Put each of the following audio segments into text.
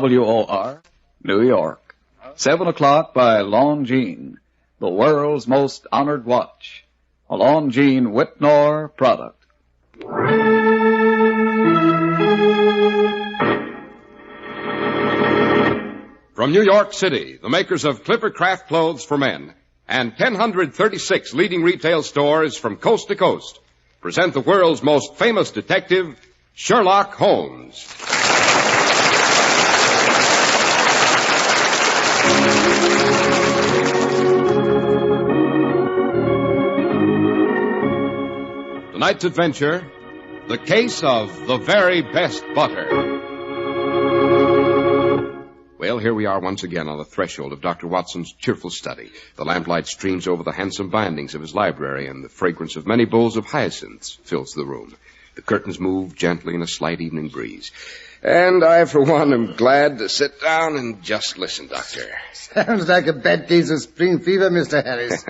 WOR, New York. 7 o'clock by Longines, the world's most honored watch. A Longines Whitnor product. From New York City, the makers of Clippercraft clothes for men and 1,036 leading retail stores from coast to coast present the world's most famous detective, Sherlock Holmes. Tonight's adventure, the case of the very best butter. Well, here we are once again on the threshold of Dr. Watson's cheerful study. The lamplight streams over the handsome bindings of his library, and the fragrance of many bowls of hyacinths fills the room. The curtains move gently in a slight evening breeze. And I, for one, am glad to sit down and just listen, Doctor. Sounds like a bad case of spring fever, Mr. Harris.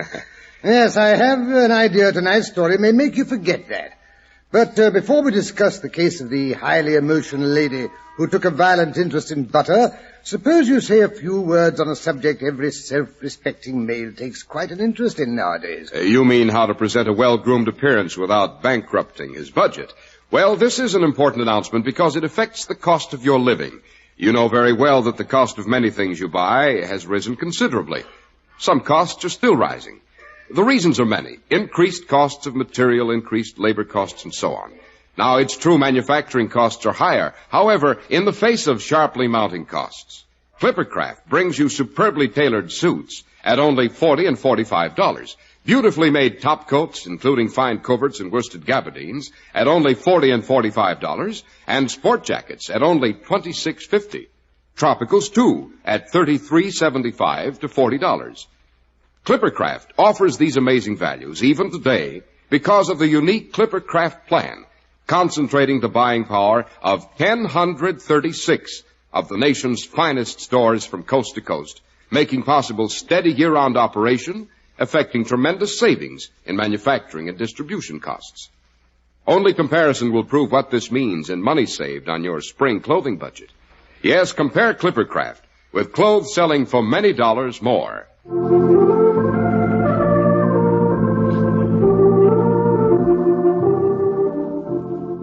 Yes, I have an idea tonight's story may make you forget that. But before we discuss the case of the highly emotional lady who took a violent interest in butter, suppose you say a few words on a subject every self-respecting male takes quite an interest in nowadays. You mean how to present a well-groomed appearance without bankrupting his budget. Well, this is an important announcement because it affects the cost of your living. You know very well that the cost of many things you buy has risen considerably. Some costs are still rising. The reasons are many. Increased costs of material, increased labor costs, and so on. Now, it's true manufacturing costs are higher. However, in the face of sharply mounting costs, Clippercraft brings you superbly tailored suits at only $40 and $45. Beautifully made top coats, including fine coverts and worsted gabardines, at only $40 and $45, and sport jackets at only $26.50. Tropicals, too, at $33.75 to $40. Clippercraft offers these amazing values even today because of the unique Clippercraft plan, concentrating the buying power of 1,036 of the nation's finest stores from coast to coast, making possible steady year-round operation, effecting tremendous savings in manufacturing and distribution costs. Only comparison will prove what this means in money saved on your spring clothing budget. Yes, compare Clippercraft with clothes selling for many dollars more.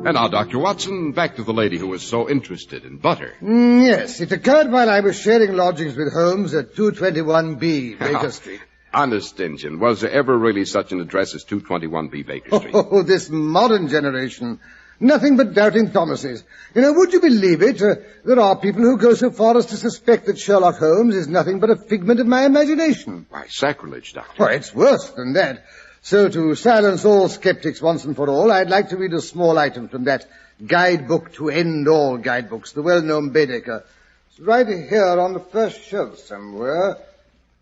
And now, Dr. Watson, back to the lady who was so interested in butter. Yes, it occurred while I was sharing lodgings with Holmes at 221B, Baker Street. Honest, Injun, was there ever really such an address as 221B Baker Street? Oh, this modern generation. Nothing but doubting Thomases. You know, would you believe it? There are people who go so far as to suspect that Sherlock Holmes is nothing but a figment of my imagination. Why, sacrilege, Doctor. Well, it's worse than that. So to silence all skeptics once and for all, I'd like to read a small item from that guidebook to end all guidebooks, the well-known Baedeker. It's right here on the first shelf somewhere.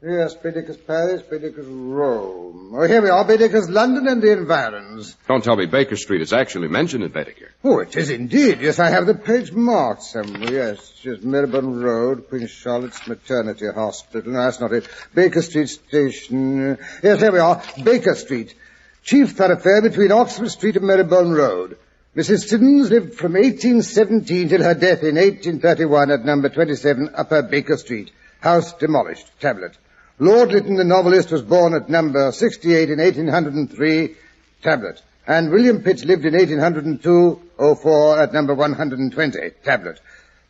Yes, Baedeker's Paris, Baedeker's Rome. Oh, here we are, Baedeker's London and the environs. Don't tell me Baker Street is actually mentioned in Baedeker. Oh, it is indeed. Yes, I have the page marked somewhere. Yes, just Marylebone Road, Queen Charlotte's Maternity Hospital. No, that's not it. Baker Street Station. Yes, here we are. Baker Street. Chief thoroughfare between Oxford Street and Marylebone Road. Mrs. Siddons lived from 1817 till her death in 1831 at number 27 Upper Baker Street. House demolished. Tablet. Lord Lytton, the novelist, was born at number 68 in 1803, tablet. And William Pitt lived in 1802-04 at number 120, tablet.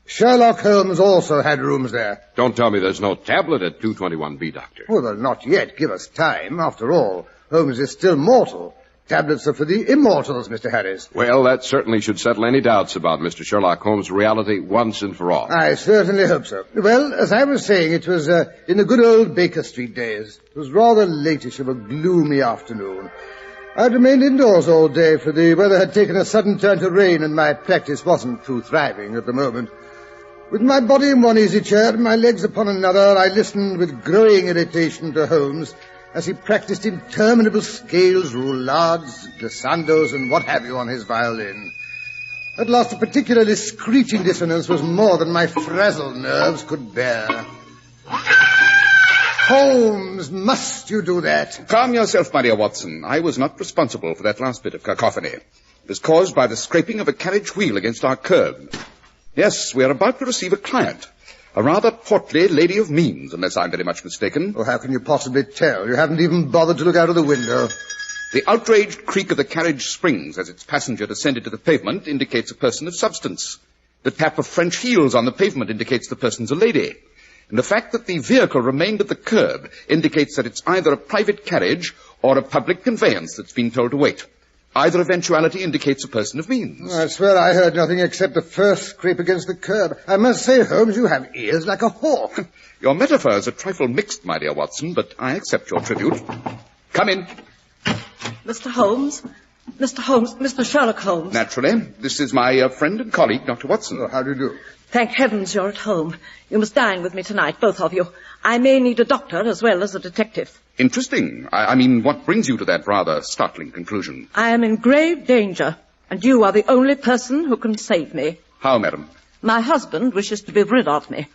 Sherlock Holmes also had rooms there. Don't tell me there's no tablet at 221B, Doctor. Well, not yet. Give us time. After all, Holmes is still mortal. Tablets are for the immortals, Mr. Harris. Well, that certainly should settle any doubts about Mr. Sherlock Holmes' reality once and for all. I certainly hope so. Well, as I was saying, it was in the good old Baker Street days. It was rather latish of a gloomy afternoon. I'd remained indoors all day, for the weather had taken a sudden turn to rain, and my practice wasn't too thriving at the moment. With my body in one easy chair and my legs upon another, I listened with growing irritation to Holmes as he practiced interminable scales, roulades, glissandos, and what have you on his violin. At last, a particularly screeching dissonance was more than my frazzled nerves could bear. Holmes, must you do that? Calm yourself, my dear Watson. I was not responsible for that last bit of cacophony. It was caused by the scraping of a carriage wheel against our curb. Yes, we are about to receive a client. A rather portly lady of means, unless I'm very much mistaken. Oh, how can you possibly tell? You haven't even bothered to look out of the window. The outraged creak of the carriage springs as its passenger descended to the pavement indicates a person of substance. The tap of French heels on the pavement indicates the person's a lady. And the fact that the vehicle remained at the curb indicates that it's either a private carriage or a public conveyance that's been told to wait. Either eventuality indicates a person of means. I swear I heard nothing except the first scrape against the curb. I must say, Holmes, you have ears like a hawk. Your metaphor is a trifle mixed, my dear Watson, but I accept your tribute. Come in. Mr. Holmes? Mr. Holmes, Mr. Sherlock Holmes. Naturally. This is my friend and colleague, Dr. Watson. Oh, how do you do? Thank heavens you're at home. You must dine with me tonight, both of you. I may need a doctor as well as a detective. Interesting. I mean, what brings you to that rather startling conclusion? I am in grave danger, and you are the only person who can save me. How, madam? My husband wishes to be rid of me.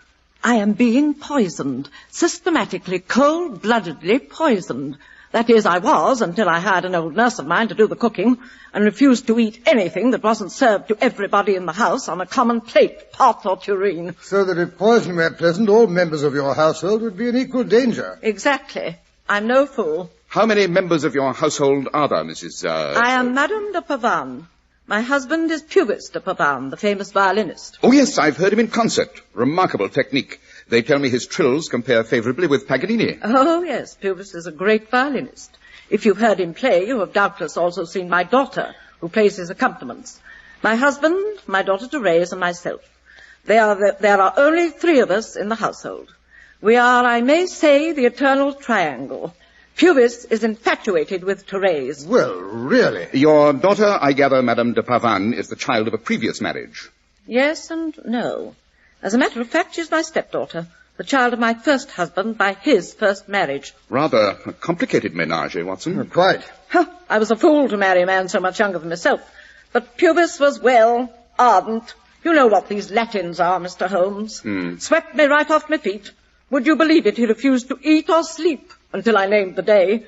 I am being poisoned, systematically, cold-bloodedly poisoned. That is, I was, until I hired an old nurse of mine to do the cooking, and refused to eat anything that wasn't served to everybody in the house on a common plate, pot or tureen. So that if poison were present, all members of your household would be in equal danger. Exactly. I'm no fool. How many members of your household are there, Mrs. I am Madame de Pavane. My husband is Puvis de Pavane, the famous violinist. Oh, yes, I've heard him in concert. Remarkable technique. They tell me his trills compare favorably with Paganini. Oh, yes, Puvis is a great violinist. If you've heard him play, you have doubtless also seen my daughter, who plays his accompaniments. My husband, my daughter Therese, and myself. There are only 3 of us in the household. We are, I may say, the eternal triangle. Puvis is infatuated with Therese. Well, really? Your daughter, I gather, Madame de Pavane, is the child of a previous marriage. Yes and no. As a matter of fact, she's my stepdaughter, the child of my first husband by his first marriage. Rather a complicated menage, Watson. Quite. Huh, I was a fool to marry a man so much younger than myself. But Puvis was, well, ardent. You know what these Latins are, Mr. Holmes. Swept me right off my feet. Would you believe it, he refused to eat or sleep until I named the day.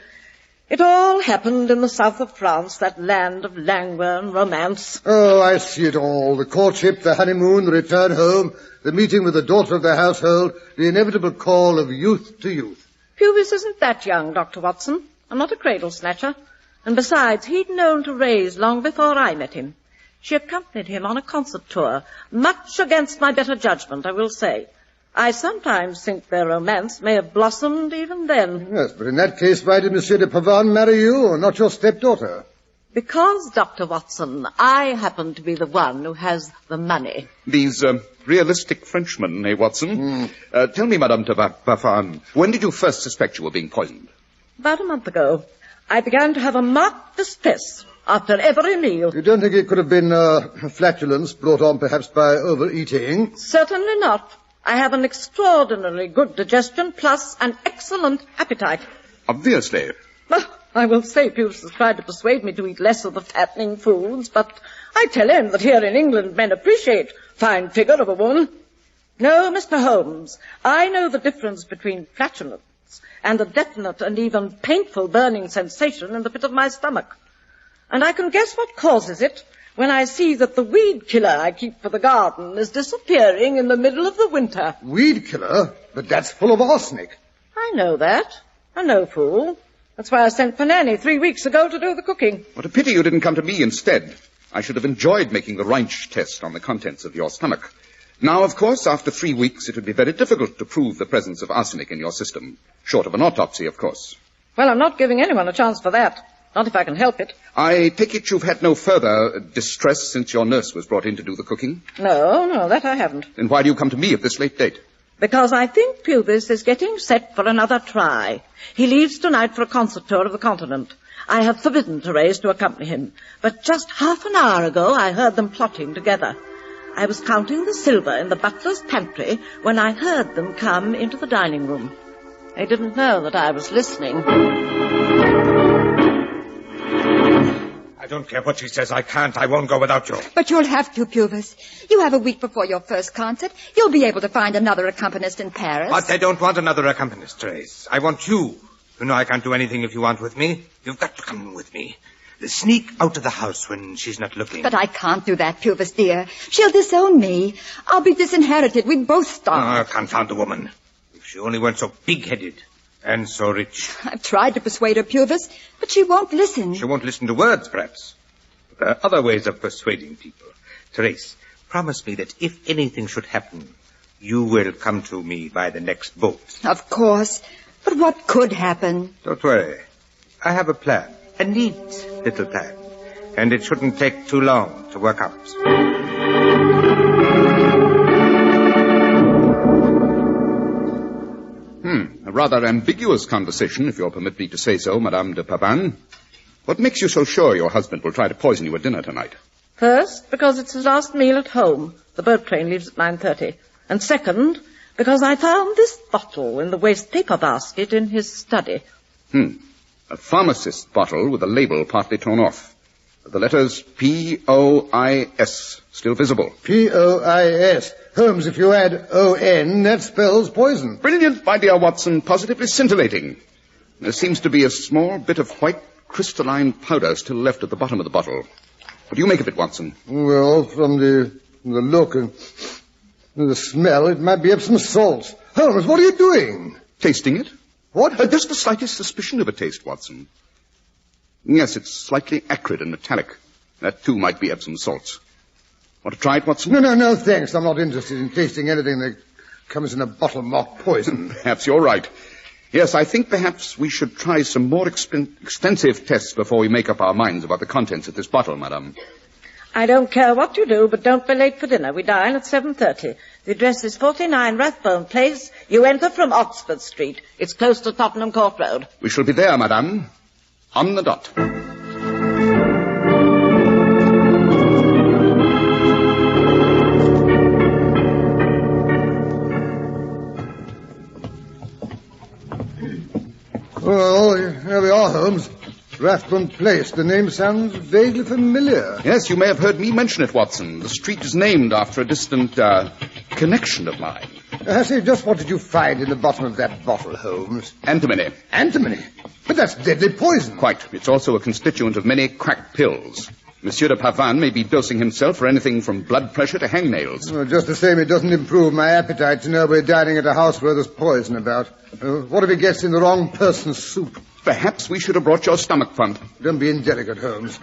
It all happened in the south of France, that land of languor and romance. Oh, I see it all. The courtship, the honeymoon, the return home, the meeting with the daughter of the household, the inevitable call of youth to youth. Puvis isn't that young, Dr. Watson. I'm not a cradle snatcher. And besides, he'd known Therese long before I met him. She accompanied him on a concert tour, much against my better judgment, I will say. I sometimes think their romance may have blossomed even then. Yes, but in that case, why did Monsieur de Pavane marry you, or not your stepdaughter? Because, Dr. Watson, I happen to be the one who has the money. These realistic Frenchmen, Watson? Tell me, Madame de Pavane, when did you first suspect you were being poisoned? About a month ago. I began to have a marked distress after every meal. You don't think it could have been flatulence brought on perhaps by overeating? Certainly not. I have an extraordinarily good digestion, plus an excellent appetite. Obviously. I will say Puvis has tried to persuade me to eat less of the fattening foods, but I tell him that here in England men appreciate fine figure of a woman. No, Mr. Holmes, I know the difference between flatulence and a definite and even painful burning sensation in the pit of my stomach. And I can guess what causes it when I see that the weed killer I keep for the garden is disappearing in the middle of the winter. Weed killer? But that's full of arsenic. I know that. I'm no fool. That's why I sent for Nanny 3 weeks ago to do the cooking. What a pity you didn't come to me instead. I should have enjoyed making the Reinsch test on the contents of your stomach. Now, of course, after 3 weeks, it would be very difficult to prove the presence of arsenic in your system. Short of an autopsy, of course. Well, I'm not giving anyone a chance for that. Not if I can help it. I take it you've had no further distress since your nurse was brought in to do the cooking? No, that I haven't. Then why do you come to me at this late date? Because I think Puvis is getting set for another try. He leaves tonight for a concert tour of the continent. I have forbidden Therese to accompany him. But just half an hour ago, I heard them plotting together. I was counting the silver in the butler's pantry when I heard them come into the dining room. They didn't know that I was listening. I don't care what she says. I can't. I won't go without you. But you'll have to, Puvis. You have a week before your first concert. You'll be able to find another accompanist in Paris. But I don't want another accompanist, Therese. I want you. You know I can't do anything if you aren't with me. You've got to come with me. Sneak out of the house when she's not looking. But I can't do that, Purvis dear. She'll disown me. I'll be disinherited. We'd both starve. Confound the woman. If she only weren't so big-headed and so rich. I've tried to persuade her, Purvis, but she won't listen. She won't listen to words, perhaps. But there are other ways of persuading people. Therese, promise me that if anything should happen, you will come to me by the next boat. Of course. But what could happen? Don't worry. I have a plan. A neat little plan. And it shouldn't take too long to work out. A rather ambiguous conversation, if you'll permit me to say so, Madame de Pavane. What makes you so sure your husband will try to poison you at dinner tonight? First, because it's his last meal at home. The boat train leaves at 9:30. And second, because I found this bottle in the waste paper basket in his study. A pharmacist's bottle with the label partly torn off. The letters P-O-I-S still visible. P-O-I-S. Holmes, if you add O-N, that spells poison. Brilliant, my dear Watson. Positively scintillating. There seems to be a small bit of white crystalline powder still left at the bottom of the bottle. What do you make of it, Watson? Well, from the look and the smell, it might be Epsom salts. Holmes, what are you doing? Tasting it? What? Just the slightest suspicion of a taste, Watson. Yes, it's slightly acrid and metallic. That, too, might be Epsom salts. Want to try it, Watson? No, thanks. I'm not interested in tasting anything that comes in a bottle marked poison. Perhaps you're right. Yes, I think perhaps we should try some more extensive tests before we make up our minds about the contents of this bottle, madame. I don't care what you do, but don't be late for dinner. We dine at 7:30. The address is 49 Rathbone Place. You enter from Oxford Street. It's close to Tottenham Court Road. We shall be there, madame. On the dot. Well, here we are, Holmes. Rathbone Place. The name sounds vaguely familiar. Yes, you may have heard me mention it, Watson. The street is named after a distant, connection of mine. I say, just what did you find in the bottom of that bottle, Holmes? Antimony. Antimony? But that's deadly poison. Quite. It's also a constituent of many crack pills. Monsieur de Pavane may be dosing himself for anything from blood pressure to hangnails. Well, just the same, it doesn't improve my appetite to know we're dining at a house where there's poison about. What if he gets in the wrong person's soup? Perhaps we should have brought your stomach pump. Don't be indelicate, Holmes.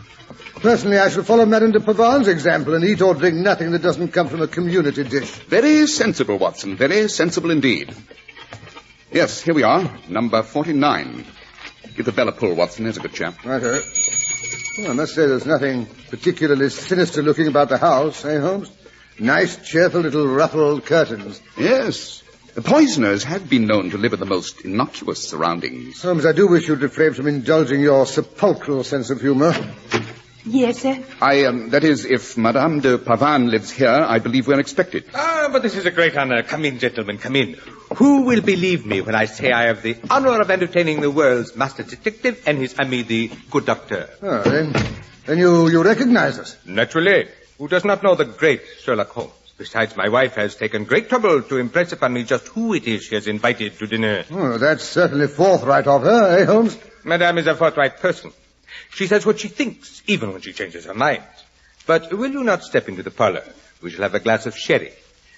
Personally, I shall follow Madame de Pavane's example and eat or drink nothing that doesn't come from a community dish. Very sensible, Watson. Very sensible indeed. Yes, here we are. Number 49. Give the bell a pull, Watson. There's a good chap. Righto. Well, I must say there's nothing particularly sinister looking about the house, eh, Holmes? Nice, cheerful little ruffled curtains. Yes. The poisoners have been known to live in the most innocuous surroundings. Holmes, I do wish you'd refrain from indulging your sepulchral sense of humor. Yes, sir. That is, if Madame de Pavane lives here, I believe we're expected. But this is a great honor. Come in, gentlemen, come in. Who will believe me when I say I have the honor of entertaining the world's master detective and his ami, the good doctor? Oh, then you recognize us? Naturally. Who does not know the great Sherlock Holmes? Besides, my wife has taken great trouble to impress upon me just who it is she has invited to dinner. Oh, that's certainly forthright of her, eh, Holmes? Madame is a forthright person. She says what she thinks, even when she changes her mind. But will you not step into the parlor? We shall have a glass of sherry.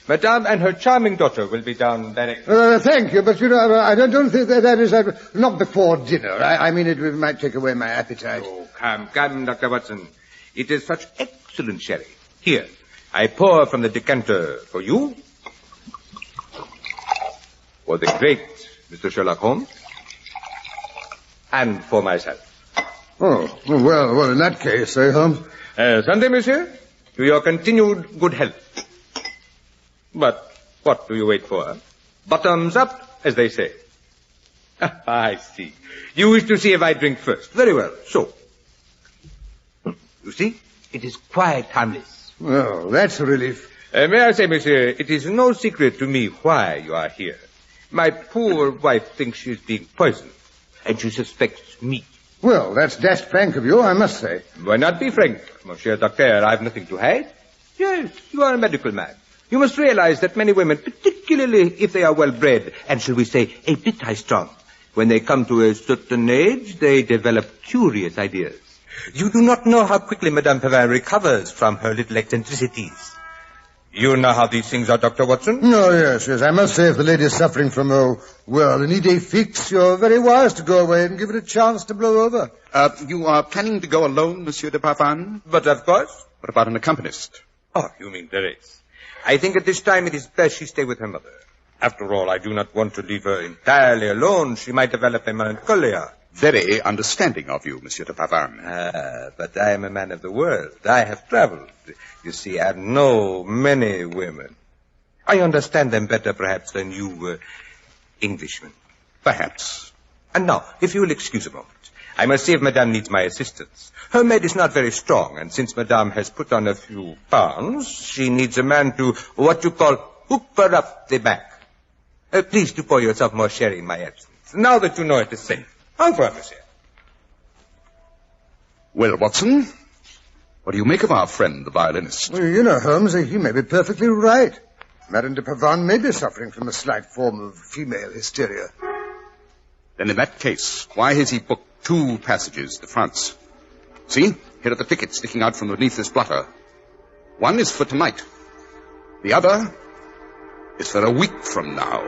Madame and her charming daughter will be down directly. Thank you, but, you know, I don't think that is... not before dinner. I mean, it might take away my appetite. Oh, come, Dr. Watson. It is such excellent sherry. Here, I pour from the decanter for you, for the great Mr. Sherlock Holmes, and for myself. Oh, well, in that case, eh, Holmes? Sunday, monsieur, to your continued good health. But what do you wait for? Bottoms up, as they say. I see. You wish to see if I drink first. Very well, so. You see, it is quite harmless. Well, that's a relief. May I say, monsieur, it is no secret to me why you are here. My poor wife thinks she is being poisoned, and she suspects me. Well, that's dashed frank of you, I must say. Why not be frank, monsieur docteur? I have nothing to hide. Yes, you are a medical man. You must realize that many women, particularly if they are well-bred, and shall we say, a bit high-strung, when they come to a certain age, they develop curious ideas. You do not know how quickly Madame Perrin recovers from her little eccentricities. You know how these things are, Dr. Watson? No, yes. I must say, if the lady is suffering from, an idée fixe, you're very wise to go away and give it a chance to blow over. You are planning to go alone, Monsieur de Parvan? But of course. What about an accompanist? Oh, you mean Therese. I think at this time it is best she stay with her mother. After all, I do not want to leave her entirely alone. She might develop a melancholia. Very understanding of you, Monsieur de Parvan. But I am a man of the world. I have traveled. You see, I know many women. I understand them better, perhaps, than you, Englishmen. Perhaps. And now, if you will excuse a moment, I must see if Madame needs my assistance. Her maid is not very strong, and since Madame has put on a few pounds, she needs a man to, what you call, hook her up the back. Please do pour yourself more sherry in my absence, now that you know it is safe. Au revoir, monsieur. Well, Watson, what do you make of our friend, the violinist? Well, you know, Holmes, he may be perfectly right. Madame de Parvan may be suffering from a slight form of female hysteria. Then in that case, why has he booked 2 passages to France? See, here are the tickets sticking out from beneath this blotter. One is for tonight. The other is for a week from now.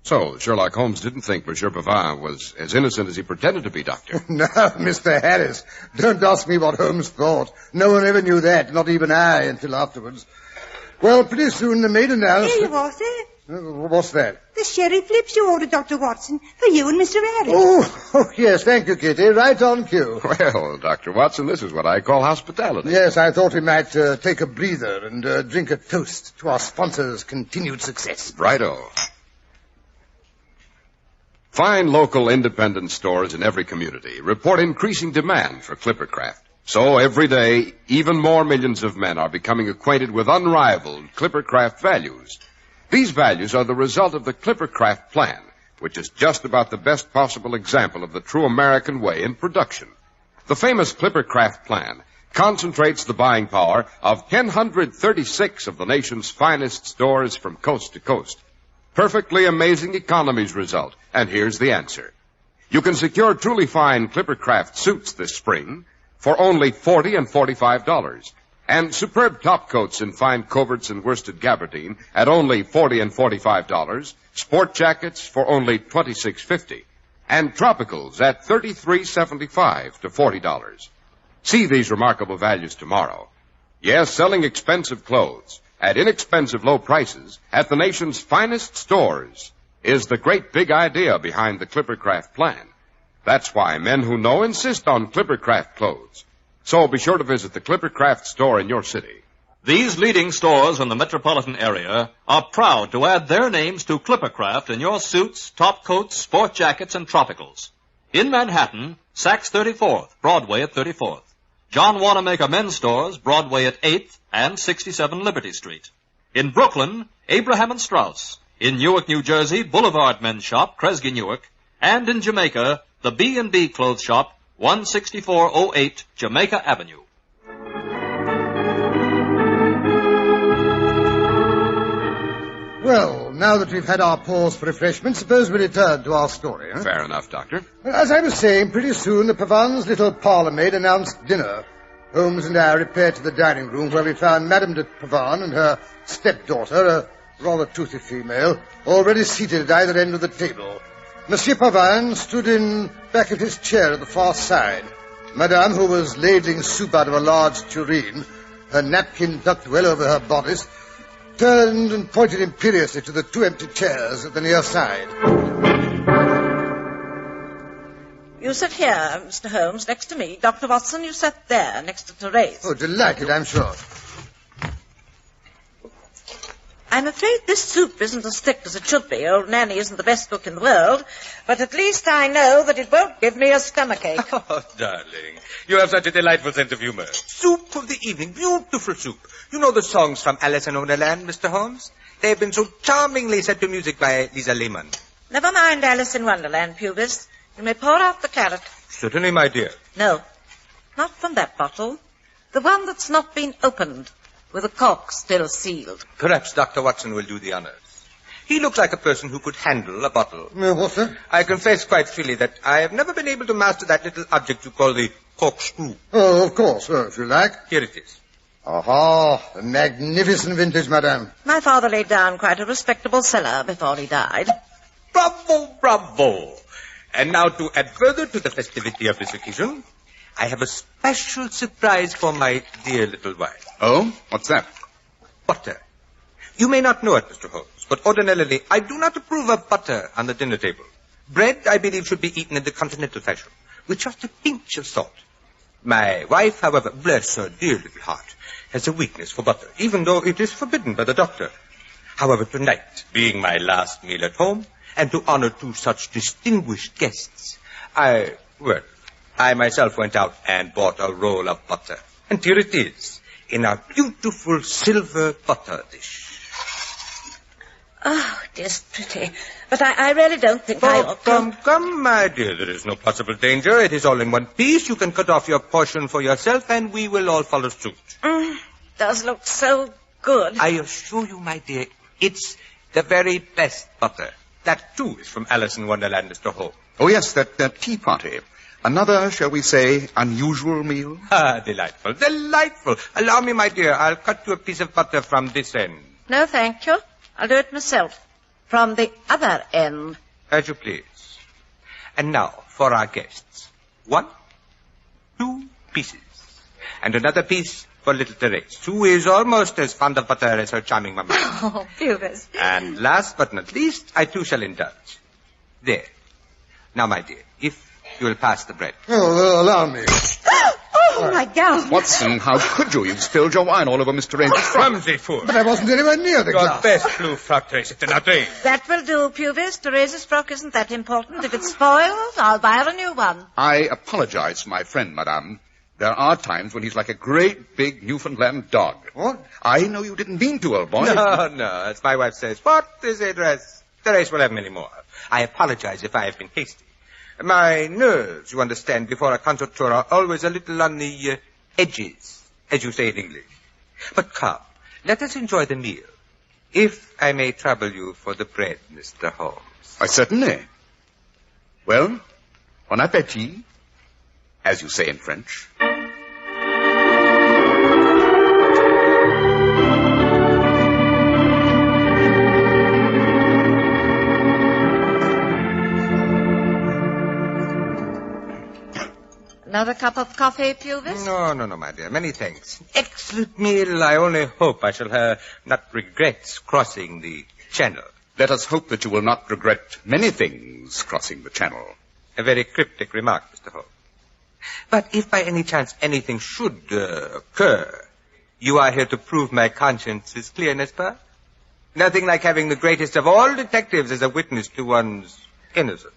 So, Sherlock Holmes didn't think Monsieur Pavin was as innocent as he pretended to be, Doctor. No, Mr. Harris. Don't ask me what Holmes thought. No one ever knew that, not even I, until afterwards. Well, pretty soon the maid announced... Here you are, sir. What's that? The sherry flips you ordered, Dr. Watson, for you and Mr. Harris. Oh, yes, thank you, Kitty. Right on cue. Well, Dr. Watson, this is what I call hospitality. Yes, I thought we might take a breather and drink a toast to our sponsor's continued success. Righto. Fine local independent stores in every community report increasing demand for Clippercraft. So every day, even more millions of men are becoming acquainted with unrivaled Clippercraft values. These values are the result of the Clippercraft plan, which is just about the best possible example of the true American way in production. The famous Clippercraft plan concentrates the buying power of 136 of the nation's finest stores from coast to coast. Perfectly amazing economies result, and here's the answer. You can secure truly fine Clippercraft suits this spring for only $40 and $45, and superb top coats in fine coverts and worsted gabardine at only $40 and $45, sport jackets for only $26.50, and tropicals at $33.75 to $40. See these remarkable values tomorrow. Yes, selling expensive clothes at inexpensive low prices at the nation's finest stores is the great big idea behind the Clippercraft plan. That's why men who know insist on Clippercraft clothes. So be sure to visit the Clippercraft store in your city. These leading stores in the metropolitan area are proud to add their names to Clippercraft in your suits, top coats, sport jackets, and tropicals. In Manhattan, Saks 34th, Broadway at 34th. John Wanamaker Men's Stores, Broadway at 8th and 67 Liberty Street. In Brooklyn, Abraham and Strauss. In Newark, New Jersey, Boulevard Men's Shop, Kresge Newark. And in Jamaica, the B&B Clothes Shop, 16408 Jamaica Avenue. Well, now that we've had our pause for refreshment, suppose we return to our story, huh? Fair enough, Doctor. Well, as I was saying, pretty soon the Pavans' little parlour maid announced dinner. Holmes and I repaired to the dining room where we found Madame de Pavan and her stepdaughter, a rather toothy female, already seated at either end of the table. Monsieur Pavin stood in back of his chair at the far side. Madame, who was ladling soup out of a large tureen, her napkin tucked well over her bodice, turned and pointed imperiously to the 2 empty chairs at the near side. You sit here, Mr. Holmes, next to me. Dr. Watson, you sat there, next to Therese. Oh, delighted, I'm sure. I'm afraid this soup isn't as thick as it should be. Old Nanny isn't the best cook in the world, but at least I know that it won't give me a stomachache. Oh, darling, you have such a delightful sense of humor. Soup of the evening, beautiful soup. You know the songs from Alice in Wonderland, Mr. Holmes? They have been so charmingly set to music by Lisa Lehman. Never mind Alice in Wonderland, Pubis. You may pour out the claret. Certainly, my dear. No, not from that bottle. The one that's not been opened. with the cork still sealed. Perhaps Dr. Watson will do the honors. He looks like a person who could handle a bottle. What, sir? I confess quite freely that I have never been able to master that little object you call the corkscrew. Oh, of course, if you like. Here it is. Aha, a magnificent vintage, madame. My father laid down quite a respectable cellar before he died. Bravo, bravo. And now to add further to the festivity of this occasion, I have a special surprise for my dear little wife. Oh? What's that? Butter. You may not know it, Mr. Holmes, but ordinarily I do not approve of butter on the dinner table. Bread, I believe, should be eaten in the continental fashion, with just a pinch of salt. My wife, however, bless her dear little heart, has a weakness for butter, even though it is forbidden by the doctor. However, tonight, being my last meal at home, and to honor two such distinguished guests, I myself went out and bought a roll of butter. And here it is, in a beautiful silver butter dish. Oh, it is pretty. But I really don't think I ought to... Come, my dear, there is no possible danger. It is all in one piece. You can cut off your portion for yourself, and we will all follow suit. Does look so good. I assure you, my dear, it's the very best butter. That, too, is from Alice in Wonderland, Mr. Holmes. Oh, yes, that tea party. Another, shall we say, unusual meal? Ah, delightful, delightful. Allow me, my dear, I'll cut you a piece of butter from this end. No, thank you. I'll do it myself. From the other end. As you please. And now, for our guests. 1, 2 pieces. And another piece for little Therese, who is almost as fond of butter as her charming mamma. Oh, Pubis. And last but not least, I too shall indulge. There. Now, my dear, if you will pass the bread. Oh, well, allow me. Oh, my gown. Watson, how could you? You've spilled your wine all over Mr. Range's frock. Clumsy fool. But I wasn't anywhere near the Your glass. best blue frock, Therese. It's not rain. That will do, Pubis. Therese's frock isn't that important. If it spoils, I'll buy her a new one. I apologize for my friend, madame. There are times when he's like a great big Newfoundland dog. What? I know you didn't mean to, old boy. No, as my wife says, what is a dress? Therese will have many more. I apologize if I have been hasty. My nerves, you understand, before a concert tour are always a little on the edges, as you say in English. But come, let us enjoy the meal. If I may trouble you for the bread, Mr. Holmes. Certainly. Well, bon appétit, as you say in French. Another cup of coffee, Pubis? No, my dear. Many thanks. Excellent meal. I only hope I shall not regret crossing the channel. Let us hope that you will not regret many things crossing the channel. A very cryptic remark, Mr. Holmes. But if by any chance anything should occur, you are here to prove my conscience is clear, n'est-ce pas? Nothing like having the greatest of all detectives as a witness to one's innocence.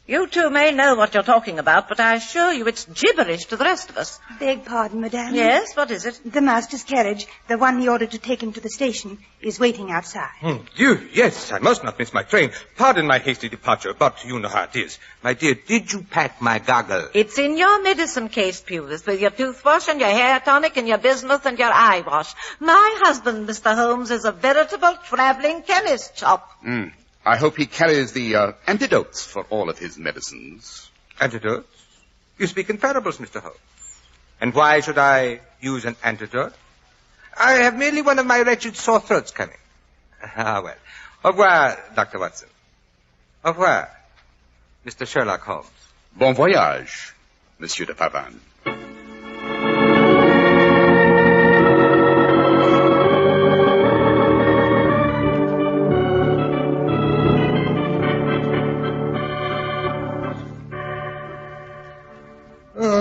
You two may know what you're talking about, but I assure you it's gibberish to the rest of us. Beg pardon, madame. Yes, what is it? The master's carriage, the one he ordered to take him to the station, is waiting outside. Yes, I must not miss my train. Pardon my hasty departure, but you know how it is. My dear, did you pack my goggle? It's in your medicine case, Pubis, with your toothwash and your hair tonic and your bismuth and your eye wash. My husband, Mr. Holmes, is a veritable traveling chemist shop. I hope he carries the antidotes for all of his medicines. Antidotes? You speak in parables, Mr. Holmes. And why should I use an antidote? I have merely one of my wretched sore throats coming. Well. Au revoir, Dr. Watson. Au revoir, Mr. Sherlock Holmes. Bon voyage, Monsieur de Pavan.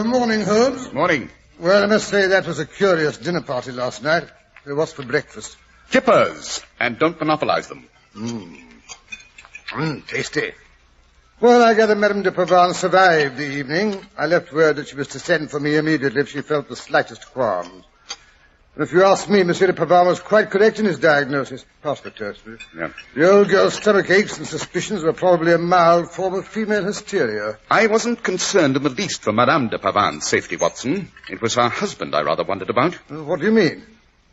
Morning, Holmes. Morning. Well, I must say that was a curious dinner party last night. What's for breakfast? Kippers, and don't monopolize them. Tasty. Well, I gather Madame de Pavan survived the evening. I left word that she was to send for me immediately if she felt the slightest qualms. And if you ask me, Monsieur de Pavan was quite correct in his diagnosis. Pass the toast, please. Yeah. The old girl's stomach aches and suspicions were probably a mild form of female hysteria. I wasn't concerned in the least for Madame de Pavan's safety, Watson. It was her husband I rather wondered about. What do you mean?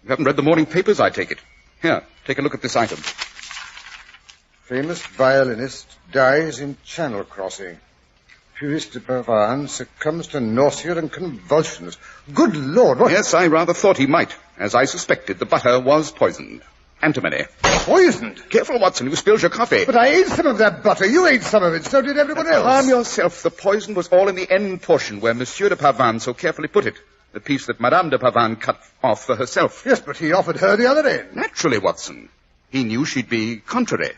You haven't read the morning papers, I take it. Here, take a look at this item. Famous violinist dies in Channel crossing. Puris de Pavane succumbs to nausea and convulsions. Good Lord, what... Yes, I rather thought he might. As I suspected, the butter was poisoned. Antimony. Poisoned? Careful, Watson, you spilled your coffee. But I ate some of that butter. You ate some of it. So did everyone else. Calm yourself. The poison was all in the end portion where Monsieur de Pavane so carefully put it. The piece that Madame de Pavane cut off for herself. Yes, but he offered her the other end. Naturally, Watson. He knew she'd be contrary.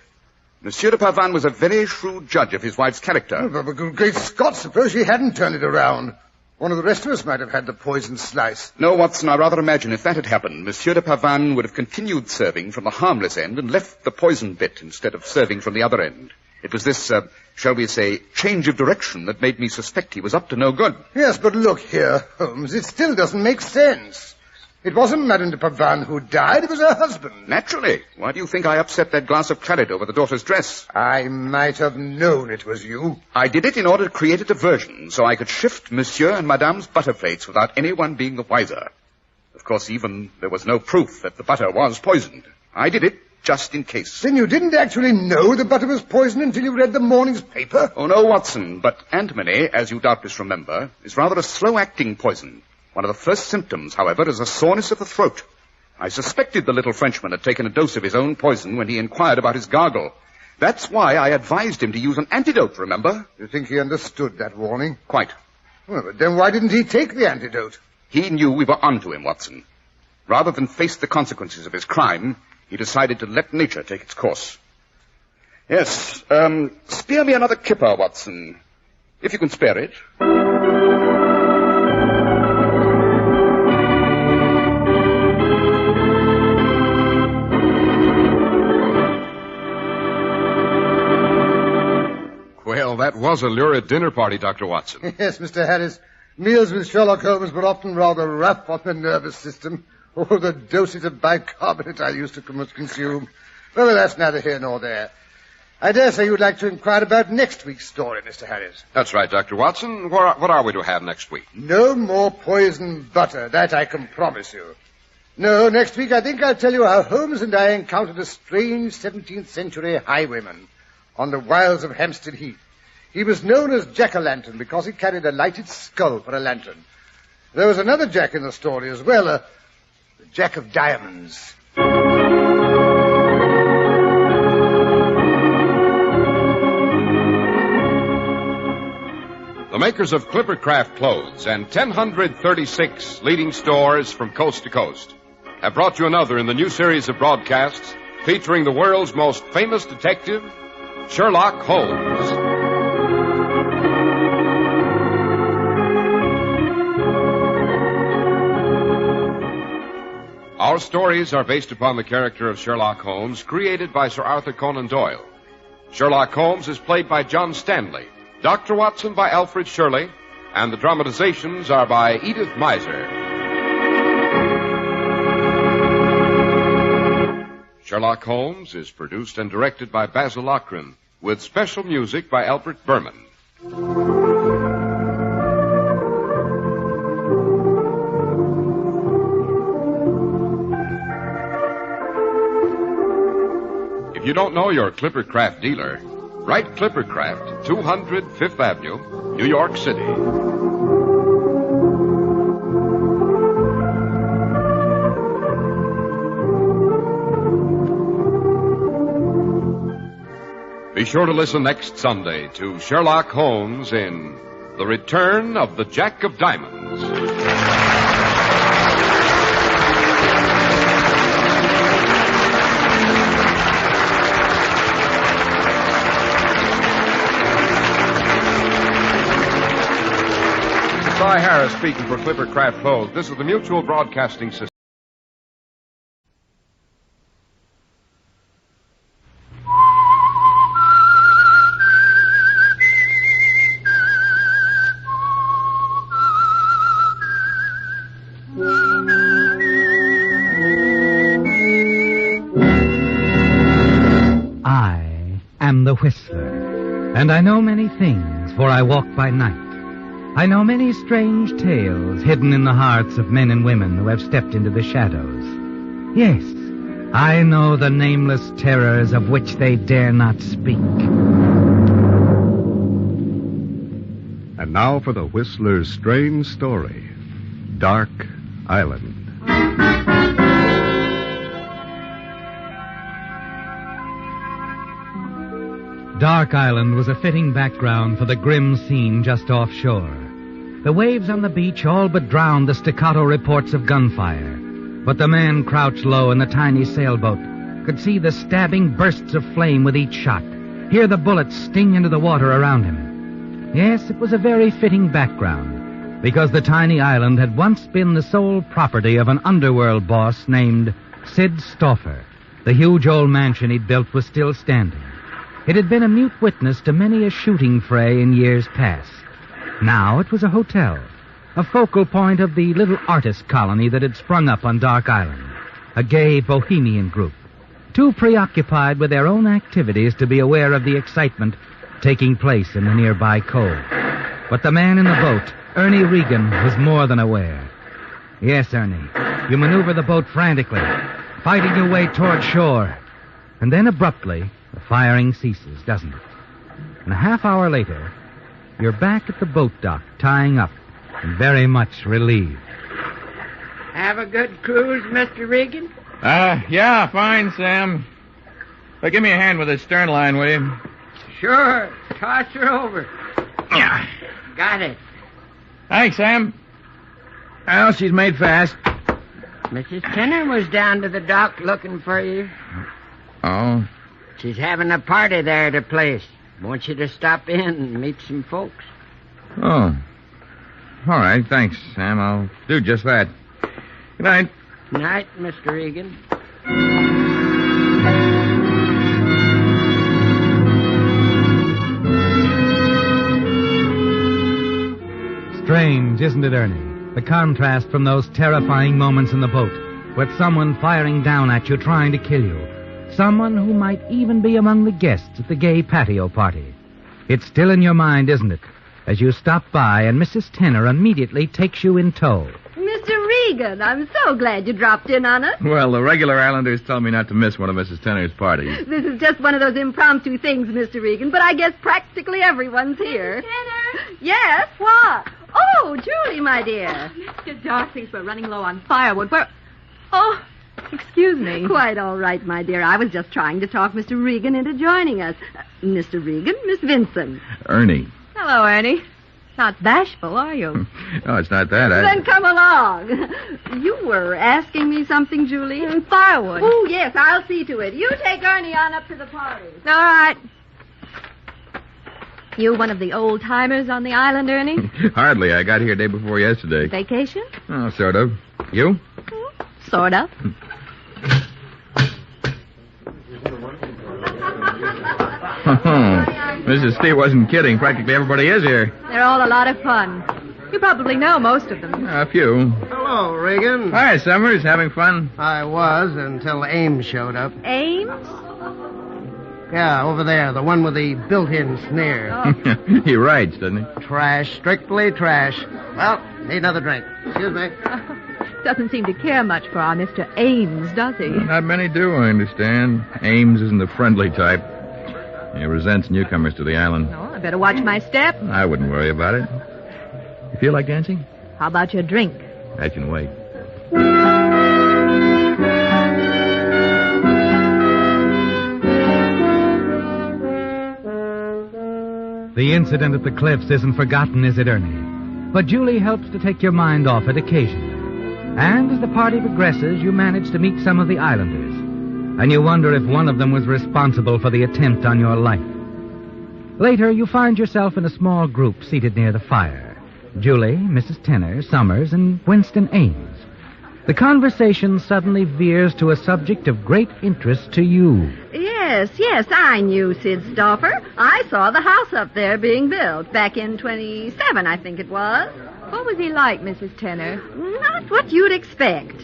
Monsieur de Pavane was a very shrewd judge of his wife's character. Oh, but great Scott, suppose she hadn't turned it around. One of the rest of us might have had the poisoned slice. No, Watson, I rather imagine if that had happened, Monsieur de Pavane would have continued serving from the harmless end and left the poisoned bit instead of serving from the other end. It was this, shall we say, change of direction that made me suspect he was up to no good. Yes, but look here, Holmes, it still doesn't make sense. It wasn't Madame de Pavane who died, it was her husband. Naturally. Why do you think I upset that glass of claret over the daughter's dress? I might have known it was you. I did it in order to create a diversion, so I could shift Monsieur and Madame's butter plates without anyone being the wiser. Of course, even there was no proof that the butter was poisoned. I did it just in case. Then you didn't actually know the butter was poisoned until you read the morning's paper? Oh, no, Watson, but antimony, as you doubtless remember, is rather a slow-acting poison. One of the first symptoms, however, is a soreness of the throat. I suspected the little Frenchman had taken a dose of his own poison when he inquired about his gargle. That's why I advised him to use an antidote, remember? You think he understood that warning? Quite. Well, but then why didn't he take the antidote? He knew we were onto him, Watson. Rather than face the consequences of his crime, he decided to let nature take its course. Yes, spare me another kipper, Watson. If you can spare it. Well, that was a lurid dinner party, Dr. Watson. Yes, Mr. Harris. Meals with Sherlock Holmes were often rather rough on the nervous system. Oh, the doses of bicarbonate I used to consume. Well, that's neither here nor there. I dare say you'd like to inquire about next week's story, Mr. Harris. That's right, Dr. Watson. What are we to have next week? No more poisoned butter, that I can promise you. No, next week I think I'll tell you how Holmes and I encountered a strange 17th century highwayman on the wilds of Hampstead Heath. He was known as Jack-o'-lantern because he carried a lighted skull for a lantern. There was another Jack in the story as well, the Jack of Diamonds. The makers of Clippercraft clothes and 1,036 leading stores from coast to coast have brought you another in the new series of broadcasts featuring the world's most famous detective, Sherlock Holmes. Our stories are based upon the character of Sherlock Holmes, created by Sir Arthur Conan Doyle. Sherlock Holmes is played by John Stanley, Dr. Watson by Alfred Shirley, and the dramatizations are by Edith Miser. Sherlock Holmes is produced and directed by Basil Lochran, with special music by Albert Berman. If you don't know your Clippercraft dealer, write Clippercraft, 200 Fifth Avenue, New York City. Be sure to listen next Sunday to Sherlock Holmes in The Return of the Jack of Diamonds. Cy Harris speaking for Clippercraft Clothes. This is the Mutual Broadcasting System. I am the Whistler, and I know many things, for I walk by night. I know many strange tales hidden in the hearts of men and women who have stepped into the shadows. Yes, I know the nameless terrors of which they dare not speak. And now for the Whistler's strange story, Dark Island. Dark Island was a fitting background for the grim scene just offshore. The waves on the beach all but drowned the staccato reports of gunfire. But the man crouched low in the tiny sailboat could see the stabbing bursts of flame with each shot, hear the bullets sting into the water around him. Yes, it was a very fitting background, because the tiny island had once been the sole property of an underworld boss named Sid Stauffer. The huge old mansion he'd built was still standing. It had been a mute witness to many a shooting fray in years past. Now it was a hotel, a focal point of the little artist colony that had sprung up on Dark Island, a gay bohemian group, too preoccupied with their own activities to be aware of the excitement taking place in the nearby cove. But the man in the boat, Ernie Regan, was more than aware. Yes, Ernie, you maneuver the boat frantically, fighting your way toward shore. And then abruptly, the firing ceases, doesn't it? And a half hour later, you're back at the boat dock, tying up, and very much relieved. Have a good cruise, Mr. Regan? Yeah, fine, Sam. But give me a hand with the stern line, will you? Sure. Toss her over. Yeah. Got it. Thanks, Sam. Well, she's made fast. Mrs. Tenner was down to the dock looking for you. Oh? She's having a party there at her place. Wants you to stop in and meet some folks. Oh. All right, thanks, Sam. I'll do just that. Good night. Night, Mr. Regan. Strange, isn't it, Ernie? The contrast from those terrifying moments in the boat, with someone firing down at you, trying to kill you. Someone who might even be among the guests at the gay patio party. It's still in your mind, isn't it? As you stop by and Mrs. Tenner immediately takes you in tow. Mr. Regan, I'm so glad you dropped in on us. Well, the regular islanders tell me not to miss one of Mrs. Tenner's parties. This is just one of those impromptu things, Mr. Regan, but I guess practically everyone's here. Tenner? Yes, what? Oh, Julie, my dear. Mr. Darcy's we're running low on firewood. Oh, excuse me. Quite all right, my dear. I was just trying to talk Mr. Regan into joining us. Mr. Regan, Miss Vincent. Ernie. Hello, Ernie. Not bashful, are you? Oh, it's not that. Then come along. You were asking me something, Julie? Firewood. Oh, yes, I'll see to it. You take Ernie on up to the party. All right. You one of the old-timers on the island, Ernie? Hardly. I got here day before yesterday. Vacation? Oh, sort of. You? Sort of. Mrs. Steve wasn't kidding. Practically everybody is here. They're all a lot of fun. You probably know most of them. A few. Hello, Regan. Hi, Summers. Having fun? I was until Ames showed up. Ames? Yeah, over there, the one with the built-in snare. Oh. He writes, doesn't he? Trash, strictly trash. Well, need another drink. Excuse me. Doesn't seem to care much for our Mr. Ames, does he? Not many do, I understand. Ames isn't the friendly type. He resents newcomers to the island. Oh, I better watch my step. I wouldn't worry about it. You feel like dancing? How about your drink? I can wait. The incident at the cliffs isn't forgotten, is it, Ernie? But Julie helps to take your mind off it occasionally. And as the party progresses, you manage to meet some of the islanders. And you wonder if one of them was responsible for the attempt on your life. Later, you find yourself in a small group seated near the fire. Julie, Mrs. Tenner, Summers, and Winston Ames. The conversation suddenly veers to a subject of great interest to you. Yes, I knew Sid Stauffer. I saw the house up there being built back in 27, I think it was. What was he like, Mrs. Tenner? Not what you'd expect.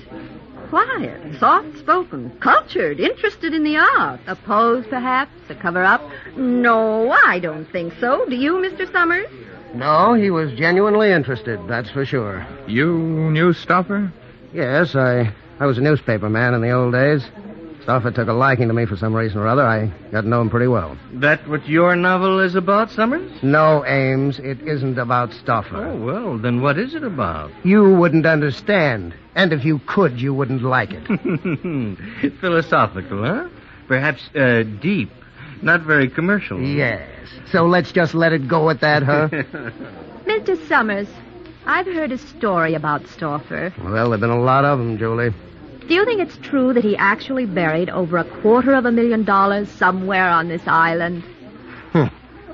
Quiet, soft-spoken, cultured, interested in the arts. A pose, perhaps? A cover-up? No, I don't think so. Do you, Mr. Summers? No, he was genuinely interested, that's for sure. You knew Stauffer? Yes, I I was a newspaper man in the old days. Stauffer took a liking to me for some reason or other. I got to know him pretty well. That what your novel is about, Summers? No, Ames, it isn't about Stauffer. Oh, well, then what is it about? You wouldn't understand. And if you could, you wouldn't like it. Philosophical, huh? Perhaps deep. Not very commercial. Yes. So let's just let it go at that, huh? Mr. Summers, I've heard a story about Stauffer. Well, there have been a lot of them, Julie. Do you think it's true that he actually buried over $250,000 somewhere on this island?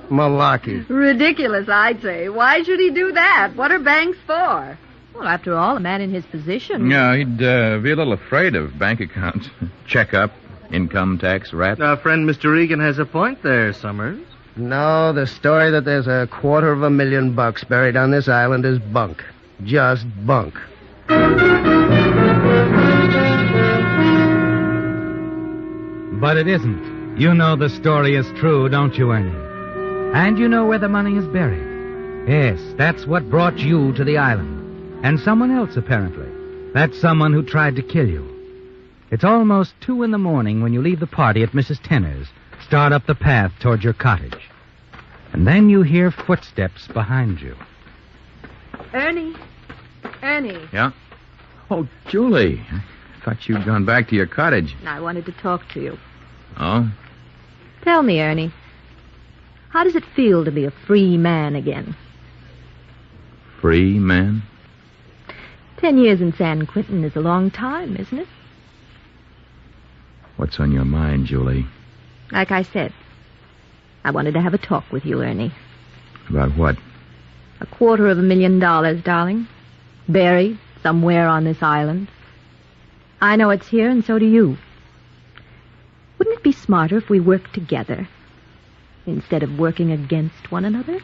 Malarkey. Ridiculous, I'd say. Why should he do that? What are banks for? Well, after all, a man in his position... Yeah, he'd be a little afraid of bank accounts. Checkup, income tax, rap. Our friend Mr. Regan has a point there, Summers. No, the story that there's $250,000 buried on this island is bunk. Just bunk. But it isn't. You know the story is true, don't you, Ernie? And you know where the money is buried. Yes, that's what brought you to the island. And someone else, apparently. That's someone who tried to kill you. It's almost 2 a.m. when you leave the party at Mrs. Tenner's, start up the path toward your cottage. And then you hear footsteps behind you. Ernie. Yeah? Oh, Julie. I thought you'd gone back to your cottage. I wanted to talk to you. Oh? Tell me, Ernie, how does it feel to be a free man again? Free man? 10 years in San Quentin is a long time, isn't it? What's on your mind, Julie? Like I said, I wanted to have a talk with you, Ernie. About what? $250,000, darling. Buried somewhere on this island. I know it's here, and so do you. Wouldn't it be smarter if we worked together instead of working against one another?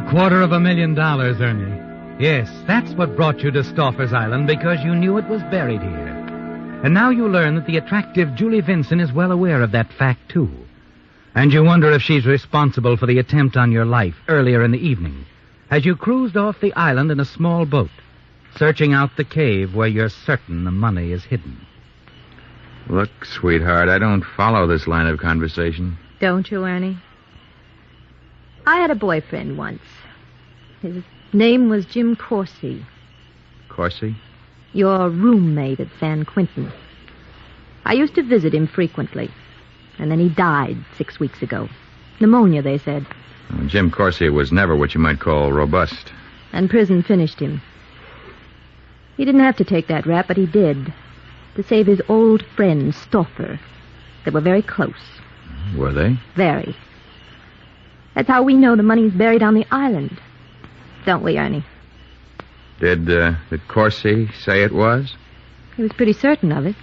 $250,000, Ernie. Yes, that's what brought you to Stauffer's Island, because you knew it was buried here. And now you learn that the attractive Julie Vinson is well aware of that fact, too. And you wonder if she's responsible for the attempt on your life earlier in the evening, as you cruised off the island in a small boat, searching out the cave where you're certain the money is hidden. Look, sweetheart, I don't follow this line of conversation. Don't you, Ernie? I had a boyfriend once. His name was Jim Corsi. Corsi? Your roommate at San Quentin. I used to visit him frequently. And then he died 6 weeks ago. Pneumonia, they said. Well, Jim Corsi was never what you might call robust. And prison finished him. He didn't have to take that rap, but he did. To save his old friend, Stauffer. They were very close. Were they? Very. That's how we know the money's buried on the island. Don't we, Ernie? Did Corsi say it was? He was pretty certain of it.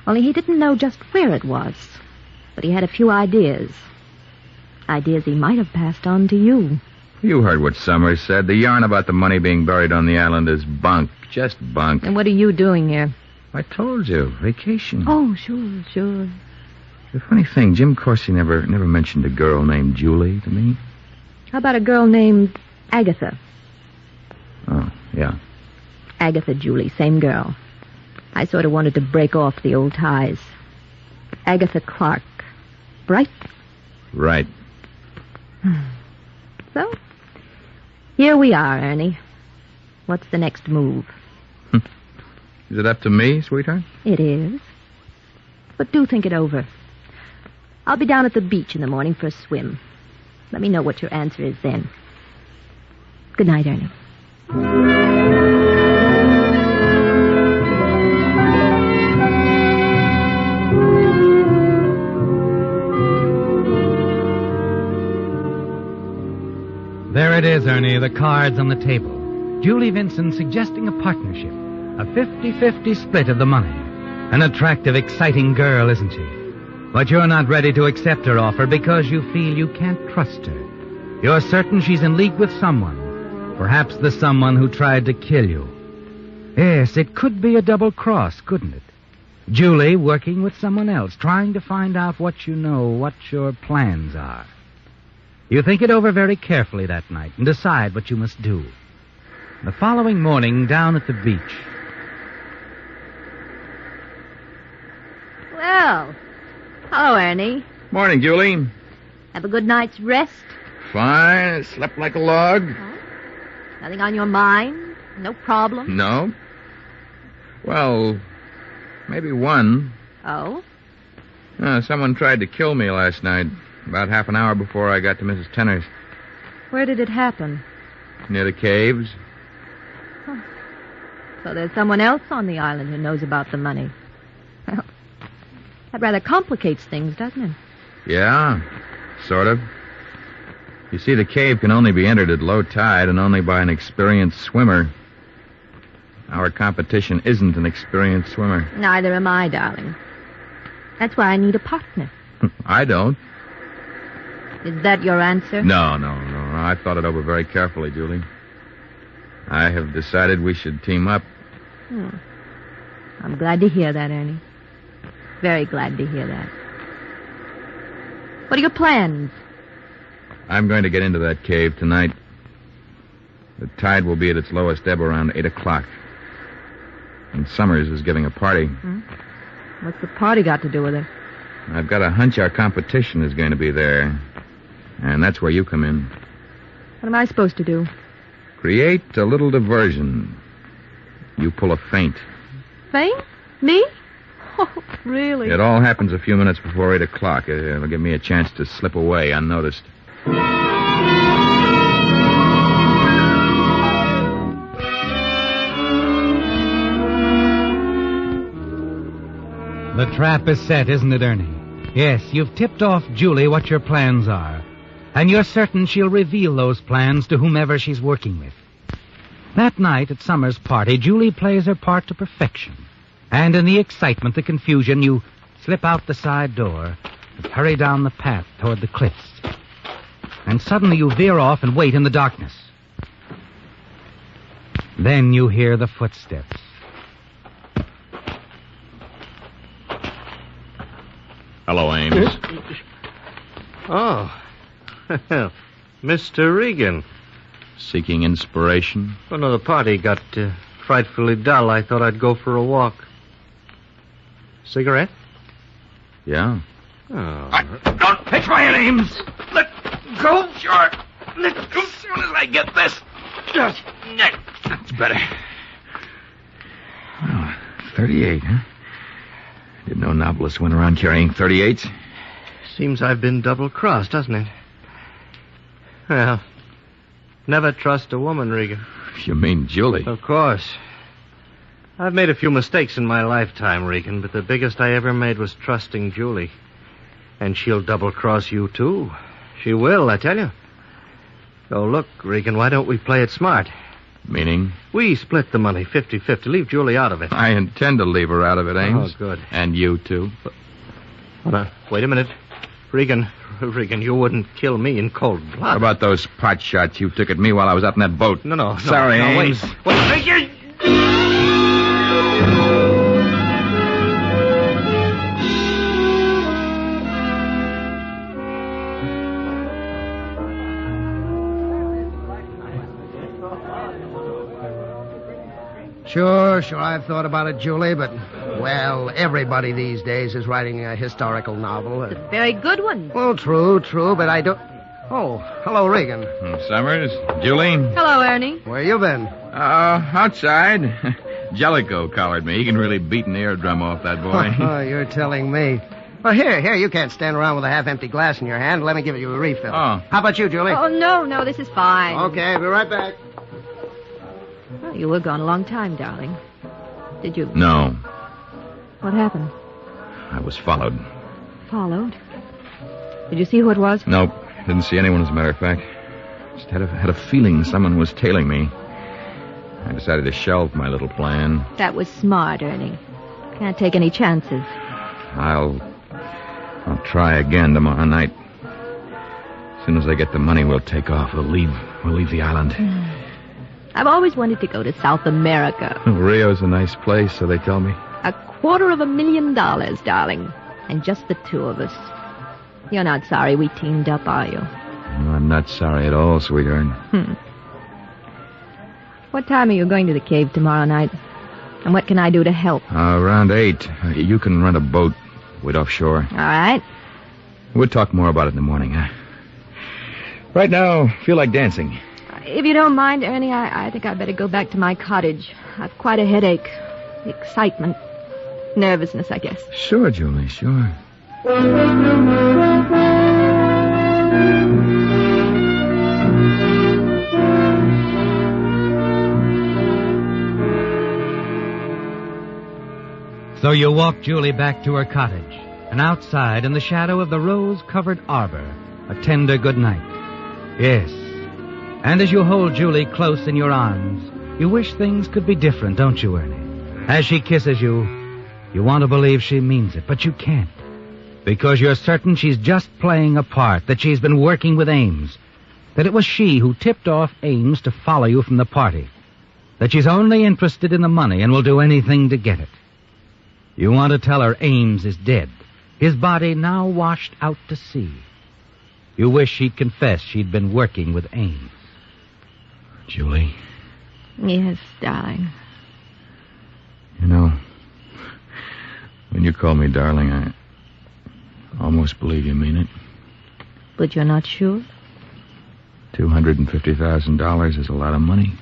Only he didn't know just where it was. But he had a few ideas. Ideas he might have passed on to you. You heard what Summers said. The yarn about the money being buried on the island is bunk. Just bunk. And what are you doing here? I told you. Vacation. Oh, sure. The funny thing, Jim Corsi never mentioned a girl named Julie to me. How about a girl named Agatha? Oh, yeah. Agatha, Julie, same girl. I sort of wanted to break off the old ties. Agatha Clark. Right? Right. So, here we are, Ernie. What's the next move? Is it up to me, sweetheart? It is. But do think it over. I'll be down at the beach in the morning for a swim. Let me know what your answer is then. Good night, Ernie. There it is, Ernie, the cards on the table. Julie Vinson suggesting a partnership, a 50-50 split of the money. An attractive, exciting girl, isn't she? But you're not ready to accept her offer because you feel you can't trust her. You're certain she's in league with someone, perhaps the someone who tried to kill you. Yes, it could be a double cross, couldn't it? Julie working with someone else, trying to find out what you know, what your plans are. You think it over very carefully that night and decide what you must do. The following morning, down at the beach. Well, hello, Ernie. Morning, Julie. Have a good night's rest? Fine. Slept like a log. Huh? Nothing on your mind? No problem? No. Well, maybe one. Oh? Someone tried to kill me last night, about half an hour before I got to Mrs. Tenner's. Where did it happen? Near the caves. Huh. So there's someone else on the island who knows about the money. Well, that rather complicates things, doesn't it? Yeah, sort of. You see, the cave can only be entered at low tide and only by an experienced swimmer. Our competition isn't an experienced swimmer. Neither am I, darling. That's why I need a partner. I don't. Is that your answer? No. I thought it over very carefully, Julie. I have decided we should team up. I'm glad to hear that, Ernie. Very glad to hear that. What are your plans? I'm going to get into that cave tonight. The tide will be at its lowest ebb around 8 o'clock. And Summers is giving a party. What's the party got to do with it? I've got a hunch our competition is going to be there. And that's where you come in. What am I supposed to do? Create a little diversion. You pull a feint. Feint? Me? Oh, really? It all happens a few minutes before 8 o'clock. It'll give me a chance to slip away unnoticed. The trap is set, isn't it, Ernie? Yes, you've tipped off Julie what your plans are. And you're certain she'll reveal those plans to whomever she's working with. That night at Summer's party, Julie plays her part to perfection. And in the excitement, the confusion, you slip out the side door and hurry down the path toward the cliffs. And suddenly you veer off and wait in the darkness. Then you hear the footsteps. Hello, Ames. Oh. Mr. Regan. Seeking inspiration? Oh, no, the party got frightfully dull. I thought I'd go for a walk. Cigarette? Yeah. Oh. Don't pitch my Ames! Let go! Sure. Let go as soon as I get this. That's better. Oh, 38, huh? Didn't know novelists went around carrying 38s. Seems I've been double-crossed, doesn't it? Well, never trust a woman, Regan. You mean Julie? Of course. I've made a few mistakes in my lifetime, Regan, but the biggest I ever made was trusting Julie. And she'll double-cross you, too. She will, I tell you. So look, Regan, why don't we play it smart? Meaning? We split the money 50-50. Leave Julie out of it. I intend to leave her out of it, Ames. Oh, good. And you, too. Hold on. Wait a minute. Regan, you wouldn't kill me in cold blood. How about those pot shots you took at me while I was out in that boat? No. Sorry, Ames. Wait. Sure, I've thought about it, Julie, but, well, everybody these days is writing a historical novel. It's a very good one. Well, true, but I don't... Oh, hello, Regan. Summers, Julie. Hello, Ernie. Where you been? Outside. Jellicoe collared me. He can really beat an eardrum off that boy. Oh, you're telling me. Well, here, you can't stand around with a half-empty glass in your hand. Let me give you a refill. Oh. How about you, Julie? Oh, no, this is fine. Okay, I'll be right back. Well, you were gone a long time, darling. Did you? No. What happened? I was followed. Followed? Did you see who it was? Nope. Didn't see anyone, as a matter of fact. Just had a feeling someone was tailing me. I decided to shelve my little plan. That was smart, Ernie. Can't take any chances. I'll try again tomorrow night. As soon as I get the money, we'll take off. We'll leave the island. I've always wanted to go to South America. Rio's a nice place, so they tell me. $250,000, darling. And just the two of us. You're not sorry we teamed up, are you? I'm not sorry at all, sweetheart. What time are you going to the cave tomorrow night? And what can I do to help? Around 8. You can rent a boat. Wait offshore. All right. We'll talk more about it in the morning, huh? Right now, feel like dancing. If you don't mind, Ernie, I think I'd better go back to my cottage. I've quite a headache. Excitement. Nervousness, I guess. Sure, Julie, sure. So you walk Julie back to her cottage, and outside, in the shadow of the rose-covered arbor, a tender good night. Yes. And as you hold Julie close in your arms, you wish things could be different, don't you, Ernie? As she kisses you, you want to believe she means it, but you can't. Because you're certain she's just playing a part, that she's been working with Ames, that it was she who tipped off Ames to follow you from the party, that she's only interested in the money and will do anything to get it. You want to tell her Ames is dead, his body now washed out to sea. You wish she'd confess she'd been working with Ames. Julie. Yes, darling. You know, when you call me darling, I almost believe you mean it. But you're not sure? $250,000 is a lot of money.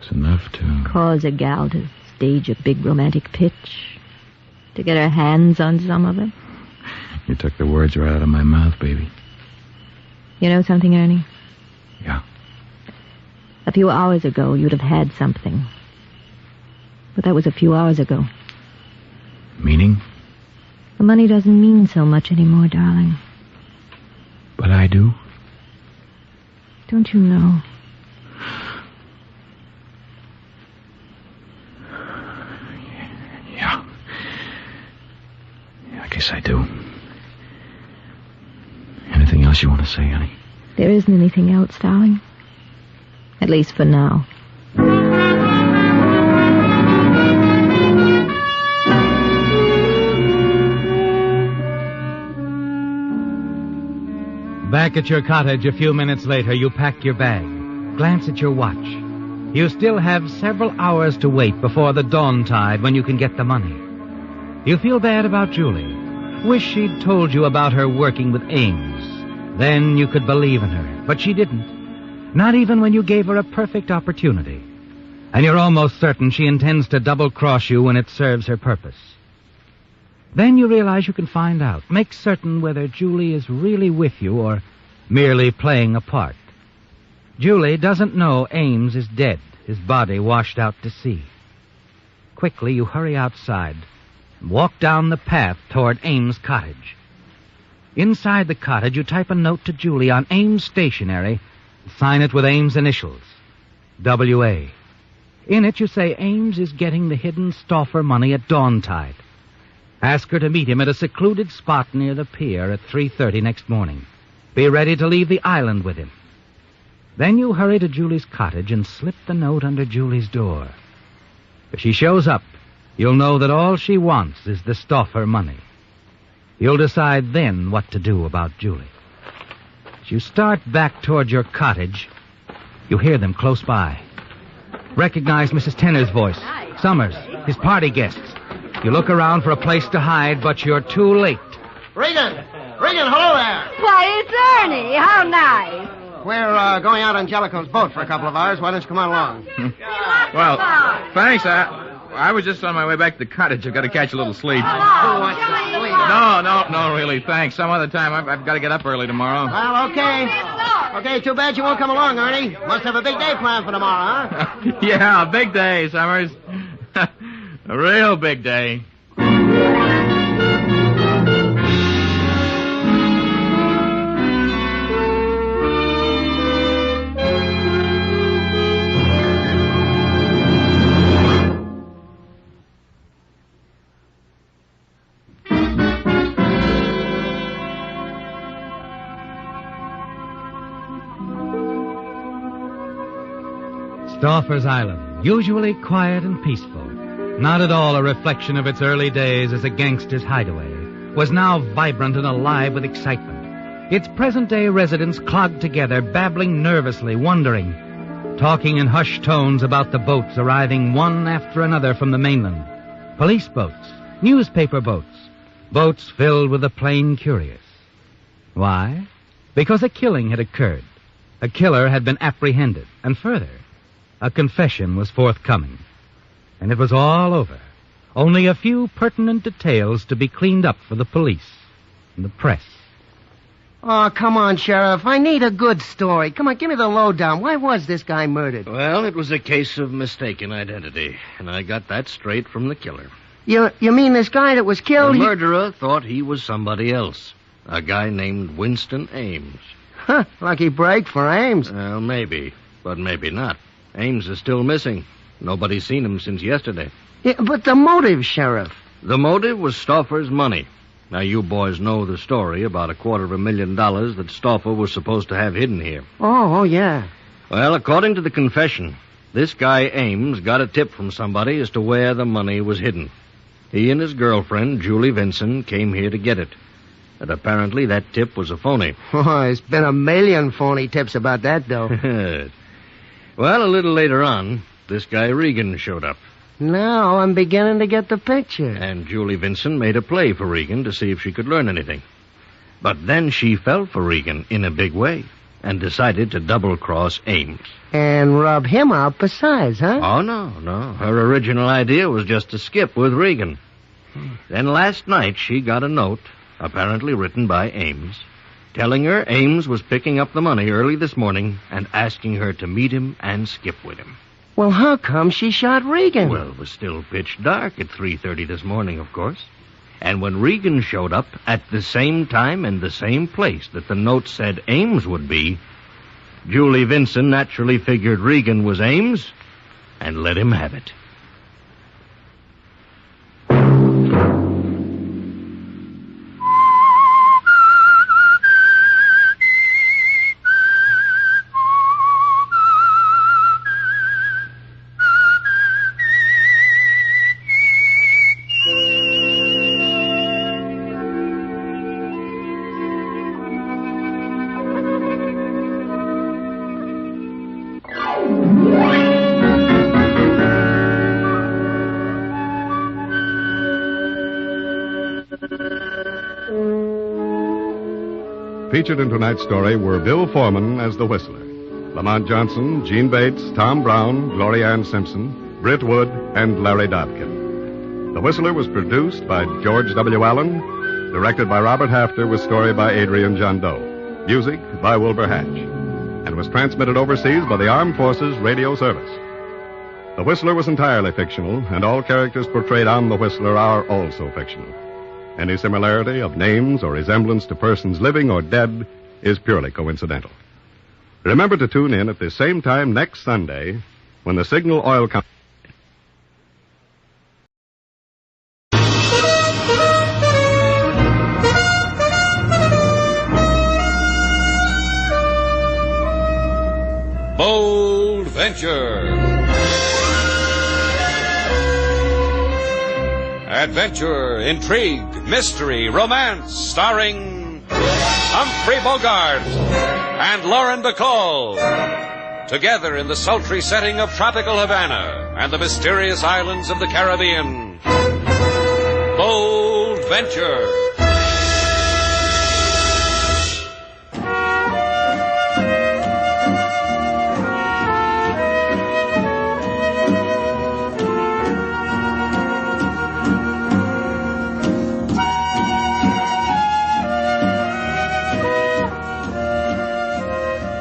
It's enough to... Cause a gal to stage a big romantic pitch. To get her hands on some of it. You took the words right out of my mouth, baby. You know something, Ernie? Yeah. A few hours ago, you'd have had something. But that was a few hours ago. Meaning? The money doesn't mean so much anymore, darling. But I do. Don't you know? Yeah. I guess I do. Anything else you want to say, honey? There isn't anything else, darling. At least for now. Back at your cottage a few minutes later, you pack your bag, glance at your watch. You still have several hours to wait before the dawn tide when you can get the money. You feel bad about Julie. Wish she'd told you about her working with Ames. Then you could believe in her, but she didn't. Not even when you gave her a perfect opportunity. And you're almost certain she intends to double-cross you when it serves her purpose. Then you realize you can find out, make certain whether Julie is really with you or merely playing a part. Julie doesn't know Ames is dead, his body washed out to sea. Quickly, you hurry outside and walk down the path toward Ames' cottage. Inside the cottage, you type a note to Julie on Ames' stationery and sign it with Ames' initials, W.A. In it, you say Ames is getting the hidden Stauffer money at dawn tide. Ask her to meet him at a secluded spot near the pier at 3:30 next morning. Be ready to leave the island with him. Then you hurry to Julie's cottage and slip the note under Julie's door. If she shows up, you'll know that all she wants is the Stauffer money. You'll decide then what to do about Julie. As you start back toward your cottage, you hear them close by. Recognize Mrs. Tenner's voice. Summers, his party guests. You look around for a place to hide, but you're too late. Regan, hello there. Why, it's Ernie. How nice. We're going out on Jellicoe's boat for a couple of hours. Why don't you come on along? Well, thanks. I was just on my way back to the cottage. I've got to catch a little sleep. Who wants to sleep? No, really, thanks. Some other time. I've got to get up early tomorrow. Well, okay. Okay, too bad you won't come along, Ernie. Must have a big day planned for tomorrow, huh? Yeah, a big day, Summers. A real big day. Stauffer's Island, usually quiet and peaceful, not at all a reflection of its early days as a gangster's hideaway, was now vibrant and alive with excitement. Its present-day residents clogged together, babbling nervously, wondering, talking in hushed tones about the boats arriving one after another from the mainland. Police boats, newspaper boats, boats filled with the plain curious. Why? Because a killing had occurred. A killer had been apprehended, and further, a confession was forthcoming. And it was all over. Only a few pertinent details to be cleaned up for the police and the press. Oh, come on, Sheriff. I need a good story. Come on, give me the lowdown. Why was this guy murdered? Well, it was a case of mistaken identity, and I got that straight from the killer. You mean this guy that was killed? The murderer thought he was somebody else. A guy named Winston Ames. Huh, lucky break for Ames. Well, maybe, but maybe not. Ames is still missing. Nobody's seen him since yesterday. Yeah, but the motive, Sheriff. The motive was Stauffer's money. Now, you boys know the story about $250,000 that Stauffer was supposed to have hidden here. Oh, yeah. Well, according to the confession, this guy Ames got a tip from somebody as to where the money was hidden. He and his girlfriend, Julie Vinson, came here to get it. But apparently that tip was a phony. Oh, there's been a million phony tips about that, though. Well, a little later on, this guy Regan showed up. Now I'm beginning to get the picture. And Julie Vinson made a play for Regan to see if she could learn anything. But then she fell for Regan in a big way and decided to double-cross Ames. And rub him out besides, huh? Oh, no. Her original idea was just to skip with Regan. Then last night she got a note, apparently written by Ames, telling her Ames was picking up the money early this morning and asking her to meet him and skip with him. Well, how come she shot Regan? Well, it was still pitch dark at 3:30 this morning, of course. And when Regan showed up at the same time and the same place that the note said Ames would be, Julie Vinson naturally figured Regan was Ames and let him have it. Featured in tonight's story were Bill Foreman as the Whistler, Lamont Johnson, Gene Bates, Tom Brown, Gloria Ann Simpson, Britt Wood, and Larry Dobkin. The Whistler was produced by George W. Allen, directed by Robert Hafter, with story by Adrian John Doe, music by Wilbur Hatch, and was transmitted overseas by the Armed Forces Radio Service. The Whistler was entirely fictional, and all characters portrayed on The Whistler are also fictional. Any similarity of names or resemblance to persons living or dead is purely coincidental. Remember to tune in at the same time next Sunday when the Signal Oil Company... Bold Venture. Adventure, intrigue, mystery, romance, starring Humphrey Bogart and Lauren Bacall. Together in the sultry setting of tropical Havana and the mysterious islands of the Caribbean. Bold Venture.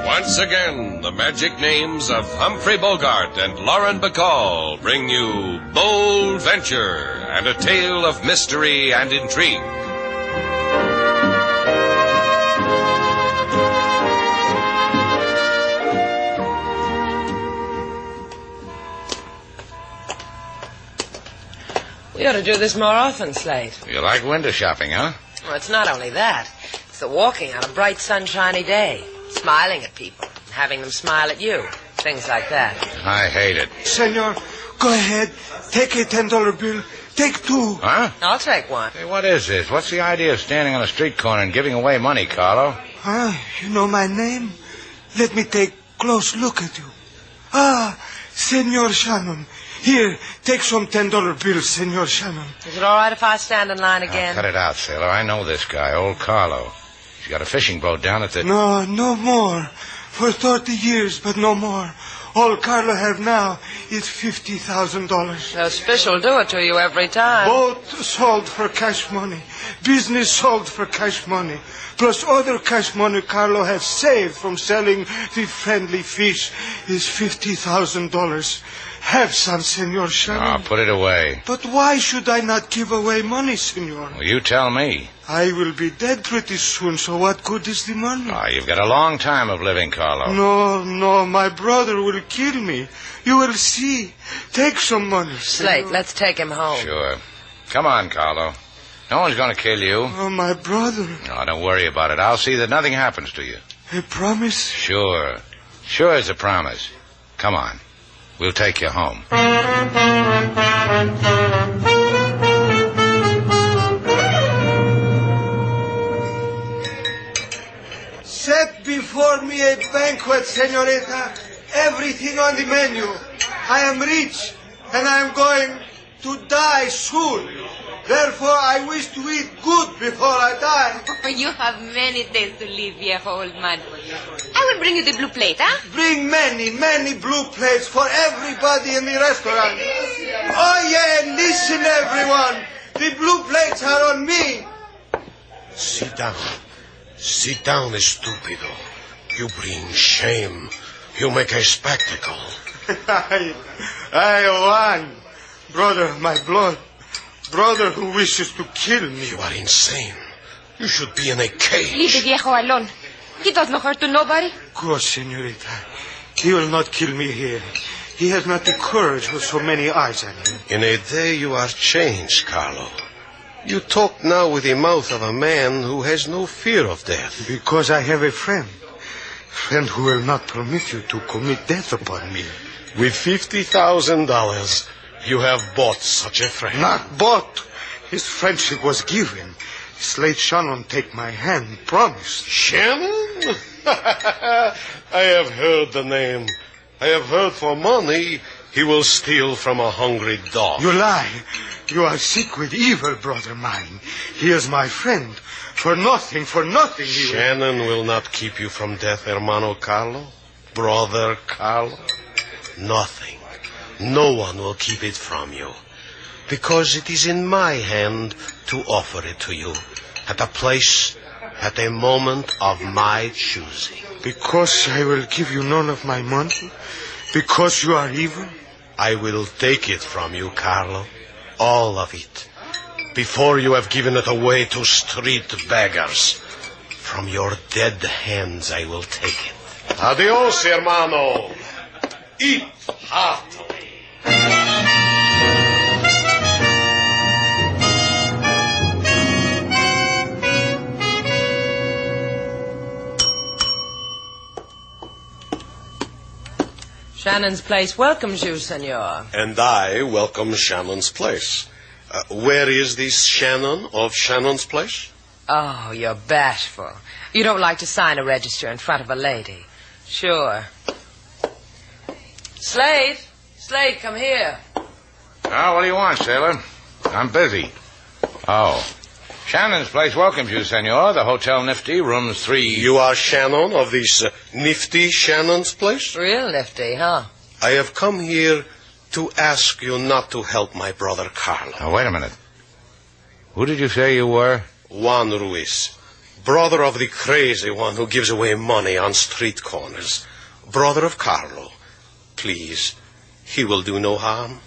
Once again, the magic names of Humphrey Bogart and Lauren Bacall bring you Bold Venture and a tale of mystery and intrigue. We ought to do this more often, Slate. You like window shopping, huh? Well, it's not only that. It's the walking on a bright, sunshiny day. Smiling at people and having them smile at you. things like that. I hate it. Senor, go ahead. Take a $10 bill. Take two. Huh? I'll take one. Hey, what is this? What's the idea of standing on a street corner and giving away money, Carlo? You know my name? Let me take close look at you. Ah, Senor Shannon. Here, take some $10 bills, Senor Shannon. Is it all right if I stand in line again? Cut it out, sailor. I know this guy, old Carlo. He's got a fishing boat down at the... No more. For 30 years, but no more. All Carlo have now is $50,000. Those fish will do it to you every time. Boat sold for cash money. Business sold for cash money. Plus other cash money Carlo has saved from selling the friendly fish is $50,000. Have some, Senor Shannon. put it away. But why should I not give away money, Senor? Well, you tell me. I will be dead pretty soon, so what good is the money? You've got a long time of living, Carlo. No, my brother will kill me. You will see. Take some money, Slate, Senor. let's take him home. Sure. Come on, Carlo. No one's going to kill you. Oh, my brother. No, don't worry about it. I'll see that nothing happens to you. A promise? Sure. Sure as a promise. Come on. We'll take you home. Set before me a banquet, senorita. Everything on the menu. I am rich, and I am going to die soon. Therefore, I wish to eat good before I die. You have many days to live, viejo old man. I will bring you the blue plate, huh? Bring many blue plates for everybody in the restaurant. Oh, yeah, listen, everyone. The blue plates are on me. Sit down. Sit down, stupido. You bring shame. You make a spectacle. I won. Brother, my blood. Brother who wishes to kill me. You are insane. You should be in a cage. Leave the viejo alone. He does no hurt to nobody. Go, senorita. He will not kill me here. He has not the courage with so many eyes on him. In a day you are changed, Carlo. You talk now with the mouth of a man who has no fear of death. Because I have a friend. Friend who will not permit you to commit death upon me. With $50,000, you have bought such a friend. Not bought. His friendship was given. Slate Shannon take my hand, promised. Shannon? I have heard the name. I have heard for money he will steal from a hungry dog. You lie. You are sick with evil, brother mine. He is my friend. For nothing he will... Shannon will not keep you from death, hermano Carlo. Brother Carlo. Nothing. No one will keep it from you. Because it is in my hand to offer it to you. At a place, at a moment of my choosing. Because I will give you none of my money? Because you are evil? I will take it from you, Carlo. All of it. Before you have given it away to street beggars. From your dead hands I will take it. Adios, hermano. Eat heartily. Shannon's place welcomes you, senor. And I welcome Shannon's place. Where is this Shannon of Shannon's place? Oh, you're bashful. You don't like to sign a register in front of a lady. Sure. Slade, come here. Oh, what do you want, sailor? I'm busy. Oh. Shannon's place welcomes you, senor. The Hotel Nifty, rooms 3... You are Shannon of this nifty Shannon's place? Real nifty, huh? I have come here to ask you not to help my brother Carlo. Now, wait a minute. Who did you say you were? Juan Ruiz. Brother of the crazy one who gives away money on street corners. Brother of Carlo. Please, he will do no harm.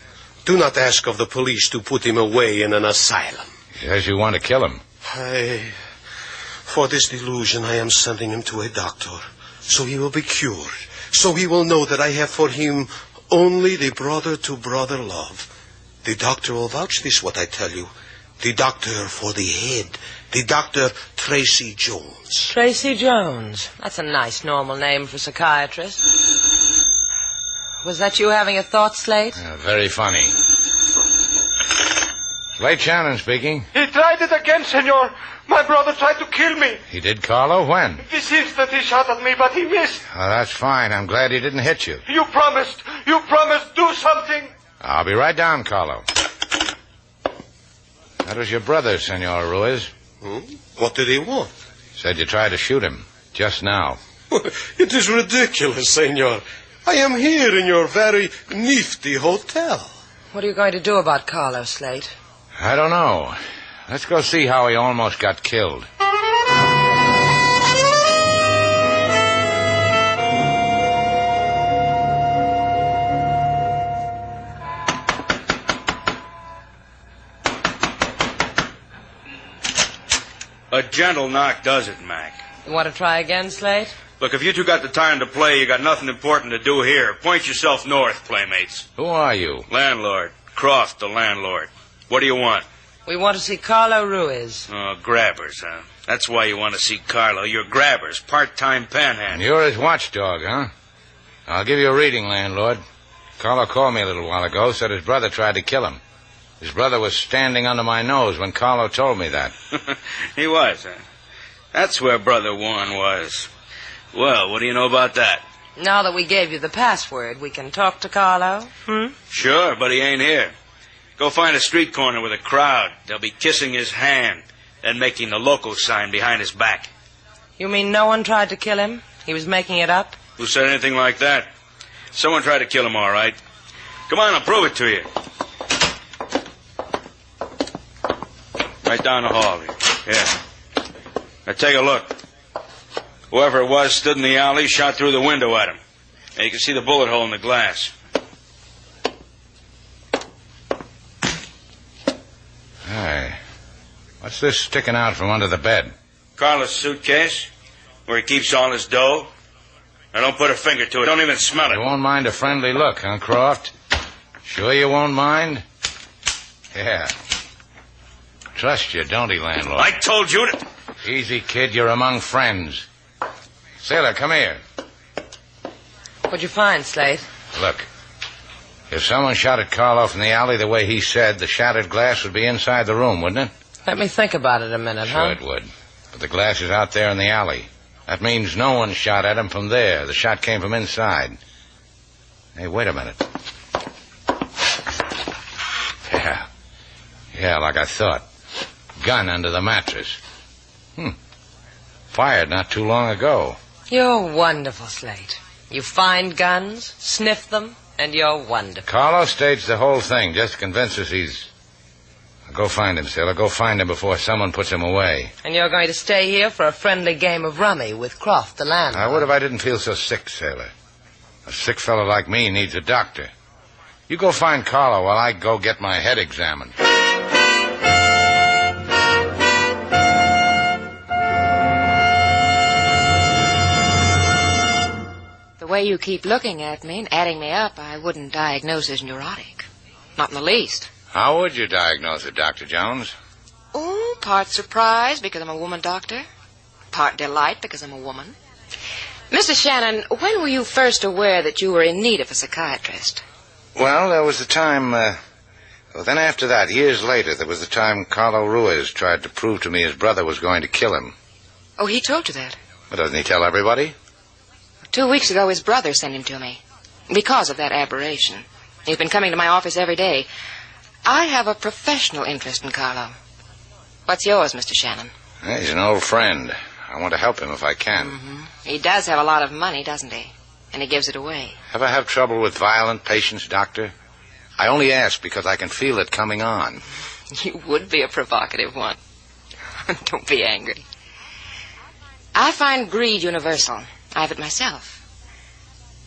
Do not ask of the police to put him away in an asylum. Yes, you want to kill him. For this delusion, I am sending him to a doctor. So he will be cured. So he will know that I have for him only the brother-to-brother love. The doctor will vouch this, what I tell you. The doctor for the head. The Dr. Tracy Jones. Tracy Jones. That's a nice, normal name for a psychiatrist. Was that you having a thought, Slate? Very funny. Slate Shannon speaking. He tried it again, senor. My brother tried to kill me. He did, Carlo? When? This instant he shot at me, but he missed. Oh, that's fine. I'm glad he didn't hit you. You promised. Do something. I'll be right down, Carlo. That was your brother, Senor Ruiz. What did he want? Said you tried to shoot him just now. It is ridiculous, senor. I am here in your very nifty hotel. What are you going to do about Carlo, Slate? I don't know. Let's go see how he almost got killed. A gentle knock does it, Mac. You want to try again, Slate? Look, if you two got the time to play, you got nothing important to do here. Point yourself north, playmates. Who are you? Landlord. Croft, the landlord. What do you want? We want to see Carlo Ruiz. Oh, grabbers, huh? That's why you want to see Carlo. You're grabbers, part-time panhandle. You're his watchdog, huh? I'll give you a reading, landlord. Carlo called me a little while ago, said his brother tried to kill him. His brother was standing under my nose when Carlo told me that. He was, huh? That's where Brother Juan was. Well, what do you know about that? Now that we gave you the password, we can talk to Carlo? Sure, but he ain't here. Go find a street corner with a crowd. They'll be kissing his hand and making the local sign behind his back. You mean no one tried to kill him? He was making it up? Who said anything like that? Someone tried to kill him, all right. Come on, I'll prove it to you. Right down the hall here. Yeah. Now take a look. Whoever it was stood in the alley, shot through the window at him. And you can see the bullet hole in the glass. Hey, what's this sticking out from under the bed? Carlos' suitcase, where he keeps all his dough. Now don't put a finger to it. Don't even smell it. You won't mind a friendly look, huh, Croft? Sure you won't mind? Yeah. Trust you, don't he, landlord? I told you to... Easy, kid. You're among friends. Sailor, come here. What'd you find, Slate? Look. If someone shot at Carlo from the alley the way he said, the shattered glass would be inside the room, wouldn't it? Let me think about it a minute, Sure it would. But the glass is out there in the alley. That means no one shot at him from there. The shot came from inside. Hey, wait a minute. Yeah, like I thought. Gun under the mattress. Fired not too long ago. You're wonderful, Slate. You find guns, sniff them, and you're wonderful. Carlo staged the whole thing just to convince us he's... Go find him, Sailor. Go find him before someone puts him away. And you're going to stay here for a friendly game of rummy with Croft, the landlord. I would if I didn't feel so sick, Sailor. A sick fellow like me needs a doctor. You go find Carlo while I go get my head examined. The way you keep looking at me and adding me up, I wouldn't diagnose as neurotic. Not in the least. How would you diagnose it, Dr. Jones? Oh, part surprise because I'm a woman doctor. Part delight because I'm a woman. Mr. Shannon, when were you first aware that you were in need of a psychiatrist? Well, there was the time... then after that, years later, there was the time Carlo Ruiz tried to prove to me his brother was going to kill him. Oh, he told you that? But doesn't he tell everybody? 2 weeks ago, his brother sent him to me. Because of that aberration. He's been coming to my office every day. I have a professional interest in Carlo. What's yours, Mr. Shannon? He's an old friend. I want to help him if I can. He does have a lot of money, doesn't he? And he gives it away. Ever have trouble with violent patients, Doctor? I only ask because I can feel it coming on. You would be a provocative one. Don't be angry. I find greed universal. I have it myself.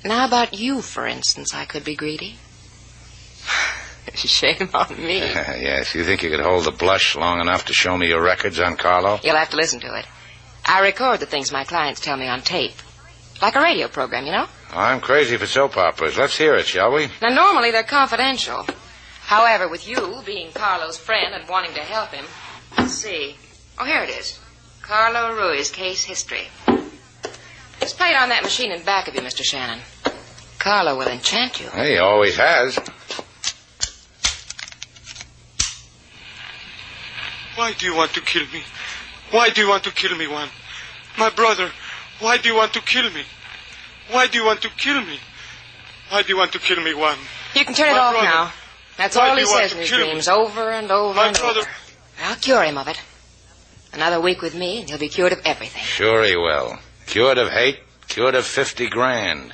Now, how about you, for instance? I could be greedy. Shame on me. Yes, you think you could hold the blush long enough to show me your records on Carlo? You'll have to listen to it. I record the things my clients tell me on tape. Like a radio program, you know? I'm crazy for soap operas. Let's hear it, shall we? Now, normally they're confidential. However, with you being Carlo's friend and wanting to help him... Let's see. Oh, here it is. Carlo Ruiz case history. Just play it on that machine in back of you, Mr. Shannon. Carlo will enchant you. He always has. Why do you want to kill me? Why do you want to kill me, Juan? My brother, why do you want to kill me? Why do you want to kill me? Why do you want to kill me, Juan? You can turn it off now. That's all he says in his dreams, over and over and over. I'll cure him of it. Another week with me, and he'll be cured of everything. Sure he will. Cured of hate, cured of 50 grand.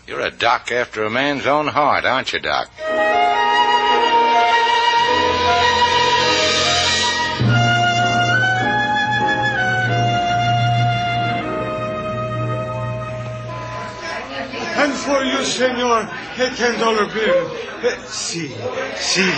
You're a doc after a man's own heart, aren't you, Doc? And for you, senor, a $10 bill. See,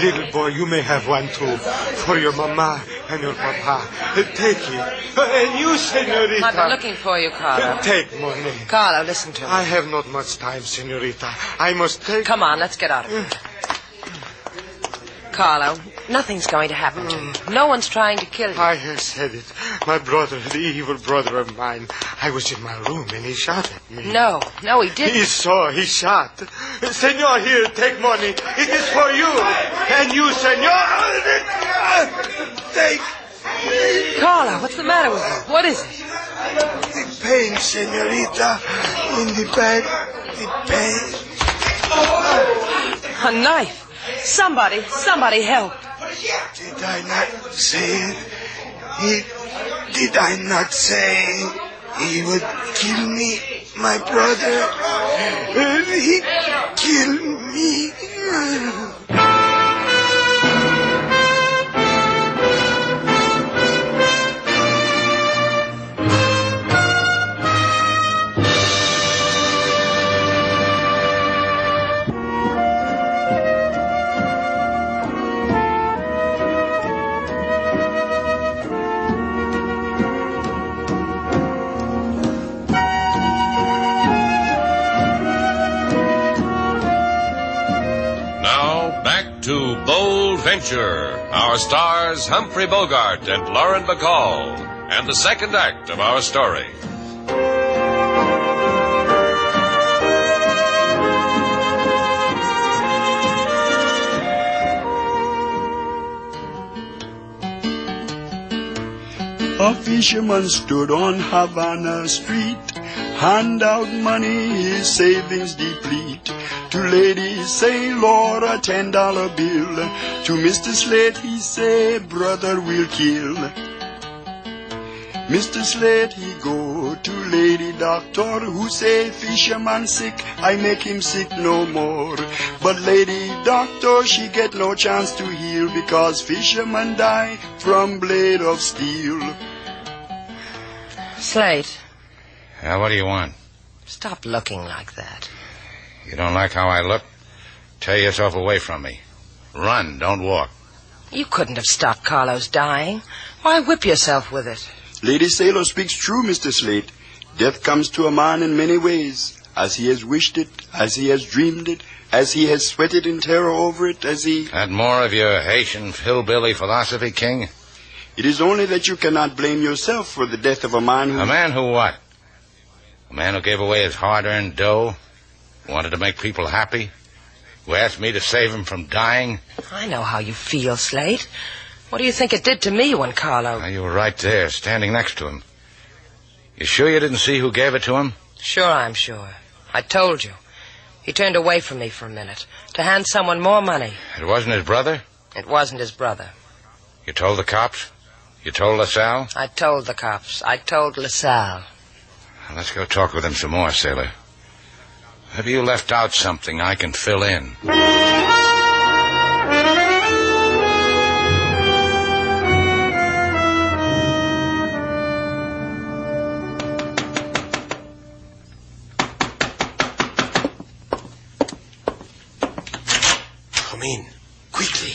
little boy, you may have one too. For your mama and your papa. Take it. And you, senorita. I've been looking for you, Carlo. Take money. Carlo, listen to me. I have not much time, senorita. I must take... Come on, let's get out of here. Carlo, nothing's going to happen to you. No one's trying to kill you. I have said it. My brother, the evil brother of mine, I was in my room and he shot at me. No, he didn't. He saw, he shot. Senor, here, take money. It is for you. And you, senor, take. Carlo, what's the matter with you? What is it? The pain, senorita, in the back, the pain. A knife. Somebody help. Did I not say it? Did I not say he would kill me, my brother? He killed me. Venture, our stars Humphrey Bogart and Lauren Bacall, and the second act of our story. A fisherman stood on Havana Street, hand out money, his savings deplete. To ladies say, Lord, a $10 bill. To Mr. Slate he say, brother will kill. Mr. Slate he go to lady doctor who say, fisherman sick, I make him sick no more. But lady doctor she get no chance to heal because fisherman die from blade of steel. Slate. What do you want? Stop looking like that. You don't like how I look? Tear yourself away from me. Run, don't walk. You couldn't have stopped Carlo's dying. Why whip yourself with it? Lady Sailor speaks true, Mr. Slate. Death comes to a man in many ways. As he has wished it, as he has dreamed it, as he has sweated in terror over it, as he... That more of your Haitian hillbilly philosophy, King? It is only that you cannot blame yourself for the death of a man who... A man who what? A man who gave away his hard-earned dough? Wanted to make people happy? Who asked me to save him from dying? I know how you feel, Slate. What do you think it did to me when Carlo... Now, you were right there, standing next to him. You sure you didn't see who gave it to him? Sure, I'm sure. I told you. He turned away from me for a minute to hand someone more money. It wasn't his brother? It wasn't his brother. You told the cops? You told LaSalle? I told the cops. I told LaSalle. Well, let's go talk with him some more, sailor. Have you left out something I can fill in? Come in, quickly.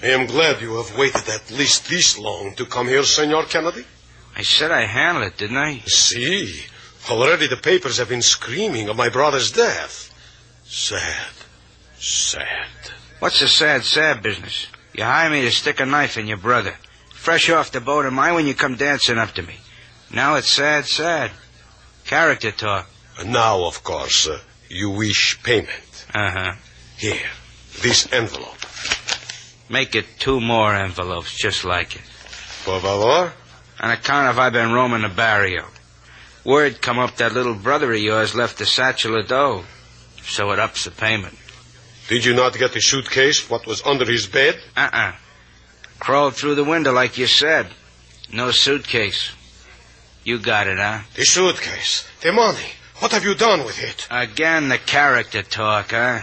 I am glad you have waited at least this long to come here, Senor Kennedy. I said I'd handle it, didn't I? See, already the papers have been screaming of my brother's death. Sad. What's the sad business? You hire me to stick a knife in your brother. Fresh off the boat of mine when you come dancing up to me. Now it's sad. Character talk. Now, of course, you wish payment. Uh-huh. Here, this envelope. Make it 2 more envelopes just like it. Por favor? On account of I've been roaming the barrio. Word come up that little brother of yours left a satchel of dough. So it ups the payment. Did you not get the suitcase, what was under his bed? Uh-uh. Crawled through the window like you said. No suitcase. You got it, huh? The suitcase. The money. What have you done with it? Again, the character talk, huh?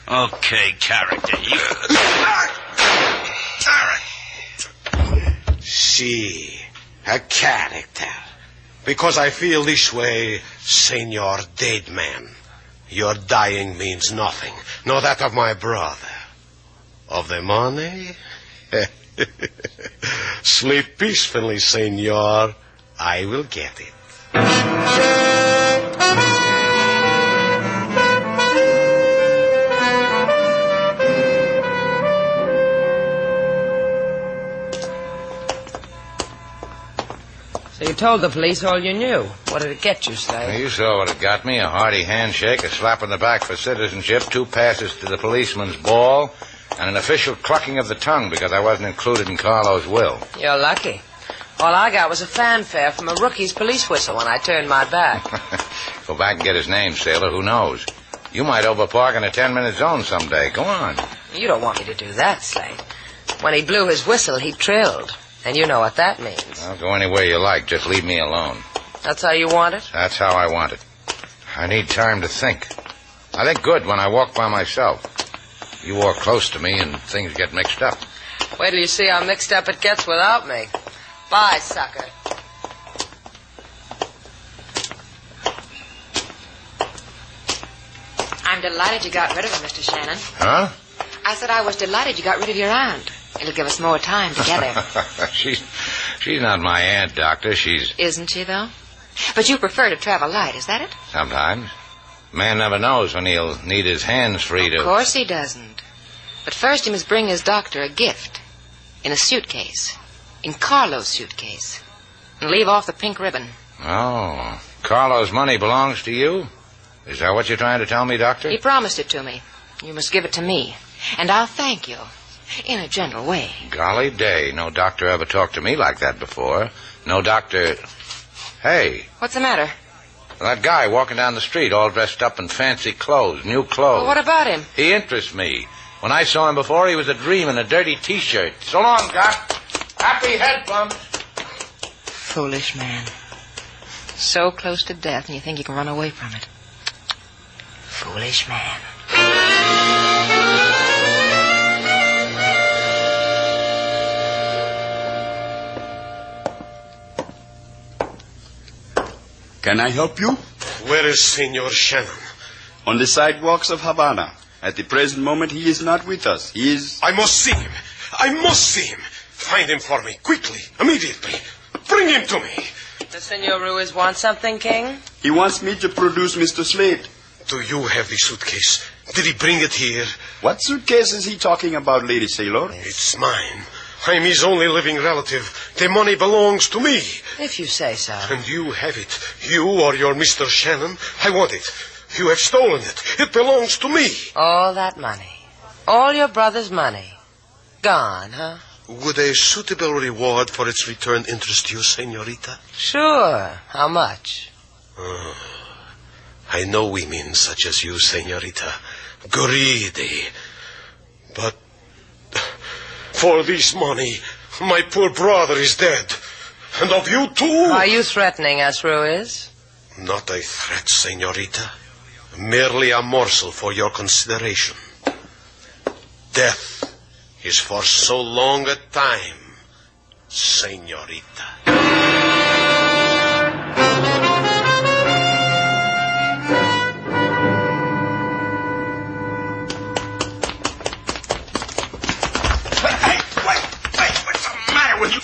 Okay, character. You... See, a character. Because I feel this way, Senor Dead Man. Your dying means nothing. Nor that of my brother. Of the money? Sleep peacefully, senor. I will get it. So you told the police all you knew. What did it get you, Slade? Well, you saw what it got me. A hearty handshake, a slap on the back for citizenship, 2 passes to the policeman's ball, and an official clucking of the tongue because I wasn't included in Carlo's will. You're lucky. All I got was a fanfare from a rookie's police whistle when I turned my back. Go back and get his name, sailor. Who knows? You might overpark in a 10-minute zone someday. Go on. You don't want me to do that, Slade. When he blew his whistle, he trilled. And you know what that means. I'll go anywhere you like. Just leave me alone. That's how you want it? That's how I want it. I need time to think. I think good when I walk by myself. You walk close to me and things get mixed up. Wait till you see how mixed up it gets without me. Bye, sucker. I'm delighted you got rid of her, Mr. Shannon. Huh? I said I was delighted you got rid of your aunt. It'll give us more time together. She's not my aunt, Doctor. She's... Isn't she, though? But you prefer to travel light, is that it? Sometimes. Man never knows when he'll need his hands free to... Of course he doesn't. But first he must bring his doctor a gift. In a suitcase. In Carlo's suitcase. And leave off the pink ribbon. Oh. Carlo's money belongs to you? Is that what you're trying to tell me, Doctor? He promised it to me. You must give it to me. And I'll thank you. In a general way. Golly day. No doctor ever talked to me like that before. No doctor... Hey. What's the matter? That guy walking down the street all dressed up in fancy clothes, new clothes. Well, what about him? He interests me. When I saw him before, he was a dream in a dirty T-shirt. So long, Doc. Happy head bumps. Foolish man. So close to death and you think you can run away from it. Foolish man. Can I help you? Where is Senor Shannon? On the sidewalks of Havana. At the present moment, he is not with us. He is... I must see him. I must see him. Find him for me, quickly, immediately. Bring him to me. Does Senor Ruiz want something, King? He wants me to produce Mr. Slade. Do you have the suitcase? Did he bring it here? What suitcase is he talking about, Lady Sailor? It's mine. I'm his only living relative. The money belongs to me. If you say so. And you have it. You or your Mr. Shannon. I want it. You have stolen it. It belongs to me. All that money. All your brother's money. Gone, huh? Would a suitable reward for its return interest you, senorita? Sure. How much? I know women such as you, senorita. Greedy. But for this money, my poor brother is dead. And of you too. Are you threatening us, Ruiz? Not a threat, senorita. Merely a morsel for your consideration. Death is for so long a time, senorita.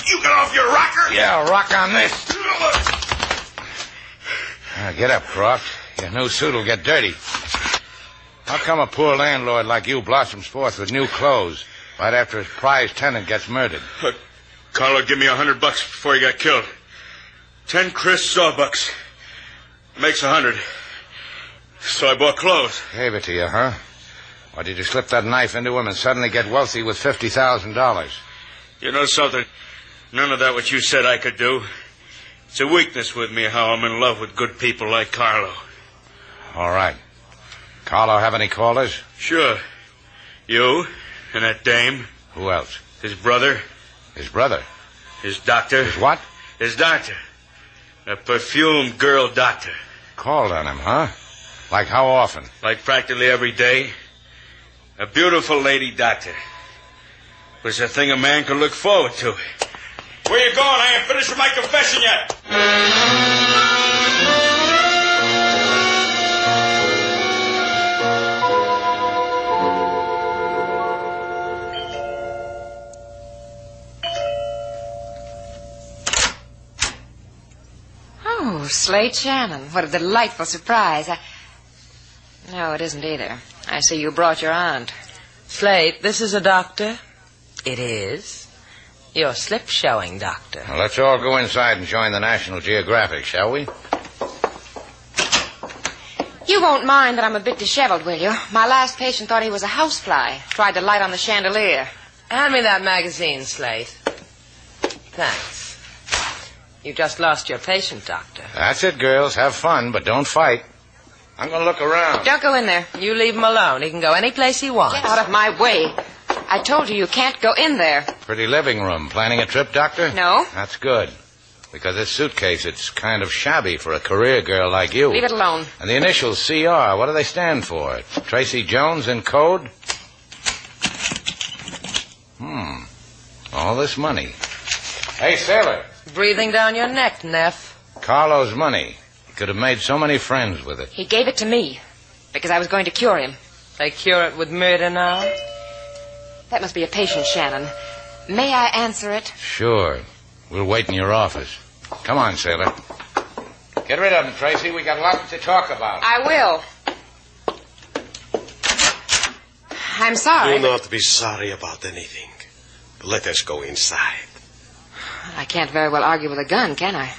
You get off your rocker? Yeah, rock on this. Get up, Croft. Your new suit will get dirty. How come a poor landlord like you blossoms forth with new clothes right after his prize tenant gets murdered? Carlo give me $100 before he got killed. 10 crisp sawbucks. Makes 100. So I bought clothes. Gave it to you, huh? Or did you slip that knife into him and suddenly get wealthy with $50,000? You know something? None of that what you said I could do. It's a weakness with me how I'm in love with good people like Carlo. All right. Carlo have any callers? Sure. You and that dame. Who else? His brother. His brother? His doctor. His what? His doctor. A perfumed girl doctor. Called on him, huh? Like how often? Like practically every day. A beautiful lady doctor. Was a thing a man could look forward to. Where you going? I ain't finished with my confession yet. Oh, Slade Shannon. What a delightful surprise. No, it isn't either. I see you brought your aunt. Slade, this is a doctor? It is. Your slip showing, Doctor. Well, let's all go inside and join the National Geographic, shall we? You won't mind that I'm a bit disheveled, will you? My last patient thought he was a housefly. Tried to light on the chandelier. Hand me that magazine, Slade. Thanks. You just lost your patient, Doctor. That's it, girls. Have fun, but don't fight. I'm going to look around. Don't go in there. You leave him alone. He can go any place he wants. Get out of my way. I told you can't go in there. Pretty living room. Planning a trip, Doctor? No. That's good. Because this suitcase, it's kind of shabby for a career girl like you. Leave it alone. And the initials CR, what do they stand for? Tracy Jones in code? All this money. Hey, sailor. Breathing down your neck, Neff. Carlo's money. He could have made so many friends with it. He gave it to me because I was going to cure him. They cure it with murder now? That must be a patient, Shannon. May I answer it? Sure. We'll wait in your office. Come on, sailor. Get rid of him, Tracy. We got lots to talk about. I will. I'm sorry. Do not be sorry about anything. Let us go inside. I can't very well argue with a gun, can I?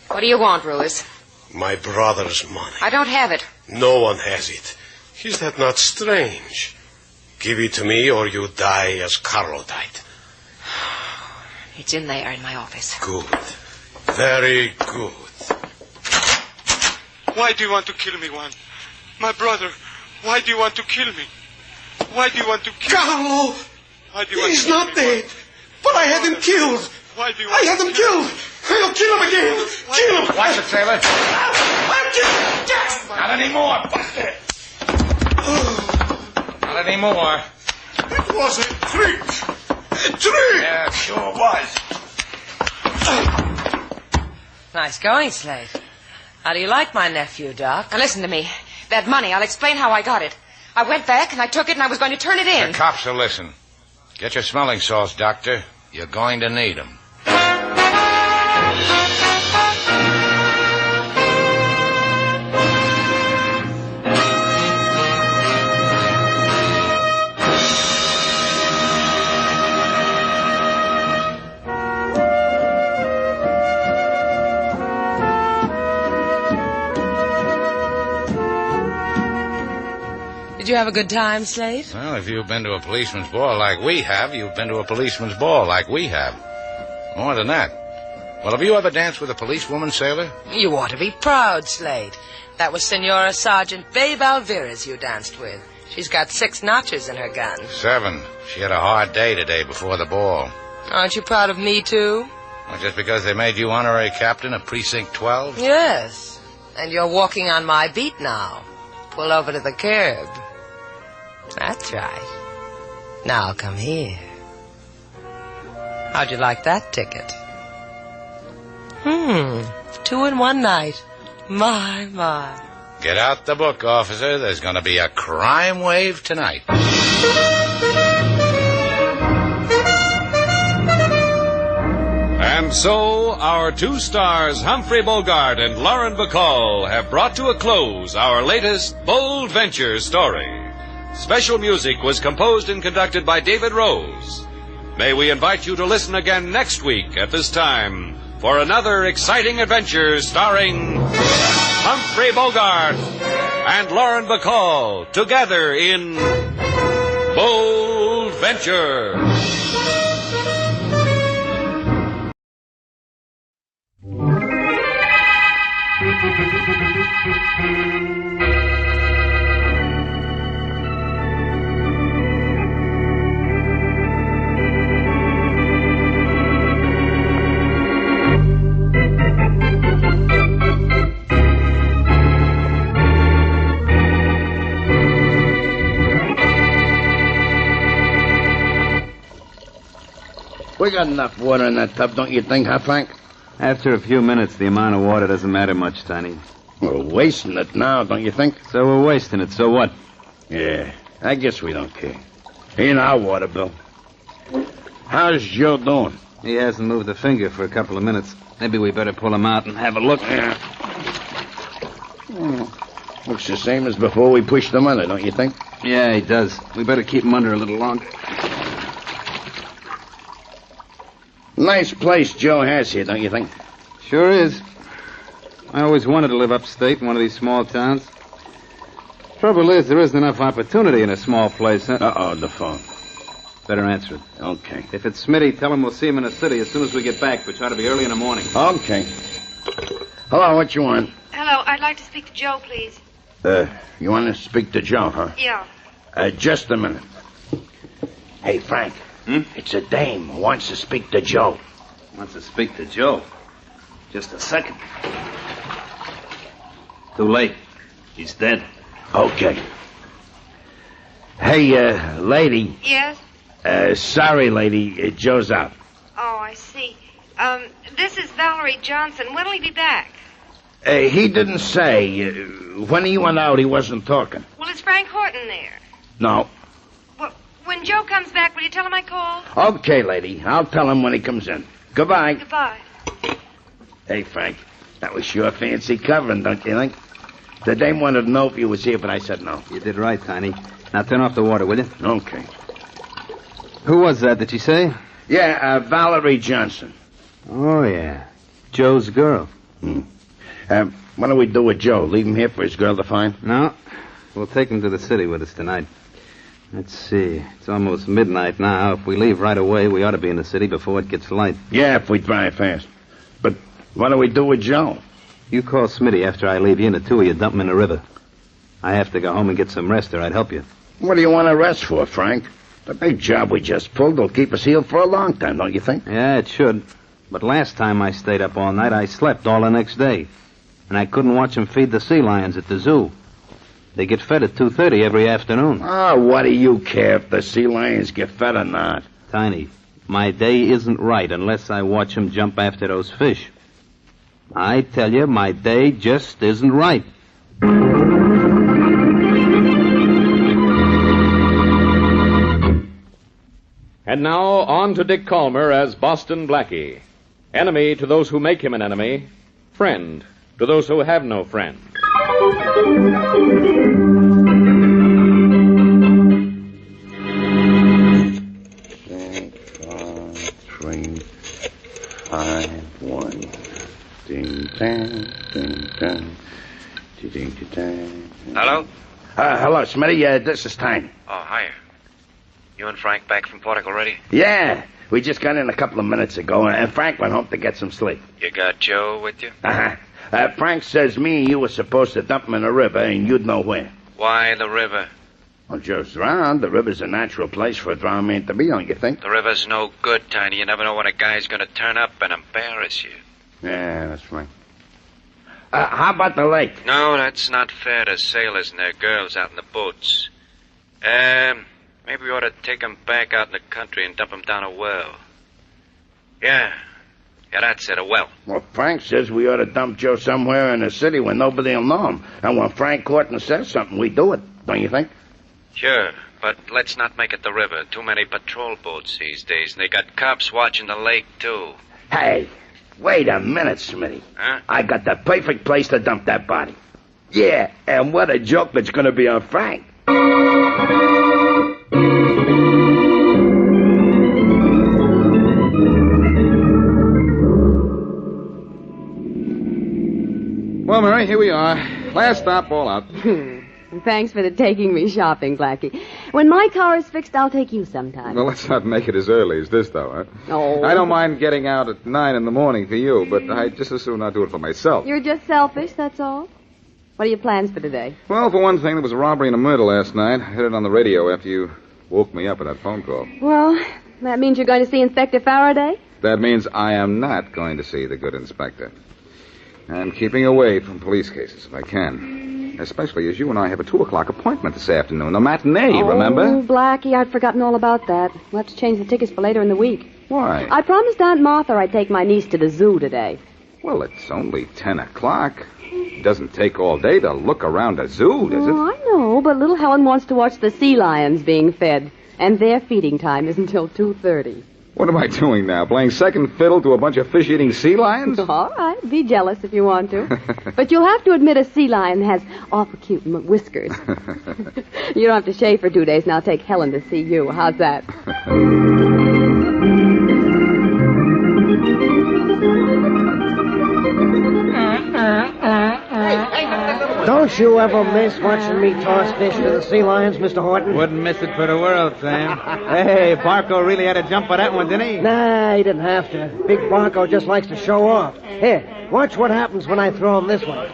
What do you want, Ruiz? My brother's money. I don't have it. No one has it. Is that not strange? Give it to me or you die as Carlo died. It's in there in my office. Good. Very good. Why do you want to kill me, Juan? My brother, why do you want to kill me? Why do you want to kill Carlo! Why do you want He's to kill not me, dead. But I had him killed. Why do you I had him killed. I'll kill him again. Kill him. Watch it, sailor. I'll kill him. Not anymore. Not anymore. It was a trick. A trick. Yeah, it sure was. Nice going, Slade. How do you like my nephew, Doc? Now listen to me. That money, I'll explain how I got it. I went back and I took it and I was going to turn it in. The cops will listen. Get your smelling salts, Doctor. You're going to need them. Did you have a good time, Slade? Well, if you've been to a policeman's ball like we have, you've been to a policeman's ball like we have. More than that. Well, have you ever danced with a policewoman, sailor? You ought to be proud, Slade. That was Senora Sergeant Babe Alvarez you danced with. She's got 6 notches in her gun. 7. She had a hard day today before the ball. Aren't you proud of me, too? Well, just because they made you honorary captain of Precinct 12? Yes. And you're walking on my beat now. Pull over to the curb. That's right. Now come here. How'd you like that ticket? 2 in one night. My. Get out the book, officer. There's going to be a crime wave tonight. And so, our 2 stars, Humphrey Bogart and Lauren Bacall, have brought to a close our latest Bold Venture story. Special music was composed and conducted by David Rose. May we invite you to listen again next week at this time for another exciting adventure starring Humphrey Bogart and Lauren Bacall together in Bold Venture. We got enough water in that tub, don't you think, huh, Frank? After a few minutes, the amount of water doesn't matter much, Tiny. We're wasting it now, don't you think? So we're wasting it, so what? Yeah, I guess we don't care. Ain't our water, Bill. How's Joe doing? He hasn't moved a finger for a couple of minutes. Maybe we better pull him out and have a look. Yeah. Looks the same as before we pushed him under, don't you think? Yeah, he does. We better keep him under a little longer. Nice place Joe has here, don't you think? Sure is. I always wanted to live upstate in one of these small towns. Trouble is, there isn't enough opportunity in a small place, huh? Uh-oh, the phone. Better answer it. Okay. If it's Smitty, tell him we'll see him in the city as soon as we get back. We try to be early in the morning. Okay. Hello, what you want? Hello, I'd like to speak to Joe, please. You want to speak to Joe, huh? Yeah. Just a minute. Hey, Frank. It's a dame who wants to speak to Joe. Wants to speak to Joe? Just a second. Too late. He's dead. Okay. Hey, lady. Yes? Sorry, lady. Joe's out. Oh, I see. This is Valerie Johnson. When'll he be back? He didn't say. When he went out, he wasn't talking. Well, is Frank Horton there? No. Well, when Joe comes back, will you tell him I called? Okay, lady. I'll tell him when he comes in. Goodbye. Goodbye. Hey, Frank. That was sure fancy covering, don't you think? The dame wanted to know if you was here, but I said no. You did right, Tiny. Now turn off the water, will you? Okay. Who was that, did you say? Yeah, Valerie Johnson. Oh, yeah. Joe's girl. What do we do with Joe? Leave him here for his girl to find? No. We'll take him to the city with us tonight. Let's see. It's almost midnight now. If we leave right away, we ought to be in the city before it gets light. Yeah, if we drive fast. But what do we do with Joe? You call Smitty after I leave you, and the two of you dump him in the river. I have to go home and get some rest, or I'd help you. What do you want to rest for, Frank? The big job we just pulled will keep us healed for a long time, don't you think? Yeah, it should. But last time I stayed up all night, I slept all the next day. And I couldn't watch them feed the sea lions at the zoo. They get fed at 2:30 every afternoon. Oh, what do you care if the sea lions get fed or not? Tiny, my day isn't right unless I watch them jump after those fish. I tell you, my day just isn't right. And now, on to Dick Calmer as Boston Blackie. Enemy to those who make him an enemy. Friend to those who have no friend. Train 5-1. Ding dang, ding dang, ding dang. Hello? Hello, Smitty. This is Tiny. Oh, hiya. You and Frank back from Portic already? Yeah, we just got in a couple of minutes ago, and Frank went home to get some sleep. You got Joe with you? Frank says me and you were supposed to dump him in the river, and you'd know where. Why the river? Well, Joe's drowned. The river's a natural place for a drowned man to be, don't you think? The river's no good, Tiny. You never know when a guy's going to turn up and embarrass you. Yeah, that's right. How about the lake? No, that's not fair to sailors and their girls out in the boats. Maybe we ought to take them back out in the country and dump them down a well. Yeah, that's it, a well. Well, Frank says we ought to dump Joe somewhere in the city where nobody will know him. And when Frank Horton says something, we do it, don't you think? Sure, but let's not make it the river. Too many patrol boats these days, and they got cops watching the lake, too. Hey, wait a minute, Smitty. Huh? I got the perfect place to dump that body. Yeah, and what a joke that's going to be on Frank. Well, Murray, here we are. Last stop, all out. Thanks for taking me shopping, Blackie. When my car is fixed, I'll take you sometime. Well, let's not make it as early as this, though, huh? Oh. I don't mind getting out at 9 in the morning for you, but I'd just as soon not do it for myself. You're just selfish, that's all? What are your plans for today? Well, for one thing, there was a robbery and a murder last night. I heard it on the radio after you woke me up with that phone call. Well, that means you're going to see Inspector Faraday? That means I am not going to see the good inspector. I'm keeping away from police cases if I can. Especially as you and I have a 2 o'clock appointment this afternoon. A matinee, remember? Oh, Blackie, I'd forgotten all about that. We'll have to change the tickets for later in the week. Why? I promised Aunt Martha I'd take my niece to the zoo today. Well, it's only 10 o'clock. It doesn't take all day to look around a zoo, does it? Oh, I know, but little Helen wants to watch the sea lions being fed. And their feeding time is until 2:30. What am I doing now? Playing second fiddle to a bunch of fish-eating sea lions? All right, be jealous if you want to. But you'll have to admit a sea lion has awful cute whiskers. You don't have to shave for 2 days, and I'll take Helen to see you. How's that? Don't you ever miss watching me toss fish to the sea lions, Mr. Horton? Wouldn't miss it for the world, Sam. Hey, Barco really had a jump for that one, didn't he? Nah, he didn't have to. Big Barco just likes to show off. Here, watch what happens when I throw him this one.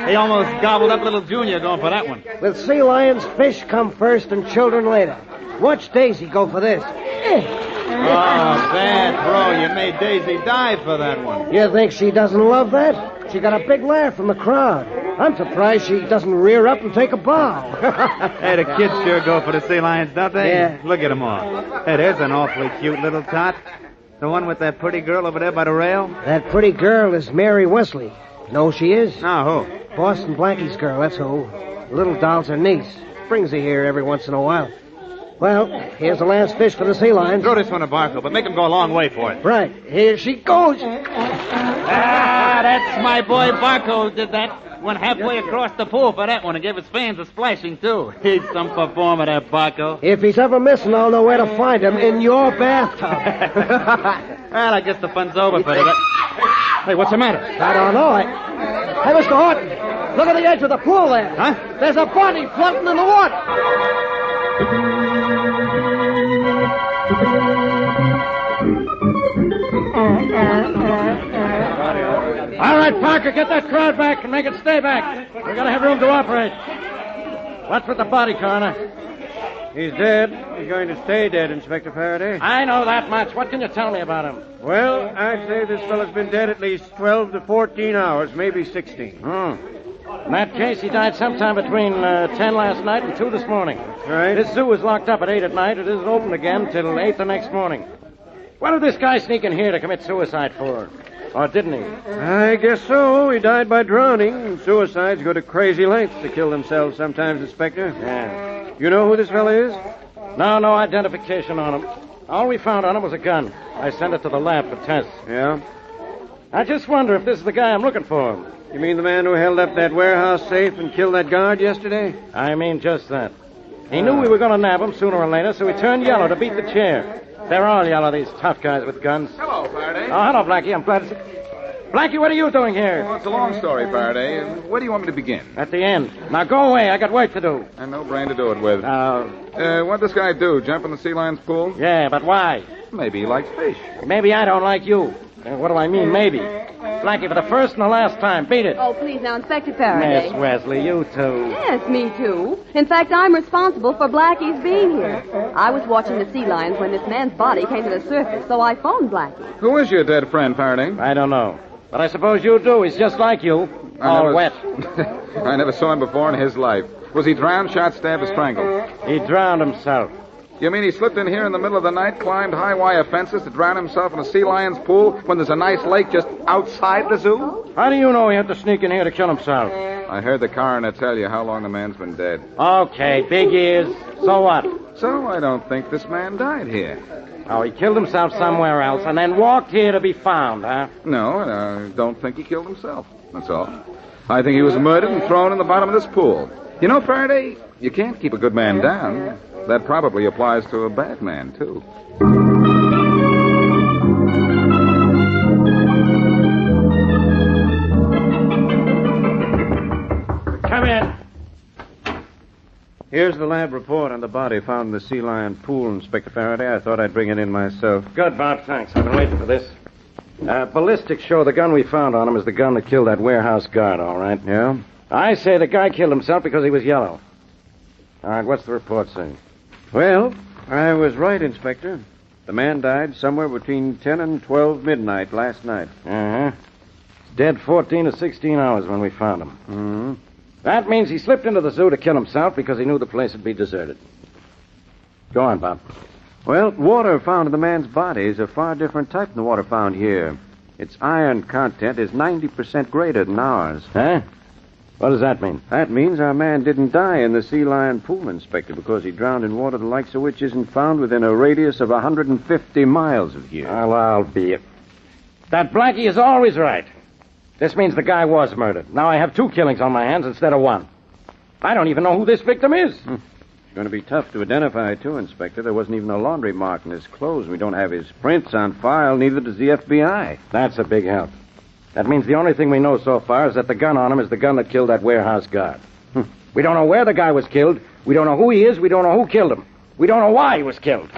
He almost gobbled up little Junior going for that one. With sea lions, fish come first and children later. Watch Daisy go for this. Oh, bad throw. You made Daisy dive for that one. You think she doesn't love that? She got a big laugh from the crowd. I'm surprised she doesn't rear up and take a bow. Hey, the kids sure go for the sea lions, don't they? Yeah. Look at them all. Hey, there's an awfully cute little tot. The one with that pretty girl over there by the rail? That pretty girl is Mary Wesley. Know who she is? No, who? Boston Blackie's girl, that's who. The little doll's her niece. Brings her here every once in a while. Well, here's the last fish for the sea lions. Throw this one to Barco, but make him go a long way for it. Right. Here she goes. That's my boy Barco did that. Went halfway across the pool for that one and gave his fans a splashing, too. He's some performer, that Barco. If he's ever missing, I'll know where to find him. In your bathtub. Well, I guess the fun's over for today. Hey, what's the matter? I don't know. Hey, Mr. Horton, look at the edge of the pool there. Huh? There's a body floating in the water. All right, Parker, get that crowd back and make it stay back. We're going to have room to operate. What's with the body, Coroner? He's dead. He's going to stay dead, Inspector Faraday. I know that much. What can you tell me about him? Well, I'd say this fellow's been dead at least 12 to 14 hours, maybe 16. In that case, he died sometime between 10 last night and 2 this morning. Right. This zoo is locked up at 8 at night. It isn't open again till 8 the next morning. What did this guy sneak in here to commit suicide for? Or didn't he? I guess so. He died by drowning. Suicides go to crazy lengths to kill themselves sometimes, Inspector. Yeah. You know who this fellow is? No identification on him. All we found on him was a gun. I sent it to the lab for tests. Yeah? I just wonder if this is the guy I'm looking for. You mean the man who held up that warehouse safe and killed that guard yesterday? I mean just that. He knew we were going to nab him sooner or later, so he turned yellow to beat the chair. They're all yellow, these tough guys with guns. Hello, Faraday. Oh, hello, Blackie. I'm glad to see... Blackie, what are you doing here? Well, it's a long story, Faraday. Where do you want me to begin? At the end. Now go away. I got work to do. I know brain to do it with. Oh. What'd this guy do? Jump in the sea lion's pool? Yeah, but why? Maybe he likes fish. Maybe I don't like you. What do I mean, maybe? Blackie, for the first and the last time, beat it. Oh, please, now, Inspector Faraday. Miss Wesley, you too. Yes, me too. In fact, I'm responsible for Blackie's being here. I was watching the sea lions when this man's body came to the surface, so I phoned Blackie. Who is your dead friend, Faraday? I don't know. But I suppose you do. He's just like you. All wet. I never saw him before in his life. Was he drowned, shot, stabbed, or strangled? He drowned himself. You mean he slipped in here in the middle of the night, climbed high wire fences to drown himself in a sea lion's pool when there's a nice lake just outside the zoo? How do you know he had to sneak in here to kill himself? I heard the coroner tell you how long the man's been dead. Okay, big ears. So what? So I don't think this man died here. Oh, he killed himself somewhere else and then walked here to be found, huh? No, I don't think he killed himself. That's all. I think he was murdered and thrown in the bottom of this pool. You know, Faraday, you can't keep a good man down. That probably applies to a bad man, too. Here's the lab report on the body found in the sea lion pool, Inspector Faraday. I thought I'd bring it in myself. Good, Bob. Thanks. I've been waiting for this. Ballistics show the gun we found on him is the gun that killed that warehouse guard, all right? Yeah? I say the guy killed himself because he was yellow. All right, what's the report saying? Well, I was right, Inspector. The man died somewhere between 10 and 12 midnight last night. Uh-huh. Dead 14 to 16 hours when we found him. Mm-hmm. That means he slipped into the zoo to kill himself because he knew the place would be deserted. Go on, Bob. Well, water found in the man's body is a far different type than the water found here. Its iron content is 90% greater than ours. Huh? What does that mean? That means our man didn't die in the sea lion pool, Inspector, because he drowned in water the likes of which isn't found within a radius of 150 miles of here. Well, I'll be it. That Blackie is always right. This means the guy was murdered. Now I have 2 killings on my hands instead of 1. I don't even know who this victim is. It's going to be tough to identify, too, Inspector. There wasn't even a laundry mark in his clothes. We don't have his prints on file, neither does the FBI. That's a big help. That means the only thing we know so far is that the gun on him is the gun that killed that warehouse guard. We don't know where the guy was killed. We don't know who he is. We don't know who killed him. We don't know why he was killed.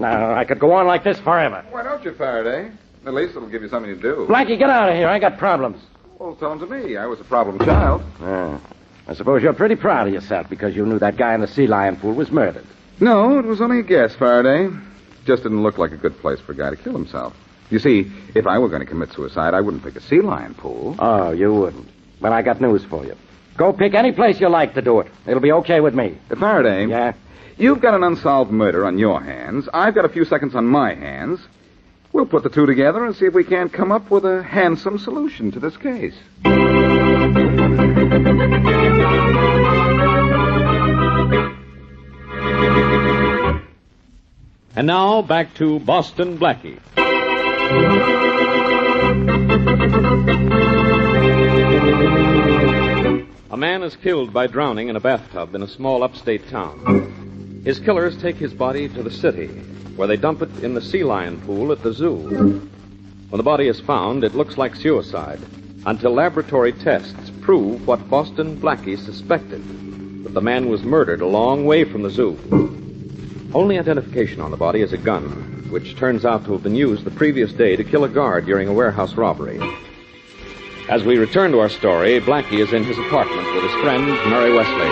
Now, I could go on like this forever. Why don't you, Faraday? At least it'll give you something to do. Blackie, get out of here. I got problems. Well, tell them to me. I was a problem child. I suppose you're pretty proud of yourself because you knew that guy in the sea lion pool was murdered. No, it was only a guess, Faraday. Just didn't look like a good place for a guy to kill himself. You see, if I were going to commit suicide, I wouldn't pick a sea lion pool. Oh, you wouldn't. But I got news for you. Go pick any place you like to do it. It'll be okay with me. Faraday. Yeah? You've got an unsolved murder on your hands. I've got a few seconds on my hands. We'll put the two together and see if we can't come up with a handsome solution to this case. And now, back to Boston Blackie. A man is killed by drowning in a bathtub in a small upstate town. His killers take his body to the city, where they dump it in the sea lion pool at the zoo. When the body is found, it looks like suicide, until laboratory tests prove what Boston Blackie suspected, that the man was murdered a long way from the zoo. Only identification on the body is a gun, which turns out to have been used the previous day to kill a guard during a warehouse robbery. As we return to our story, Blackie is in his apartment with his friend, Mary Wesley.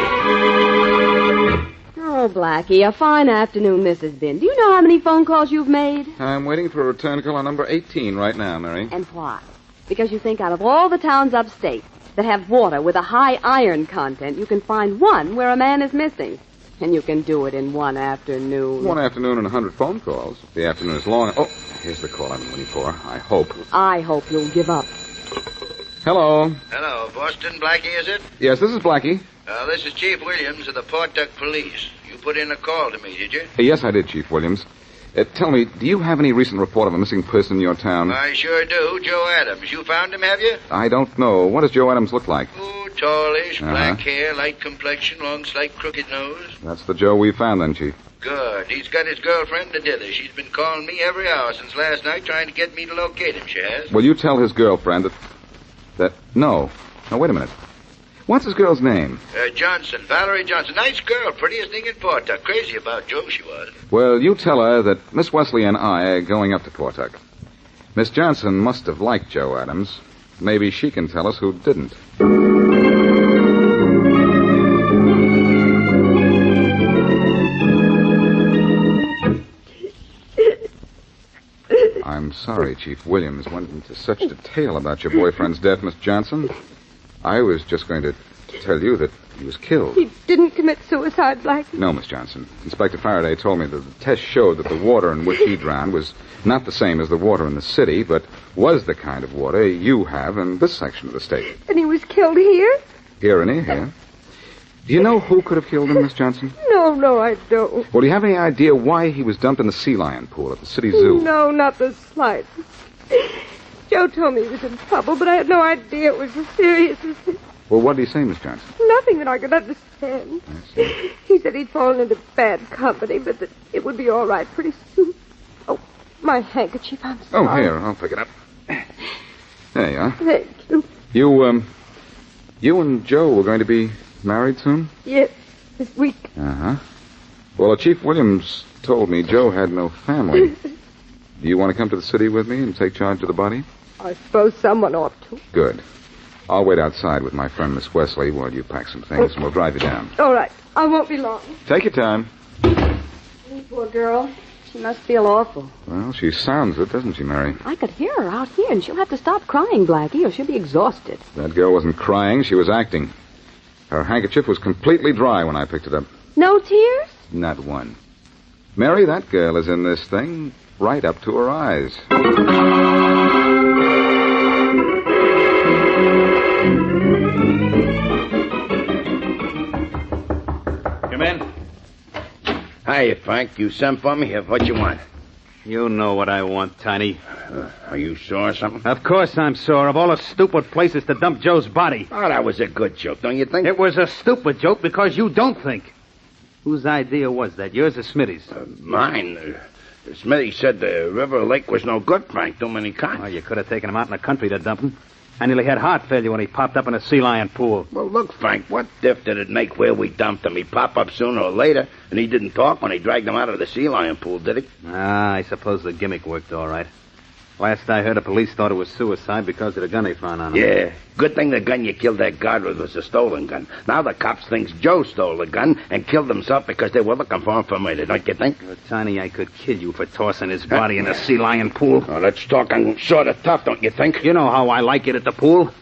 Oh, Blackie, a fine afternoon this has been. Do you know how many phone calls you've made? I'm waiting for a return call on number 18 right now, Mary. And why? Because you think out of all the towns upstate that have water with a high iron content, you can find one where a man is missing. And you can do it in one afternoon. One afternoon and 100 phone calls. If the afternoon is long... Oh, here's the call I've been waiting for. I hope. I hope you'll give up. Hello. Hello, Boston Blackie, is it? Yes, this is Blackie. This is Chief Williams of the Pawtucket Police. You put in a call to me, did you? Yes, I did, Chief Williams. Tell me, do you have any recent report of a missing person in your town? I sure do. Joe Adams. You found him, have you? I don't know. What does Joe Adams look like? Oh, tallish, black hair, light complexion, long, slight, crooked nose. That's the Joe we found then, Chief. Good. He's got his girlfriend to dither. She's been calling me every hour since last night trying to get me to locate him, she has. Will you tell his girlfriend that... No. No, wait a minute. What's his girl's name? Johnson. Valerie Johnson. Nice girl. Prettiest thing in Pawtucket. Crazy about Joe, she was. Well, you tell her that Miss Wesley and I are going up to Pawtucket. Miss Johnson must have liked Joe Adams. Maybe she can tell us who didn't. I'm sorry Chief Williams went into such detail about your boyfriend's death, Miss Johnson. I was just going to tell you that he was killed. He didn't commit suicide, Blackie? No, Miss Johnson. Inspector Faraday told me that the test showed that the water in which he drowned was not the same as the water in the city, but was the kind of water you have in this section of the state. And he was killed here? Here and here. Do you know who could have killed him, Miss Johnson? No, I don't. Well, do you have any idea why he was dumped in the sea lion pool at the city zoo? No, not the slightest. Joe told me he was in trouble, but I had no idea it was as serious as this. Well, what did he say, Miss Johnson? Nothing that I could understand. I see. He said he'd fallen into bad company, but that it would be all right pretty soon. Oh, my handkerchief, I'm sorry. Oh, here, I'll pick it up. There you are. Thank you. You and Joe were going to be married soon? Yes. this week. Uh-huh. Well, Chief Williams told me Joe had no family. Do you want to come to the city with me and take charge of the body? I suppose someone ought to. Good. I'll wait outside with my friend Miss Wesley while you pack some things, and we'll drive you down. All right. I won't be long. Take your time. Poor girl. She must feel awful. Well, she sounds it, doesn't she, Mary? I could hear her out here, and she'll have to stop crying, Blackie, or she'll be exhausted. That girl wasn't crying. She was acting. Her handkerchief was completely dry when I picked it up. No tears? Not one. Mary, that girl is in this thing right up to her eyes. Come in. Hiya, Frank. You sent for me? What you want? You know what I want, Tiny. Are you sore or something? Of course I'm sore. Of all the stupid places to dump Joe's body. Oh, that was a good joke, don't you think? It was a stupid joke because you don't think. Whose idea was that? Yours or Smitty's? Mine. Smitty said the river or lake was no good, Frank. Too many cars. Well, you could have taken him out in the country to dump him. I nearly had heart failure when he popped up in a sea lion pool. Well, look, Frank, what diff did it make where we dumped him? He popped up sooner or later, and he didn't talk when he dragged him out of the sea lion pool, did he? I suppose the gimmick worked all right. Last I heard, the police thought it was suicide because of the gun they found on him. Yeah. Good thing the gun you killed that guard with was a stolen gun. Now the cops thinks Joe stole the gun and killed himself because they were looking for him for murder, don't you think? Well, Tiny, I could kill you for tossing his body in a sea lion pool. Oh, that's talking sort of tough, don't you think? You know how I like it at the pool.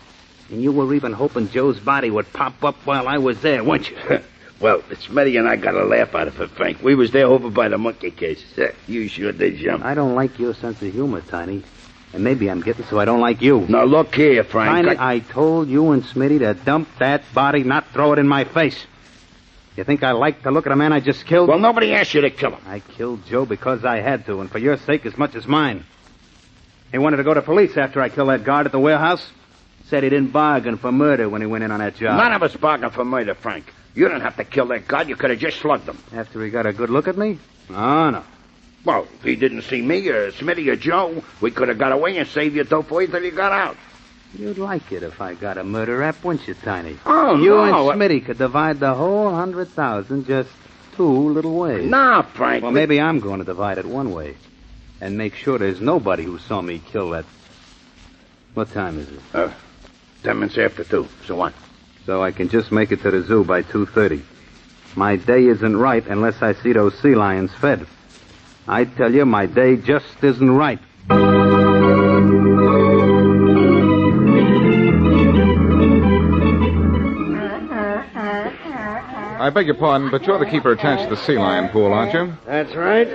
And you were even hoping Joe's body would pop up while I was there, weren't you? Well, Smitty and I got a laugh out of it, Frank. We was there over by the monkey cage. You sure did jump. I don't like your sense of humor, Tiny. And maybe I'm getting so I don't like you. Now, look here, Frank. Tiny, I told you and Smitty to dump that body, not throw it in my face. You think I like to look at a man I just killed? Well, nobody asked you to kill him. I killed Joe because I had to, and for your sake as much as mine. He wanted to go to police after I killed that guard at the warehouse. Said he didn't bargain for murder when he went in on that job. None of us bargained for murder, Frank. You didn't have to kill that guard. You could have just slugged him. After he got a good look at me? Oh, no. Well, if he didn't see me or Smitty or Joe, we could have got away and saved your dough for you till you got out. You'd like it if I got a murder rap, wouldn't you, Tiny? Oh, you no. You and Smitty could divide the whole 100,000 just two little ways. Nah, Frank. Well, maybe I'm going to divide it one way. And make sure there's nobody who saw me kill that... What time is it? 10 minutes after 2. So what? So I can just make it to the zoo by 2:30. My day isn't right unless I see those sea lions fed. I tell you, my day just isn't right. I beg your pardon, but you're the keeper attached to the sea lion pool, aren't you? That's right.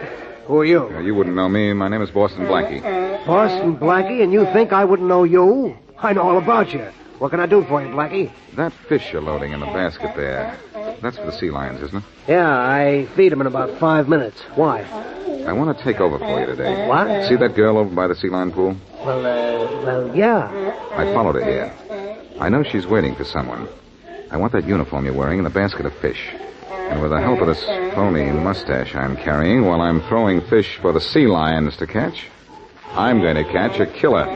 Who are you? You wouldn't know me. My name is Boston Blackie. Boston Blackie, and you think I wouldn't know you? I know all about you. What can I do for you, Blackie? That fish you're loading in the basket there, that's for the sea lions, isn't it? Yeah, I feed them in about 5 minutes. Why? I want to take over for you today. What? See that girl over by the sea lion pool? Well, yeah. I followed her here. I know she's waiting for someone. I want that uniform you're wearing and the basket of fish. And with the help of this phony mustache I'm carrying while I'm throwing fish for the sea lions to catch, I'm going to catch a killer.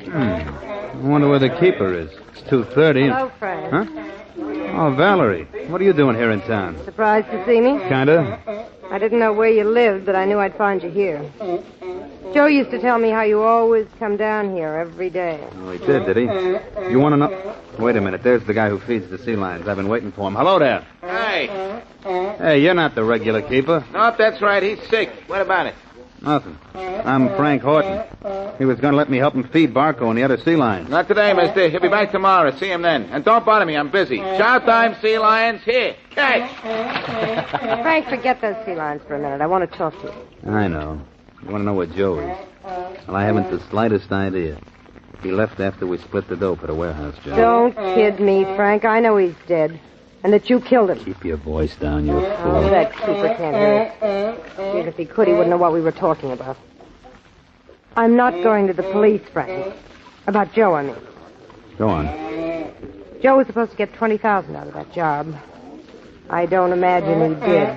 I wonder where the keeper is. It's 2:30. Hello, Frank. Huh? Oh, Valerie. What are you doing here in town? Surprised to see me? Kinda. I didn't know where you lived, but I knew I'd find you here. Joe used to tell me how you always come down here every day. Oh, he did he? You want to know? Wait a minute. There's the guy who feeds the sea lions. I've been waiting for him. Hello there. Hey. Hey, you're not the regular keeper. No, that's right. He's sick. What about it? Nothing. I'm Frank Horton. He was going to let me help him feed Barco and the other sea lions. Not today, mister. He'll be back tomorrow. See him then. And don't bother me. I'm busy. Shout time, sea lions. Here. Catch. Frank, forget those sea lions for a minute. I want to talk to you. I know. You want to know where Joe is? Well, I haven't the slightest idea. He left after we split the dough for the warehouse job. Don't kid me, Frank. I know he's dead. And that you killed him. Keep your voice down, you fool. Oh, that keeper can't hear us. Even if he could, he wouldn't know what we were talking about. I'm not going to the police, Frank. About Joe, I mean. Go on. Joe was supposed to get $20,000 out of that job. I don't imagine he did.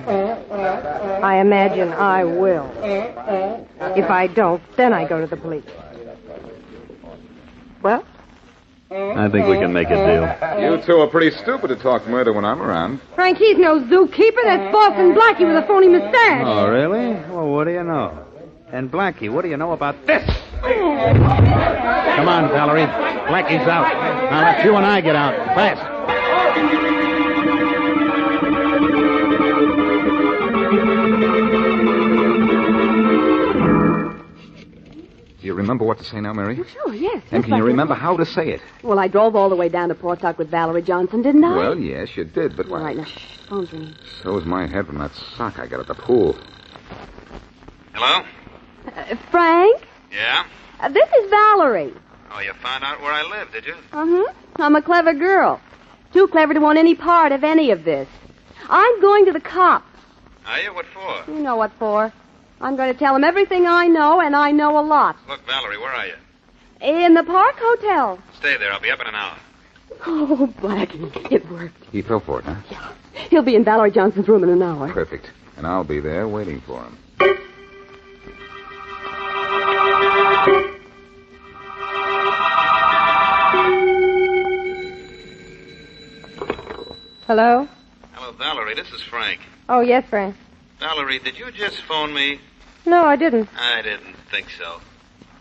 I imagine I will. If I don't, then I go to the police. Well? I think we can make a deal. You two are pretty stupid to talk murder when I'm around. Frank, he's no zookeeper. That's Boston Blackie with a phony mustache. Oh, really? Well, what do you know? And Blackie, what do you know about this? Come on, Valerie. Blackie's out. Now let you and I get out. Fast. Do you remember what to say now, Mary? Oh, sure, yes. And can you remember how to say it? Well, I drove all the way down to Portuck with Valerie Johnson, didn't I? Well, yes, you did, but... All right, now, phone's ringing. So is my head from that sock I got at the pool. Hello? Frank? Yeah? This is Valerie. Oh, you found out where I live, did you? Uh-huh. I'm a clever girl. Too clever to want any part of any of this. I'm going to the cops. Are you? What for? You know what for. I'm going to tell them everything I know, and I know a lot. Look, Valerie, where are you? In the Park Hotel. Stay there. I'll be up in an hour. Oh, Blackie, it worked. He fell for it, huh? Yeah. He'll be in Valerie Johnson's room in an hour. Perfect. And I'll be there waiting for him. Hello? Hello, Valerie. This is Frank. Oh, yes, Frank. Valerie, did you just phone me? No, I didn't. I didn't think so.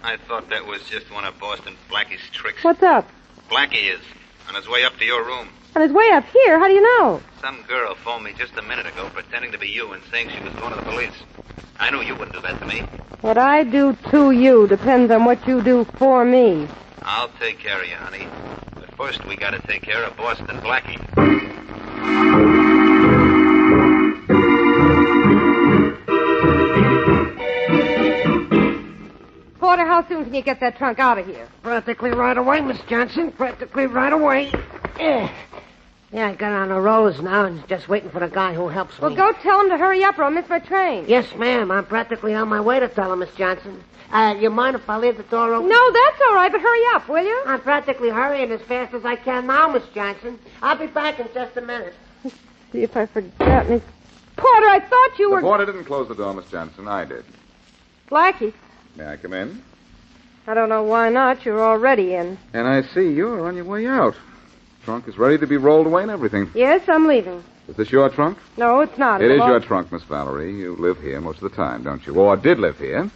I thought that was just one of Boston Blackie's tricks. What's up? Blackie is on his way up to your room. On his way up here? How do you know? Some girl phoned me just a minute ago pretending to be you and saying she was going to the police. I knew you wouldn't do that to me. What I do to you depends on what you do for me. I'll take care of you, honey. But first, we got to take care of Boston Blackie. Porter, how soon can you get that trunk out of here? Practically right away, Miss Johnson. Practically right away. Yeah, I got on the roads now and just waiting for the guy who helps me. Well, go tell him to hurry up or I'll miss my train. Yes, ma'am. I'm practically on my way to tell him, Miss Johnson. You mind if I leave the door open? No, that's all right, but hurry up, will you? I'm practically hurrying as fast as I can now, Miss Johnson. I'll be back in just a minute. See if I forgot, Miss... Porter, I thought you were... The porter didn't close the door, Miss Johnson. I did. Blackie. May I come in? I don't know why not. You're already in. And I see you're on your way out. Trunk is ready to be rolled away and everything. Yes, I'm leaving. Is this your trunk? No, it's not. It is your trunk, Miss Valerie. You live here most of the time, don't you? Or did live here.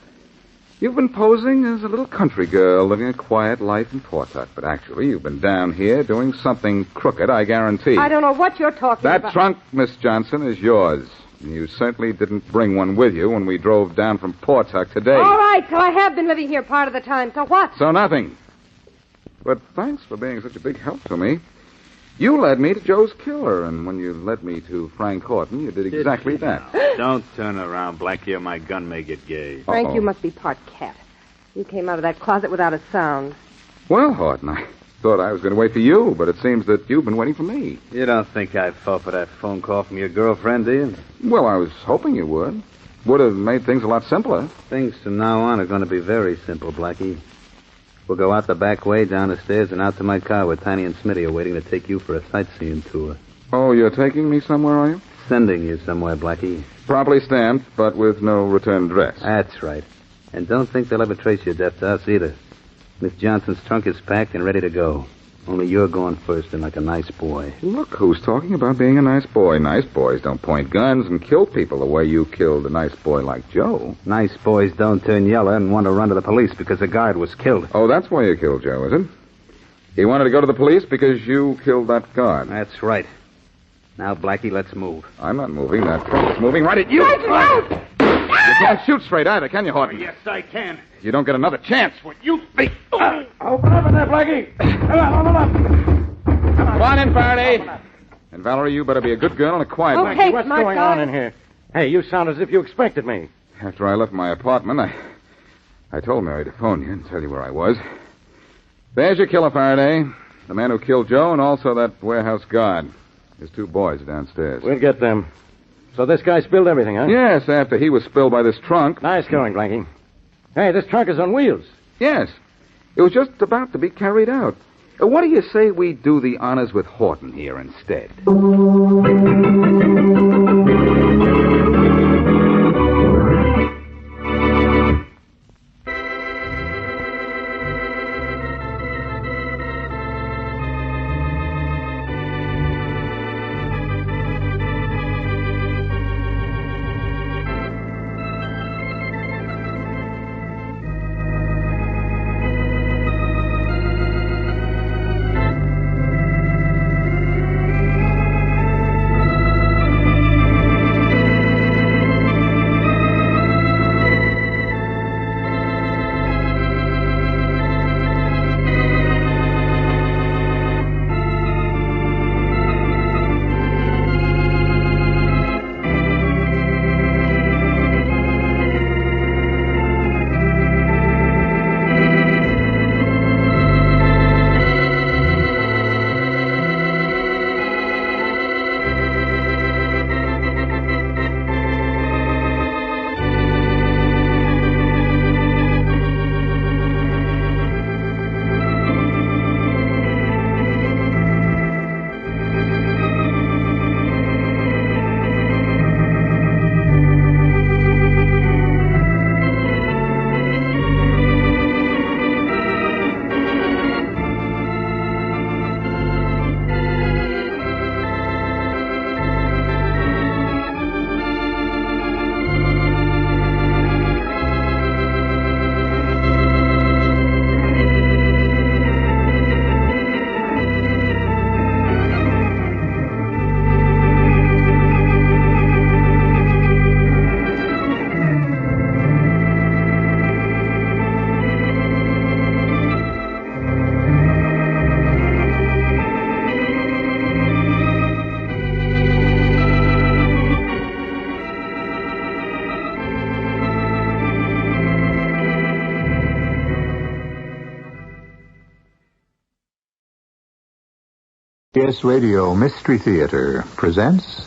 You've been posing as a little country girl living a quiet life in Portuck, but actually you've been down here doing something crooked, I guarantee. I don't know what you're talking about. That trunk, Miss Johnson, is yours. You certainly didn't bring one with you when we drove down from Portuck today. All right, so I have been living here part of the time. So what? So nothing. But thanks for being such a big help to me. You led me to Joe's killer, and when you led me to Frank Horton, you did exactly that. Don't turn around, Blackie, or my gun may get gay. Frank, you must be part cat. You came out of that closet without a sound. Well, Horton, I thought I was going to wait for you, but it seems that you've been waiting for me. You don't think I fell for that phone call from your girlfriend, do you? Well, I was hoping you would. Would have made things a lot simpler. Things from now on are going to be very simple, Blackie. We'll go out the back way, down the stairs, and out to my car where Tiny and Smitty are waiting to take you for a sightseeing tour. Oh, you're taking me somewhere, are you? Sending you somewhere, Blackie. Properly stamped, but with no return address. That's right. And don't think they'll ever trace your death to us either. Miss Johnson's trunk is packed and ready to go. Only you're going first and like a nice boy. Look who's talking about being a nice boy. Nice boys don't point guns and kill people the way you killed a nice boy like Joe. Nice boys don't turn yellow and want to run to the police because a guard was killed. Oh, that's why you killed Joe, is it? He wanted to go to the police because you killed that guard. That's right. Now, Blackie, let's move. I'm not moving. That trunk is moving right at you. You can't shoot straight either, can you, Horton? Yes, I can. You don't get another chance. What you think? Open up in there, Blackie. Come on, open up. Come on in, Faraday. And Valerie, you better be a good girl and a quiet one. Okay, what's going on in here? Hey, you sound as if you expected me. After I left my apartment, I told Mary to phone you and tell you where I was. There's your killer, Faraday. The man who killed Joe and also that warehouse guard. His two boys are downstairs. We'll get them. So this guy spilled everything, huh? Yes, after he was spilled by this trunk. Nice going, Blackie. Hey, this trunk is on wheels. Yes. It was just about to be carried out. What do you say we do the honors with Horton here instead? CBS Radio Mystery Theater presents...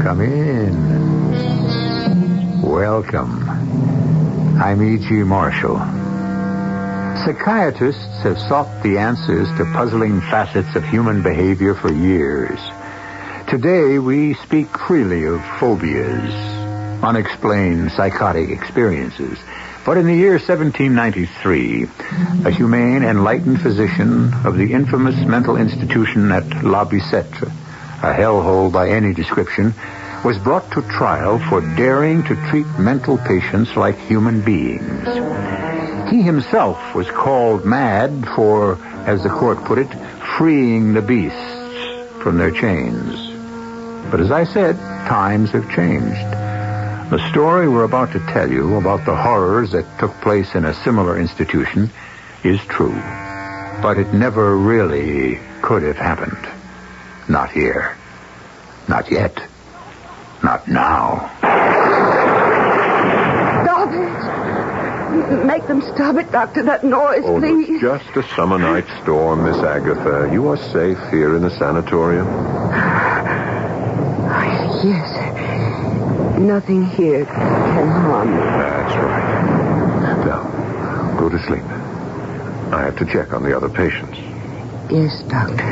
Come in. Welcome. I'm E.G. Marshall. Psychiatrists have sought the answers to puzzling facets of human behavior for years. Today, we speak freely of phobias, unexplained psychotic experiences. But in the year 1793, a humane, enlightened physician of the infamous mental institution at La Bicêtre, a hellhole by any description, was brought to trial for daring to treat mental patients like human beings. He himself was called mad for, as the court put it, freeing the beasts from their chains. But as I said, times have changed. The story we're about to tell you about the horrors that took place in a similar institution is true. But it never really could have happened. Not here. Not yet. Not now. Stop it! Make them stop it, Doctor. That noise, please. It's just a summer night storm, Miss Agatha. You are safe here in the sanatorium. Yes. Nothing here can harm me. That's right. Now, go to sleep. I have to check on the other patients. Yes, Doctor.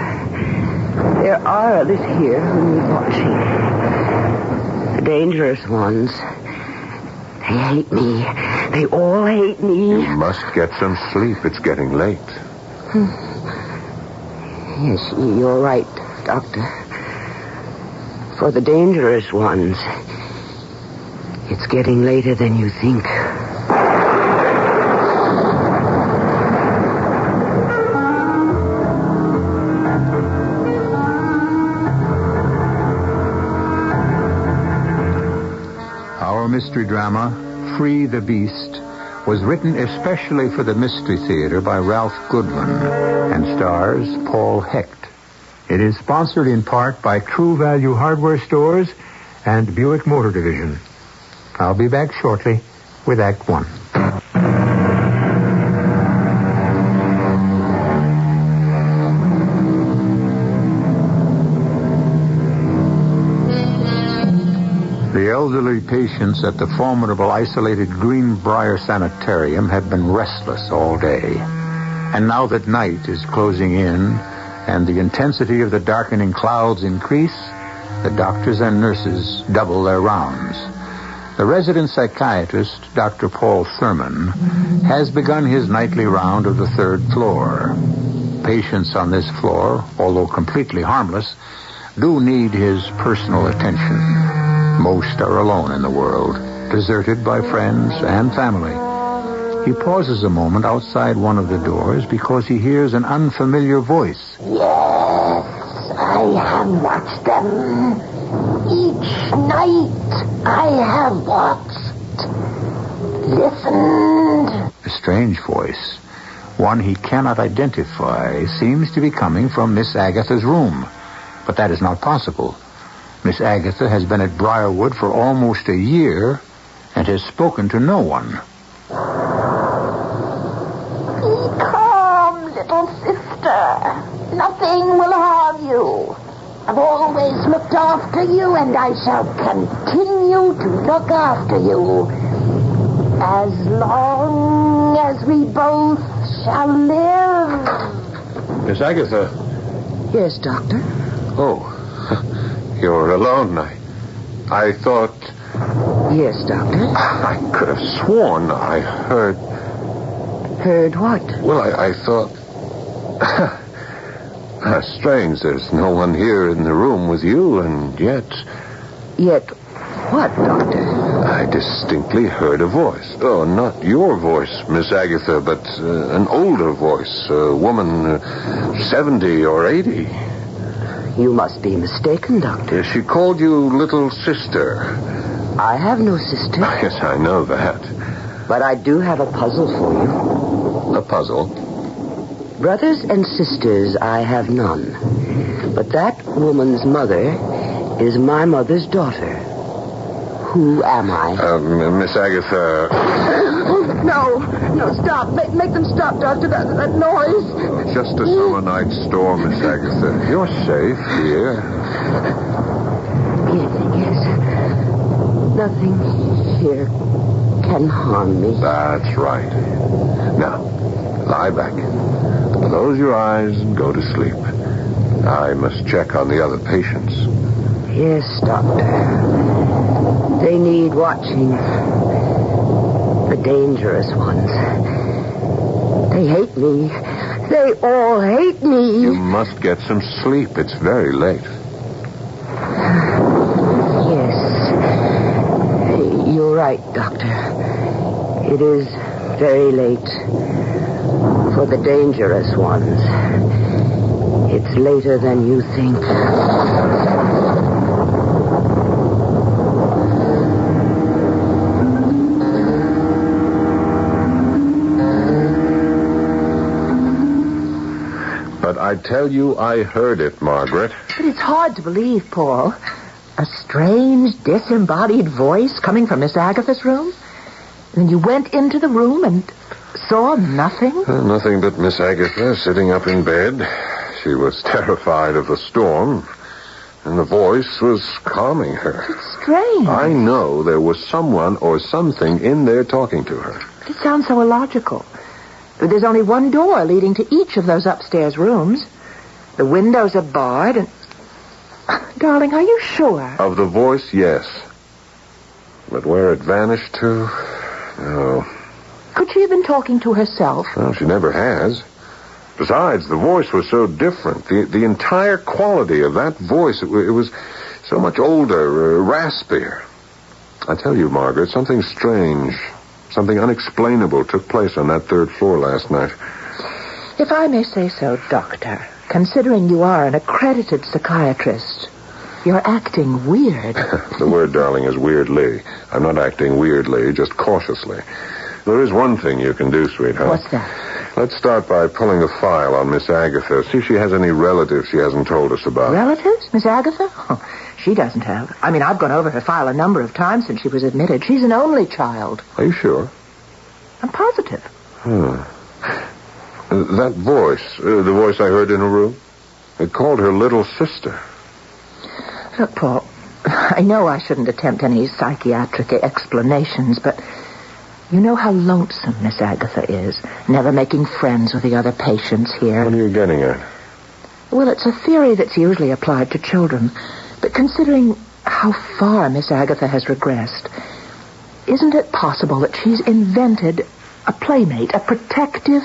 There are others here who need watching. The dangerous ones. They hate me. They all hate me. You must get some sleep. It's getting late. Yes, you're right, Doctor. For the dangerous ones, it's getting later than you think. Our mystery drama, Free the Beast, was written especially for the Mystery Theater by Ralph Goodwin and stars Paul Hecht. It is sponsored in part by True Value Hardware Stores and Buick Motor Division. I'll be back shortly with Act One. patients at the formidable isolated Greenbrier Sanitarium had been restless all day. And now that night is closing in and the intensity of the darkening clouds increase, the doctors and nurses double their rounds. The resident psychiatrist, Dr. Paul Thurman, has begun his nightly round of the 3rd floor. Patients on this floor, although completely harmless, do need his personal attention. Most are alone in the world, deserted by friends and family. He pauses a moment outside one of the doors because he hears an unfamiliar voice. Yes, I have watched them. Each night I have watched, listened. A strange voice, one he cannot identify, seems to be coming from Miss Agatha's room. But that is not possible. Miss Agatha has been at Briarwood for almost a year and has spoken to no one. Be calm, little sister. Nothing will harm you. I've always looked after you, and I shall continue to look after you as long as we both shall live. Miss Agatha. Yes, Doctor? Oh, you're alone. I thought... Yes, Doctor? I could have sworn I heard... Heard what? Well, I thought... Strange, there's no one here in the room with you, and yet... Yet what, Doctor? I distinctly heard a voice. Oh, not your voice, Miss Agatha, but an older voice. A woman 70 or 80. You must be mistaken, Doctor. She called you little sister. I have no sister. Yes, I know that. But I do have a puzzle for you. A puzzle? Brothers and sisters, I have none. But that woman's mother is my mother's daughter. Who am I? Miss Agatha... No, stop. Make them stop, Doctor. That noise. Just a summer night storm, Miss Agatha. You're safe here. Yes. Nothing here can harm me. That's right. Now, lie back. Close your eyes and go to sleep. I must check on the other patients. Yes, Doctor. They need watching. The dangerous ones. They hate me. They all hate me. You must get some sleep. It's very late. Yes. You're right, Doctor. It is very late. For the dangerous ones. It's later than you think. But I tell you, I heard it, Margaret. But it's hard to believe, Paul. A strange, disembodied voice coming from Miss Agatha's room? And you went into the room and saw nothing? Nothing but Miss Agatha sitting up in bed. She was terrified of the storm, and the voice was calming her. It's strange. I know there was someone or something in there talking to her. But it sounds so illogical. There's only one door leading to each of those upstairs rooms. The windows are barred and... Darling, are you sure? Of the voice, yes. But where it vanished to... No. Could she have been talking to herself? Well, she never has. Besides, the voice was so different. The entire quality of that voice, it was so much older, raspier. I tell you, Margaret, something strange, something unexplainable took place on that 3rd floor last night. If I may say so, Doctor, considering you are an accredited psychiatrist, you're acting weird. The word, darling, is weirdly. I'm not acting weirdly, just cautiously. There is one thing you can do, sweetheart. What's that? Let's start by pulling a file on Miss Agatha. See if she has any relatives she hasn't told us about. Relatives? Miss Agatha? Oh, she doesn't have. I mean, I've gone over her file a number of times since she was admitted. She's an only child. Are you sure? I'm positive. That voice, the voice I heard in her room, it called her little sister. Look, Paul, I know I shouldn't attempt any psychiatric explanations, but you know how lonesome Miss Agatha is, never making friends with the other patients here. What are you getting at? Well, it's a theory that's usually applied to children, but considering how far Miss Agatha has regressed, isn't it possible that she's invented a playmate, a protective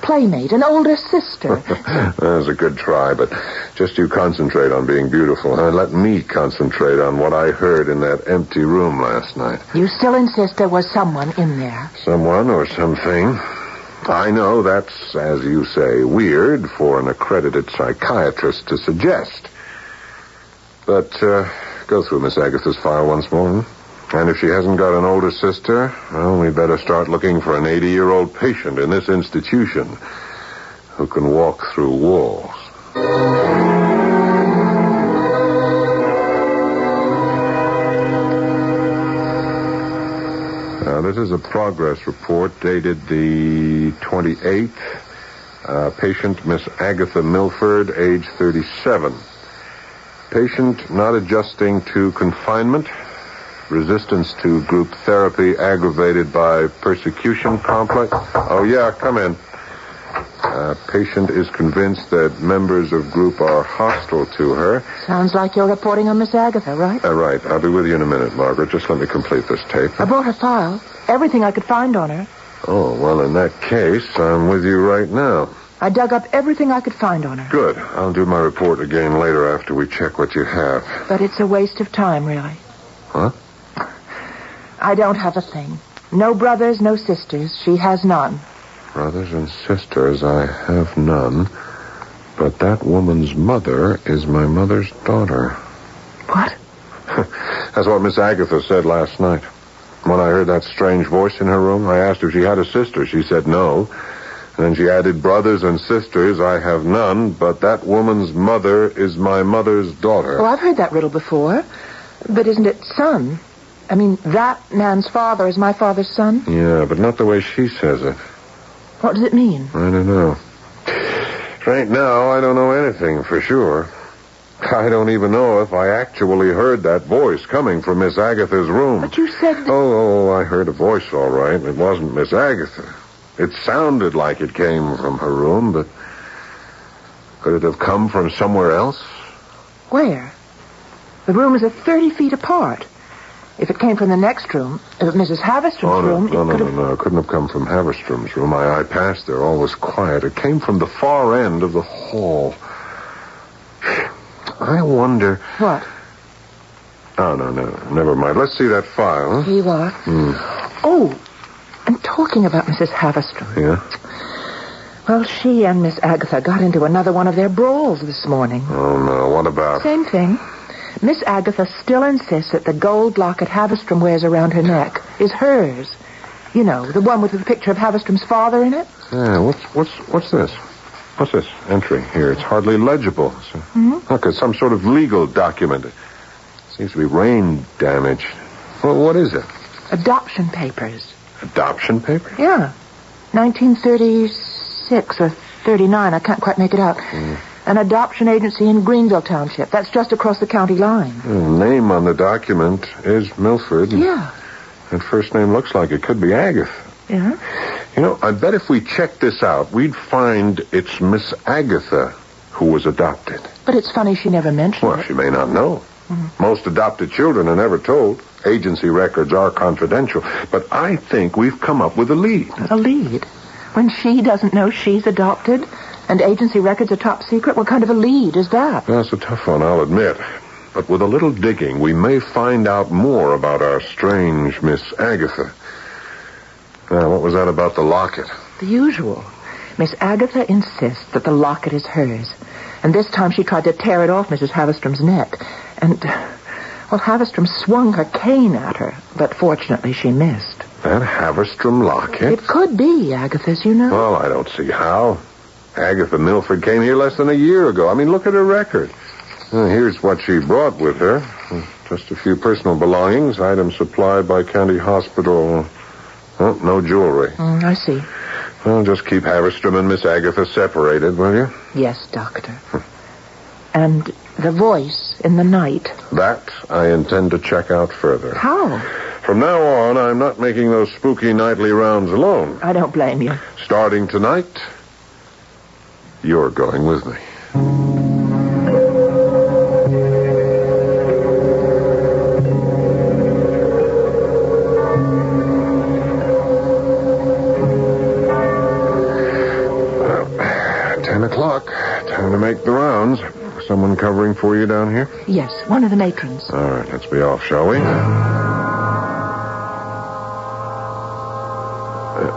playmate, an older sister? That was a good try, but just you concentrate on being beautiful. Let me concentrate on what I heard in that empty room last night. You still insist there was someone in there? Someone or something. I know that's, as you say, weird for an accredited psychiatrist to suggest. But go through Miss Agatha's file once more. And if she hasn't got an older sister, well, we'd better start looking for an 80-year-old patient in this institution who can walk through walls. Now, this is a progress report dated the 28th. Patient Miss Agatha Milford, age 37. Patient not adjusting to confinement. Resistance to group therapy aggravated by persecution complex. Oh, yeah, come in. Patient is convinced that members of group are hostile to her. Sounds like you're reporting on Miss Agatha, right? Right. I'll be with you in a minute, Margaret. Just let me complete this tape. I brought her file. Everything I could find on her. Oh, well, in that case, I'm with you right now. I dug up everything I could find on her. Good. I'll do my report again later after we check what you have. But it's a waste of time, really. Huh? I don't have a thing. No brothers, no sisters. She has none. Brothers and sisters, I have none. But that woman's mother is my mother's daughter. What? That's what Miss Agatha said last night. When I heard that strange voice in her room, I asked her if she had a sister. She said no. And then she added, brothers and sisters, I have none, but that woman's mother is my mother's daughter. Oh, I've heard that riddle before. But isn't it son? I mean, that man's father is my father's son? Yeah, but not the way she says it. What does it mean? I don't know. Right now, I don't know anything for sure. I don't even know if I actually heard that voice coming from Miss Agatha's room. But you said that... Oh, I heard a voice, all right. It wasn't Miss Agatha. It sounded like it came from her room, but could it have come from somewhere else? Where? The rooms are 30 feet apart. If it came from the next room, if Mrs. Haverstrom's room... No. It couldn't have come from Haverstrom's room. I passed there. All was quiet. It came from the far end of the hall. I wonder... What? Oh, no. Never mind. Let's see that file. Here you are. Oh, and talking about Mrs. Haverstrom. Yeah? Well, she and Miss Agatha got into another one of their brawls this morning. Oh, no. What about? Same thing. Miss Agatha still insists that the gold locket Haverstrom wears around her neck is hers. You know, the one with the picture of Haverstrom's father in it. Yeah, what's this? What's this entry here? It's hardly legible. Look, it's some sort of legal document. It seems to be rain damage. Well, what is it? Adoption papers. Adoption papers? Yeah. 1936 or 39. I can't quite make it out. An adoption agency in Greenville Township. That's just across the county line. The name on the document is Milford. Yeah. And first name looks like it could be Agatha. Yeah? You know, I bet if we checked this out, we'd find it's Miss Agatha who was adopted. But it's funny she never mentioned Well, it. she may not know. Most adopted children are never told. Agency records are confidential. But I think we've come up with a lead. A lead? When she doesn't know she's adopted and agency records are top secret? What kind of a lead is that? That's a tough one, I'll admit. But with a little digging, we may find out more about our strange Miss Agatha. Now, what was that about the locket? The usual. Miss Agatha insists that the locket is hers. And this time she tried to tear it off Mrs. Haverstrom's neck. And, well, Haverstrom swung her cane at her. But fortunately she missed. That Haverstrom locket? It could be Agatha's, you know. Well, I don't see how. Agatha Milford came here less than a year ago. I mean, look at her record. Here's what she brought with her. Just a few personal belongings, items supplied by county hospital. Oh, no jewelry. I see. Well, just keep Haverstrom and Miss Agatha separated, will you? Yes, Doctor. And the voice in the night. That I intend to check out further. How? From now on, I'm not making those spooky nightly rounds alone. I don't blame you. Starting tonight, you're going with me. 10 o'clock. Time to make the rounds. Someone covering for you down here? Yes, one of the matrons. All right, let's be off, shall we?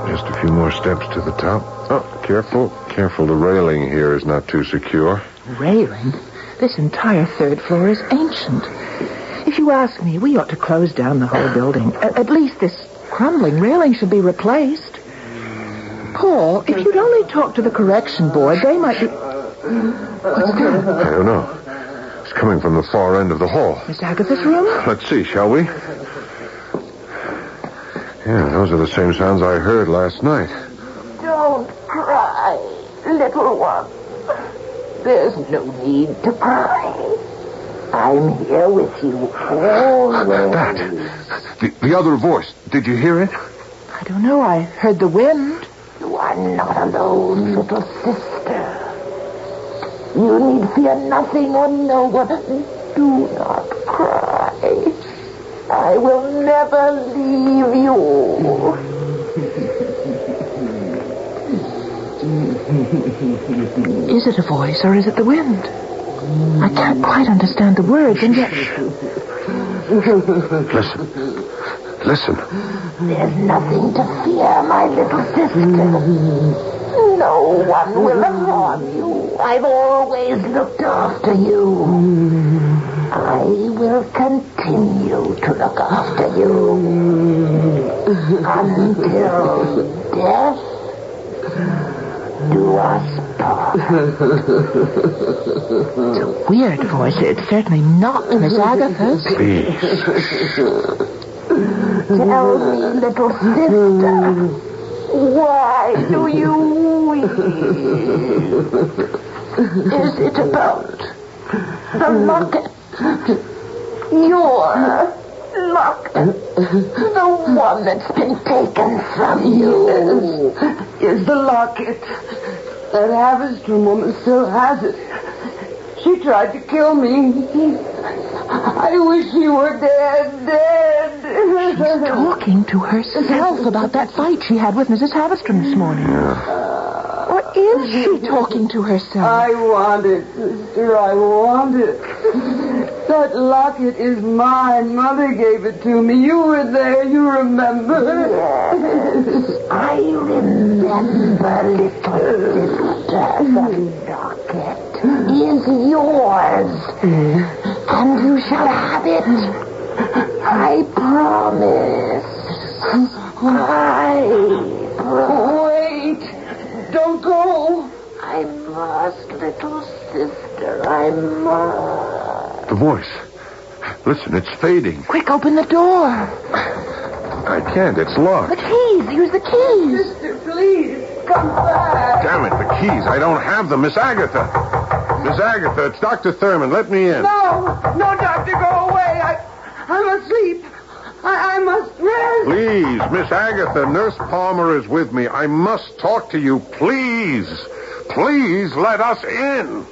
Just a few more steps to the top. Oh, careful. Careful, the railing here is not too secure. Railing? This entire third floor is ancient. If you ask me, we ought to close down the whole building. At least this crumbling railing should be replaced. Paul, if you'd only talk to the correction board, they might be... What's that? I don't know. It's coming from the far end of the hall. Miss Agatha's room? Let's see, shall we? Yeah, those are the same sounds I heard last night. Don't cry, little one. There's no need to cry. I'm here with you always. That. The other voice. Did you hear it? I don't know. I heard the wind. You are not alone, little sister. You need fear nothing or no one. Do not cry. I will never leave you. Is it a voice or is it the wind? I can't quite understand the words, and yet... Listen. There's nothing to fear, my little sister. No one will harm you. I've always looked after you. I will continue to look after you until death do us part. It's a weird voice. It's certainly not Miss Agatha's. Please. Tell me, little sister, why do you weep? Is it about the locket? Your locket? The one that's been taken from you? Yes, the locket. That Haverstrom woman still has it. She tried to kill me. I wish she were dead. She's talking to herself about that fight she had with Mrs. Haverstrom this morning. What is she talking to herself? I want it, sister. I want it. That locket is mine. Mother gave it to me. You were there. You remember? Yes, I remember, little sister. The locket is yours. And you shall have it. I promise. Wait. Don't go. I must, little sister. I must. The voice. Listen, it's fading. Quick, open the door. I can't. It's locked. The keys. Use the keys. Sister, please, come back. Damn it, the keys. I don't have them. Miss Agatha. Miss Agatha, it's Dr. Thurman. Let me in. No, doctor, go away. I'm asleep. I must rest. Please, Miss Agatha, Nurse Palmer is with me. I must talk to you. Please. Please let us in.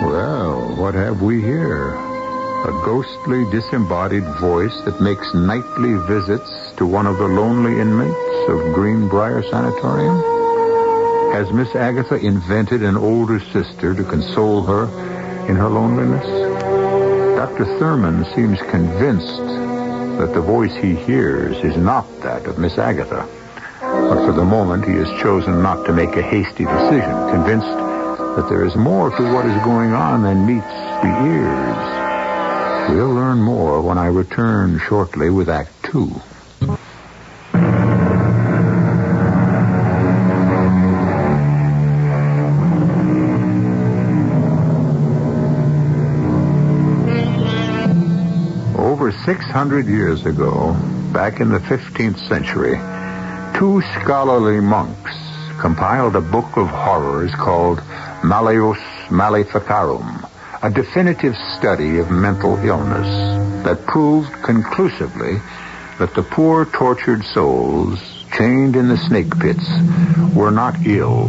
Well, what have we here? A ghostly, disembodied voice that makes nightly visits to one of the lonely inmates of Greenbrier Sanatorium? Has Miss Agatha invented an older sister to console her in her loneliness? Dr. Thurman seems convinced that the voice he hears is not that of Miss Agatha. But for the moment, he has chosen not to make a hasty decision, convinced that there is more to what is going on than meets the ears. We'll learn more when I return shortly with Act 2. Over 600 years ago, back in the 15th century, two scholarly monks compiled a book of horrors called Malleus Maleficarum, a definitive study of mental illness that proved conclusively that the poor tortured souls chained in the snake pits were not ill,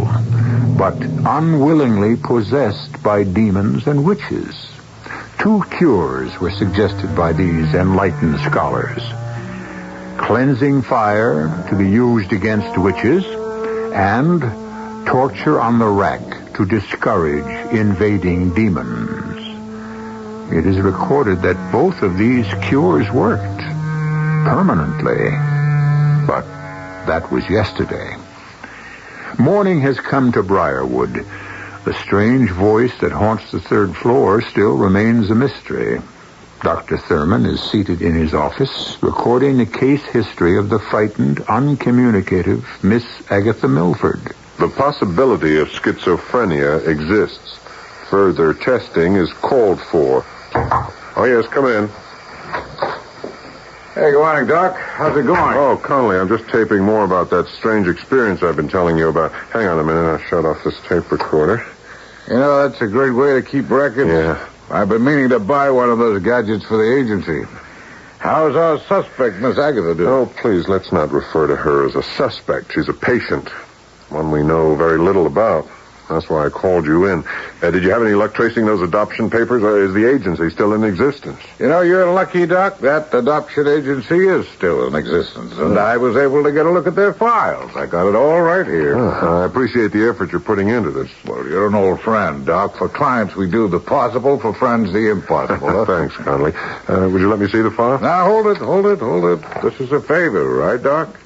but unwillingly possessed by demons and witches. Two cures were suggested by these enlightened scholars: cleansing fire to be used against witches, and torture on the rack to discourage invading demons. It is recorded that both of these cures worked permanently, but that was yesterday. Morning has come to Briarwood. The strange voice that haunts the third floor still remains a mystery. Dr. Thurman is seated in his office, recording the case history of the frightened, uncommunicative Miss Agatha Milford. The possibility of schizophrenia exists. Further testing is called for. Oh, yes, come in. Hey, good morning, Doc. How's it going? Oh, Connolly, I'm just taping more about that strange experience I've been telling you about. Hang on a minute, I'll shut off this tape recorder. You know, that's a great way to keep records. Yeah. I've been meaning to buy one of those gadgets for the agency. How's our suspect, Miss Agatha, doing? Oh, please, let's not refer to her as a suspect. She's a patient, one we know very little about. That's why I called you in. Did you have any luck tracing those adoption papers, or is the agency still in existence? You know, you're lucky, Doc. That adoption agency is still in existence, and I was able to get a look at their files. I got it all right here. I appreciate the effort you're putting into this. Well, you're an old friend, Doc. For clients, we do the possible. For friends, the impossible. Thanks, Connolly. Would you let me see the file? Now, hold it. This is a favor, right, Doc?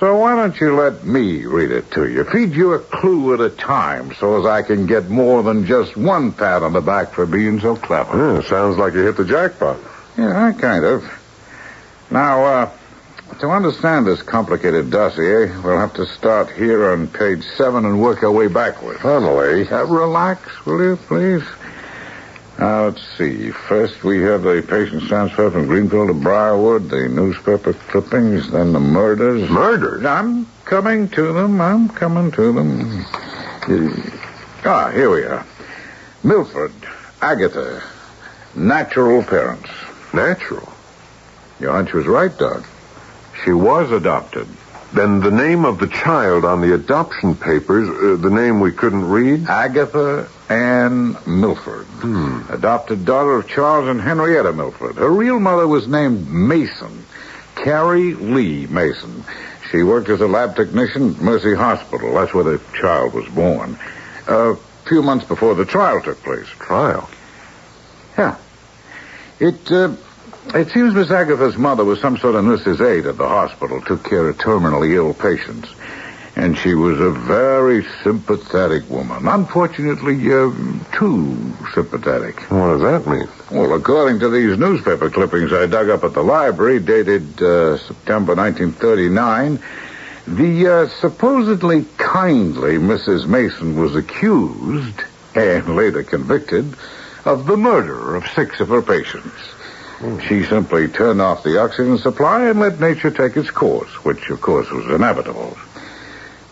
So why don't you let me read it to you? Feed you a clue at a time so as I can get more than just one pat on the back for being so clever. Yeah, sounds like you hit the jackpot. Yeah, kind of. Now, to understand this complicated dossier, we'll have to start here on page 7 and work our way backwards. Connolly. Relax, will you, please? Now, let's see. First, we have the patient's transfer from Greenfield to Briarwood, the newspaper clippings, then the murders. Murders? I'm coming to them. Here we are. Milford, Agatha, natural parents. Natural? Your hunch was right, Doc. She was adopted. Then the name of the child on the adoption papers, the name we couldn't read? Agatha Ann Milford. Adopted daughter of Charles and Henrietta Milford. Her real mother was named Mason. Carrie Lee Mason. She worked as a lab technician at Mercy Hospital. That's where the child was born. A few months before the trial took place. Trial? Yeah. It seems Miss Agatha's mother was some sort of nurse's aide at the hospital, took care of terminally ill patients. And she was a very sympathetic woman. Unfortunately, too sympathetic. What does that mean? Well, according to these newspaper clippings I dug up at the library, dated September 1939, the supposedly kindly Mrs. Mason was accused, and later convicted, of the murder of 6 of her patients. She simply turned off the oxygen supply and let nature take its course, which, of course, was inevitable.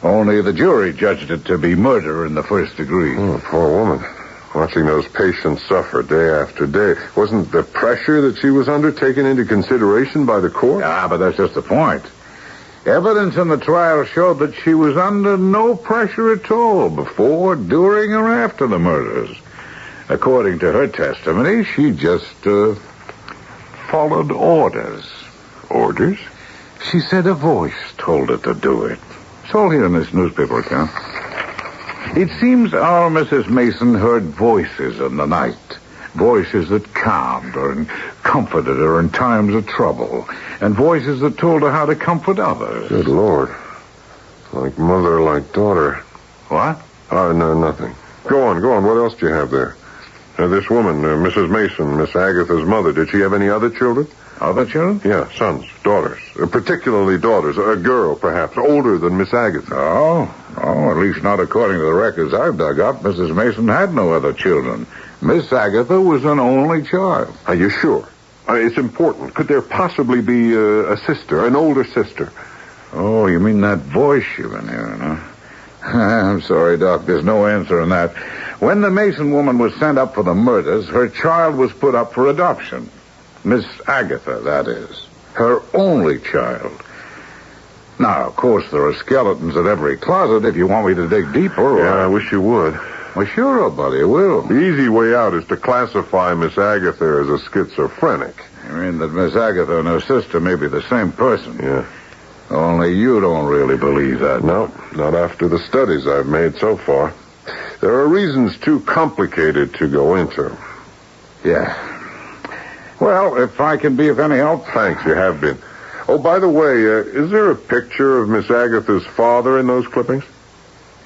Only the jury judged it to be murder in the first degree. Oh, poor woman. Watching those patients suffer day after day. Wasn't the pressure that she was under taken into consideration by the court? But that's just the point. Evidence in the trial showed that she was under no pressure at all before, during, or after the murders. According to her testimony, she just followed orders. Orders? She said a voice told her to do it. It's all here in this newspaper account. It seems our Mrs. Mason heard voices in the night. Voices that calmed her and comforted her in times of trouble. And voices that told her how to comfort others. Good Lord. Like mother, like daughter. What? Oh, no, nothing. Go on. What else do you have there? This woman, Mrs. Mason, Miss Agatha's mother, did she have any other children? Other children? Yeah, sons, daughters. Particularly daughters. A girl, perhaps, older than Miss Agatha. Oh, at least not according to the records I've dug up. Mrs. Mason had no other children. Miss Agatha was an only child. Are you sure? It's important. Could there possibly be a sister, an older sister? Oh, you mean that voice you've been hearing, huh? I'm sorry, Doc. There's no answer in that. When the Mason woman was sent up for the murders, her child was put up for adoption. Miss Agatha, that is. Her only child. Now, of course, there are skeletons in every closet if you want me to dig deeper. Yeah, I wish you would. Well, sure, buddy, I will. The easy way out is to classify Miss Agatha as a schizophrenic. You mean that Miss Agatha and her sister may be the same person? Yeah. Only you don't really believe that. No, not after the studies I've made so far. There are reasons too complicated to go into. Yeah. Well, if I can be of any help... Thanks, you have been. Oh, by the way, is there a picture of Miss Agatha's father in those clippings?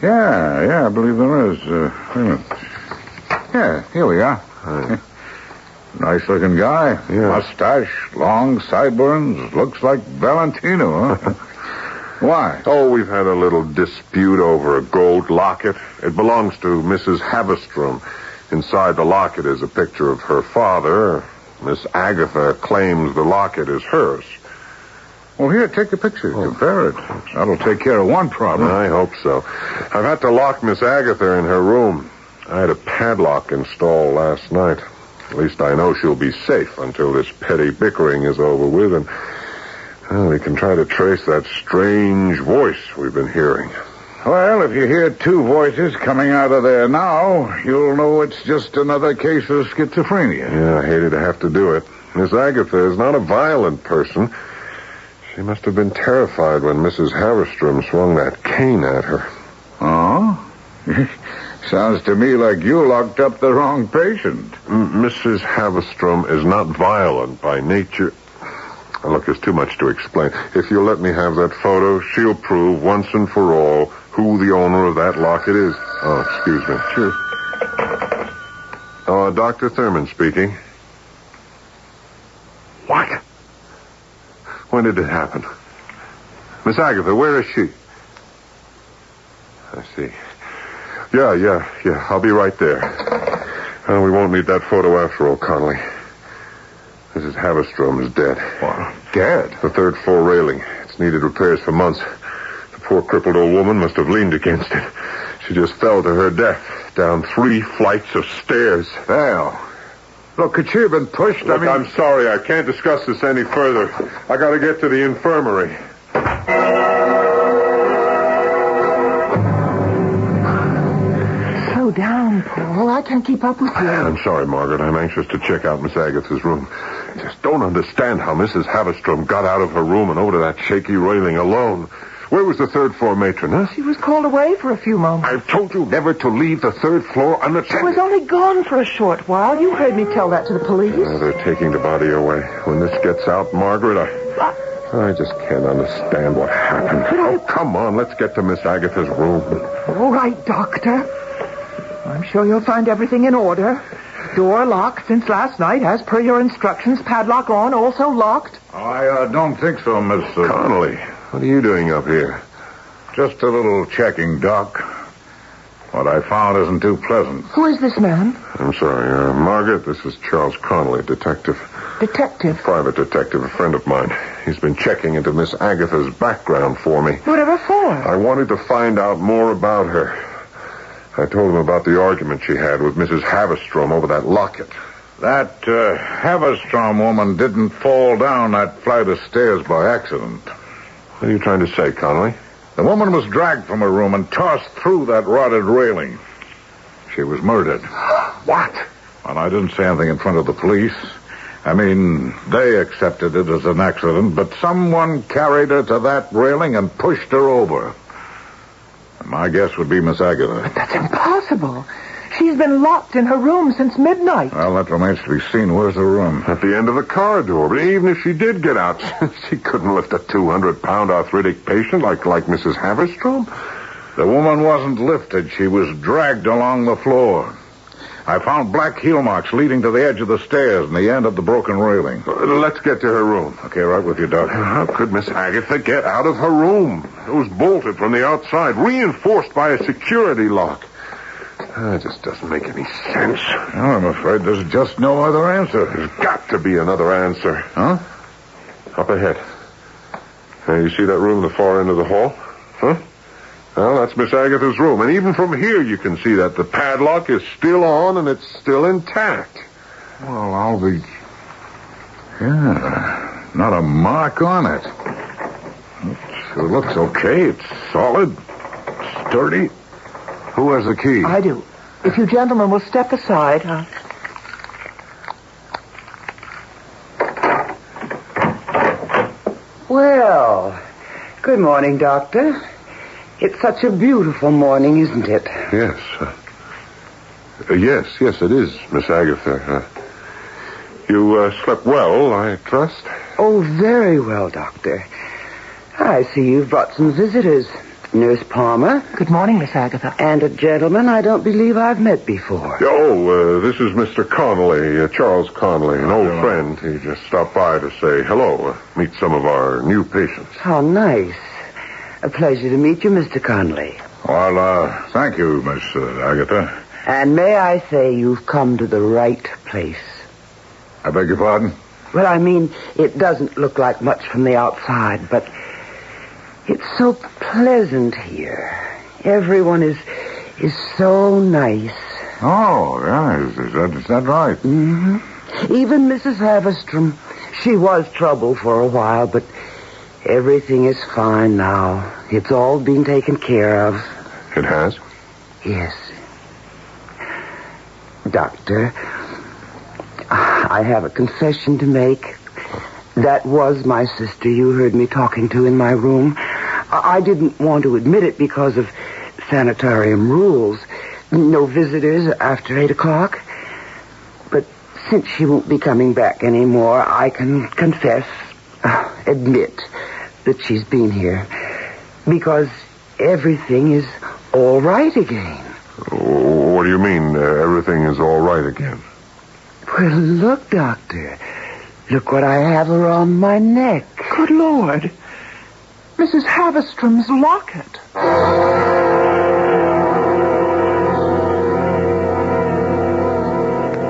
Yeah, I believe there is. Wait a minute. Yeah, here we are. Nice-looking guy. Yeah. Mustache, long sideburns. Looks like Valentino, huh? Why? Oh, we've had a little dispute over a gold locket. It belongs to Mrs. Havestrom. Inside the locket is a picture of her father. Miss Agatha claims the locket is hers. Well, here, take the picture. Compare it. That'll take care of one problem. I hope so. I've had to lock Miss Agatha in her room. I had a padlock installed last night. At least I know she'll be safe until this petty bickering is over with, and we can try to trace that strange voice we've been hearing. Well, if you hear two voices coming out of there now, you'll know it's just another case of schizophrenia. Yeah, I hated to have to do it. Miss Agatha is not a violent person. She must have been terrified when Mrs. Havestrom swung that cane at her. Oh? Sounds to me like you locked up the wrong patient. Mrs. Havestrom is not violent by nature. Look, there's too much to explain. If you'll let me have that photo, she'll prove once and for all who the owner of that locket is. Oh, excuse me. Sure. Dr. Thurman speaking. What? When did it happen? Miss Agatha, where is she? I see. Yeah. I'll be right there. We won't need that photo after all, Connolly. Mrs. Havestrom is dead. What? Dead? The third floor railing. It's needed repairs for months. The poor crippled old woman must have leaned against it. She just fell to her death down 3 flights of stairs. Well, look, could she have been pushed? Look, I'm sorry. I can't discuss this any further. I gotta get to the infirmary. Slow down, Paul. I can't keep up with you. I'm sorry, Margaret. I'm anxious to check out Miss Agatha's room. I just don't understand how Mrs. Havestrom got out of her room and over to that shaky railing alone. Where was the third floor matron, huh? She was called away for a few moments. I've told you never to leave the third floor unattended. She was only gone for a short while. You heard me tell that to the police. They're taking the body away. When this gets out, Margaret, I just can't understand what happened. Oh, come on. Let's get to Miss Agatha's room. All right, Doctor. I'm sure you'll find everything in order. Door locked since last night, as per your instructions. Padlock on, also locked. I don't think so, Miss... Connolly, what are you doing up here? Just a little checking, Doc. What I found isn't too pleasant. Who is this man? I'm sorry, Margaret, this is Charles Connolly, detective. Detective? Private detective, a friend of mine. He's been checking into Miss Agatha's background for me. Whatever for? I wanted to find out more about her. I told him about the argument she had with Mrs. Havestrom over that locket. That Havestrom woman didn't fall down that flight of stairs by accident. What are you trying to say, Connolly? The woman was dragged from her room and tossed through that rotted railing. She was murdered. What? And I didn't say anything in front of the police. I mean, they accepted it as an accident, but someone carried her to that railing and pushed her over. My guess would be Miss Agatha. But that's impossible. She's been locked in her room since midnight. Well, that remains to be seen. Where's the room? At the end of the corridor. But even if she did get out, she couldn't lift a 200-pound arthritic patient like Mrs. Havestrom. The woman wasn't lifted. She was dragged along the floor. I found black heel marks leading to the edge of the stairs and the end of the broken railing. Let's get to her room. Okay, right with you, Doc. How could Miss Agatha get out of her room? It was bolted from the outside, reinforced by a security lock. It just doesn't make any sense. Well, I'm afraid there's just no other answer. There's got to be another answer. Huh? Up ahead. You see that room in the far end of the hall? Huh? Well, that's Miss Agatha's room. And even from here you can see that the padlock is still on and it's still intact. Well, I'll be... Yeah, not a mark on it. It looks okay. It's solid, sturdy. Who has the key? I do. If you gentlemen will step aside, Well, good morning, Doctor. It's such a beautiful morning, isn't it? Yes. Yes, it is, Miss Agatha. You slept well, I trust? Oh, very well, Doctor. I see you've brought some visitors. Nurse Palmer. Good morning, Miss Agatha. And a gentleman I don't believe I've met before. Oh, this is Mr. Connolly, Charles Connolly, an old friend. He just stopped by to say hello, meet some of our new patients. How nice. A pleasure to meet you, Mr. Connolly. Well, thank you, Miss Agatha. And may I say you've come to the right place. I beg your pardon? Well, I mean, it doesn't look like much from the outside, but it's so pleasant here. Everyone is so nice. Oh, yeah, is that right? Mm-hmm. Even Mrs. Haverstrom. She was trouble for a while, but everything is fine now. It's all being taken care of. It has? Yes. Doctor, I have a confession to make. That was my sister you heard me talking to in my room. I didn't want to admit it because of sanitarium rules. No visitors after 8 o'clock. But since she won't be coming back anymore, I can admit that she's been here. Because everything is all right again. What do you mean, everything is all right again? Well, look, Doctor. Look what I have around my neck. Good Lord. Mrs. Haverstrom's locket.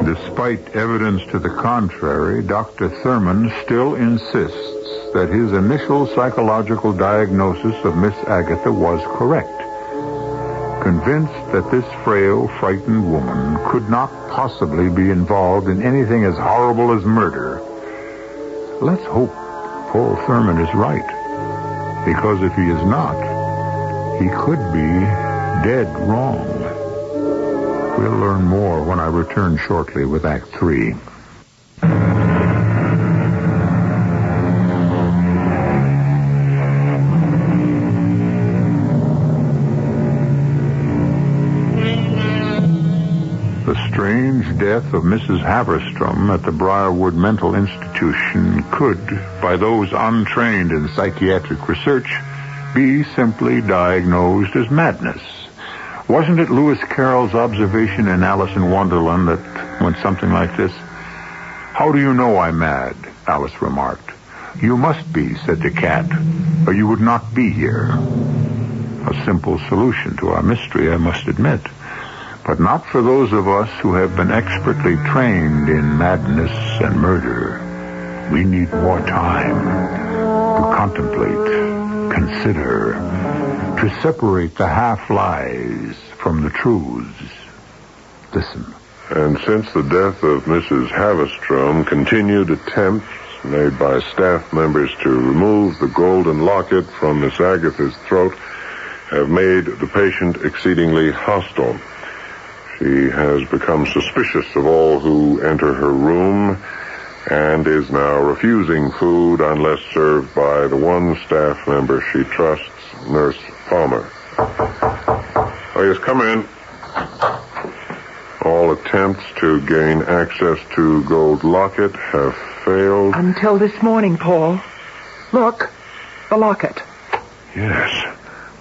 Despite evidence to the contrary, Dr. Thurman still insists that his initial psychological diagnosis of Miss Agatha was correct. Convinced that this frail, frightened woman could not possibly be involved in anything as horrible as murder. Let's hope Paul Thurman is right. Because if he is not, he could be dead wrong. We'll learn more when I return shortly with Act 3. The strange death of Mrs. Haverstrom at the Briarwood Mental Institution could, by those untrained in psychiatric research, be simply diagnosed as madness. Wasn't it Lewis Carroll's observation in Alice in Wonderland that went something like this? "How do you know I'm mad?" Alice remarked. "You must be," said the cat, "or you would not be here." A simple solution to our mystery, I must admit. But not for those of us who have been expertly trained in madness and murder. We need more time to contemplate, consider, to separate the half-lies from the truths. Listen. And since the death of Mrs. Haverstrom, continued attempts made by staff members to remove the golden locket from Miss Agatha's throat have made the patient exceedingly hostile. She has become suspicious of all who enter her room and is now refusing food unless served by the one staff member she trusts, Nurse Palmer. Oh, yes, come in. All attempts to gain access to gold locket have failed. Until this morning, Paul. Look, the locket. Yes.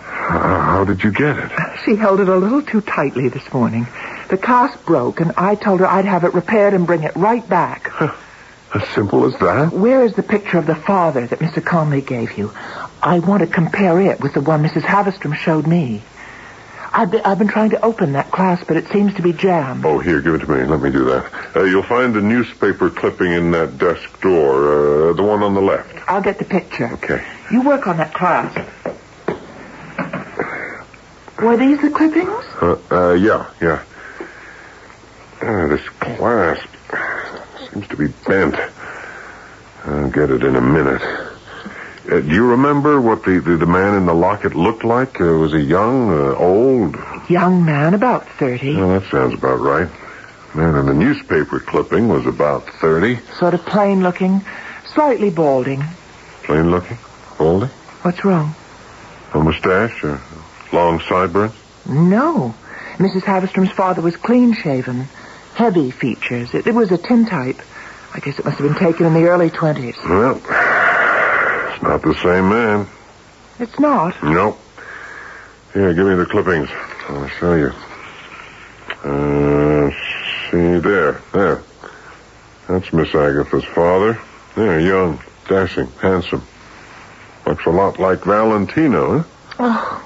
How did you get it? She held it a little too tightly this morning. The clasp broke, and I told her I'd have it repaired and bring it right back. As simple as that? Where is the picture of the father that Mr. Conley gave you? I want to compare it with the one Mrs. Haverstrom showed me. I've been trying to open that clasp, but it seems to be jammed. Oh, here, give it to me. Let me do that. You'll find a newspaper clipping in that desk door, the one on the left. I'll get the picture. Okay. You work on that clasp. Were these the clippings? Yeah. This clasp seems to be bent. I'll get it in a minute. Do you remember what the man in the locket looked like? Was he young, old? Young man, about 30. Oh, that sounds about right. Man in the newspaper clipping was about 30. Sort of plain looking, slightly balding. Plain looking? Balding? What's wrong? A mustache or long sideburns? No. Mrs. Haverstrom's father was clean-shaven. Heavy features. It was a tintype. I guess it must have been taken in the early 20s. Well, it's not the same man. It's not? No. Here, give me the clippings. I'll show you. See, there. That's Miss Agatha's father. There, young, dashing, handsome. Looks a lot like Valentino, huh?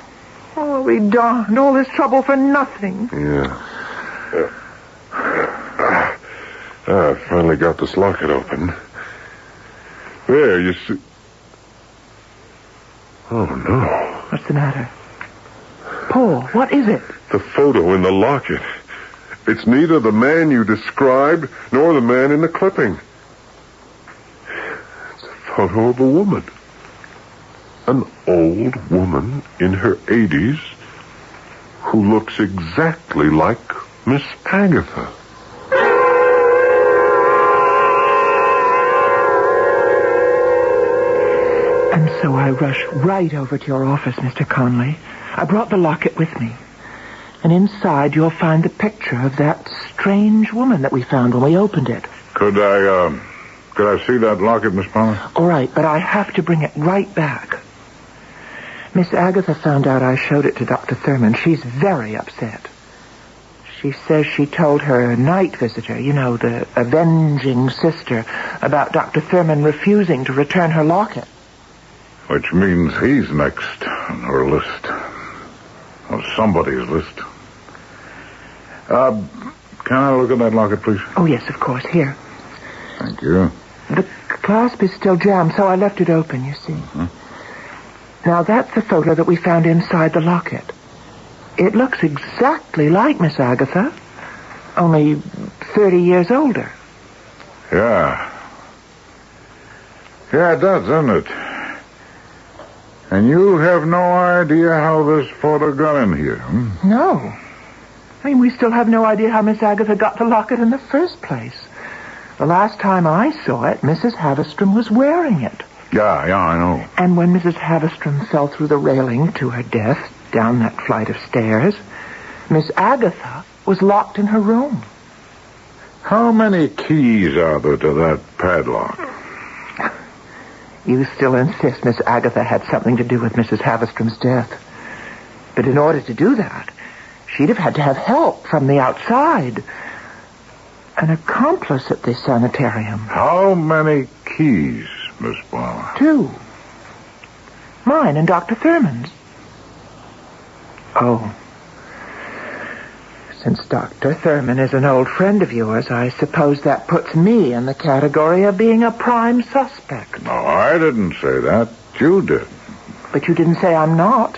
Oh, we darned. All this trouble for nothing. Yeah. I finally got this locket open. There, you see... Oh, no. What's the matter? Paul, what is it? The photo in the locket. It's neither the man you described nor the man in the clipping. It's a photo of a woman. An old woman in her 80s who looks exactly like Miss Agatha. And so I rushed right over to your office, Mr. Conley. I brought the locket with me. And inside you'll find the picture of that strange woman that we found when we opened it. Could I see that locket, Miss Palmer? All right, but I have to bring it right back. Miss Agatha found out I showed it to Dr. Thurman. She's very upset. She says she told her night visitor, the avenging sister, about Dr. Thurman refusing to return her locket. Which means he's next on her list. Or somebody's list. Can I look at that locket, please? Oh, yes, of course. Here. Thank you. The clasp is still jammed, so I left it open, you see. Mm-hmm. Now, that's the photo that we found inside the locket. It looks exactly like Miss Agatha, only 30 years older. Yeah. Yeah, it does, doesn't it? And you have no idea how this photo got in here, hmm? No. We still have no idea how Miss Agatha got the locket in the first place. The last time I saw it, Mrs. Haverstrom was wearing it. Yeah, I know. And when Mrs. Haverstrom fell through the railing to her death down that flight of stairs, Miss Agatha was locked in her room. How many keys are there to that padlock? You still insist Miss Agatha had something to do with Mrs. Haverstrom's death. But in order to do that, she'd have had to have help from the outside. An accomplice at this sanitarium. How many keys, Miss Palmer? 2. Mine and Dr. Thurman's. Oh. Since Dr. Thurman is an old friend of yours, I suppose that puts me in the category of being a prime suspect. No, I didn't say that. You did. But you didn't say I'm not.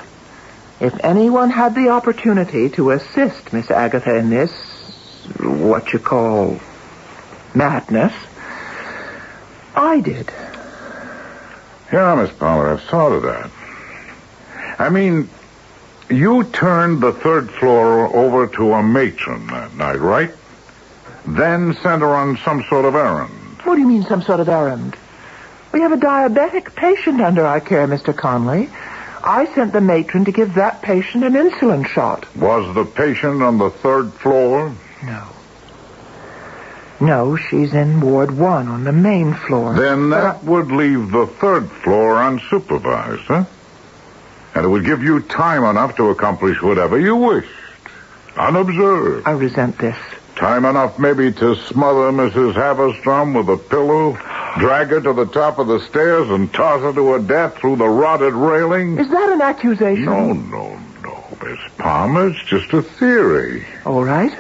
If anyone had the opportunity to assist Miss Agatha in this, what you call, madness, I did. Yeah, Miss Palmer, I've thought of that. I mean, you turned the 3rd floor over to a matron that night, right? Then sent her on some sort of errand. What do you mean, some sort of errand? We have a diabetic patient under our care, Mr. Conley. I sent the matron to give that patient an insulin shot. Was the patient on the 3rd floor? No. No, she's in Ward 1 on the main floor. Then that would leave the 3rd floor unsupervised, huh? And it would give you time enough to accomplish whatever you wished. Unobserved. I resent this. Time enough maybe to smother Mrs. Haverstrom with a pillow, drag her to the top of the stairs, and toss her to her death through the rotted railing? Is that an accusation? No, Miss Palmer. It's just a theory. All right.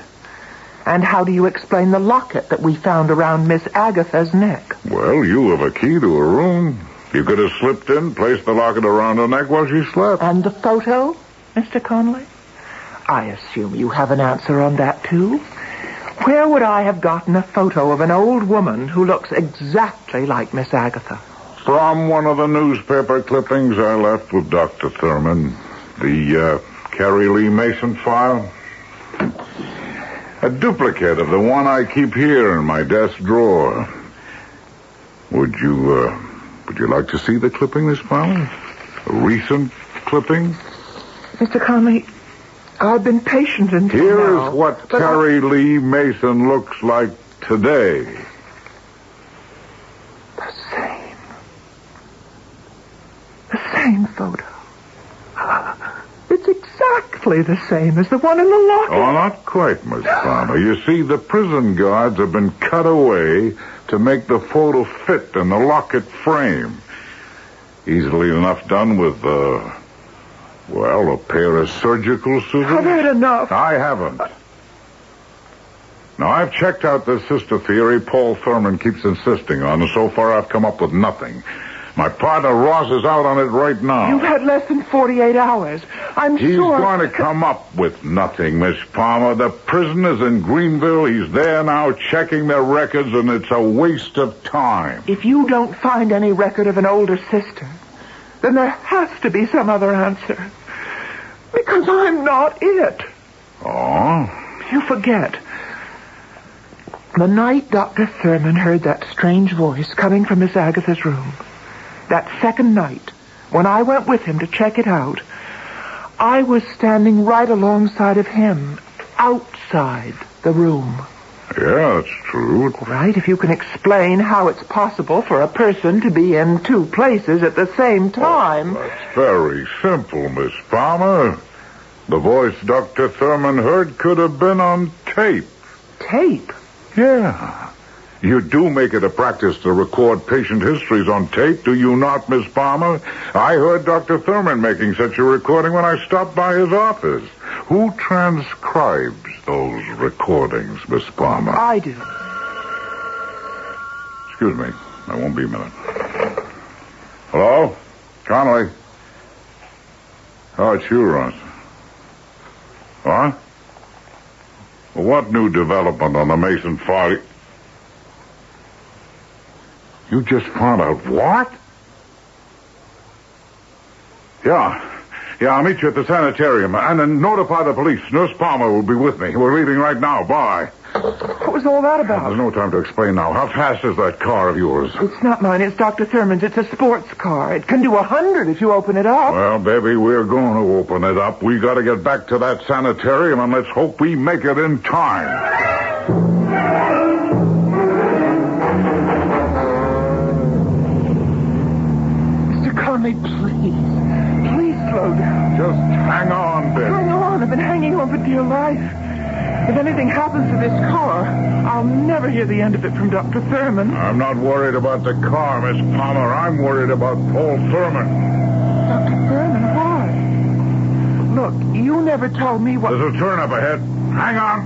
And how do you explain the locket that we found around Miss Agatha's neck? Well, you have a key to her room. You could have slipped in, placed the locket around her neck while she slept. And the photo, Mr. Conley? I assume you have an answer on that, too. Where would I have gotten a photo of an old woman who looks exactly like Miss Agatha? From one of the newspaper clippings I left with Dr. Thurman. The Carrie Lee Mason file. A duplicate of the one I keep here in my desk drawer. Would you like to see the clipping, Miss Fowler? A recent clipping? Mr. Conley, I've been patient until Here now, is what Carrie Lee Mason looks like today. The same photo. It's exactly the same as the one in the locket. Oh, not quite, Miss Palmer. You see, the prison guards have been cut away to make the photo fit in the locket frame. Easily enough done with, a pair of surgical scissors. I've had enough. I haven't. Now, I've checked out this sister theory Paul Thurman keeps insisting on, and so far I've come up with nothing. My partner Ross is out on it right now. You've had less than 48 hours. He's going to come up with nothing, Miss Palmer. The prison is in Greenville. He's there now checking their records, and it's a waste of time. If you don't find any record of an older sister, then there has to be some other answer. Because I'm not it. Oh? You forget. The night Dr. Thurman heard that strange voice coming from Miss Agatha's room, that second night, when I went with him to check it out, I was standing right alongside of him, outside the room. Yeah, that's true. Right, if you can explain how it's possible for a person to be in two places at the same time. That's very simple, Miss Palmer. The voice Dr. Thurman heard could have been on tape. Tape? Yeah. You do make it a practice to record patient histories on tape, do you not, Miss Palmer? I heard Dr. Thurman making such a recording when I stopped by his office. Who transcribes those recordings, Miss Palmer? I do. Excuse me. I won't be a minute. Hello? Connolly? Oh, it's you, Ross. What? Well, what new development on the Mason file? You just found out what? Yeah, I'll meet you at the sanitarium. And then notify the police. Nurse Palmer will be with me. We're leaving right now. Bye. What was all that about? There's no time to explain now. How fast is that car of yours? It's not mine. It's Dr. Thurman's. It's a sports car. It can do 100 if you open it up. Well, baby, we're going to open it up. We got to get back to that sanitarium, and let's hope we make it in time. Conley, please slow down. Just hang on, Ben. Hang on. I've been hanging on for dear life. If anything happens to this car, I'll never hear the end of it from Dr. Thurman. I'm not worried about the car, Miss Palmer. I'm worried about Paul Thurman. Dr. Thurman, why? Look, you never told me what... There's a turn up ahead. Hang on.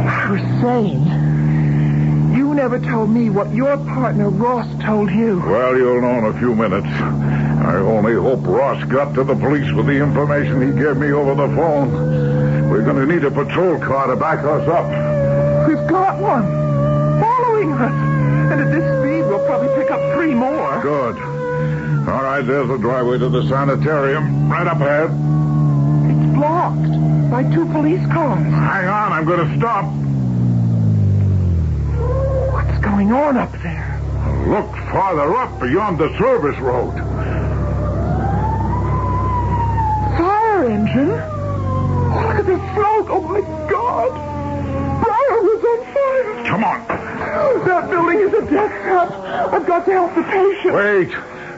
I was saying... You never told me what your partner Ross told you. Well, you'll know in a few minutes. I only hope Ross got to the police with the information he gave me over the phone. We're going to need a patrol car to back us up. We've got one. Following us. And at this speed, we'll probably pick up 3 more. Good. All right, there's the driveway to the sanitarium. Right up ahead. It's blocked by 2 police cars. Hang on, I'm going to stop. What's going on up there? Look farther up beyond the service road. Fire engine? Oh, look at the smoke. Oh, my God. Briar was on fire. Come on. That building is a death trap. I've got to help the patient. Wait.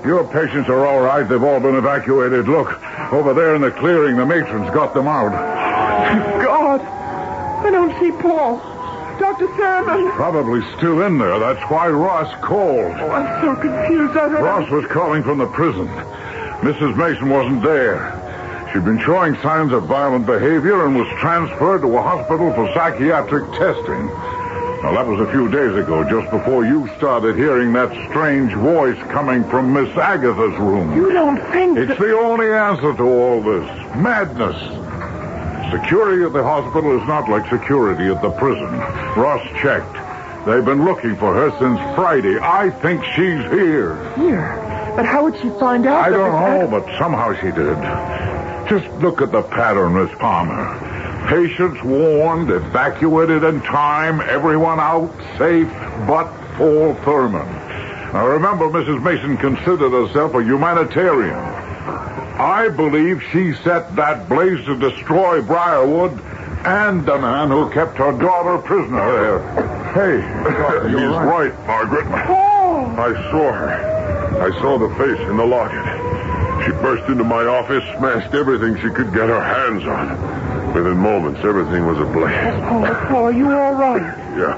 Your patients are all right. They've all been evacuated. Look, over there in the clearing, the matron's got them out. Thank God. I don't see Paul. Dr. Thurman. Probably still in there. That's why Ross called. Oh, I'm so confused. Ross was calling from the prison. Mrs. Mason wasn't there. She'd been showing signs of violent behavior and was transferred to a hospital for psychiatric testing. Well, that was a few days ago, just before you started hearing that strange voice coming from Miss Agatha's room. You don't think It's the only answer to all this. Madness. Security at the hospital is not like security at the prison. Ross checked. They've been looking for her since Friday. I think she's here. Here? But how would she find out? I don't know, but somehow she did. Just look at the pattern, Miss Palmer. Patients warned, evacuated in time, everyone out, safe, but Paul Thurman. Now remember, Mrs. Mason considered herself a humanitarian. I believe she set that blaze to destroy Briarwood and the man who kept her daughter prisoner there. Hey, he's right, Margaret. I saw her. I saw the face in the locket. She burst into my office, smashed everything she could get her hands on. Within moments, everything was ablaze. Paul, are you all right? Yeah.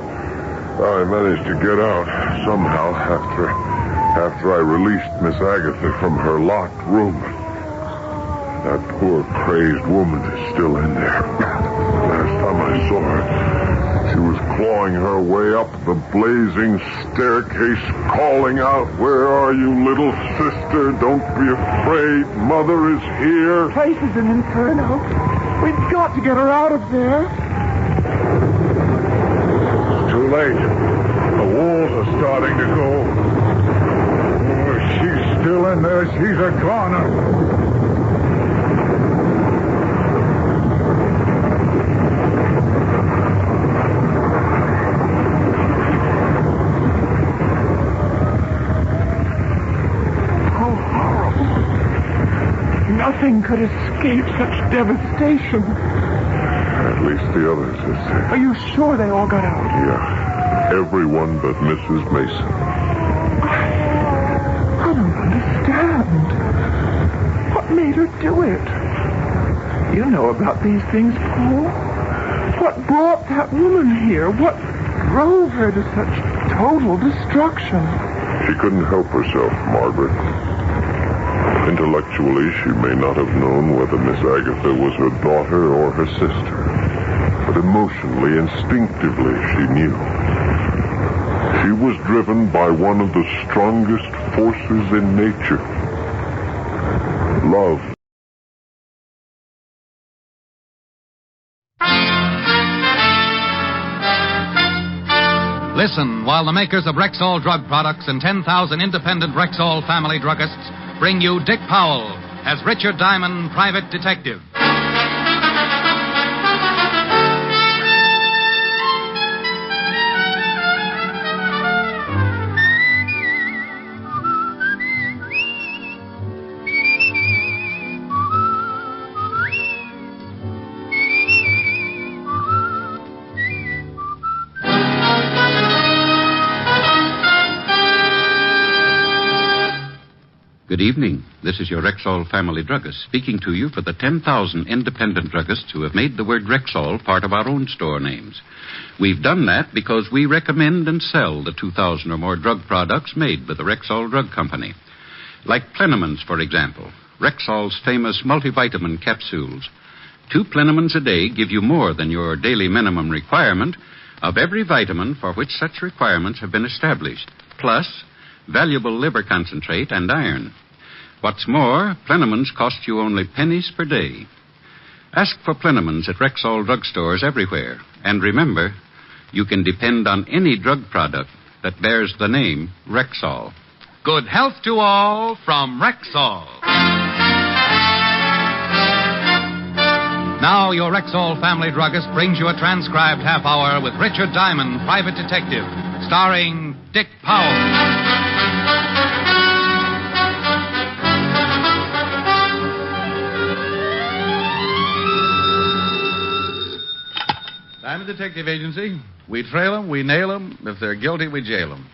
I managed to get out somehow after I released Miss Agatha from her locked room. That poor, crazed woman is still in there. Last time I saw her, she was clawing her way up the blazing staircase, calling out, "Where are you, little sister? Don't be afraid. Mother is here." The place is an inferno. We've got to get her out of there. It's too late. The walls are starting to go. Oh, she's still in there. She's a goner. Nothing could escape such devastation. At least the others are safe. Are you sure they all got out? Yeah. Everyone but Mrs. Mason. I don't understand. What made her do it? You know about these things, Paul. What brought that woman here? What drove her to such total destruction? She couldn't help herself, Margaret. Intellectually, she may not have known whether Miss Agatha was her daughter or her sister. But emotionally, instinctively, she knew. She was driven by one of the strongest forces in nature. Love. Listen while the makers of Rexall drug products and 10,000 independent Rexall family druggists bring you Dick Powell as Richard Diamond, private detective. Good evening. This is your Rexall family druggist speaking to you for the 10,000 independent druggists who have made the word Rexall part of our own store names. We've done that because we recommend and sell the 2,000 or more drug products made by the Rexall Drug Company. Like Plenamins, for example, Rexall's famous multivitamin capsules. 2 Plenamins a day give you more than your daily minimum requirement of every vitamin for which such requirements have been established, plus valuable liver concentrate and iron. What's more, Plenamins cost you only pennies per day. Ask for Plenamins at Rexall drugstores everywhere. And remember, you can depend on any drug product that bears the name Rexall. Good health to all from Rexall. Now your Rexall family druggist brings you a transcribed half hour with Richard Diamond, private detective, starring Dick Powell. Diamond Detective Agency. We trail them, we nail them. If they're guilty, we jail them.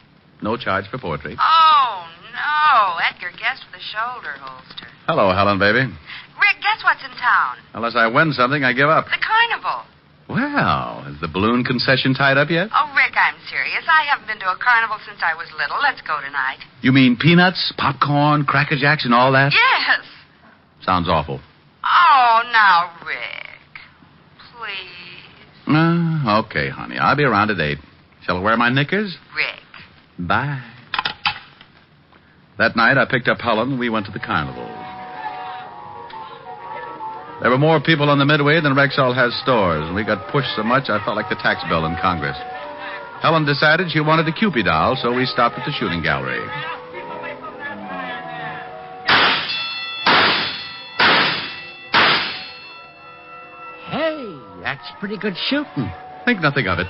No charge for poetry. Oh, no. Edgar guessed with a shoulder holster. Hello, Helen, baby. Rick, guess what's in town? Unless I win something, I give up. The carnival. Well, is the balloon concession tied up yet? Oh, Rick, I'm serious. I haven't been to a carnival since I was little. Let's go tonight. You mean peanuts, popcorn, Cracker Jacks, and all that? Yes. Sounds awful. Oh, now, Rick. Please. Okay, honey. I'll be around at 8. Shall I wear my knickers? Rick. Bye. That night, I picked up Helen and we went to the carnival. There were more people on the Midway than Rexall has stores, and we got pushed so much I felt like the tax bill in Congress. Helen decided she wanted a Cupid doll, so we stopped at the shooting gallery. Hey, that's pretty good shooting. Think nothing of it.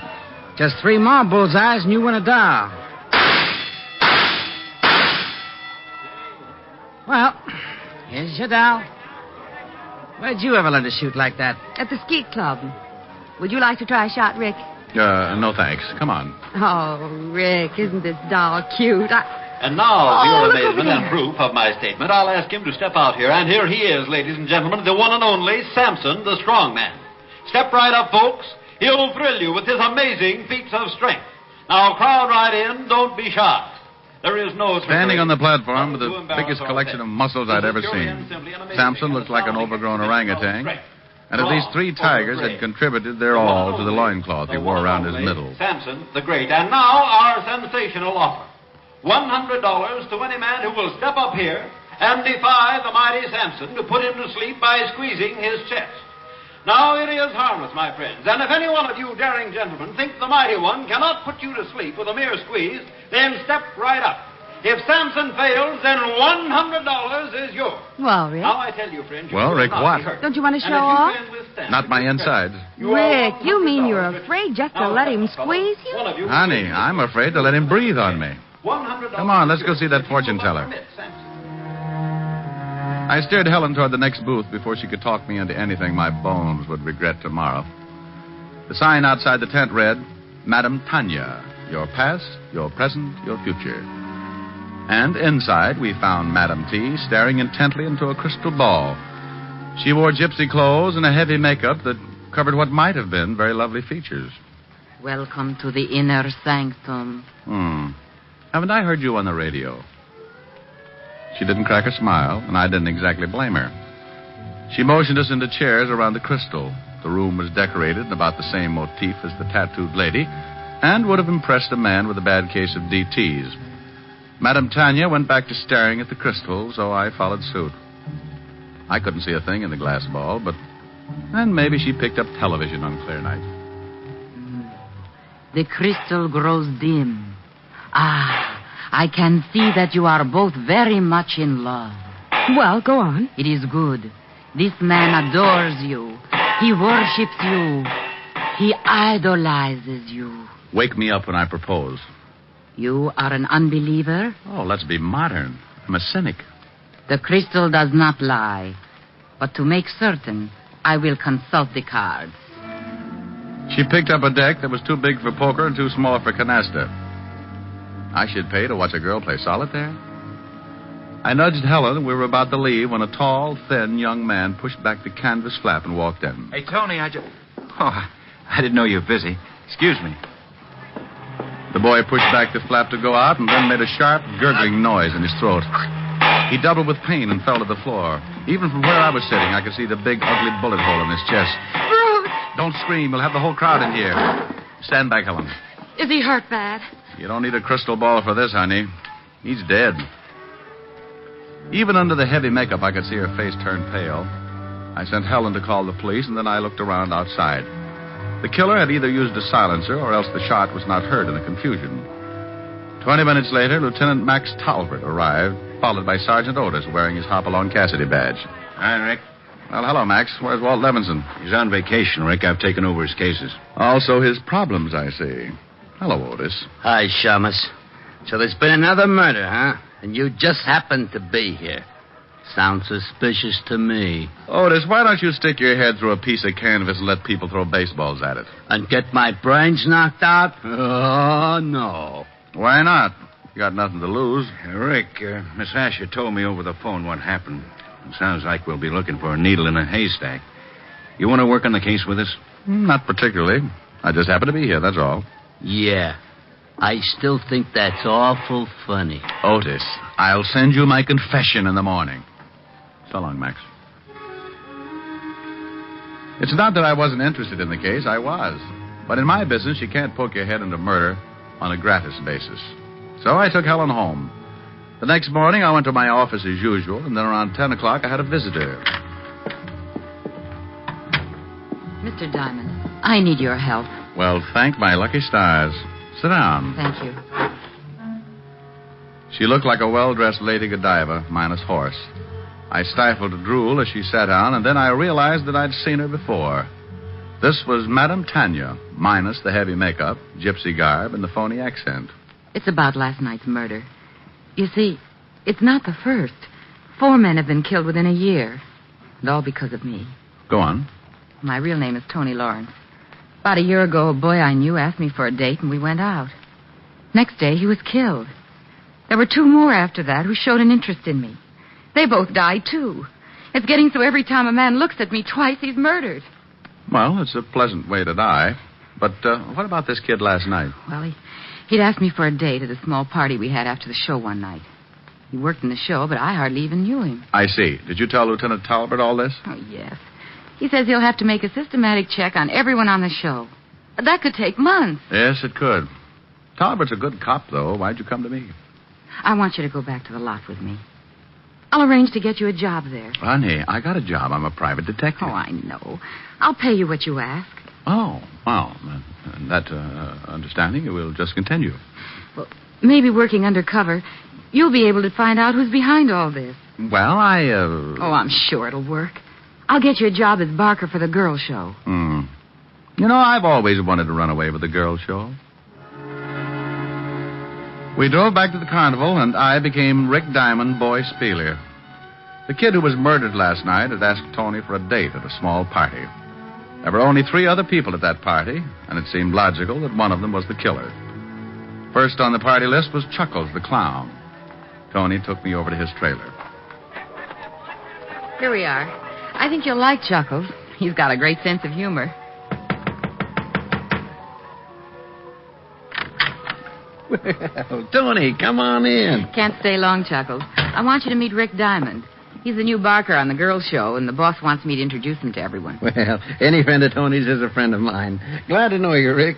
Just 3 more bullseyes and you win a doll. Well, here's your doll. Where'd you ever learn to shoot like that? At the skeet club. Would you like to try a shot, Rick? No thanks. Come on. Oh, Rick, isn't this doll cute? And now, for your amazement and proof of my statement, I'll ask him to step out here. And here he is, ladies and gentlemen, the one and only Samson, the strong man. Step right up, folks. He'll thrill you with his amazing feats of strength. Now, crowd right in. Don't be shy. There is no... Standing on the platform with the biggest collection of muscles I'd ever seen. Samson looked like an overgrown orangutan. And at least 3 tigers had contributed their all to the loincloth he wore around his middle. Samson, the great. And now, our sensational offer. $100 to any man who will step up here and defy the mighty Samson to put him to sleep by squeezing his chest. Now, it is harmless, my friends, and if any one of you daring gentlemen think the mighty one cannot put you to sleep with a mere squeeze, then step right up. If Samson fails, then $100 is yours. Well, Rick. Now, I tell you, friends... Well, Rick, what? Don't you want to show off? Not my insides. Rick, you mean you're afraid just to let him squeeze you? Honey, I'm afraid to let him breathe on me. Come on, let's go see that fortune teller. I steered Helen toward the next booth before she could talk me into anything my bones would regret tomorrow. The sign outside the tent read, Madame Tanya, your past, your present, your future. And inside we found Madame T staring intently into a crystal ball. She wore gypsy clothes and a heavy makeup that covered what might have been very lovely features. Welcome to the inner sanctum. Haven't I heard you on the radio? She didn't crack a smile, and I didn't exactly blame her. She motioned us into chairs around the crystal. The room was decorated in about the same motif as the tattooed lady, and would have impressed a man with a bad case of DTs. Madame Tanya went back to staring at the crystal, so I followed suit. I couldn't see a thing in the glass ball, but then maybe she picked up television on clear night. The crystal grows dim. I can see that you are both very much in love. Well, go on. It is good. This man adores you. He worships you. He idolizes you. Wake me up when I propose. You are an unbeliever? Oh, let's be modern. I'm a cynic. The crystal does not lie. But to make certain, I will consult the cards. She picked up a deck that was too big for poker and too small for canasta. I should pay to watch a girl play solitaire. I nudged Helen, and we were about to leave when a tall, thin young man pushed back the canvas flap and walked in. Hey, Tony, I didn't know you were busy. Excuse me. The boy pushed back the flap to go out and then made a sharp, gurgling noise in his throat. He doubled with pain and fell to the floor. Even from where I was sitting, I could see the big, ugly bullet hole in his chest. Bruce! Don't scream. We'll have the whole crowd in here. Stand back, Helen. Is he hurt bad? You don't need a crystal ball for this, honey. He's dead. Even under the heavy makeup, I could see her face turn pale. I sent Helen to call the police, and then I looked around outside. The killer had either used a silencer, or else the shot was not heard in the confusion. 20 minutes later, Lieutenant Max Talbert arrived, followed by Sergeant Otis wearing his Hopalong Cassidy badge. Hi, Rick. Well, hello, Max. Where's Walt Levinson? He's on vacation, Rick. I've taken over his cases. Also his problems, I see. Hello, Otis. Hi, Shamus. So there's been another murder, huh? And you just happened to be here. Sounds suspicious to me. Otis, why don't you stick your head through a piece of canvas and let people throw baseballs at it? And get my brains knocked out? Oh, no. Why not? You got nothing to lose. Rick, Miss Asher told me over the phone what happened. It sounds like we'll be looking for a needle in a haystack. You want to work on the case with us? Not particularly. I just happen to be here, that's all. Yeah. I still think that's awful funny. Otis, I'll send you my confession in the morning. So long, Max. It's not that I wasn't interested in the case. I was. But in my business, you can't poke your head into murder on a gratis basis. So I took Helen home. The next morning, I went to my office as usual, and then around 10 o'clock, I had a visitor. Mr. Diamond, I need your help. Well, thank my lucky stars. Sit down. Thank you. She looked like a well-dressed Lady Godiva, minus horse. I stifled a drool as she sat down, and then I realized that I'd seen her before. This was Madame Tanya, minus the heavy makeup, gypsy garb, and the phony accent. It's about last night's murder. You see, it's not the first. 4 men have been killed within a year. And all because of me. Go on. My real name is Tony Lawrence. About a year ago, a boy I knew asked me for a date, and we went out. Next day, he was killed. There were 2 more after that who showed an interest in me. They both died, too. It's getting so every time a man looks at me twice, he's murdered. Well, it's a pleasant way to die. But what about this kid last night? Well, he'd asked me for a date at a small party we had after the show one night. He worked in the show, but I hardly even knew him. I see. Did you tell Lieutenant Talbot all this? Oh, yes. He says he'll have to make a systematic check on everyone on the show. That could take months. Yes, it could. Talbot's a good cop, though. Why'd you come to me? I want you to go back to the lot with me. I'll arrange to get you a job there. Honey, I got a job. I'm a private detective. Oh, I know. I'll pay you what you ask. Oh, well, that understanding will just continue. Well, maybe working undercover, you'll be able to find out who's behind all this. Well, Oh, I'm sure it'll work. I'll get you a job as Barker for the girl show. You know, I've always wanted to run away with the girl show. We drove back to the carnival, and I became Rick Diamond, boy Spieler. The kid who was murdered last night had asked Tony for a date at a small party. There were only 3 other people at that party, and it seemed logical that one of them was the killer. First on the party list was Chuckles, the clown. Tony took me over to his trailer. Here we are. I think you'll like Chuckles. He's got a great sense of humor. Well, Tony, come on in. Can't stay long, Chuckles. I want you to meet Rick Diamond. He's the new Barker on the girls' show, and the boss wants me to introduce him to everyone. Well, any friend of Tony's is a friend of mine. Glad to know you, Rick.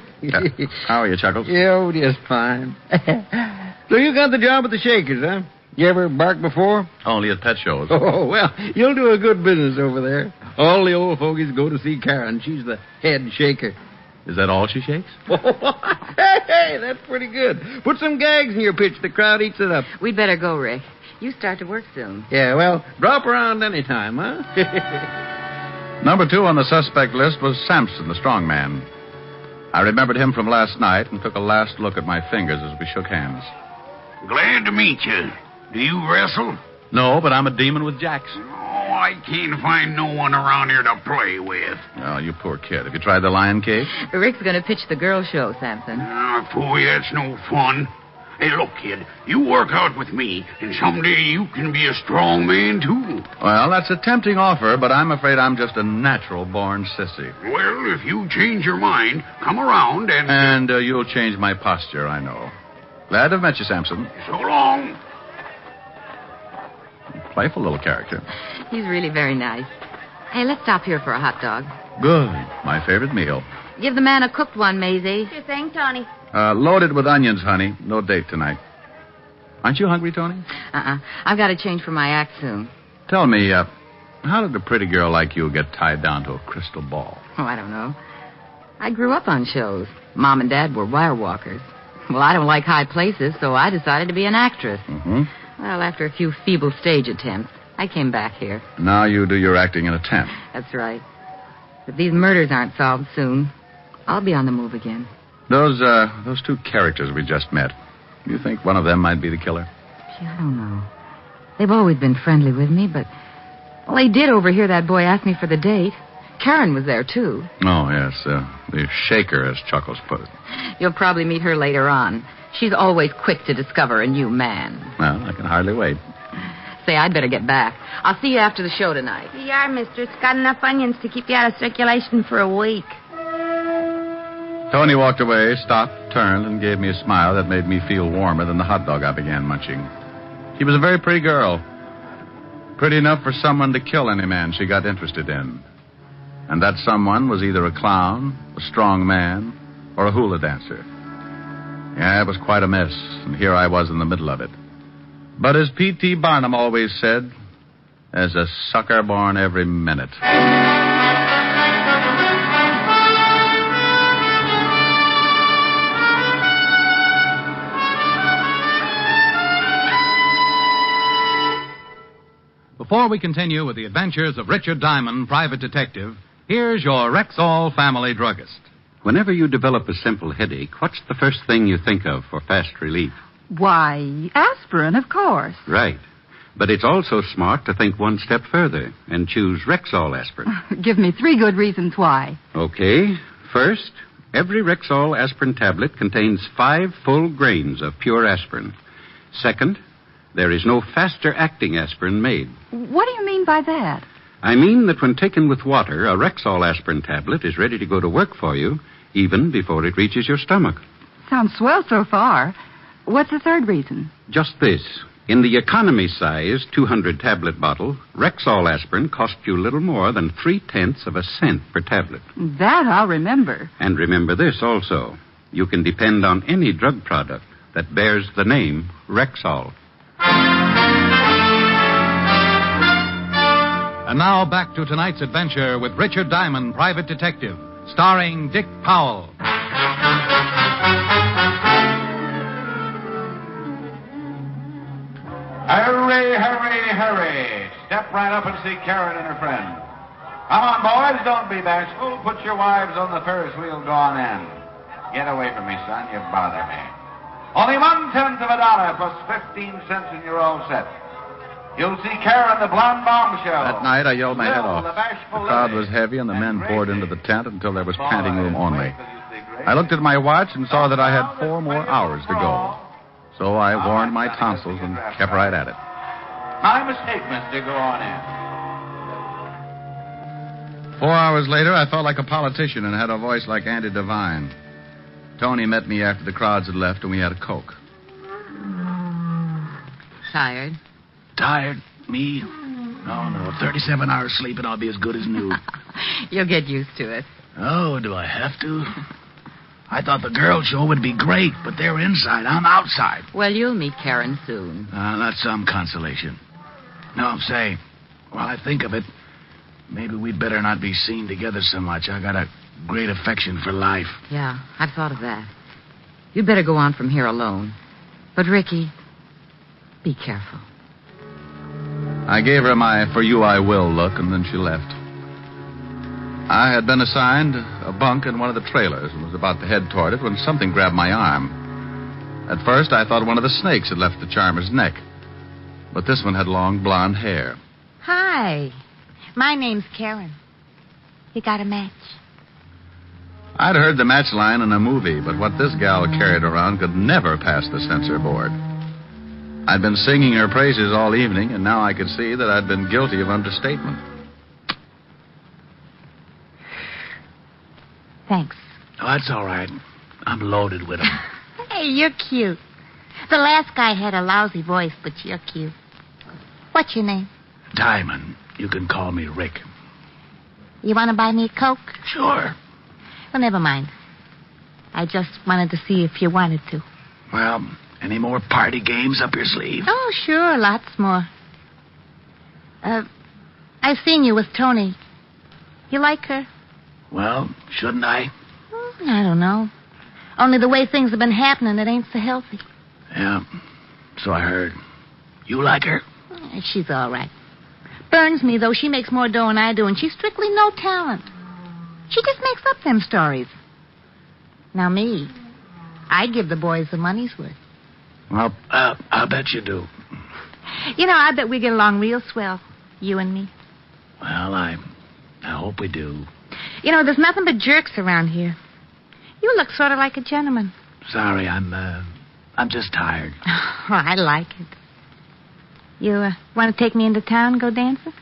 How are you, Chuckles? Yeah, just fine. So you got the job at the Shakers, huh? You ever bark before? Only at pet shows. Oh, well, you'll do a good business over there. All the old fogies go to see Karen. She's the head shaker. Is that all she shakes? Hey, that's pretty good. Put some gags in your pitch. The crowd eats it up. We'd better go, Rick. You start to work soon. Yeah, well, drop around any time, huh? Number 2 on the suspect list was Sampson, the strong man. I remembered him from last night and took a last look at my fingers as we shook hands. Glad to meet you. Do you wrestle? No, but I'm a demon with jacks. Oh, I can't find no one around here to play with. Oh, you poor kid. Have you tried the lion cage? Rick's going to pitch the girl show, Sampson. Boy, that's no fun. Hey, look, kid, you work out with me, and someday you can be a strong man, too. Well, that's a tempting offer, but I'm afraid I'm just a natural-born sissy. Well, if you change your mind, come around and... And you'll change my posture, I know. Glad to have met you, Sampson. So long. Playful little character. He's really very nice. Hey, let's stop here for a hot dog. Good. My favorite meal. Give the man a cooked one, Maisie. Sure thing, Tony. Loaded with onions, honey. No date tonight. Aren't you hungry, Tony? I've got to change for my act soon. Tell me, how did a pretty girl like you get tied down to a crystal ball? Oh, I don't know. I grew up on shows. Mom and Dad were wire walkers. Well, I don't like high places, so I decided to be an actress. Well, after a few feeble stage attempts, I came back here. Now you do your acting in a tent. That's right. If these murders aren't solved soon, I'll be on the move again. Those 2 characters we just met, you think one of them might be the killer? Gee, I don't know. They've always been friendly with me, but... Well, they did overhear that boy ask me for the date. Karen was there, too. Oh, yes. The shaker, as Chuckles put it. You'll probably meet her later on. She's always quick to discover a new man. Well, I can hardly wait. Say, I'd better get back. I'll see you after the show tonight. You are, mister. It's got enough onions to keep you out of circulation for a week. Tony walked away, stopped, turned, and gave me a smile that made me feel warmer than the hot dog I began munching. She was a very pretty girl. Pretty enough for someone to kill any man she got interested in. And that someone was either a clown, a strong man, or a hula dancer. Yeah, it was quite a mess, and here I was in the middle of it. But as P.T. Barnum always said, there's a sucker born every minute. Before we continue with the adventures of Richard Diamond, private detective, here's your Rexall family druggist. Whenever you develop a simple headache, what's the first thing you think of for fast relief? Why, aspirin, of course. Right. But it's also smart to think one step further and choose Rexall aspirin. Give me 3 good reasons why. Okay. First, every Rexall aspirin tablet contains 5 full grains of pure aspirin. Second, there is no faster-acting aspirin made. What do you mean by that? I mean that when taken with water, a Rexall aspirin tablet is ready to go to work for you even before it reaches your stomach. Sounds swell so far. What's the third reason? Just this. In the economy-size 200-tablet bottle, Rexall aspirin costs you little more than 0.3 of a cent per tablet. That I'll remember. And remember this also. You can depend on any drug product that bears the name Rexall. And now back to tonight's adventure with Richard Diamond, private detective, starring Dick Powell. Hurry, hurry, hurry. Step right up and see Karen and her friend. Come on, boys, don't be bashful. Put your wives on the Ferris wheel, go on in. Get away from me, son, you bother me. Only 1/10 of a dollar plus 15 cents and you're all set. You'll see Karen, the blonde bombshell. That night, I yelled my head Bill, off. the bashful The crowd lady. was heavy, and the men poured into the tent until there was panting room only. I looked at my watch and saw that I had 4 more hours to go. So I warned my tonsils and kept right at it. My mistake, mister. Go on in. 4 hours later, I felt like a politician and had a voice like Andy Devine. Tony met me after the crowds had left, and we had a Coke. Tired? Tired? Me? No. 37 hours sleep and I'll be as good as new. You'll get used to it. Oh, do I have to? I thought the girl show would be great, but they're inside. I'm outside. Well, you'll meet Karen soon. That's some consolation. No, say, while I think of it, maybe we'd better not be seen together so much. I got a great affection for life. Yeah, I've thought of that. You'd better go on from here alone. But, Ricky, be careful. I gave her my for you I will look, and then she left. I had been assigned a bunk in one of the trailers and was about to head toward it when something grabbed my arm. At first, I thought one of the snakes had left the charmer's neck. But this one had long blonde hair. Hi. My name's Karen. You got a match? I'd heard the match line in a movie, but what this gal carried around could never pass the censor board. I'd been singing her praises all evening, and now I could see that I'd been guilty of understatement. Thanks. Oh, that's all right. I'm loaded with them. Hey, you're cute. The last guy had a lousy voice, but you're cute. What's your name? Diamond. You can call me Rick. You want to buy me a Coke? Sure. Well, never mind. I just wanted to see if you wanted to. Well, any more party games up your sleeve? Oh, sure, lots more. I've seen you with Tony. You like her? Well, shouldn't I? I don't know. Only the way things have been happening, it ain't so healthy. Yeah, so I heard. You like her? She's all right. Burns me, though. She makes more dough than I do, and she's strictly no talent. She just makes up them stories. Now, me, I give the boys the money's worth. Well, I'll bet you do. You know, I bet we get along real swell, you and me. Well, I hope we do. You know, there's nothing but jerks around here. You look sort of like a gentleman. Sorry, I'm just tired. Oh, I like it. You want to take me into town and go dancing?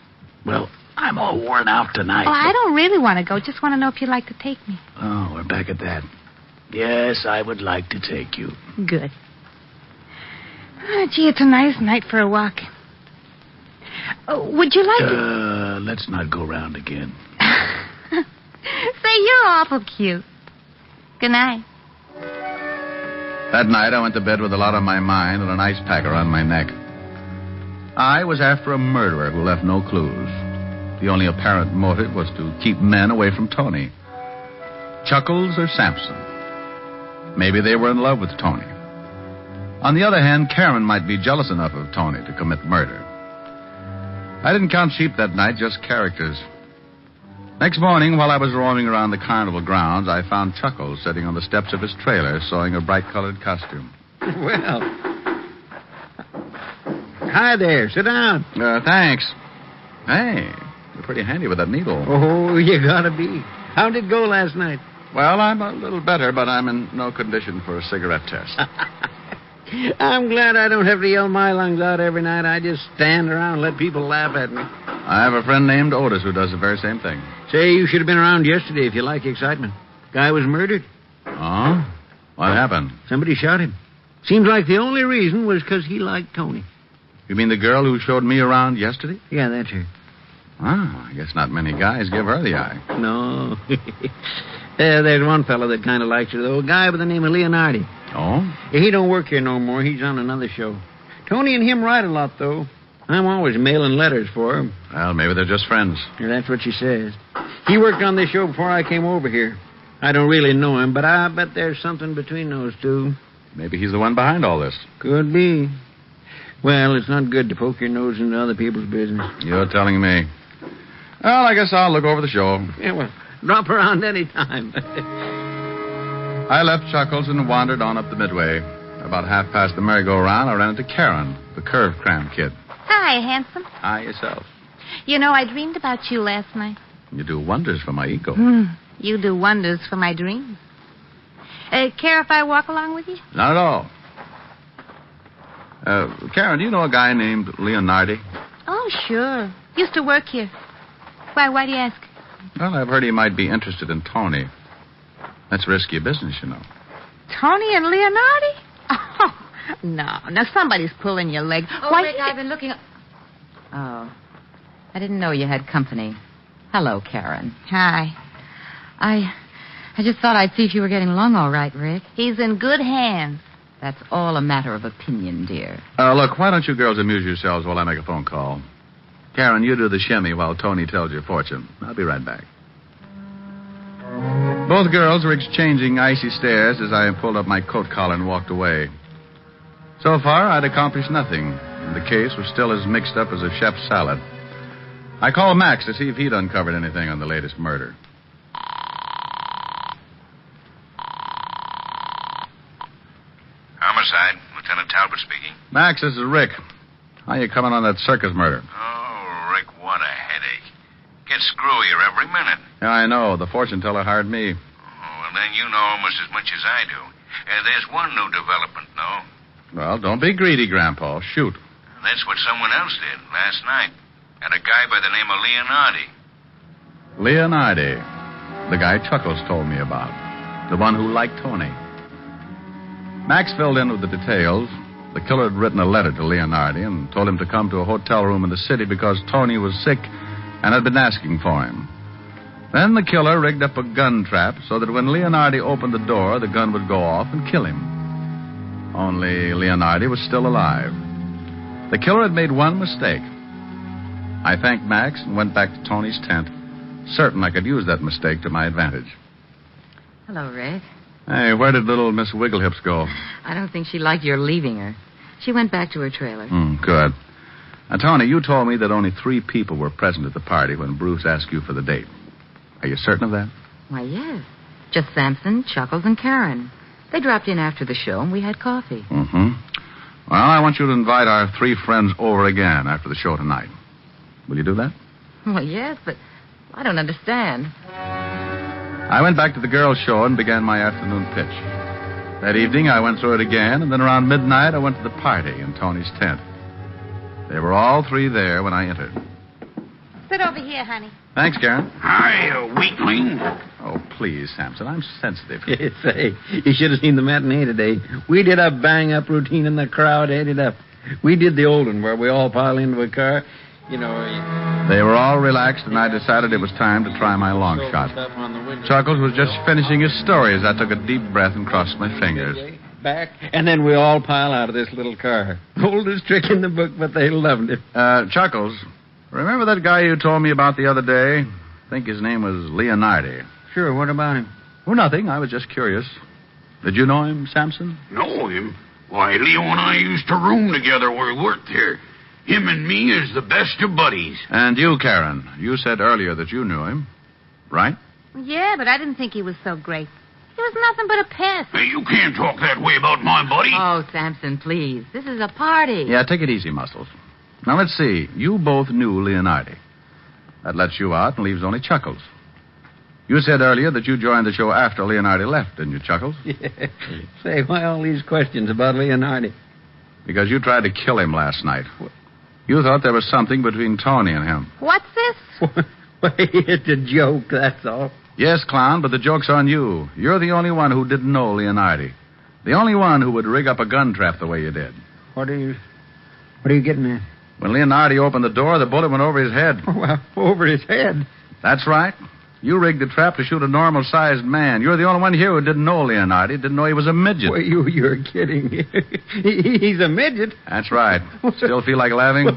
Well, I'm all worn out tonight. Oh, I don't really want to go. Just want to know if you'd like to take me. Oh, we're back at that. Yes, I would like to take you. Good. Oh, gee, it's a nice night for a walk. Would you like Let's not go round again. Say, you're awful cute. Good night. That night, I went to bed with a lot on my mind and an ice pack around my neck. I was after a murderer who left no clues. The only apparent motive was to keep men away from Tony. Chuckles or Sampson. Maybe they were in love with Tony. On the other hand, Karen might be jealous enough of Tony to commit murder. I didn't count sheep that night, just characters. Next morning, while I was roaming around the carnival grounds, I found Chuckles sitting on the steps of his trailer sewing a bright-colored costume. Well. Hi there. Sit down. Thanks. Hey, you're pretty handy with that needle. Oh, you gotta be. How did it go last night? Well, I'm a little better, but I'm in no condition for a cigarette test. I'm glad I don't have to yell my lungs out every night. I just stand around and let people laugh at me. I have a friend named Otis who does the very same thing. Say, you should have been around yesterday if you like excitement. Guy was murdered. Oh? What happened? Somebody shot him. Seems like the only reason was because he liked Tony. You mean the girl who showed me around yesterday? Yeah, that's her. Oh, I guess not many guys give her the eye. No. There's one fellow that kind of likes her, though. A guy by the name of Leonardi. Oh? He don't work here no more. He's on another show. Tony and him ride a lot, though. I'm always mailing letters for him. Well, maybe they're just friends. Yeah, that's what she says. He worked on this show before I came over here. I don't really know him, but I bet there's something between those two. Maybe he's the one behind all this. Could be. Well, it's not good to poke your nose into other people's business. You're telling me. Well, I guess I'll look over the show. Yeah, well, drop around any time. I left Chuckles and wandered on up the Midway. About half past the merry-go-round, I ran into Karen, the curve cram kid. Hi, handsome. Hi, yourself. You know, I dreamed about you last night. You do wonders for my ego. You do wonders for my dreams. Care if I walk along with you? Not at all. Karen, do you know a guy named Leonardi? Oh, sure. Used to work here. Why do you ask? Well, I've heard he might be interested in Tony. That's risky business, you know. Tony and Leonardi? Oh, no. Now, somebody's pulling your leg. Oh, Why Rick, I've been looking... Oh. I didn't know you had company. Hello, Karen. Hi. I just thought I'd see if you were getting along all right, Rick. He's in good hands. That's all a matter of opinion, dear. Look, why don't you girls amuse yourselves while I make a phone call? Karen, you do the shimmy while Tony tells your fortune. I'll be right back. Both girls were exchanging icy stares as I pulled up my coat collar and walked away. So far, I'd accomplished nothing, and the case was still as mixed up as a chef's salad. I called Max to see if he'd uncovered anything on the latest murder. Homicide. Lieutenant Talbot speaking. Max, this is Rick. How you coming on that circus murder? Oh, Rick, what a headache. Gets screwier every minute. Yeah, I know. The fortune teller hired me. Oh, well, then you know almost as much as I do. There's one new development, though. Well, don't be greedy, Grandpa. Shoot. That's what someone else did last night. And a guy by the name of Leonardi. Leonardi. The guy Chuckles told me about. The one who liked Tony. Max filled in with the details. The killer had written a letter to Leonardi and told him to come to a hotel room in the city because Tony was sick and had been asking for him. Then the killer rigged up a gun trap so that when Leonardi opened the door, the gun would go off and kill him. Only Leonardi was still alive. The killer had made one mistake. I thanked Max and went back to Tony's tent, certain I could use that mistake to my advantage. Hello, Rick. Hey, where did little Miss Wigglehips go? I don't think she liked your leaving her. She went back to her trailer. Good. Now, Tony, you told me that only 3 people were present at the party when Bruce asked you for the date. Are you certain of that? Why, yes. Just Sampson, Chuckles, and Karen. They dropped in after the show, and we had coffee. Well, I want you to invite our 3 friends over again after the show tonight. Will you do that? Well, yes, but I don't understand. I went back to the girls' show and began my afternoon pitch. That evening, I went through it again, and then around midnight, I went to the party in Tony's tent. They were all 3 there when I entered. Sit over here, honey. Thanks, Karen. Hi, weakling. Oh, please, Sampson, I'm sensitive. Say, you should have seen the matinee today. We did a bang-up routine, and the crowd ate it up. We did the old one where we all pile into a car. They were all relaxed, and I decided it was time to try my long shot. Chuckles was just finishing his story as I took a deep breath and crossed my fingers. Back, and then we all pile out of this little car. Oldest trick in the book, but they loved it. Chuckles, remember that guy you told me about the other day? I think his name was Leonardi. Sure, what about him? Oh, nothing. I was just curious. Did you know him, Samson? Know him? Why, Leo and I used to room together where we worked here. Him and me is the best of buddies. And you, Karen, you said earlier that you knew him, right? Yeah, but I didn't think he was so great. He was nothing but a pest. Hey, you can't talk that way about my buddy. Oh, Samson, please. This is a party. Yeah, take it easy, Muscles. Now, let's see. You both knew Leonardi. That lets you out and leaves only Chuckles. You said earlier that you joined the show after Leonardi left, didn't you, Chuckles? Yeah. Say, why all these questions about Leonardi? Because you tried to kill him last night. You thought there was something between Tony and him. What's this? It's a joke, that's all. Yes, Clown, but the joke's on you. You're the only one who didn't know Leonardi. The only one who would rig up a gun trap the way you did. What are you getting at? When Leonardi opened the door, the bullet went over his head. Well, over his head? That's right. You rigged the trap to shoot a normal-sized man. You're the only one here who didn't know Leonardi, didn't know he was a midget. Well, you're kidding. He's a midget. That's right. Still feel like laughing?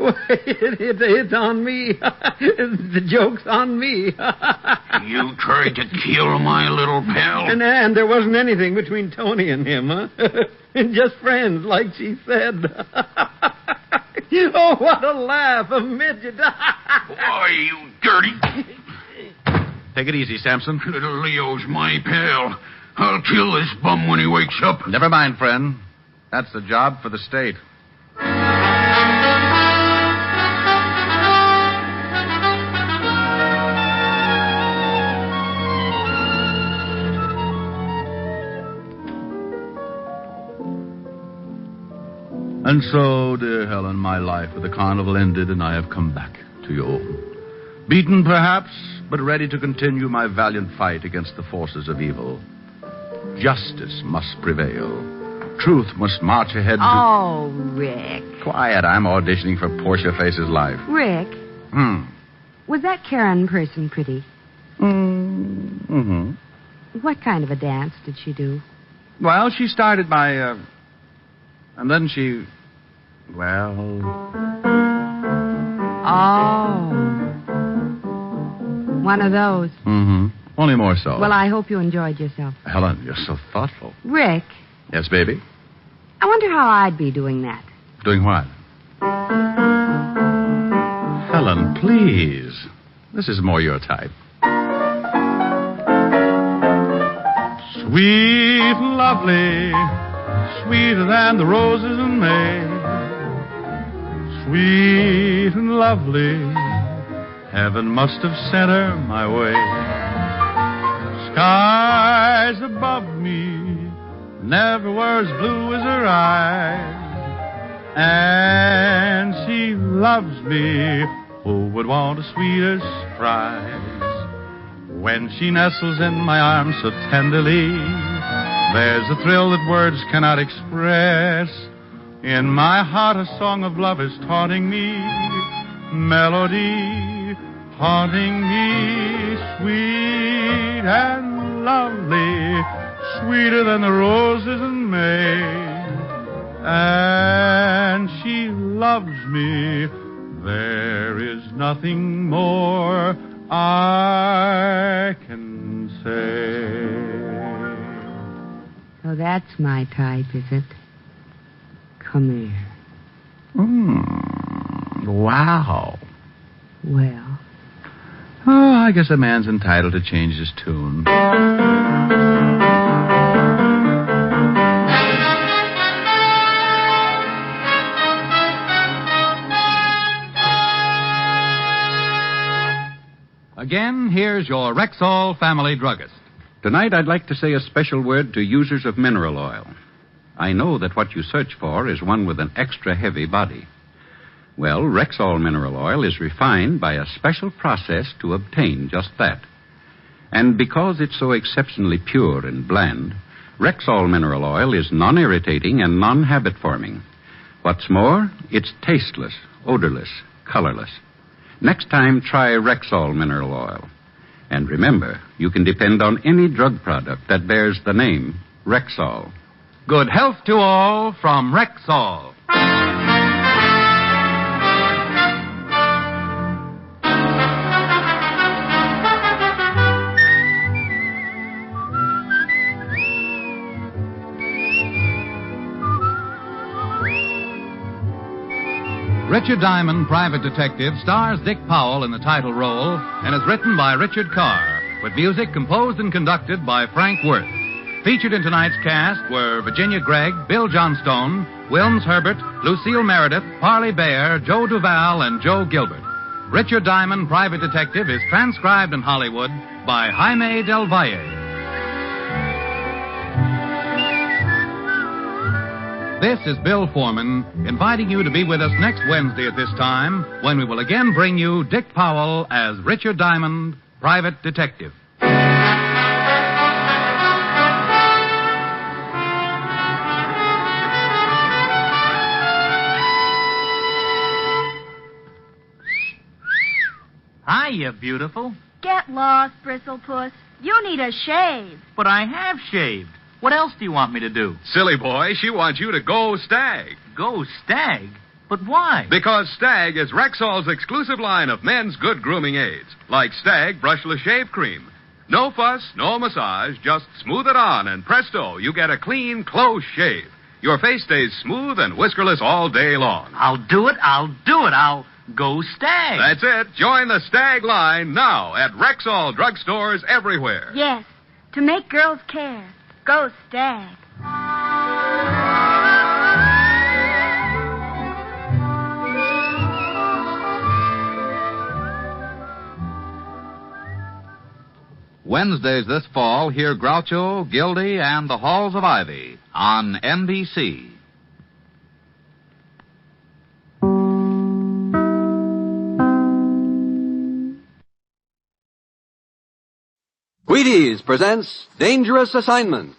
It's on me. The joke's on me. You tried to kill my little pal. And there wasn't anything between Tony and him, huh? Just friends, like she said. Oh, what a laugh, a midget. Why, you dirty... Take it easy, Samson. Little Leo's my pal. I'll kill this bum when he wakes up. Never mind, friend. That's the job for the state. And so, dear Helen, my life at the carnival ended, and I have come back to you. Beaten, perhaps, but ready to continue my valiant fight against the forces of evil. Justice must prevail. Truth must march ahead to... Oh, Rick. Quiet, I'm auditioning for Portia Face's life. Rick. Was that Karen person pretty? Mm-hmm. What kind of a dance did she do? Well, she started by, and then she... Well... Oh. One of those. Mm-hmm. Only more so. Well, I hope you enjoyed yourself. Helen, you're so thoughtful. Rick. Yes, baby? I wonder how I'd be doing that. Doing what? Helen, please. This is more your type. Sweet and lovely, sweeter than the roses in May. Sweet and lovely, heaven must have sent her my way. Skies above me never were as blue as her eyes. And she loves me, who would want a sweeter surprise? When she nestles in my arms so tenderly, there's a thrill that words cannot express. In my heart a song of love is taunting me, melody haunting me, sweet and lovely, sweeter than the roses in May. And she loves me, there is nothing more I can say. So that's my type, is it? Come here. Wow. Well. Oh, I guess a man's entitled to change his tune. Again, here's your Rexall family druggist. Tonight, I'd like to say a special word to users of mineral oil. I know that what you search for is one with an extra heavy body. Well, Rexall mineral oil is refined by a special process to obtain just that. And because it's so exceptionally pure and bland, Rexall mineral oil is non-irritating and non-habit-forming. What's more, it's tasteless, odorless, colorless. Next time, try Rexall mineral oil. And remember, you can depend on any drug product that bears the name Rexall. Good health to all from Rexall. Richard Diamond, Private Detective, stars Dick Powell in the title role and is written by Richard Carr, with music composed and conducted by Frank Worth. Featured in tonight's cast were Virginia Gregg, Bill Johnstone, Wilms Herbert, Lucille Meredith, Parley Bear, Joe Duval, and Joe Gilbert. Richard Diamond, Private Detective, is transcribed in Hollywood by Jaime Del Valle. This is Bill Foreman, inviting you to be with us next Wednesday at this time, when we will again bring you Dick Powell as Richard Diamond, Private Detective. Hiya, beautiful. Get lost, Bristlepuss. You need a shave. But I have shaved. What else do you want me to do? Silly boy, she wants you to go Stag. Go Stag? But why? Because Stag is Rexall's exclusive line of men's good grooming aids, like Stag Brushless Shave Cream. No fuss, no massage, just smooth it on, and presto, you get a clean, close shave. Your face stays smooth and whiskerless all day long. I'll do it. I'll go Stag. That's it. Join the Stag line now at Rexall drugstores everywhere. Yes, to make girls care. Go Stag. Wednesdays this fall, hear Groucho, Gildy, and the Halls of Ivy on NBC. Wheaties presents Dangerous Assignment.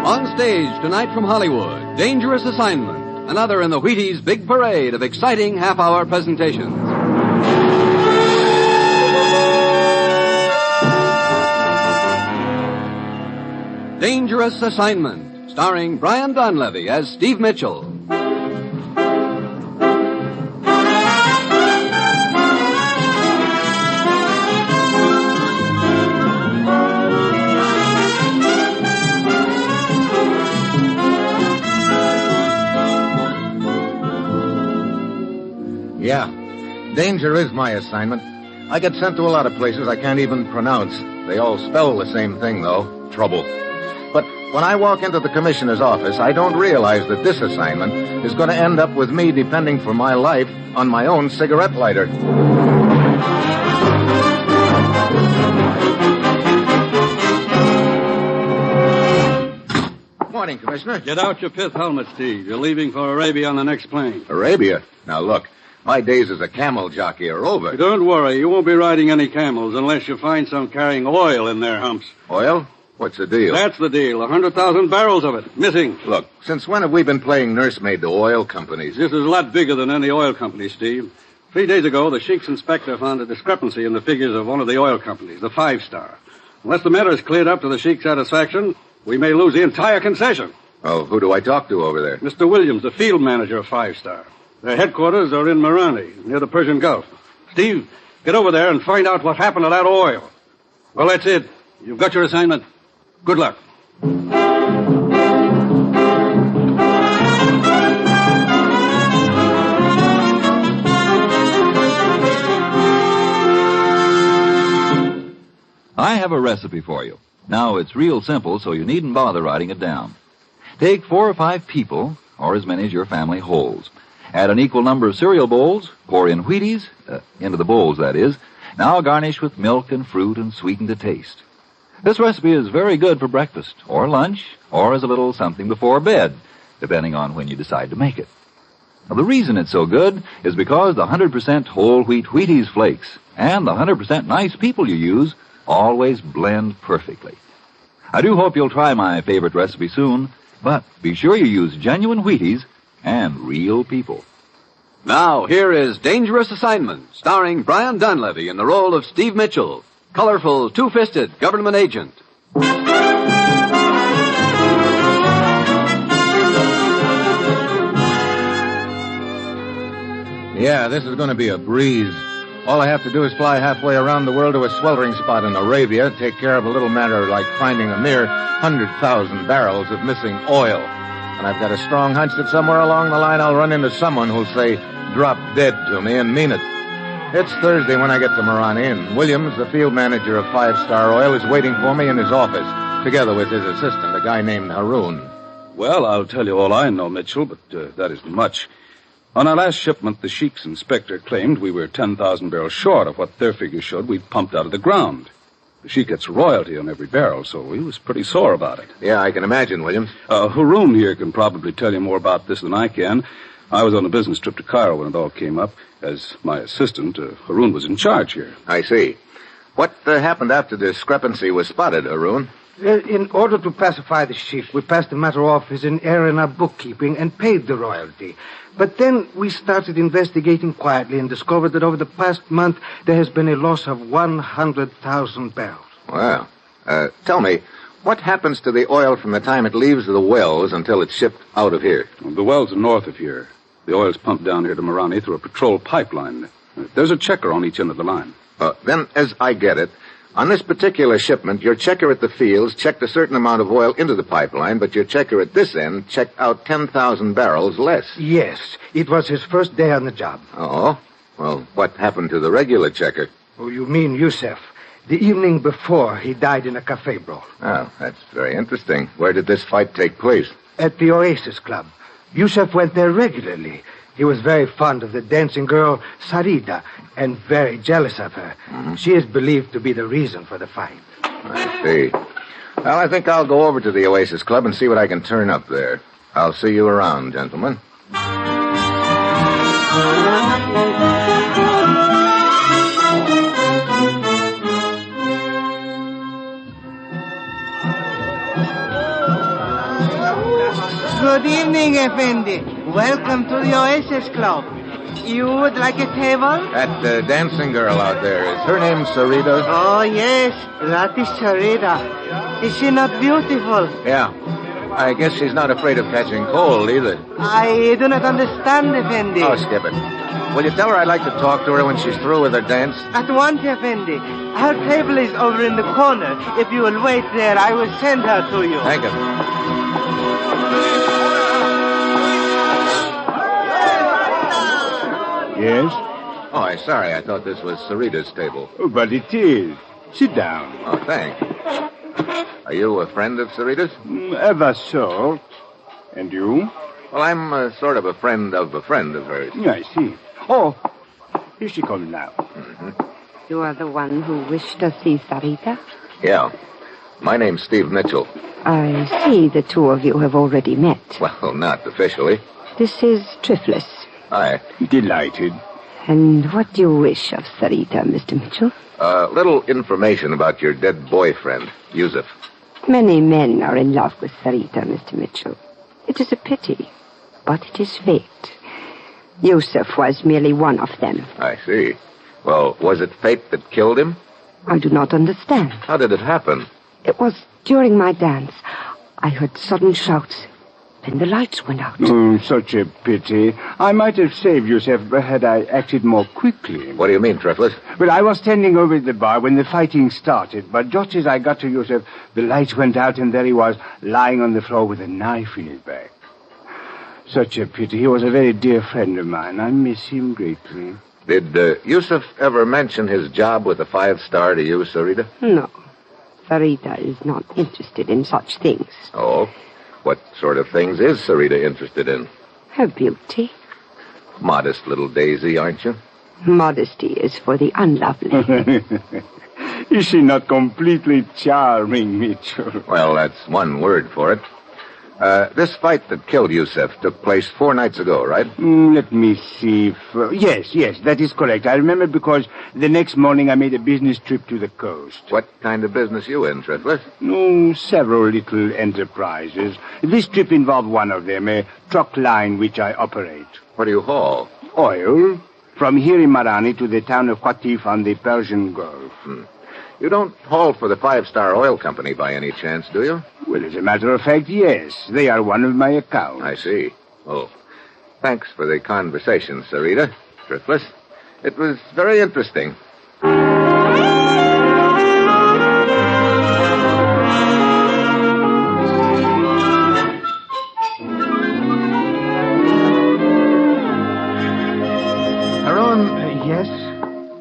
On stage tonight from Hollywood, Dangerous Assignment, another in the Wheaties' big parade of exciting half-hour presentations. Dangerous Assignment, starring Brian Donlevy as Steve Mitchell. Yeah, danger is my assignment. I get sent to a lot of places I can't even pronounce. They all spell the same thing, though, trouble. But when I walk into the commissioner's office, I don't realize that this assignment is going to end up with me depending for my life on my own cigarette lighter. Morning, Commissioner. Get out your pith helmet, Steve. You're leaving for Arabia on the next plane. Arabia? Now, look. My days as a camel jockey are over. Don't worry. You won't be riding any camels unless you find some carrying oil in their humps. Oil? What's the deal? That's the deal. 100,000 barrels of it. Missing. Look, since when have we been playing nursemaid to oil companies? This is a lot bigger than any oil company, Steve. 3 days ago, the Sheik's inspector found a discrepancy in the figures of one of the oil companies, the 5-Star. Unless the matter is cleared up to the Sheik's satisfaction, we may lose the entire concession. Oh, who do I talk to over there? Mr. Williams, the field manager of 5-Star. Their headquarters are in Marani, near the Persian Gulf. Steve, get over there and find out what happened to that oil. Well, that's it. You've got your assignment. Good luck. I have a recipe for you. Now, it's real simple, so you needn't bother writing it down. Take 4 or 5 people, or as many as your family holds. Add an equal number of cereal bowls, pour in Wheaties, into the bowls, that is. Now garnish with milk and fruit and sweeten to taste. This recipe is very good for breakfast, or lunch, or as a little something before bed, depending on when you decide to make it. Now, the reason it's so good is because the 100% whole wheat Wheaties flakes and the 100% nice people you use always blend perfectly. I do hope you'll try my favorite recipe soon, But be sure you use genuine Wheaties and real people. Now, here is Dangerous Assignment, starring Brian Donlevy in the role of Steve Mitchell, colorful, two-fisted government agent. Yeah, this is going to be a breeze. All I have to do is fly halfway around the world to a sweltering spot in Arabia, take care of a little matter like finding a mere 100,000 barrels of missing oil. And I've got a strong hunch that somewhere along the line I'll run into someone who'll say, drop dead to me and mean it. It's Thursday when I get to Marani, and Williams, the field manager of 5-Star Oil, is waiting for me in his office, together with his assistant, a guy named Haroon. Well, I'll tell you all I know, Mitchell, but that isn't much. On our last shipment, the Sheik's inspector claimed we were 10,000 barrels short of what their figures showed we'd pumped out of the ground. The Sheik gets royalty on every barrel, so he was pretty sore about it. Yeah, I can imagine, Williams. Haroon here can probably tell you more about this than I can. I was on a business trip to Cairo when it all came up. As my assistant, Haroon was in charge here. I see. What happened after the discrepancy was spotted, Haroon? In order to pacify the Sheik, we passed the matter off as an error in our bookkeeping and paid the royalty. But then we started investigating quietly and discovered that over the past month there has been a loss of 100,000 barrels. Well, tell me, what happens to the oil from the time it leaves the wells until it's shipped out of here? Well, the wells are north of here. The oil's pumped down here to Marani through a patrol pipeline. There's a checker on each end of the line. Then, as I get it, on this particular shipment, your checker at the fields checked a certain amount of oil into the pipeline, but your checker at this end checked out 10,000 barrels less. Yes, it was his first day on the job. Oh? Well, what happened to the regular checker? Oh, you mean Yusuf. The evening before, he died in a cafe brawl. Oh, that's very interesting. Where did this fight take place? At the Oasis Club. Yusuf went there regularly. He was very fond of the dancing girl, Sarita, and very jealous of her. Mm-hmm. She is believed to be the reason for the fight. I see. Well, I think I'll go over to the Oasis Club and see what I can turn up there. I'll see you around, gentlemen. Good evening, Effendi. Welcome to the Oasis Club. You would like a table? That dancing girl out there, is her name Sarita? Oh, yes, that is Sarita. Is she not beautiful? Yeah. I guess she's not afraid of catching cold, either. I do not understand, Effendi. Oh, skip it. Will you tell her I'd like to talk to her when she's through with her dance? At once, Effendi. Her table is over in the corner. If you will wait there, I will send her to you. Thank you. Yes? Oh, I'm sorry. I thought this was Sarita's table. Oh, but it is. Sit down. Oh, thanks. Are you a friend of Sarita's? Ever so. And you? Well, I'm sort of a friend of hers. I see. Oh, here she comes now. Mm-hmm. You are the one who wished to see Sarita? Yeah. My name's Steve Mitchell. I see the two of you have already met. Well, not officially. This is Triflis. Hi. Delighted. And what do you wish of Sarita, Mr. Mitchell? Little information about your dead boyfriend, Yusuf. Many men are in love with Sarita, Mr. Mitchell. It is a pity, but it is fate. Yusuf was merely one of them. I see. Well, was it fate that killed him? I do not understand. How did it happen? It was during my dance. I heard sudden shouts. Then the lights went out. Oh, such a pity. I might have saved Yusuf had I acted more quickly. What do you mean, Triflis? Well, I was standing over at the bar when the fighting started, but just as I got to Yusuf, the lights went out and there he was, lying on the floor with a knife in his back. Such a pity. He was a very dear friend of mine. I miss him greatly. Did Yusuf ever mention his job with the 5-Star to you, Sarita? No. Sarita is not interested in such things. Oh? What sort of things is Sarita interested in? Her beauty. Modest little daisy, aren't you? Modesty is for the unlovely. Is she not completely charming, Mitchell? Well, that's one word for it. This fight that killed Yusef took place 4 nights ago, right? Let me see. Yes, that is correct. I remember because the next morning I made a business trip to the coast. What kind of business you in, Triflet? No, several little enterprises. This trip involved one of them, a truck line which I operate. What do you haul? Oil. From here in Marani to the town of Qatif on the Persian Gulf. You don't haul for the 5-Star Oil Company by any chance, do you? Well, as a matter of fact, yes. They are one of my accounts. I see. Oh. Thanks for the conversation, Sarita. Triflis. It was very interesting.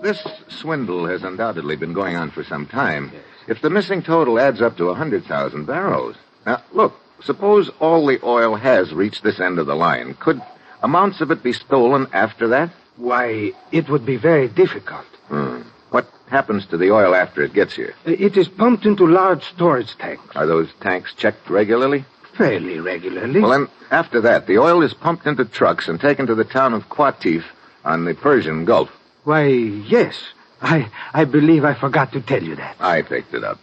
This swindle has undoubtedly been going on for some time. Yes. If the missing total adds up to 100,000 barrels. Now, look, suppose all the oil has reached this end of the line. Could amounts of it be stolen after that? Why, it would be very difficult. What happens to the oil after it gets here? It is pumped into large storage tanks. Are those tanks checked regularly? Fairly regularly. Well, then, after that, the oil is pumped into trucks and taken to the town of Qatif on the Persian Gulf. Why, yes. I believe I forgot to tell you that. I picked it up.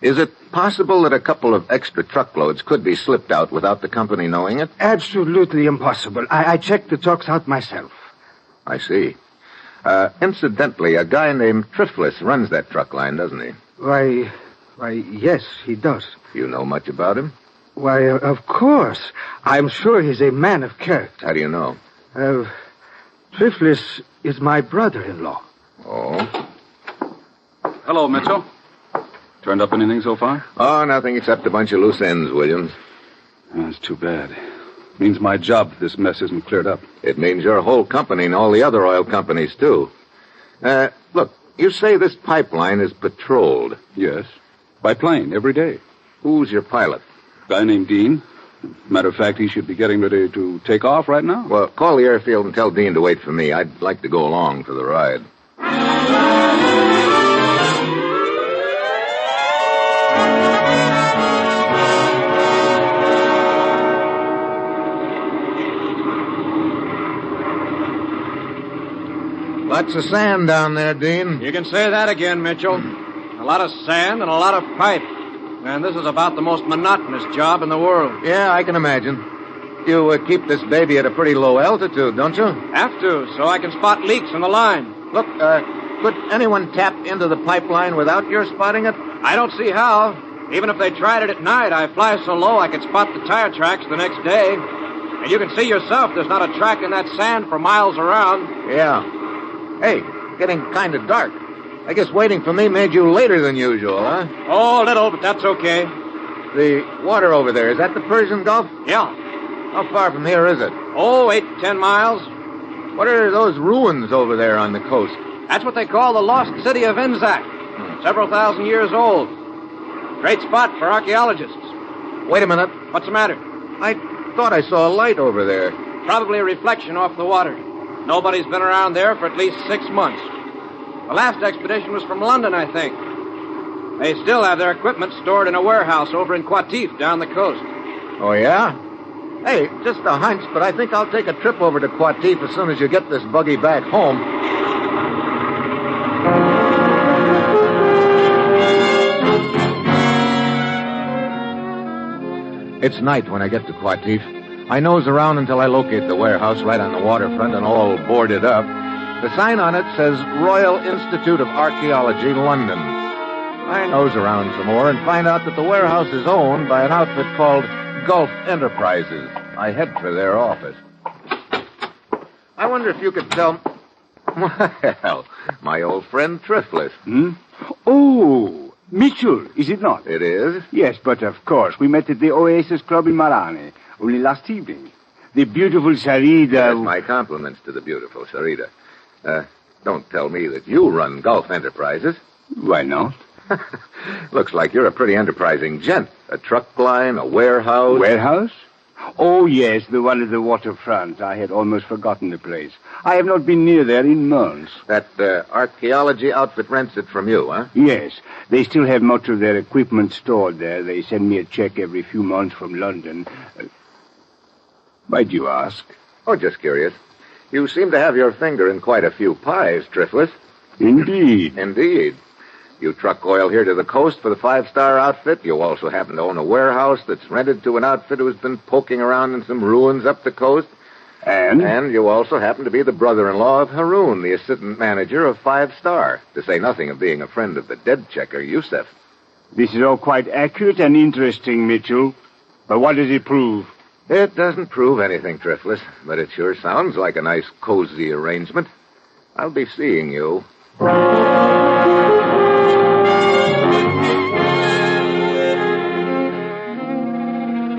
Is it possible that a couple of extra truckloads could be slipped out without the company knowing it? Absolutely impossible. I checked the trucks out myself. I see. Incidentally, a guy named Triflis runs that truck line, doesn't he? Why, yes, he does. You know much about him? Why, of course. I'm sure he's a man of character. How do you know? Triflis is my brother-in-law. Oh? Hello, Mitchell. Turned up anything so far? Oh, nothing except a bunch of loose ends, Williams. That's too bad. Means my job, this mess isn't cleared up. It means your whole company and all the other oil companies, too. Look, you say this pipeline is patrolled. Yes. By plane, every day. Who's your pilot? Guy named Dean. Matter of fact, he should be getting ready to take off right now. Well, call the airfield and tell Dean to wait for me. I'd like to go along for the ride. Lots of sand down there, Dean. You can say that again, Mitchell. A lot of sand and a lot of pipe. And this is about the most monotonous job in the world. Yeah, I can imagine. You keep this baby at a pretty low altitude, don't you? Have to, so I can spot leaks in the line. Look, could anyone tap into the pipeline without your spotting it? I don't see how. Even if they tried it at night, I fly so low I could spot the tire tracks the next day. And you can see yourself there's not a track in that sand for miles around. Yeah. Hey, getting kind of dark. I guess waiting for me made you later than usual, huh? Oh, a little, but that's okay. The water over there, is that the Persian Gulf? Yeah. How far from here is it? Oh, 8 to 10 miles. What are those ruins over there on the coast? That's what they call the lost city of Inzak. Several thousand years old. Great spot for archaeologists. Wait a minute. What's the matter? I thought I saw a light over there. Probably a reflection off the water. Nobody's been around there for at least 6 months. The last expedition was from London, I think. They still have their equipment stored in a warehouse over in Qatif down the coast. Oh, yeah? Hey, just a hunch, but I think I'll take a trip over to Qatif as soon as you get this buggy back home. It's night when I get to Qatif. I nose around until I locate the warehouse right on the waterfront and all boarded up. The sign on it says Royal Institute of Archaeology, London. I nose around some more and find out that the warehouse is owned by an outfit called Gulf Enterprises. I head for their office. I wonder if you could tell... Well, my old friend Triflis. Oh, Mitchell, is it not? It is? Yes, but of course. We met at the Oasis Club in Marani only last evening. The beautiful Sarita... Yes, my compliments to the beautiful Sarita. Don't tell me that you run Gulf Enterprises. Why not? Looks like you're a pretty enterprising gent. A truck line, a warehouse. Warehouse? Oh, yes, the one at the waterfront. I had almost forgotten the place. I have not been near there in months. That archaeology outfit rents it from you, huh? Yes. They still have much of their equipment stored there. They send me a check every few months from London. Why'd you ask? Oh, just curious. You seem to have your finger in quite a few pies, Driftless. Indeed. Indeed. You truck oil here to the coast for the 5-star outfit. You also happen to own a warehouse that's rented to an outfit who's been poking around in some ruins up the coast. And? And you also happen to be the brother-in-law of Haroun, the assistant manager of 5-star, to say nothing of being a friend of the dead checker, Yusef. This is all quite accurate and interesting, Mitchell. But what does it prove? It doesn't prove anything, Driftless, but it sure sounds like a nice, cozy arrangement. I'll be seeing you.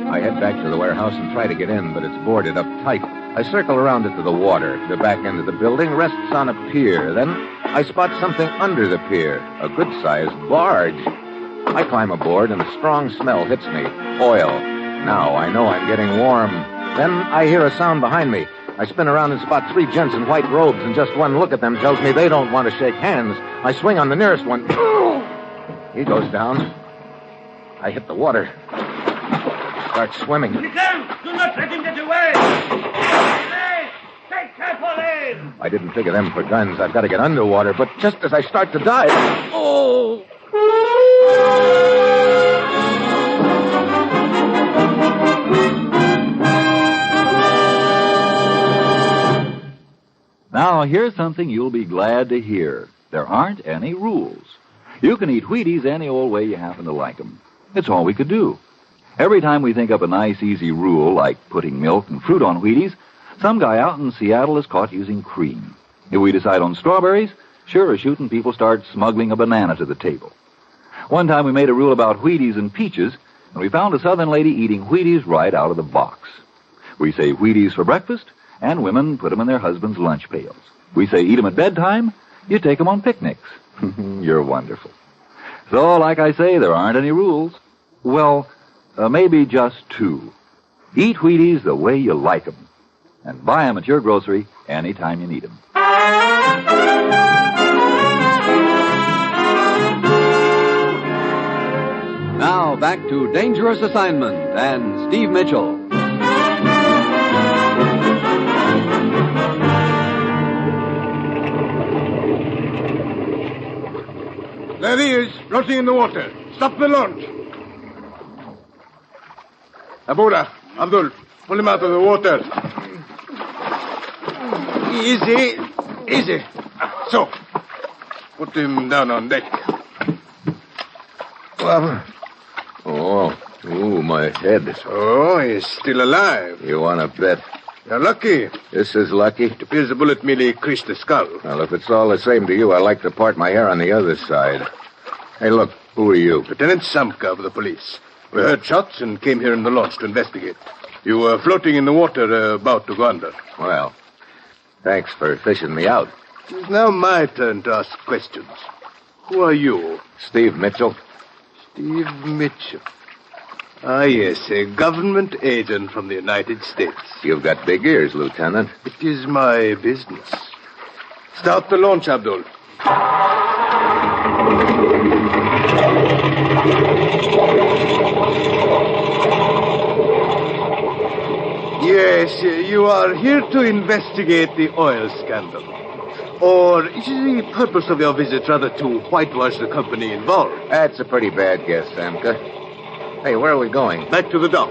I head back to the warehouse and try to get in, but it's boarded up tight. I circle around it to the water. The back end of the building rests on a pier. Then I spot something under the pier, a good-sized barge. I climb aboard, and a strong smell hits me. Oil. Now I know I'm getting warm. Then I hear a sound behind me. I spin around and spot 3 gents in white robes, and just one look at them tells me they don't want to shake hands. I swing on the nearest one. He goes down. I hit the water. Start swimming. Do not let him get away! Hey, take careful aim! I didn't figure them for guns. I've got to get underwater, but just as I start to dive... Oh! Now, here's something you'll be glad to hear. There aren't any rules. You can eat Wheaties any old way you happen to like them. It's all we could do. Every time we think up a nice, easy rule, like putting milk and fruit on Wheaties, some guy out in Seattle is caught using cream. If we decide on strawberries, sure as shooting, people start smuggling a banana to the table. One time we made a rule about Wheaties and peaches, and we found a Southern lady eating Wheaties right out of the box. We say Wheaties for breakfast, and women put them in their husbands' lunch pails. We say eat them at bedtime, you take them on picnics. You're wonderful. So, like I say, there aren't any rules. Well, maybe just 2. Eat Wheaties the way you like them, and buy them at your grocery anytime you need them. Now, back to Dangerous Assignment and Steve Mitchell. There he is, floating in the water. Stop the launch. Abuda, Abdul, pull him out of the water. Easy, easy. So, put him down on deck. Oh, my head. Oh, he's still alive. You want to bet? You're lucky. This is lucky? It appears the bullet merely creased the skull. Well, if it's all the same to you, I like to part my hair on the other side. Hey, look, who are you? Lieutenant Samka of the police. We heard shots and came here in the launch to investigate. You were floating in the water, about to go under. Well, thanks for fishing me out. It's now my turn to ask questions. Who are you? Steve Mitchell. Steve Mitchell. Ah, yes, a government agent from the United States. You've got big ears, Lieutenant. It is my business. Start the launch, Abdul. Yes, you are here to investigate the oil scandal. Or is the purpose of your visit rather to whitewash the company involved? That's a pretty bad guess, Samka. Hey, where are we going? Back to the dock.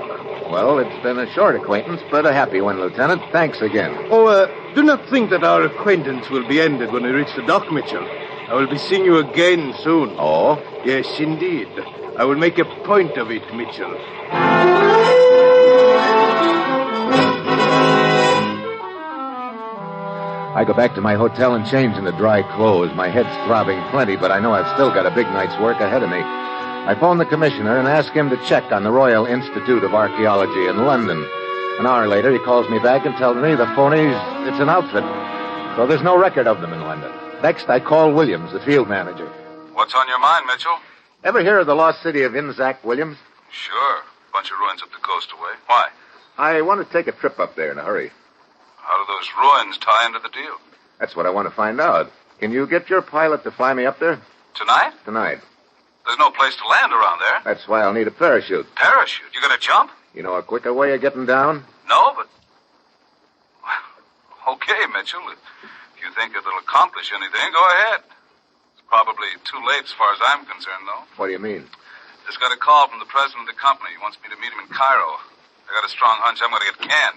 Well, it's been a short acquaintance, but a happy one, Lieutenant. Thanks again. Oh, do not think that our acquaintance will be ended when we reach the dock, Mitchell. I will be seeing you again soon. Oh? Yes, indeed. I will make a point of it, Mitchell. I go back to my hotel and change into dry clothes. My head's throbbing plenty, but I know I've still got a big night's work ahead of me. I phone the commissioner and ask him to check on the Royal Institute of Archaeology in London. An hour later, he calls me back and tells me the phonies, it's an outfit. So there's no record of them in London. Next, I call Williams, the field manager. What's on your mind, Mitchell? Ever hear of the lost city of Inzac, Williams? Sure. Bunch of ruins up the coast away. Why? I want to take a trip up there in a hurry. How do those ruins tie into the deal? That's what I want to find out. Can you get your pilot to fly me up there? Tonight? Tonight. There's no place to land around there. That's why I'll need a parachute. Parachute? You gonna jump? You know a quicker way of getting down? No, but... Well, okay, Mitchell. If you think it'll accomplish anything, go ahead. It's probably too late as far as I'm concerned, though. What do you mean? Just got a call from the president of the company. He wants me to meet him in Cairo. I got a strong hunch I'm going to get canned.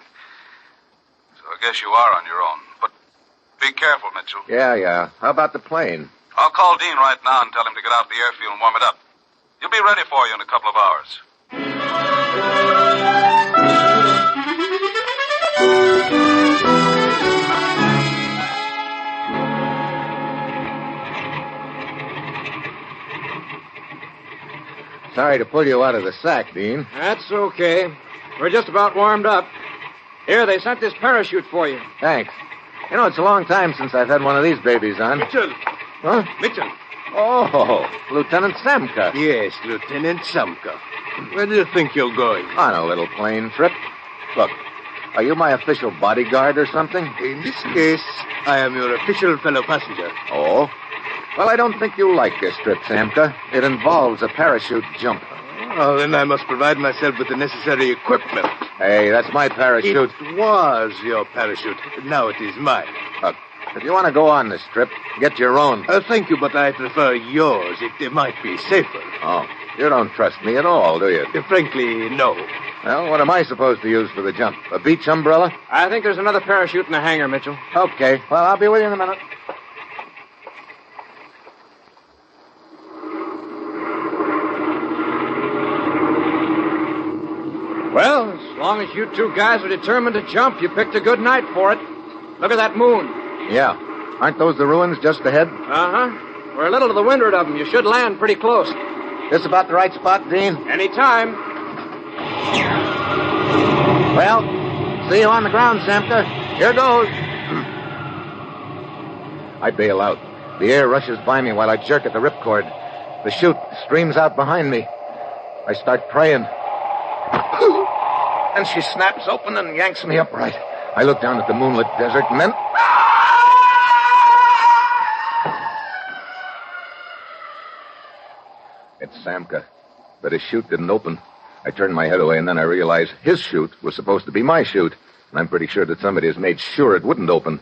So I guess you are on your own. But be careful, Mitchell. Yeah. How about the plane? I'll call Dean right now and tell him to get out the airfield and warm it up. He'll be ready for you in a couple of hours. Sorry to pull you out of the sack, Dean. That's okay. We're just about warmed up. Here, they sent this parachute for you. Thanks. You know, it's a long time since I've had one of these babies on. Mitchell. Huh? Mitchell. Oh, Lieutenant Samka. Yes, Lieutenant Samka. Where do you think you're going? On a little plane trip. Look, are you my official bodyguard or something? In this case, I am your official fellow passenger. Oh? Well, I don't think you'll like this trip, Samka. It involves a parachute jump. Oh, then I must provide myself with the necessary equipment. Hey, that's my parachute. It was your parachute. Now it is mine. Look, if you want to go on this trip, get your own. Thank you, but I prefer yours. It might be safer. Oh, you don't trust me at all, do you? Frankly, no. Well, what am I supposed to use for the jump? A beach umbrella? I think there's another parachute in the hangar, Mitchell. Okay. Well, I'll be with you in a minute. Well, as long as you two guys are determined to jump, you picked a good night for it. Look at that moon. Yeah. Aren't those the ruins just ahead? Uh-huh. We're a little to the windward of them. You should land pretty close. This about the right spot, Dean? Any time. Well, see you on the ground, Samka. Here goes. I bail out. The air rushes by me while I jerk at the ripcord. The chute streams out behind me. I start praying. And she snaps open and yanks me upright. I look down at the moonlit desert and then... It's Samka. But his chute didn't open. I turned my head away and then I realized his chute was supposed to be my chute. And I'm pretty sure that somebody has made sure it wouldn't open.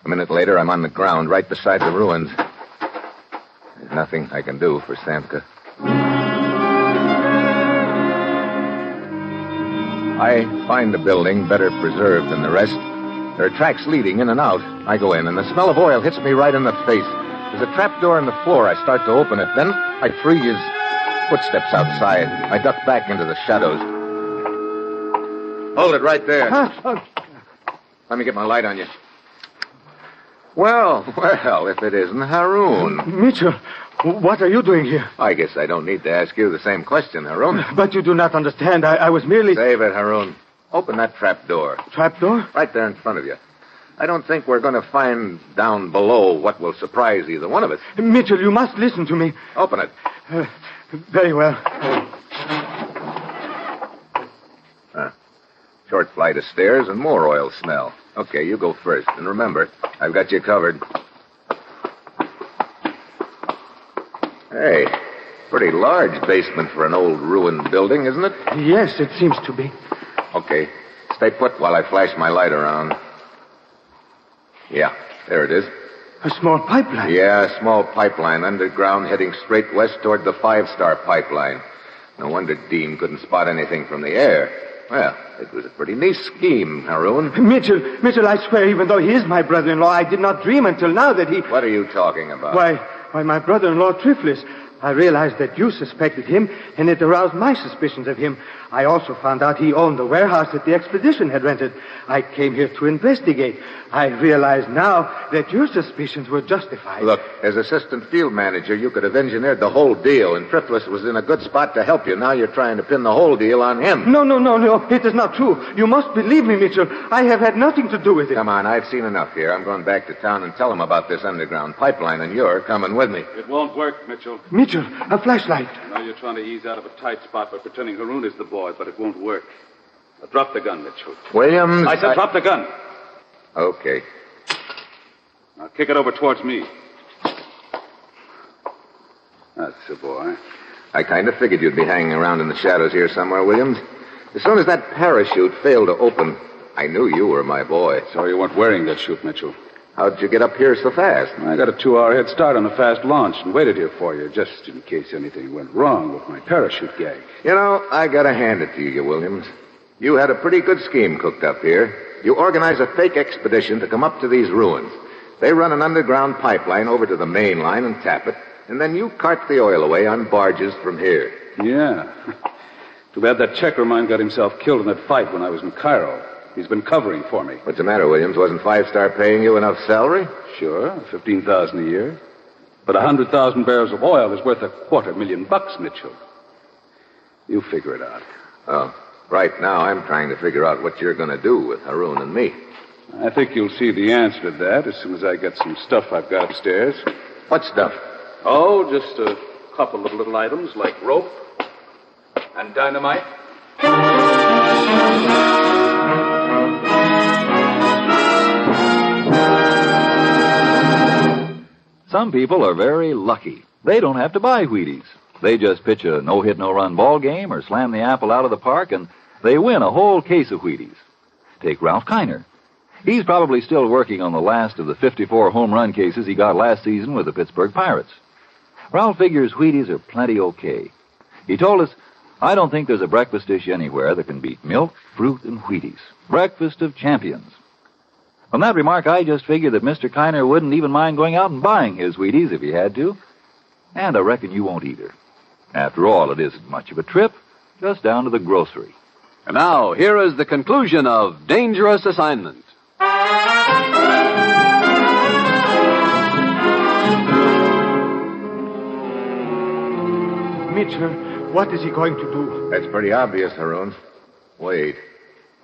A minute later, I'm on the ground right beside the ruins. There's nothing I can do for Samka. I find the building better preserved than the rest. There are tracks leading in and out. I go in, and the smell of oil hits me right in the face. There's a trap door in the floor. I start to open it. Then I freeze. Footsteps outside. I duck back into the shadows. Hold it right there. Let me get my light on you. Well, if it isn't Haroun. Mitchell, what are you doing here? I guess I don't need to ask you the same question, Haroun. But you do not understand. I was merely... Save it, Haroun. Open that trap door. Trap door? Right there in front of you. I don't think we're going to find down below what will surprise either one of us. Mitchell, you must listen to me. Open it. Very well. Short flight of stairs and more oil smell. Okay, you go first. And remember, I've got you covered. Hey, pretty large basement for an old ruined building, isn't it? Yes, it seems to be. Okay, stay put while I flash my light around. Yeah, there it is. A small pipeline? Yeah, a small pipeline underground heading straight west toward the 5-star pipeline. No wonder Dean couldn't spot anything from the air. Well, it was a pretty neat scheme, Haroun. Mitchell, I swear, even though he is my brother-in-law, I did not dream until now that he... What are you talking about? Why, my brother-in-law, Triflis. I realized that you suspected him, and it aroused my suspicions of him. I also found out he owned the warehouse that the expedition had rented. I came here to investigate. I realize now that your suspicions were justified. Look, as assistant field manager, you could have engineered the whole deal, and Triflis was in a good spot to help you. Now you're trying to pin the whole deal on him. No. It is not true. You must believe me, Mitchell. I have had nothing to do with it. Come on, I've seen enough here. I'm going back to town and tell him about this underground pipeline, and you're coming with me. It won't work, Mitchell. Mitchell, a flashlight. Now you're trying to ease out of a tight spot by pretending Haroun is the boy, but it won't work. Now, drop the gun, Mitchell. Williams. I said drop the gun. Okay. Now kick it over towards me. That's the boy. I kind of figured you'd be hanging around in the shadows here somewhere, Williams. As soon as that parachute failed to open, I knew you were my boy. So you weren't wearing that chute, Mitchell. How'd you get up here so fast? I got a 2-hour head start on a fast launch and waited here for you, just in case anything went wrong with my parachute gag. You know, I gotta hand it to you, Williams. You had a pretty good scheme cooked up here. You organized a fake expedition to come up to these ruins. They run an underground pipeline over to the main line and tap it, and then you cart the oil away on barges from here. Yeah. Too bad that checker of mine got himself killed in that fight when I was in Cairo. He's been covering for me. What's the matter, Williams? Wasn't 5-Star paying you enough salary? Sure, $15,000 a year. But 100,000 barrels of oil is worth $250,000, Mitchell. You figure it out. Oh, right now I'm trying to figure out what you're going to do with Haroun and me. I think you'll see the answer to that as soon as I get some stuff I've got upstairs. What stuff? Oh, just a couple of little items like rope and dynamite. Some people are very lucky. They don't have to buy Wheaties. They just pitch a no-hit, no-run ball game or slam the apple out of the park, and they win a whole case of Wheaties. Take Ralph Kiner. He's probably still working on the last of the 54 home run cases he got last season with the Pittsburgh Pirates. Ralph figures Wheaties are plenty okay. He told us, "I don't think there's a breakfast dish anywhere that can beat milk, fruit, and Wheaties. Breakfast of champions." From that remark, I just figured that Mr. Kiner wouldn't even mind going out and buying his Wheaties if he had to. And I reckon you won't either. After all, it isn't much of a trip, just down to the grocery. And now, here is the conclusion of Dangerous Assignment. Mitchell, what is he going to do? That's pretty obvious, Haroun. Wait.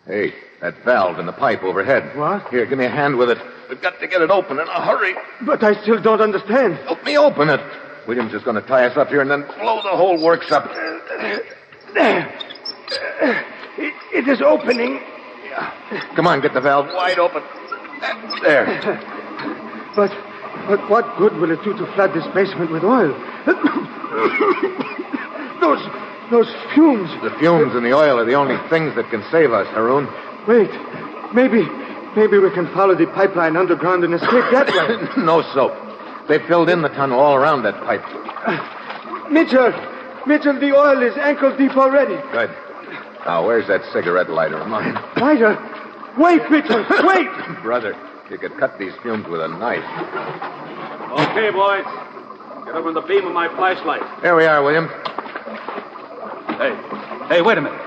Hey, that valve in the pipe overhead. What? Here, give me a hand with it. We've got to get it open in a hurry. But I still don't understand. Help me open it. Williams is going to tie us up here and then blow the whole works up. There. It is opening. Yeah. Come on, get the valve wide open. There. But what good will it do to flood this basement with oil? Those fumes. The fumes and the oil are the only things that can save us, Haroun. Wait. Maybe we can follow the pipeline underground and escape that way. No soap. They filled in the tunnel all around that pipe. Mitchell, the oil is ankle deep already. Good. Now, where's that cigarette lighter of mine? Lighter? Wait, Mitchell, wait! Brother, you could cut these fumes with a knife. Okay, boys. Get over the beam of my flashlight. Here we are, William. Hey, wait a minute.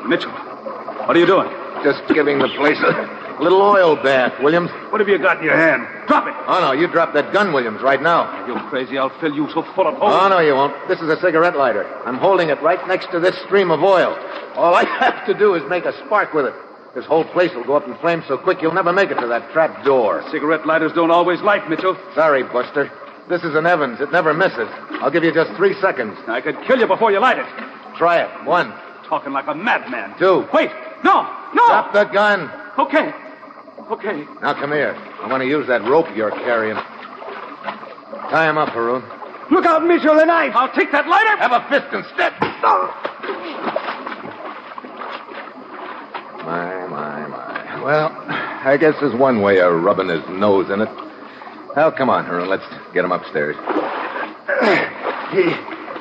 Mitchell, what are you doing? Just giving the place a little oil bath, Williams. What have you got in your hand? Drop it. Oh, no, you drop that gun, Williams, right now. You crazy, I'll fill you so full of holes. Oh, no, you won't. This is a cigarette lighter. I'm holding it right next to this stream of oil. All I have to do is make a spark with it. This whole place will go up in flames so quick you'll never make it to that trap door. Cigarette lighters don't always light, Mitchell. Sorry, Buster. This is an Evans. It never misses. I'll give you just 3 seconds. I could kill you before you light it. Try it. 1. Talking like a madman. 2. Wait. No. Drop the gun. Okay. Now, come here. I want to use that rope you're carrying. Tie him up, Haroun. Look out, Mitchell, a knife. I'll take that lighter. Have a fist instead. My. Well, I guess there's one way of rubbing his nose in it. Well, come on, Haroun. Let's get him upstairs. He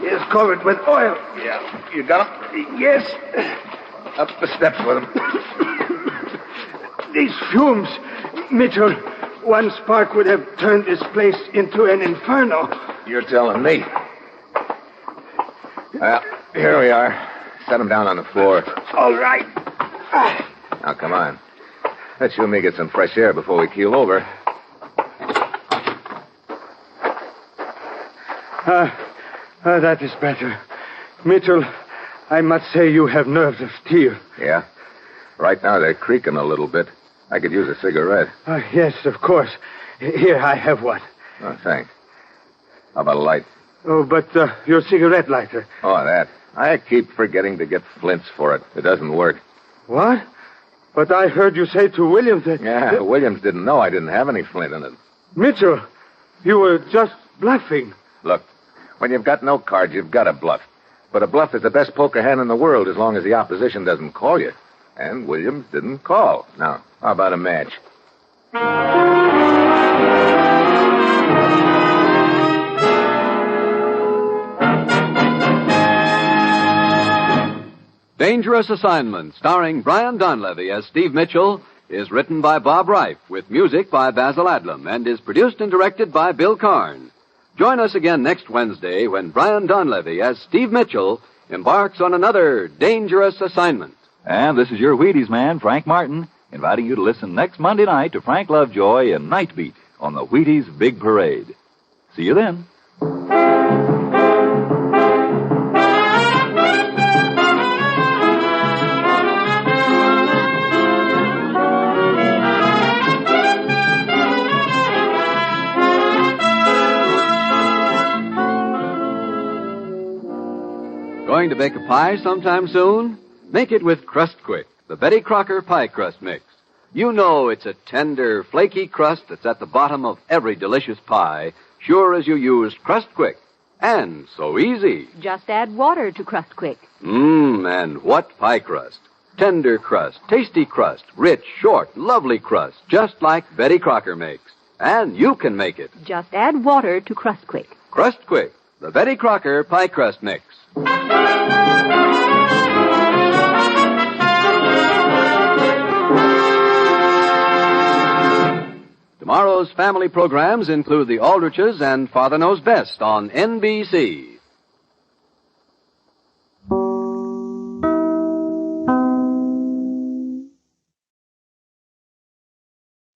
is covered with oil. Yeah. You got him? Yes. Up the steps with him. These fumes, Mitchell, one spark would have turned this place into an inferno. You're telling me. Well, here we are. Set him down on the floor. All right. Now, come on. Let's you and me get some fresh air before we keel over. That is better. Mitchell, I must say you have nerves of steel. Yeah? Right now they're creaking a little bit. I could use a cigarette. Yes, of course. Here, I have one. Oh, thanks. How about a light? Oh, but your cigarette lighter. Oh, that. I keep forgetting to get flints for it. It doesn't work. What? But I heard you say to Williams that... Yeah, Williams didn't know I didn't have any flint in it. Mitchell, you were just bluffing. Look, when you've got no cards, you've got to bluff. But a bluff is the best poker hand in the world as long as the opposition doesn't call you. And Williams didn't call. Now, how about a match? Dangerous Assignment, starring Brian Donlevy as Steve Mitchell, is written by Bob Reif, with music by Basil Adlam, and is produced and directed by Bill Karn. Join us again next Wednesday when Brian Donlevy as Steve Mitchell embarks on another dangerous assignment. And this is your Wheaties man, Frank Martin, inviting you to listen next Monday night to Frank Lovejoy and Night Beat on the Wheaties Big Parade. See you then. Going to bake a pie sometime soon? Make it with Crust Quick, the Betty Crocker pie crust mix. You know it's a tender, flaky crust that's at the bottom of every delicious pie, sure as you used Crust Quick. And so easy. Just add water to Crust Quick. And what pie crust. Tender crust, tasty crust, rich, short, lovely crust, just like Betty Crocker makes. And you can make it. Just add water to Crust Quick. Crust Quick, the Betty Crocker pie crust mix. Tomorrow's family programs include The Aldriches and Father Knows Best on NBC.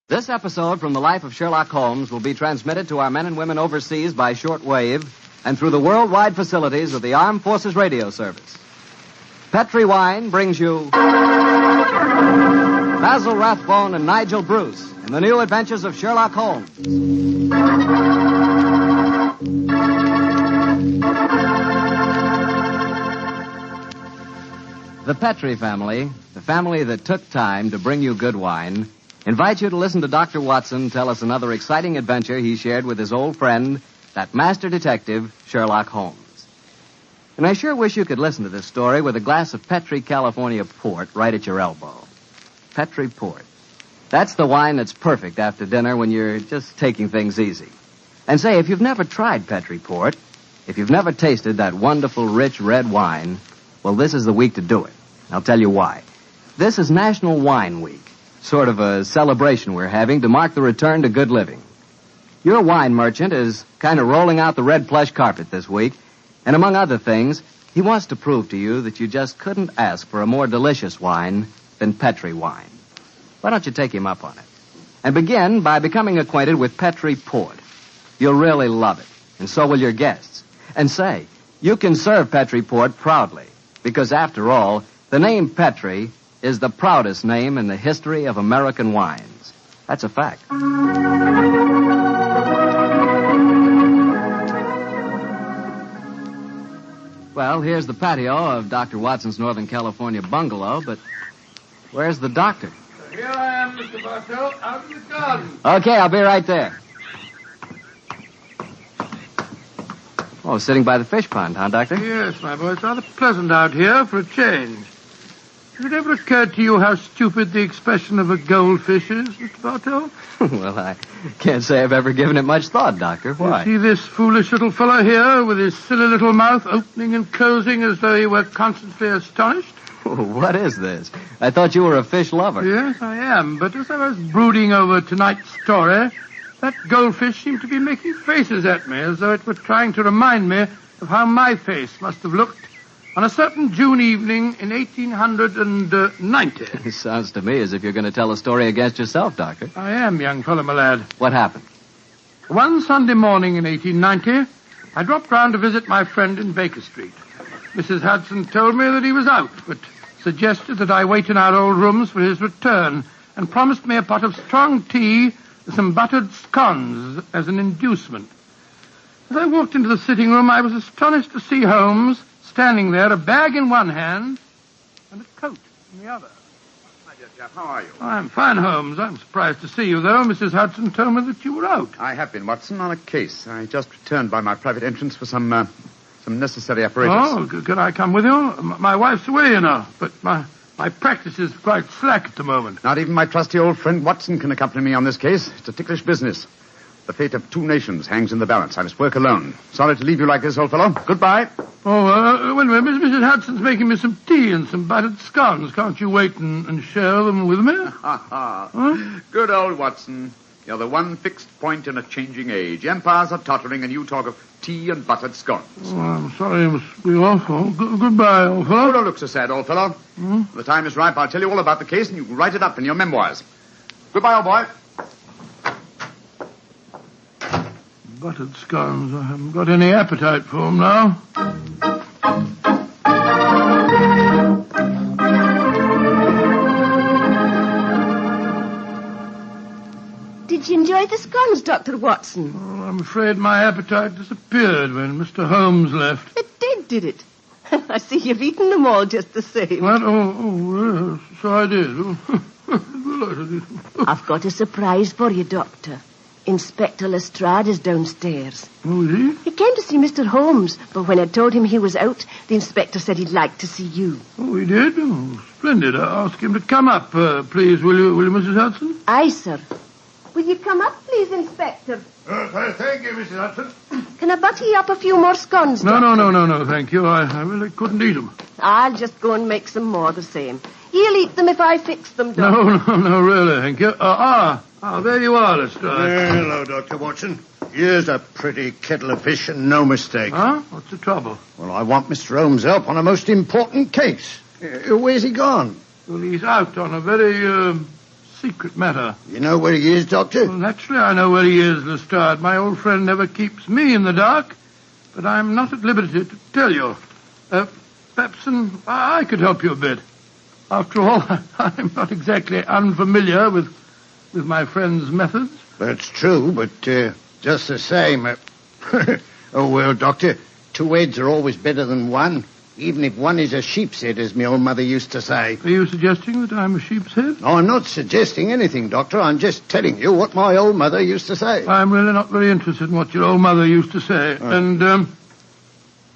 This episode from the life of Sherlock Holmes will be transmitted to our men and women overseas by shortwave and through the worldwide facilities of the Armed Forces Radio Service. Petri Wine brings you Basil Rathbone and Nigel Bruce in the new adventures of Sherlock Holmes. The Petri family, the family that took time to bring you good wine, invites you to listen to Dr. Watson tell us another exciting adventure he shared with his old friend, that master detective, Sherlock Holmes. And I sure wish you could listen to this story with a glass of Petri California port right at your elbow. Petri port. That's the wine that's perfect after dinner when you're just taking things easy. And say, if you've never tried Petri port, if you've never tasted that wonderful, rich red wine, well, this is the week to do it. I'll tell you why. This is National Wine Week, sort of a celebration we're having to mark the return to good living. Your wine merchant is kind of rolling out the red plush carpet this week, and among other things, he wants to prove to you that you just couldn't ask for a more delicious wine than Petri wine. Why don't you take him up on it? And begin by becoming acquainted with Petri Port. You'll really love it, and so will your guests. And say, you can serve Petri Port proudly, because after all, the name Petri is the proudest name in the history of American wines. That's a fact. Well, here's the patio of Dr. Watson's Northern California bungalow, but where's the doctor? Here I am, Mr. Bartell, out in the garden. Okay, I'll be right there. Oh, sitting by the fish pond, huh, Doctor? Yes, my boy, it's rather pleasant out here for a change. Has it ever occurred to you how stupid the expression of a goldfish is, Mr. Bartell? Well, I can't say I've ever given it much thought, Doctor. Why? You see this foolish little fellow here with his silly little mouth opening and closing as though he were constantly astonished? What is this? I thought you were a fish lover. Yes, I am. But as I was brooding over tonight's story, that goldfish seemed to be making faces at me as though it were trying to remind me of how my face must have looked on a certain June evening in 1890. It sounds to me as if you're going to tell a story against yourself, Doctor. I am, young fellow, my lad. What happened? One Sunday morning in 1890, I dropped round to visit my friend in Baker Street. Mrs. Hudson told me that he was out, but suggested that I wait in our old rooms for his return, and promised me a pot of strong tea and some buttered scones as an inducement. As I walked into the sitting room, I was astonished to see Holmes standing there, a bag in one hand and a coat in the other. My dear chap, how are you? I'm fine, Holmes. I'm surprised to see you, though. Mrs. Hudson told me that you were out. I have been, Watson, on a case. I just returned by my private entrance for some necessary apparatus. Oh, can I come with you? My wife's away, you know, but my practice is quite slack at the moment. Not even my trusty old friend Watson can accompany me on this case. It's a ticklish business. The fate of 2 nations hangs in the balance. I must work alone. Sorry to leave you like this, old fellow. Goodbye. Oh, wait a minute. Mrs. Hudson's making me some tea and some buttered scones. Can't you wait and share them with me? Huh? Good old Watson. You're the one fixed point in a changing age. Empires are tottering, and you talk of tea and buttered scones. Oh, I'm sorry, I must be off. Goodbye, old fellow. Oh, don't look so sad, old fellow. When the time is ripe, I'll tell you all about the case, and you can write it up in your memoirs. Goodbye, old boy. Buttered scones. I haven't got any appetite for them now. Did you enjoy the scones, Dr. Watson? Oh, I'm afraid my appetite disappeared when Mr. Holmes left. It did it? I see you've eaten them all just the same. What? Oh, yes, so I did. I've got a surprise for you, Doctor. Inspector Lestrade is downstairs. Oh, is he? He came to see Mr. Holmes, but when I told him he was out, the inspector said he'd like to see you. Oh, he did? Oh, splendid. I'll ask him to come up, please, will you, Mrs. Hudson? Aye, sir. Will you come up, please, Inspector? Thank you, Mrs. Hudson. Can I butter you up a few more scones, No, Doctor? thank you. I really couldn't eat them. I'll just go and make some more the same. He'll eat them if I fix them, Doctor. No, really, thank you. There you are, Lestrade. Hello, Dr. Watson. Here's a pretty kettle of fish and no mistake. Huh? What's the trouble? Well, I want Mr. Holmes' help on a most important case. Where's he gone? Well, he's out on a very, secret matter. You know where he is, Doctor? Well, naturally I know where he is, Lestrade. My old friend never keeps me in the dark, but I'm not at liberty to tell you. Perhaps I could help you a bit. After all, I'm not exactly unfamiliar with my friend's methods. That's true, but just the same... Oh, well, Doctor, 2 heads are always better than one, even if one is a sheep's head, as my old mother used to say. Are you suggesting that I'm a sheep's head? No, I'm not suggesting anything, Doctor. I'm just telling you what my old mother used to say. I'm really not very interested in what your old mother used to say. Oh.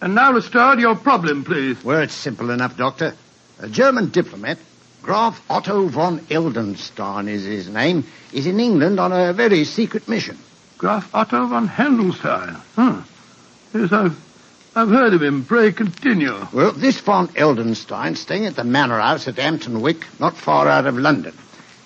And now, Lestrade, your problem, please. Well, it's simple enough, Doctor. A German diplomat, Graf Otto von Heldenstein is his name, is in England on a very secret mission. Graf Otto von Heldenstein? Huh. Yes, I've heard of him. Pray continue. Well, this von Heldenstein staying at the Manor House at Hampton-Wick, not far out of London.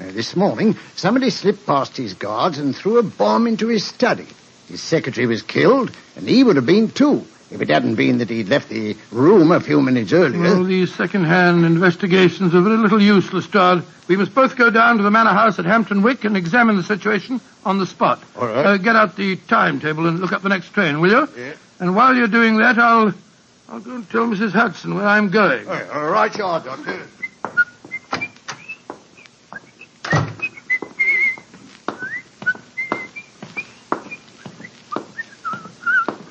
Now, this morning, somebody slipped past his guards and threw a bomb into his study. His secretary was killed, and he would have been too, if it hadn't been that he'd left the room a few minutes earlier. Well, these second-hand investigations are very little use, Lestrade. We must both go down to the Manor House at Hampton-Wick and examine the situation on the spot. All right. Get out the timetable and look up the next train, will you? Yeah. And while you're doing that, I'll go and tell Mrs. Hudson where I'm going. All right, you are, Doctor.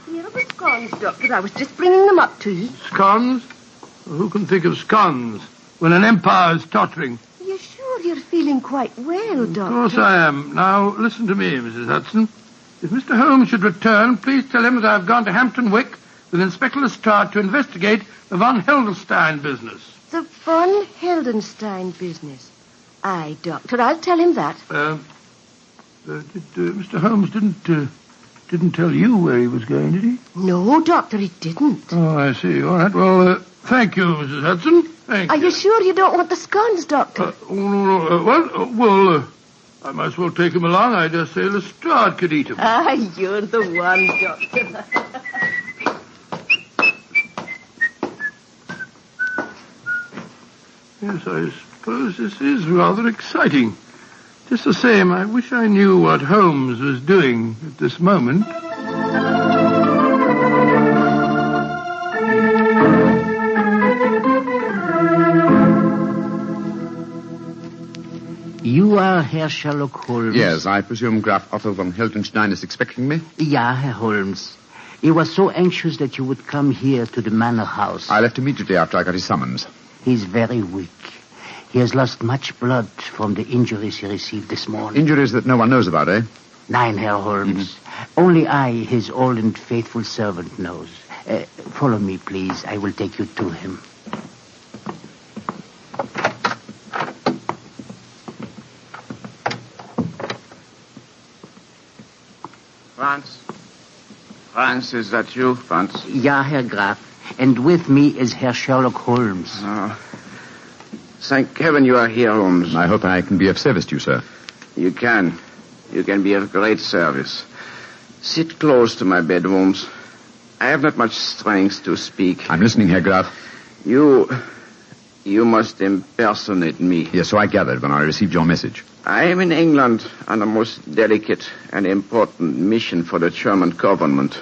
Here are the scones, Doctor. I was just bringing them up to you. Scones? Well, who can think of scones when an empire is tottering? Are you sure you're feeling quite well, Doctor? Of course I am. Now, listen to me, Mrs. Hudson. If Mr. Holmes should return, please tell him that I've gone to Hampton-Wick with Inspector Lestrade to investigate the von Heldenstein business. The von Heldenstein business. Aye, Doctor, I'll tell him that. Mr. Holmes didn't tell you where he was going, did he? No, Doctor, he didn't. Oh, I see. All right. Well, thank you, Mrs. Hudson. Thank you. Are you sure you don't want the scones, Doctor? I might as well take him along. I dare say Lestrade could eat him. Aye, you're the one, Doctor. Yes, I suppose this is rather exciting. Just the same, I wish I knew what Holmes was doing at this moment. You are Herr Sherlock Holmes? Yes, I presume Graf Otto von Heldenstein is expecting me? Ja, Herr Holmes. He was so anxious that you would come here to the manor house. I left immediately after I got his summons. He's very weak. He has lost much blood from the injuries he received this morning. Injuries that no one knows about, eh? 9, Herr Holmes. Only I, his old and faithful servant, knows. Follow me, please. I will take you to him. Franz, is that you, Franz? Ja, Herr Graf. And with me is Herr Sherlock Holmes. Oh. Thank heaven you are here, Holmes. I hope I can be of service to you, sir. You can. You can be of great service. Sit close to my bed, Holmes. I have not much strength to speak. I'm listening, Herr Graf. You must impersonate me. Yes, so I gathered when I received your message. I am in England on a most delicate and important mission for the German government.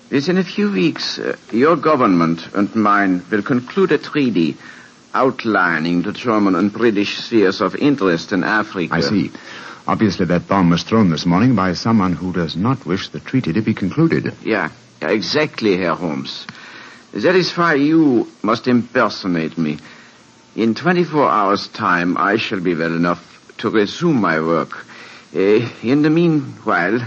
Within a few weeks, your government and mine will conclude a treaty outlining the German and British spheres of interest in Africa. I see. Obviously, that bomb was thrown this morning by someone who does not wish the treaty to be concluded. Yeah, exactly, Herr Holmes. That is why you must impersonate me. In 24 hours' time, I shall be well enough to resume my work. In the meanwhile,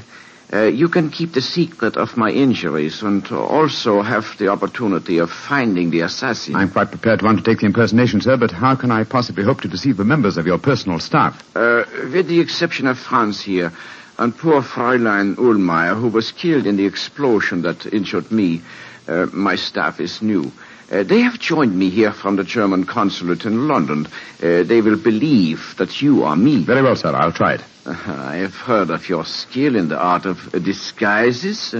you can keep the secret of my injuries and also have the opportunity of finding the assassin. I'm quite prepared to undertake the impersonation, sir, but how can I possibly hope to deceive the members of your personal staff? With the exception of Franz here and poor Fräulein Ullmeyer, who was killed in the explosion that injured me, my staff is new. They have joined me here from the German consulate in London. They will believe that you are me. Very well, sir. I'll try it. I have heard of your skill in the art of disguises.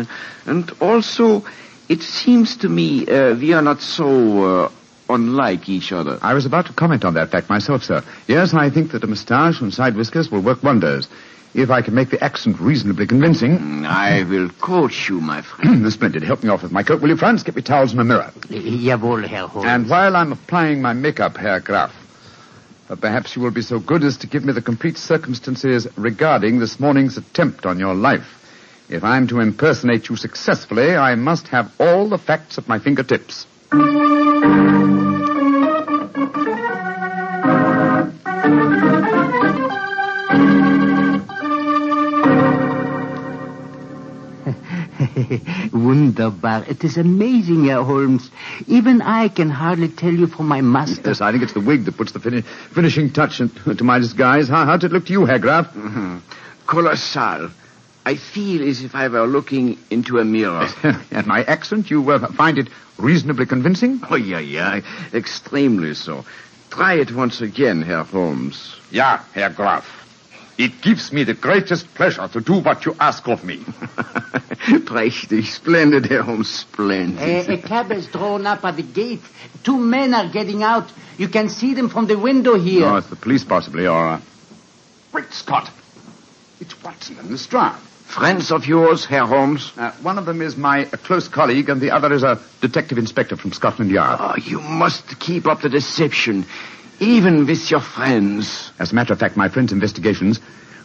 And also, it seems to me we are not so unlike each other. I was about to comment on that fact myself, sir. Yes, I think that a moustache and side whiskers will work wonders. If I can make the accent reasonably convincing. I will coach you, my friend. Splendid. Help me off with my coat, will you, Franz? Get me towels and a mirror. Jawohl, Herr Holmes. And while I'm applying my makeup, Herr Graf, perhaps you will be so good as to give me the complete circumstances regarding this morning's attempt on your life. If I'm to impersonate you successfully, I must have all the facts at my fingertips. Wunderbar. It is amazing, Herr Holmes. Even I can hardly tell you from my master. Yes, I think it's the wig that puts the finishing touch to my disguise. How did it look to you, Herr Graf? Mm-hmm. Colossal. I feel as if I were looking into a mirror. And my accent, you find it reasonably convincing? Oh, yeah. Extremely so. Try it once again, Herr Holmes. Ja, Herr Graf. It gives me the greatest pleasure to do what you ask of me. Prächtig, splendid, Herr Holmes, splendid. A cab is drawn up at the gate. 2 men are getting out. You can see them from the window here. Oh, it's the police possibly, or... Great Scott! It's Watson and Lestrade. Friends of yours, Herr Holmes? One of them is my close colleague, and the other is a detective inspector from Scotland Yard. Oh, you must keep up the deception, even with your friends. As a matter of fact, my friend's investigations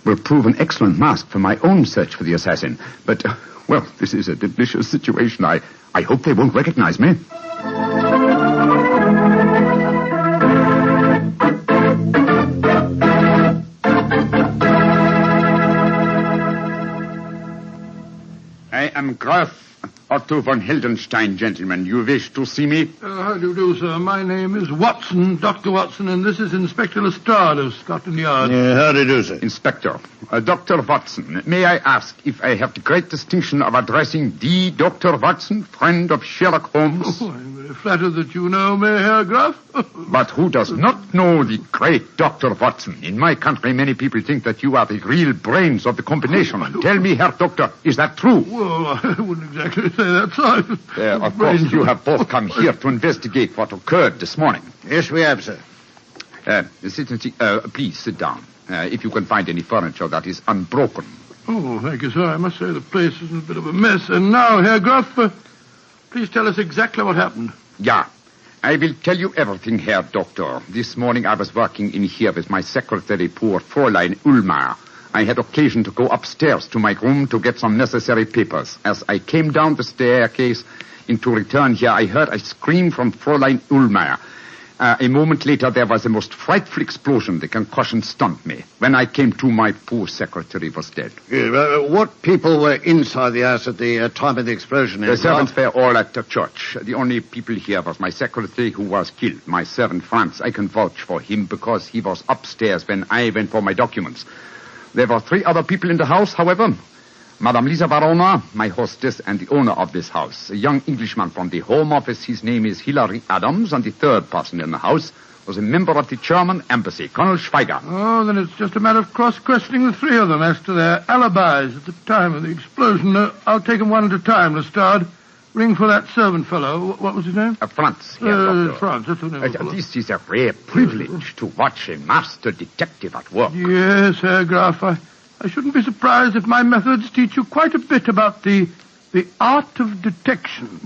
will prove an excellent mask for my own search for the assassin. But, well, this is a delicious situation. I hope they won't recognize me. I am Graf Otto von Heldenstein, gentlemen. You wish to see me? How do you do, sir? My name is Watson, Dr. Watson, and this is Inspector Lestrade of Scotland Yard. How do you do, sir? Inspector, Dr. Watson, may I ask if I have the great distinction of addressing the Dr. Watson, friend of Sherlock Holmes? Oh, I'm very flattered that you know me, Herr Graf. But who does not know the great Dr. Watson? In my country, many people think that you are the real brains of the combination. Tell me, Herr Doctor, is that true? Well, I wouldn't exactly say that, sir. Of course, you have both come here to investigate what occurred this morning. Yes, we have, sir. Please sit down. If you can find any furniture that is unbroken. Oh, thank you, sir. I must say the place is in a bit of a mess. And now, Herr Graf, please tell us exactly what happened. Yeah. I will tell you everything, Herr Doctor. This morning I was working in here with my secretary, poor Fräulein Ullmeyer. I had occasion to go upstairs to my room to get some necessary papers. As I came down the staircase to return here, I heard a scream from Fräulein Ullmeier. A moment later, there was a most frightful explosion. The concussion stunned me. When I came to, my poor secretary was dead. What people were inside the house at the time of the explosion? The servants were all at the church. The only people here was my secretary who was killed. My servant, Franz. I can vouch for him because he was upstairs when I went for my documents. There were 3 other people in the house, however. Madame Lisa Varona, my hostess, and the owner of this house. A young Englishman from the Home Office. His name is Hilary Adams, and the third person in the house was a member of the German embassy, Colonel Schweiger. Oh, then it's just a matter of cross-questioning the 3 of them as to their alibis at the time of the explosion. I'll take them one at a time, Lestrade. Ring for that servant fellow. What was his name? Franz. Franz, that's the name. This is a rare privilege to watch a master detective at work. Yes, Herr Graf, I shouldn't be surprised if my methods teach you quite a bit about the art of detection.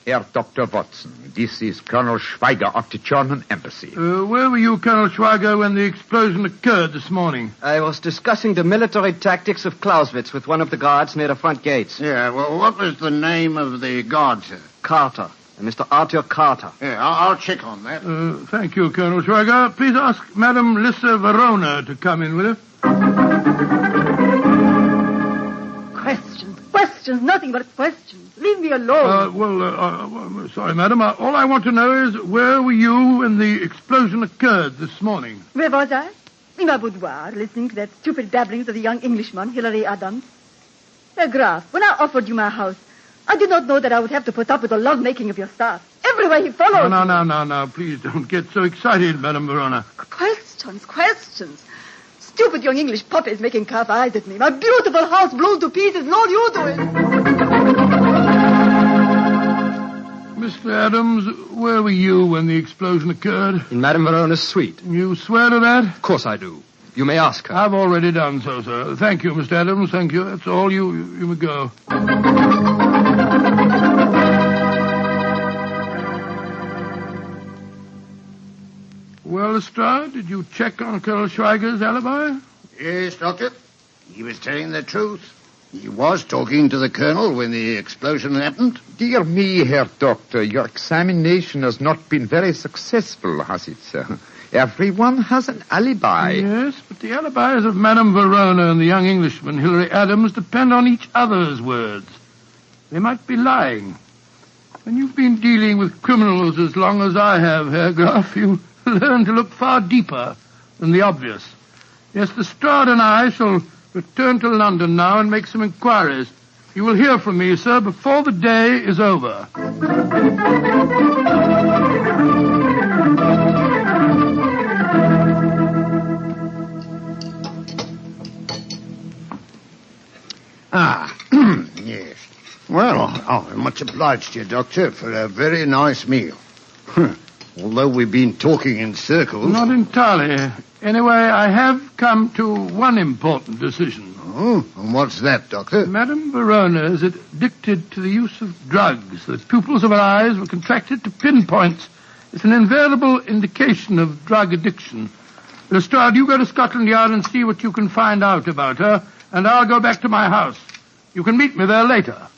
Herr Dr. Watson, this is Colonel Schweiger of the German embassy. Where were you, Colonel Schweiger, when the explosion occurred this morning? I was discussing the military tactics of Clausewitz with one of the guards near the front gates. Yeah, well, what was the name of the guard, sir? Carter. Mr. Arthur Carter. Yeah, I'll check on that. Thank you, Colonel Schweiger. Please ask Madame Lisa Verona to come in with her. Questions, nothing but questions. Leave me alone. Sorry, madam. All I want to know is, where were you when the explosion occurred this morning? Where was I? In my boudoir, listening to that stupid babblings of the young Englishman, Hilary Adams. Herr Graf, when I offered you my house, I did not know that I would have to put up with the love-making of your staff. Everywhere he followed. No. Please don't get so excited, Madame Verona. Questions. Stupid young English puppies making calf eyes at me. My beautiful house blown to pieces, and all you do is... Mr. Adams, where were you when the explosion occurred? In Madame Verona's suite. You swear to that? Of course I do. You may ask her. I've already done so, sir. Thank you, Mr. Adams. Thank you. That's all. You may go. Well, Lestrade, did you check on Colonel Schweiger's alibi? Yes, Doctor. He was telling the truth. He was talking to the Colonel when the explosion happened. Dear me, Herr Doctor, your examination has not been very successful, has it, sir? Everyone has an alibi. Yes, but the alibis of Madame Verona and the young Englishman, Hilary Adams, depend on each other's words. They might be lying. When you've been dealing with criminals as long as I have, Herr Graf, you learn to look far deeper than the obvious. Yes, Lestrade and I shall return to London now and make some inquiries. You will hear from me, sir, before the day is over. Yes. Well, I'm much obliged to you, Doctor, for a very nice meal. Although we've been talking in circles. Not entirely. Anyway, I have come to one important decision. Oh, and what's that, Doctor? Madame Verona is addicted to the use of drugs. The pupils of her eyes were contracted to pinpoints. It's an invariable indication of drug addiction. Lestrade, you go to Scotland Yard and see what you can find out about her, and I'll go back to my house. You can meet me there later.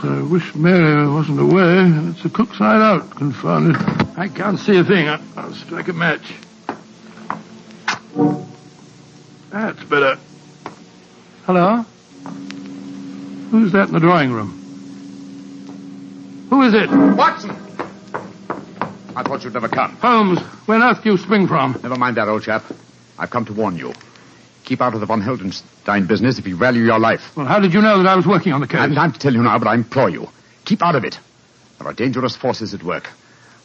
I wish Mary wasn't away. It's the cook's night out, confounded. I can't see a thing. I'll strike a match. That's better. Hello? Who's that in the drawing room? Who is it? Watson! I thought you'd never come. Holmes, where on earth do you spring from? Never mind that, old chap. I've come to warn you. Keep out of the von Heldenstein business if you value your life. Well, how did you know that I was working on the case? I haven't time to tell you now, but I implore you. Keep out of it. There are dangerous forces at work.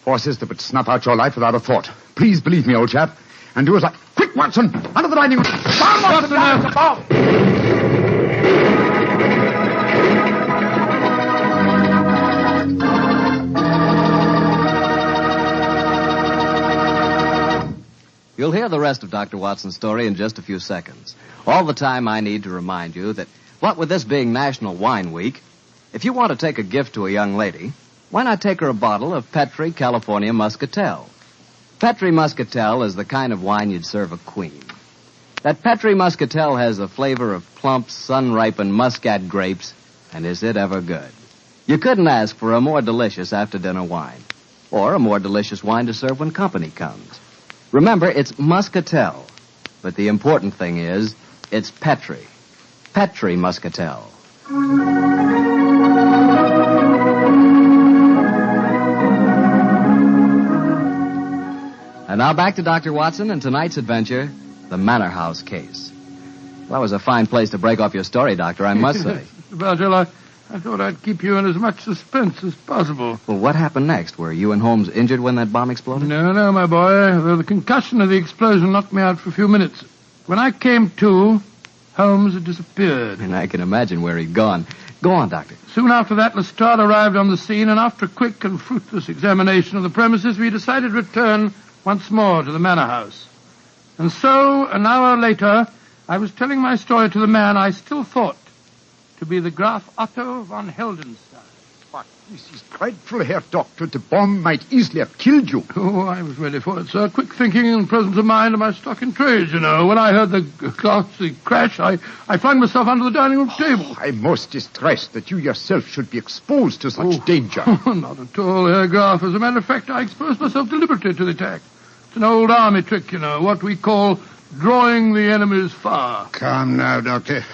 Forces that would snuff out your life without a thought. Please believe me, old chap. And do as I... Quick, Watson! Under the dining room! Bomb, Watson! There's a bomb! You'll hear the rest of Dr. Watson's story in just a few seconds. All the time I need to remind you that, what with this being National Wine Week, if you want to take a gift to a young lady, why not take her a bottle of Petri California Muscatel? Petri Muscatel is the kind of wine you'd serve a queen. That Petri Muscatel has the flavor of plump, sun-ripened Muscat grapes, and is it ever good? You couldn't ask for a more delicious after-dinner wine, or a more delicious wine to serve when company comes. Remember, it's Muscatel, but the important thing is, it's Petri. Petri Muscatel. And now back to Dr. Watson and tonight's adventure, the Manor House case. Well, that was a fine place to break off your story, Doctor, I must say. Mr. Bartell, I thought I'd keep you in as much suspense as possible. Well, what happened next? Were you and Holmes injured when that bomb exploded? No, my boy. Though the concussion of the explosion knocked me out for a few minutes. When I came to, Holmes had disappeared. And I can imagine where he'd gone. Go on, Doctor. Soon after that, Lestrade arrived on the scene, and after a quick and fruitless examination of the premises, we decided to return once more to the Manor House. And so, an hour later, I was telling my story to the man I still thought to be the Graf Otto von Heldenstein. But this is dreadful, Herr Doctor. The bomb might easily have killed you. Oh, I was ready for it, sir. Quick thinking and presence of mind are my stock in trade, you know. When I heard the ghastly crash, I flung myself under the dining room table. I'm most distressed that you yourself should be exposed to such danger. Not at all, Herr Graf. As a matter of fact, I exposed myself deliberately to the attack. It's an old army trick, you know, what we call drawing the enemy's fire. Calm now, Doctor.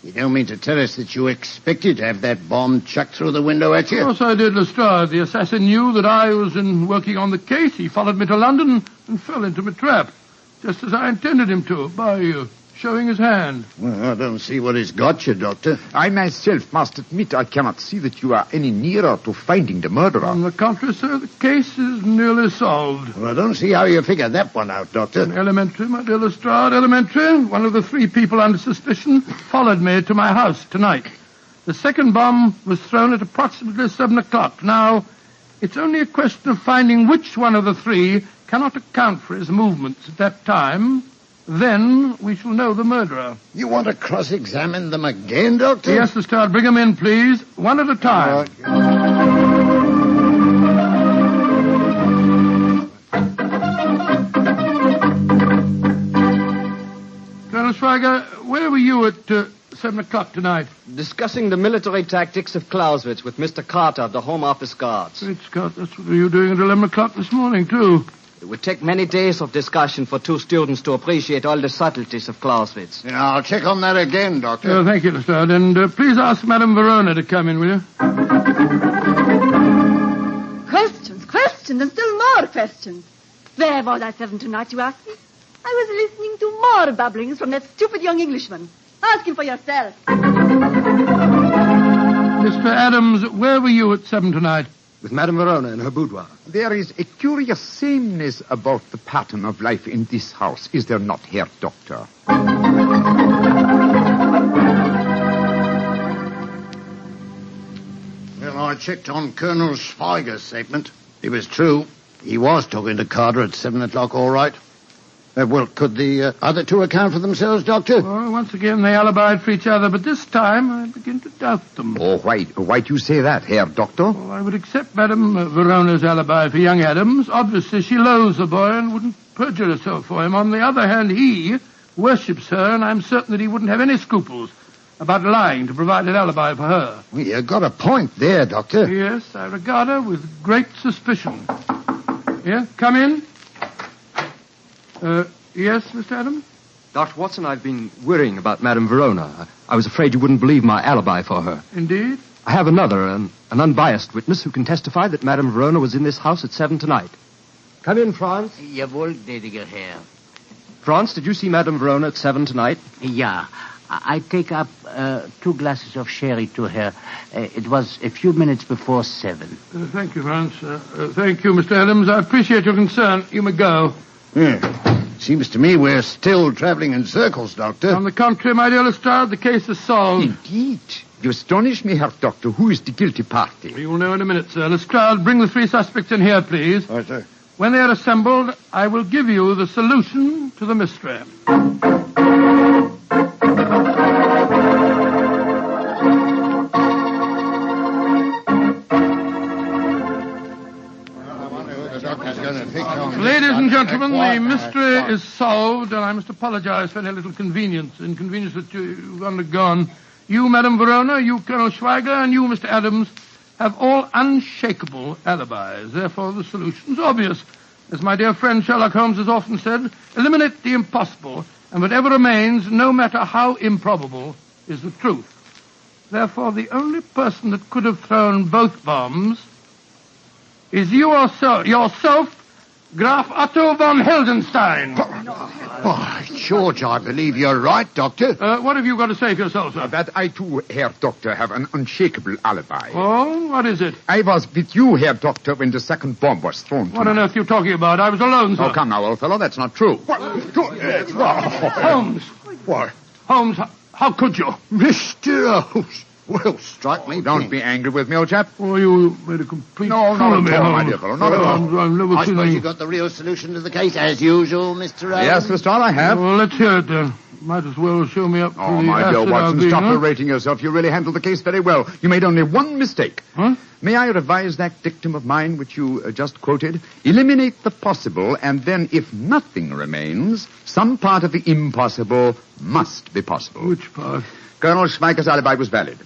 You don't mean to tell us that you expected to have that bomb chucked through the window at you? Of course I did, Lestrade. The assassin knew that I was working on the case. He followed me to London and fell into my trap, just as I intended him to, by showing his hand. Well, I don't see what he's got you, Doctor. I myself must admit I cannot see that you are any nearer to finding the murderer. On the contrary, sir, the case is nearly solved. Well, I don't see how you figured that one out, Doctor. Elementary, my dear Lestrade, elementary. One of the three people under suspicion followed me to my house tonight. The second bomb was thrown at approximately 7 o'clock. Now, it's only a question of finding which one of the three cannot account for his movements at that time. Then we shall know the murderer. You want to cross-examine them again, Doctor? Yes, Lestrade. Bring them in, please. One at a time. Colonel Schweiger, where were you at 7 o'clock tonight? Discussing the military tactics of Clausewitz with Mr. Carter of the Home Office Guards. Great Scott, that's what you were doing at 11 o'clock this morning, too. It would take many days of discussion for two students to appreciate all the subtleties of Clausewitz. Yeah, I'll check on that again, Doctor. Oh, thank you, Lestrade. And please ask Madame Verona to come in, will you? Questions, and still more questions. Where was I 7 tonight, you ask me? I was listening to more babblings from that stupid young Englishman. Ask him for yourself. Mr. Adams, where were you at 7 tonight? With Madame Verona in her boudoir. There is a curious sameness about the pattern of life in this house, is there not, Herr Doctor? Well, I checked on Colonel Schweiger's statement. It was true. He was talking to Carter at 7 o'clock, all right. Well, could the other two account for themselves, Doctor? Well, once again, they alibied for each other, but this time I begin to doubt them. Oh, why do you say that, Herr Doctor? Well, I would accept Madame Verona's alibi for young Adams. Obviously, she loathes the boy and wouldn't perjure herself for him. On the other hand, he worships her, and I'm certain that he wouldn't have any scruples about lying to provide an alibi for her. Well, you got a point there, Doctor. Yes, I regard her with great suspicion. Yeah, come in. Yes, Mr. Adams? Dr. Watson, I've been worrying about Madame Verona. I was afraid you wouldn't believe my alibi for her. Indeed? I have another, an unbiased witness who can testify that Madame Verona was in this house at 7 tonight. Come in, Franz. Jawohl, gnädiger Herr. Franz, did you see Madame Verona at 7 tonight? Yeah. I take up 2 glasses of sherry to her. It was a few minutes before 7. Thank you, Franz. Thank you, Mr. Adams. I appreciate your concern. You may go. Yeah. Seems to me we're still traveling in circles, Doctor. On the contrary, my dear Lestrade, the case is solved. Indeed. You astonish me, Herr Doctor. Who is the guilty party? You'll know in a minute, sir. Lestrade, bring the 3 suspects in here, please. Right, sir. When they are assembled, I will give you the solution to the mystery. Ladies and gentlemen, the mystery is solved, and I must apologize for any little inconvenience that you've undergone. You, Madame Verona, you, Colonel Schweiger, and you, Mr. Adams, have all unshakable alibis. Therefore, the solution's obvious. As my dear friend Sherlock Holmes has often said, eliminate the impossible, and whatever remains, no matter how improbable, is the truth. Therefore, the only person that could have thrown both bombs is yourself, Graf Otto von Heldenstein. Oh, George, I believe you're right, Doctor. What have you got to say for yourself, sir? That I, too, Herr Doctor, have an unshakable alibi. Oh, what is it? I was with you, Herr Doctor, when the second bomb was thrown. What on earth are you talking about? I was alone, sir. Oh, come now, old fellow, that's not true. Holmes. What? Holmes, how could you? Mr. Holmes. Well, strike me. Don't be angry with me, old chap. Oh, you made a complete fool of me, at all, Holmes. my dear fellow, not at all. I've never I seen suppose any... you got the real solution to the case, as usual, Mr. Owen? Yes, Lestrade, I have. Well, let's hear it, then. Might as well show me up Oh, to the my dear acid Watson, I've stop been, huh? berating yourself. You really handled the case very well. You made only one mistake. Huh? May I revise that dictum of mine which you just quoted? Eliminate the possible, and then, if nothing remains, some part of the impossible must be possible. Which part? Colonel Schweiger's alibi was valid.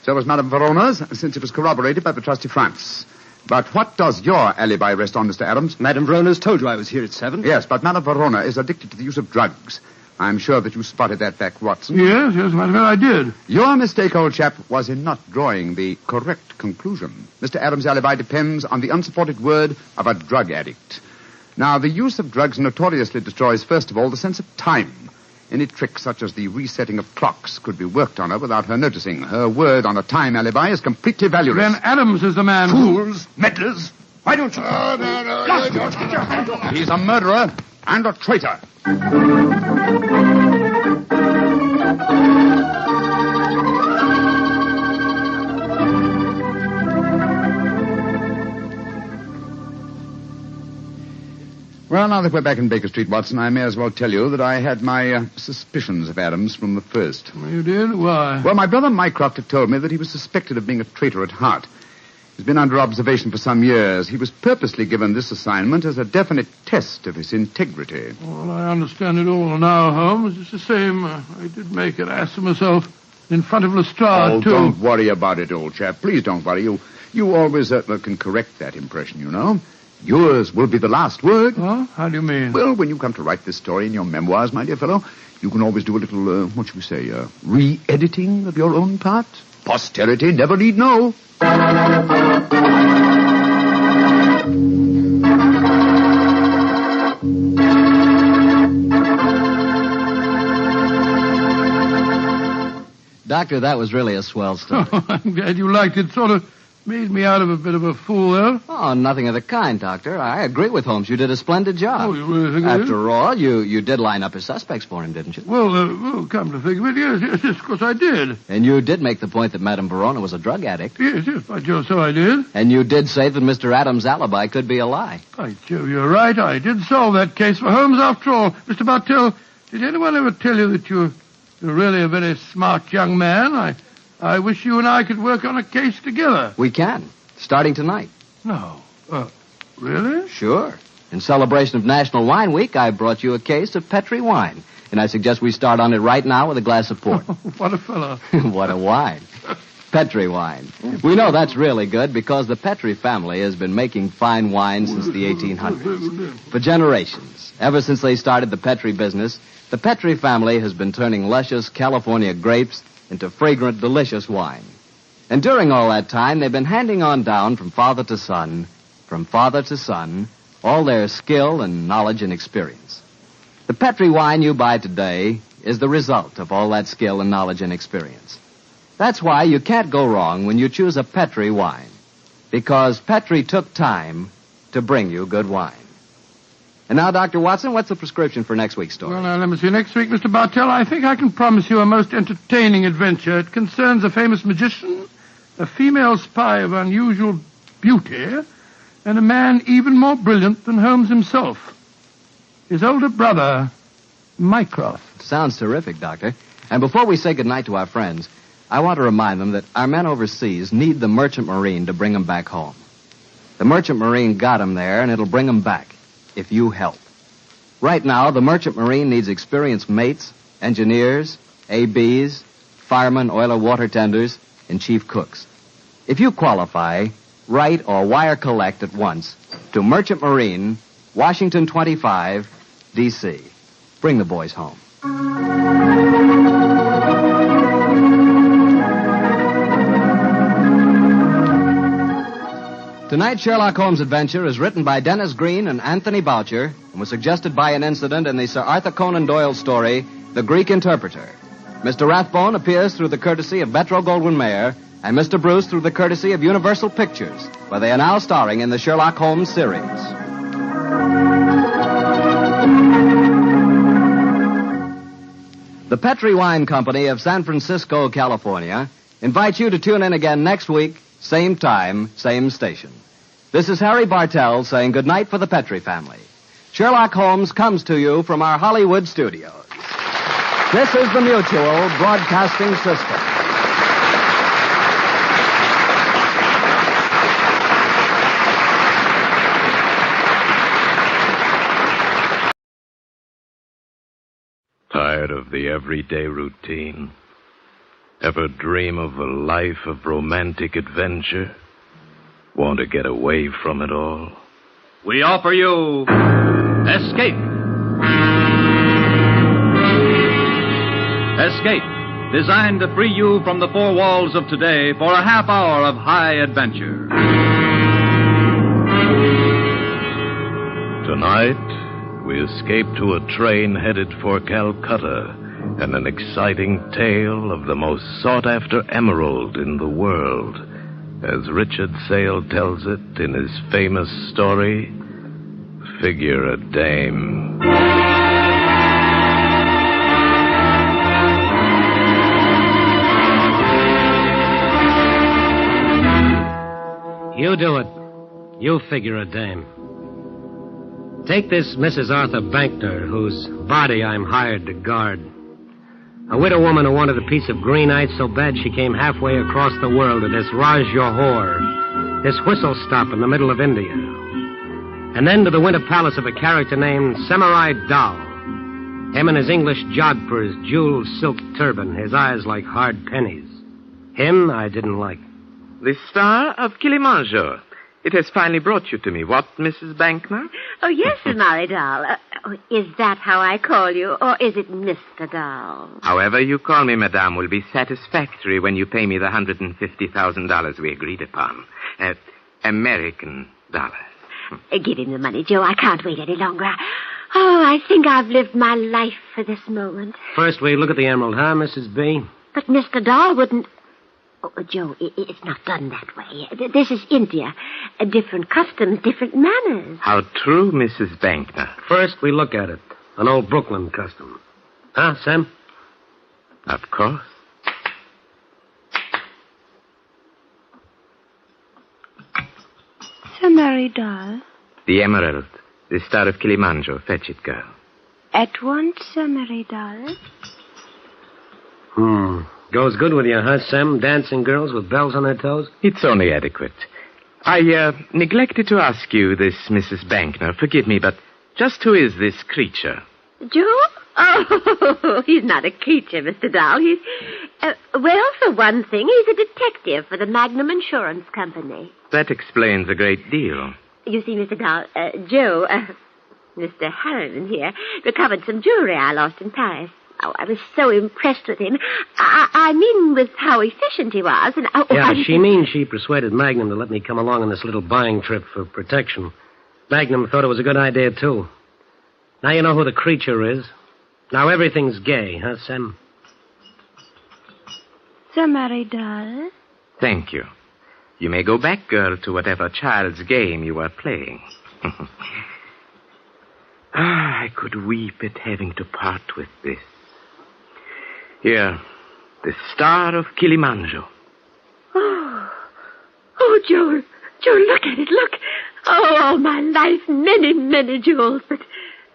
So was Madame Verona's, since it was corroborated by the trusty France. But what does your alibi rest on, Mr. Adams? Madame Verona's told you I was here at 7. Yes, but Madame Verona is addicted to the use of drugs. I'm sure that you spotted that fact, Watson. Yes, as a matter of fact, I did. Your mistake, old chap, was in not drawing the correct conclusion. Mr. Adams' alibi depends on the unsupported word of a drug addict. Now, the use of drugs notoriously destroys, first of all, the sense of time. Any trick such as the resetting of clocks could be worked on her without her noticing. Her word on a time alibi is completely valueless. Then Adams is the man Fools, meddlers. Why don't you... He's a murderer and a traitor. Well, now that we're back in Baker Street, Watson, I may as well tell you that I had my suspicions of Adams from the first. You did? Why? Well, my brother Mycroft had told me that he was suspected of being a traitor at heart. He's been under observation for some years. He was purposely given this assignment as a definite test of his integrity. Well, I understand it all now, Holmes. It's the same. I did make an ass of myself in front of Lestrade, too. Don't worry about it, old chap. Please don't worry. You always can correct that impression, you know. Yours will be the last word. Oh, how do you mean? Well, when you come to write this story in your memoirs, my dear fellow, you can always do a little, what shall we say, re-editing of your own part. Posterity never need know. Doctor, that was really a swell story. I'm glad you liked it. Sort of made me out of a bit of a fool, though. Oh, nothing of the kind, Doctor. I agree with Holmes. You did a splendid job. Oh, you really think I did? After all, you did line up his suspects for him, didn't you? Well, come to think of it, yes, of course I did. And you did make the point that Madame Verona was a drug addict. Yes, by Jove, so I did. And you did say that Mr. Adams' alibi could be a lie. By Jove, you're right. I did solve that case for Holmes after all. Mr. Bartell, did anyone ever tell you that you're really a very smart young man? I wish you and I could work on a case together. We can. Starting tonight. No. Really? Sure. In celebration of National Wine Week, I brought you a case of Petri wine. And I suggest we start on it right now with a glass of port. What a fellow. What a wine. Petri wine. We know that's really good because the Petri family has been making fine wine since the 1800s. For generations. Ever since they started the Petri business, the Petri family has been turning luscious California grapes into fragrant, delicious wine. And during all that time, they've been handing on down from father to son, all their skill and knowledge and experience. The Petri wine you buy today is the result of all that skill and knowledge and experience. That's why you can't go wrong when you choose a Petri wine, because Petri took time to bring you good wine. And now, Dr. Watson, what's the prescription for next week's story? Well, now, let me see. Next week, Mr. Bartell, I think I can promise you a most entertaining adventure. It concerns a famous magician, a female spy of unusual beauty, and a man even more brilliant than Holmes himself. His older brother, Mycroft. Sounds terrific, Doctor. And before we say goodnight to our friends, I want to remind them that our men overseas need the Merchant Marine to bring them back home. The Merchant Marine got them there, and it'll bring them back, if you help. Right now, the Merchant Marine needs experienced mates, engineers, ABs, firemen, oiler water tenders, and chief cooks. If you qualify, write or wire collect at once to Merchant Marine, Washington 25, D.C. Bring the boys home. Tonight's Sherlock Holmes adventure is written by Dennis Green and Anthony Boucher and was suggested by an incident in the Sir Arthur Conan Doyle story, The Greek Interpreter. Mr. Rathbone appears through the courtesy of Metro-Goldwyn-Mayer and Mr. Bruce through the courtesy of Universal Pictures, where they are now starring in the Sherlock Holmes series. The Petri Wine Company of San Francisco, California, invites you to tune in again next week, same time, same station. This is Harry Bartell saying goodnight for the Petri family. Sherlock Holmes comes to you from our Hollywood studios. This is the Mutual Broadcasting System. Tired of the everyday routine? Ever dream of a life of romantic adventure? Want to get away from it all? We offer you Escape. Escape, designed to free you from the four walls of today for a half hour of high adventure. Tonight, we escape to a train headed for Calcutta and an exciting tale of the most sought-after emerald in the world, as Richard Sale tells it in his famous story, Figure a Dame. You do it. You figure a dame. Take this Mrs. Arthur Bankner, whose body I'm hired to guard. A widow woman who wanted a piece of greenite so bad she came halfway across the world to this Raj Johor, this whistle stop in the middle of India. And then to the winter palace of a character named Samurai Dal. Him in his English jodhpurs, jeweled silk turban, his eyes like hard pennies. Him I didn't like. The star of Kilimanjaro. It has finally brought you to me. What, Mrs. Bankner? Oh, yes, Samurai Dal. Is that how I call you, or is it Mr. Dal? However you call me, madame, will be satisfactory when you pay me the $150,000 we agreed upon. American dollars. Give him the money, Joe. I can't wait any longer. Oh, I think I've lived my life for this moment. First we look at the emerald, huh, Mrs. B? But Mr. Dahl wouldn't... Oh, Joe, it's not done that way. This is India. Different customs, different manners. How true, Mrs. Bankner. First we look at it. An old Brooklyn custom. Huh, Sam? Of course. Samurai Dal. The emerald. The star of Kilimanjaro. Fetch it, girl. At once, Samurai Dal. Goes good with you, huh, Sam? Dancing girls with bells on their toes? It's only adequate. I neglected to ask you this, Mrs. Bankner. Forgive me, but just who is this creature? Joe? Oh, he's not a creature, Mr. Dahl. He's... well, for one thing, he's a detective for the Magnum Insurance Company. That explains a great deal. You see, Mr. Dahl, Joe, Mr. Harriman here, recovered some jewelry I lost in Paris. Oh, I was so impressed with him. I mean with how efficient he was. And she means she persuaded Magnum to let me come along on this little buying trip for protection. Magnum thought it was a good idea, too. Now you know who the creature is. Now everything's gay, huh, Sam? Samurai Dal. Thank you. You may go back, girl, to whatever child's game you are playing. I could weep at having to part with this. Here, the star of Kilimanjaro. Oh, Joe, look at it, look. Oh, all my life, many, many jewels, but,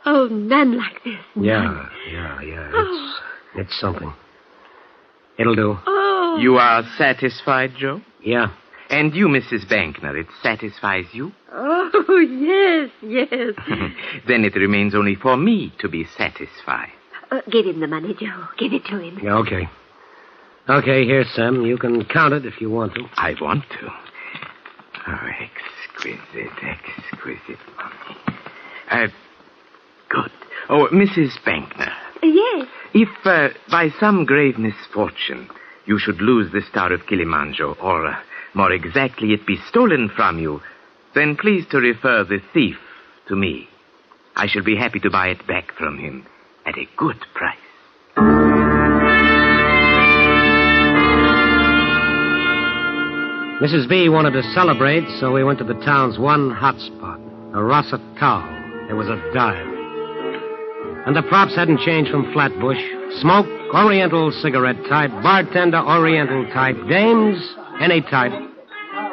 none like this. Yeah. It's something. It'll do. Oh. You are satisfied, Joe? Yeah. And you, Mrs. Bankner, it satisfies you? Oh, yes. Then it remains only for me to be satisfied. Give him the money, Joe. Give it to him. Yeah, okay. Okay, here, Sam. You can count it if you want to. I want to. Oh, exquisite money. Good. Oh, Mrs. Bankner. Yes. If, by some grave misfortune, you should lose the Star of Kilimanjaro, or, more exactly, it be stolen from you, then please to refer the thief to me. I shall be happy to buy it back from him at a good price. Mrs. B wanted to celebrate, so we went to the town's one hot spot, a Rasa Cow. It was a dive. And the props hadn't changed from Flatbush. Smoke, Oriental cigarette type, bartender, Oriental type, dames, any type.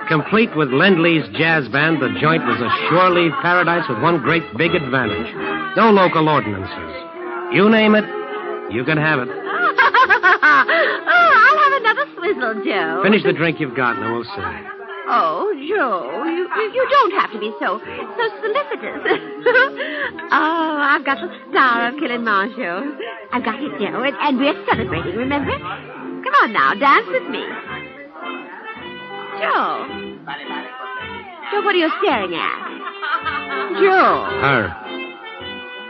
Complete with Lend-Lease jazz band, the joint was a shore-leave paradise with one great big advantage. No local ordinances. You name it, you can have it. I'll have another swizzle, Joe. Finish the drink you've got, and we'll see. Oh, Joe, you don't have to be so solicitous. Oh, I've got the Star of Kilimanjaro. I've got it, Joe, and we're celebrating, remember? Come on now, dance with me. Joe, what are you staring at? Joe. Her.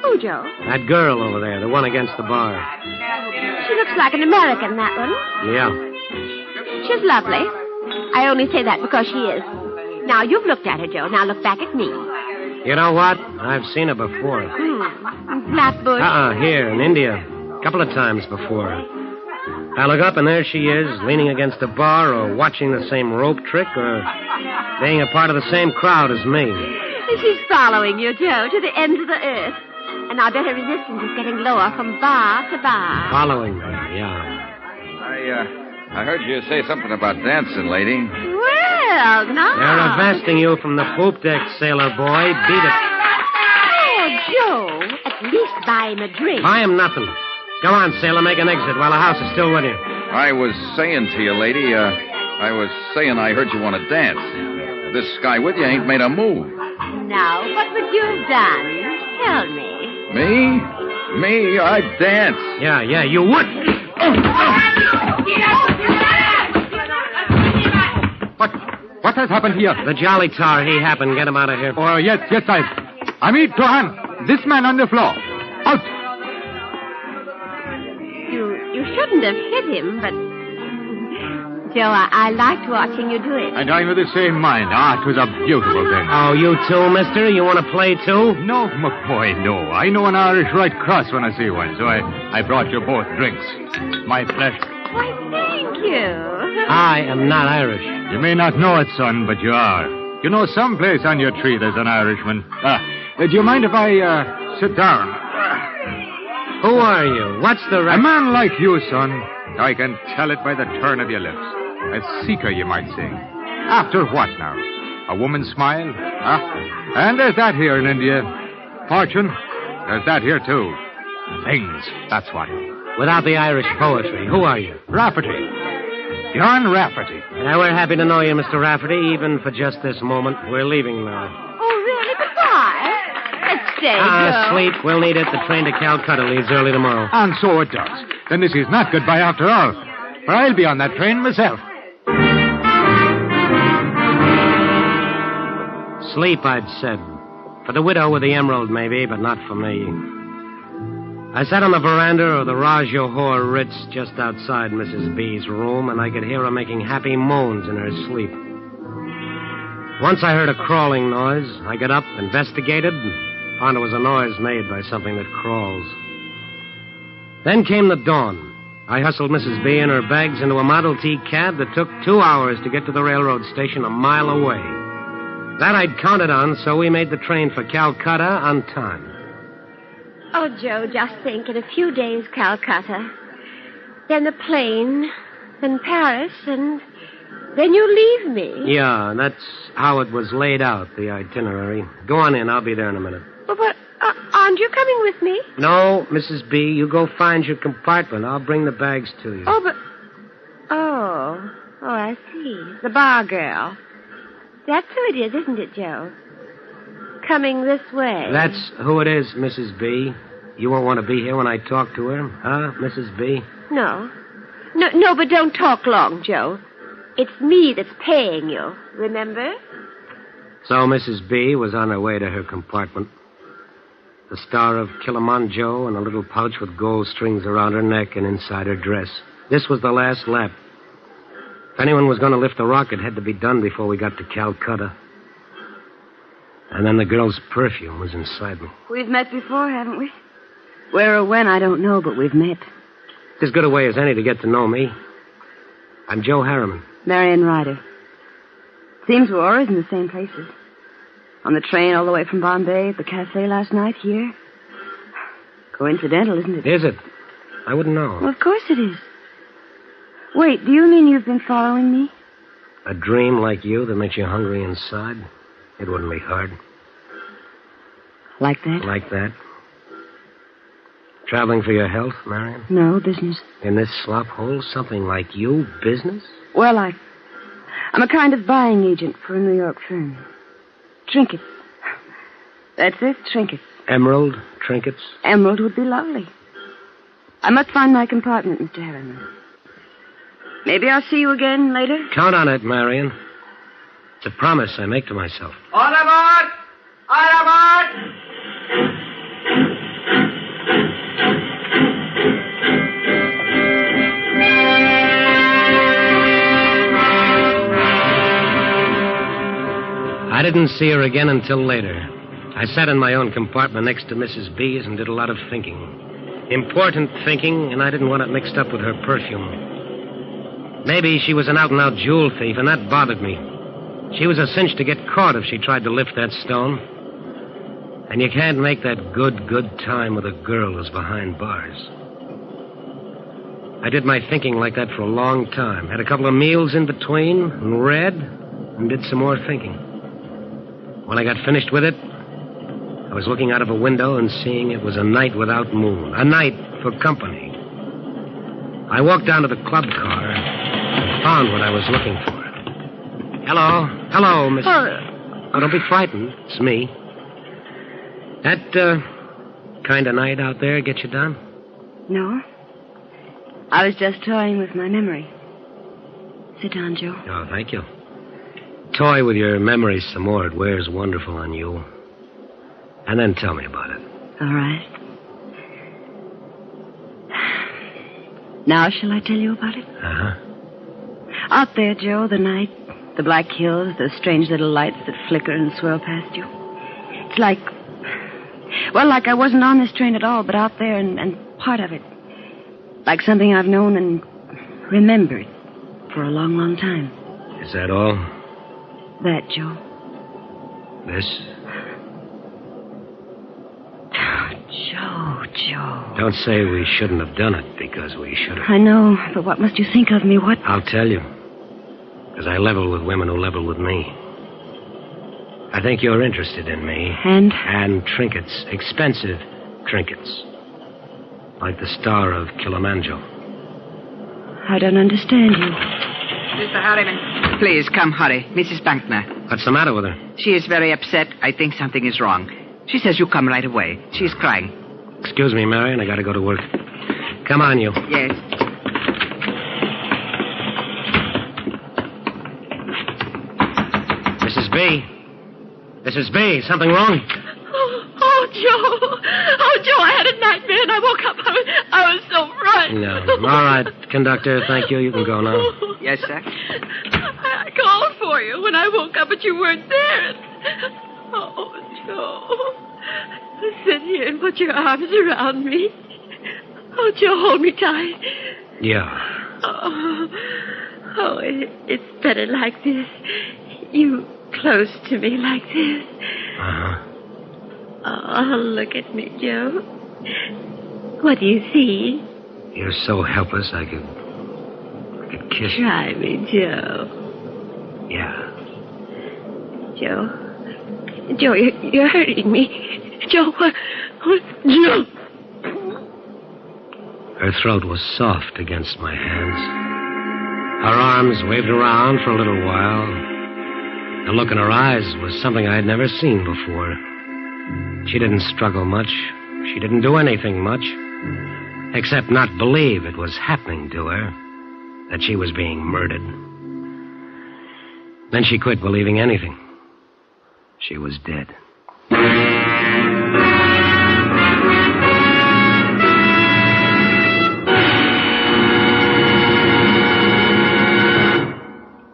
Who, Joe? That girl over there, the one against the bar. She looks like an American, that one. Yeah. She's lovely. I only say that because she is. Now, you've looked at her, Joe. Now look back at me. You know what? I've seen her before. Flatbush. Here in India. A couple of times before. I look up and there she is, leaning against a bar or watching the same rope trick or being a part of the same crowd as me. She's following you, Joe, to the ends of the earth. And I bet her resistance is getting lower from bar to bar. Following me, yeah. I heard you say something about dancing, lady. Well, now. They're arresting you from the poop deck, sailor boy. Beat it. Oh, Joe, at least buy him a drink. Buy him nothing. Go on, sailor, make an exit while the house is still with you. I was saying to you, lady, I heard you want to dance. This guy with you ain't made a move. Now, what would you have done? Tell me. Me? I'd dance. Yeah, you would. What has happened here? The Jolly Tar, he happened. Get him out of here. Oh, yes, I mean, Johan, this man on the floor. Out! You shouldn't have hit him, but... Joe, I liked watching you do it. And I'm of the same mind. It was a beautiful thing. Oh, you too, mister? You want to play too? No, my boy, no. I know an Irish right cross when I see one, so I brought you both drinks. My pleasure. Why, thank you. I am not Irish. You may not know it, son, but you are. You know, someplace on your tree there's an Irishman. Do you mind if I sit down? Who are you? What's the A man like you, son. I can tell it by the turn of your lips. A seeker, you might say. After what now? A woman's smile? And there's that here in India. Fortune? There's that here, too. Things, that's what. Without the Irish poetry, who are you? Rafferty. John Rafferty. We're happy to know you, Mr. Rafferty, even for just this moment. We're leaving now. Oh, really? But why? Let's stay, Joe. Sleep. We'll need it. The train to Calcutta leaves early tomorrow. And so it does. Then this is not goodbye after all. For I'll be on that train myself. Sleep, I'd said. For the widow with the emerald, maybe, but not for me. I sat on the veranda of the Raj Johor Ritz just outside Mrs. B's room, and I could hear her making happy moans in her sleep. Once I heard a crawling noise. I got up, investigated, and found it was a noise made by something that crawls. Then came the dawn. I hustled Mrs. B and her bags into a Model T cab that took 2 hours to get to the railroad station a mile away. That I'd counted on, so we made the train for Calcutta on time. Oh, Joe, just think. In a few days, Calcutta. Then the plane. Then Paris. And then you leave me. Yeah, that's how it was laid out, the itinerary. Go on in. I'll be there in a minute. But aren't you coming with me? No, Mrs. B, you go find your compartment. I'll bring the bags to you. Oh, but... Oh, I see. The bar girl. That's who it is, isn't it, Joe? Coming this way. That's who it is, Mrs. B. You won't want to be here when I talk to her, huh, Mrs. B? No, but don't talk long, Joe. It's me that's paying you, remember? So Mrs. B was on her way to her compartment. The star of Kilimanjaro and a little pouch with gold strings around her neck and inside her dress. This was the last lap. If anyone was going to lift the rocket, it had to be done before we got to Calcutta. And then the girl's perfume was inside me. We've met before, haven't we? Where or when, I don't know, but we've met. It's as good a way as any to get to know me. I'm Joe Harriman. Marion Ryder. Seems we're always in the same places. On the train all the way from Bombay, at the cafe last night, here. Coincidental, isn't it? Is it? I wouldn't know. Well, of course it is. Wait, do you mean you've been following me? A dream like you that makes you hungry inside? It wouldn't be hard. Like that? Like that. Traveling for your health, Marion? No, business. In this slop hole, something like you, business? Well, I'm a kind of buying agent for a New York firm. Trinkets. That's it, trinkets. Emerald trinkets? Emerald would be lovely. I must find my compartment, Mr. Harriman. Maybe I'll see you again later? Count on it, Marion. It's a promise I make to myself. On aboard! On aboard! I didn't see her again until later. I sat in my own compartment next to Mrs. B's and did a lot of thinking. Important thinking, and I didn't want it mixed up with her perfume. Maybe she was an out-and-out jewel thief, and that bothered me. She was a cinch to get caught if she tried to lift that stone. And you can't make that good time with a girl who's behind bars. I did my thinking like that for a long time. Had a couple of meals in between, and read, and did some more thinking. When I got finished with it, I was looking out of a window and seeing it was a night without moon. A night for company. I walked down to the club car and found what I was looking for. Hello, Miss... Oh, don't be frightened. It's me. That, kind of night out there get you down? No. I was just toying with my memory. Sit down, Joe. Oh, thank you. Toy with your memory some more. It wears wonderful on you. And then tell me about it. All right. Now shall I tell you about it? Uh-huh. Out there, Joe, the night, the black hills, the strange little lights that flicker and swirl past you. It's like I wasn't on this train at all, but out there and part of it. Like something I've known and remembered for a long, long time. Is that all? That, Joe. This? Joe. Don't say we shouldn't have done it, because we should have. I know, but what must you think of me? What? I'll tell you. Because I level with women who level with me. I think you're interested in me. And? And trinkets. Expensive trinkets. Like the star of Kilimanjaro. I don't understand you. Mr. Harriman, please come, hurry. Mrs. Bankner. What's the matter with her? She is very upset. I think something is wrong. She says you come right away. She's crying. Excuse me, Marion. I gotta go to work. Come on, you. Yes. Mrs. B. Mrs. B, something wrong? Oh, Joe, I had a nightmare and I woke up. I was so frightened. No. All right, conductor, thank you. You can go now. Yes, sir. I called for you when I woke up, but you weren't there. Oh, Joe. Sit here and put your arms around me. Oh, Joe, hold me tight. Yeah. Oh, it's better like this. You close to me like this. Uh-huh. Oh, look at me, Joe. What do you see? You're so helpless I could kiss you. Try me, Joe. Yeah. Joe, you're hurting me. Joe, what? Joe. Her throat was soft against my hands. Her arms waved around for a little while. The look in her eyes was something I had never seen before. She didn't struggle much. She didn't do anything much, except not believe it was happening to her, that she was being murdered. Then she quit believing anything. She was dead.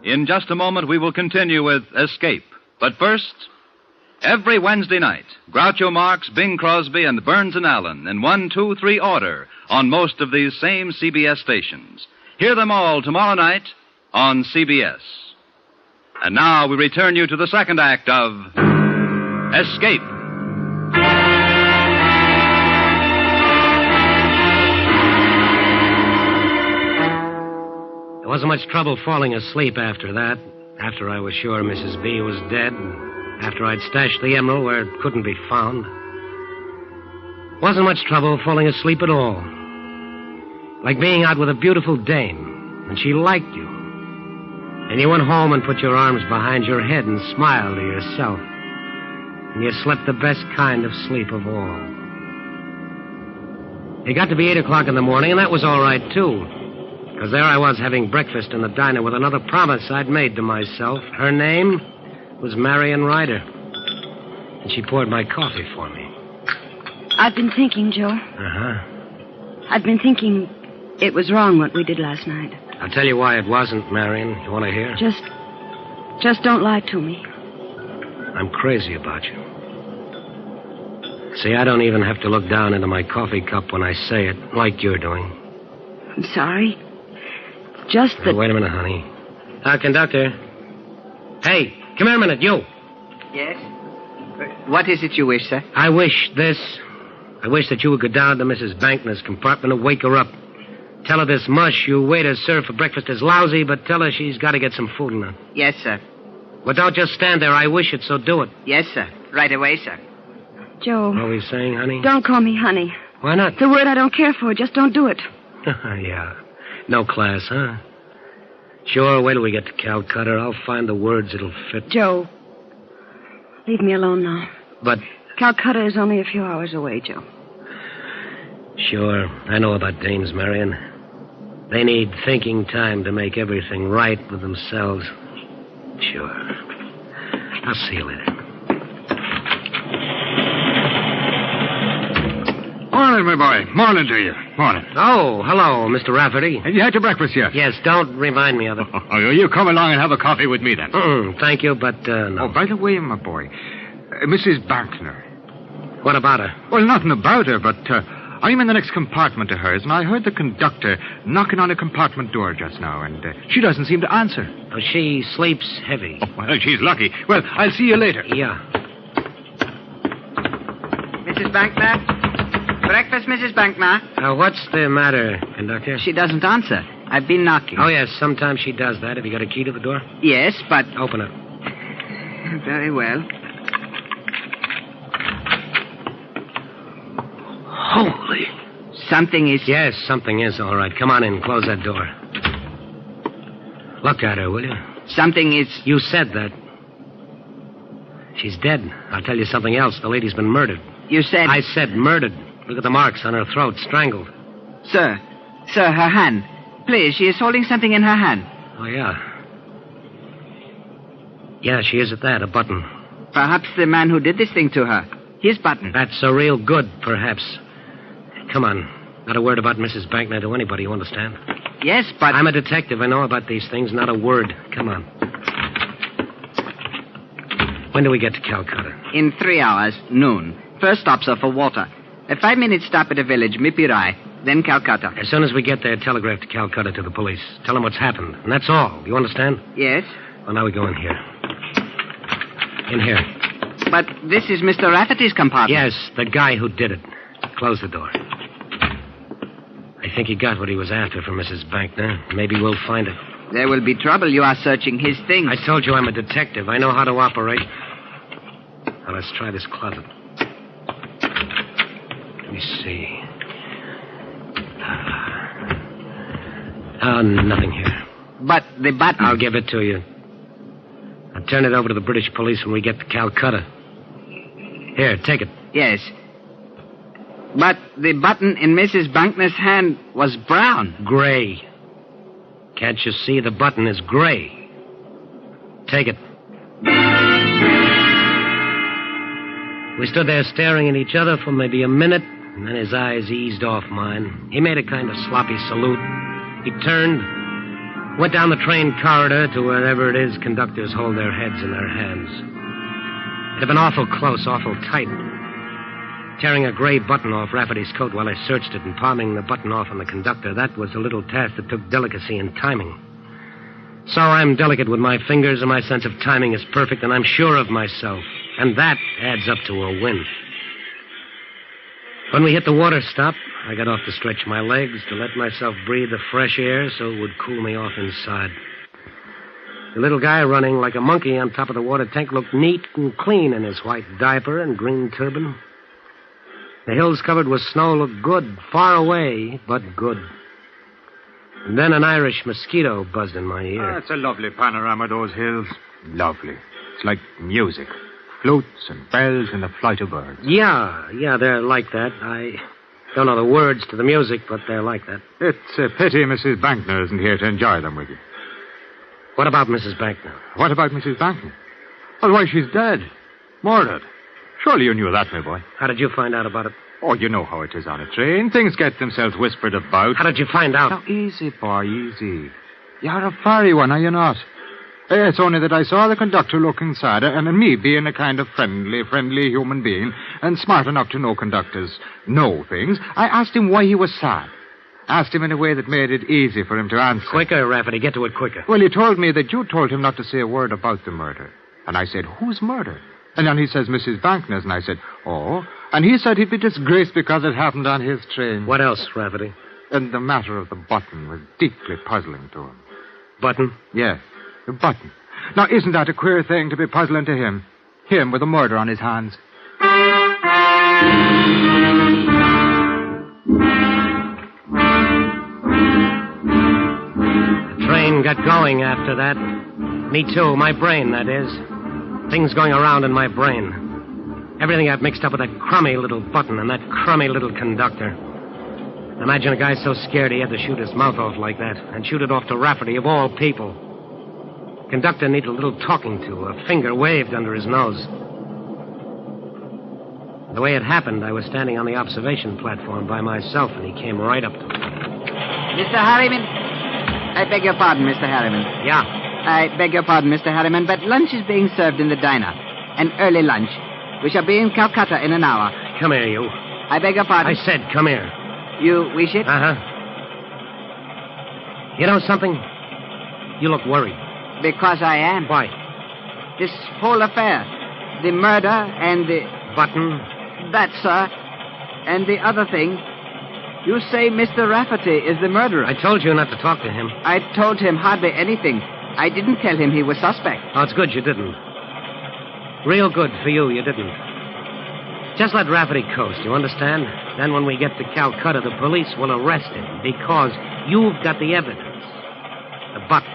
In just a moment, we will continue with Escape. But first, every Wednesday night, Groucho Marx, Bing Crosby, and Burns and Allen in 1, 2, 3 order on most of these same CBS stations. Hear them all tomorrow night on CBS. And now we return you to the second act of Escape. There wasn't much trouble falling asleep after that. After I was sure Mrs. B was dead, and after I'd stashed the emerald where it couldn't be found. Wasn't much trouble falling asleep at all. Like being out with a beautiful dame, and she liked you. And you went home and put your arms behind your head and smiled to yourself. And you slept the best kind of sleep of all. It got to be 8 o'clock in the morning, and that was all right, too. Because there I was having breakfast in the diner with another promise I'd made to myself. Her name was Marion Ryder. And she poured my coffee for me. I've been thinking, Joe. Uh-huh. I've been thinking it was wrong what we did last night. I'll tell you why it wasn't, Marion. You want to hear? Just don't lie to me. I'm crazy about you. See, I don't even have to look down into my coffee cup when I say it, like you're doing. I'm sorry. Just that... Wait a minute, honey. Conductor. Hey, come here a minute, you. Yes? What is it you wish, sir? I wish this. I wish that you would go down to Mrs. Bankner's compartment and wake her up. Tell her this mush you waiters serve for breakfast is lousy, but tell her she's got to get some food in her. Yes, sir. But don't just stand there. I wish it, so do it. Yes, sir. Right away, sir. Joe. What are we saying, honey? Don't call me honey. Why not? It's a word I don't care for. Just don't do it. Yeah. No class, huh? Sure, wait till we get to Calcutta. I'll find the words that'll fit. Joe. Leave me alone now. But... Calcutta is only a few hours away, Joe. Sure. I know about dames, Marion. They need thinking time to make everything right with themselves. Sure. I'll see you later. Morning, my boy. Morning to you. Morning. Oh, hello, Mr. Rafferty. Have you had your breakfast yet? Yes, don't remind me of it. Oh, you come along and have a coffee with me, then. Thank you, but, no. Oh, by the way, my boy, Mrs. Bankner. What about her? Well, nothing about her, but I'm in the next compartment to hers, and I heard the conductor knocking on a compartment door just now, and she doesn't seem to answer. Oh, she sleeps heavy. Oh, well, she's lucky. Well, I'll see you later. Yeah. Mrs. Bankner? Breakfast, Mrs. Bankner. What's the matter, conductor? She doesn't answer. I've been knocking. Oh, yes, sometimes she does that. Have you got a key to the door? Yes, but... Open it. Very well. Holy. Something is... Yes, something is, all right. Come on in. Close that door. Look at her, will you? Something is... You said that. She's dead. I'll tell you something else. The lady's been murdered. You said... I said murdered. Look at the marks on her throat. Strangled. Sir, her hand. Please, she is holding something in her hand. Oh, yeah. Yeah, she is at that. A button. Perhaps the man who did this thing to her. His button. That's a real good, perhaps. Come on. Not a word about Mrs. Bankner to anybody, you understand? Yes, but... I'm a detective. I know about these things. Not a word. Come on. When do we get to Calcutta? In 3 hours, noon. First stops are for water. A 5-minute stop at a village, Mipirai, then Calcutta. As soon as we get there, telegraph to Calcutta to the police. Tell them what's happened. And that's all. You understand? Yes. Well, now we go in here. In here. But this is Mr. Rafferty's compartment. Yes, the guy who did it. Close the door. I think he got what he was after from Mrs. Bankner. Maybe we'll find it. There will be trouble. You are searching his things. I told you I'm a detective. I know how to operate. Now, let's try this closet. Let me see. Nothing here. But the button... I'll give it to you. I'll turn it over to the British police when we get to Calcutta. Here, take it. Yes. But the button in Mrs. Bankner's hand was brown. Gray. Can't you see the button is gray? Take it. We stood there staring at each other for maybe a minute, and then his eyes eased off mine. He made a kind of sloppy salute. He turned, went down the train corridor to wherever it is conductors hold their heads in their hands. It had been awful close, awful tight. Tearing a gray button off Rafferty's coat while I searched it and palming the button off on the conductor, that was a little task that took delicacy and timing. So I'm delicate with my fingers, and my sense of timing is perfect, and I'm sure of myself. And that adds up to a win. When we hit the water stop, I got off to stretch my legs, to let myself breathe the fresh air so it would cool me off inside. The little guy running like a monkey on top of the water tank looked neat and clean in his white diaper and green turban. The hills covered with snow looked good, far away, but good. And then an Irish mosquito buzzed in my ear. That's a lovely panorama, those hills. Lovely. It's like music. Flutes and bells and a flight of birds. Yeah, they're like that. I don't know the words to the music, but they're like that. It's a pity Mrs. Bankner isn't here to enjoy them with you. What about Mrs. Bankner? What about Mrs. Bankner? Well, why, she's dead. Murdered. Surely you knew that, my boy. How did you find out about it? Oh, you know how it is on a train. Things get themselves whispered about. How did you find out? Now, easy, boy, easy. You're a fiery one, are you not? It's only that I saw the conductor looking sad, and me being a kind of friendly human being, and smart enough to know conductors know things, I asked him why he was sad. Asked him in a way that made it easy for him to answer. Quicker, Rafferty. Get to it quicker. Well, he told me that you told him not to say a word about the murder. And I said, whose murder? And then he says, Mrs. Bankner's, and I said, oh. And he said he'd be disgraced because it happened on his train. What else, Rafferty? And the matter of the button was deeply puzzling to him. Button? Yes, the button. Now, isn't that a queer thing to be puzzling to him? Him with a murder on his hands. The train got going after that. Me too, my brain, that is. Things going around in my brain. Everything got mixed up with that crummy little button and that crummy little conductor. Imagine a guy so scared he had to shoot his mouth off like that, and shoot it off to Rafferty, of all people. Conductor needed a little talking to, a finger waved under his nose. The way it happened, I was standing on the observation platform by myself, and he came right up to me. Mr. Harriman? I beg your pardon, Mr. Harriman. Yeah? I beg your pardon, Mr. Harriman, but lunch is being served in the diner. An early lunch. We shall be in Calcutta in an hour. Come here, you. I beg your pardon. I said come here. You wish it? Uh-huh. You know something? You look worried. Because I am. Why? This whole affair. The murder and the... Button? That, sir. And the other thing. You say Mr. Rafferty is the murderer. I told you not to talk to him. I told him hardly anything. I didn't tell him he was suspect. Oh, it's good you didn't. Real good for you didn't. Just let Rafferty coast, you understand? Then when we get to Calcutta, the police will arrest him because you've got the evidence. The button.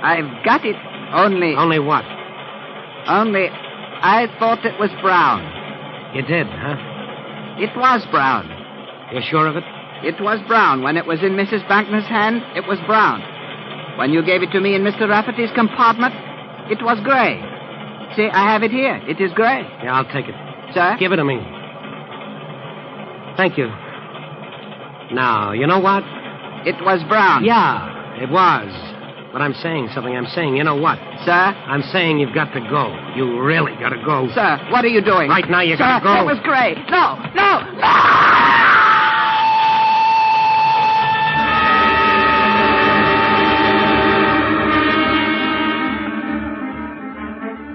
I've got it. Only... Only what? Only I thought it was brown. You did, huh? It was brown. You're sure of it? It was brown. When it was in Mrs. Bankner's hand, it was brown. When you gave it to me in Mr. Rafferty's compartment, it was gray. See, I have it here. It is gray. Yeah, I'll take it. Sir? Give it to me. Thank you. Now, you know what? It was brown. Yeah, it was. But I'm saying something. I'm saying, you know what? Sir? I'm saying you've got to go. You really got to go. Sir, what are you doing? Right now, you got to go. Sir, it was gray. No, no, no!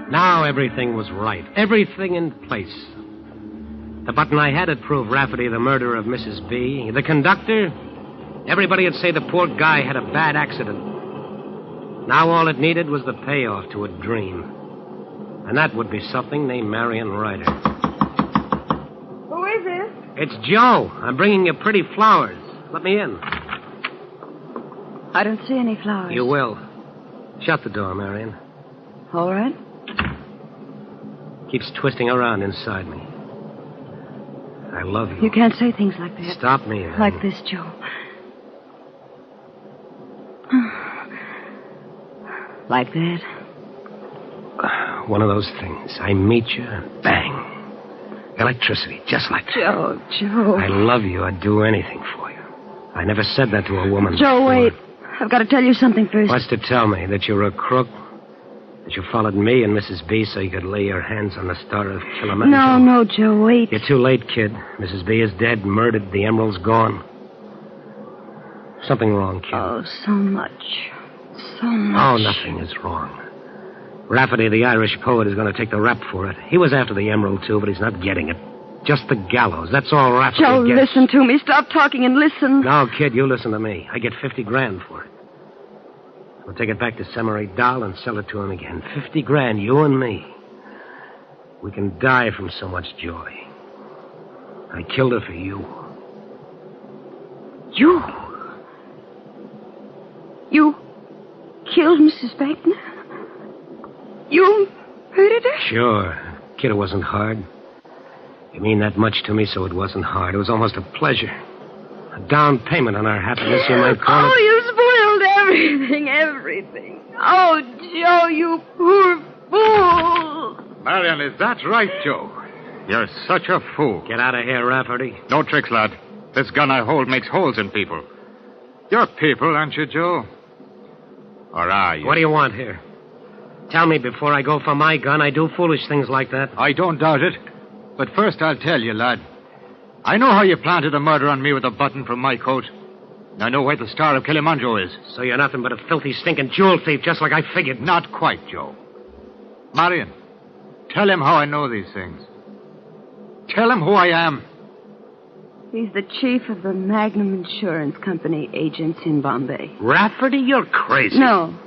Now everything was right. Everything in place. The button I had had proved Rafferty the murderer of Mrs. B. The conductor, everybody would say the poor guy had a bad accident. Now all it needed was the payoff to a dream. And that would be something named Marion Ryder. Who is it? It's Joe. I'm bringing you pretty flowers. Let me in. I don't see any flowers. You will. Shut the door, Marion. All right. Keeps twisting around inside me. I love you. You can't say things like that. Stop me, then. Like this, Joe. Like that. One of those things. I meet you and bang. Electricity, just like that. Joe. I love you. I'd do anything for you. I never said that to a woman. Joe, before. wait. I've got to tell you something first. What's to tell me? That you're a crook? That you followed me and Mrs. B so you could lay your hands on the Star of Kilimanjaro? No, Joe, wait. You're too late, kid. Mrs. B is dead, murdered. The emerald's gone. Something wrong, kid. Oh, so much. So much. Oh, nothing is wrong. Rafferty, the Irish poet, is going to take the rap for it. He was after the emerald, too, but he's not getting it. Just the gallows. That's all Rafferty Joe, gets. listen to me. Stop talking and listen. No, kid, you listen to me. I get $50,000 for it. We'll take it back to Semory Doll and sell it to him again. $50,000, you and me. We can die from so much joy. I killed her for you. You killed Mrs. Bankner? You murdered her? Sure. Kid, it wasn't hard. You mean that much to me, so it wasn't hard. It was almost a pleasure. A down payment on our happiness, you might call it. Oh, you spoiled everything. Oh, Joe, you poor fool. Marion, is that right, Joe? You're such a fool. Get out of here, Rafferty. No tricks, lad. This gun I hold makes holes in people. You're people, aren't you, Joe? Or are you? What do you want here? Tell me before I go for my gun, I do foolish things like that. I don't doubt it. But first I'll tell you, lad. I know how you planted a murder on me with a button from my coat. I know where the Star of Kilimanjaro is. So you're nothing but a filthy, stinking jewel thief, just like I figured. Not quite, Joe. Marion, tell him how I know these things. Tell him who I am. He's the chief of the Magnum Insurance Company agents in Bombay. Rafferty, you're crazy. No.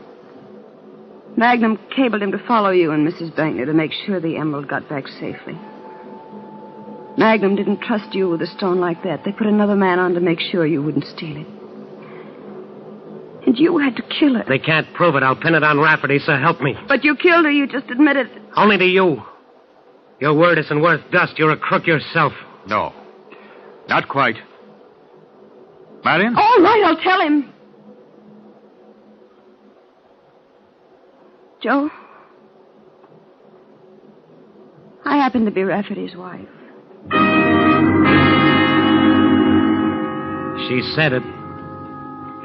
Magnum cabled him to follow you and Mrs. Bankner to make sure the emerald got back safely. Magnum didn't trust you with a stone like that. They put another man on to make sure you wouldn't steal it. And you had to kill her. They can't prove it. I'll pin it on Rafferty, so help me. But you killed her. You just admitted it. Only to you. Your word isn't worth dust. You're a crook yourself. No. Not quite. Marion? All right, I'll tell him. Joe, I happen to be Rafferty's wife. She said it.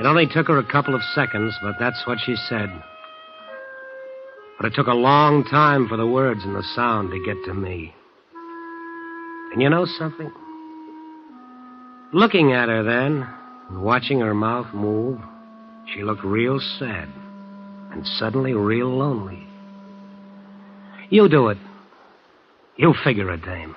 It only took her a couple of seconds, but that's what she said. But it took a long time for the words and the sound to get to me. And you know something? Looking at her then, and watching her mouth move, she looked real sad. And suddenly real lonely. You do it. You figure it, dame.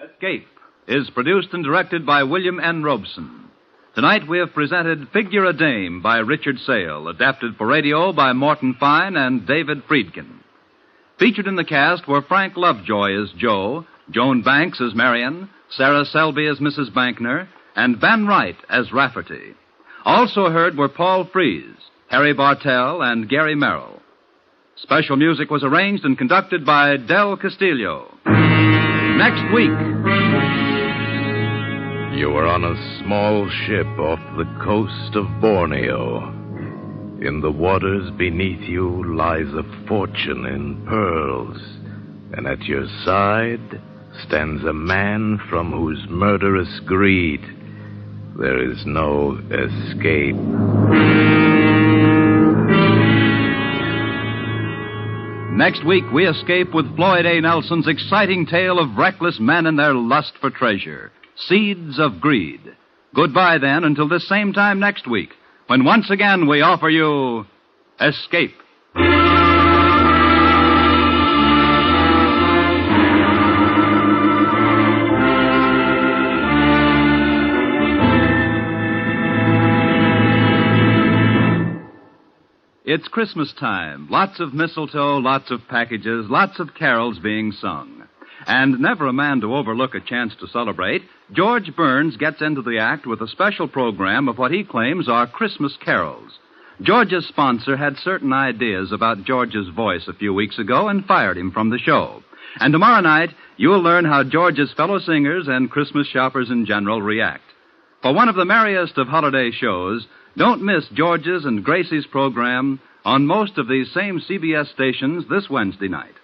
Escape is produced and directed by William N. Robeson. Tonight we have presented Figure a Dame by Richard Sale, adapted for radio by Morton Fine and David Friedkin. Featured in the cast were Frank Lovejoy as Joe, Joan Banks as Marion, Sarah Selby as Mrs. Bankner, and Van Wright as Rafferty. Also heard were Paul Frees, Harry Bartell, and Gary Merrill. Special music was arranged and conducted by Del Castillo. Next week. You were on a small ship off the coast of Borneo. In the waters beneath you lies a fortune in pearls, and at your side stands a man from whose murderous greed there is no escape. Next week, we escape with Floyd A. Nelson's exciting tale of reckless men and their lust for treasure, Seeds of Greed. Goodbye, then, until this same time next week, when once again we offer you Escape. It's Christmas time. Lots of mistletoe, lots of packages, lots of carols being sung. And never a man to overlook a chance to celebrate, George Burns gets into the act with a special program of what he claims are Christmas carols. George's sponsor had certain ideas about George's voice a few weeks ago and fired him from the show. And tomorrow night, you'll learn how George's fellow singers and Christmas shoppers in general react. For one of the merriest of holiday shows, don't miss George's and Gracie's program on most of these same CBS stations this Wednesday night.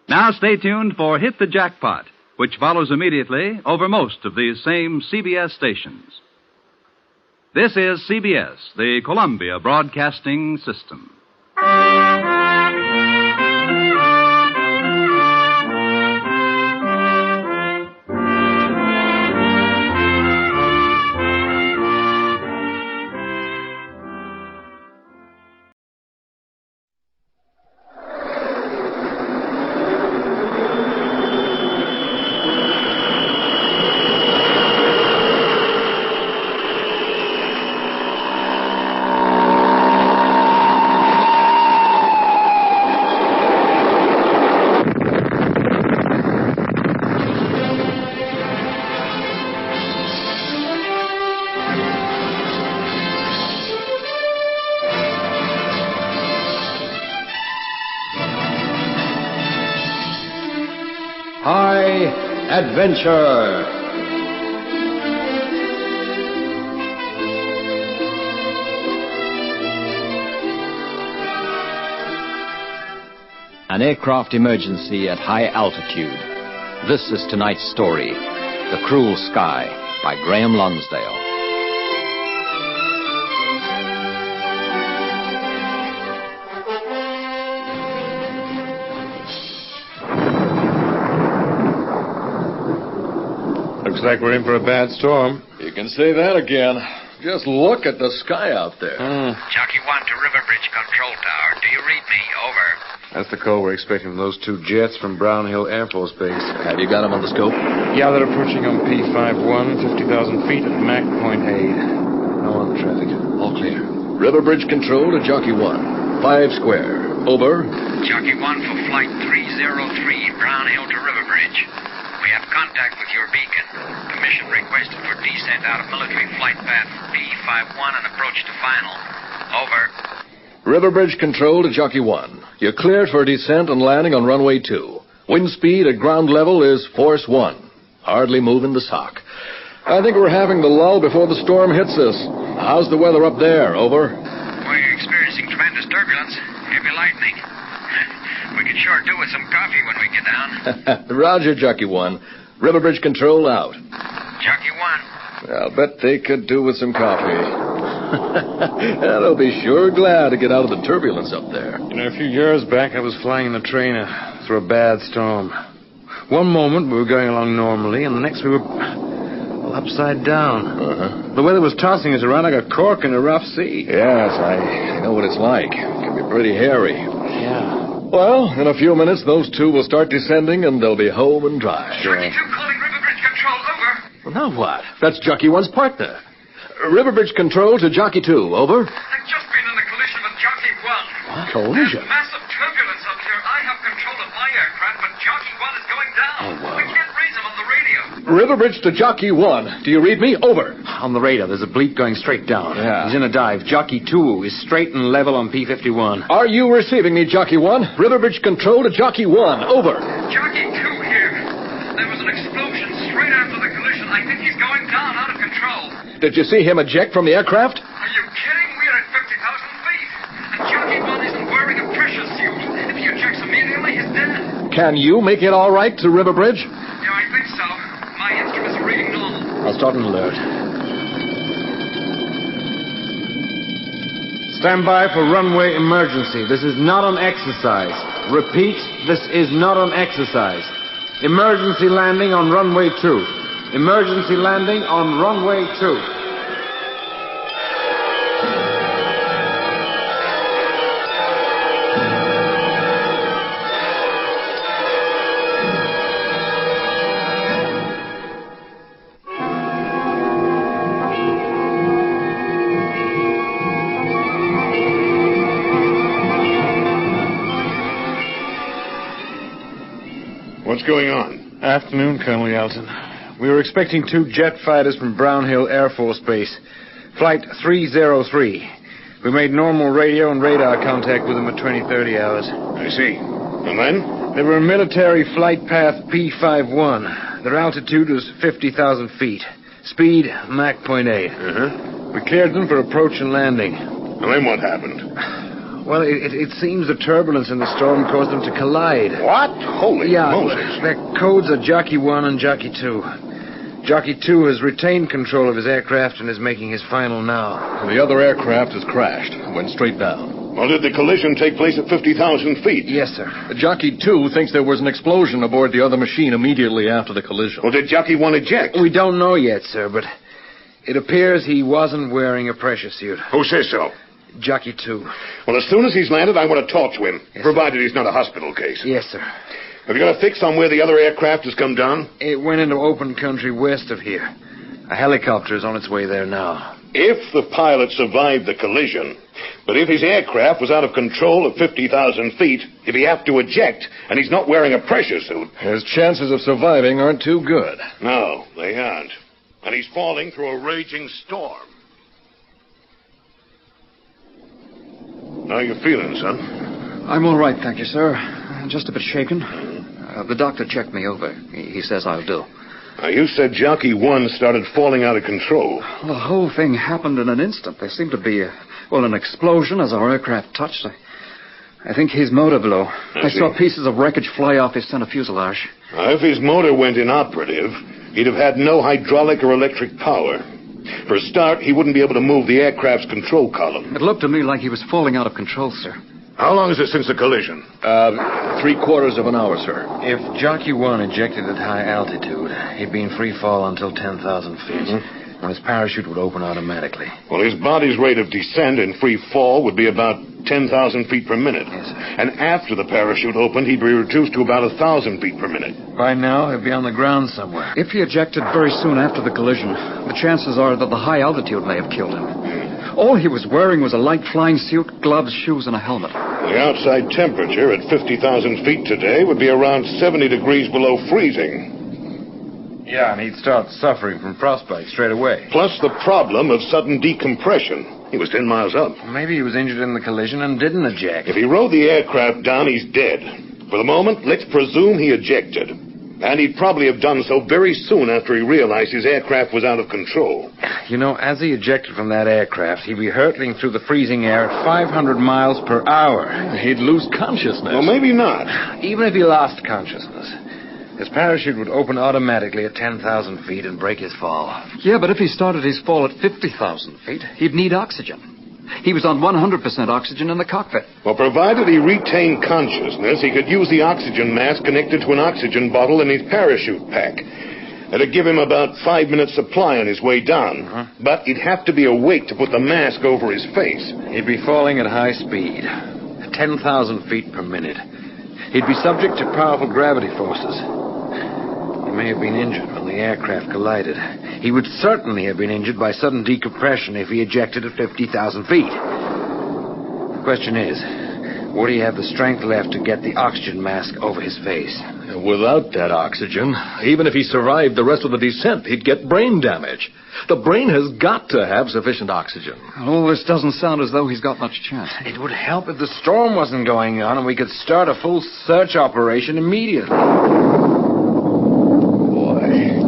Now stay tuned for Hit the Jackpot, which follows immediately over most of these same CBS stations. This is CBS, the Columbia Broadcasting System. High Adventure. An aircraft emergency at high altitude. This is tonight's story, The Cruel Sky, by Graham Lonsdale. Looks like we're in for a bad storm. You can say that again. Just look at the sky out there. Jockey 1 to Riverbridge Control Tower. Do you read me? Over. That's the call we're expecting from those two jets from Brown Hill Air Force Base. Have you got them on the scope? Yeah, they're approaching on P51, 50,000 feet at Mach .8. No other traffic. All clear. Riverbridge Control to Jockey 1. 5 square. Over. Jockey 1 for Flight 303, Brown Hill to Riverbridge. We have contact with your beacon. Permission requested for descent out of military flight path P51 and approach to final. Over. Riverbridge Control to Jockey 1. You're cleared for descent and landing on runway 2. Wind speed at ground level is force 1. Hardly moving the sock. I think we're having the lull before the storm hits us. How's the weather up there? Over. We're experiencing tremendous turbulence. Heavy lightning. We could sure do with some coffee when we get down. Roger, Jockey 1. Riverbridge Control out. Jockey 1. I'll bet they could do with some coffee. They'll be sure glad to get out of the turbulence up there. You know, a few years back, I was flying in a trainer through a bad storm. One moment, we were going along normally, and the next we were upside down. The weather was tossing us around like a cork in a rough sea. Yes, I know what it's like. It can be pretty hairy. Yeah. Well, in a few minutes, those two will start descending, and they'll be home and dry. Jockey 2 calling Riverbridge Control. Over. Well, now what? That's Jockey 1's partner. Riverbridge Control to Jockey 2. Over. I've just been in a collision with Jockey 1. What? Collision? There's massive turbulence up here. I have control of my aircraft, but Jockey 1 is going down. Oh, wow. We can't reach him on the radio. Riverbridge to Jockey 1. Do you read me? Over. On the radar, there's a bleep going straight down. Yeah. He's in a dive. Jockey 2 is straight and level on P51. Are you receiving me, Jockey 1? Riverbridge Control to Jockey 1. Over. Jockey 2 here. There was an explosion straight after the collision. I think he's going down out of control. Did you see him eject from the aircraft? Are you kidding? We're at 50,000 feet. And Jockey 1 isn't wearing a pressure suit. If he ejects immediately, he's dead. Can you make it all right to Riverbridge? Yeah, I think so. My instruments are reading normal. I'll start an alert. Stand by for runway emergency. This is not an exercise. Repeat, this is not an exercise. Emergency landing on runway 2. Emergency landing on runway 2. What's going on? Afternoon, Colonel Yelton. We were expecting 2 jet fighters from Brown Hill Air Force Base. Flight 303. We made normal radio and radar contact with them at 20:30 hours. I see. And then? They were in military flight path P51. Their altitude was 50,000 feet. Speed, Mach .8. We cleared them for approach and landing. And then what happened? Well, it seems the turbulence in the storm caused them to collide. What? Holy Moses. Their codes are Jockey 1 and Jockey 2. Jockey 2 has retained control of his aircraft and is making his final now. And the other aircraft has crashed, went straight down. Well, did the collision take place at 50,000 feet? Yes, sir. Jockey 2 thinks there was an explosion aboard the other machine immediately after the collision. Well, did Jockey 1 eject? We don't know yet, sir, but it appears he wasn't wearing a pressure suit. Who says so? Jockey 2. Well, as soon as he's landed, I want to talk to him, yes, provided he's not a hospital case. Yes, sir. Have you got a fix on where the other aircraft has come down? It went into open country west of here. A helicopter is on its way there now. If the pilot survived the collision, but if his aircraft was out of control at 50,000 feet, if he have to eject, and he's not wearing a pressure suit... His chances of surviving aren't too good. No, they aren't. And he's falling through a raging storm. How you feeling, son? I'm all right, thank you, sir. Just a bit shaken. The doctor checked me over. He says I'll do. Now, you said Jockey 1 started falling out of control. Well, the whole thing happened in an instant. There seemed to be, an explosion as our aircraft touched. I think his motor blew. I saw pieces of wreckage fly off his center fuselage. Now, if his motor went inoperative, he'd have had no hydraulic or electric power. For a start, he wouldn't be able to move the aircraft's control column. It looked to me like he was falling out of control, sir. How long is it since the collision? 3/4 of an hour, sir. If Jockey 1 ejected at high altitude, he'd be in free fall until 10,000 feet, when his parachute would open automatically. Well, his body's rate of descent in free fall would be about 10,000 feet per minute. Yes, sir. And after the parachute opened, he'd be reduced to about 1,000 feet per minute. By now, he'd be on the ground somewhere. If he ejected very soon after the collision, the chances are that the high altitude may have killed him. All he was wearing was a light flying suit, gloves, shoes, and a helmet. The outside temperature at 50,000 feet today would be around 70 degrees below freezing. Yeah, and he'd start suffering from frostbite straight away. Plus the problem of sudden decompression. He was 10 miles up. Maybe he was injured in the collision and didn't eject. If he rode the aircraft down, he's dead. For the moment, let's presume he ejected. And he'd probably have done so very soon after he realized his aircraft was out of control. You know, as he ejected from that aircraft, he'd be hurtling through the freezing air at 500 miles per hour. He'd lose consciousness. Well, maybe not. Even if he lost consciousness, his parachute would open automatically at 10,000 feet and break his fall. Yeah, but if he started his fall at 50,000 feet, he'd need oxygen. He was on 100% oxygen in the cockpit. Well, provided he retained consciousness, he could use the oxygen mask connected to an oxygen bottle in his parachute pack. It'd give him about 5 minutes supply on his way down. But he'd have to be awake to put the mask over his face. He'd be falling at high speed, at 10,000 feet per minute. He'd be subject to powerful gravity forces. He may have been injured when the aircraft collided. He would certainly have been injured by sudden decompression if he ejected at 50,000 feet. The question is, would he have the strength left to get the oxygen mask over his face? Without that oxygen, even if he survived the rest of the descent, he'd get brain damage. The brain has got to have sufficient oxygen. Well, all this doesn't sound as though he's got much chance. It would help if the storm wasn't going on and we could start a full search operation immediately.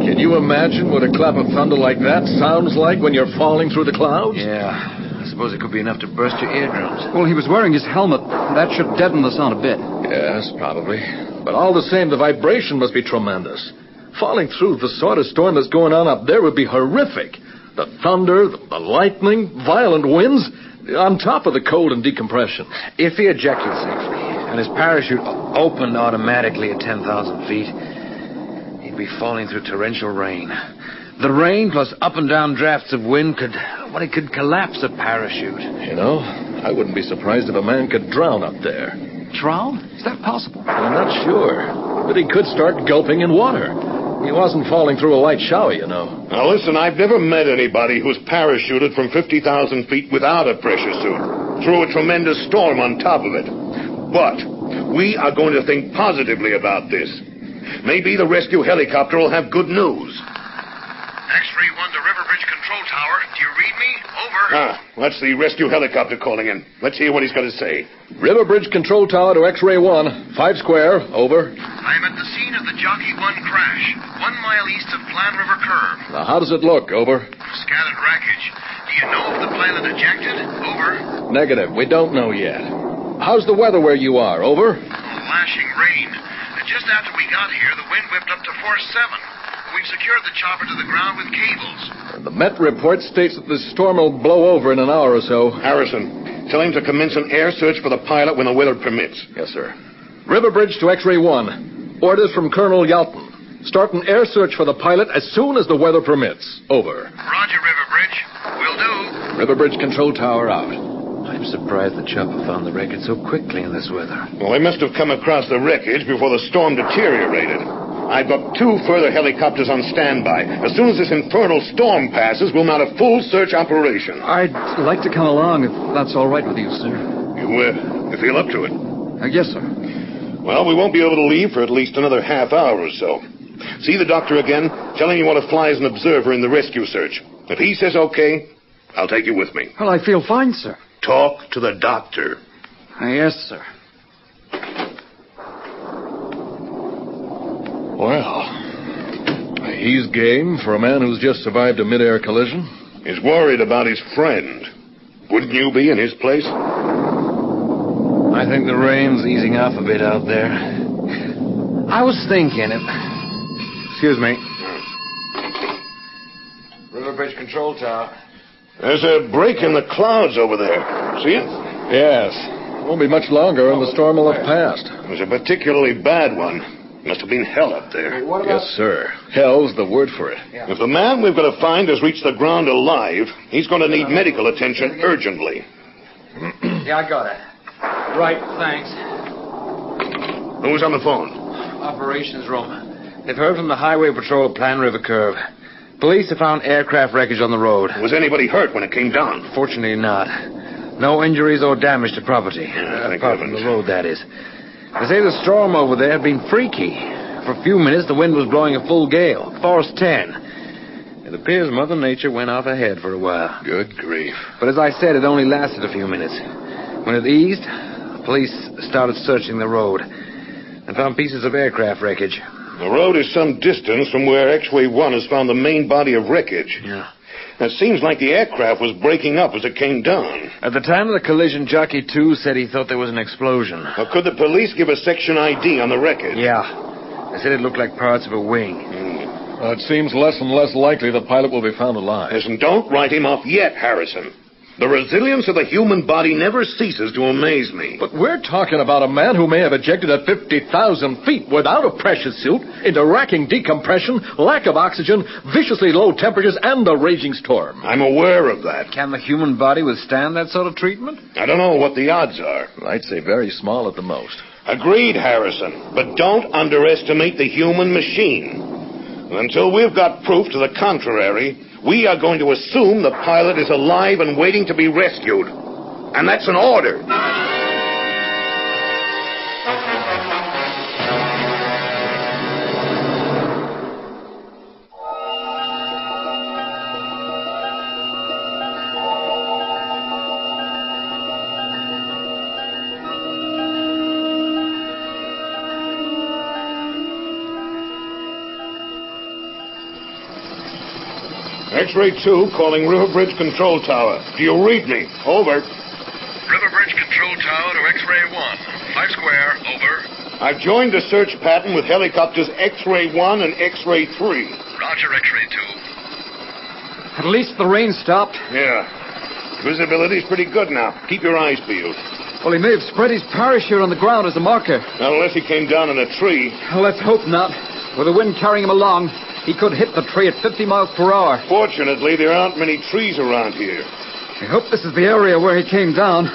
Can you imagine what a clap of thunder like that sounds like when you're falling through the clouds? Yeah. I suppose it could be enough to burst your eardrums. Well, he was wearing his helmet. That should deaden the sound a bit. Yes, probably. But all the same, the vibration must be tremendous. Falling through the sort of storm that's going on up there would be horrific. The thunder, the lightning, violent winds, on top of the cold and decompression. If he ejected safely and his parachute opened automatically at 10,000 feet, he'd be falling through torrential rain. The rain plus up and down drafts of wind could collapse a parachute. You know, I wouldn't be surprised if a man could drown up there. Drown? Is that possible? I'm not sure, but he could start gulping in water. He wasn't falling through a light shower, you know. Now, listen, I've never met anybody who's parachuted from 50,000 feet without a pressure suit, through a tremendous storm on top of it. But we are going to think positively about this. Maybe the rescue helicopter will have good news. X-ray 1 to River Bridge Control Tower. Do you read me? Over. That's the rescue helicopter calling in. Let's hear what he's got to say. River Bridge Control Tower to X-ray 1, 5 square, over. I am at the scene of the Jockey 1 crash, 1 mile east of Plan River Curve. Now, how does it look, over? Scattered wreckage. Do you know if the pilot ejected? Over. Negative. We don't know yet. How's the weather where you are, over? Lashing rain. Just after we got here, the wind whipped up to force 7. We've secured the chopper to the ground with cables. The Met report states that the storm will blow over in an hour or so. Harrison, tell him to commence an air search for the pilot when the weather permits. Yes, sir. River Bridge to X-ray 1. Orders from Colonel Yalton. Start an air search for the pilot as soon as the weather permits. Over. Roger, River Bridge. Will do. River Bridge Control Tower out. I'm surprised the chopper found the wreckage so quickly in this weather. Well, they must have come across the wreckage before the storm deteriorated. I've got 2 further helicopters on standby. As soon as this infernal storm passes, we'll mount a full search operation. I'd like to come along if that's all right with you, sir. You feel up to it? Yes, sir. Well, we won't be able to leave for at least another half hour or so. See the doctor again. Tell him you want to fly as an observer in the rescue search. If he says okay, I'll take you with me. Well, I feel fine, sir. Talk to the doctor. Yes, sir. Well, he's game for a man who's just survived a mid-air collision. He's worried about his friend. Wouldn't you be in his place? I think the rain's easing off a bit out there. I was thinking if... Excuse me. River Bridge Control Tower. There's a break in the clouds over there. See it? Yes. Won't be much longer and the storm will have passed. It was a particularly bad one. Must have been hell up there. Yes, sir. Hell's the word for it. Yeah. If the man we've got to find has reached the ground alive, he's going to need medical attention urgently. Yeah, I got it. Right, thanks. Who's on the phone? Operations room. They've heard from the Highway Patrol at Plan River Curve. Police have found aircraft wreckage on the road. Was anybody hurt when it came down? Fortunately not. No injuries or damage to property. Apart from the road, that is. They say the storm over there had been freaky. For a few minutes, the wind was blowing a full gale, force 10. It appears Mother Nature went off ahead for a while. Good grief. But as I said, it only lasted a few minutes. When it eased, the police started searching the road and found pieces of aircraft wreckage. The road is some distance from where X-ray 1 has found the main body of wreckage. Yeah. It seems like the aircraft was breaking up as it came down. At the time of the collision, Jockey 2 said he thought there was an explosion. Well, could the police give a section ID on the wreckage? Yeah. They said it looked like parts of a wing. Well, it seems less and less likely the pilot will be found alive. Listen, don't write him off yet, Harrison. The resilience of the human body never ceases to amaze me. But we're talking about a man who may have ejected at 50,000 feet without a pressure suit, into racking decompression, lack of oxygen, viciously low temperatures, and a raging storm. I'm aware of that. Can the human body withstand that sort of treatment? I don't know what the odds are. I'd say very small at the most. Agreed, Harrison. But don't underestimate the human machine. Until we've got proof to the contrary, we are going to assume the pilot is alive and waiting to be rescued. And that's an order. X-ray 2 calling River Bridge Control Tower. Do you read me? Over. River Bridge Control Tower to X-ray 1. 5 square, over. I've joined the search pattern with helicopters X-ray 1 and X-ray 3. Roger, X-ray 2. At least the rain stopped. Yeah. Visibility's pretty good now. Keep your eyes peeled. Well, he may have spread his parachute on the ground as a marker. Unless he came down in a tree. Well, let's hope not. With the wind carrying him along, He could hit the tree at 50 miles per hour. Fortunately, there aren't many trees around here. I hope this is the area where he came down.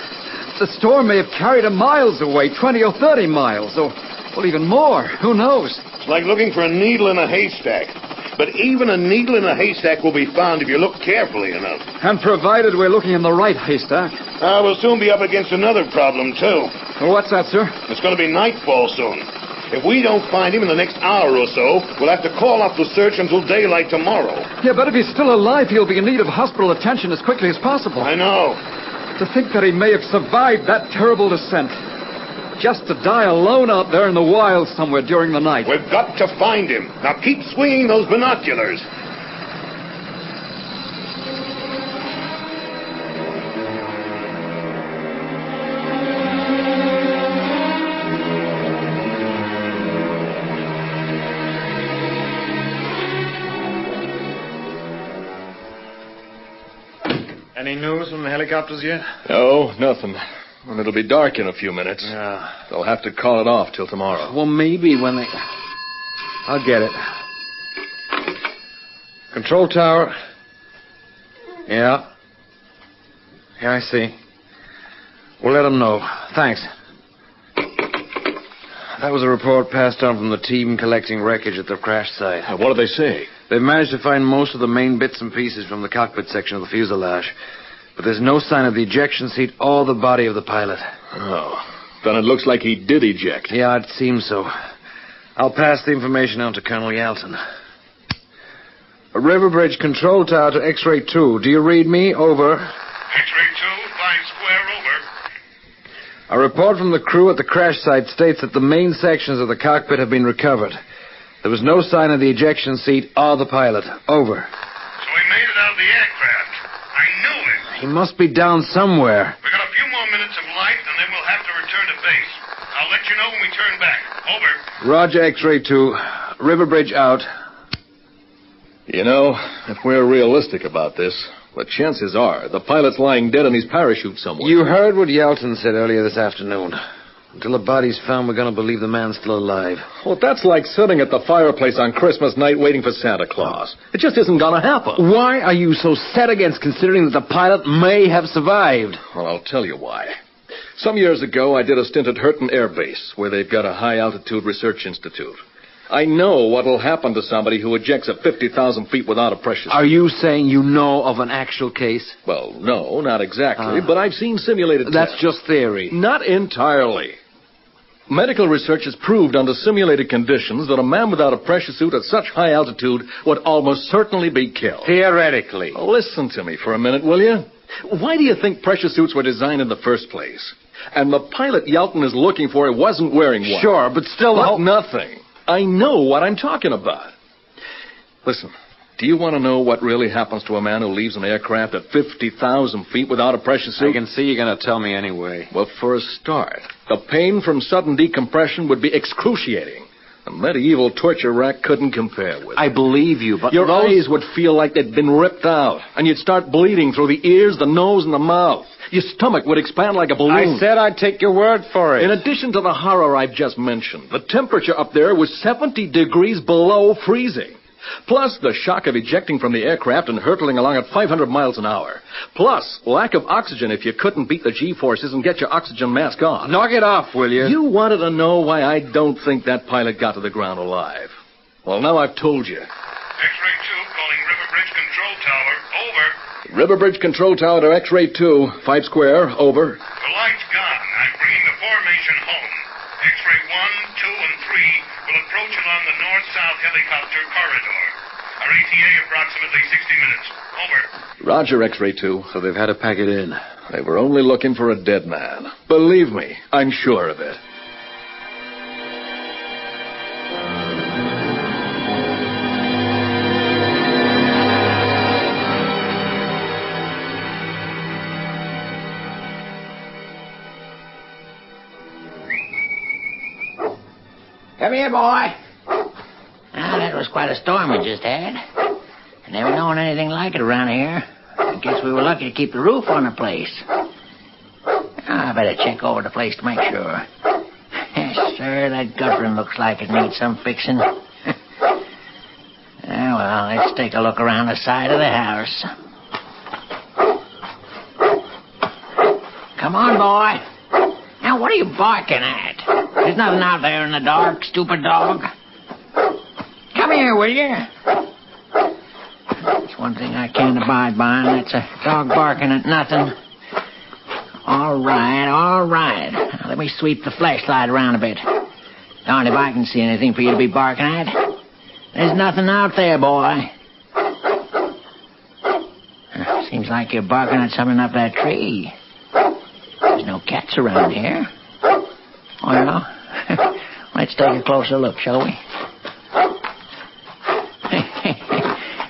The storm may have carried him miles away, 20 or 30 miles, or well, even more. Who knows? It's like looking for a needle in a haystack. But even a needle in a haystack will be found if you look carefully enough. And provided we're looking in the right haystack. We'll soon be up against another problem, too. Well, what's that, sir? It's going to be nightfall soon. If we don't find him in the next hour or so, we'll have to call off the search until daylight tomorrow. Yeah, but if he's still alive, he'll be in need of hospital attention as quickly as possible. I know. To think that he may have survived that terrible descent. Just to die alone out there in the wild somewhere during the night. We've got to find him. Now keep swinging those binoculars. Any news from the helicopters yet? No, nothing. And it'll be dark in a few minutes. Yeah. They'll have to call it off till tomorrow. Well, maybe when they... I'll get it. Control tower. Yeah. Yeah, I see. We'll let them know. Thanks. That was a report passed on from the team collecting wreckage at the crash site. What do they say? They've managed to find most of the main bits and pieces from the cockpit section of the fuselage. But there's no sign of the ejection seat or the body of the pilot. Oh. Then it looks like he did eject. Yeah, it seems so. I'll pass the information on to Colonel Yalton. Riverbridge control tower to X-ray 2. Do you read me? Over. X-ray 2, 5 square, over. A report from the crew at the crash site states that the main sections of the cockpit have been recovered. There was no sign of the ejection seat or the pilot. Over. So he made it out of the aircraft. I knew it. He must be down somewhere. We got a few more minutes of light, and then we'll have to return to base. I'll let you know when we turn back. Over. Roger, X-ray 2. Riverbridge out. You know, if we're realistic about this, the chances are the pilot's lying dead in his parachute somewhere. You heard what Yalton said earlier this afternoon. Until the body's found, we're going to believe the man's still alive. Well, that's like sitting at the fireplace on Christmas night waiting for Santa Claus. It just isn't going to happen. Why are you so set against considering that the pilot may have survived? Well, I'll tell you why. Some years ago, I did a stint at Hurton Air Base, where they've got a high-altitude research institute. I know what'll happen to somebody who ejects at 50,000 feet without a pressure suit. Are you saying you know of an actual case? Well, no, not exactly, but I've seen simulated tests. That's just theory. Not entirely. Medical research has proved under simulated conditions that a man without a pressure suit at such high altitude would almost certainly be killed. Theoretically. Listen to me for a minute, will you? Why do you think pressure suits were designed in the first place? And the pilot Yalton is looking for wasn't wearing one. Sure, but still... Nothing. I know what I'm talking about. Listen, do you want to know what really happens to a man who leaves an aircraft at 50,000 feet without a pressure suit? I can see you're going to tell me anyway. Well, for a start, the pain from sudden decompression would be excruciating. A medieval torture rack couldn't compare with it. I believe you, but your eyes would feel like they'd been ripped out, and you'd start bleeding through the ears, the nose, and the mouth. Your stomach would expand like a balloon. I said I'd take your word for it. In addition to the horror I've just mentioned, the temperature up there was 70 degrees below freezing. Plus the shock of ejecting from the aircraft and hurtling along at 500 miles an hour. Plus lack of oxygen if you couldn't beat the G-forces and get your oxygen mask on. Knock it off, will you? You wanted to know why I don't think that pilot got to the ground alive. Well, now I've told you. X-ray 2 calling Riverbridge Control Tower. Over. Riverbridge Control Tower to X-ray 2, 5 square, over. The light's gone. I'm bringing the formation home. X-ray 1, 2, and 3 will approach along the north-south helicopter corridor. Our ETA approximately 60 minutes. Over. Roger, X-ray 2. So they've had to pack it in. They were only looking for a dead man. Believe me, I'm sure of it. Come here, boy. Now, that was quite a storm we just had. I never known anything like it around here. I guess we were lucky to keep the roof on the place. I better check over the place to make sure. Yes, sir, that guttering looks like it needs some fixing. Let's take a look around the side of the house. Come on, boy. Now, what are you barking at? There's nothing out there in the dark, stupid dog. Come here, will you? That's one thing I can't abide by, and that's a dog barking at nothing. All right. Now, let me sweep the flashlight around a bit. Darned if I can see anything for you to be barking at. There's nothing out there, boy. Seems like you're barking at something up that tree. There's no cats around here. Well, let's take a closer look, shall we?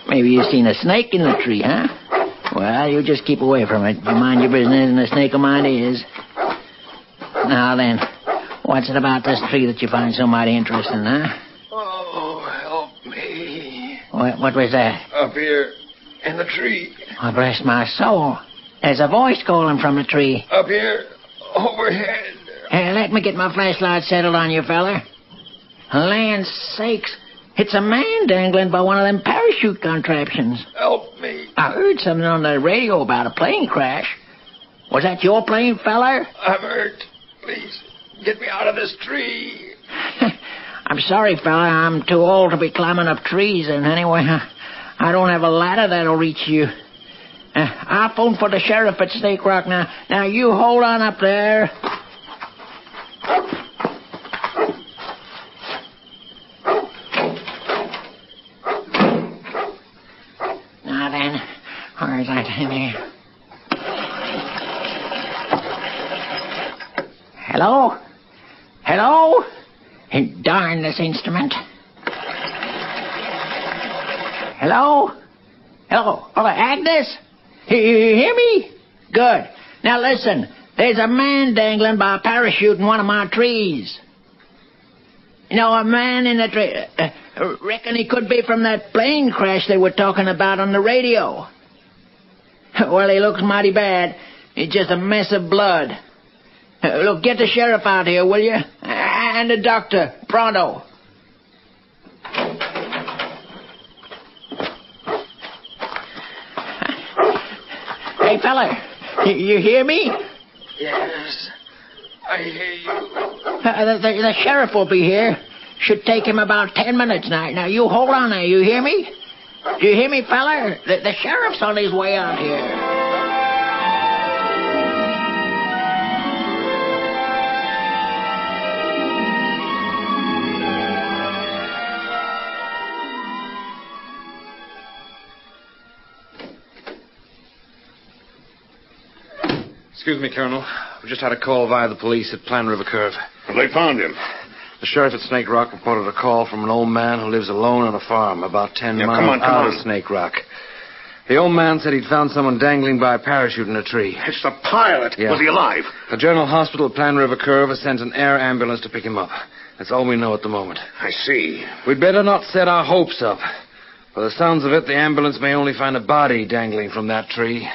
Maybe you've seen a snake in the tree, huh? Well, you just keep away from it. You mind your business, and the snake will mind his. Now then, what's it about this tree that you find so mighty interesting, huh? Oh, help me. What was that? Up here in the tree. Oh, bless my soul. There's a voice calling from the tree. Up here, overhead. Hey, let me get my flashlight settled on you, feller. Land sakes. It's a man dangling by one of them parachute contraptions. Help me. I heard something on the radio about a plane crash. Was that your plane, feller? I'm hurt. Please, get me out of this tree. I'm sorry, fella. I'm too old to be climbing up trees, and anyway, I don't have a ladder that'll reach you. I'll phone for the sheriff at Snake Rock now. Now, you hold on up there. Now then, where's that in here? Hello? Hello? Darn this instrument. Hello? Hello? Oh, Agnes? You hear me? Good. Now listen, there's a man dangling by a parachute in one of my trees. You know, a man in a tree. Reckon he could be from that plane crash they were talking about on the radio. Well, he looks mighty bad. He's just a mess of blood. Look, get the sheriff out here, will you? And the doctor, pronto. Hey, fella, you hear me? Yes, I hear you. The sheriff will be here. Should take him about 10 minutes now. Now, you hold on there. You hear me? Do you hear me, fella? The sheriff's on his way out here. Excuse me, Colonel. We just had a call via the police at Plan River Curve. Well, they found him. The sheriff at Snake Rock reported a call from an old man who lives alone on a farm about 10 miles out of Snake Rock. The old man said he'd found someone dangling by a parachute in a tree. It's the pilot. Yeah. Was he alive? The General Hospital at Plan River Curve has sent an air ambulance to pick him up. That's all we know at the moment. I see. We'd better not set our hopes up. By the sounds of it, the ambulance may only find a body dangling from that tree.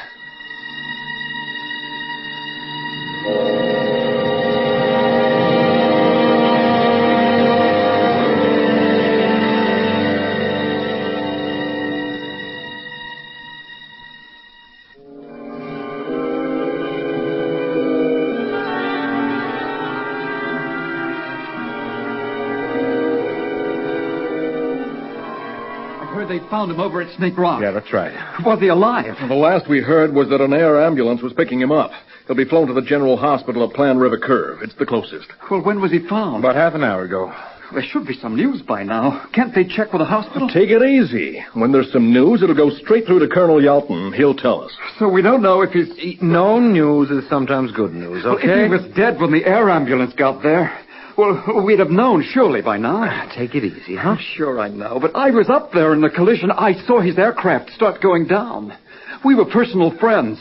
They found him over at Snake Rock. Yeah, that's right. Was he alive? Well, the last we heard was that an air ambulance was picking him up. He'll be flown to the General Hospital at Plan River Curve. It's the closest. Well, when was he found? About half an hour ago. There should be some news by now. Can't they check with the hospital? Take it easy. When there's some news, it'll go straight through to Colonel Yalton. He'll tell us. So we don't know if he's... No news is sometimes good news, okay? Well, if he was dead when the air ambulance got there... Well, we'd have known surely by now. Take it easy, huh? Sure, I know. But I was up there in the collision. I saw his aircraft start going down. We were personal friends.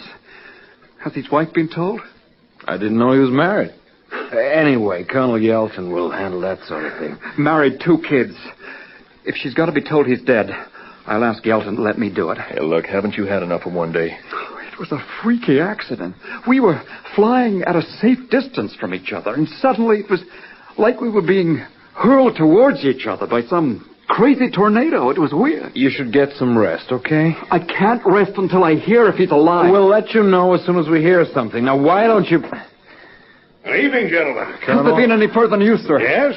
Has his wife been told? I didn't know he was married. Anyway, Colonel Yelton will handle that sort of thing. Married, 2 kids. If she's got to be told he's dead, I'll ask Yelton to let me do it. Hey, look, haven't you had enough of one day? It was a freaky accident. We were flying at a safe distance from each other, and suddenly it was like we were being hurled towards each other by some crazy tornado. It was weird. You should get some rest, okay? I can't rest until I hear if he's alive. We'll let you know as soon as we hear something. Now, why don't you... Good evening, gentlemen. Has there been any further news, sir? Yes.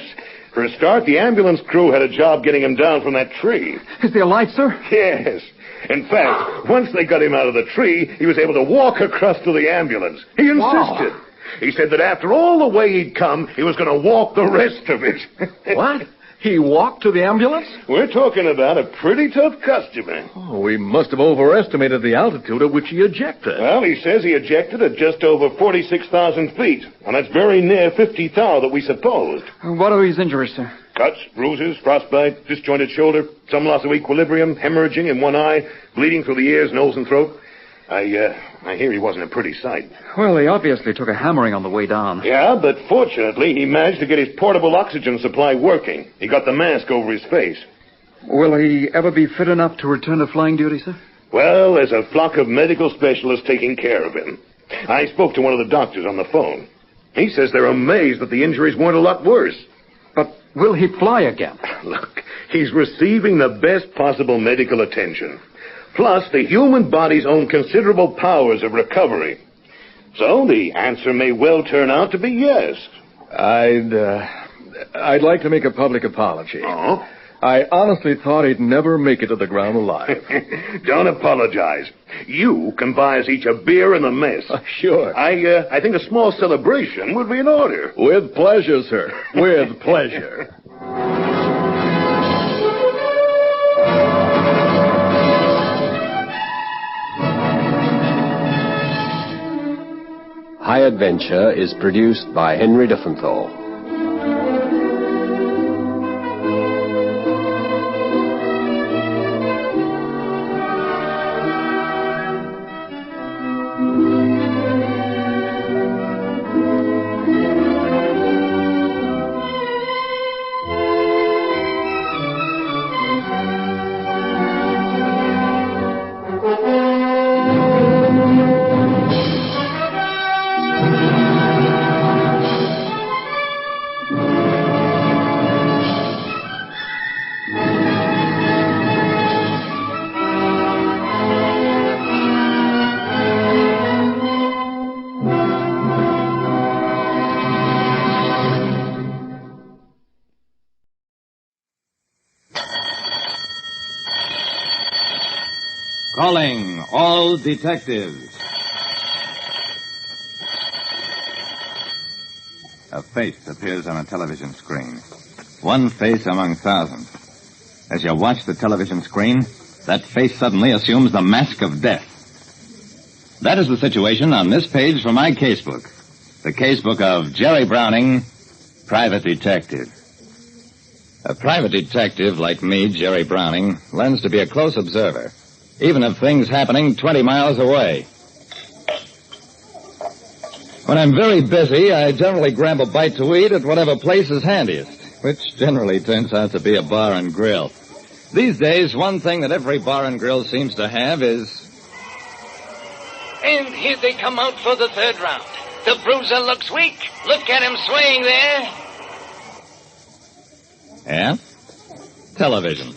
For a start, the ambulance crew had a job getting him down from that tree. Is he alive, sir? Yes. In fact, once they got him out of the tree, he was able to walk across to the ambulance. He insisted. Wow. He said that after all the way he'd come, he was going to walk the rest of it. What? He walked to the ambulance? We're talking about a pretty tough customer. Oh, we must have overestimated the altitude at which he ejected. Well, he says he ejected at just over 46,000 feet, and that's very near 50 thou that we supposed. What are his injuries, sir? Cuts, bruises, frostbite, disjointed shoulder, some loss of equilibrium, hemorrhaging in one eye, bleeding through the ears, nose, and throat. I hear he wasn't a pretty sight. Well, he obviously took a hammering on the way down. Yeah, but fortunately, he managed to get his portable oxygen supply working. He got the mask over his face. Will he ever be fit enough to return to flying duty, sir? Well, there's a flock of medical specialists taking care of him. I spoke to one of the doctors on the phone. He says they're amazed that the injuries weren't a lot worse. But will he fly again? Look, he's receiving the best possible medical attention. Plus, the human body's own considerable powers of recovery. So the answer may well turn out to be yes. I'd like to make a public apology. Oh? I honestly thought he'd never make it to the ground alive. Don't apologize. You can buy us each a beer and a mess. Sure. I think a small celebration would be in order. With pleasure, sir. With pleasure. High Adventure is produced by Henry Diffenthal. Calling all detectives. A face appears on a television screen. One face among thousands. As you watch the television screen, that face suddenly assumes the mask of death. That is the situation on this page from my casebook. The casebook of Jerry Browning, private detective. A private detective like me, Jerry Browning, learns to be a close observer, even of things happening 20 miles away. When I'm very busy, I generally grab a bite to eat at whatever place is handiest, which generally turns out to be a bar and grill. These days, one thing that every bar and grill seems to have is... And here they come out for the third round. The bruiser looks weak. Look at him swaying there. Yeah? Television.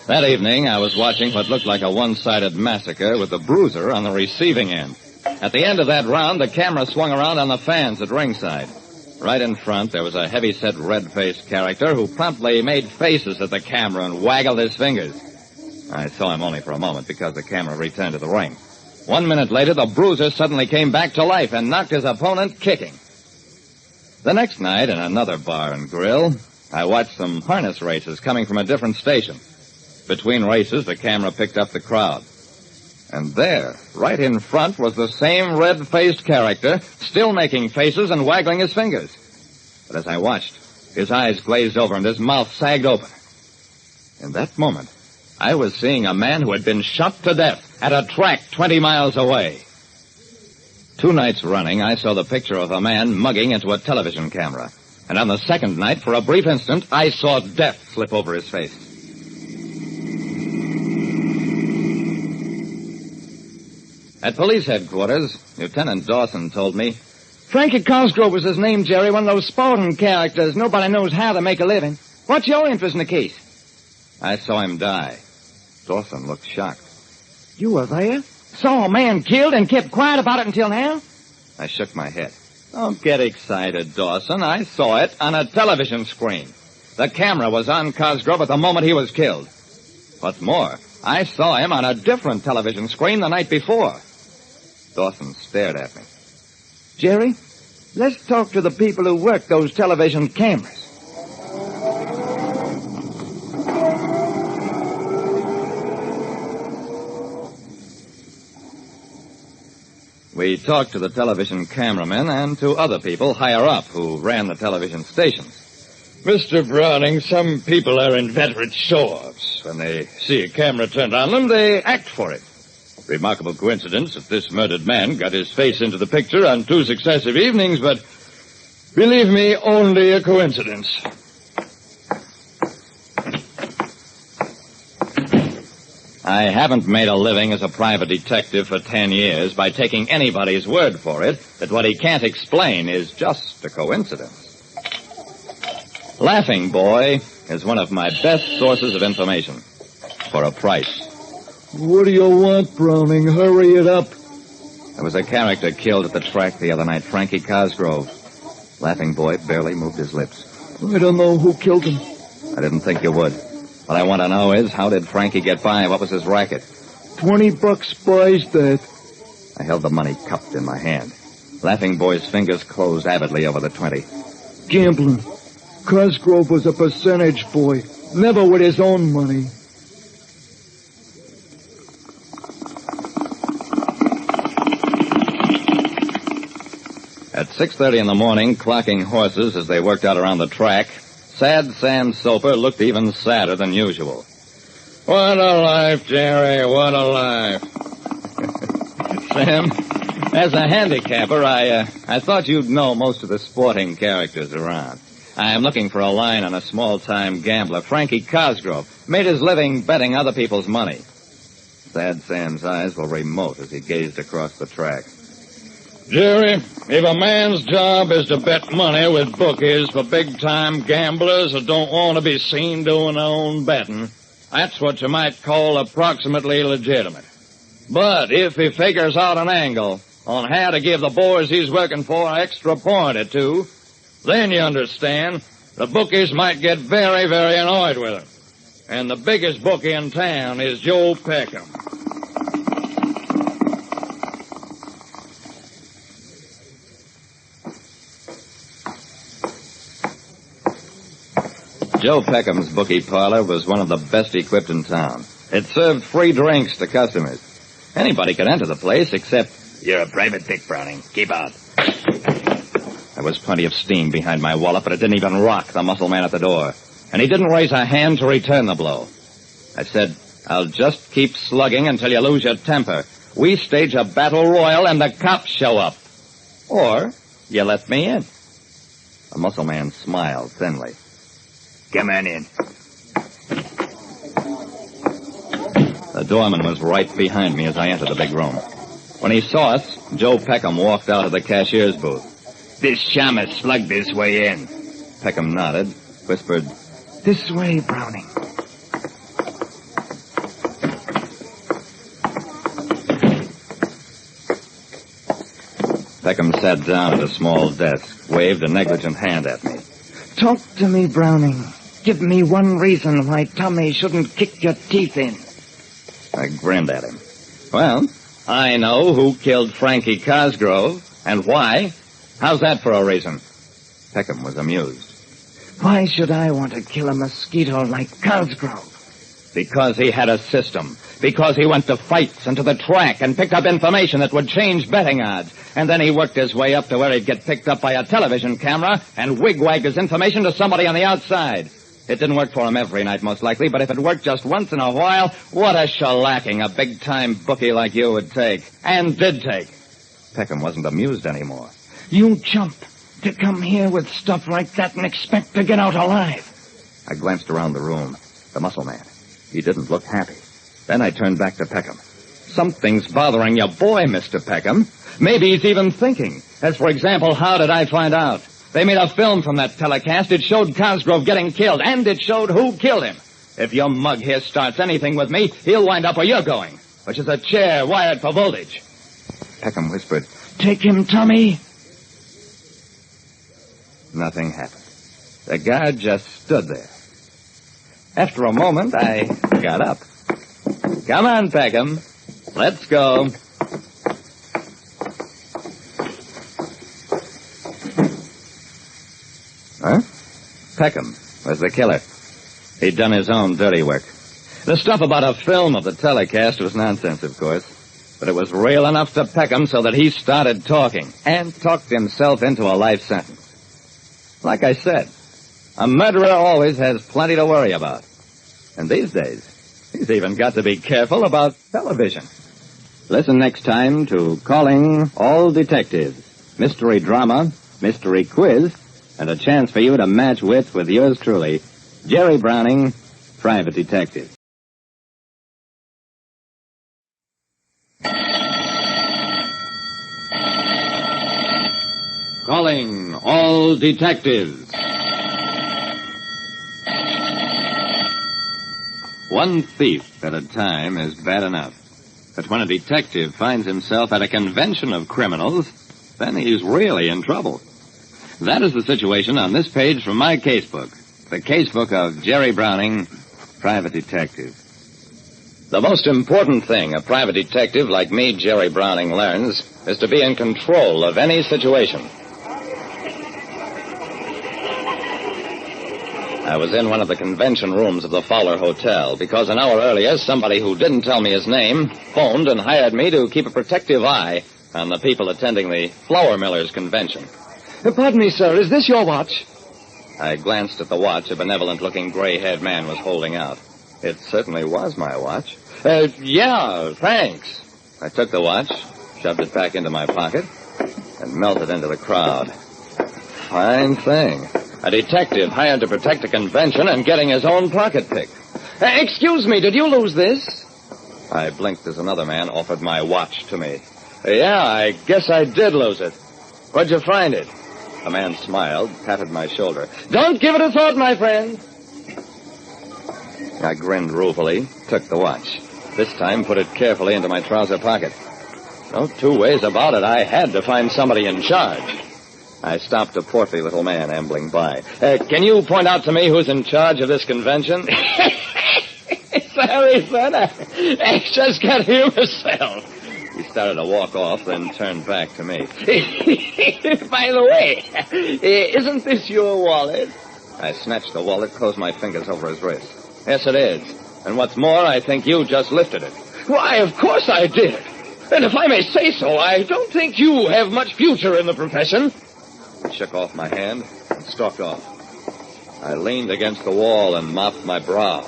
That evening, I was watching what looked like a one-sided massacre with the bruiser on the receiving end. At the end of that round, the camera swung around on the fans at ringside. Right in front, there was a heavy-set, red-faced character who promptly made faces at the camera and waggled his fingers. I saw him only for a moment because the camera returned to the ring. 1 minute later, the bruiser suddenly came back to life and knocked his opponent kicking. The next night, in another bar and grill, I watched some harness races coming from a different station. Between races, the camera picked up the crowd. And there, right in front, was the same red-faced character, still making faces and waggling his fingers. But as I watched, his eyes glazed over and his mouth sagged open. In that moment, I was seeing a man who had been shot to death at a track 20 miles away. 2 nights running, I saw the picture of a man mugging into a television camera. And on the second night, for a brief instant, I saw death slip over his face. At police headquarters, Lieutenant Dawson told me, Frankie Cosgrove was his name, Jerry, one of those sporting characters. Nobody knows how to make a living. What's your interest in the case? I saw him die. Dawson looked shocked. You were there? Saw a man killed and kept quiet about it until now? I shook my head. Don't get excited, Dawson. I saw it on a television screen. The camera was on Cosgrove at the moment he was killed. What's more, I saw him on a different television screen the night before. Dawson stared at me. Jerry, let's talk to the people who work those television cameras. We talked to the television cameramen and to other people higher up who ran the television stations. Mr. Browning, some people are inveterate show-offs. When they see a camera turned on them, they act for it. Remarkable coincidence that this murdered man got his face into the picture on 2 successive evenings, but believe me, only a coincidence. I haven't made a living as a private detective for 10 years by taking anybody's word for it that what he can't explain is just a coincidence. Laughing Boy is one of my best sources of information. For a price. What do you want, Browning? Hurry it up. There was a character killed at the track the other night, Frankie Cosgrove. Laughing Boy barely moved his lips. I don't know who killed him. I didn't think you would. What I want to know is, how did Frankie get by? What was his racket? $20 buys that. I held the money cupped in my hand. Laughing Boy's fingers closed avidly over the 20. Gambling. Cosgrove was a percentage boy. Never with his own money. At 6:30 in the morning, clocking horses as they worked out around the track, Sad Sam Soper looked even sadder than usual. What a life, Jerry, what a life. Sam, as a handicapper, I thought you'd know most of the sporting characters around. I am looking for a line on a small-time gambler, Frankie Cosgrove. Made his living betting other people's money. Sad Sam's eyes were remote as he gazed across the track. Jerry, if a man's job is to bet money with bookies for big-time gamblers who don't want to be seen doing their own betting, that's what you might call approximately legitimate. But if he figures out an angle on how to give the boys he's working for an extra point or two, then you understand, the bookies might get very, very annoyed with him. And the biggest bookie in town is Joe Peckham. Joe Peckham's bookie parlor was one of the best equipped in town. It served free drinks to customers. Anybody could enter the place except... You're a private pick, Browning. Keep out. There was plenty of steam behind my wallet, but it didn't even rock the muscle man at the door. And he didn't raise a hand to return the blow. I said, I'll just keep slugging until you lose your temper. We stage a battle royal and the cops show up. Or you let me in. The muscle man smiled thinly. Come on in. The doorman was right behind me as I entered the big room. When he saw us, Joe Peckham walked out of the cashier's booth. This shamus slugged this way in. Peckham nodded, whispered, This way, Browning. Peckham sat down at a small desk, waved a negligent hand at me. Talk to me, Browning. Give me one reason why Tommy shouldn't kick your teeth in. I grinned at him. Well, I know who killed Frankie Cosgrove and why. How's that for a reason? Peckham was amused. Why should I want to kill a mosquito like Cosgrove? Because he had a system. Because he went to fights and to the track and picked up information that would change betting odds. And then he worked his way up to where he'd get picked up by a television camera and wigwagged his information to somebody on the outside. It didn't work for him every night, most likely, but if it worked just once in a while, what a shellacking a big-time bookie like you would take. And did take. Peckham wasn't amused anymore. You chump. To come here with stuff like that and expect to get out alive. I glanced around the room. The muscle man. He didn't look happy. Then I turned back to Peckham. Something's bothering your boy, Mr. Peckham. Maybe he's even thinking. As, for example, how did I find out? They made a film from that telecast. It showed Cosgrove getting killed, and it showed who killed him. If your mug here starts anything with me, he'll wind up where you're going, which is a chair wired for voltage. Peckham whispered, "Take him, Tommy." Nothing happened. The guard just stood there. After a moment, I got up. "Come on, Peckham. Let's go." Huh? Peckham was the killer. He'd done his own dirty work. The stuff about a film of the telecast was nonsense, of course. But it was real enough to Peckham so that he started talking and talked himself into a life sentence. Like I said, a murderer always has plenty to worry about. And these days, he's even got to be careful about television. Listen next time to Calling All Detectives. Mystery drama, mystery quiz, and a chance for you to match wits with yours truly, Jerry Browning, Private Detective. Calling all detectives. One thief at a time is bad enough. But when a detective finds himself at a convention of criminals, then he's really in trouble. That is the situation on this page from my casebook. The casebook of Jerry Browning, Private Detective. The most important thing a private detective like me, Jerry Browning, learns is to be in control of any situation. I was in one of the convention rooms of the Fowler Hotel because an hour earlier, somebody who didn't tell me his name phoned and hired me to keep a protective eye on the people attending the Flour Millers Convention. Pardon me, sir. Is this your watch? I glanced at the watch a benevolent-looking gray-haired man was holding out. It certainly was my watch. Yeah, thanks. I took the watch, shoved it back into my pocket, and melted into the crowd. Fine thing. A detective hired to protect a convention and getting his own pocket picked. Excuse me, did you lose this? I blinked as another man offered my watch to me. Yeah, I guess I did lose it. Where'd you find it? The man smiled, patted my shoulder. Don't give it a thought, my friend. I grinned ruefully, took the watch. This time put it carefully into my trouser pocket. No two ways about it, I had to find somebody in charge. I stopped a portly little man ambling by. Can you point out to me who's in charge of this convention? Sorry, son. I just got here myself. He started to walk off, then turned back to me. By the way, isn't this your wallet? I snatched the wallet, closed my fingers over his wrist. Yes, it is. And what's more, I think you just lifted it. Why, of course I did. And if I may say so, I don't think you have much future in the profession. He shook off my hand and stalked off. I leaned against the wall and mopped my brow.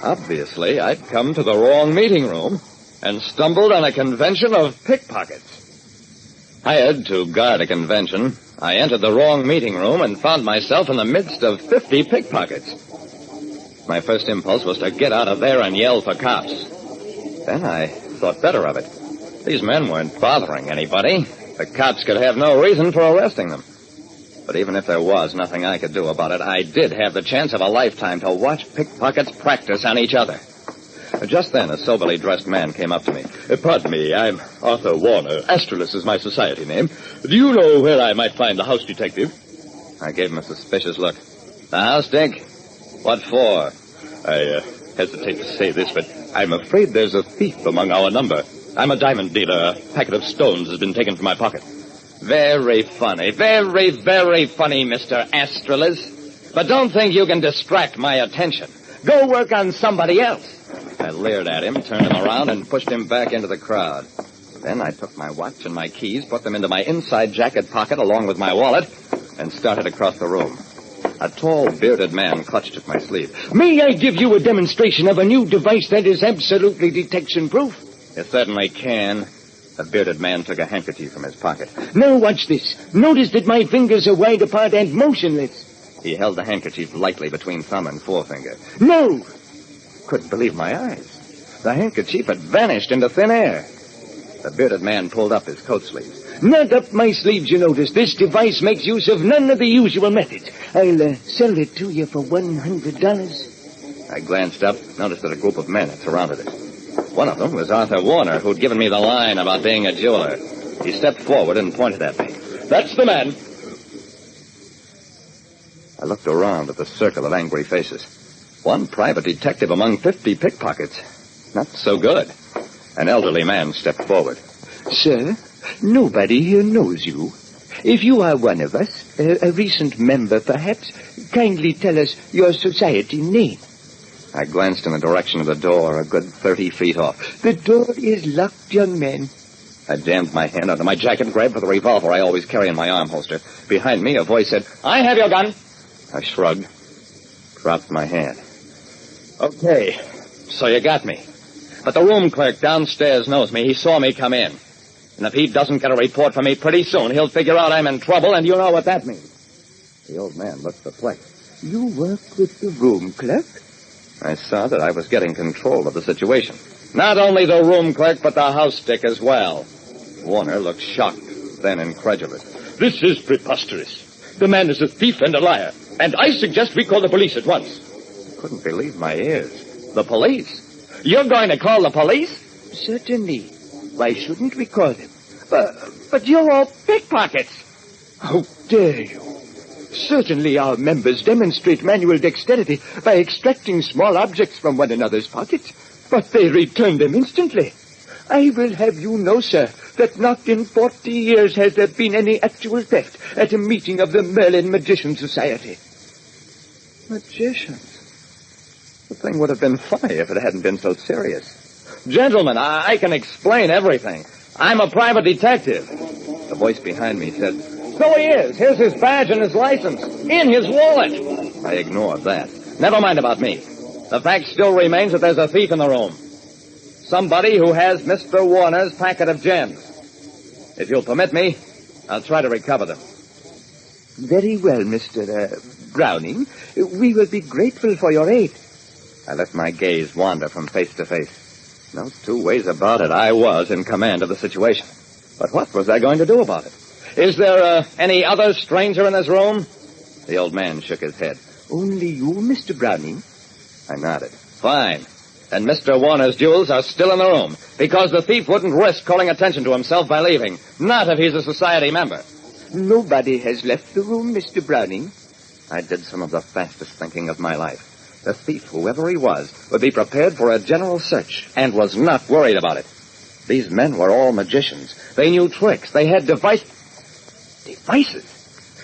Obviously, I'd come to the wrong meeting room and stumbled on a convention of pickpockets. Hired to guard a convention, I entered the wrong meeting room and found myself in the midst of 50 pickpockets. My first impulse was to get out of there and yell for cops. Then I thought better of it. These men weren't bothering anybody. The cops could have no reason for arresting them. But even if there was nothing I could do about it, I did have the chance of a lifetime to watch pickpockets practice on each other. Just then, a soberly dressed man came up to me. Pardon me, I'm Arthur Warner. Astralis is my society name. Do you know where I might find the house detective? I gave him a suspicious look. The house, Dick? What for? I hesitate to say this, but I'm afraid there's a thief among our number. I'm a diamond dealer. A packet of stones has been taken from my pocket. Very funny. Very, very funny, Mr. Astralis. But don't think you can distract my attention. Go work on somebody else. I leered at him, turned him around, and pushed him back into the crowd. Then I took my watch and my keys, put them into my inside jacket pocket along with my wallet, and started across the room. A tall, bearded man clutched at my sleeve. May I give you a demonstration of a new device that is absolutely detection-proof? You certainly can. The bearded man took a handkerchief from his pocket. Now watch this. Notice that my fingers are wide apart and motionless. He held the handkerchief lightly between thumb and forefinger. No! Couldn't believe my eyes. The handkerchief had vanished into thin air. The bearded man pulled up his coat sleeves. Not up my sleeves, you notice. This device makes use of none of the usual methods. I'll sell it to you for $100. I glanced up, noticed that a group of men had surrounded us. One of them was Arthur Warner, who'd given me the line about being a jeweler. He stepped forward and pointed at me. That's the man. I looked around at the circle of angry faces. One private detective among 50 pickpockets. Not so good. An elderly man stepped forward. Sir, nobody here knows you. If you are one of us, a recent member perhaps, kindly tell us your society name. I glanced in the direction of the door, a good 30 feet off. The door is locked, young man. I jammed my hand under my jacket and grabbed for the revolver I always carry in my arm holster. Behind me, a voice said, "I have your gun." I shrugged, dropped my hand. Okay, so you got me. But the room clerk downstairs knows me. He saw me come in. And if he doesn't get a report from me pretty soon, he'll figure out I'm in trouble, and you know what that means. The old man looked perplexed. You work with the room clerk? I saw that I was getting control of the situation. Not only the room clerk, but the house stick as well. Warner looked shocked, then incredulous. This is preposterous. The man is a thief and a liar. And I suggest we call the police at once. I couldn't believe my ears. The police? You're going to call the police? Certainly. Why shouldn't we call them? But you're all pickpockets. How dare you? Certainly our members demonstrate manual dexterity by extracting small objects from one another's pockets, but they return them instantly. I will have you know, sir, that not in 40 years has there been any actual theft at a meeting of the Merlin Magician Society. Magicians? The thing would have been funny if it hadn't been so serious. Gentlemen, I can explain everything. I'm a private detective. The voice behind me said, "So he is. Here's his badge and his license. In his wallet." I ignored that. Never mind about me. The fact still remains that there's a thief in the room. Somebody who has Mr. Warner's packet of gems. If you'll permit me, I'll try to recover them. Very well, Mr. Browning. We will be grateful for your aid. I let my gaze wander from face to face. No two ways about it. I was in command of the situation. But what was I going to do about it? Is there any other stranger in this room? The old man shook his head. Only you, Mr. Browning? I nodded. Fine. And Mr. Warner's jewels are still in the room, because the thief wouldn't risk calling attention to himself by leaving. Not if he's a society member. Nobody has left the room, Mr. Browning. I did some of the fastest thinking of my life. The thief, whoever he was, would be prepared for a general search, and was not worried about it. These men were all magicians. They knew tricks. They had devices.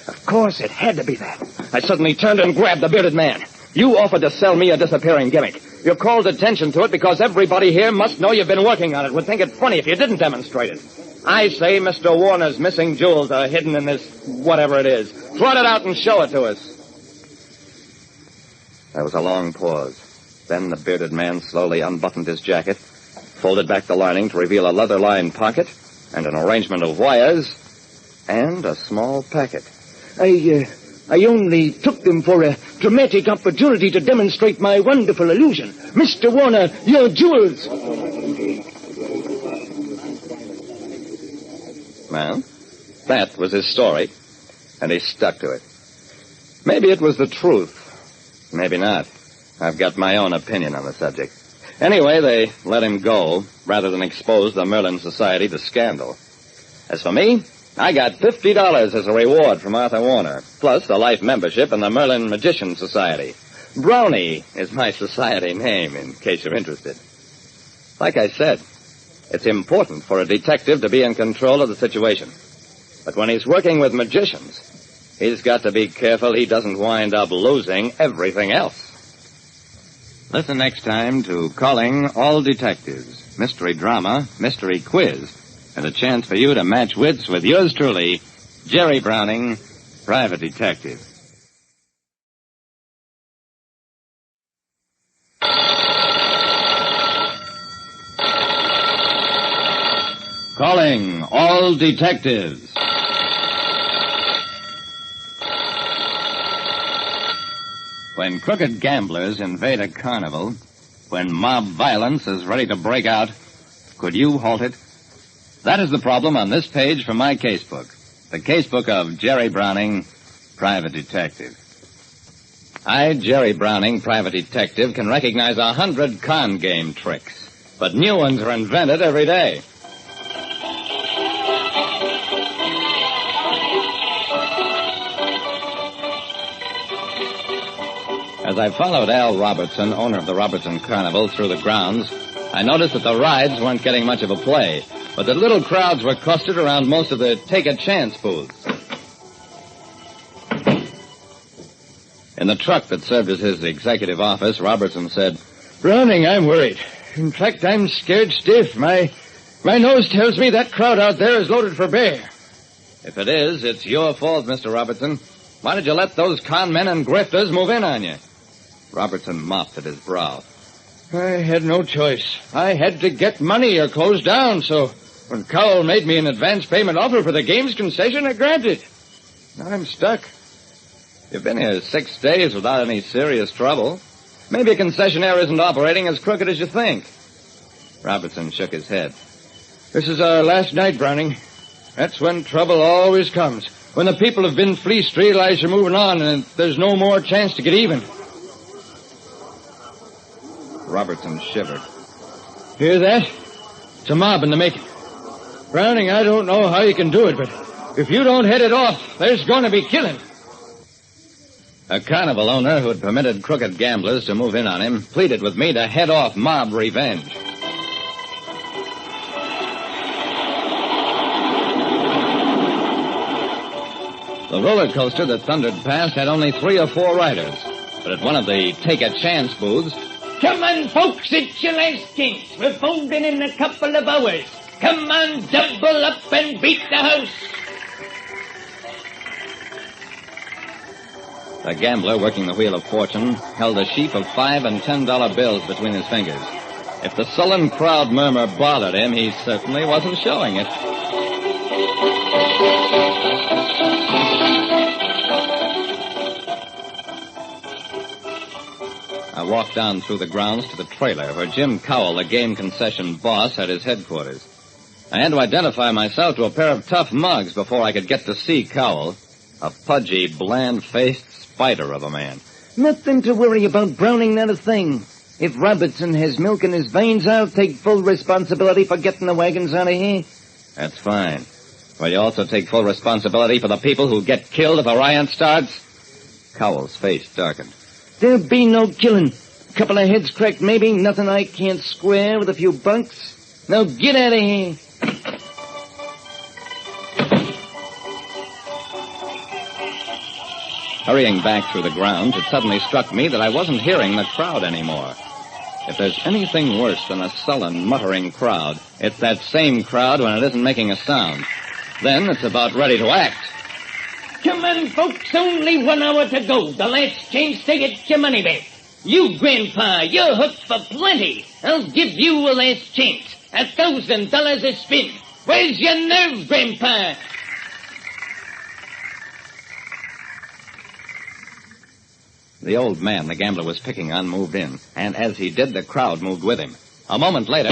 Of course, it had to be that. I suddenly turned and grabbed the bearded man. You offered to sell me a disappearing gimmick. You called attention to it because everybody here must know you've been working on it. Would think it funny if you didn't demonstrate it. I say Mr. Warner's missing jewels are hidden in this whatever it is. Trot it out and show it to us. There was a long pause. Then the bearded man slowly unbuttoned his jacket, folded back the lining to reveal a leather-lined pocket, and an arrangement of wires, and a small packet. I only took them for a dramatic opportunity to demonstrate my wonderful illusion. Mr. Warner, your jewels. Well, that was his story, and he stuck to it. Maybe it was the truth. Maybe not. I've got my own opinion on the subject. Anyway, they let him go rather than expose the Merlin Society to scandal. As for me, I got $50 as a reward from Arthur Warner, plus a life membership in the Merlin Magician Society. Brownie is my society name, in case you're interested. Like I said, it's important for a detective to be in control of the situation. But when he's working with magicians, he's got to be careful he doesn't wind up losing everything else. Listen next time to Calling All Detectives, mystery drama, mystery quiz, and a chance for you to match wits with yours truly, Jerry Browning, private detective. Calling all detectives. When crooked gamblers invade a carnival, when mob violence is ready to break out, could you halt it? That is the problem on this page from my casebook. The casebook of Jerry Browning, private detective. I, Jerry Browning, private detective, can recognize 100 con game tricks. But new ones are invented every day. As I followed Al Robertson, owner of the Robertson Carnival, through the grounds, I noticed that the rides weren't getting much of a play, but that little crowds were clustered around most of the take-a-chance booths. In the truck that served as his executive office, Robertson said, Browning, I'm worried. In fact, I'm scared stiff. My nose tells me that crowd out there is loaded for bear. If it is, it's your fault, Mr. Robertson. Why did you let those con men and grifters move in on you? Robertson mopped at his brow. I had no choice. I had to get money or close down, so when Cowell made me an advance payment offer for the games concession, I grabbed it. Now I'm stuck. You've been here 6 days without any serious trouble. Maybe a concessionaire isn't operating as crooked as you think. Robertson shook his head. This is our last night, Browning. That's when trouble always comes. When the people have been fleeced, realize you're moving on, and there's no more chance to get even. Robertson shivered. Hear that? It's a mob in the making. Browning, I don't know how you can do it, but if you don't head it off, there's going to be killing. A carnival owner who had permitted crooked gamblers to move in on him pleaded with me to head off mob revenge. The roller coaster that thundered past had only 3 or 4 riders, but at one of the take-a-chance booths... Come on, folks, it's your last chance. We're folding in a couple of hours. Come on, double up and beat the house. The gambler working the Wheel of Fortune held a sheaf of $5 and $10 bills between his fingers. If the sullen crowd murmur bothered him, he certainly wasn't showing it. I walked down through the grounds to the trailer where Jim Cowell, the game concession boss, had his headquarters. I had to identify myself to a pair of tough mugs before I could get to see Cowell, a pudgy, bland-faced spider of a man. Nothing to worry about, Browning, not a thing. If Robertson has milk in his veins, I'll take full responsibility for getting the wagons out of here. That's fine. Will you also take full responsibility for the people who get killed if a riot starts? Cowell's face darkened. There'll be no killing. Couple of heads cracked, maybe. Nothing I can't square with a few bunks. Now get out of here. Hurrying back through the grounds, it suddenly struck me that I wasn't hearing the crowd anymore. If there's anything worse than a sullen, muttering crowd, it's that same crowd when it isn't making a sound. Then it's about ready to act. Come on, folks, only 1 hour to go. The last chance to get your money back. You, Grandpa, you're hooked for plenty. I'll give you a last chance. $1,000 a spin. Where's your nerve, Grandpa? The old man the gambler was picking on moved in, and as he did, the crowd moved with him. A moment later...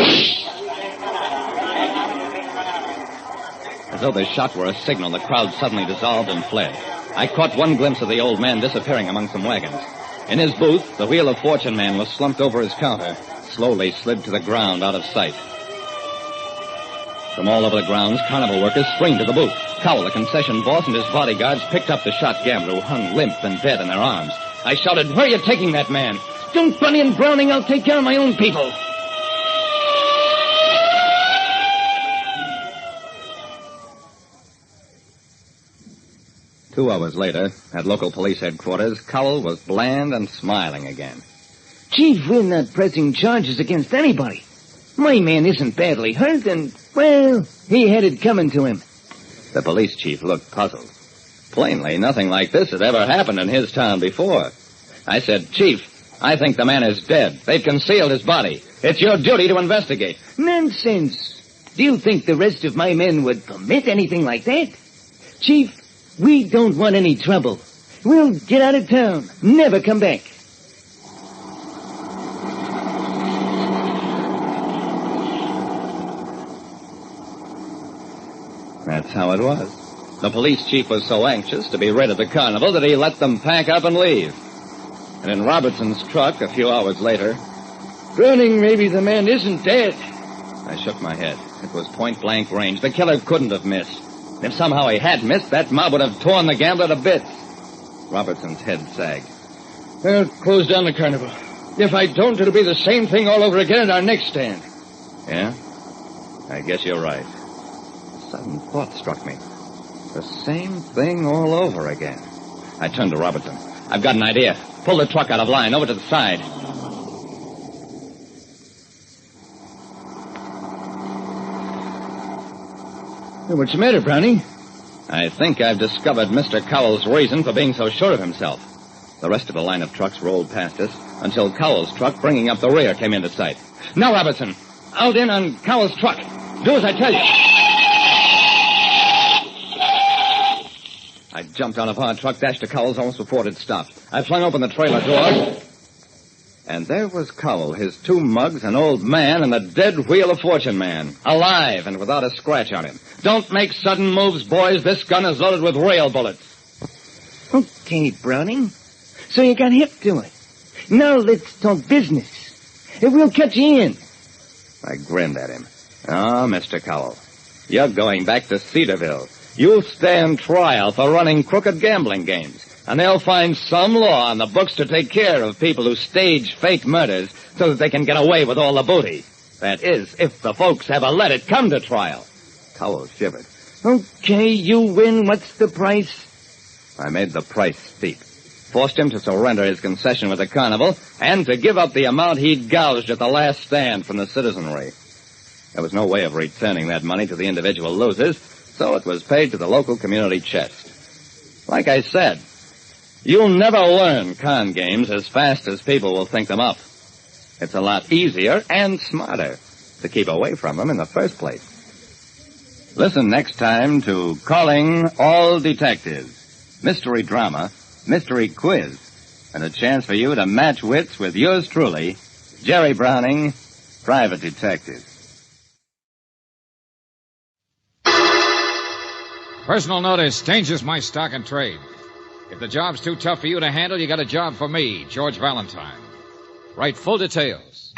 As though the shot were a signal, the crowd suddenly dissolved and fled. I caught one glimpse of the old man disappearing among some wagons. In his booth, the Wheel of Fortune man was slumped over his counter, slowly slid to the ground out of sight. From all over the grounds, carnival workers streamed to the booth. Cowell, the concession boss, and his bodyguards picked up the shot gambler who hung limp and dead in their arms. I shouted, "Where are you taking that man?" Don't bunny and Browning, I'll take care of my own people. Two hours later, at local police headquarters, Cowell was bland and smiling again. Chief, we're not pressing charges against anybody. My man isn't badly hurt, and, well, he had it coming to him. The police chief looked puzzled. Plainly, nothing like this had ever happened in his town before. I said, "Chief, I think the man is dead. They've concealed his body. It's your duty to investigate." Nonsense. Do you think the rest of my men would permit anything like that? Chief, we don't want any trouble. We'll get out of town. Never come back. That's how it was. The police chief was so anxious to be rid of the carnival that he let them pack up and leave. And in Robertson's truck, a few hours later... Browning, maybe the man isn't dead. I shook my head. It was point-blank range. The killer couldn't have missed. If somehow he had missed, that mob would have torn the gambler to bits. Robertson's head sagged. Well, close down the carnival. If I don't, it'll be the same thing all over again at our next stand. Yeah? I guess you're right. A sudden thought struck me. The same thing all over again. I turned to Robertson. I've got an idea. Pull the truck out of line, over to the side. What's the matter, Brownie? I think I've discovered Mr. Cowell's reason for being so sure of himself. The rest of the line of trucks rolled past us until Cowell's truck, bringing up the rear, came into sight. Now, Robertson, out in on Cowell's truck. Do as I tell you. I jumped out of our truck, dashed to Cowell's almost before it had stopped. I flung open the trailer door. And there was Cowell, his two mugs, an old man, and the dead Wheel of Fortune man. Alive and without a scratch on him. Don't make sudden moves, boys. This gun is loaded with rail bullets. Okay, Browning. So you got hip to it. Now let's talk business. We'll cut you in. I grinned at him. Oh, Mr. Cowell, you're going back to Cedarville. You'll stand trial for running crooked gambling games. And they'll find some law on the books to take care of people who stage fake murders so that they can get away with all the booty. That is, if the folks ever let it come to trial. Cowell shivered. Okay, you win. What's the price? I made the price steep. Forced him to surrender his concession with the carnival and to give up the amount he'd gouged at the last stand from the citizenry. There was no way of returning that money to the individual losers, so it was paid to the local community chest. Like I said, you'll never learn con games as fast as people will think them up. It's a lot easier and smarter to keep away from them in the first place. Listen next time to Calling All Detectives. Mystery drama, mystery quiz, and a chance for you to match wits with yours truly, Jerry Browning, Private Detective. Personal notice changes my stock and trade. If the job's too tough for you to handle, you got a job for me, George Valentine. Write full details.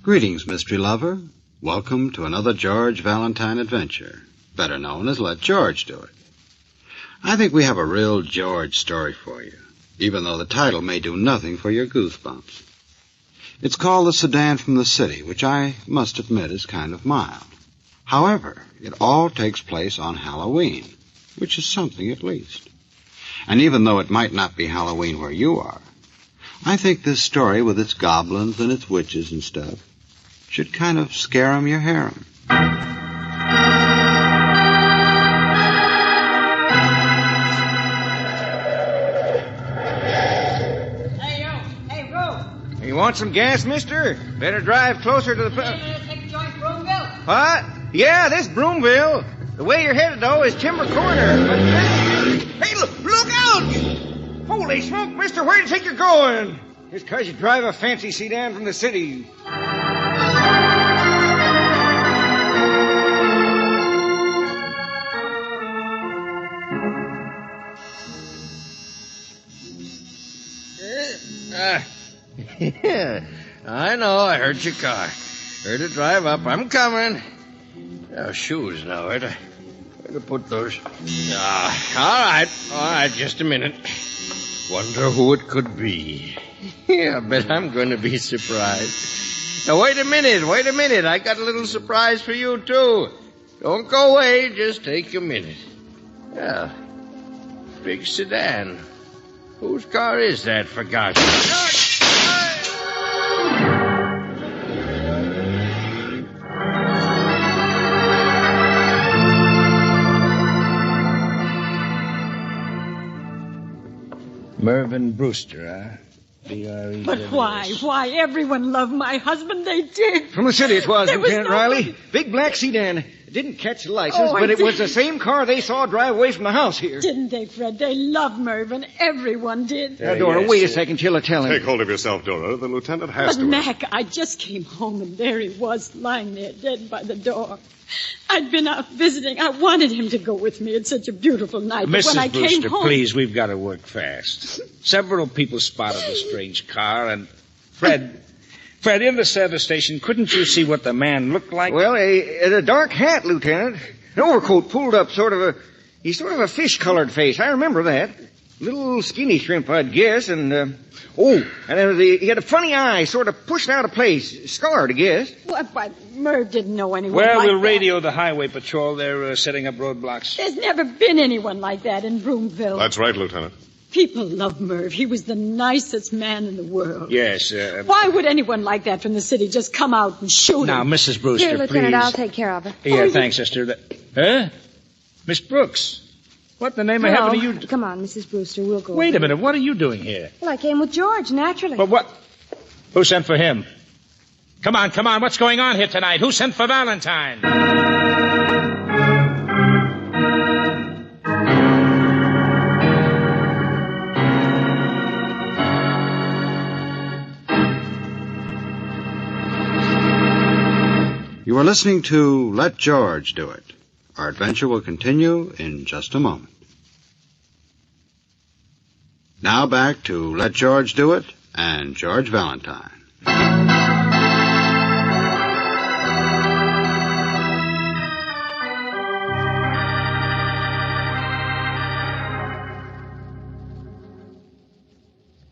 Greetings, mystery lover. Welcome to another George Valentine adventure, better known as Let George Do It. I think we have a real George story for you, even though the title may do nothing for your goosebumps. It's called The Sedan from the City, which I must admit is kind of mild. However, it all takes place on Halloween, which is something at least. And even though it might not be Halloween where you are, I think this story with its goblins and its witches and stuff should kind of scare 'em your harem. You want some gas, mister? Better drive closer to the... Take a joint, Broomville? What? Yeah, this Broomville. The way you're headed, though, is Timber Corner. But... Hey, look out! Holy smoke, mister, where do you think you're going? Just 'cause you drive a fancy sedan from the city. Yeah, I know. I heard your car. Heard it drive up. I'm coming. Oh, shoes now. Where to put those? All right. Just a minute. Wonder who it could be. Yeah, I bet I'm going to be surprised. Now, wait a minute. I got a little surprise for you, too. Don't go away. Just take a minute. Yeah, big sedan. Whose car is that, for gosh sake? Mervyn Brewster, huh? B-R-E. But why? Everyone loved my husband. They did. From the city it was, There was Lieutenant nobody. Riley. Big black sedan. Didn't catch the license, but it was the same car they saw drive away from the house here. Didn't they, Fred? They loved Mervyn. Everyone did. Now, Dora, wait a second till I tell him. Take hold of yourself, Dora. The lieutenant has But, to. Mac, I just came home, and there he was, lying there dead by the door. I'd been out visiting. I wanted him to go with me. It's such a beautiful night. But when I Mrs. came Brewster, home... please, we've got to work fast. Several people spotted the strange car, and Fred, in the service station, couldn't you see what the man looked like? Well, a dark hat, Lieutenant. An overcoat pulled up, he's sort of a fish-colored face. I remember that. Little skinny shrimp, I'd guess, and he had a funny eye, sort of pushed out of place. Scarred, I guess. What? Merv didn't know anyone Well, like we'll that. radio the highway patrol. They're setting up roadblocks. There's never been anyone like that in Broomville. That's right, Lieutenant. People love Merv. He was the nicest man in the world. Yes. Why would anyone like that from the city just come out and shoot him? Now, Mrs. Brewster, Here, Lieutenant, please. I'll take care of it. Yeah, thanks, sister. Huh? Miss Brooks? What in the name of heaven are you... Come on, Mrs. Brewster, we'll go. Wait a minute, what are you doing here? Well, I came with George, naturally. But what? Who sent for him? Come on, what's going on here tonight? Who sent for Valentine? You are listening to Let George Do It. Our adventure will continue in just a moment. Now back to Let George Do It and George Valentine.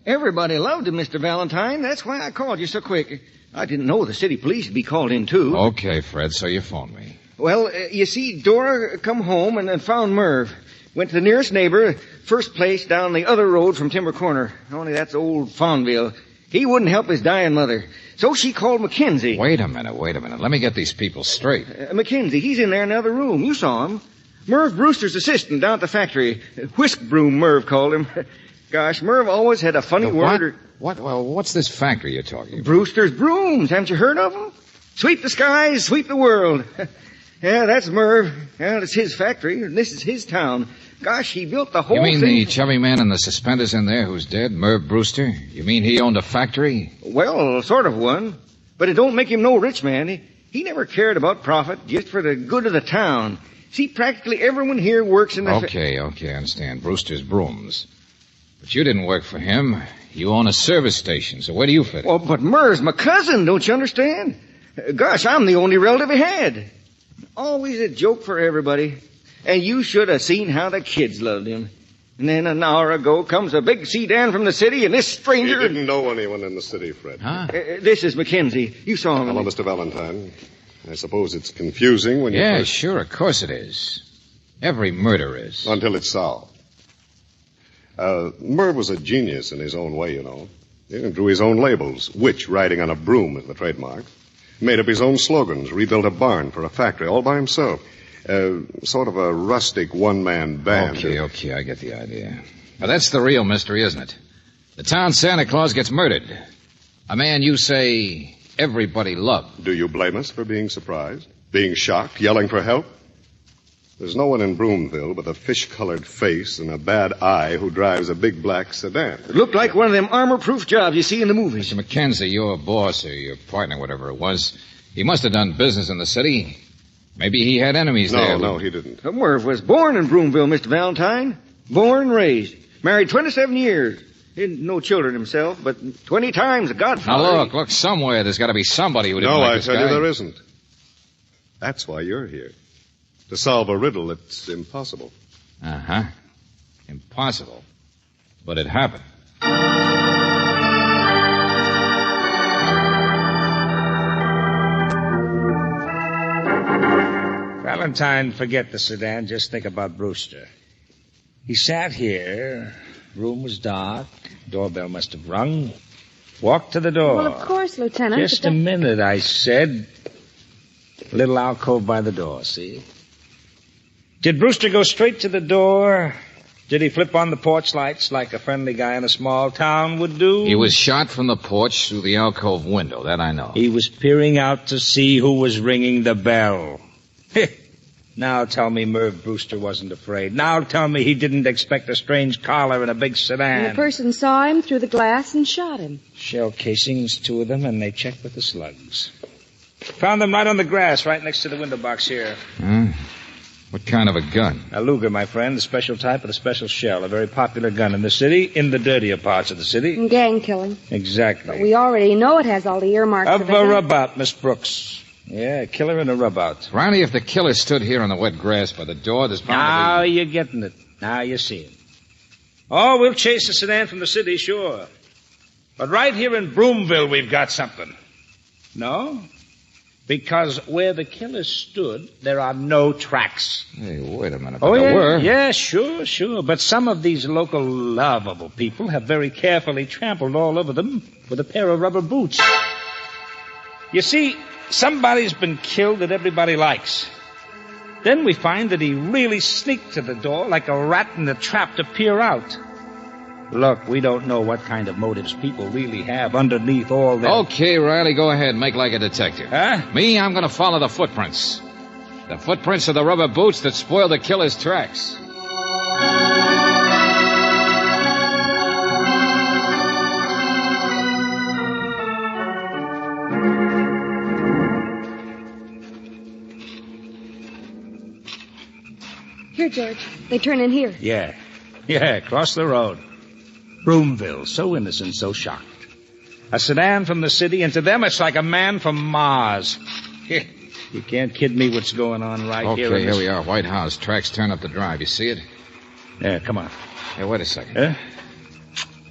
Everybody loved him, Mr. Valentine. That's why I called you so quick. I didn't know the city police would be called in, too. Okay, Fred, so you phoned me. Well, you see, Dora come home and found Merv. Went to the nearest neighbor, first place down the other road from Timber Corner. Only that's old Fonville. He wouldn't help his dying mother. So she called Mackenzie. Wait a minute. Let me get these people straight. Mackenzie, he's in there in the other room. You saw him. Merv Brewster's assistant down at the factory. Whisk Broom, Merv called him. Gosh, Merv always had a funny word. What's this factory you're talking about? Brewster's Brooms. Haven't you heard of them? Sweep the skies, sweep the world. Yeah, that's Merv. Yeah, it's his factory, and this is his town. Gosh, he built the whole You mean thing. the chubby man in the suspenders in there who's dead, Merv Brewster? You mean he owned a factory? Well, sort of one. But it don't make him no rich man. He never cared about profit, just for the good of the town. See, practically everyone here works in the... Okay, I understand. Brewster's Brooms. But you didn't work for him. You own a service station, so where do you fit? Well, but Merv's my cousin, don't you understand? Gosh, I'm the only relative he had. Always a joke for everybody. And you should have seen how the kids loved him. And then an hour ago comes a big sedan from the city, and this stranger... He didn't know anyone in the city, Fred. Huh? This is Mackenzie. You saw him. Hello, Mr. Valentine. I suppose it's confusing when you Yeah, first... sure, of course it is. Every murder is. Until it's solved. Merv was a genius in his own way, you know. He drew his own labels. Witch riding on a broom is the trademark. Made up his own slogans. Rebuilt a barn for a factory all by himself. Sort of a rustic one-man band. Okay, I get the idea. Now, that's the real mystery, isn't it? The town Santa Claus gets murdered. A man you say everybody loved. Do you blame us for being surprised? Being shocked? Yelling for help? There's no one in Broomville with a fish-colored face and a bad eye who drives a big black sedan. It looked like one of them armor-proof jobs you see in the movies. Mr. Mackenzie, your boss or your partner, whatever it was, he must have done business in the city. Maybe he had enemies there. No, he didn't. Merv was born in Broomville, Mr. Valentine. Born and raised. Married 27 years. Didn't know children himself, but 20 times a godfather. Now, look, somewhere there's got to be somebody who didn't like this guy. No, I tell you there isn't. That's why you're here. To solve a riddle that's impossible. Uh-huh. Impossible. But it happened. Valentine, forget the sedan. Just think about Brewster. He sat here. Room was dark. Doorbell must have rung. Walked to the door. Well, of course, Lieutenant. Just a minute, I said. Little alcove by the door, see? Did Brewster go straight to the door? Did he flip on the porch lights like a friendly guy in a small town would do? He was shot from the porch through the alcove window, that I know. He was peering out to see who was ringing the bell. Now tell me Merv Brewster wasn't afraid. Now tell me he didn't expect a strange collar in a big sedan. And the person saw him through the glass and shot him. Shell casings, 2 of them, and they checked with the slugs. Found them right on the grass, right next to the window box here. What kind of a gun? A Luger, my friend, the special type with a special shell. A very popular gun in the city, in the dirtier parts of the city. And gang killing. Exactly. But we already know it has all the earmarks Of of a it. rub-out, Miss Brooks. Yeah, a killer and a rub-out. Ronnie, if the killer stood here on the wet grass by the door, there's bound Now to be... you're getting it. Now you see it. Oh, we'll chase the sedan from the city, sure. But right here in Broomville, we've got something. No? Because where the killer stood, there are no tracks. Hey, wait a minute. Oh, but yeah? there were. Yeah, sure. But some of these local lovable people have very carefully trampled all over them with a pair of rubber boots. You see, somebody's been killed that everybody likes. Then we find that he really sneaked to the door like a rat in a trap to peer out. Look, we don't know what kind of motives people really have underneath all that. Okay, Riley, go ahead. Make like a detective. Huh? Me, I'm going to follow the footprints. The footprints of the rubber boots that spoiled the killer's tracks. Here, George. They turn in here. Yeah, across the road. Broomville, so innocent, so shocked. A sedan from the city, and to them it's like a man from Mars. You can't kid me what's going on right here. Okay, here we are. White House. Tracks turn up the drive. You see it? Yeah, come on. Hey, wait a second. Huh?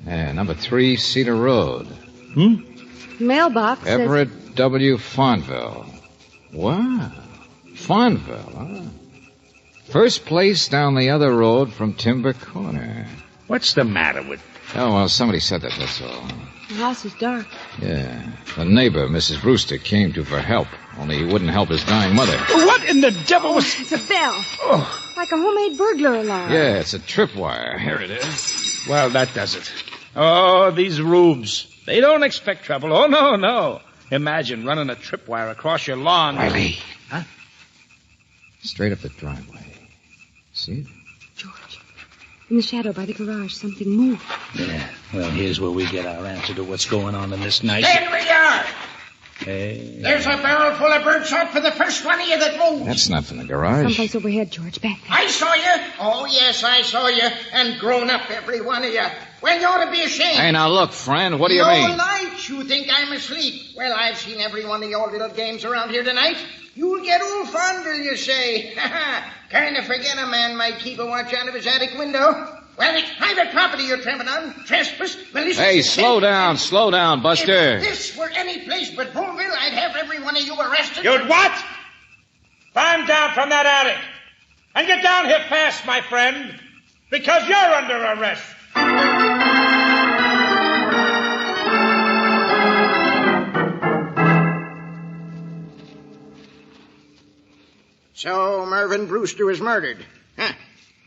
Yeah, number 3, Cedar Road. Mailbox says... Everett W. Fonville. Wow. Fonville, huh? First place down the other road from Timber Corner. What's the matter with... Oh, well, somebody said that, that's all. The house is dark. Yeah. The neighbor, Mrs. Brewster, came to for help, only he wouldn't help his dying mother. What in the devil was... It's a bell. Like a homemade burglar alarm. Yeah, it's a tripwire. Here it is. Well, that does it. Oh, these rubes. They don't expect trouble. Oh, no. Imagine running a tripwire across your lawn. Riley. Huh? Straight up the driveway. See it? George, in the shadow by the garage, something moved. Yeah, well, here's where we get our answer to what's going on in this nice... There we are. Hey. There's a barrel full of birdshot for the first one of you that moves. That's not from the garage. Someplace overhead, George, back there. I saw you. Oh, yes, I saw you. And grown up, every one of you. Well, you ought to be ashamed. Hey, now look, friend, what do you No mean? light, you think I'm asleep. Well, I've seen every one of your little games around here tonight. You'll get old fondle, you say. Kind of forget a man might keep a watch out of his attic window. Well, it's private property you're tramping on. Trespass, malicious... Hey, slow down, Buster. If this were any place but Boomville, I'd have every one of you arrested. You'd what? Climb down from that attic. And get down here fast, my friend. Because you're under arrest. So Mervyn Brewster was murdered. Huh.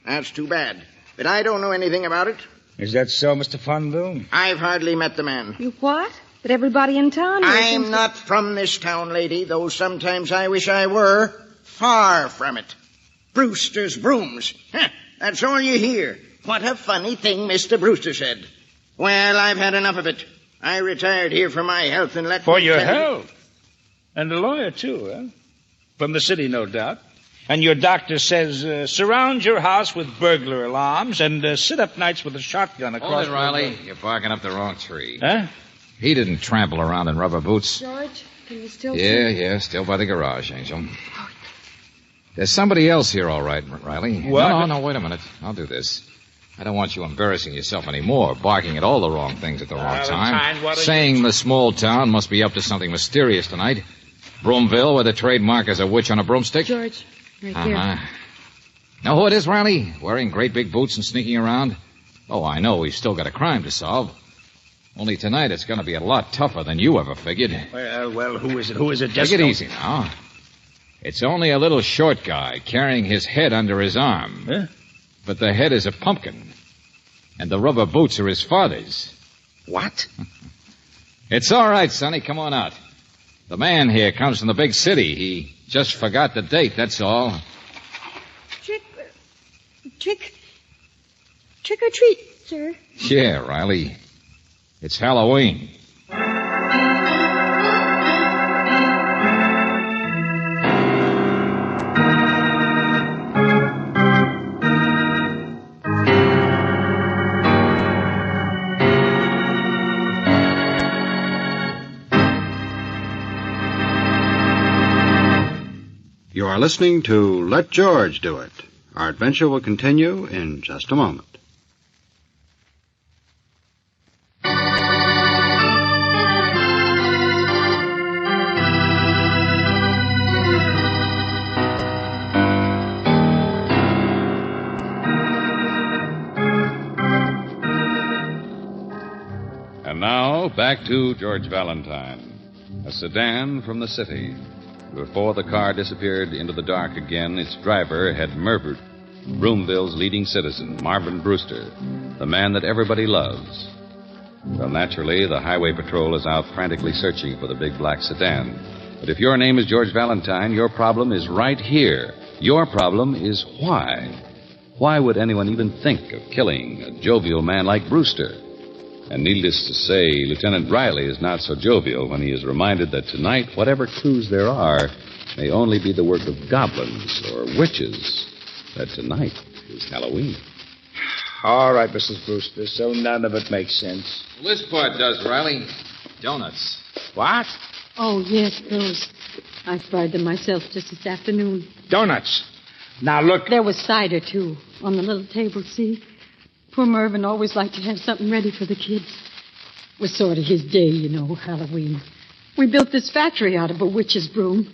That's too bad. But I don't know anything about it. Is that so, Mr. Fonville? I've hardly met the man. You what? But everybody in town... I'm not from this town, lady, though sometimes I wish I were. Far from it. Brewster's brooms. Huh. That's all you hear. What a funny thing Mr. Brewster said. Well, I've had enough of it. I retired here for my health and let... For your health? And a lawyer, too, huh? From the city, no doubt. And your doctor says, surround your house with burglar alarms and sit up nights with a shotgun across... Hold it, Riley. You're barking up the wrong tree. Huh? He didn't trample around in rubber boots. George, can you still... Yeah, still by the garage, Angel. There's somebody else here, all right, Riley. What? No, wait a minute. I'll do this. I don't want you embarrassing yourself anymore, barking at all the wrong things at the wrong time. Saying the small town must be up to something mysterious tonight. Broomville, where the trademark is a witch on a broomstick. George, right there. Know who it is, Riley? Wearing great big boots and sneaking around? Oh, I know. We've still got a crime to solve. Only tonight it's going to be a lot tougher than you ever figured. Well, who is it? Who is it? Take it easy now. It's only a little short guy carrying his head under his arm. Huh? But the head is a pumpkin. And the rubber boots are his father's. What? It's all right, Sonny. Come on out. The man here comes from the big city. He just forgot the date, that's all. Trick or treat, sir. Yeah, Riley. It's Halloween. You are listening to Let George Do It. Our adventure will continue in just a moment. And now, back to George Valentine. A sedan from the city. Before the car disappeared into the dark again, its driver had murdered Broomville's leading citizen, Marvin Brewster, the man that everybody loves. Well, naturally, the highway patrol is out frantically searching for the big black sedan. But if your name is George Valentine, your problem is right here. Your problem is why. Why would anyone even think of killing a jovial man like Brewster? And needless to say, Lieutenant Riley is not so jovial when he is reminded that tonight, whatever clues there are, may only be the work of goblins or witches. That tonight is Halloween. All right, Mrs. Brewster, so none of it makes sense. Well, this part does, Riley. Donuts. What? Oh, yes, those. I fried them myself just this afternoon. Donuts. Now, look. There was cider, too, on the little table, see? Poor Mervyn always liked to have something ready for the kids. It was sort of his day, you know, Halloween. We built this factory out of a witch's broom.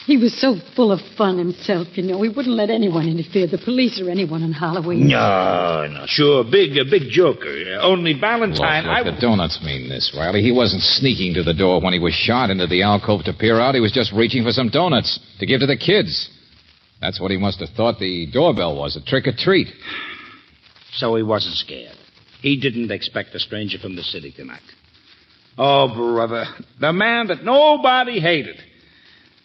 He was so full of fun himself, you know. He wouldn't let anyone interfere, the police or anyone on Halloween. No, sure. Big joker. Only Valentine... Look, the donuts mean this, Riley. He wasn't sneaking to the door when he was shot into the alcove to peer out. He was just reaching for some donuts to give to the kids. That's what he must have thought the doorbell was, a trick or treat. So he wasn't scared. He didn't expect a stranger from the city tonight. Oh, brother, the man that nobody hated.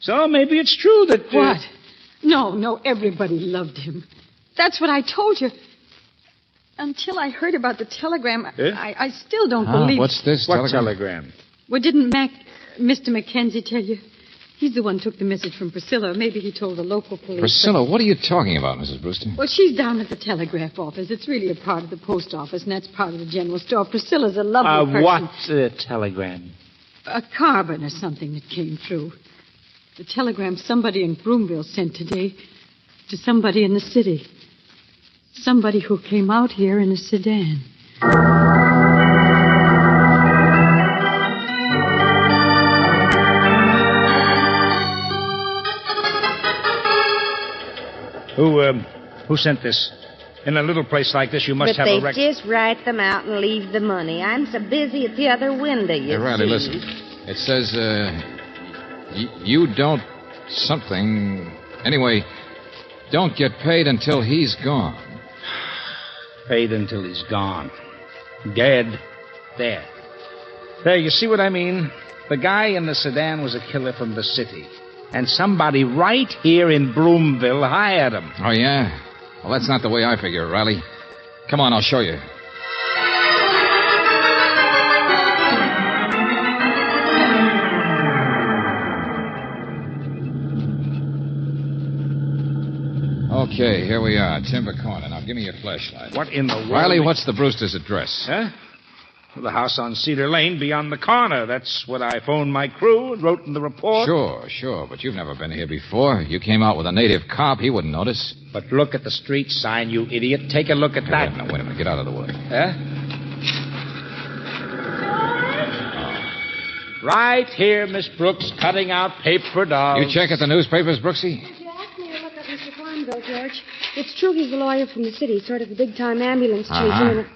So maybe it's true that... What? No, everybody loved him. That's what I told you. Until I heard about the telegram, I still don't believe... What's this telegram? Well, didn't Mr. Mackenzie tell you? He's the one who took the message from Priscilla. Maybe he told the local police. Priscilla, what are you talking about, Mrs. Brewster? Well, she's down at the telegraph office. It's really a part of the post office, and that's part of the general store. Priscilla's a lovely person. What telegram? A carbon or something that came through. The telegram somebody in Broomville sent today to somebody in the city. Somebody who came out here in a sedan. Who sent this? In a little place like this, you must have a record. But they just write them out and leave the money. I'm so busy at the other window, you see. Riley, listen. It says, you don't something... Anyway, don't get paid until he's gone. Paid until he's gone. Dead. There, you see what I mean? The guy in the sedan was a killer from the city. And somebody right here in Broomville hired him. Oh, yeah? Well, that's not the way I figure it, Riley. Come on, I'll show you. Okay, here we are, Timber Corner. Now, give me your flashlight. What in the world? Riley, what's the Brewster's address? Huh? Well, the house on Cedar Lane beyond the corner. That's what I phoned my crew and wrote in the report. Sure, but you've never been here before. You came out with a native cop. He wouldn't notice. But look at the street sign, you idiot. Take a look at that. Wait a minute. Get out of the way. Huh? Right here, Miss Brooks, cutting out paper dolls. You check at the newspapers, Brooksy? You asked me to look up Mr. Farnville, George. It's true he's a lawyer from the city, sort of a big-time ambulance chaser.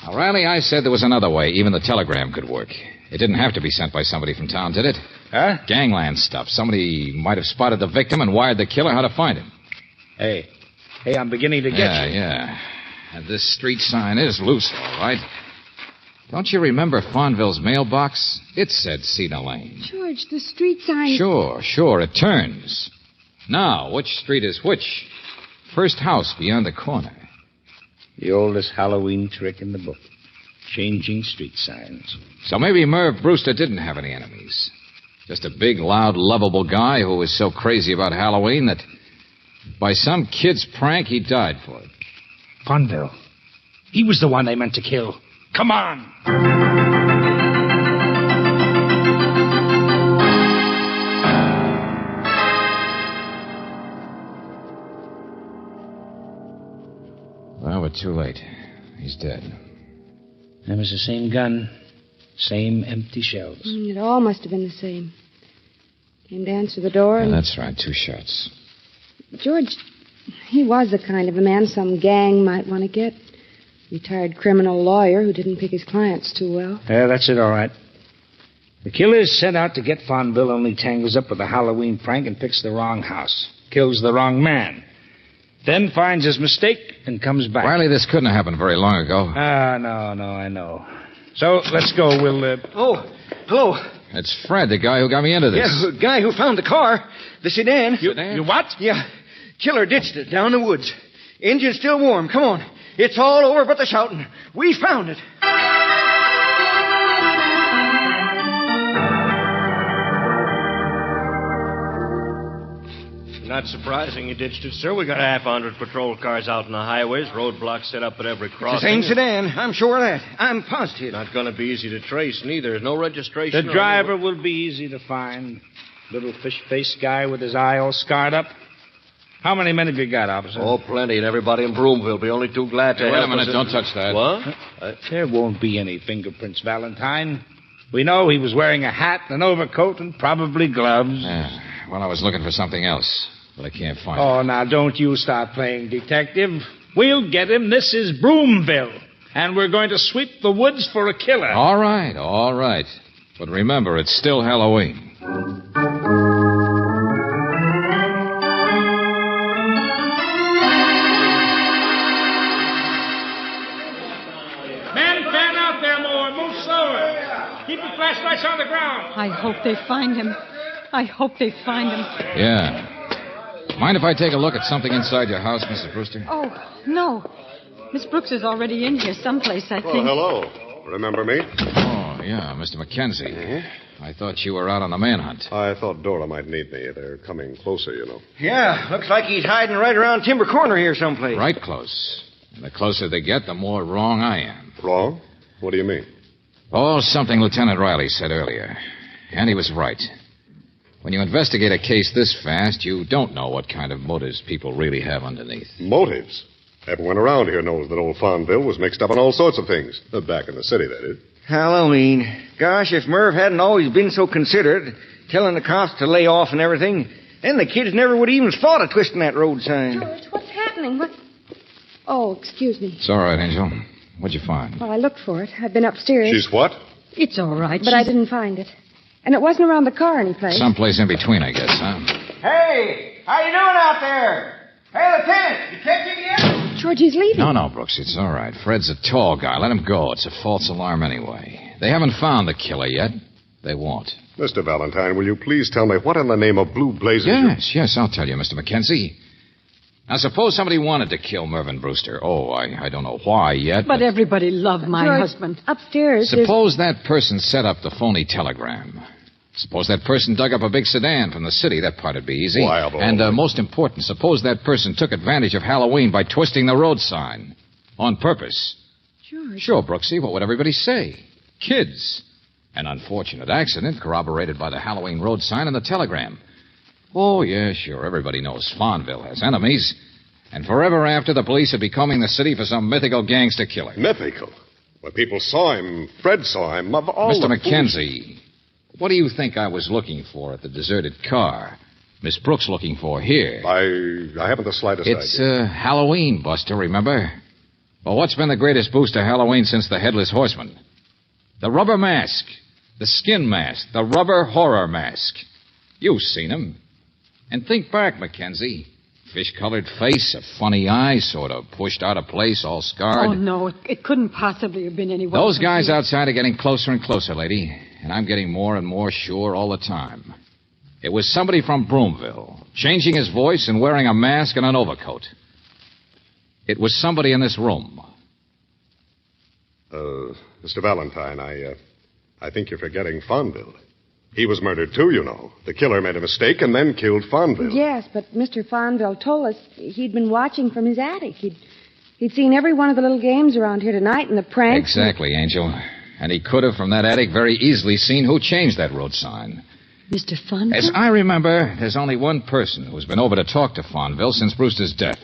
Now, Riley, I said there was another way. Even the telegram could work. It didn't have to be sent by somebody from town, did it? Huh? Gangland stuff. Somebody might have spotted the victim and wired the killer how to find him. Hey, I'm beginning to get you. Yeah. And this street sign is loose, all right. Don't you remember Farnville's mailbox? It said Cedar Lane. George, the street sign... Sure. It turns. Now, which street is which? First house beyond the corner. The oldest Halloween trick in the book. Changing street signs. So maybe Merv Brewster didn't have any enemies. Just a big, loud, lovable guy who was so crazy about Halloween that by some kid's prank he died for it. Fonville. He was the one they meant to kill. Come on! Well, we're too late. He's dead. That was the same gun. Same empty shells. It all must have been the same. Came to answer the door and... That's right, 2 shots. George, he was the kind of a man some gang might want to get. Retired criminal lawyer who didn't pick his clients too well. Yeah, that's it, all right. The killer's set out to get Fonville, only tangles up with a Halloween prank and picks the wrong house. Kills the wrong man. Then finds his mistake and comes back. Riley, this couldn't have happened very long ago. No, I know. So, let's go. We'll, Oh, hello. It's Fred, the guy who got me into this. Yeah, the guy who found the car. The sedan. You what? Yeah. Killer ditched it down the woods. Engine's still warm. Come on. It's all over but the shouting. We found it. Not surprising you ditched it, sir. We got 100 patrol cars out on the highways, roadblocks set up at every crossing. It's the same sedan. I'm sure of that. I'm positive. Not going to be easy to trace, neither. No registration. The driver will be easy to find. Little fish-faced guy with his eye all scarred up. How many men have you got, officer? Oh, plenty, and everybody in Broomville will be only too glad to Wait help a minute, us. don't touch that. What? There won't be any fingerprints, Valentine. We know he was wearing a hat, an overcoat, and probably gloves. Yeah. Well, I was looking for something else, but I can't find it. Oh, now, don't you start playing detective. We'll get him. This is Broomville. And we're going to sweep the woods for a killer. All right. But remember, it's still Halloween. Keep your flashlights on the ground. I hope they find him. Yeah. Mind if I take a look at something inside your house, Mrs. Brewster? Oh, no. Miss Brooks is already in here someplace, I think. Hello. Remember me? Oh, yeah, Mr. Mackenzie. Mm-hmm. I thought you were out on the manhunt. I thought Dora might need me. They're coming closer, you know. Yeah, looks like he's hiding right around Timber Corner here someplace. Right close. And the closer they get, the more wrong I am. Wrong? What do you mean? Oh, something Lieutenant Riley said earlier. And he was right. When you investigate a case this fast, you don't know what kind of motives people really have underneath. Motives? Everyone around here knows that old Fonville was mixed up in all sorts of things. Back in the city, that is. Halloween. Gosh, if Merv hadn't always been so considerate, telling the cops to lay off and everything, then the kids never would even thought of twisting that road sign. George, what's happening? What? Oh, excuse me. It's all right, Angel. What'd you find? Well, I looked for it. I've been upstairs. She's what? It's all right. But I didn't find it. And it wasn't around the car anyplace. Someplace in between, I guess, huh? Hey, how you doing out there? Hey, Lieutenant, you catch him yet? George, he's leaving. No, Brooks, it's all right. Fred's a tall guy. Let him go. It's a false alarm anyway. They haven't found the killer yet. They won't. Mr. Valentine, will you please tell me what in the name of blue blazes... Yes, I'll tell you, Mr. Mackenzie. Now, suppose somebody wanted to kill Mervyn Brewster. Oh, I don't know why yet. But everybody loved my George, husband. Upstairs. Suppose that person set up the phony telegram. Suppose that person dug up a big sedan from the city. That part'd be easy. And most important, suppose that person took advantage of Halloween by twisting the road sign. On purpose. George. Sure, Brooksy. What would everybody say? Kids. An unfortunate accident corroborated by the Halloween road sign and the telegram. Oh, yeah, sure. Everybody knows Fonville has enemies. And forever after, the police would be combing the city for some mythical gangster killer. Mythical? Well, people saw him. Fred saw him. Of all Mr. the Mackenzie, what do you think I was looking for at the deserted car? Miss Brooks looking for here? I haven't the slightest idea. It's Halloween, Buster, remember? Well, what's been the greatest boost to Halloween since the Headless Horseman? The rubber mask. The skin mask. The rubber horror mask. You've seen him. And think back, Mackenzie. Fish-colored face, a funny eye, sort of pushed out of place, all scarred. Oh, no, it couldn't possibly have been anyone. Those guys outside are getting closer and closer, lady. And I'm getting more and more sure all the time. It was somebody from Broomville, changing his voice and wearing a mask and an overcoat. It was somebody in this room. Mr. Valentine, I think you're forgetting Fonville. He was murdered, too, you know. The killer made a mistake and then killed Fonville. Yes, but Mr. Fonville told us he'd been watching from his attic. He'd seen every one of the little games around here tonight and the pranks. Exactly, Angel. And he could have, from that attic, very easily seen who changed that road sign. Mr. Fonville? As I remember, there's only one person who's been over to talk to Fonville since Brewster's death,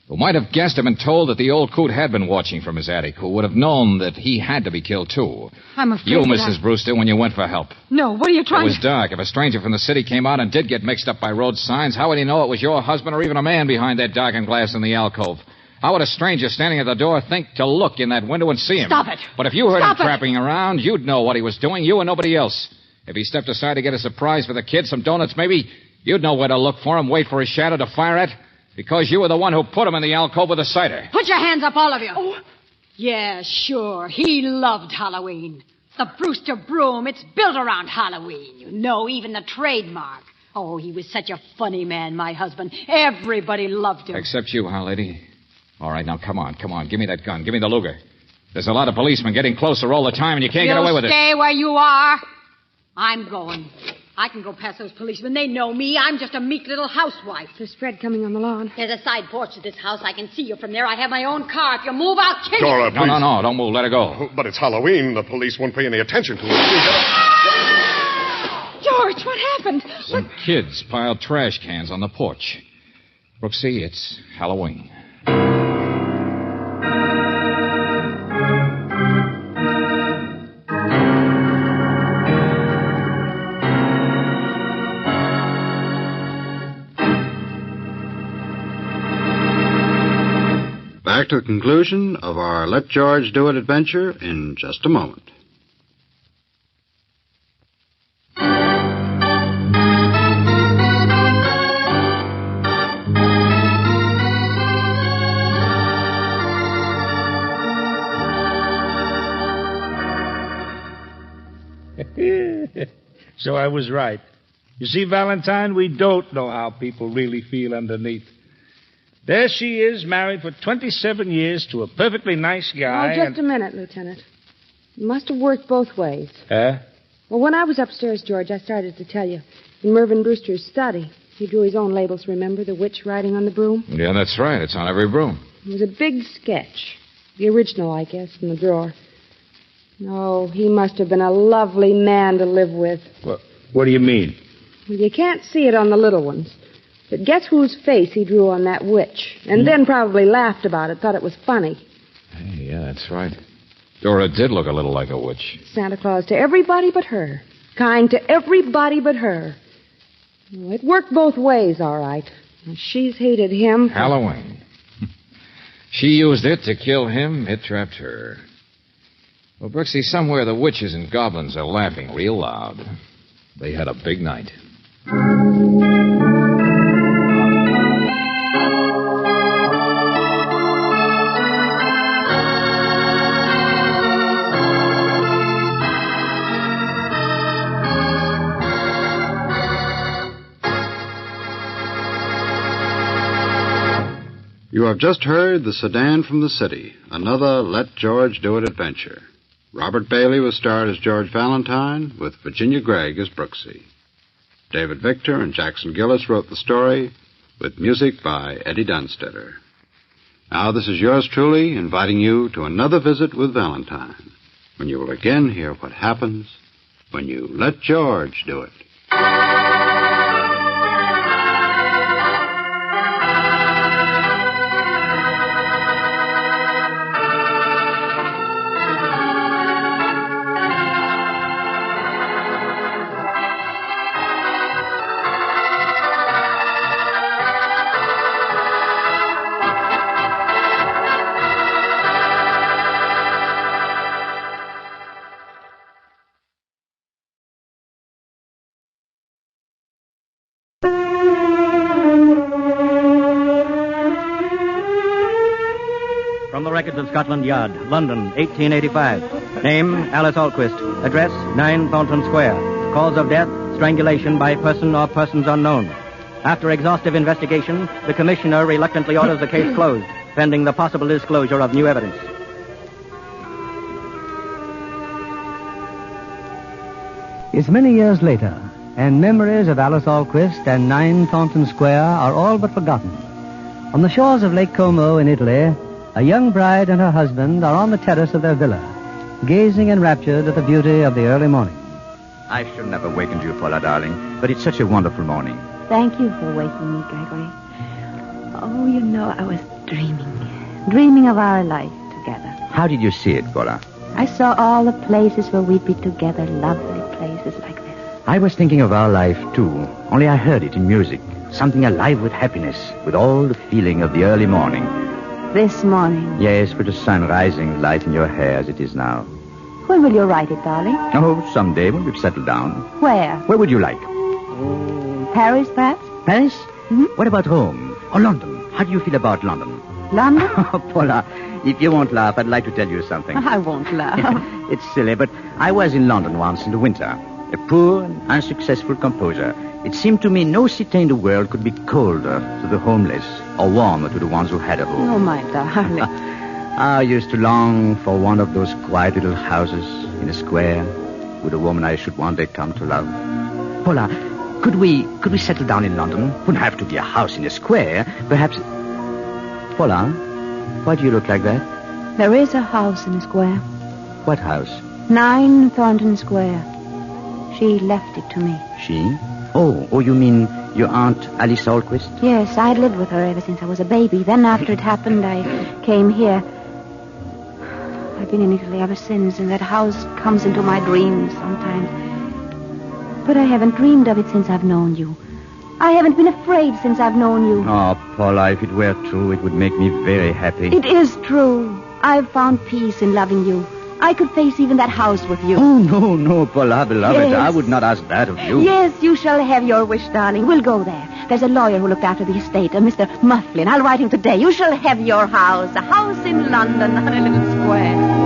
who might have guessed and been told that the old coot had been watching from his attic, who would have known that he had to be killed, too. I'm afraid You, Mrs. Brewster, when you went for help. No, what are you trying It was dark. If a stranger from the city came out and did get mixed up by road signs, how would he know it was your husband or even a man behind that darkened glass in the alcove? How would a stranger standing at the door think to look in that window and see him? Stop it. But if you heard Stop him it. trapping around, you'd know what he was doing, you and nobody else. If he stepped aside to get a surprise for the kids, some donuts maybe, you'd know where to look for him, wait for his shadow to fire at, because you were the one who put him in the alcove with the cider. Put your hands up, all of you. Oh. Yeah, sure. He loved Halloween. The Brewster broom, it's built around Halloween. You know, even the trademark. Oh, he was such a funny man, my husband. Everybody loved him. Except you, huh, lady? All right, now, come on. Give me that gun. Give me the Luger. There's a lot of policemen getting closer all the time, and you can't get away with it. Stay where you are. I'm going. I can go past those policemen. They know me. I'm just a meek little housewife. There's Fred coming on the lawn. There's a side porch to this house. I can see you from there. I have my own car. If you move, I'll kill Dora, you. please. No. Don't move. Let her go. Oh, but it's Halloween. The police won't pay any attention to it. George, what happened? Some kids piled trash cans on the porch. Brooksy, it's Halloween. Back to the conclusion of our Let George Do It adventure in just a moment. So I was right. You see, Valentine, we don't know how people really feel underneath. There she is, married for 27 years to a perfectly nice guy. Oh, just a minute, Lieutenant. It must have worked both ways. Huh? Well, when I was upstairs, George, I started to tell you. In Mervyn Brewster's study, he drew his own labels, remember? The witch riding on the broom. Yeah, that's right. It's on every broom. It was a big sketch. The original, I guess, in the drawer. Oh, he must have been a lovely man to live with. What do you mean? Well, you can't see it on the little ones. But guess whose face he drew on that witch? And then probably laughed about it, thought it was funny. Hey, yeah, that's right. Dora did look a little like a witch. Santa Claus to everybody but her. Kind to everybody but her. Well, it worked both ways, all right. She's hated him. Halloween. She used it to kill him. It trapped her. Well, Brooksy, somewhere the witches and goblins are laughing real loud. They had a big night. You have just heard The Sedan from the City, another Let George Do It adventure. Robert Bailey was starred as George Valentine, with Virginia Gregg as Brooksy. David Victor and Jackson Gillis wrote the story, with music by Eddie Dunstetter. Now this is yours truly, inviting you to another visit with Valentine, when you will again hear what happens when you let George do it. From the records of Scotland Yard, London, 1885. Name, Alice Alquist. Address, 9 Thornton Square. Cause of death, strangulation by person or persons unknown. After exhaustive investigation, the commissioner reluctantly orders the case closed, pending the possible disclosure of new evidence. It's many years later, and memories of Alice Alquist and 9 Taunton Square are all but forgotten. On the shores of Lake Como in Italy, a young bride and her husband are on the terrace of their villa, gazing enraptured at the beauty of the early morning. I should never wakened you, Paula, darling, but it's such a wonderful morning. Thank you for waking me, Gregory. Oh, you know, I was dreaming of our life together. How did you see it, Paula? I saw all the places where we'd be together, lovely places like this. I was thinking of our life, too, only I heard it in music. Something alive with happiness, with all the feeling of the early morning. This morning? Yes, with the sun rising light in your hair as it is now. When will you write it, darling? Oh, someday when we've settled down. Where? Where would you like? Paris, perhaps? Paris? Mm-hmm. What about Rome? Or London? How do you feel about London? London? Oh, Paula, if you won't laugh, I'd like to tell you something. I won't laugh. It's silly, but I was in London once in the winter. A poor and unsuccessful composer. It seemed to me no city in the world could be colder to the homeless or warmer to the ones who had a home. Oh, my darling. I used to long for one of those quiet little houses in a square with a woman I should one day come to love. Paula, could we settle down in London? Wouldn't have to be a house in a square. Perhaps... Paula, why do you look like that? There is a house in a square. What house? 9 Thornton Square. She left it to me. She? Oh, you mean your Aunt Alice Alquist? Yes, I'd lived with her ever since I was a baby. Then after it happened, I came here. I've been in Italy ever since, and that house comes into my dreams sometimes. But I haven't dreamed of it since I've known you. I haven't been afraid since I've known you. Oh, Paula, if it were true, it would make me very happy. It is true. I've found peace in loving you. I could face even that house with you. Oh, no, Paula, beloved. Yes. I would not ask that of you. Yes, you shall have your wish, darling. We'll go there. There's a lawyer who looked after the estate, Mr. Mufflin. I'll write him today. You shall have your house. A house in London on a little square.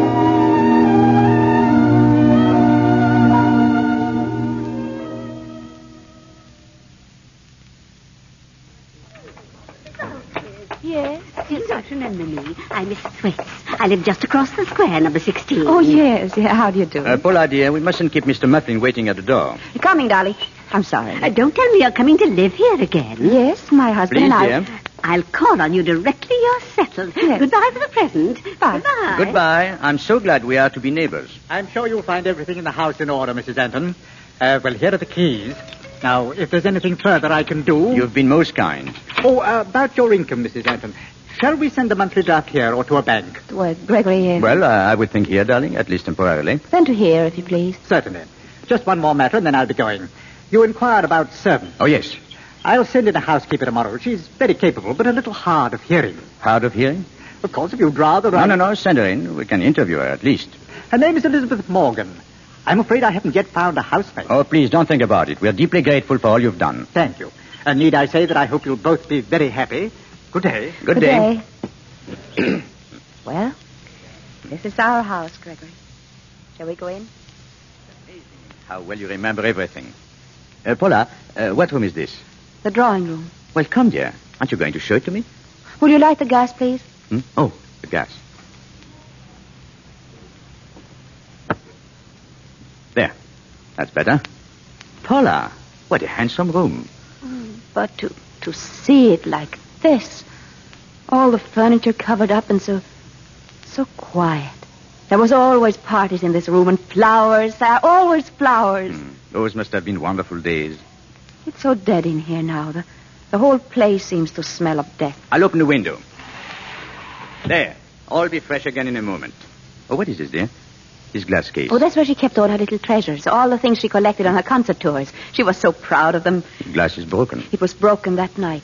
Yes? You don't remember me. I'm Mrs. Swift. I live just across the square, number 16. Oh, yes. Yeah, how do you do? Paula, dear, we mustn't keep Mr. Mufflin waiting at the door. You're coming, darling. I'm sorry. Don't tell me you're coming to live here again. Yes, my husband Please, and I... dear. I'll call on you directly you're settled. Yes. Goodbye for the present. Bye. Goodbye. Goodbye. I'm so glad we are to be neighbors. I'm sure you'll find everything in the house in order, Mrs. Anton. Well, here are the keys. Now, if there's anything further I can do... You've been most kind. Oh, about your income, Mrs. Anton. Shall we send a monthly draft here or to a bank? Well, Gregory... Well, I would think here, darling, at least temporarily. Then to here, if you please. Certainly. Just one more matter, and then I'll be going. You inquired about servants. Oh, yes. I'll send in a housekeeper tomorrow. She's very capable, but a little hard of hearing. Hard of hearing? Of course, if you'd rather... No, send her in. We can interview her, at least. Her name is Elizabeth Morgan. I'm afraid I haven't yet found a housemaid. Oh, please, don't think about it. We're deeply grateful for all you've done. Thank you. And need I say that I hope you'll both be very happy. Good day. Good day. Well, this is our house, Gregory. Shall we go in? How well you remember everything. Paula, what room is this? The drawing room. Well, come, dear. Aren't you going to show it to me? Will you light the gas, please? Oh, the gas. There. That's better. Paula, what a handsome room. But to see it like this, all the furniture covered up and so quiet. There was always parties in this room and flowers. There are always flowers. Those must have been wonderful days. It's so dead in here now. The whole place seems to smell of death. I'll open the window. There. All be fresh again in a moment. Oh, what is this, dear? His glass case. Oh, that's where she kept all her little treasures, all the things she collected on her concert tours. She was so proud of them. The glass is broken. It was broken that night.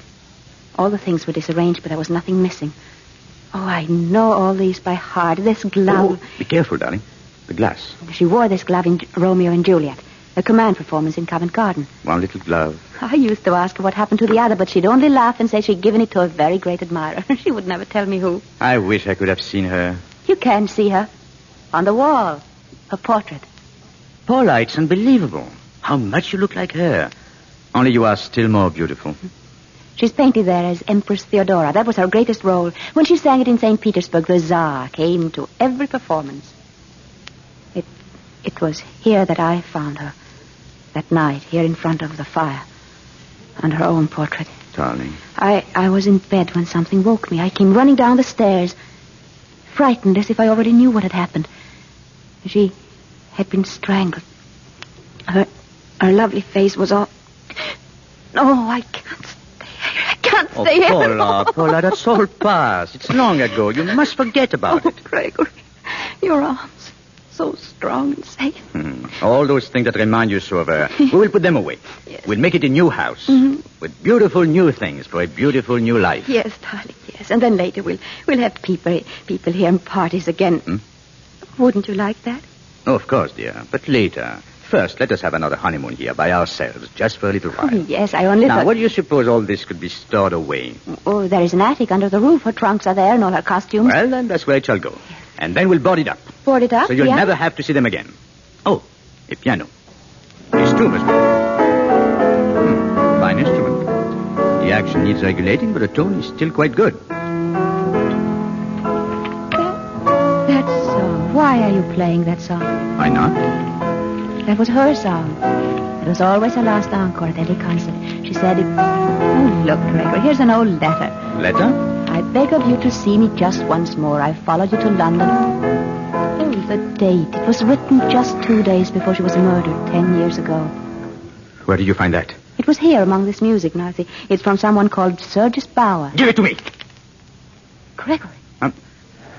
All the things were disarranged, but there was nothing missing. Oh, I know all these by heart. This glove... Oh, be careful, darling. The glass. She wore this glove in Romeo and Juliet, a command performance in Covent Garden. One little glove. I used to ask her what happened to the other, but she'd only laugh and say she'd given it to a very great admirer. She would never tell me who. I wish I could have seen her. You can see her. On the wall. Her portrait. Paula, it's unbelievable. How much you look like her. Only you are still more beautiful. She's painted there as Empress Theodora. That was her greatest role. When she sang it in St. Petersburg, the Tsar came to every performance. It was here that I found her. that night here in front of the fire, and her own portrait. Darling. I was in bed when something woke me. I came running down the stairs, frightened as if I already knew what had happened. She had been strangled. Her lovely face was all... Oh, I can't stay here. I can't stay here. Paula, that's all past. It's long ago. You must forget about it. Gregory, your arms, so strong and safe. All those things that remind you so of her, we will put them away. Yes. We'll make it a new house with beautiful new things for a beautiful new life. Yes, darling, yes. And then later we'll have people here and parties again. Wouldn't you like that? Oh, of course, dear. But later. First, let us have another honeymoon here by ourselves, just for a little while. Oh, yes, I only Now, thought... where do you suppose all this could be stored away? Oh, there is an attic under the roof. Her trunks are there and all her costumes. Well, then that's where it shall go. And then we'll board it up. Board it up? So you'll yeah? never have to see them again. Oh, a piano. This too must be. Fine instrument. The action needs regulating, but the tone is still quite good. That song. Why are you playing that song? Why not? That was her song. It was always her last encore at every concert. She said it... Oh, look, Gregory, here's an old letter. Letter? I beg of you to see me just once more. I followed you to London. Oh, the date. It was written just 2 days before she was murdered 10 years ago. Where did you find that? It was here among this music, Nancy. It's from someone called Sergius Bauer. Give it to me. Gregory.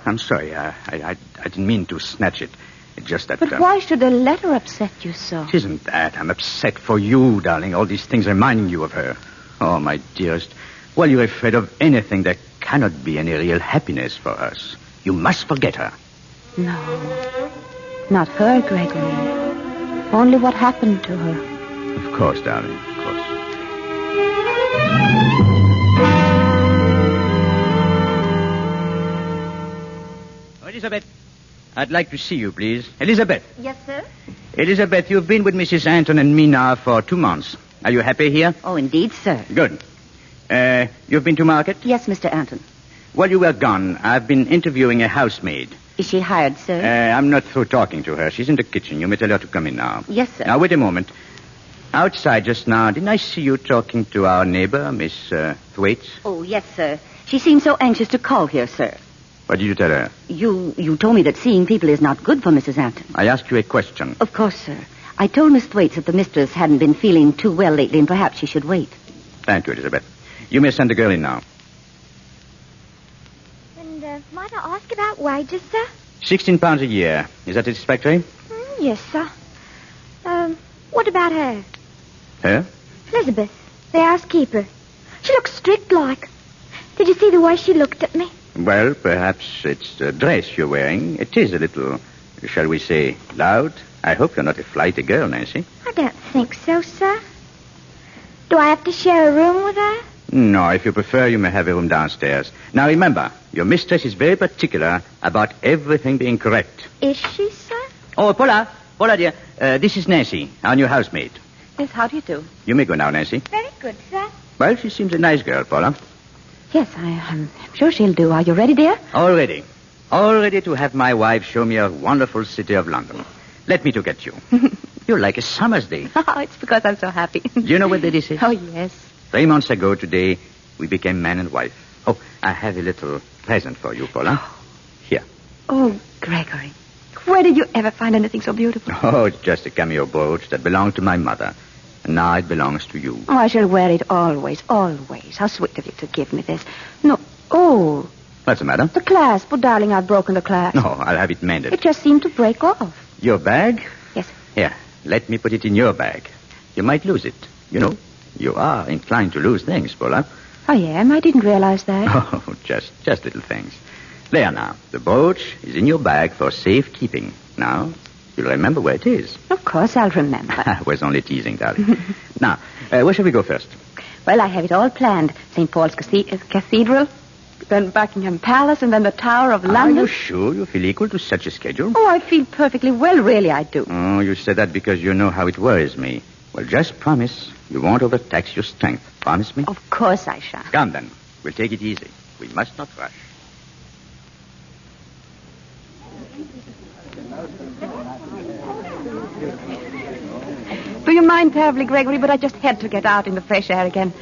I'm sorry. I didn't mean to snatch it. It's just that... But why should a letter upset you so? It isn't that. I'm upset for you, darling. All these things reminding you of her. Oh, my dearest. While you're afraid of anything, there cannot be any real happiness for us. You must forget her. No. Not her, Gregory. Only what happened to her. Of course, darling. Of course. Elizabeth, I'd like to see you, please. Elizabeth. Yes, sir? Elizabeth, you've been with Mrs. Anton and me now for 2 months. Are you happy here? Oh, indeed, sir. Good. You've been to market? Yes, Mr. Anton. While you were gone, I've been interviewing a housemaid. Is she hired, sir? I'm not through talking to her. She's in the kitchen. You may tell her to come in now. Yes, sir. Now, wait a moment. Outside just now, didn't I see you talking to our neighbor, Miss Thwaites? Oh, yes, sir. She seemed so anxious to call here, sir. What did you tell her? You told me that seeing people is not good for Mrs. Anton. I asked you a question. Of course, sir. I told Miss Thwaites that the mistress hadn't been feeling too well lately and perhaps she should wait. Thank you, Elizabeth. You may send the girl in now. And might I ask about wages, sir? £16 a year. Is that satisfactory? Yes, sir. What about her? Her? Elizabeth, the housekeeper. She looks strict like. Did you see the way she looked at me? Well, perhaps it's the dress you're wearing. It is a little, shall we say, loud. I hope you're not a flighty girl, Nancy. I don't think so, sir. Do I have to share a room with her? No, if you prefer, you may have a room downstairs. Now, remember, your mistress is very particular about everything being correct. Is she, sir? Oh, Paula, dear, this is Nancy, our new housemaid. Yes, how do you do? You may go now, Nancy. Very good, sir. Well, she seems a nice girl, Paula. Yes, I'm sure she'll do. Are you ready, dear? All ready. All ready to have my wife show me a wonderful city of London. Let me to get you. You're like a summer's day. Oh, it's because I'm so happy. Do you know what this is? Oh, yes. 3 months ago today, we became man and wife. Oh, I have a little present for you, Paula. Here. Oh, Gregory. Where did you ever find anything so beautiful? Oh, it's just a cameo brooch that belonged to my mother. And now it belongs to you. Oh, I shall wear it always, always. How sweet of you to give me this. No. Oh. What's the matter? The clasp. Oh, darling, I've broken the clasp. No, I'll have it mended. It just seemed to break off. Your bag? Yes. Here, let me put it in your bag. You might lose it. You know, you are inclined to lose things, Paula. I am. I didn't realize that. Oh, just little things. There now. The brooch is in your bag for safekeeping. Now, you'll remember where it is. Of course I'll remember. I was only teasing, darling. Now, where shall we go first? Well, I have it all planned. St. Paul's Cathedral, then Buckingham Palace, and then the Tower of London. Are you sure you feel equal to such a schedule? Oh, I feel perfectly well, really, I do. Oh, you said that because you know how it worries me. Well, just promise you won't overtax your strength. Promise me? Of course I shall. Come then. We'll take it easy. We must not rush. Do you mind terribly, Gregory? But I just had to get out in the fresh air again.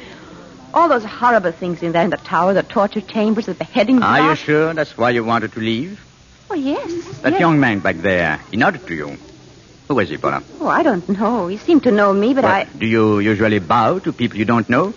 All those horrible things in there in the tower, the torture chambers, the beheading block. Are you sure that's why you wanted to leave? Oh, yes. That yes. young man back there, he nodded to you. Who was he, Paula? Oh, I don't know. He seemed to know me, but Do you usually bow to people you don't know?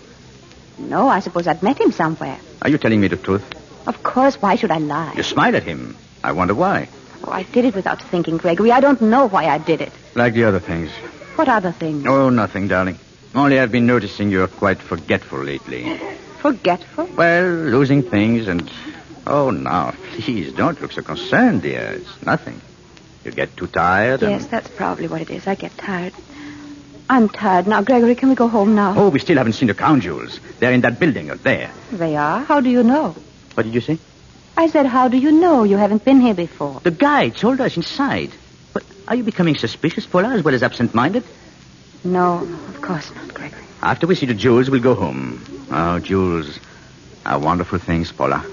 No, I suppose I'd met him somewhere. Are you telling me the truth? Of course. Why should I lie? You smiled at him. I wonder why. Oh, I did it without thinking, Gregory. I don't know why I did it. Like the other things. What other things? Oh, nothing, darling. Only I've been noticing you're quite forgetful lately. Forgetful? Well, losing things and... Oh, now, please, don't look so concerned, dear. It's nothing. You get too tired and... Yes, that's probably what it is. I get tired. I'm tired now. Gregory, can we go home now? Oh, we still haven't seen the crown jewels. They're in that building up there. They are? How do you know? What did you say? I said, how do you know? You haven't been here before. The guide told us inside. But are you becoming suspicious, Paula, as well as absent-minded? No, of course not, Gregory. After we see the jewels, we'll go home. Oh, jewels are wonderful things, Paula.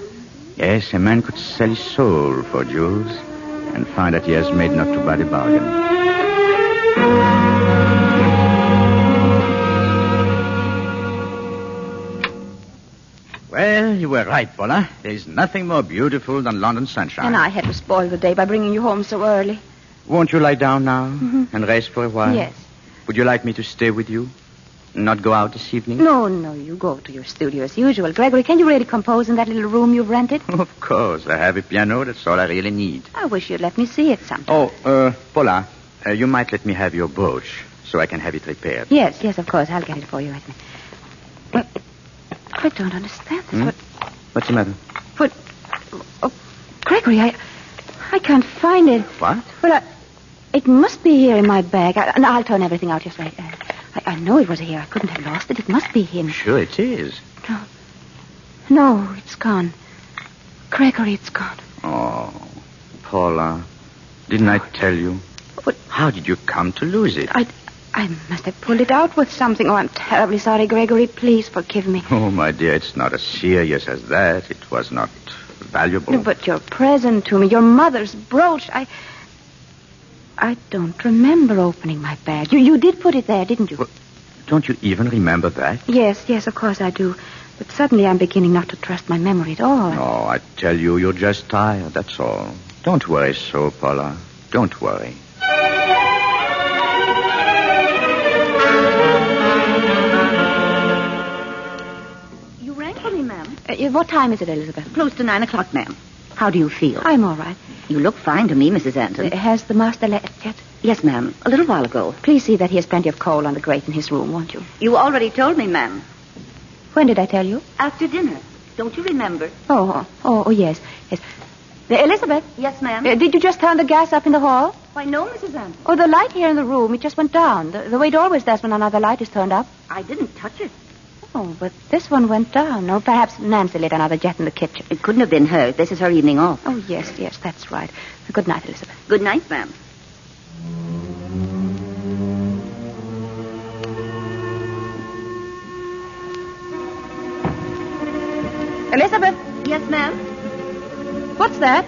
Yes, a man could sell his soul for jewels and find that he has made not too bad a bargain. Well, you were right, Paula. There's nothing more beautiful than London sunshine. And I had to spoil the day by bringing you home so early. Won't you lie down now and rest for a while? Yes. Would you like me to stay with you? Not go out this evening? No, you go to your studio as usual. Gregory, can you really compose in that little room you've rented? Of course. I have a piano. That's all I really need. I wish you'd let me see it sometime. Oh, Paula, you might let me have your brooch so I can have it repaired. Yes, of course. I'll get it for you. Well, I don't understand this. What's the matter? Gregory, I can't find it. What? Well, it must be here in my bag. I'll turn everything out just right. I know it was here. I couldn't have lost it. It must be him. Sure it is. No, it's gone. Gregory, it's gone. Oh, Paula, didn't I tell you? But how did you come to lose it? I must have pulled it out with something. Oh, I'm terribly sorry, Gregory. Please forgive me. Oh, my dear, it's not as serious as that. It was not valuable. But your present to me, your mother's brooch, I don't remember opening my bag. You did put it there, didn't you? Well, don't you even remember that? Yes, of course I do. But suddenly I'm beginning not to trust my memory at all. Oh, I tell you, you're just tired, that's all. Don't worry so, Paula. Don't worry. You rang for me, ma'am. What time is it, Elizabeth? Close to 9 o'clock, ma'am. How do you feel? I'm all right. You look fine to me, Mrs. Anton. Has the master left yet? Yes, ma'am. A little while ago. Please see that he has plenty of coal on the grate in his room, won't you? You already told me, ma'am. When did I tell you? After dinner. Don't you remember? Oh, yes. Elizabeth? Yes, ma'am. Did you just turn the gas up in the hall? Why, no, Mrs. Anton. Oh, the light here in the room, it just went down. The way it always does when another light is turned up. I didn't touch it. Oh, but this one went down. Or perhaps Nancy lit another jet in the kitchen. It couldn't have been her. This is her evening off. Oh, yes, that's right. Good night, Elizabeth. Good night, ma'am. Elizabeth? Yes, ma'am? What's that?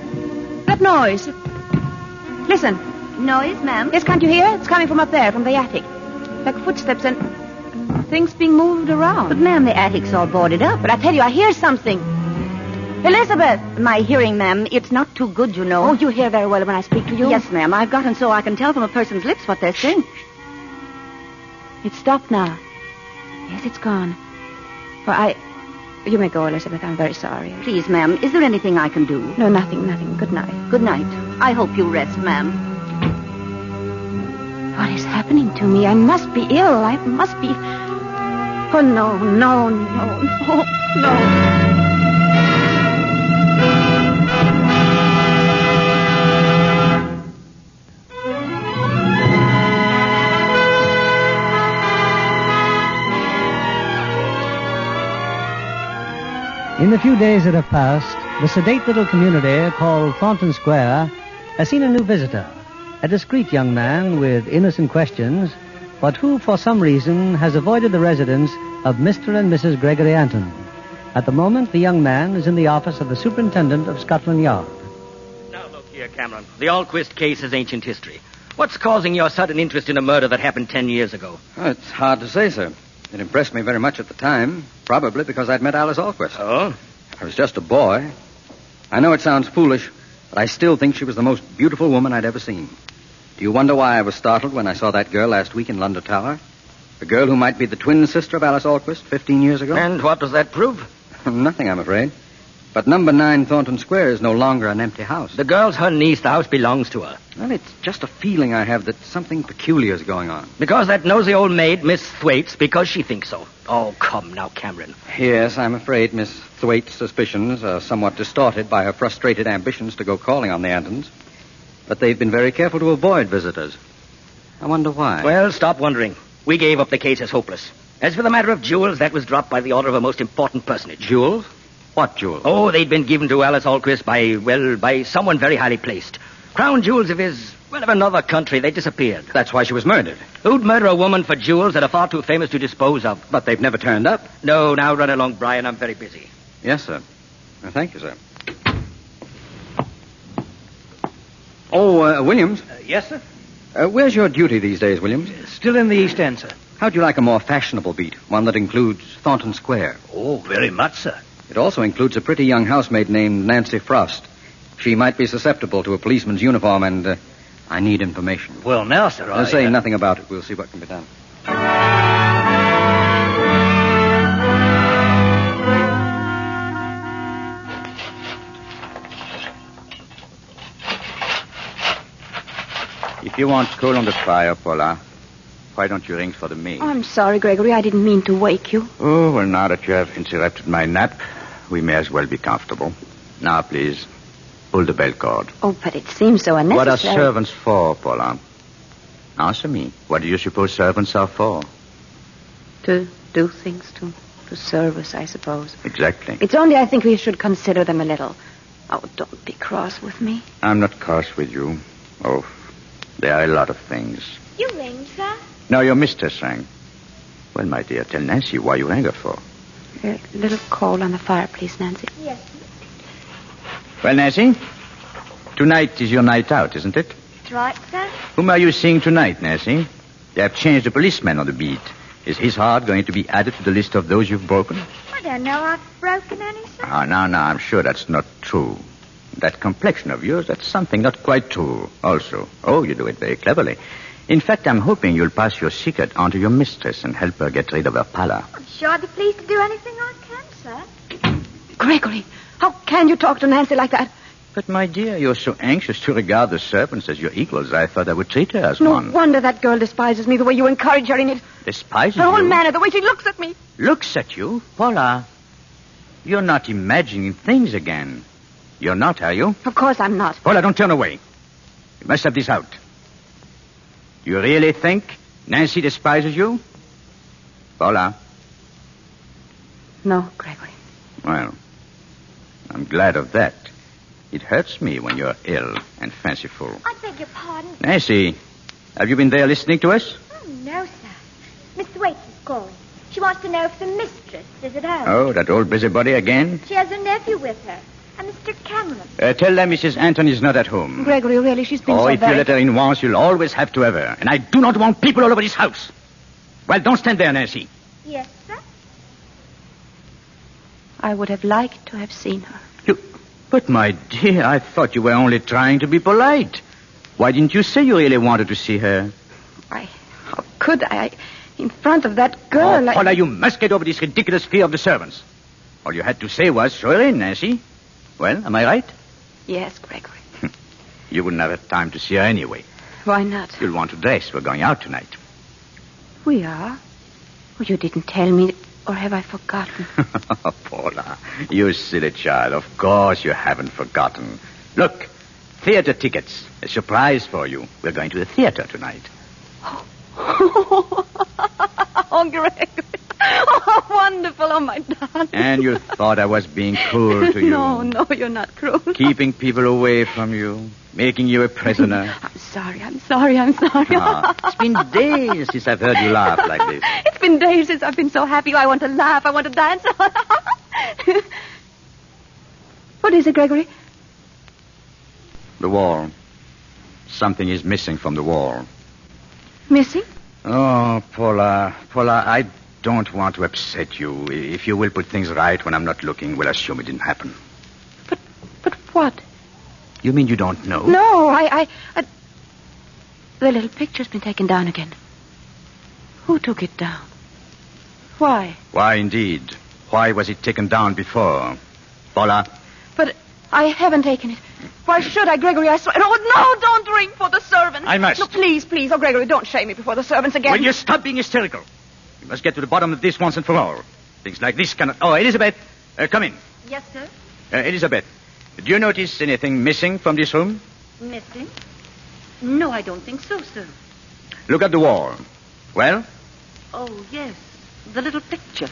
That noise. Listen. Noise, ma'am? Yes, can't you hear? It's coming from up there, from the attic. Like footsteps and things being moved around. But, ma'am, the attic's all boarded up. But I tell you, I hear something. Elizabeth! My hearing, ma'am, it's not too good, you know. Oh, you hear very well when I speak to you? Yes, ma'am. I've gotten so I can tell from a person's lips what they're saying. It's stopped now. Yes, it's gone. Well, You may go, Elizabeth. I'm very sorry. Please, ma'am, is there anything I can do? No, nothing. Good night. Good night. I hope you rest, ma'am. What is happening to me? I must be ill. I must be... Oh, no. In the few days that have passed, the sedate little community called Thornton Square has seen a new visitor, a discreet young man with innocent questions, but who, for some reason, has avoided the residence of Mr. and Mrs. Gregory Anton. At the moment, the young man is in the office of the superintendent of Scotland Yard. Now, look here, Cameron. The Alquist case is ancient history. What's causing your sudden interest in a murder that happened 10 years ago? Oh, it's hard to say, sir. It impressed me very much at the time, probably because I'd met Alice Alquist. Oh? I was just a boy. I know it sounds foolish, but I still think she was the most beautiful woman I'd ever seen. Do you wonder why I was startled when I saw that girl last week in London Tower? The girl who might be the twin sister of Alice Alquist 15 years ago? And what does that prove? Nothing, I'm afraid. But number 9 Thornton Square is no longer an empty house. The girl's her niece. The house belongs to her. Well, it's just a feeling I have that something peculiar is going on. Because that nosy old maid, Miss Thwaites, because she thinks so. Oh, come now, Cameron. Yes, I'm afraid Miss Thwaites' suspicions are somewhat distorted by her frustrated ambitions to go calling on the Antons. But they've been very careful to avoid visitors. I wonder why. Well, stop wondering. We gave up the case as hopeless. As for the matter of jewels, that was dropped by the order of a most important personage. Jewels? What jewels? Oh, they'd been given to Alice Alquist by someone very highly placed. Crown jewels of another country. They disappeared. That's why she was murdered. Who'd murder a woman for jewels that are far too famous to dispose of? But they've never turned up. No, now run along, Brian. I'm very busy. Yes, sir. Thank you, sir. Williams? Yes, sir? Where's your duty these days, Williams? Still in the East End, sir. How'd you like a more fashionable beat? One that includes Thornton Square? Oh, very much, sir. It also includes a pretty young housemaid named Nancy Frost. She might be susceptible to a policeman's uniform, and I need information. Well, now, sir, Say nothing about it. We'll see what can be done. If you want coal on the fire, Paula, why don't you ring for the maid? Oh, I'm sorry, Gregory. I didn't mean to wake you. Oh, well, now that you have interrupted my nap, we may as well be comfortable. Now, please, pull the bell cord. Oh, but it seems so unnecessary. What are servants for, Paula? Answer me. What do you suppose servants are for? To do things, to serve us, I suppose. Exactly. It's only I think we should consider them a little. Oh, don't be cross with me. I'm not cross with you. Oh, there are a lot of things. You ring, sir? No, your mistress rang. Well, my dear, tell Nancy why you rang her for. A little coal on the fire, please, Nancy. Yes. Well, Nancy, tonight is your night out, isn't it? That's right, sir. Whom are you seeing tonight, Nancy? They have changed the policeman on the beat. Is his heart going to be added to the list of those you've broken? I don't know I've broken any, sir. Oh, no, I'm sure that's not true. That complexion of yours, that's something not quite true also. Oh, you do it very cleverly. In fact, I'm hoping you'll pass your secret on to your mistress and help her get rid of her pallor. I'm sure I'd be pleased to do anything I can, sir. Gregory, how can you talk to Nancy like that? But, my dear, you're so anxious to regard the servants as your equals, I thought I would treat her as No one. wonder that girl despises me the way you encourage her in it. Despises Her whole you? manner, the way she looks at me. Looks at you? Paula, you're not imagining things again. You're not, are you? Of course I'm not. Paula, don't turn away. You must have this out. You really think Nancy despises you? Paula? No, Gregory. Well, I'm glad of that. It hurts me when you're ill and fanciful. I beg your pardon. Nancy, have you been there listening to us? Oh, no, sir. Miss Thwaites is calling. She wants to know if the mistress is at home. Oh, that old busybody again? She has her nephew with her, and Mr. Cameron. Tell them Mrs. Anton is not at home. Gregory, really, she's been Oh, so if you let her in once, you'll always have to have her. And I do not want people all over this house. Well, don't stand there, Nancy. Yes, sir? I would have liked to have seen her. But, my dear, I thought you were only trying to be polite. Why didn't you say you really wanted to see her? How could I? In front of that girl, Paula, you must get over this ridiculous fear of the servants. All you had to say was, show her in, Nancy. Well, am I right? Yes, Gregory. You wouldn't have had time to see her anyway. Why not? You'll want to dress. We're going out tonight. We are? Oh, you didn't tell me, or have I forgotten? Paula, you silly child. Of course you haven't forgotten. Look, theater tickets. A surprise for you. We're going to the theater tonight. Oh, Gregory. Oh, wonderful. Oh, my darling. And you thought I was being cruel to you. No, you're not cruel. Keeping people away from you. Making you a prisoner. I'm sorry. It's been days since I've heard you laugh like this. It's been days since I've been so happy. I want to laugh. I want to dance. What is it, Gregory? The wall. something is missing from the wall. Missing? Oh, Paula, I don't want to upset you. If you will put things right when I'm not looking, we'll assume it didn't happen. But what? You mean you don't know? No, I... The little picture's been taken down again. Who took it down? Why? Why, indeed. Why was it taken down before? Paula? But I haven't taken it. Why should I, Gregory? I swear... No, don't ring for the servants. I must. No, please. Oh, Gregory, don't shame me before the servants again. Will you stop being hysterical? You must get to the bottom of this once and for all. Things like this cannot... Oh, Elizabeth, come in. Yes, sir. Elizabeth, do you notice anything missing from this room? Missing? No, I don't think so, sir. Look at the wall. Well? Oh, yes. The little picture.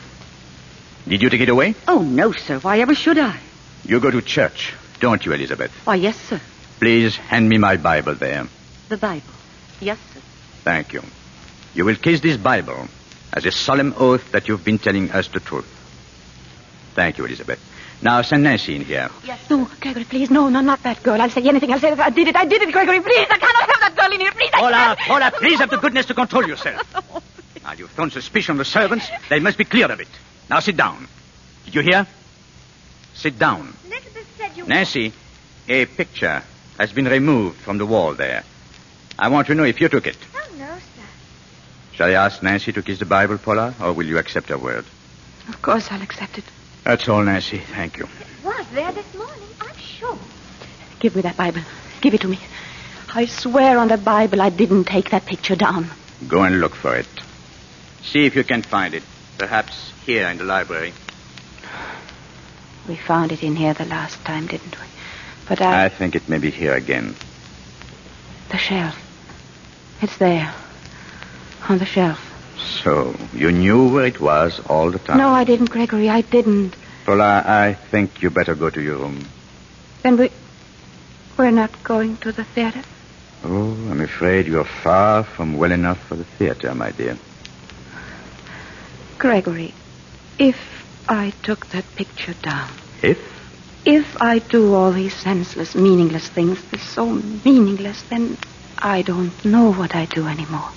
Did you take it away? Oh, no, sir. Why ever should I? You go to church, don't you, Elizabeth? Why, yes, sir. Please hand me my Bible there. The Bible. Yes, sir. Thank you. You will kiss this Bible as a solemn oath that you've been telling us the truth. Thank you, Elizabeth. Now, send Nancy in here. Yes. No, Gregory, please. No, not that girl. I'll say anything. I'll say that I did it, Gregory. Please, I cannot have that girl in here. Please, Paula, please have the goodness to control yourself. Now, you've thrown suspicion on the servants. They must be cleared of it. Now, sit down. Did you hear? Sit down. Nancy, a picture has been removed from the wall there. I want to know if you took it. Oh, no, sir. Shall I ask Nancy to kiss the Bible, Paula, or will you accept her word? Of course I'll accept it. That's all, Nancy. Thank you. It was there this morning, I'm sure. Give me that Bible. Give it to me. I swear on the Bible I didn't take that picture down. Go and look for it. See if you can find it. Perhaps here in the library. We found it in here the last time, didn't we? But I think it may be here again. The shelf. It's there. On the shelf. So, you knew where it was all the time? No, I didn't, Gregory. I didn't. Paula, I think you better go to your room. Then we're not going to the theater? Oh, I'm afraid you're far from well enough for the theater, my dear. Gregory, if I took that picture down... If I do all these senseless, meaningless things, they're so meaningless, then I don't know what I do anymore.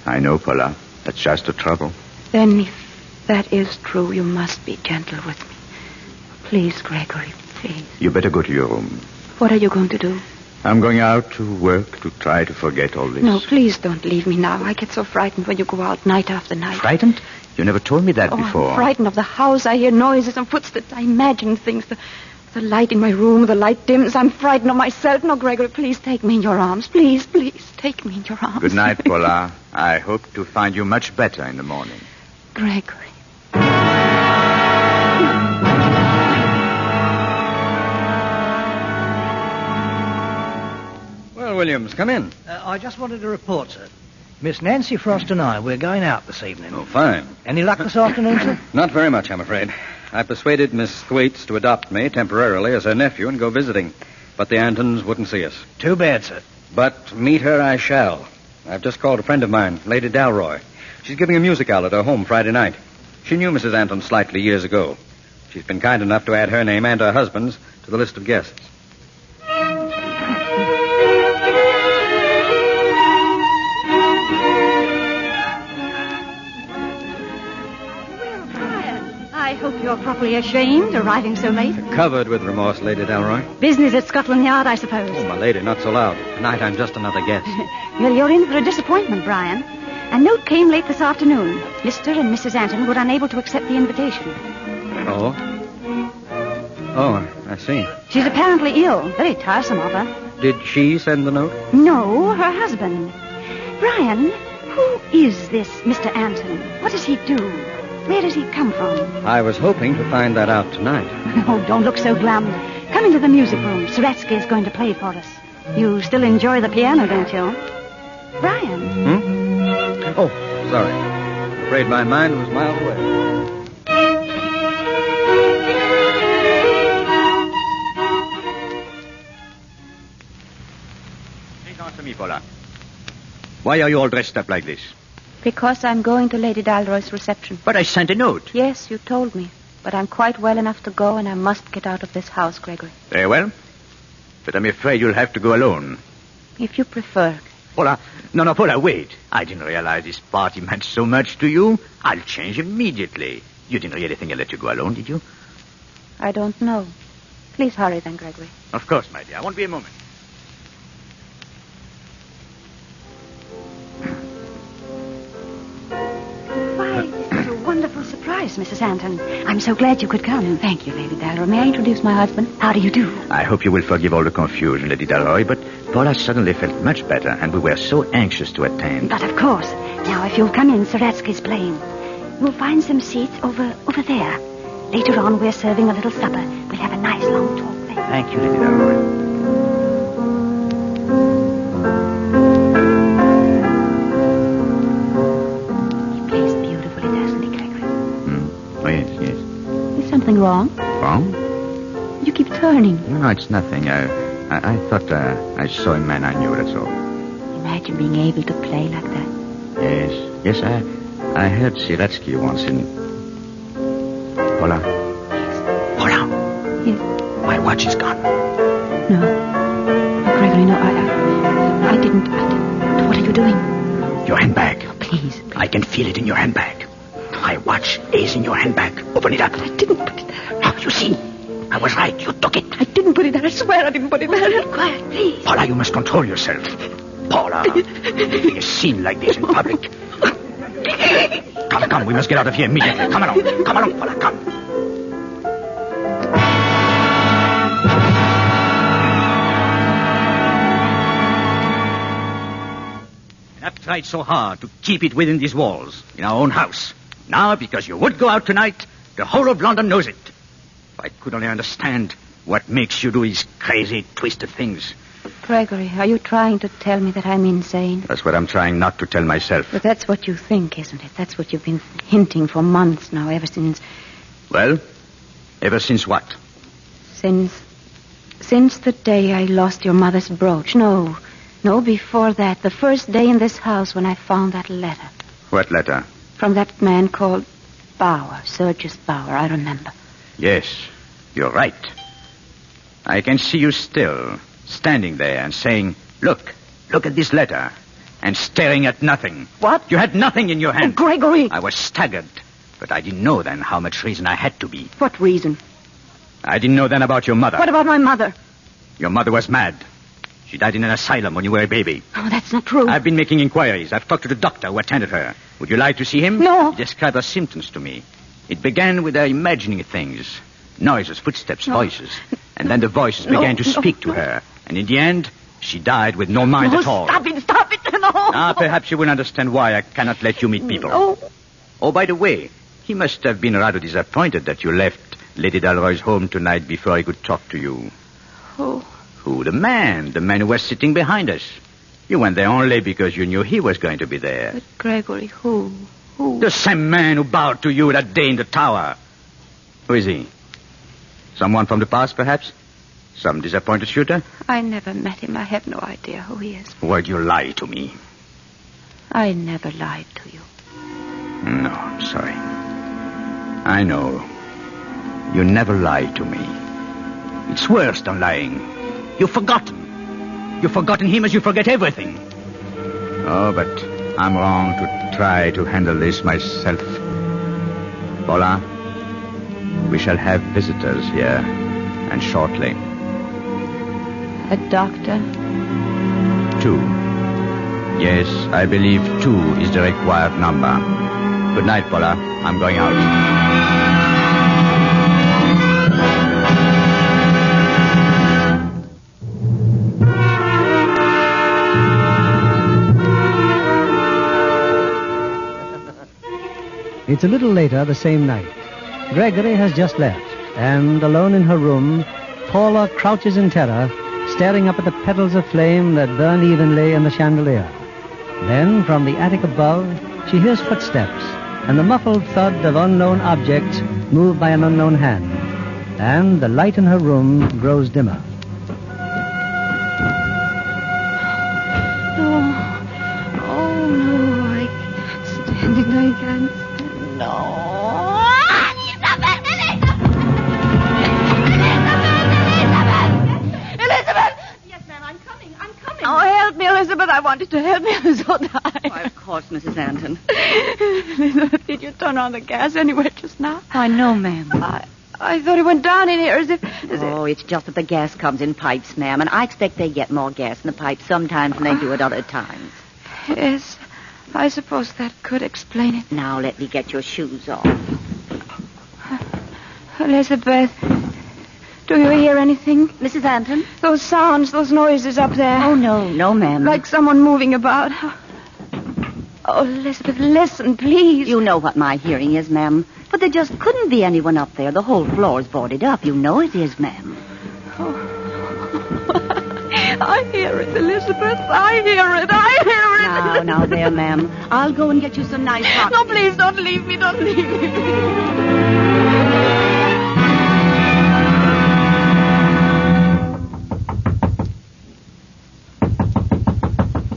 I know, Paula. That's just the trouble. Then if that is true, you must be gentle with me. Please, Gregory, please. You better go to your room. What are you going to do? I'm going out to work to try to forget all this. No, please don't leave me now. I get so frightened when you go out night after night. Frightened? You never told me that before. I'm frightened of the house. I hear noises and footsteps. I imagine things. The light in my room, the light dims. I'm frightened of myself. No, Gregory, please take me in your arms. Please, take me in your arms. Good night, Paula. I hope to find you much better in the morning. Gregory. Well, Williams, come in. I just wanted to report, sir. Miss Nancy Frost and I, we're going out this evening. Oh, fine. Any luck this afternoon, sir? Not very much, I'm afraid. I persuaded Miss Thwaites to adopt me temporarily as her nephew and go visiting. But the Antons wouldn't see us. Too bad, sir. But meet her I shall. I've just called a friend of mine, Lady Dalroy. She's giving a musicale at her home Friday night. She knew Mrs. Anton slightly years ago. She's been kind enough to add her name and her husband's to the list of guests. I hope you're properly ashamed, arriving so late. Covered with remorse, Lady Dalroy. Business at Scotland Yard, I suppose. Oh, my lady, not so loud. Tonight I'm just another guest. Well, you're in for a disappointment, Brian. A note came late this afternoon. Mr. and Mrs. Anton were unable to accept the invitation. Oh? Oh, I see. She's apparently ill. Very tiresome of her. Did she send the note? No, her husband. Brian, who is this Mr. Anton? What does he do? Where does he come from? I was hoping to find that out tonight. Oh, don't look so glum. Come into the music room. Saretsky is going to play for us. You still enjoy the piano, don't you? Brian? Oh, sorry. I'm afraid my mind was miles away. Please answer me, Paula. Why are you all dressed up like this? Because I'm going to Lady Dalroy's reception. But I sent a note. Yes, you told me. But I'm quite well enough to go, and I must get out of this house, Gregory. Very well. But I'm afraid you'll have to go alone. if you prefer. Paula, no, Paula, wait. I didn't realize this party meant so much to you. I'll change immediately. You didn't really think I'd let you go alone, did you? I don't know. Please hurry then, Gregory. Of course, my dear. I won't be a moment. Why, this is a wonderful surprise, Mrs. Anton. I'm so glad you could come. Thank you, Lady Dalroy. May I introduce my husband? How do you do? I hope you will forgive all the confusion, Lady Delroy, but Paula suddenly felt much better, and we were so anxious to attend. But of course. Now, if you'll come in, Saratsky's playing. You'll find some seats over there. Later on, we're serving a little supper. We'll have a nice long talk there. Thank you, Lady Delroy. Something wrong? Wrong? You keep turning. No, it's nothing. I thought I saw a man I knew, that's all. Imagine being able to play like that. Yes, I heard Siratsky once in... Paula? Yes. Paula? Yes. My watch is gone. No. Gregory, no, I didn't. What are you doing? Your handbag. Oh, please. I can feel it in your handbag. My watch is in your handbag. Open it up. I didn't put it there. Oh, you see? I was right. You took it. I didn't put it there. I swear I didn't put it there. Quiet, please. Paula, you must control yourself. Paula, making a scene like this in public. Come. We must get out of here immediately. Come along, Paula, come. I've tried so hard to keep it within these walls, in our own house. Now, because you would go out tonight, the whole of London knows it. If I could only understand what makes you do these crazy, twisted things. Gregory, are you trying to tell me that I'm insane? That's what I'm trying not to tell myself. But that's what you think, isn't it? That's what you've been hinting for months now, ever since... Well, ever since what? Since the day I lost your mother's brooch. No, before that. The first day in this house when I found that letter. What letter? From that man called Bauer, Sergius Bauer, I remember. Yes, you're right. I can see you still, standing there and saying, look at this letter, and staring at nothing. What? You had nothing in your hand. Oh, Gregory! I was staggered, but I didn't know then how much reason I had to be. What reason? I didn't know then about your mother. What about my mother? Your mother was mad. She died in an asylum when you were a baby. Oh, that's not true. I've been making inquiries. I've talked to the doctor who attended her. Would you like to see him? No. He described her symptoms to me. It began with her imagining things. Noises, footsteps, voices. And then the voices began to speak to her. And in the end, she died with no mind at all. Stop it, no. Perhaps you will understand why I cannot let you meet people. No. Oh, by the way, he must have been rather disappointed that you left Lady Dalroy's home tonight before he could talk to you. Who? Who? The man who was sitting behind us. You went there only because you knew he was going to be there. But Gregory, who? The same man who bowed to you that day in the tower. Who is he? Someone from the past, perhaps? Some disappointed shooter? I never met him. I have no idea who he is. Why'd you lie to me? I never lied to you. No, I'm sorry. I know. You never lied to me. It's worse than lying. You've forgotten. You've forgotten him as you forget everything. Oh, but I'm wrong to try to handle this myself. Paula, we shall have visitors here, and shortly. A doctor? 2. Yes, I believe 2 is the required number. Good night, Paula. I'm going out. It's a little later the same night. Gregory has just left, and alone in her room, Paula crouches in terror, staring up at the petals of flame that burn evenly in the chandelier. Then, from the attic above, she hears footsteps and the muffled thud of unknown objects moved by an unknown hand. And the light in her room grows dimmer. No. Oh, no, I can't stand it. I can't stand it. No. Elizabeth! Yes, ma'am, I'm coming. Oh, help wanted to help me, so did I. Why, of course, Mrs. Anton. Elizabeth, did you turn on the gas anywhere just now? I know, ma'am. I thought it went down in here as if... It's just that the gas comes in pipes, ma'am, and I expect they get more gas in the pipes sometimes than they do at other times. Yes, I suppose that could explain it. Now let me get your shoes off. Elizabeth, do you hear anything? Mrs. Anton? Those sounds, those noises up there. Oh, no, ma'am. Like someone moving about. Oh, Elizabeth, listen, please. You know what my hearing is, ma'am. But there just couldn't be anyone up there. The whole floor's boarded up. You know it is, ma'am. I hear it, Elizabeth. I hear it. Now, there, ma'am. I'll go and get you some nice hot... No, please, don't leave me. Don't leave me.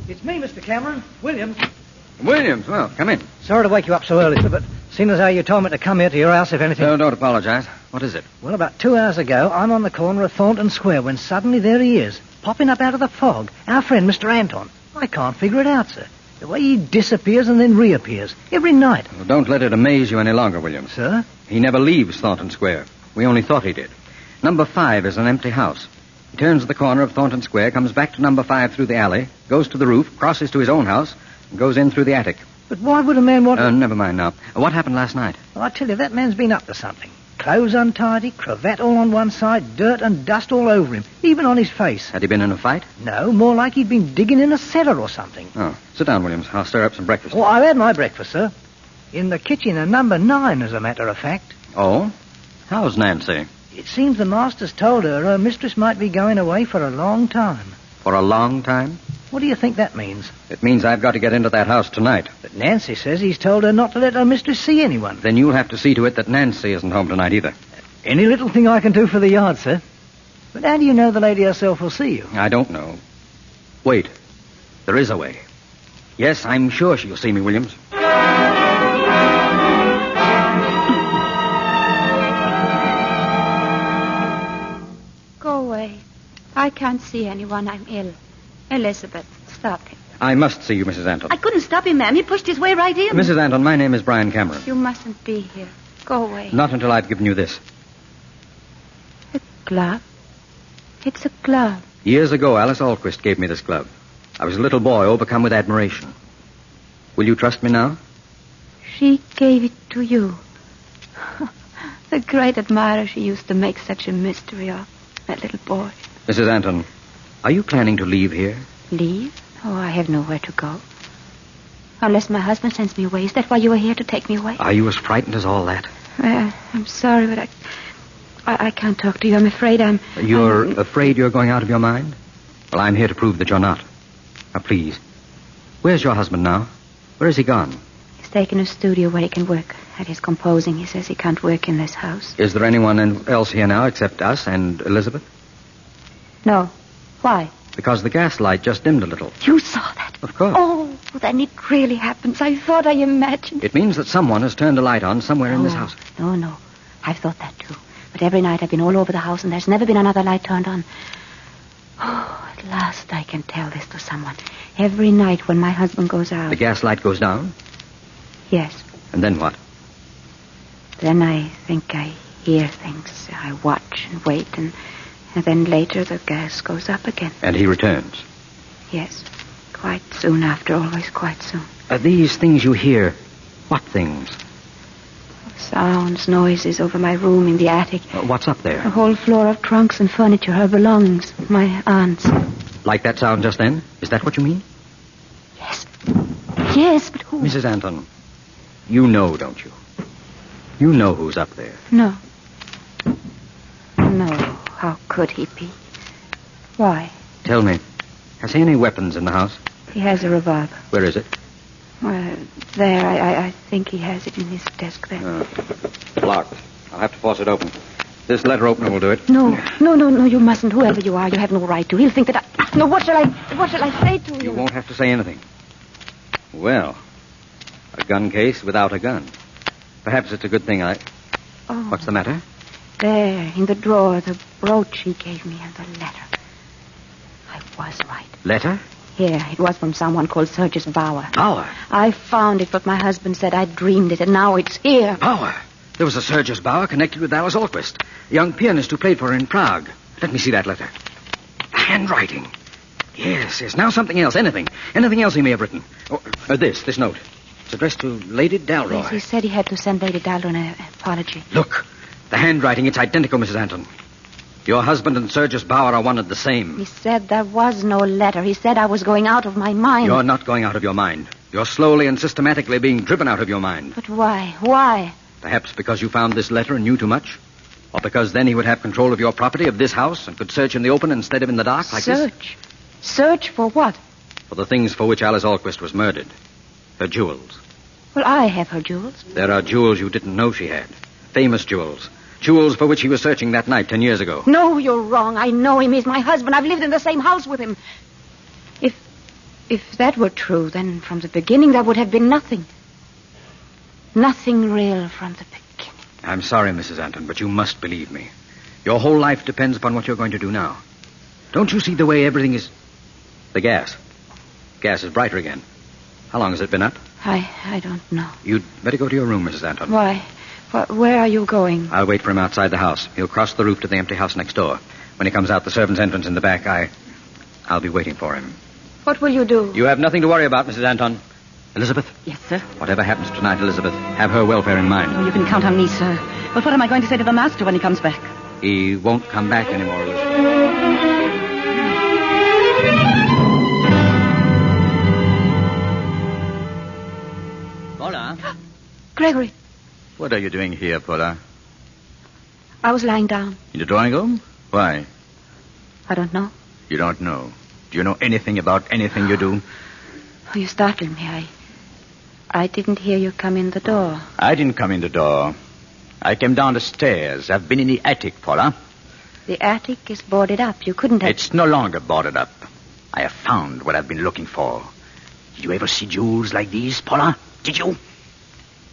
It's me, Mr. Cameron. Williams. Williams, well, come in. Sorry to wake you up so early, sir, but seeing as how you told me to come here to your house, if anything... No, don't apologize. What is it? Well, about 2 hours ago, I'm on the corner of Thornton Square when suddenly there he is, popping up out of the fog. Our friend, Mr. Anton. I can't figure it out, sir. The way he disappears and then reappears. Every night. Well, don't let it amaze you any longer, Williams. Sir? He never leaves Thornton Square. We only thought he did. Number 5 is an empty house. He turns the corner of Thornton Square, comes back to number 5 through the alley, goes to the roof, crosses to his own house, and goes in through the attic. But why would a man want... Never mind now. What happened last night? Well, I tell you, that man's been up to something. Clothes untidy, cravat all on one side, dirt and dust all over him, even on his face. Had he been in a fight? No, more like he'd been digging in a cellar or something. Oh, sit down, Williams. I'll stir up some breakfast. Oh, I've had my breakfast, sir. In the kitchen in number 9, as a matter of fact. Oh? How's Nancy? It seems the master's told her mistress might be going away for a long time. For a long time? What do you think that means? It means I've got to get into that house tonight. But Nancy says he's told her not to let her mistress see anyone. Then you'll have to see to it that Nancy isn't home tonight either. Any little thing I can do for the yard, sir. But how do you know the lady herself will see you? I don't know. Wait. There is a way. Yes, I'm sure she'll see me, Williams. Go away. I can't see anyone. I'm ill. Elizabeth, stop him. I must see you, Mrs. Anton. I couldn't stop him, ma'am. He pushed his way right in. Mrs. Anton, my name is Brian Cameron. You mustn't be here. Go away. Not until I've given you this. A glove? It's a glove. Years ago, Alice Alquist gave me this glove. I was a little boy overcome with admiration. Will you trust me now? She gave it to you. The great admirer she used to make such a mystery of. That little boy. Mrs. Anton, are you planning to leave here? Leave? Oh, I have nowhere to go. Unless my husband sends me away. Is that why you were here to take me away? Are you as frightened as all that? I'm sorry, but I can't talk to you. I'm afraid You're afraid you're going out of your mind? Well, I'm here to prove that you're not. Now, please. Where's your husband now? Where has he gone? He's taken a studio where he can work. At his composing, he says he can't work in this house. Is there anyone else here now except us and Elizabeth? No. Why? Because the gaslight just dimmed a little. You saw that? Of course. Oh, then it really happens. I thought I imagined. It means that someone has turned a light on somewhere in this house. No. I've thought that too. But every night I've been all over the house and there's never been another light turned on. Oh, at last I can tell this to someone. Every night when my husband goes out. The gaslight goes down? Yes. And then what? Then I think I hear things. I watch and wait and then later the gas goes up again. And he returns? Yes. Quite soon after, always quite soon. Are these things you hear, what things? Sounds, noises over my room in the attic. What's up there? A whole floor of trunks and furniture, her belongings, my aunt's. Like that sound just then? Is that what you mean? Yes. Yes, but who? Mrs. Anton, you know, don't you? You know who's up there. No. No, how could he be? Why? Tell me, has he any weapons in the house? He has a revolver. Where is it? There, I think he has it in his desk there. Locked. I'll have to force it open. This letter opener will do it. No, you mustn't. Whoever you are, you have no right to. He'll think that I... No, what shall I say to you? You won't have to say anything. Well, a gun case without a gun. Perhaps it's a good thing Oh. What's the matter? There, in the drawer, the brooch he gave me and the letter. I was right. Letter? Here, it was from someone called Sergius Bauer. Bauer? I found it, but my husband said I dreamed it, and now it's here. Bauer? There was a Sergius Bauer connected with Alice Alquist, a young pianist who played for her in Prague. Let me see that letter. Handwriting. Yes. Now something else. Anything else he may have written. This note. It's addressed to Lady Dalroy. Yes, he said he had to send Lady Dalroy an apology. Look, the handwriting, it's identical, Mrs. Anton. Your husband and Sergius Bauer are one and the same. He said there was no letter. He said I was going out of my mind. You're not going out of your mind. You're slowly and systematically being driven out of your mind. But why? Why? Perhaps because you found this letter and knew too much. Or because then he would have control of your property, of this house, and could search in the open instead of in the dark like this. Search? Search for what? For the things for which Alice Alquist was murdered. Her jewels. Well, I have her jewels. There are jewels you didn't know she had. Famous jewels. Jewels for which he was searching that night 10 years ago. No, you're wrong. I know him. He's my husband. I've lived in the same house with him. If that were true, then from the beginning there would have been nothing. Nothing real from the beginning. I'm sorry, Mrs. Anton, but you must believe me. Your whole life depends upon what you're going to do now. Don't you see the way everything is... The gas. Gas is brighter again. How long has it been up? I don't know. You'd better go to your room, Mrs. Anton. Why? Where are you going? I'll wait for him outside the house. He'll cross the roof to the empty house next door. When he comes out the servant's entrance in the back, I'll be waiting for him. What will you do? You have nothing to worry about, Mrs. Anton. Elizabeth? Yes, sir? Whatever happens tonight, Elizabeth, have her welfare in mind. Oh, you can count on me, sir. But what am I going to say to the master when he comes back? He won't come back anymore, Elizabeth. Paula? Gregory. What are you doing here, Paula? I was lying down. In the drawing room? Why? I don't know. You don't know. Do you know anything about anything you do? Oh, you startled me. I didn't hear you come in the door. I didn't come in the door. I came down the stairs. I've been in the attic, Paula. The attic is boarded up. You couldn't have... It's no longer boarded up. I have found what I've been looking for. Did you ever see jewels like these, Paula? Did you?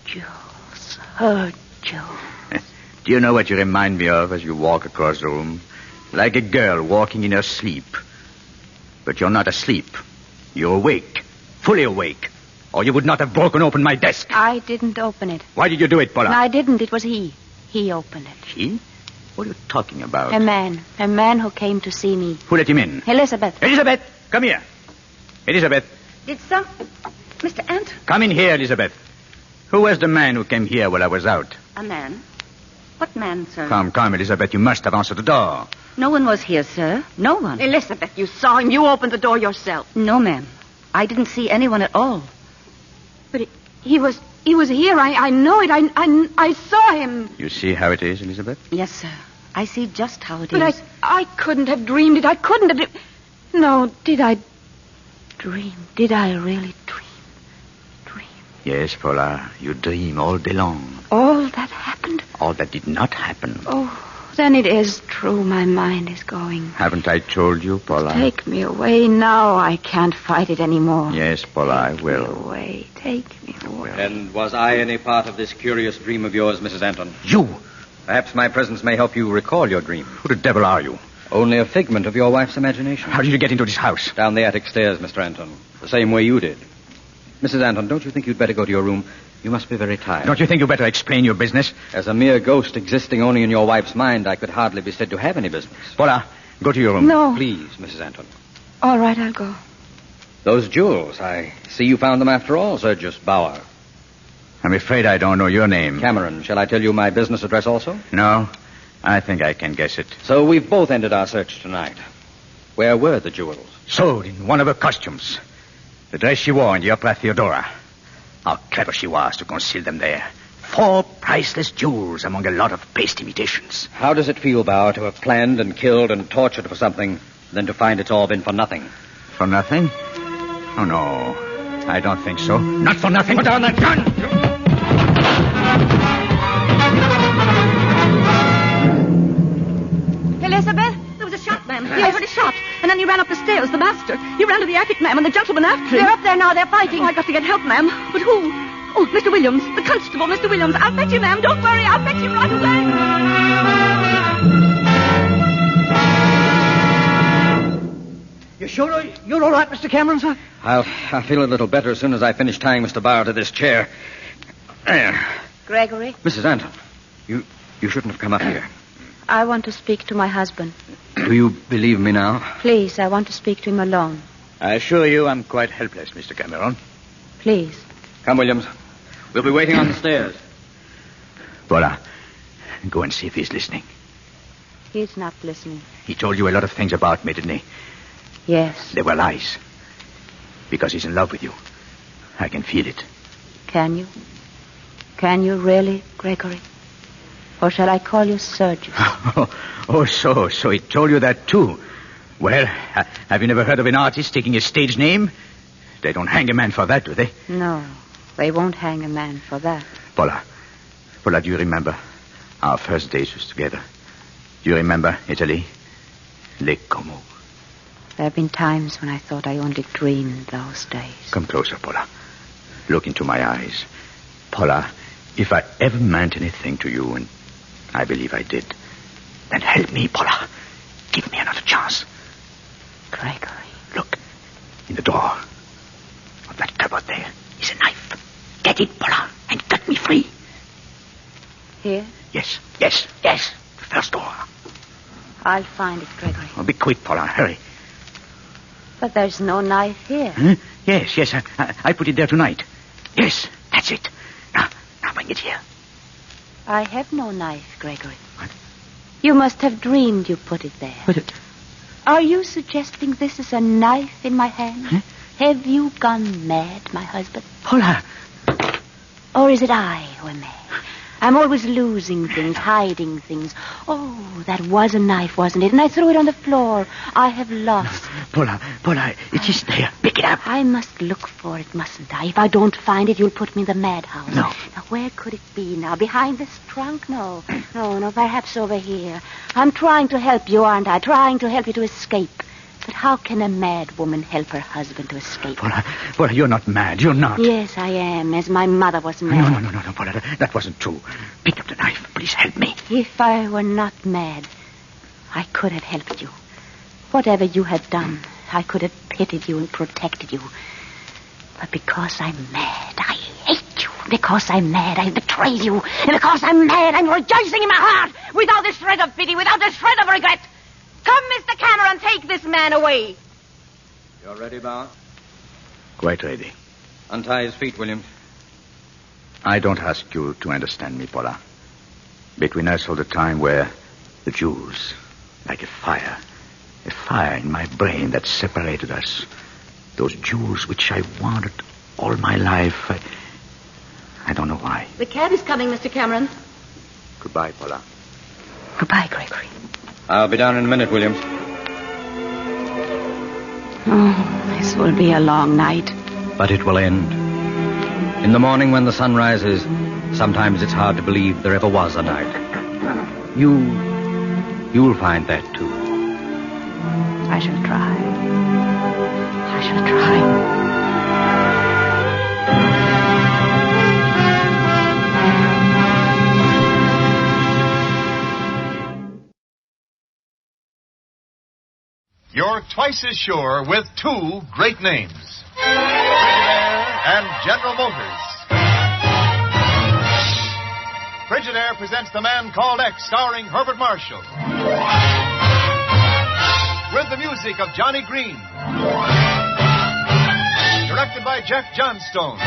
Jewels. Her jewels. Do you know what you remind me of as you walk across the room? Like a girl walking in her sleep. But you're not asleep. You're awake. Fully awake. Or you would not have broken open my desk. I didn't open it. Why did you do it, Paula? No, I didn't. It was he. He opened it. He? What are you talking about? A man who came to see me. Who let him in? Elizabeth. Elizabeth, come here. Elizabeth. Did Mr. Ant? Come in here, Elizabeth. Who was the man who came here while I was out? A man? What man, sir? Come, Elizabeth. You must have answered the door. No one was here, sir. No one. Elizabeth, you saw him. You opened the door yourself. No, ma'am. I didn't see anyone at all. But he was here. I know it. I saw him. You see how it is, Elizabeth? Yes, sir. I see just how it is. But I couldn't have dreamed it. I couldn't have... No, did I dream? Did I really dream? Yes, Paula. You dream all day long. All that happened? All that did not happen. Oh, then it is true. My mind is going. Haven't I told you, Paula? Take me away now. I can't fight it anymore. Yes, Paula, I will. Take me away. Take me away. And was I any part of this curious dream of yours, Mrs. Anton? You? Perhaps my presence may help you recall your dream. Who the devil are you? Only a figment of your wife's imagination. How did you get into this house? Down the attic stairs, Mr. Anton. The same way you did. Mrs. Anton, don't you think you'd better go to your room? You must be very tired. Don't you think you better explain your business? As a mere ghost existing only in your wife's mind, I could hardly be said to have any business. Paula, go to your room. No. Please, Mrs. Anton. All right, I'll go. Those jewels, I see you found them after all, Sergius Bauer. I'm afraid I don't know your name. Cameron, shall I tell you my business address also? No, I think I can guess it. So we've both ended our search tonight. Where were the jewels? Sold in one of her costumes. The dress she wore in the Opera Theodora. How clever she was to conceal them there. 4 priceless jewels among a lot of paste imitations. How does it feel, Bauer, to have planned and killed and tortured for something, then to find it's all been for nothing? For nothing? Oh, no. I don't think so. Not for nothing. Put down that gun! Elizabeth? There was a shot, ma'am. I heard a shot. And then he ran up the stairs, the master. He ran to the attic, ma'am, and the gentleman after him. They're up there now. They're fighting. Oh, I got to get help, ma'am. But who? Oh, Mr. Williams. The constable, Mr. Williams. I'll fetch you, ma'am. Don't worry. I'll fetch you right away. You sure you're all right, Mr. Cameron, sir? I'll feel a little better as soon as I finish tying Mr. Bauer to this chair. There. Gregory, Mrs. Anton, you shouldn't have come up here. I want to speak to my husband. Do you believe me now? Please, I want to speak to him alone. I assure you I'm quite helpless, Mr. Cameron. Please. Come, Williams. We'll be waiting on the stairs. Paula, go and see if he's listening. He's not listening. He told you a lot of things about me, didn't he? Yes. They were lies. Because he's in love with you. I can feel it. Can you? Can you really, Gregory? Or shall I call you Sergius? So he told you that too. Well, have you never heard of an artist taking a stage name? They don't hang a man for that, do they? No, they won't hang a man for that. Paula, do you remember our first days was together? Do you remember Italy? Lake Como. There have been times when I thought I only dreamed those days. Come closer, Paula. Look into my eyes. Paula, if I ever meant anything to you, and I believe I did, then help me, Paula. Give me another chance. Gregory. Look, in the door of that cupboard there is a knife. Get it, Paula, and cut me free. Here? Yes. The first door. I'll find it, Gregory. Oh, be quick, Paula. Hurry. But there's no knife here. Huh? Yes. I put it there tonight. Yes, that's it. Now bring it here. I have no knife, Gregory. What? You must have dreamed you put it there. Put it? Are you suggesting this is a knife in my hand? Huh? Have you gone mad, my husband? Paula. Or is it I who am mad? I'm always losing things, hiding things. Oh, that was a knife, wasn't it? And I threw it on the floor. I have lost. Paula, it is there. Pick it up. I must look for it, mustn't I? If I don't find it, you'll put me in the madhouse. No. Now, where could it be now? Behind this trunk? No, perhaps over here. I'm trying to help you, aren't I? Trying to help you to escape. But how can a mad woman help her husband to escape? Paula, you're not mad. You're not. Yes, I am, as my mother was mad. No, Paula, that wasn't true. Pick up the knife. Please help me. If I were not mad, I could have helped you. Whatever you had done, I could have pitied you and protected you. But because I'm mad, I hate you. Because I'm mad, I betray you. And because I'm mad, I'm rejoicing in my heart without a shred of pity, without a shred of regret. Come, Mr. Cameron, take this man away. You're ready, Bauer? Quite ready. Untie his feet, Williams. I don't ask you to understand me, Paula. Between us all the time were the Jews, like a fire in my brain that separated us. Those Jews which I wanted all my life. I don't know why. The cab is coming, Mr. Cameron. Goodbye, Paula. Goodbye, Gregory. I'll be down in a minute, Williams. Oh, this will be a long night. But it will end. In the morning when the sun rises, sometimes it's hard to believe there ever was a night. You'll find that, too. I shall try. You're twice as sure with two great names. Frigidaire and General Motors. Frigidaire presents The Man Called X, starring Herbert Marshall. With the music of Johnny Green. Directed by Jeff Johnstone.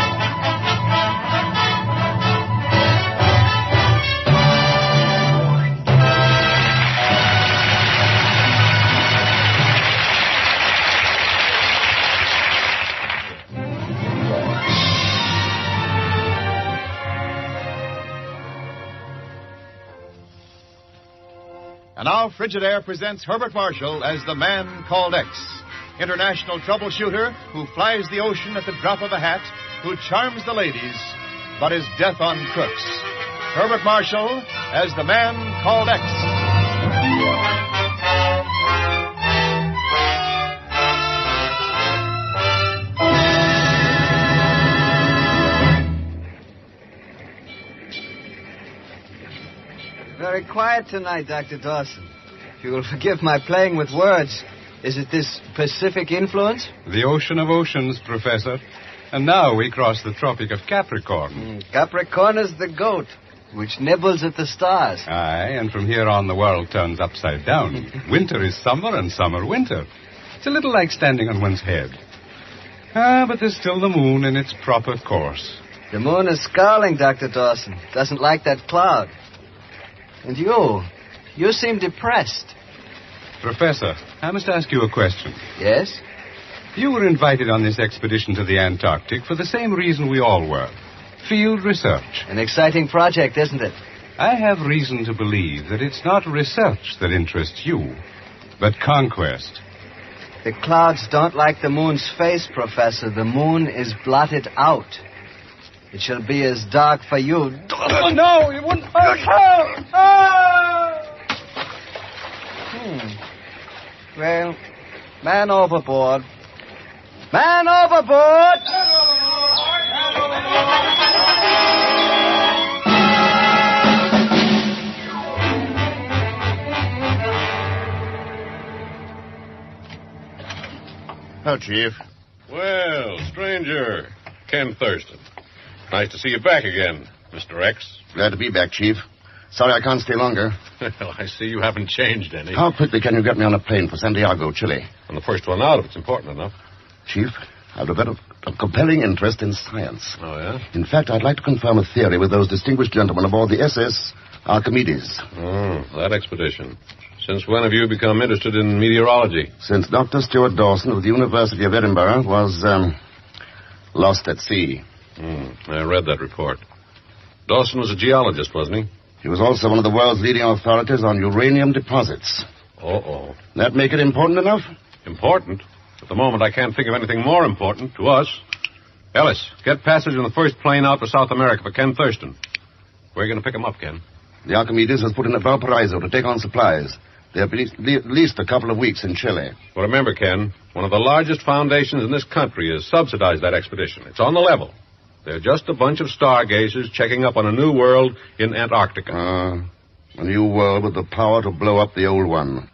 And now Frigidaire presents Herbert Marshall as The Man Called X, international troubleshooter who flies the ocean at the drop of a hat, who charms the ladies, but is death on crooks. Herbert Marshall as The Man Called X. Very quiet tonight, Dr. Dawson. If you will forgive my playing with words, Is it this Pacific influence? The ocean of oceans, Professor. And now we cross the Tropic of Capricorn. Capricorn is the goat, which nibbles at the stars. Aye, and from here on the world turns upside down. Winter is summer and summer winter. It's a little like standing on one's head. But there's still the moon in its proper course. The moon is scowling, Dr. Dawson. Doesn't like that cloud. And you seem depressed. Professor, I must ask you a question. Yes? You were invited on this expedition to the Antarctic for the same reason we all were. Field research. An exciting project, isn't it? I have reason to believe that it's not research that interests you, but conquest. The clouds don't like the moon's face, Professor. The moon is blotted out. It shall be as dark for you. Oh, no, you wouldn't. Well, man overboard. Man overboard! Oh, Chief. Well, stranger. Ken Thurston. Nice to see you back again, Mr. X. Glad to be back, Chief. Sorry I can't stay longer. Well, I see you haven't changed any. How quickly can you get me on a plane for Santiago, Chile? On the first one out, if it's important enough. Chief, I've developed a compelling interest in science. Oh, yeah? In fact, I'd like to confirm a theory with those distinguished gentlemen aboard the SS Archimedes. Oh, that expedition. Since when have you become interested in meteorology? Since Dr. Stuart Dawson of the University of Edinburgh was, lost at sea. I read that report. Dawson was a geologist, wasn't he? He was also one of the world's leading authorities on uranium deposits. Uh-oh. That make it important enough? Important? At the moment, I can't think of anything more important to us. Ellis, get passage on the first plane out for South America for Ken Thurston. Where are you going to pick him up, Ken? The Archimedes has put in at Valparaiso to take on supplies. They'll be at least a couple of weeks in Chile. Well, remember, Ken, one of the largest foundations in this country has subsidized that expedition. It's on the level. They're just a bunch of stargazers checking up on a new world in Antarctica. A new world with the power to blow up the old one.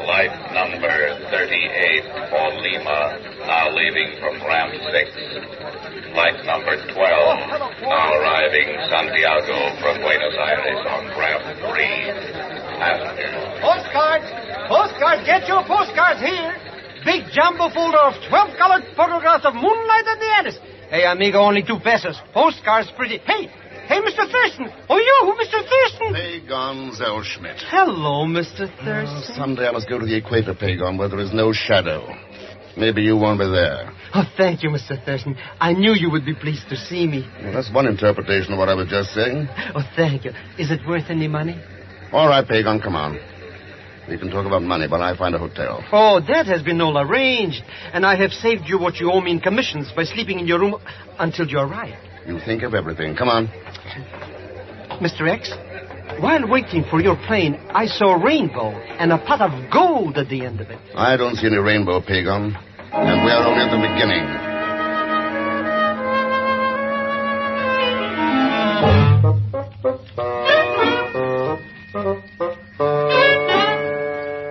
Flight number 38 for Lima, now leaving from ramp 6. Flight number 12, now arriving Santiago from Buenos Aires on ramp 3. Passengers. Postcards, get your postcards here. Big jumbo folder of 12 colored photographs of moonlight and the Andes. Hey, amigo, only 2 pesos. Postcards pretty. Hey, Mr. Thurston. Oh, you, Mr. Thurston. Pagon Zellschmidt. Hello, Mr. Thurston. Someday I must go to the equator, Pagon, where there is no shadow. Maybe you won't be there. Oh, thank you, Mr. Thurston. I knew you would be pleased to see me. Well, that's one interpretation of what I was just saying. Oh, thank you. Is it worth any money? All right, Pagon, come on. We can talk about money while I find a hotel. Oh, that has been all arranged. And I have saved you what you owe me in commissions by sleeping in your room until you arrive. You think of everything. Come on. Mr. X, while waiting for your plane, I saw a rainbow and a pot of gold at the end of it. I don't see any rainbow, Pagon. And we are only at the beginning.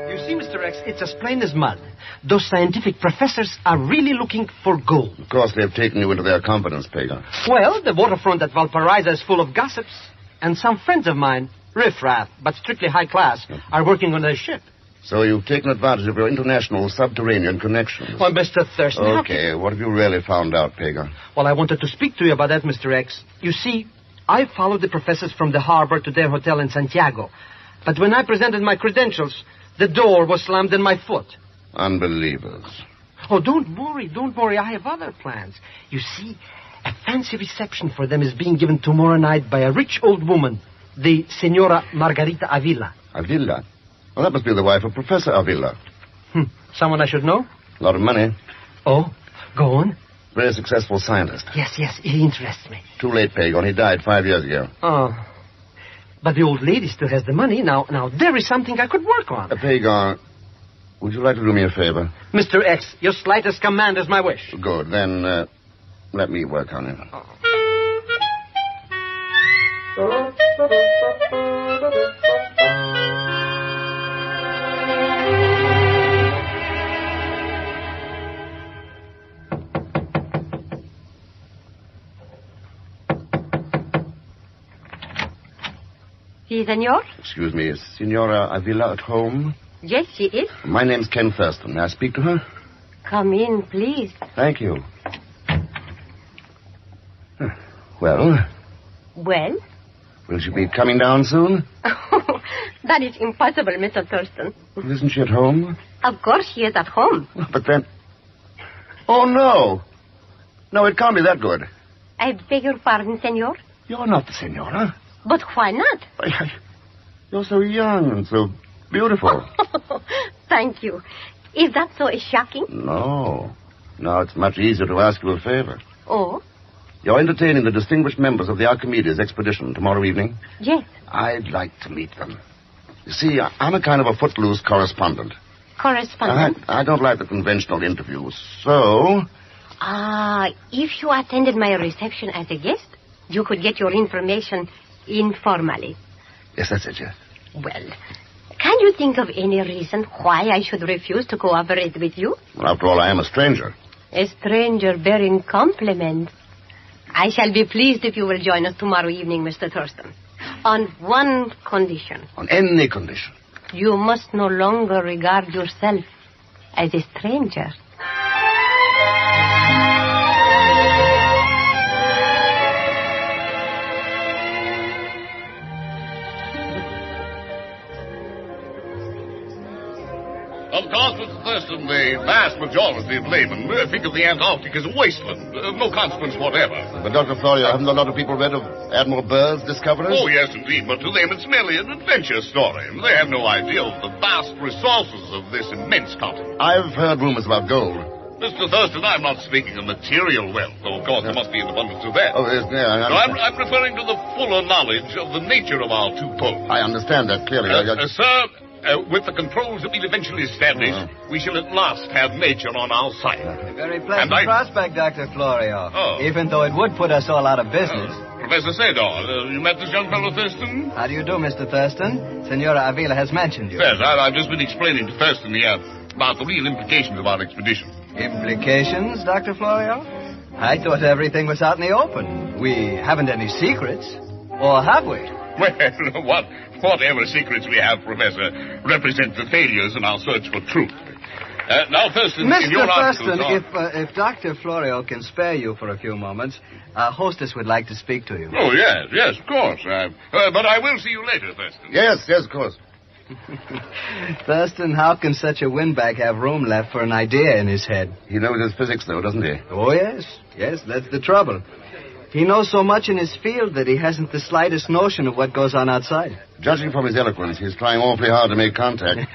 You see, Mr. X, it's as plain as mud. Those scientific professors are really looking for gold. Of course, they've taken you into their confidence, Pagon. Well, the waterfront at Valparaiso is full of gossips. And some friends of mine, riffraff, but strictly high class, are working on their ship. So you've taken advantage of your international subterranean connections. Well, Mr. Thurston... Okay, what have you really found out, Pagon? Well, I wanted to speak to you about that, Mr. X. You see, I followed the professors from the harbor to their hotel in Santiago. But when I presented my credentials, the door was slammed in my foot. Unbelievers. Oh, don't worry. I have other plans. You see, a fancy reception for them is being given tomorrow night by a rich old woman, the Senora Margarita Avila. Avila? Well, that must be the wife of Professor Avila. Someone I should know? A lot of money. Oh, go on. Very successful scientist. Yes, he interests me. Too late, Pagon. He died 5 years ago. Oh. But the old lady still has the money. Now, there is something I could work on. Pagan, would you like to do me a favor? Mr. X, your slightest command is my wish. Good. Then, let me work on it. Si, senor? Excuse me, is Senora Avila at home? Yes, she is. My name's Ken Thurston. May I speak to her? Come in, please. Thank you. Well? Well? Will she be coming down soon? That is impossible, Mr. Thurston. Well, isn't she at home? Of course she is at home. But then... Oh, no. No, it can't be that good. I beg your pardon, senor? You're not the senora. But why not? You're so young and so beautiful. Thank you. Is that so shocking? No. No, it's much easier to ask you a favor. Oh? You're entertaining the distinguished members of the Archimedes expedition tomorrow evening? Yes. I'd like to meet them. You see, I'm a kind of a footloose correspondent. Correspondent? I don't like the conventional interviews, so... if you attended my reception as a guest, you could get your information informally. Yes, that's it, yes. Well, can you think of any reason why I should refuse to cooperate with you? Well, after all, I am a stranger. A stranger bearing compliments. I shall be pleased if you will join us tomorrow evening, Mr. Thurston. On one condition. On any condition. You must no longer regard yourself as a stranger. Of course, Mr. Thurston, the vast majority of laymen think of the Antarctic as a wasteland, of no consequence whatever. But, Dr. Florio, haven't a lot of people read of Admiral Byrd's discoveries? Oh, yes, indeed, but to them it's merely an adventure story. They have no idea of the vast resources of this immense continent. I've heard rumors about gold. Mr. Thurston, I'm not speaking of material wealth, though, of course, there must be an abundance of that. Oh, yes, yeah. No, I'm referring to the fuller knowledge of the nature of our two poles. I understand that clearly. Sir... with the controls that we'll eventually establish, we shall at last have nature on our side. A very pleasant prospect, Dr. Florio. Oh. Even though it would put us all out of business. Professor SEDAN, you met this young fellow Thurston? How do you do, Mr. Thurston? Senora Avila has mentioned you. Yes, I've just been explaining to Thurston here about the real implications of our expedition. Implications, Dr. Florio? I thought everything was out in the open. We haven't any secrets. Or have we? Well, whatever secrets we have, Professor, represent the failures in our search for truth. Now, Thurston, in your Thurston, if Dr. Florio can spare you for a few moments, our hostess would like to speak to you. Oh, yes, of course. But I will see you later, Thurston. Yes, of course. Thurston, how can such a windbag have room left for an idea in his head? He knows his physics, though, doesn't he? Oh, yes, that's the trouble. He knows so much in his field that he hasn't the slightest notion of what goes on outside. Judging from his eloquence, he's trying awfully hard to make contact.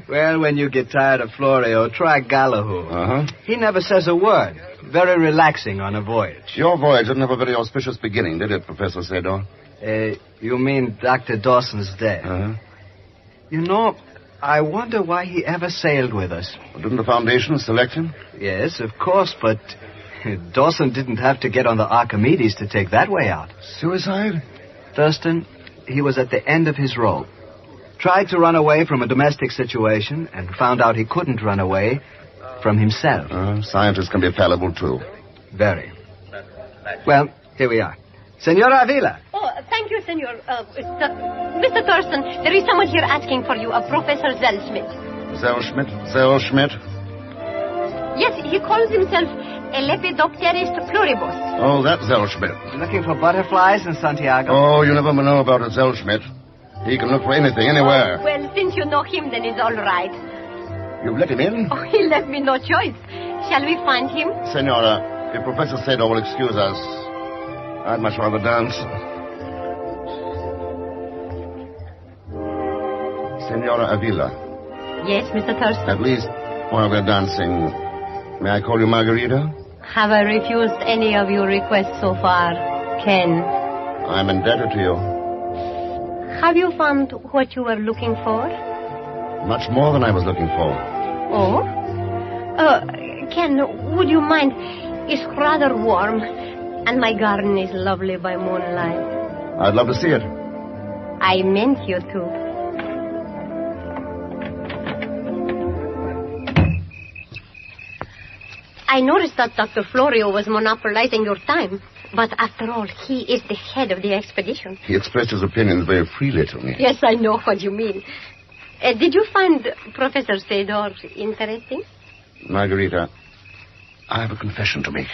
Well, when you get tired of Florio, try Galahoo. Uh-huh. He never says a word. Very relaxing on a voyage. Your voyage didn't have a very auspicious beginning, did it, Professor SEDAN? You mean Dr. Dawson's death? Uh-huh. You know, I wonder why he ever sailed with us. Well, didn't the Foundation select him? Yes, of course, but... Dawson didn't have to get on the Archimedes to take that way out. Suicide? Thurston, he was at the end of his rope. Tried to run away from a domestic situation and found out he couldn't run away from himself. Scientists can be fallible, too. Very. Well, here we are. Senora Avila. Oh, thank you, senor. Mr. Thurston, there is someone here asking for you, Professor Zellschmidt. Zellschmidt? Yes, he calls himself a Lepidopterist pluribus. Oh, that's Zellschmidt. Looking for butterflies in Santiago? Oh, you never know about a Zellschmidt. He can look for anything, anywhere. Oh, well, since you know him, then it's all right. You've let him in? Oh, he left me no choice. Shall we find him? Senora, if Professor SEDAN will excuse us, I'd much rather dance. Senora Avila. Yes, Mr. Thurston? At least while we're dancing, may I call you Margarita? Have I refused any of your requests so far, Ken? I'm indebted to you. Have you found what you were looking for? Much more than I was looking for. Oh? Ken, would you mind? It's rather warm, and my garden is lovely by moonlight. I'd love to see it. I meant you to. I noticed that Dr. Florio was monopolizing your time. But after all, he is the head of the expedition. He expressed his opinions very freely to me. Yes, I know what you mean. Did you find Professor Sedor interesting? Margarita, I have a confession to make.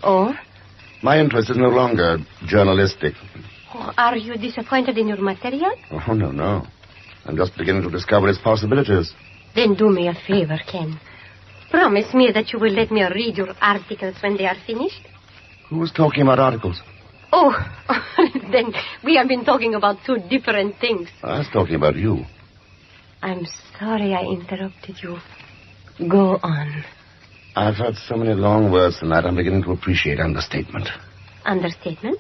Oh? My interest is no longer journalistic. Oh, are you disappointed in your material? Oh, no. I'm just beginning to discover its possibilities. Then do me a favor, Ken. Promise me that you will let me read your articles when they are finished. Who was talking about articles? Oh, then we have been talking about two different things. I was talking about you. I'm sorry I interrupted you. Go on. I've heard so many long words tonight, I'm beginning to appreciate understatement. Understatement?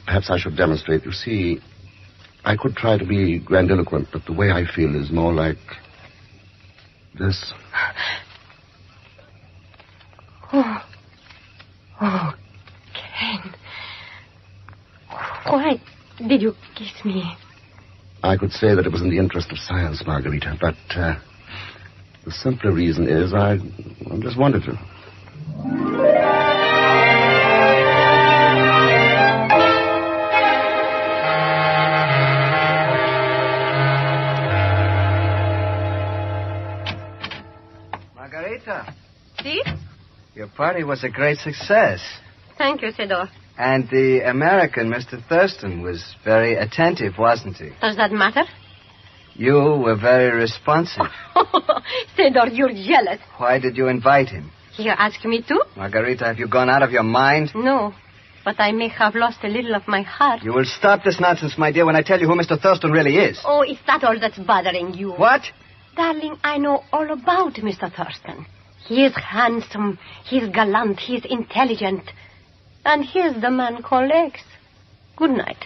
Perhaps I should demonstrate. You see, I could try to be grandiloquent, but the way I feel is more like this. Oh, Ken. Why did you kiss me? I could say that it was in the interest of science, Margarita, but the simpler reason is I just wanted to. Margarita. See? Your party was a great success. Thank you, Sedor. And the American, Mr. Thurston, was very attentive, wasn't he? Does that matter? You were very responsive. Sedor, you're jealous. Why did you invite him? He asked me to? Margarita, have you gone out of your mind? No, but I may have lost a little of my heart. You will stop this nonsense, my dear, when I tell you who Mr. Thurston really is. Oh, is that all that's bothering you? What? Darling, I know all about Mr. Thurston. He is handsome, he is gallant, he is intelligent. And he is the man called X. Good night.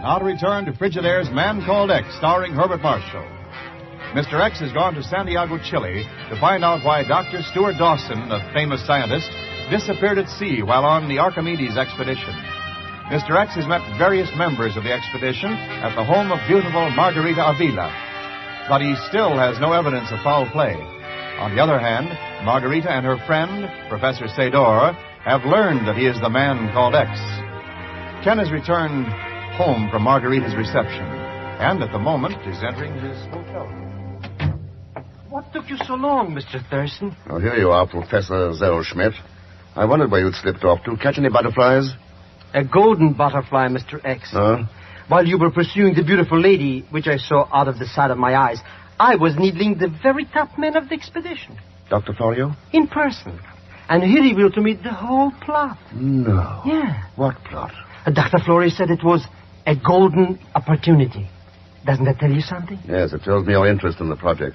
Now to return to Frigidaire's Man Called X, starring Herbert Marshall. Mr. X has gone to Santiago, Chile, to find out why Dr. Stuart Dawson, a famous scientist, disappeared at sea while on the Archimedes expedition. Mr. X has met various members of the expedition at the home of beautiful Margarita Avila, but he still has no evidence of foul play. On the other hand, Margarita and her friend, Professor Sedor, have learned that he is the man called X. Ken has returned home from Margarita's reception, and at the moment is entering his hotel room. What took you so long, Mr. Thurston? Oh, here you are, Professor Zellschmidt. I wondered where you'd slipped off to. Catch any butterflies? A golden butterfly, Mr. X. Huh? While you were pursuing the beautiful lady, which I saw out of the side of my eyes, I was needling the very top men of the expedition. Dr. Florio? In person. And he revealed to me the whole plot. No. Yeah. What plot? Dr. Florio said it was a golden opportunity. Doesn't that tell you something? Yes, it tells me your interest in the project.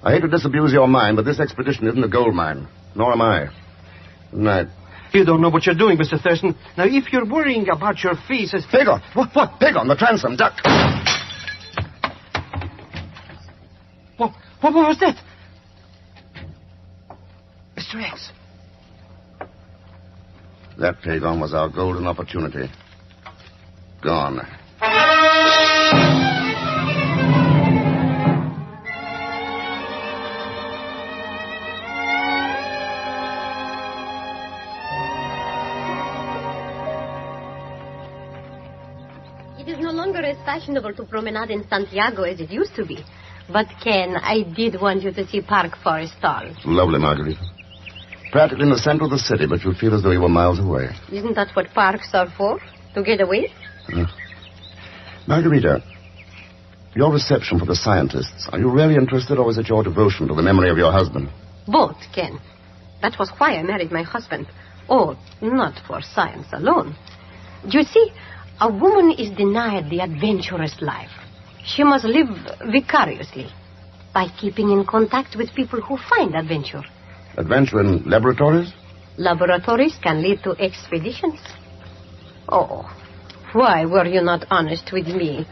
I hate to disabuse your mind, but this expedition isn't a gold mine. Nor am I. Good night. You don't know what you're doing, Mr. Thurston. Now, if you're worrying about your fees... Dagon! What? Dagon, the transom, duck! What was that? Mr. X. That, Dagon, was our golden opportunity. Gone. It is no longer as fashionable to promenade in Santiago as it used to be. But, Ken, I did want you to see Park Forestall. Lovely, Margarita. Practically in the center of the city, but you'll feel as though you were miles away. Isn't that what parks are for? To get away? Margarita, your reception for the scientists, are you really interested, or is it your devotion to the memory of your husband? Both, Ken. That was why I married my husband. Oh, not for science alone. You see, a woman is denied the adventurous life. She must live vicariously by keeping in contact with people who find adventure. Adventure in laboratories? Laboratories can lead to expeditions. Oh, why were you not honest with me,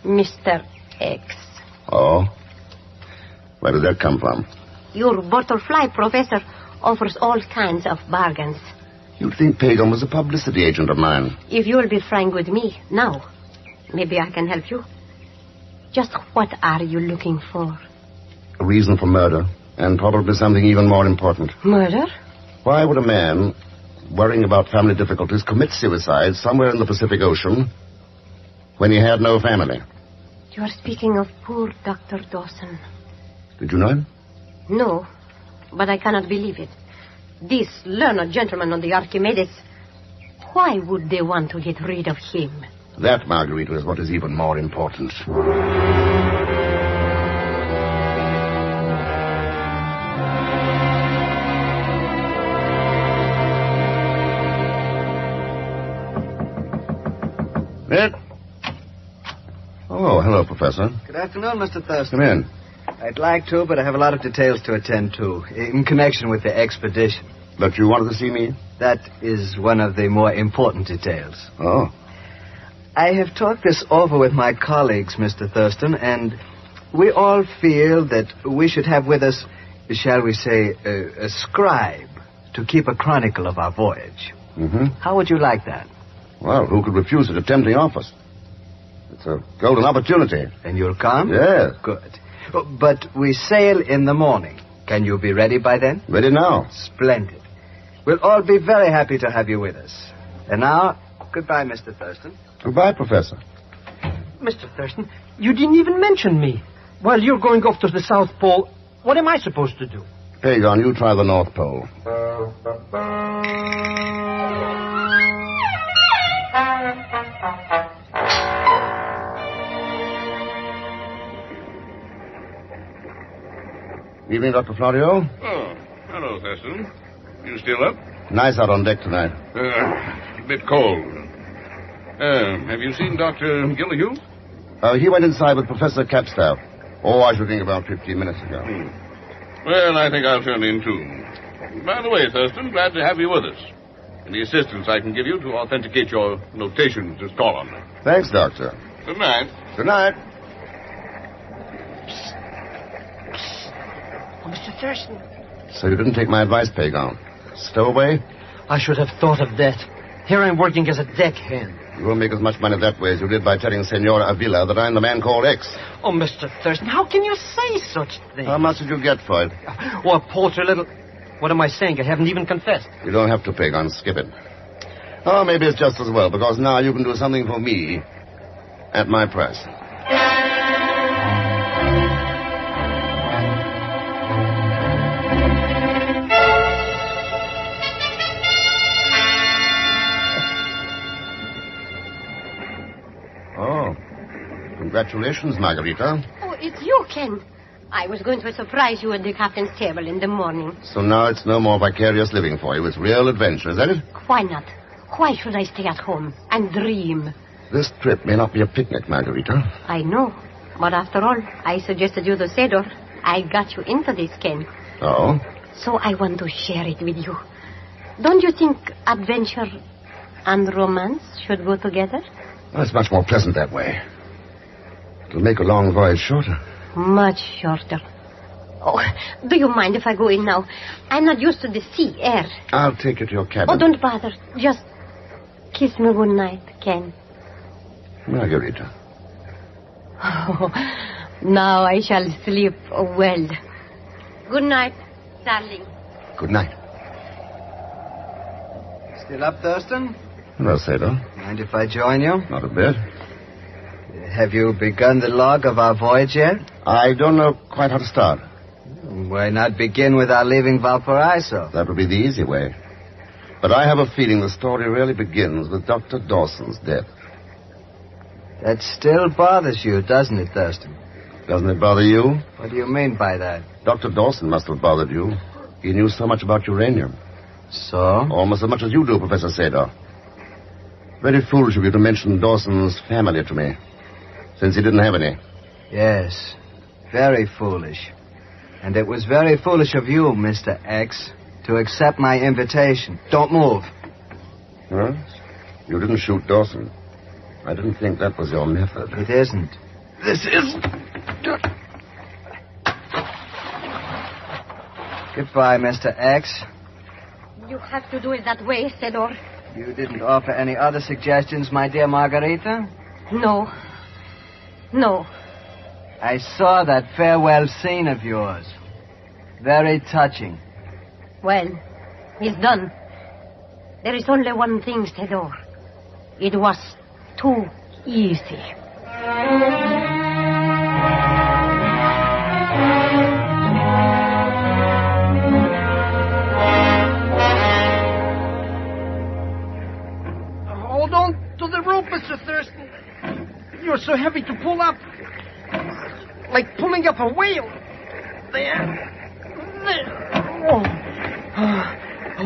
Mr. X? Oh? Where did that come from? Your butterfly professor offers all kinds of bargains. You'd think Pagan was a publicity agent of mine. If you'll be frank with me now, maybe I can help you. Just what are you looking for? A reason for murder, and probably something even more important. Murder? Why would a man, worrying about family difficulties, commit suicide somewhere in the Pacific Ocean when he had no family? You are speaking of poor Dr. Dawson. Did you know him? No, but I cannot believe it. This learned gentleman on the Archimedes, why would they want to get rid of him? That, Margarita, is what is even more important. Nick? Oh, hello, Professor. Good afternoon, Mr. Thurston. Come in. I'd like to, but I have a lot of details to attend to in connection with the expedition. But you wanted to see me? That is one of the more important details. Oh. I have talked this over with my colleagues, Mr. Thurston, and we all feel that we should have with us, shall we say, a scribe to keep a chronicle of our voyage. Mm-hmm. How would you like that? Well, who could refuse such a tempting office? It's a golden opportunity. And you'll come? Yes. Good. But we sail in the morning. Can you be ready by then? Ready now. Splendid. We'll all be very happy to have you with us. And now, goodbye, Mr. Thurston. Goodbye, Professor. Mr. Thurston, you didn't even mention me. While you're going off to the South Pole, what am I supposed to do? Pagan, you try the North Pole. Evening, Dr. Florio. Oh, hello, Thurston. You still up? Nice out on deck tonight. A bit cold. Have you seen Dr. Gildersleeve? He went inside with Professor Capstaff. Oh, I should think about 15 minutes ago. Well, I think I'll turn in, too. By the way, Thurston, glad to have you with us. Any assistance I can give you to authenticate your notations, just call on me. Thanks, Doctor. Good night. Good night. Oh, Mr. Thurston. So you didn't take my advice, Pagan. Stowaway? I should have thought of that. Here I'm working as a deckhand. You won't make as much money that way as you did by telling Senora Avila that I'm the man called X. Oh, Mr. Thurston, how can you say such things? How much did you get for it? Oh, a paltry little... What am I saying? I haven't even confessed. You don't have to, Pagan. Skip it. Oh, maybe it's just as well, because now you can do something for me at my price. Oh, congratulations, Margarita. Oh, it's you, Ken. I was going to surprise you at the captain's table in the morning. So now it's no more vicarious living for you. It's real adventure, is that it? Why not? Why should I stay at home and dream? This trip may not be a picnic, Margarita. I know. But after all, I suggested you the Sedor. I got you into this, Ken. Oh? So I want to share it with you. Don't you think adventure and romance should go together? Well, it's much more pleasant that way. It'll make a long voyage shorter. Much shorter. Oh, do you mind if I go in now? I'm not used to the sea air. I'll take you to your cabin. Oh, don't bother. Just kiss me good night, Ken. Margarita. Oh, now I shall sleep well. Good night, darling. Good night. Still up, Thurston? Well, Seda. Mind if I join you? Not a bit. Have you begun the log of our voyage yet? I don't know quite how to start. Why not begin with our leaving Valparaiso? That would be the easy way. But I have a feeling the story really begins with Dr. Dawson's death. That still bothers you, doesn't it, Thurston? Doesn't it bother you? What do you mean by that? Dr. Dawson must have bothered you. He knew so much about uranium. So? Almost as much as you do, Professor Sedor. Very foolish of you to mention Dawson's family to me, since he didn't have any. Yes, very foolish. And it was very foolish of you, Mr. X, to accept my invitation. Don't move. Huh? You didn't shoot Dawson. I didn't think that was your method. It isn't. This is... Goodbye, Mr. X. You have to do it that way, Sedor. You didn't offer any other suggestions, my dear Margarita? No. No. I saw that farewell scene of yours. Very touching. Well, it's done. There is only one thing, Sedor. It was too easy. Hold on to the rope, Mr. Thurston. You're so heavy to pull up. Like pulling up a whale. There. Oh.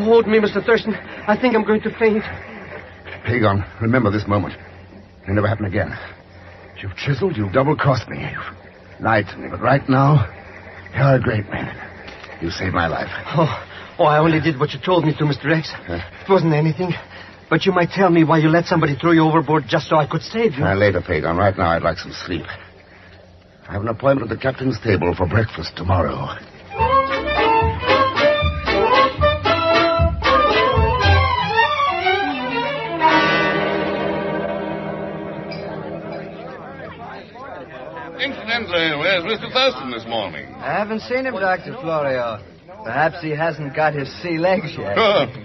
Hold me, Mr. Thurston. I think I'm going to faint. Pagon, remember this moment. It'll never happen again. You've chiseled, you've double-crossed me. You've lied to me, but right now, you're a great man. You saved my life. Oh, I only did what you told me to, Mr. X. It wasn't anything. But you might tell me why you let somebody throw you overboard just so I could save you. Later, Pagon. Right now, I'd like some sleep. I have an appointment at the captain's table for breakfast tomorrow. Incidentally, where's Mr. Thurston this morning? I haven't seen him, Dr. Florio. Perhaps he hasn't got his sea legs yet.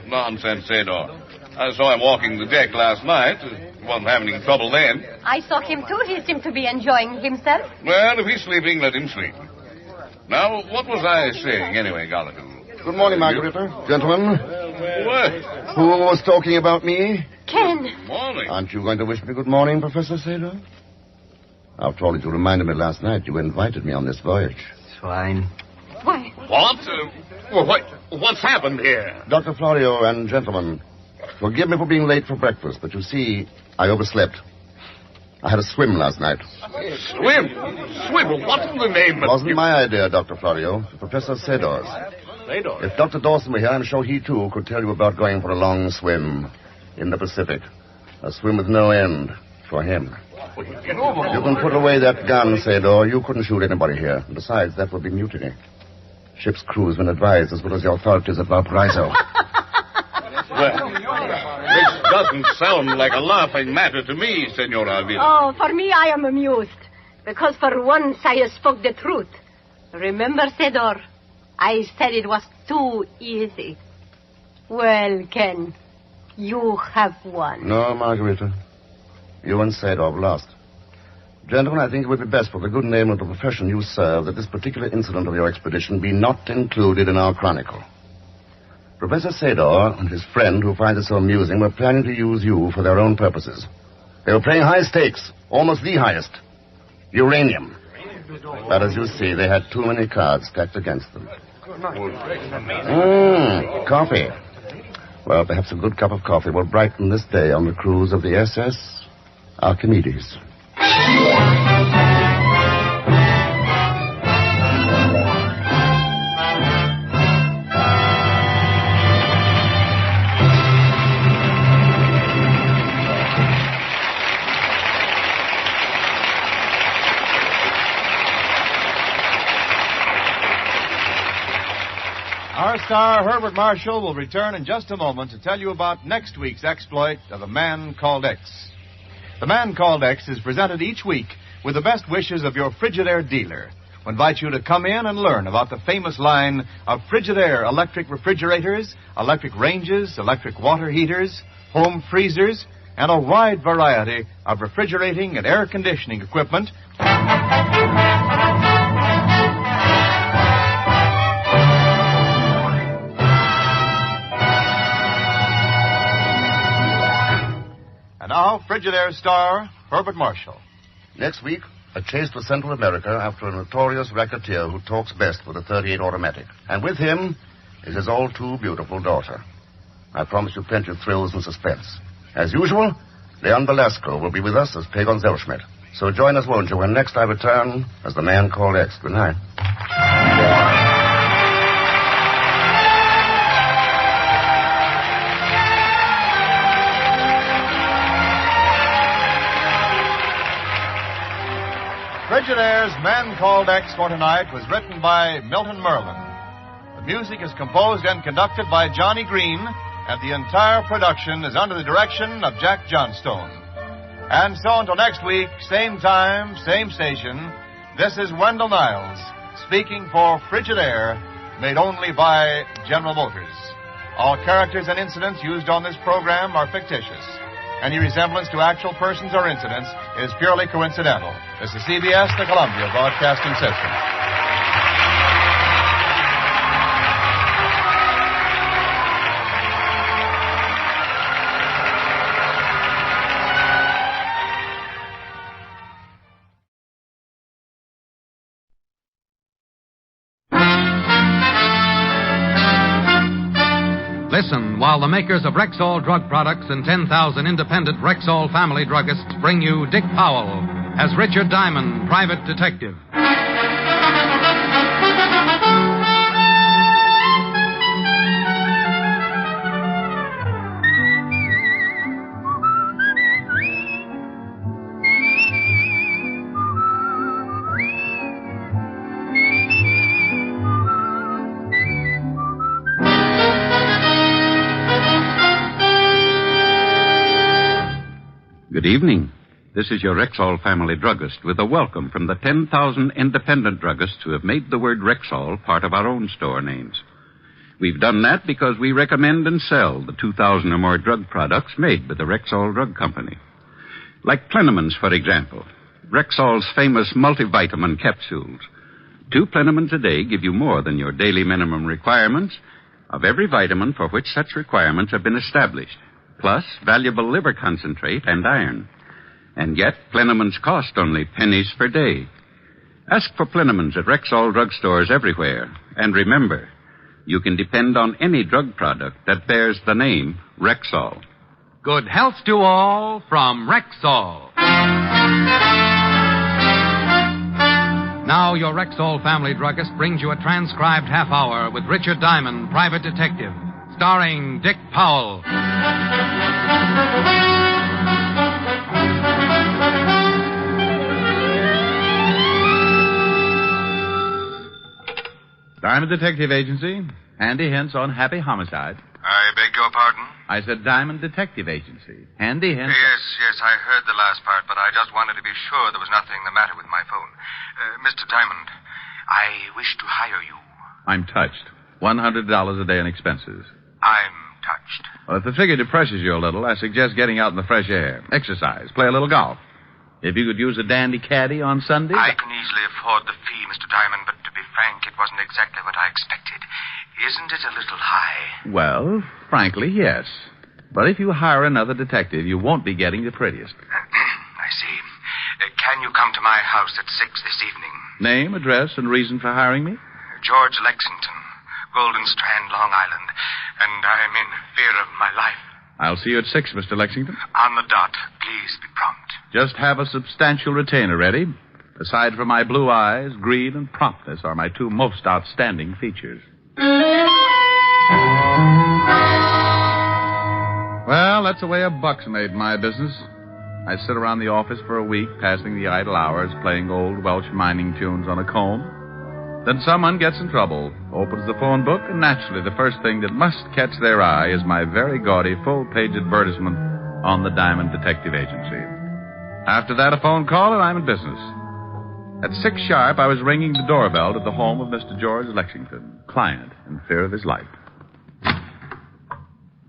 Nonsense, Sedor. I saw him walking the deck last night. Wasn't having any trouble then. I saw him too. He seemed to be enjoying himself. Well, if he's sleeping, let him sleep. Now, what was I saying anyway, Gallagher? Good morning, Margarita. Gentlemen. What? Who was talking about me? Ken. Morning. Aren't you going to wish me good morning, Professor Sedor? After all, you reminded me last night you invited me on this voyage. It's fine. Why? What? What's happened here? Dr. Florio and gentlemen, forgive me for being late for breakfast, but you see, I overslept. I had a swim last night. Swim? Swim? What in the name of... It wasn't my idea, Dr. Florio. Professor Sedor's. If Dr. Dawson were here, I'm sure he, too, could tell you about going for a long swim in the Pacific. A swim with no end for him. Get over. You can put away that gun, Sedor. You couldn't shoot anybody here. Besides, that would be mutiny. Ship's crew has been advised, as well as the authorities at Valparaiso. Well, this doesn't sound like a laughing matter to me, Senor Alvira. Oh, for me, I am amused. Because for once I spoke the truth. Remember, Sedor, I said it was too easy. Well, Ken, you have won. No, Margarita. You and Sedor have lost. Gentlemen, I think it would be best for the good name of the profession you serve that this particular incident of your expedition be not included in our chronicle. Professor Sedor and his friend, who finds it so amusing, were planning to use you for their own purposes. They were playing high stakes, almost the highest. Uranium. But as you see, they had too many cards stacked against them. Coffee. Well, perhaps a good cup of coffee will brighten this day on the cruise of the SS Archimedes. Our star, Herbert Marshall, will return in just a moment to tell you about next week's exploit of the Man Called X. The Man Called X is presented each week with the best wishes of your Frigidaire dealer, who invites you to come in and learn about the famous line of Frigidaire electric refrigerators, electric ranges, electric water heaters, home freezers, and a wide variety of refrigerating and air conditioning equipment. And now, Frigidaire star, Herbert Marshall. Next week, a chase to Central America after a notorious racketeer who talks best with a .38 automatic. And with him, is his all-too-beautiful daughter. I promise you plenty of thrills and suspense. As usual, Leon Velasco will be with us as Pagon Zellschmidt. So join us, won't you, when next I return as the man called X. Good night. Frigidaire's Man Called X for tonight was written by Milton Merlin. The music is composed and conducted by Johnny Green, and the entire production is under the direction of Jack Johnstone. And so until next week, same time, same station, this is Wendell Niles, speaking for Frigidaire, made only by General Motors. All characters and incidents used on this program are fictitious. Any resemblance to actual persons or incidents is purely coincidental. This is CBS, the Columbia Broadcasting System. Listen while the makers of Rexall drug products and 10,000 independent Rexall family druggists bring you Dick Powell as Richard Diamond, private detective. Good evening. This is your Rexall family druggist with a welcome from the 10,000 independent druggists who have made the word Rexall part of our own store names. We've done that because we recommend and sell the 2,000 or more drug products made by the Rexall Drug Company. Like Plenamins, for example. Rexall's famous multivitamin capsules. 2 Plenamins a day give you more than your daily minimum requirements of every vitamin for which such requirements have been established. Plus valuable liver concentrate and iron. And yet, Plenamins cost only pennies per day. Ask for Plenamins at Rexall drugstores everywhere. And remember, you can depend on any drug product that bears the name Rexall. Good health to all from Rexall. Now your Rexall family druggist brings you a transcribed half hour with Richard Diamond, private detective, starring Dick Powell. Diamond Detective Agency. Handy hints on happy homicide. I beg your pardon? I said Diamond Detective Agency. Handy hints. Yes, I heard the last part, but I just wanted to be sure there was nothing the matter with my phone. Mr. Diamond, I wish to hire you. I'm touched. $100 a day in expenses. I'm touched. Well, if the figure depresses you a little, I suggest getting out in the fresh air. Exercise. Play a little golf. If you could use a dandy caddy on Sunday. I can easily afford the fee, Mr. Diamond, but to be frank, it wasn't exactly what I expected. Isn't it a little high? Well, frankly, yes. But if you hire another detective, you won't be getting the prettiest. I see. Can you come to my house at 6 this evening? Name, address, and reason for hiring me? George Lexington, Golden Strand, Long Island. And I'm in fear of my life. I'll see you at 6, Mr. Lexington. On the dot. Please be prompt. Just have a substantial retainer ready. Aside from my blue eyes, greed and promptness are my 2 most outstanding features. Well, that's the way a buck's made in my business. I sit around the office for a week, passing the idle hours, playing old Welsh mining tunes on a comb. Then someone gets in trouble, opens the phone book, and naturally the first thing that must catch their eye is my very gaudy full-page advertisement on the Diamond Detective Agency. After that, a phone call, and I'm in business. At 6 sharp, I was ringing the doorbell at the home of Mr. George Lexington, client in fear of his life.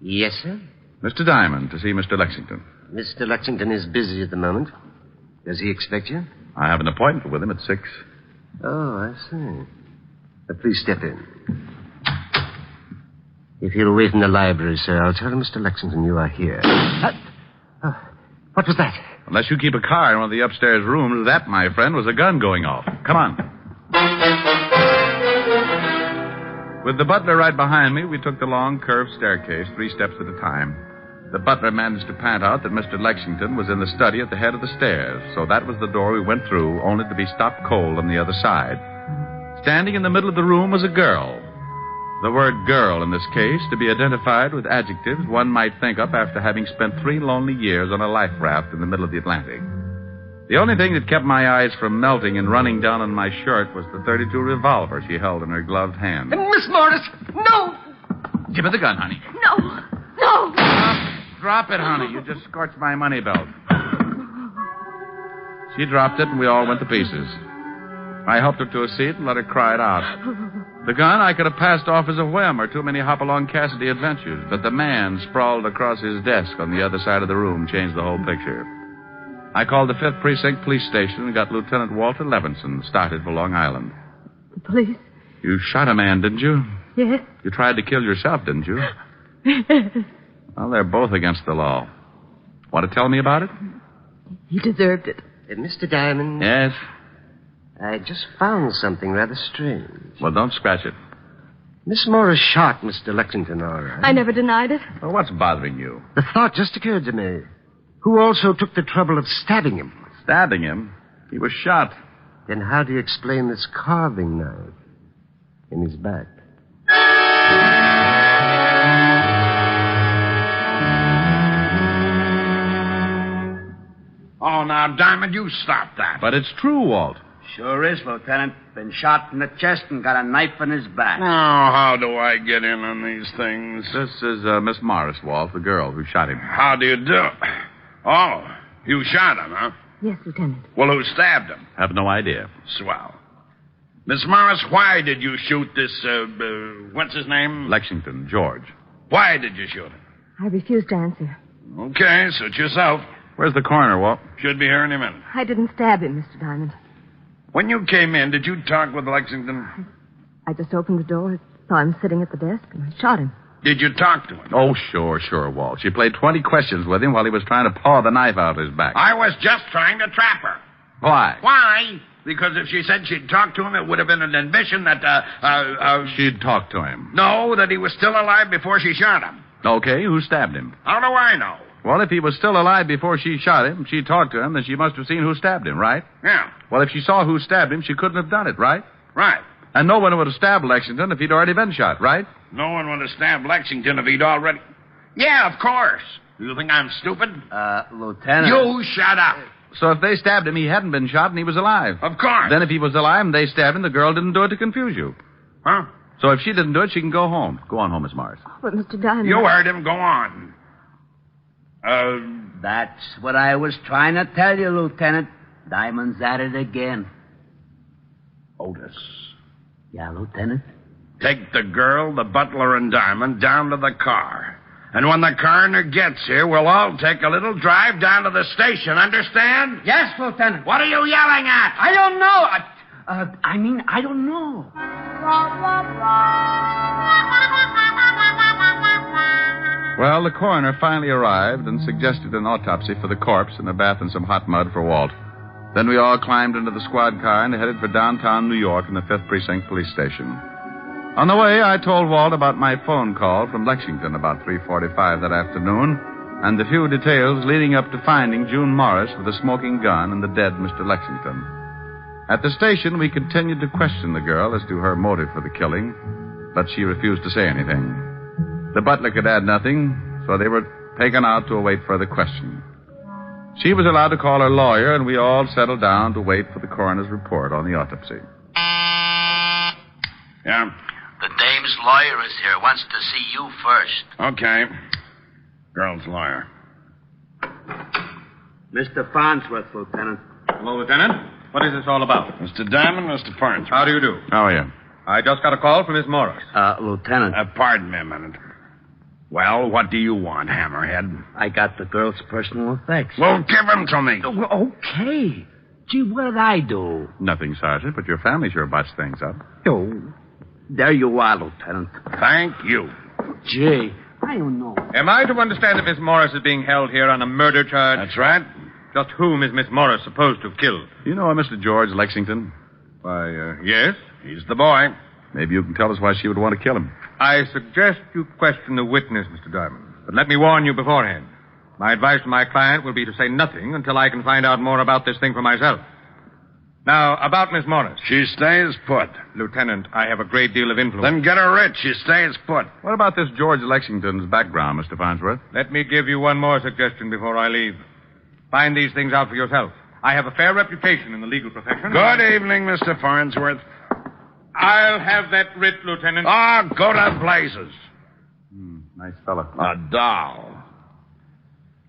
Yes, sir? Mr. Diamond, to see Mr. Lexington. Mr. Lexington is busy at the moment. Does he expect you? I have an appointment with him at 6. Oh, I see. Please step in. If you'll wait in the library, sir, I'll tell Mr. Lexington you are here. What was that? Unless you keep a car in one of the upstairs rooms, that, my friend, was a gun going off. Come on. With the butler right behind me, we took the long, curved staircase, 3 steps at a time. The butler managed to pant out that Mr. Lexington was in the study at the head of the stairs, so that was the door we went through, only to be stopped cold on the other side. Standing in the middle of the room was a girl. The word girl in this case to be identified with adjectives one might think up after having spent 3 lonely years on a life raft in the middle of the Atlantic. The only thing that kept my eyes from melting and running down on my shirt was the .32 revolver she held in her gloved hand. Miss Morris, no! Give her the gun, honey. No. No. Drop it, honey. You just scorched my money belt. She dropped it, and we all went to pieces. I helped her to a seat and let her cry it out. The gun I could have passed off as a whim or too many Hopalong Cassidy adventures, but the man sprawled across his desk on the other side of the room changed the whole picture. I called the 5th Precinct Police Station and got Lieutenant Walter Levinson started for Long Island. The police? You shot a man, didn't you? Yes. You tried to kill yourself, didn't you? Well, they're both against the law. Want to tell me about it? He deserved it. Mr. Diamond? Yes? I just found something rather strange. Well, don't scratch it. Miss Morris shot Mr. Lexington, all right. I never denied it. Well, what's bothering you? The thought just occurred to me. Who also took the trouble of stabbing him? Stabbing him? He was shot. Then how do you explain this carving knife in his back? Oh, now, Diamond, you stop that. But it's true, Walt. Sure is, Lieutenant. Been shot in the chest and got a knife in his back. Oh, how do I get in on these things? This is Miss Morris, Walt, the girl who shot him. How do you do? Oh, you shot him, huh? Yes, Lieutenant. Well, who stabbed him? Have no idea. Swell. Miss Morris, why did you shoot this, what's his name? Lexington, George. Why did you shoot him? I refused to answer. Okay, suit yourself. Where's the coroner, Walt? Should be here any minute. I didn't stab him, Mr. Diamond. When you came in, did you talk with Lexington? I just opened the door, saw him sitting at the desk, and I shot him. Did you talk to him? Oh, sure, Walt. She played 20 questions with him while he was trying to paw the knife out of his back. I was just trying to trap her. Why? Why? Because if she said she'd talk to him, it would have been an admission that, She'd talk to him. No, that he was still alive before she shot him. Okay, who stabbed him? How do I know? Well, if he was still alive before she shot him, she talked to him, then she must have seen who stabbed him, right? Yeah. Well, if she saw who stabbed him, she couldn't have done it, right? Right. And no one would have stabbed Lexington if he'd already been shot, right? No one would have stabbed Lexington if he'd already... Yeah, of course. You think I'm stupid? Lieutenant... You shut up. So if they stabbed him, he hadn't been shot and he was alive. Of course. Then if he was alive and they stabbed him, the girl didn't do it to confuse you. Huh? So if she didn't do it, she can go home. Go on home, Miss Morris. But, Mr. Diamond... You heard him. Go on. That's what I was trying to tell you, Lieutenant. Diamond's at it again. Otis. Yeah, Lieutenant? Take the girl, the butler, and Diamond down to the car. And when the coroner gets here, we'll all take a little drive down to the station, understand? Yes, Lieutenant. What are you yelling at? I don't know. I don't know. Well, the coroner finally arrived and suggested an autopsy for the corpse and a bath in some hot mud for Walt. Then we all climbed into the squad car and headed for downtown New York and the 5th Precinct Police Station. On the way, I told Walt about my phone call from Lexington about 3:45 that afternoon and the few details leading up to finding June Morris with a smoking gun and the dead Mr. Lexington. At the station, we continued to question the girl as to her motive for the killing, but she refused to say anything. The butler could add nothing, so they were taken out to await further questioning. She was allowed to call her lawyer, and we all settled down to wait for the coroner's report on the autopsy. Yeah? The dame's lawyer is here. Wants to see you first. Okay. Girl's lawyer. Mr. Farnsworth, Lieutenant. Hello, Lieutenant. What is this all about? Mr. Diamond, Mr. Farnsworth. How do you do? How are you? I just got a call from Miss Morris. Lieutenant. Pardon me a minute. Well, what do you want, Hammerhead? I got the girl's personal effects. Well, give them to me. Okay. Gee, what did I do? Nothing, Sergeant, but your family sure botched things up. Oh, there you are, Lieutenant. Thank you. Gee, I don't know. Am I to understand that Miss Morris is being held here on a murder charge? That's right. Just whom is Miss Morris supposed to have killed? You know a Mr. George Lexington? Why, yes. He's the boy. Maybe you can tell us why she would want to kill him. I suggest you question the witness, Mr. Diamond. But let me warn you beforehand. My advice to my client will be to say nothing until I can find out more about this thing for myself. Now, about Miss Morris. She stays put. Lieutenant, I have a great deal of influence. Then get her rich. She stays put. What about this George Lexington's background, Mr. Farnsworth? Let me give you one more suggestion before I leave. Find these things out for yourself. I have a fair reputation in the legal profession. Good evening, Mr. Farnsworth. I'll have that writ, Lieutenant. Oh, go to blazes. Nice fella. A doll.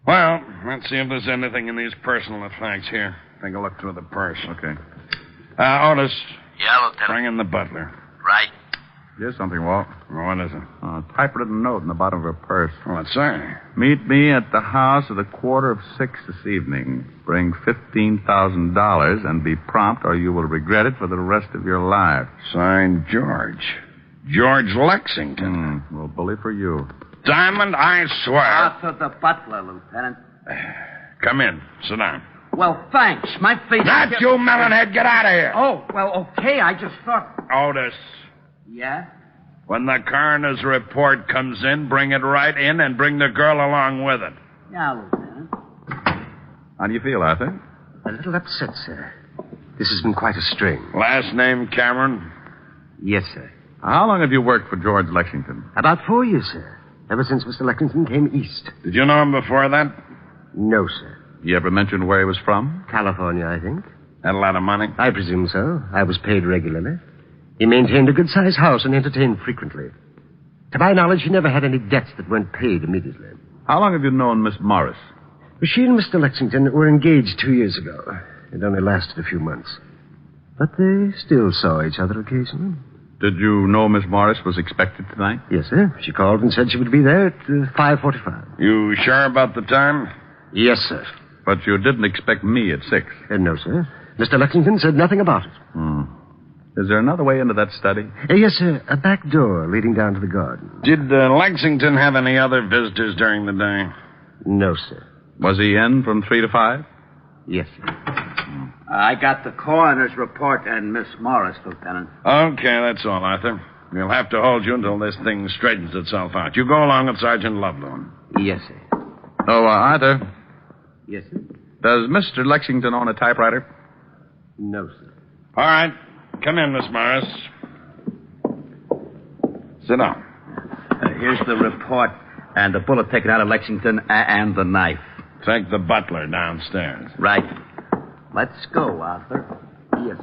Well, let's see if there's anything in these personal effects here. Take a look through the purse. Okay. Otis. Yeah, Lieutenant. Bring in the butler. Right. Here's something, Walt. What is it? A typewritten note in the bottom of her purse. What's that? Meet me at the house at 5:15 this evening. Bring $15,000 and be prompt or you will regret it for the rest of your life. Signed, George. George Lexington. Well, bully for you. Diamond, I swear. Arthur the butler, Lieutenant. Come in. Sit down. Well, thanks. My face... Not you, melonhead. Get out of here. Oh, well, okay. I just thought... Otis. Yeah? When the coroner's report comes in, bring it right in and bring the girl along with it. Yeah, Lieutenant. How do you feel, Arthur? A little upset, sir. This has been quite a strain. Last name Cameron? Yes, sir. How long have you worked for George Lexington? About 4 years, sir. Ever since Mr. Lexington came east. Did you know him before that? No, sir. You ever mention where he was from? California, I think. Had a lot of money? I presume so. I was paid regularly. He maintained a good-sized house and entertained frequently. To my knowledge, he never had any debts that weren't paid immediately. How long have you known Miss Morris? She and Mr. Lexington were engaged 2 years ago. It only lasted a few months. But they still saw each other occasionally. Did you know Miss Morris was expected tonight? Yes, sir. She called and said she would be there at 5:45. You sure about the time? Yes, sir. But you didn't expect me at 6. No, sir. Mr. Lexington said nothing about it. Is there another way into that study? Yes, sir. A back door leading down to the garden. Did Lexington have any other visitors during the day? No, sir. Was he in from 3 to 5? Yes, sir. I got the coroner's report and Miss Morris, Lieutenant. Okay, that's all, Arthur. We'll have to hold you until this thing straightens itself out. You go along with Sergeant Loveloon. Yes, sir. Oh, Arthur. Yes, sir. Does Mr. Lexington own a typewriter? No, sir. All right. Come in, Miss Morris. Sit down. Here's the report and the bullet taken out of Lexington and the knife. Take the butler downstairs. Right. Let's go, Arthur. Yes.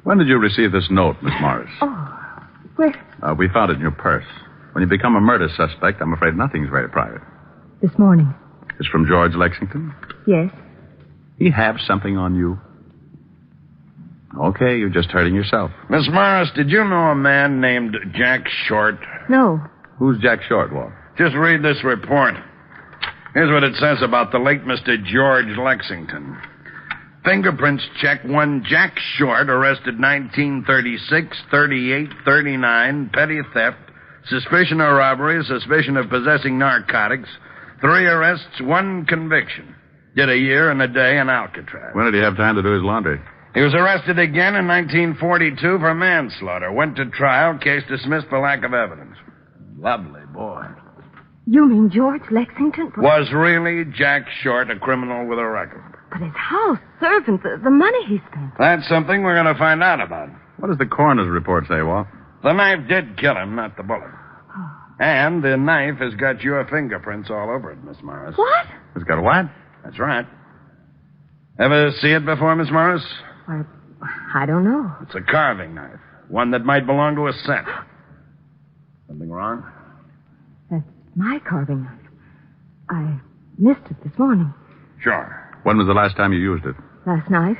When did you receive this note, Miss Morris? Where? We found it in your purse. When you become a murder suspect, I'm afraid nothing's very private. This morning. It's from George Lexington? Yes. He have something on you? Okay, you're just hurting yourself. Miss Morris, did you know a man named Jack Short? No. Who's Jack Short, Walt? Just read this report. Here's what it says about the late Mr. George Lexington. Fingerprints check one Jack Short, arrested 1936, 38, 39, petty theft, suspicion of robbery, suspicion of possessing narcotics, 3 arrests, 1 conviction. Did a year and a day in Alcatraz. When did he have time to do his laundry? He was arrested again in 1942 for manslaughter. Went to trial, case dismissed for lack of evidence. Lovely boy. You mean George Lexington? Was really Jack Short a criminal with a record? But his house, servants, the money he spent. That's something we're going to find out about. What does the coroner's report say, Walt? The knife did kill him, not the bullet. And the knife has got your fingerprints all over it, Miss Morris. What? It's got what? That's right. Ever see it before, Miss Morris? I don't know. It's a carving knife. One that might belong to a set. Something wrong? That's my carving knife. I missed it this morning. Sure. When was the last time you used it? Last night.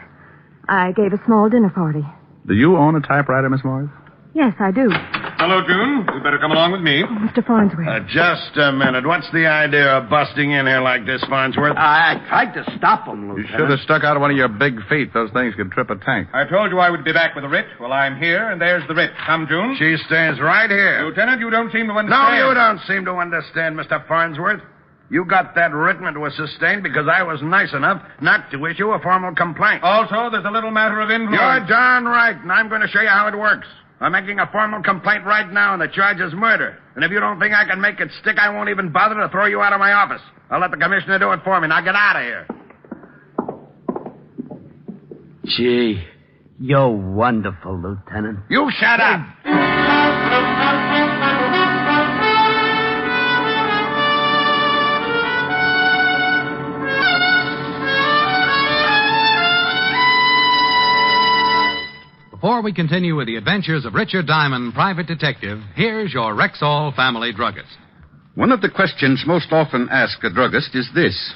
I gave a small dinner party. Do you own a typewriter, Miss Morris? Yes, I do. Hello, June. You'd better come along with me. Mr. Farnsworth. Just a minute. What's the idea of busting in here like this, Farnsworth? I tried to stop him, You Lieutenant. should have stuck out one of your big feet. Those things could trip a tank. I told you I would be back with the writ. Well, I'm here, and there's the writ. Come, June. She stays right here. Lieutenant, you don't seem to understand. No, you don't seem to understand, Mr. Farnsworth. You got that written and was sustained because I was nice enough not to issue a formal complaint. Also, there's a little matter of influence. You're darn right, and I'm going to show you how it works. I'm making a formal complaint right now, and the charge is murder. And if you don't think I can make it stick, I won't even bother to throw you out of my office. I'll let the commissioner do it for me. Now get out of here. Gee, you're wonderful, Lieutenant. You shut up! Before we continue with the adventures of Richard Diamond, private detective, here's your Rexall family druggist. One of the questions most often asked a druggist is this: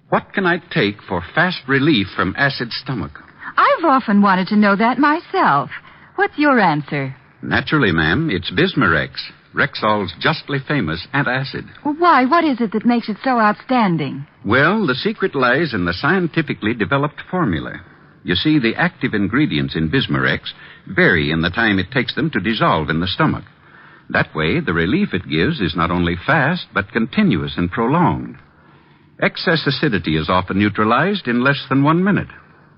what can I take for fast relief from acid stomach? I've often wanted to know that myself. What's your answer? Naturally, ma'am, it's Bismarex, Rexall's justly famous antacid. Well, why? What is it that makes it so outstanding? Well, the secret lies in the scientifically developed formula. You see, the active ingredients in Bismarex vary in the time it takes them to dissolve in the stomach. That way, the relief it gives is not only fast, but continuous and prolonged. Excess acidity is often neutralized in less than 1 minute.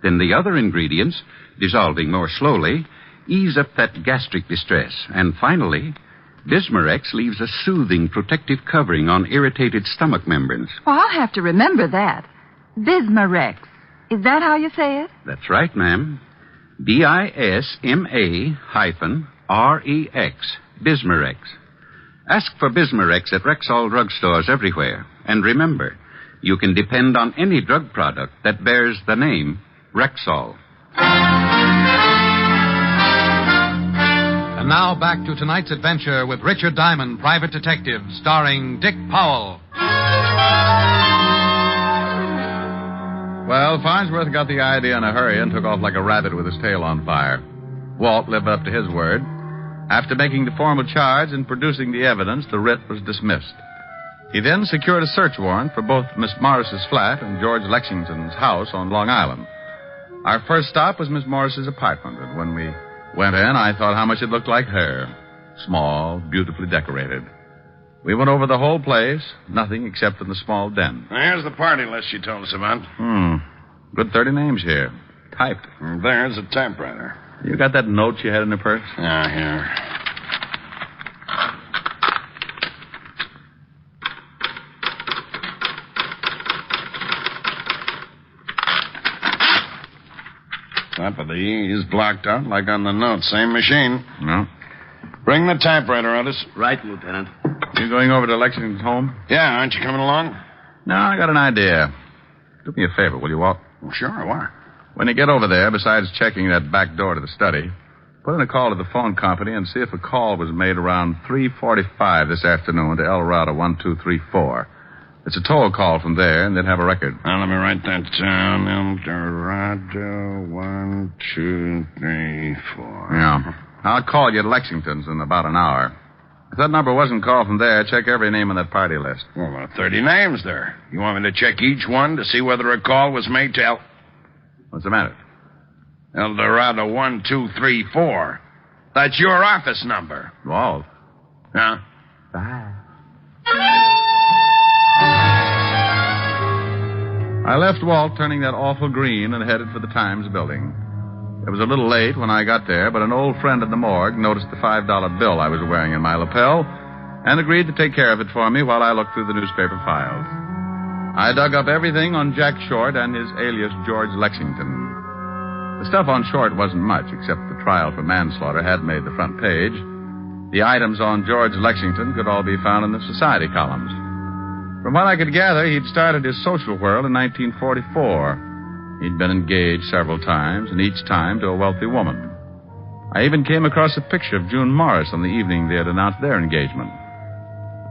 Then the other ingredients, dissolving more slowly, ease up that gastric distress. And finally, Bismarex leaves a soothing protective covering on irritated stomach membranes. Well, I'll have to remember that. Bismarex. Is that how you say it? That's right, ma'am. BISMA-REX. Bismarex. Ask for Bismarex at Rexall drugstores everywhere. And remember, you can depend on any drug product that bears the name Rexall. And now back to tonight's adventure with Richard Diamond, private detective, starring Dick Powell. Well, Farnsworth got the idea in a hurry and took off like a rabbit with his tail on fire. Walt lived up to his word. After making the formal charge and producing the evidence, the writ was dismissed. He then secured a search warrant for both Miss Morris's flat and George Lexington's house on Long Island. Our first stop was Miss Morris's apartment, and when we went in, I thought how much it looked like her. Small, beautifully decorated. We went over the whole place, nothing except in the small den. Here's the party list she told us about. Good 30 names here. Typed. And there's a typewriter. You got that note you had in your purse? Yeah, here. Top of the E is blocked out like on the note. Same machine. No. Bring the typewriter, Otis. Right, Lieutenant. You going over to Lexington's home? Yeah, aren't you coming along? No, I got an idea. Do me a favor, will you, Walt? Well, sure, why? When you get over there, besides checking that back door to the study, put in a call to the phone company and see if a call was made around 3:45 this afternoon to El Dorado 1234. It's a toll call from there, and they'd have a record. Now, let me write that down. El Dorado 1234. Yeah. I'll call you at Lexington's in about an hour. If that number wasn't called from there, check every name on that party list. Well, there are 30 names there. You want me to check each one to see whether a call was made to El... What's the matter? El Dorado 1234. That's your office number. Walt. Huh? Bye. I left Walt turning that awful green and headed for the Times building. It was a little late when I got there, but an old friend at the morgue noticed the $5 bill I was wearing in my lapel and agreed to take care of it for me while I looked through the newspaper files. I dug up everything on Jack Short and his alias George Lexington. The stuff on Short wasn't much, except the trial for manslaughter had made the front page. The items on George Lexington could all be found in the society columns. From what I could gather, he'd started his social whirl in 1944. He'd been engaged several times, and each time to a wealthy woman. I even came across a picture of June Morris on the evening they had announced their engagement.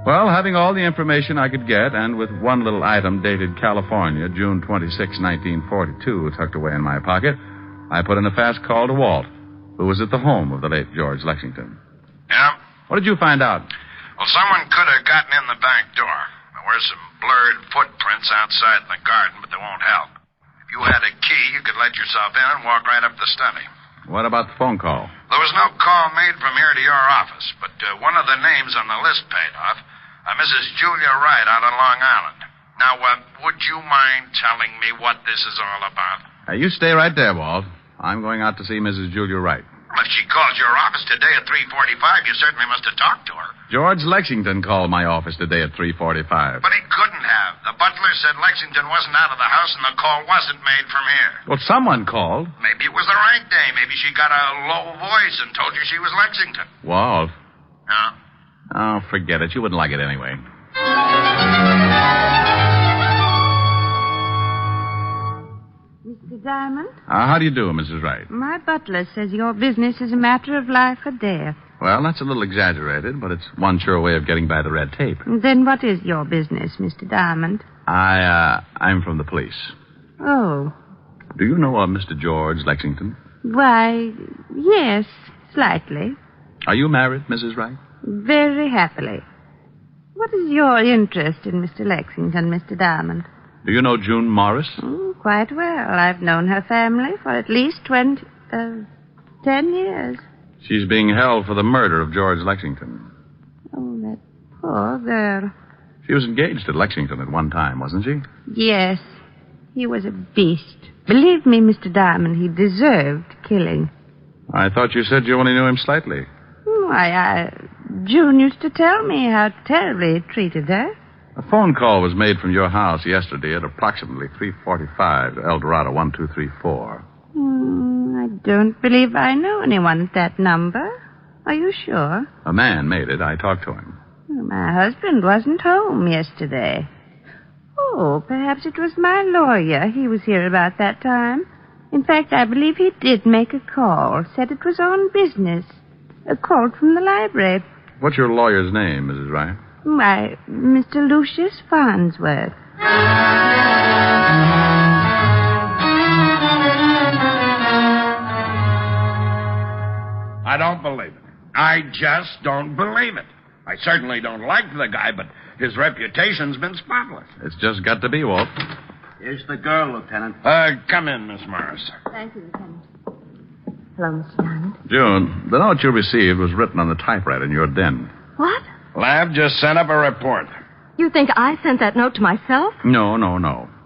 Well, having all the information I could get, and with one little item dated California, June 26, 1942, tucked away in my pocket, I put in a fast call to Walt, who was at the home of the late George Lexington. Yeah? What did you find out? Well, someone could have gotten in the back door. There were some blurred footprints outside in the garden, but they won't help. If you had a key, you could let yourself in and walk right up the study. What about the phone call? There was no call made from here to your office, but one of the names on the list paid off. Mrs. Julia Wright out on Long Island. Now, would you mind telling me what this is all about? You stay right there, Walt. I'm going out to see Mrs. Julia Wright. Well, if she called your office today at 3:45, you certainly must have talked to her. George Lexington called my office today at 3:45. But he couldn't have. The butler said Lexington wasn't out of the house and the call wasn't made from here. Well, someone called. Maybe it was the right day. Maybe she got a low voice and told you she was Lexington. Walt. No? Oh, forget it. You wouldn't like it anyway. Mr. Diamond? How do you do, Mrs. Wright? My butler says your business is a matter of life or death. Well, that's a little exaggerated, but it's one sure way of getting by the red tape. Then what is your business, Mr. Diamond? I'm from the police. Oh. Do you know Mr. George Lexington? Why, yes, slightly. Are you married, Mrs. Wright? Very happily. What is your interest in Mr. Lexington, Mr. Diamond? Do you know June Morris? Quite well. I've known her family for at least 10 years. She's being held for the murder of George Lexington. Oh, that poor girl. She was engaged to Lexington at one time, wasn't she? Yes. He was a beast. Believe me, Mr. Diamond, he deserved killing. I thought you said you only knew him slightly. Why, June used to tell me how terribly he treated her. A phone call was made from your house yesterday at approximately 3:45 to El Dorado 1234. I don't believe I know anyone at that number. Are you sure? A man made it. I talked to him. My husband wasn't home yesterday. Oh, perhaps it was my lawyer. He was here about that time. In fact, I believe he did make a call. Said it was on business. A call from the library. What's your lawyer's name, Mrs. Wright? Why, Mr. Lucius Farnsworth. I don't believe it. I just don't believe it. I certainly don't like the guy, but his reputation's been spotless. It's just got to be, Walt. Here's the girl, Lieutenant. Come in, Miss Morris. Thank you, Lieutenant. Hello, Mr. Diamond. June, the note you received was written on the typewriter in your den. What? Lab just sent up a report. You think I sent that note to myself? No.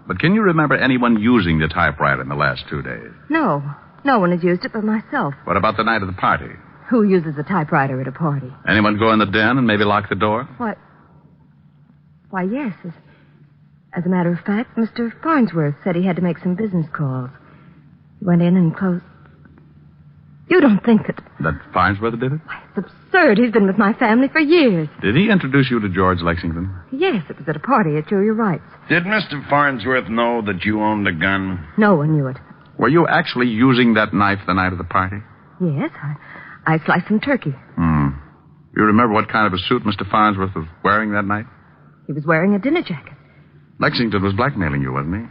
But can you remember anyone using the typewriter in the last 2 days? No. No one has used it but myself. What about the night of the party? Who uses a typewriter at a party? Anyone go in the den and maybe lock the door? What? Why, yes. As a matter of fact, Mr. Farnsworth said he had to make some business calls. He went in and closed. You don't think that... That Farnsworth did it? It's absurd. He's been with my family for years. Did he introduce you to George Lexington? Yes, it was at a party at Julia Wright's. Did Mr. Farnsworth know that you owned a gun? No one knew it. Were you actually using that knife the night of the party? Yes, I sliced some turkey. You remember what kind of a suit Mr. Farnsworth was wearing that night? He was wearing a dinner jacket. Lexington was blackmailing you, wasn't he?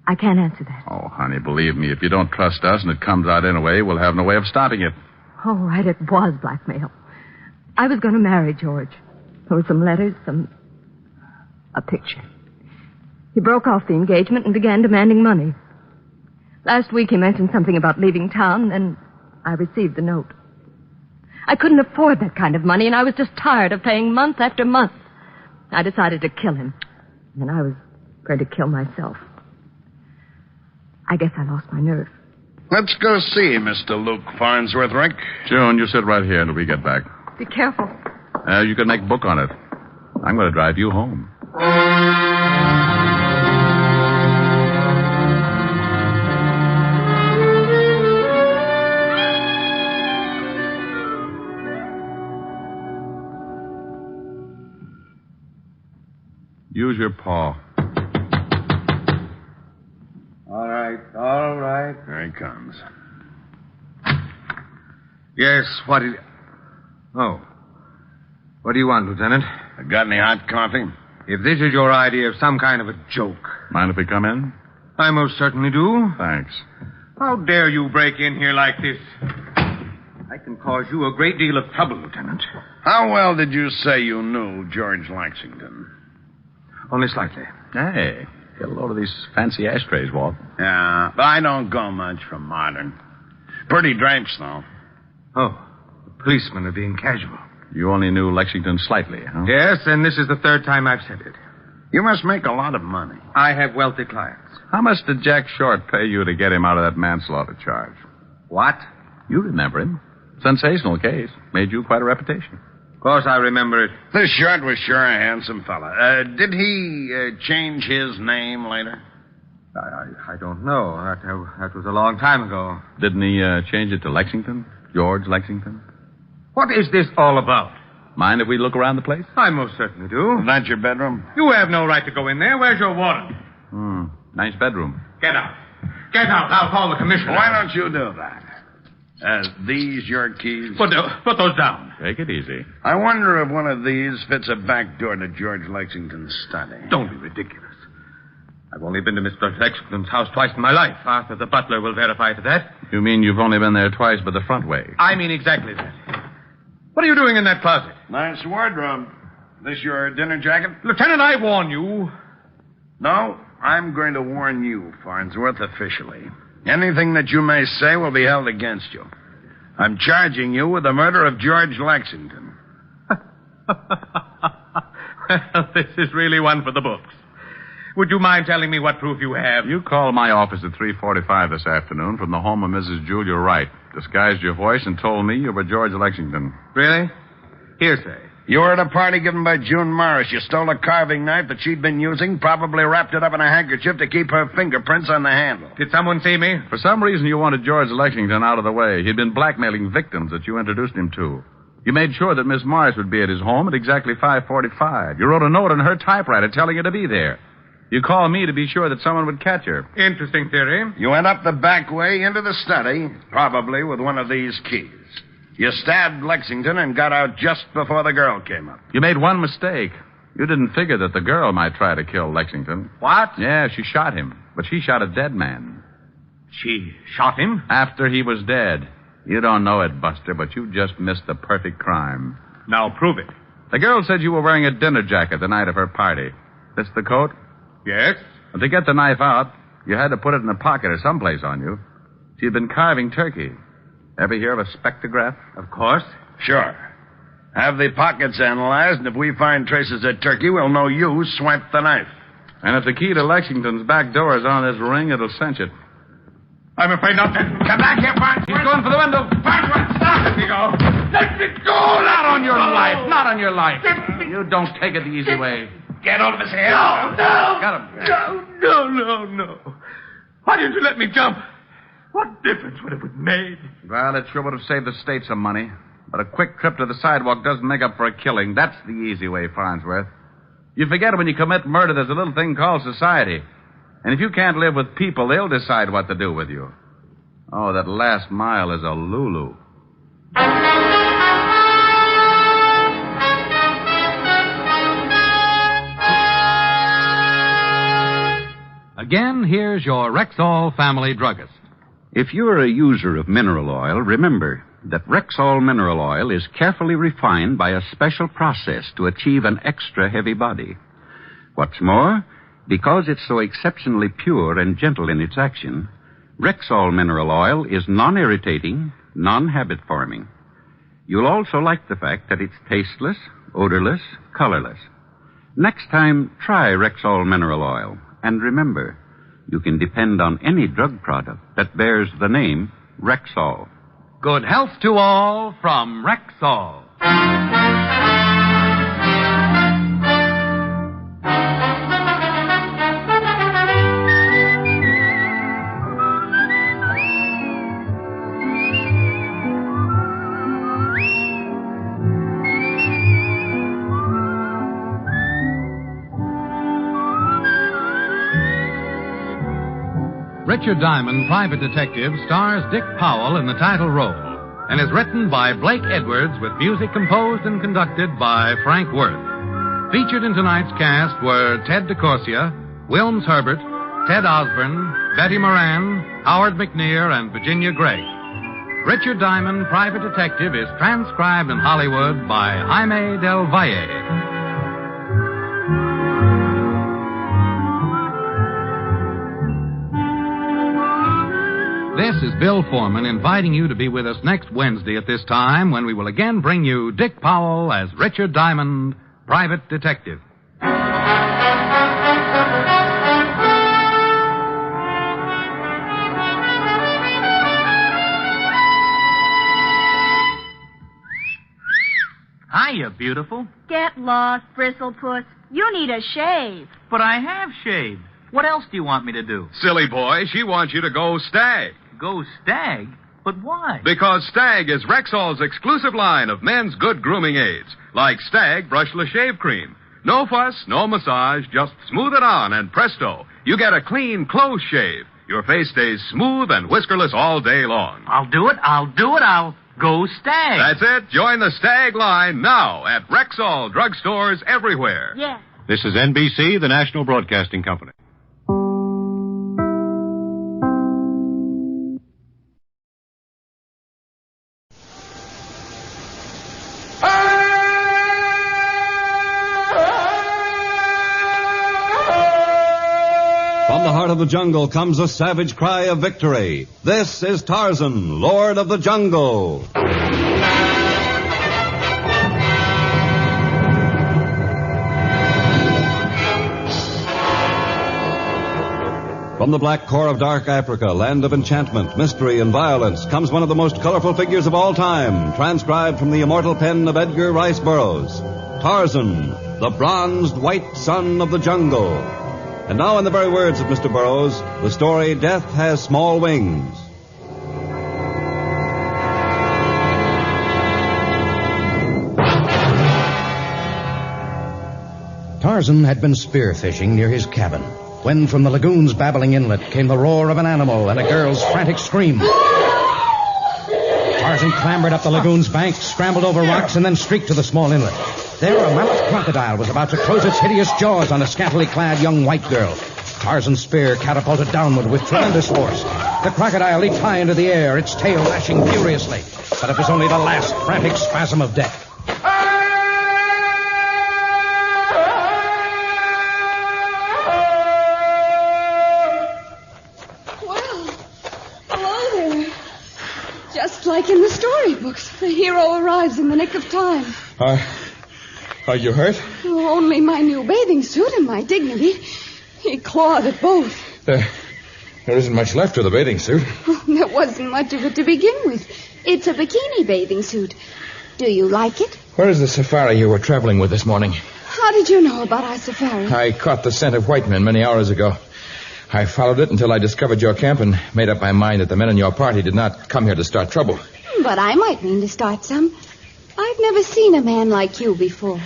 I can't answer that. Oh, honey, believe me, if you don't trust us and it comes out anyway, we'll have no way of stopping it. All right, it was blackmail. I was going to marry George. There were some letters, a picture. He broke off the engagement and began demanding money. Last week he mentioned something about leaving town, and I received the note. I couldn't afford that kind of money, and I was just tired of paying month after month. I decided to kill him, and I was going to kill myself. I guess I lost my nerve. Let's go see Mr. Luke Farnsworth, Rick. June, you sit right here until we get back. Be careful. You can make book on it. I'm going to drive you home. Use your paw. All right. There he comes. Yes, what do you... Oh. What do you want, Lieutenant? Got any hot coffee? If this is your idea of some kind of a joke... Mind if we come in? I most certainly do. Thanks. How dare you break in here like this? I can cause you a great deal of trouble, Lieutenant. How well did you say you knew George Lexington? Only slightly. Hey, get a load of these fancy ashtrays, Walt. Yeah, but I don't go much for modern. Pretty drapes, though. Oh, the policemen are being casual. You only knew Lexington slightly, huh? Yes, and this is the third time I've said it. You must make a lot of money. I have wealthy clients. How much did Jack Short pay you to get him out of that manslaughter charge? What? You remember him. Sensational case. Made you quite a reputation. Of course I remember it. This Short was sure a handsome fella. Did he change his name later? I don't know. That was a long time ago. Didn't he change it to Lexington? George Lexington? What is this all about? Mind if we look around the place? I most certainly do. Is that your bedroom? You have no right to go in there. Where's your warrant? Nice bedroom. Get out. Get out. I'll call the commissioner. Why don't you do that? These your keys? Put those down. Take it easy. I wonder if one of these fits a back door to George Lexington's study. Don't be ridiculous. I've only been to Mr. Lexington's house twice in my life. Arthur, the butler, will verify to that. You mean you've only been there twice but the front way? I mean exactly that. What are you doing in that closet? Nice wardrobe. This your dinner jacket? Lieutenant, I warn you. No, I'm going to warn you, Farnsworth, officially. Anything that you may say will be held against you. I'm charging you with the murder of George Lexington. Well, this is really one for the books. Would you mind telling me what proof you have? You called my office at 3:45 this afternoon from the home of Mrs. Julia Wright, disguised your voice, and told me you were George Lexington. Really? Hearsay. You were at a party given by June Morris. You stole a carving knife that she'd been using, probably wrapped it up in a handkerchief to keep her fingerprints on the handle. Did someone see me? For some reason, you wanted George Lexington out of the way. He'd been blackmailing victims that you introduced him to. You made sure that Miss Morris would be at his home at exactly 5:45. You wrote a note on her typewriter telling her to be there. You called me to be sure that someone would catch her. Interesting theory. You went up the back way into the study, probably with one of these keys. You stabbed Lexington and got out just before the girl came up. You made one mistake. You didn't figure that the girl might try to kill Lexington. What? Yeah, she shot him. But she shot a dead man. She shot him? After he was dead. You don't know it, Buster, but you just missed the perfect crime. Now prove it. The girl said you were wearing a dinner jacket the night of her party. This the coat? Yes. Well, to get the knife out, you had to put it in a pocket or someplace on you. She had been carving turkey. Ever hear of a spectrograph? Of course. Sure. Have the pockets analyzed, and if we find traces of turkey, we'll know you swiped the knife. And if the key to Lexington's back door is on this ring, it'll cinch it. I'm afraid not, gentlemen. Come back here, Farnsworth. He's going for the window. Farnsworth, stop. Let me go. Let me go. Not on your life. Not on your life. You don't take it the easy way. Get hold of his hair. No. Got him. No. Why didn't you let me jump? What difference would it have made? Well, it sure would have saved the state some money. But a quick trip to the sidewalk doesn't make up for a killing. That's the easy way, Farnsworth. You forget when you commit murder, there's a little thing called society. And if you can't live with people, they'll decide what to do with you. Oh, that last mile is a lulu. Again, here's your Rexall family druggist. If you're a user of mineral oil, remember that Rexall mineral oil is carefully refined by a special process to achieve an extra heavy body. What's more, because it's so exceptionally pure and gentle in its action, Rexall mineral oil is non-irritating, non-habit-forming. You'll also like the fact that it's tasteless, odorless, colorless. Next time, try Rexall mineral oil. And remember, you can depend on any drug product that bears the name Rexall. Good health to all from Rexall. Richard Diamond, Private Detective, stars Dick Powell in the title role and is written by Blake Edwards with music composed and conducted by Frank Worth. Featured in tonight's cast were Ted DeCorsia, Wilms Herbert, Ted Osborne, Betty Moran, Howard McNear, and Virginia Gregg. Richard Diamond, Private Detective is transcribed in Hollywood by Jaime Del Valle. This is Bill Foreman inviting you to be with us next Wednesday at this time when we will again bring you Dick Powell as Richard Diamond, Private Detective. Hiya, beautiful. Get lost, Bristlepuss. You need a shave. But I have shaved. What else do you want me to do? Silly boy, she wants you to go Stag. Go Stag? But why? Because Stag is Rexall's exclusive line of men's good grooming aids, like Stag Brushless Shave Cream. No fuss, no massage, just smooth it on, and presto, you get a clean, close shave. Your face stays smooth and whiskerless all day long. I'll do it. I'll go Stag. That's it. Join the Stag line now at Rexall drugstores everywhere. Yeah. This is NBC, the National Broadcasting Company. From the heart of the jungle comes a savage cry of victory. This is Tarzan, Lord of the Jungle. From the black core of dark Africa, land of enchantment, mystery, and violence, comes one of the most colorful figures of all time, transcribed from the immortal pen of Edgar Rice Burroughs. Tarzan, the bronzed white son of the jungle. And now, in the very words of Mr. Burroughs, the story, Death Has Small Wings. Tarzan had been spearfishing near his cabin when from the lagoon's babbling inlet came the roar of an animal and a girl's frantic scream. Tarzan clambered up the lagoon's bank, scrambled over rocks, and then streaked to the small inlet. There, a mammoth crocodile was about to close its hideous jaws on a scantily clad young white girl. Tarzan's spear catapulted downward with tremendous force. The crocodile leaped high into the air, its tail lashing furiously. But it was only the last frantic spasm of death. Just like in the storybooks, the hero arrives in the nick of time. Are you hurt? Oh, only my new bathing suit and my dignity. He clawed at both. There isn't much left of the bathing suit. Oh, there wasn't much of it to begin with. It's a bikini bathing suit. Do you like it? Where is the safari you were traveling with this morning? How did you know about our safari? I caught the scent of white men many hours ago. I followed it until I discovered your camp and made up my mind that the men in your party did not come here to start trouble. But I might mean to start some. I've never seen a man like you before.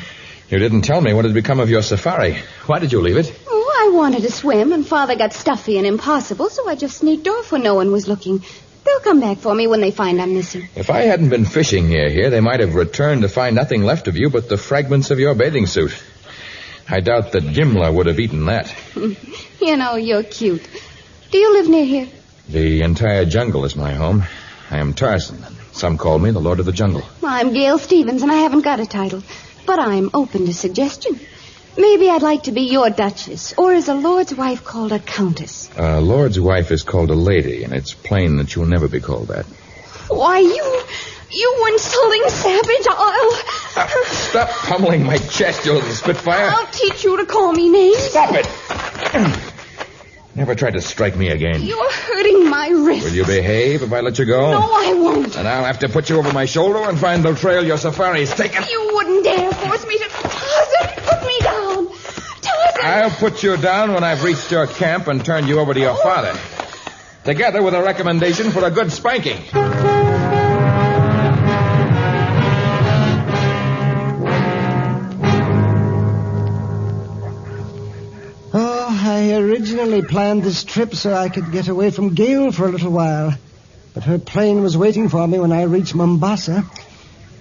You didn't tell me what had become of your safari. Why did you leave it? Oh, I wanted to swim, and Father got stuffy and impossible, so I just sneaked off when no one was looking. They'll come back for me when they find I'm missing. If I hadn't been fishing near here, they might have returned to find nothing left of you but the fragments of your bathing suit. I doubt that Gimla would have eaten that. You know, you're cute. Do you live near here? The entire jungle is my home. I am Tarzan. Some call me the Lord of the Jungle. I'm Gail Stevens, and I haven't got a title. But I'm open to suggestion. Maybe I'd like to be your Duchess, or is a lord's wife called a countess? A lord's wife is called a lady, and it's plain that you'll never be called that. Why, you insulting savage, I'll... Stop pummeling my chest, you little spitfire. I'll teach you to call me names. Stop it! Never try to strike me again. You're hurting my wrist. Will you behave if I let you go? No, I won't. And I'll have to put you over my shoulder and find the trail your safari's taken. You wouldn't dare force me to... Tarzan, put me down. Tarzan. I'll put you down when I've reached your camp and turned you over to your father. Together with a recommendation for a good spanking. I originally planned this trip so I could get away from Gail for a little while. But her plane was waiting for me when I reached Mombasa.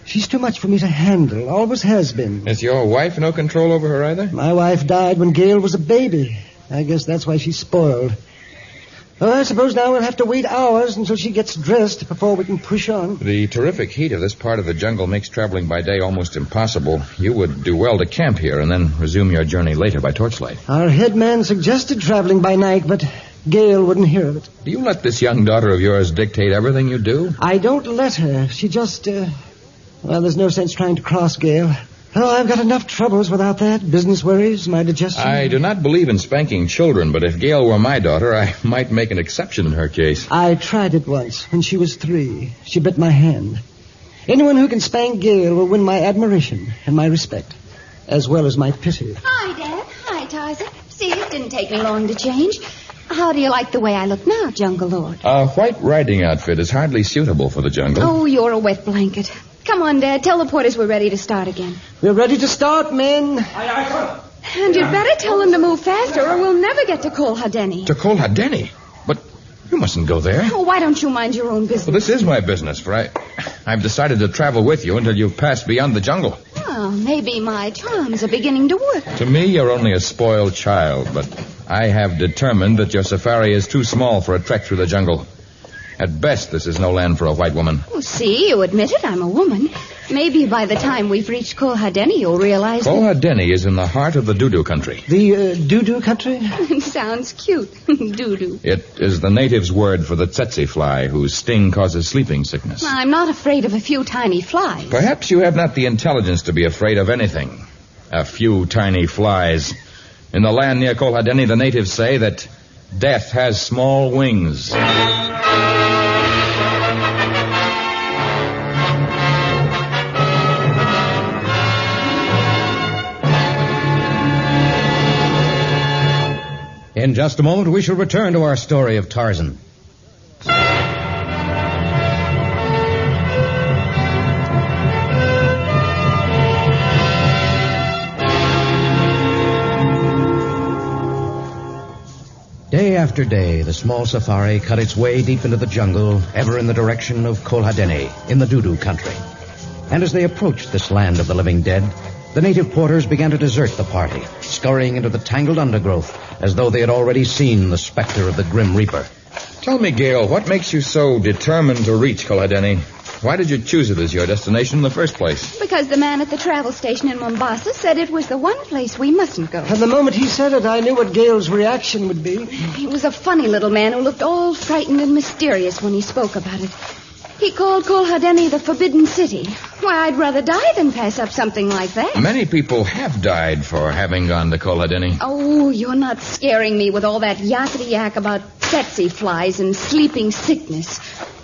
She's too much for me to handle, always has been. Is your wife no control over her either? My wife died when Gail was a baby. I guess that's why she's spoiled. Oh, I suppose now we'll have to wait hours until she gets dressed before we can push on. The terrific heat of this part of the jungle makes traveling by day almost impossible. You would do well to camp here and then resume your journey later by torchlight. Our head man suggested traveling by night, but Gail wouldn't hear of it. Do you let this young daughter of yours dictate everything you do? I don't let her. She just, well, there's no sense trying to cross Gail. Oh, I've got enough troubles without that. Business worries, my digestion. I do not believe in spanking children, but if Gail were my daughter, I might make an exception in her case. I tried it once, when she was 3. She bit my hand. Anyone who can spank Gail will win my admiration and my respect, as well as my pity. Hi, Dad. Hi, Tarzan. See, it didn't take me long to change. How do you like the way I look now, Jungle Lord? A white riding outfit is hardly suitable for the jungle. Oh, you're a wet blanket. Come on, Dad. Tell the porters we're ready to start again. We're ready to start, men. And you'd better tell them to move faster or we'll never get to Kol Hadeni. To Kol Hadeni? But you mustn't go there. Oh, why don't you mind your own business? Well, this is my business, for I've decided to travel with you until you've passed beyond the jungle. Oh, maybe my charms are beginning to work. To me, you're only a spoiled child, but I have determined that your safari is too small for a trek through the jungle. At best, this is no land for a white woman. Oh, see, you admit it, I'm a woman. Maybe by the time we've reached Kol Hadeni, you'll realize Kol Hadeni is in the heart of the Dudu country. The Dudu country? It sounds cute. Dudu. It is the natives' word for the tsetse fly, whose sting causes sleeping sickness. I'm not afraid of a few tiny flies. Perhaps you have not the intelligence to be afraid of anything. A few tiny flies. In the land near Kol Hadeni, the natives say that death has small wings. In just a moment, we shall return to our story of Tarzan. Day after day, the small safari cut its way deep into the jungle, ever in the direction of Kol Hadeni, in the Dudu country. And as they approached this land of the living dead, the native porters began to desert the party, scurrying into the tangled undergrowth, as though they had already seen the specter of the Grim Reaper. Tell me, Gail, what makes you so determined to reach Kol Hadeni? Why did you choose it as your destination in the first place? Because the man at the travel station in Mombasa said it was the one place we mustn't go. And the moment he said it, I knew what Gail's reaction would be. He was a funny little man who looked all frightened and mysterious when he spoke about it. He called Kol Hadeni the Forbidden City. Why, I'd rather die than pass up something like that. Many people have died for having gone to Kol Hadeni. Oh, you're not scaring me with all that yakety-yak about tsetse flies and sleeping sickness.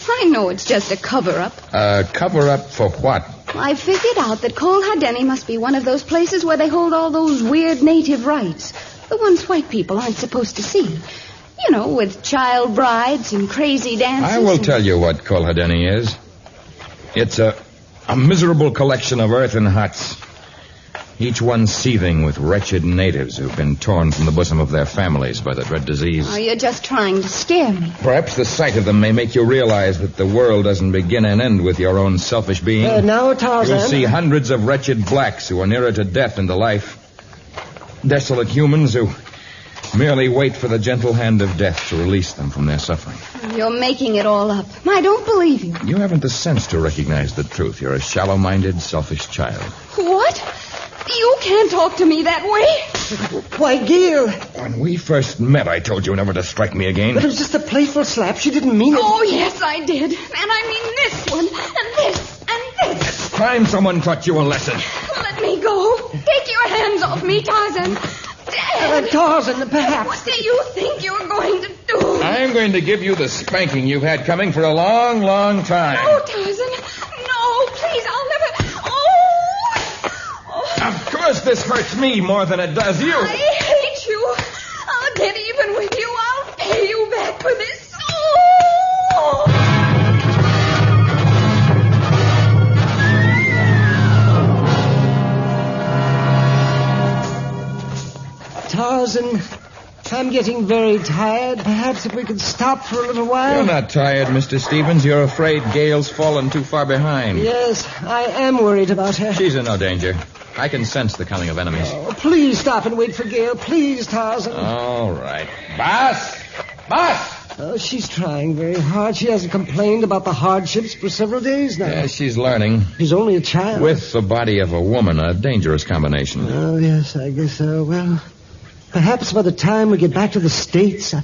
I know it's just a cover-up. A cover-up for what? I figured out that Kol Hadeni must be one of those places where they hold all those weird native rites. The ones white people aren't supposed to see. You know, with child brides and crazy dances. I will tell you what Kol Hadeni is. It's a miserable collection of earthen huts, each one seething with wretched natives who've been torn from the bosom of their families by the dread disease. Oh, you're just trying to scare me. Perhaps the sight of them may make you realize that the world doesn't begin and end with your own selfish being. Now, Tarzan. You'll see hundreds of wretched blacks who are nearer to death than to life. Desolate humans who merely wait for the gentle hand of death to release them from their suffering. You're making it all up. I don't believe you. You haven't the sense to recognize the truth. You're a shallow-minded, selfish child. What? You can't talk to me that way. Why, Gail. When we first met, I told you never to strike me again. But it was just a playful slap. She didn't mean it. Oh, yes, I did. And I mean this one, and this, and this. It's time someone taught you a lesson. Let me go. Take your hands off me, Tarzan. Dad. Tarzan, perhaps. What do you think you're going to do? I'm going to give you the spanking you've had coming for a long, long time. No, Tarzan. No, please, I'll never... Of course this hurts me more than it does you. I hate you. I'll get even with you. I'll pay you back for this. Oh! Tarzan, I'm getting very tired. Perhaps if we could stop for a little while. You're not tired, Mr. Stevens. You're afraid Gail's fallen too far behind. Yes, I am worried about her. She's in no danger. I can sense the coming of enemies. Oh, please stop and wait for Gail. Please, Tarzan. All right. Boss! Boss! Oh, she's trying very hard. She hasn't complained about the hardships for several days now. Yes, she's learning. She's only a child. With the body of a woman, a dangerous combination. Oh, yes, I guess so. Well, perhaps by the time we get back to the States...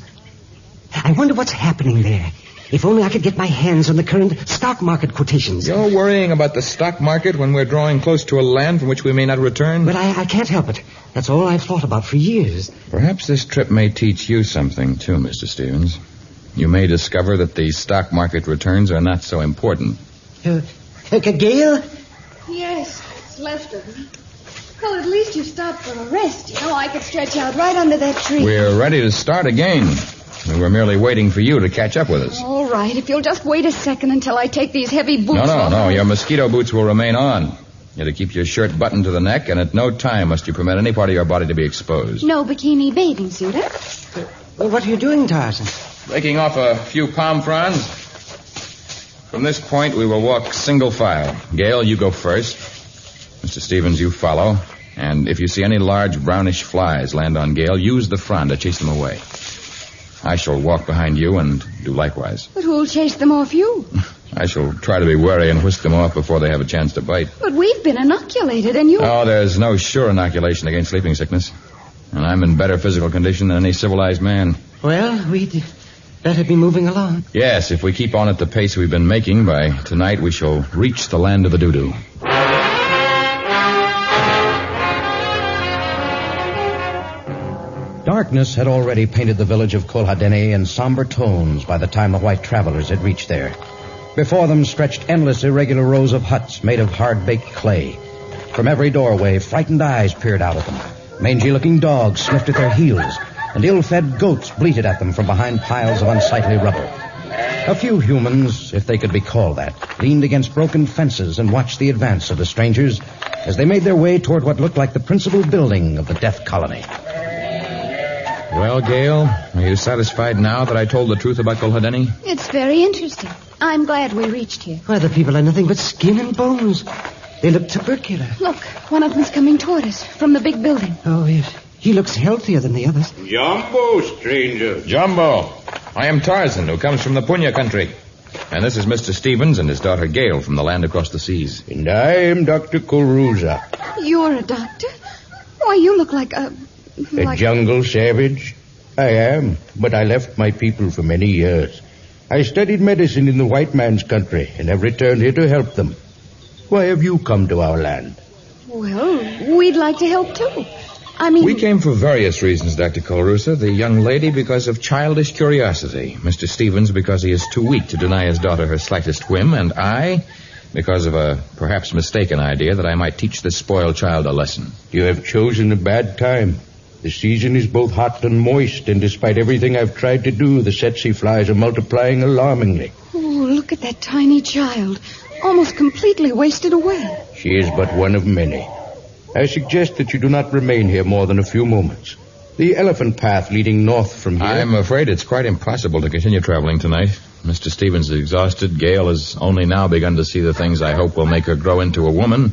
I wonder what's happening there. If only I could get my hands on the current stock market quotations. You're worrying about the stock market when we're drawing close to a land from which we may not return? But I can't help it. That's all I've thought about for years. Perhaps this trip may teach you something, too, Mr. Stevens. You may discover that the stock market returns are not so important. Gail? Yes, it's left of me. Well, at least you stopped for a rest. You know, I could stretch out right under that tree. We're ready to start again. We were merely waiting for you to catch up with us. All right, if you'll just wait a second until I take these heavy boots off. No. Your mosquito boots will remain on. You're to keep your shirt buttoned to the neck, and at no time must you permit any part of your body to be exposed. No bikini bathing suit, eh? Well, what are you doing, Tarzan? Breaking off a few palm fronds. From this point, we will walk single file. Gail, you go first. Mr. Stevens, you follow. And if you see any large brownish flies land on Gail, use the frond to chase them away. I shall walk behind you and do likewise. But who'll chase them off you? I shall try to be wary and whisk them off before they have a chance to bite. But we've been inoculated, and you... Oh, there's no sure inoculation against sleeping sickness. And I'm in better physical condition than any civilized man. Well, we'd better be moving along. Yes, if we keep on at the pace we've been making, by tonight we shall reach the land of the doo-doo. Darkness had already painted the village of Kolhadene in somber tones by the time the white travelers had reached there. Before them stretched endless irregular rows of huts made of hard-baked clay. From every doorway, frightened eyes peered out at them. Mangy-looking dogs sniffed at their heels, and ill-fed goats bleated at them from behind piles of unsightly rubble. A few humans, if they could be called that, leaned against broken fences and watched the advance of the strangers as they made their way toward what looked like the principal building of the Death Colony. Well, Gail, are you satisfied now that I told the truth about Kolhadene? It's very interesting. I'm glad we reached here. Why, the people are nothing but skin and bones. They look tubercular. Look, one of them's coming toward us from the big building. Oh, yes. He looks healthier than the others. Jumbo, stranger. Jumbo. I am Tarzan, who comes from the Punya country. And this is Mr. Stevens and his daughter Gail from the land across the seas. And I am Dr. Kulruza. You're a doctor? Why, you look like a jungle savage? I am, but I left my people for many years. I studied medicine in the white man's country and have returned here to help them. Why have you come to our land? Well, we'd like to help, too. We came for various reasons, Dr. Kulruza. The young lady because of childish curiosity. Mr. Stevens because he is too weak to deny his daughter her slightest whim. And I because of a perhaps mistaken idea that I might teach this spoiled child a lesson. You have chosen a bad time. The season is both hot and moist, and despite everything I've tried to do, the tsetse flies are multiplying alarmingly. Oh, look at that tiny child. Almost completely wasted away. She is but one of many. I suggest that you do not remain here more than a few moments. The elephant path leading north from here... I'm afraid it's quite impossible to continue traveling tonight. Mr. Stevens is exhausted. Gail has only now begun to see the things I hope will make her grow into a woman.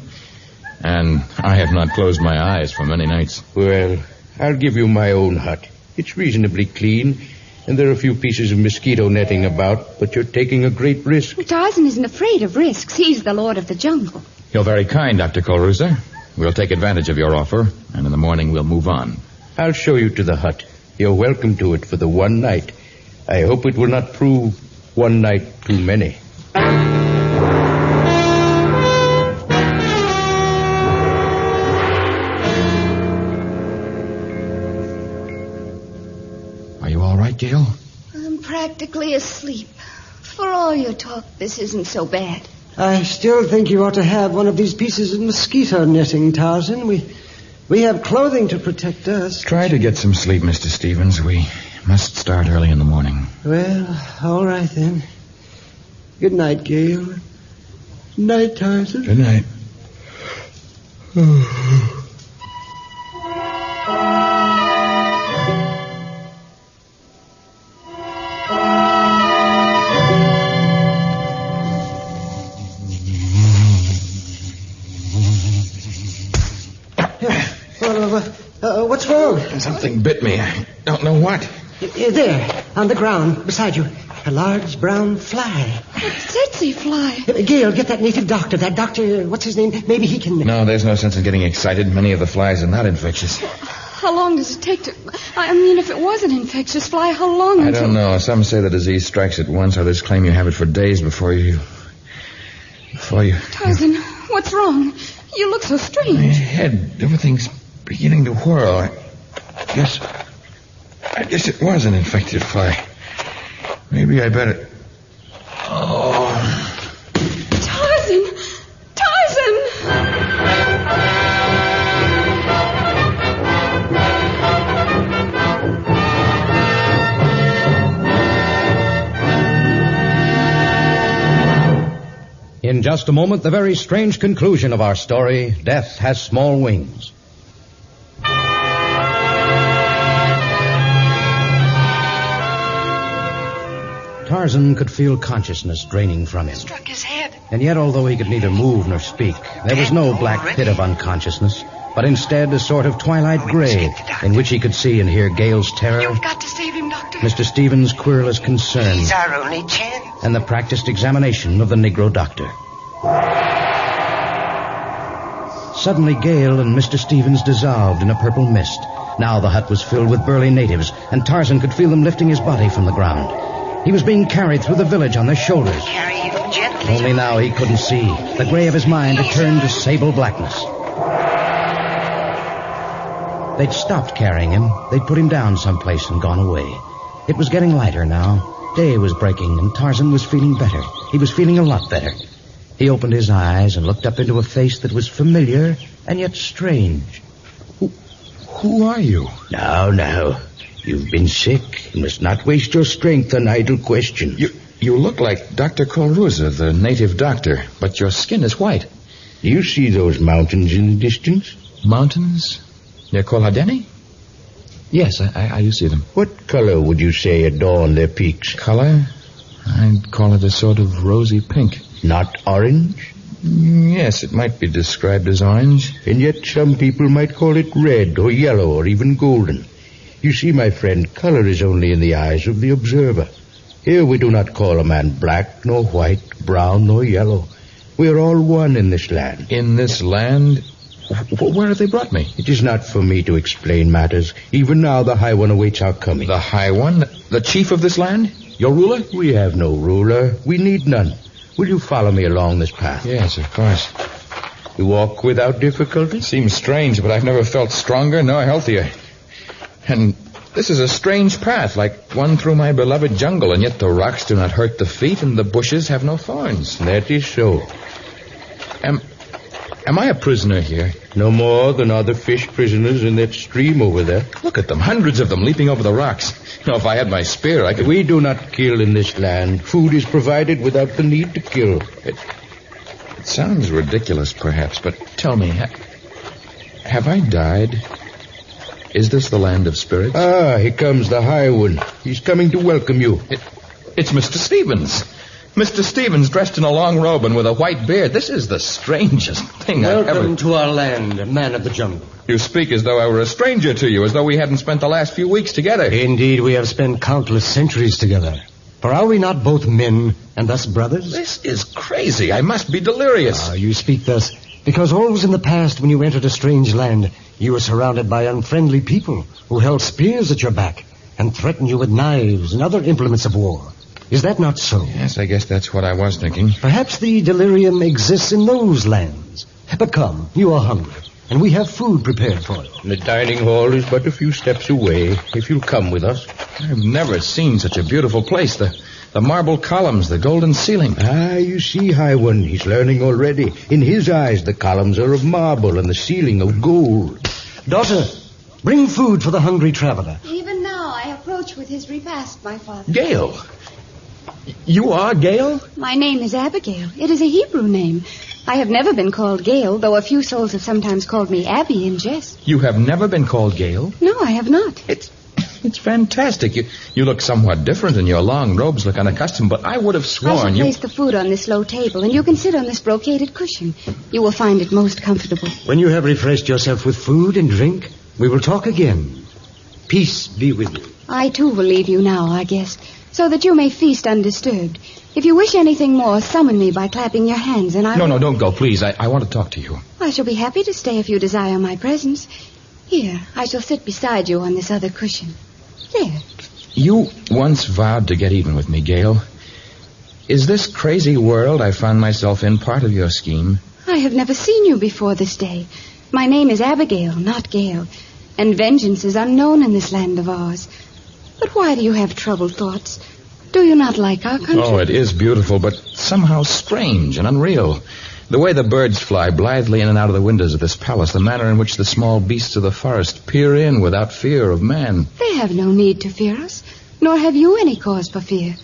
And I have not closed my eyes for many nights. Well, I'll give you my own hut. It's reasonably clean, and there are a few pieces of mosquito netting about, but you're taking a great risk. Tarzan isn't afraid of risks. He's the lord of the jungle. You're very kind, Dr. Kulruza. We'll take advantage of your offer, and in the morning we'll move on. I'll show you to the hut. You're welcome to it for the one night. I hope it will not prove one night too many. Are you all right, Gail? I'm practically asleep. For all your talk, this isn't so bad. I still think you ought to have one of these pieces of mosquito netting, Tarzan. We have clothing to protect us. Try to get some sleep, Mr. Stevens. We must start early in the morning. Well, all right then. Good night, Gail. Good night, Tarzan. Good night. What's wrong? Something bit me. I don't know what. There, on the ground, beside you. A large brown fly. A tsetse fly. Gail, get that native doctor. That doctor, what's his name? Maybe he can... No, there's no sense in getting excited. Many of the flies are not infectious. How long does it take to... I mean, if it was an infectious fly, how long I until... don't know. Some say the disease strikes at once. Others claim you have it for days before you... Tarzan, what's wrong? You look so strange. My head, everything's beginning to whirl. I guess it was an infected fly. Maybe I better... Oh... Tarzan! In just a moment, the very strange conclusion of our story, Death Has Small Wings. Tarzan could feel consciousness draining from him. Struck his head. And yet, although he could neither move nor speak, there was no black pit of unconsciousness, but instead a sort of twilight grave in which he could see and hear Gale's terror, You've got to save him, Doctor. Mr. Stevens' querulous concern, He's our only chance. and the practiced examination of the Negro doctor. Suddenly, Gale and Mr. Stevens dissolved in a purple mist. Now the hut was filled with burly natives, and Tarzan could feel them lifting his body from the ground. He was being carried through the village on their shoulders. Carry him gently. Only now he couldn't see. The gray of his mind had turned to sable blackness. They'd stopped carrying him. They'd put him down someplace and gone away. It was getting lighter now. Day was breaking, and Tarzan was feeling better. He was feeling a lot better. He opened his eyes and looked up into a face that was familiar and yet strange. Who are you? Now. You've been sick. You must not waste your strength on idle questions. You look like Dr. Colruza, the native doctor, but your skin is white. Do you see those mountains in the distance? Mountains? Near Colhadeni? Yes, I do see them. What color would you say adorn their peaks? Color? I'd call it a sort of rosy pink. Not orange? Yes, it might be described as orange. And yet some people might call it red or yellow or even golden. You see, my friend, color is only in the eyes of the observer. Here we do not call a man black, nor white, brown, nor yellow. We are all one in this land. In this land? Where have they brought me? It is not for me to explain matters. Even now the High One awaits our coming. The High One? The chief of this land? Your ruler? We have no ruler. We need none. Will you follow me along this path? Yes, of course. You walk without difficulty? Seems strange, but I've never felt stronger nor healthier. And this is a strange path, like one through my beloved jungle, and yet the rocks do not hurt the feet and the bushes have no thorns. That is so. Am I a prisoner here? No more than are the fish prisoners in that stream over there. Look at them, hundreds of them leaping over the rocks. Now, if I had my spear, I could... We do not kill in this land. Food is provided without the need to kill. It sounds ridiculous, perhaps, but tell me, have I died? Is this the land of spirits? Ah, here comes the High One. He's coming to welcome you. It's Mr. Stevens. Mr. Stevens dressed in a long robe and with a white beard. This is the strangest thing I've ever... Welcome to our land, man of the jungle. You speak as though I were a stranger to you, as though we hadn't spent the last few weeks together. Indeed, we have spent countless centuries together. For are we not both men and thus brothers? This is crazy. I must be delirious. You speak thus because always in the past when you entered a strange land, you were surrounded by unfriendly people who held spears at your back and threatened you with knives and other implements of war. Is that not so? Yes, I guess that's what I was thinking. Perhaps the delirium exists in those lands. But come, you are hungry, and we have food prepared for you. The dining hall is but a few steps away, if you'll come with us. I've never seen such a beautiful place. The marble columns, the golden ceiling. Ah, you see, High One, he's learning already. In his eyes, the columns are of marble and the ceiling of gold. Daughter, bring food for the hungry traveler. Even now I approach with his repast, my father. Gale. You are Gale? My name is Abigail. It is a Hebrew name. I have never been called Gale, though a few souls have sometimes called me Abby in jest. You have never been called Gale? No, I have not. It's fantastic. You look somewhat different, and your long robes look unaccustomed, but I would have sworn I shall place the food on this low table, and you can sit on this brocaded cushion. You will find it most comfortable. When you have refreshed yourself with food and drink, we will talk again. Peace be with you. I, too, will leave you now, I guess, so that you may feast undisturbed. If you wish anything more, summon me by clapping your hands, and I... No, don't go, please. I want to talk to you. I shall be happy to stay if you desire my presence. Here, I shall sit beside you on this other cushion. There. You once vowed to get even with me, Gail. Is this crazy world I found myself in part of your scheme? I have never seen you before this day. My name is Abigail, not Gail. And vengeance is unknown in this land of ours. But why do you have troubled thoughts? Do you not like our country? Oh, it is beautiful, but somehow strange and unreal. The way the birds fly blithely in and out of the windows of this palace, the manner in which the small beasts of the forest peer in without fear of man. They have no need to fear us, nor have you any cause for fear.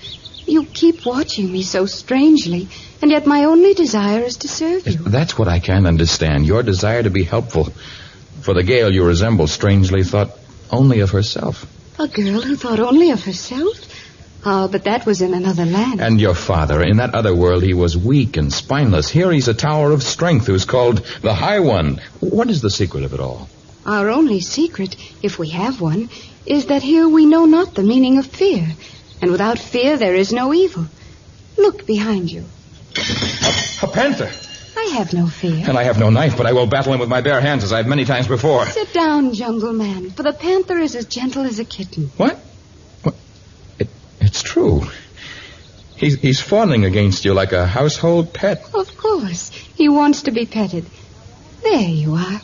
You keep watching me so strangely, and yet my only desire is to serve you. That's what I can't understand, your desire to be helpful. For the Gail you resemble strangely thought only of herself. A girl who thought only of herself? Oh, but that was in another land. And your father, in that other world, he was weak and spineless. Here he's a tower of strength who's called the High One. What is the secret of it all? Our only secret, if we have one, is that here we know not the meaning of fear. And without fear there is no evil. Look behind you. A panther. I have no fear. And I have no knife, but I will battle him with my bare hands as I have many times before. Sit down, jungle man, for the panther is as gentle as a kitten. What? It's true. He's fawning against you like a household pet. Of course. He wants to be petted. There you are.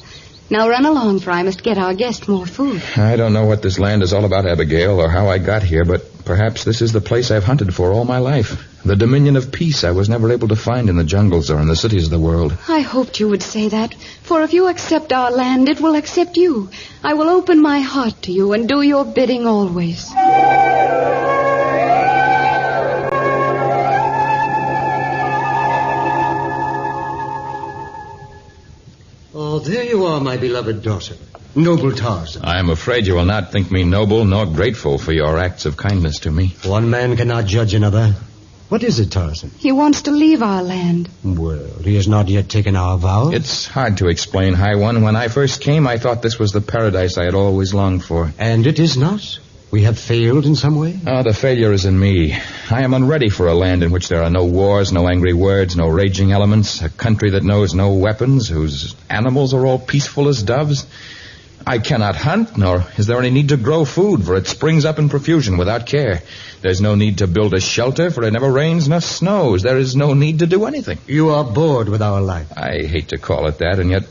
Now run along, for I must get our guest more food. I don't know what this land is all about, Abigail, or how I got here, but perhaps this is the place I've hunted for all my life. The dominion of peace I was never able to find in the jungles or in the cities of the world. I hoped you would say that, for if you accept our land, it will accept you. I will open my heart to you and do your bidding always. Oh, there you are, my beloved daughter. Noble Tarzan. I am afraid you will not think me noble nor grateful for your acts of kindness to me. One man cannot judge another. What is it, Tarzan? He wants to leave our land. Well, he has not yet taken our vow. It's hard to explain, High One. When I first came, I thought this was the paradise I had always longed for. And it is not? We have failed in some way? Oh, the failure is in me. I am unready for a land in which there are no wars, no angry words, no raging elements, a country that knows no weapons, whose animals are all peaceful as doves. I cannot hunt, nor is there any need to grow food, for it springs up in profusion without care. There's no need to build a shelter, for it never rains nor snows. There is no need to do anything. You are bored with our life. I hate to call it that, and yet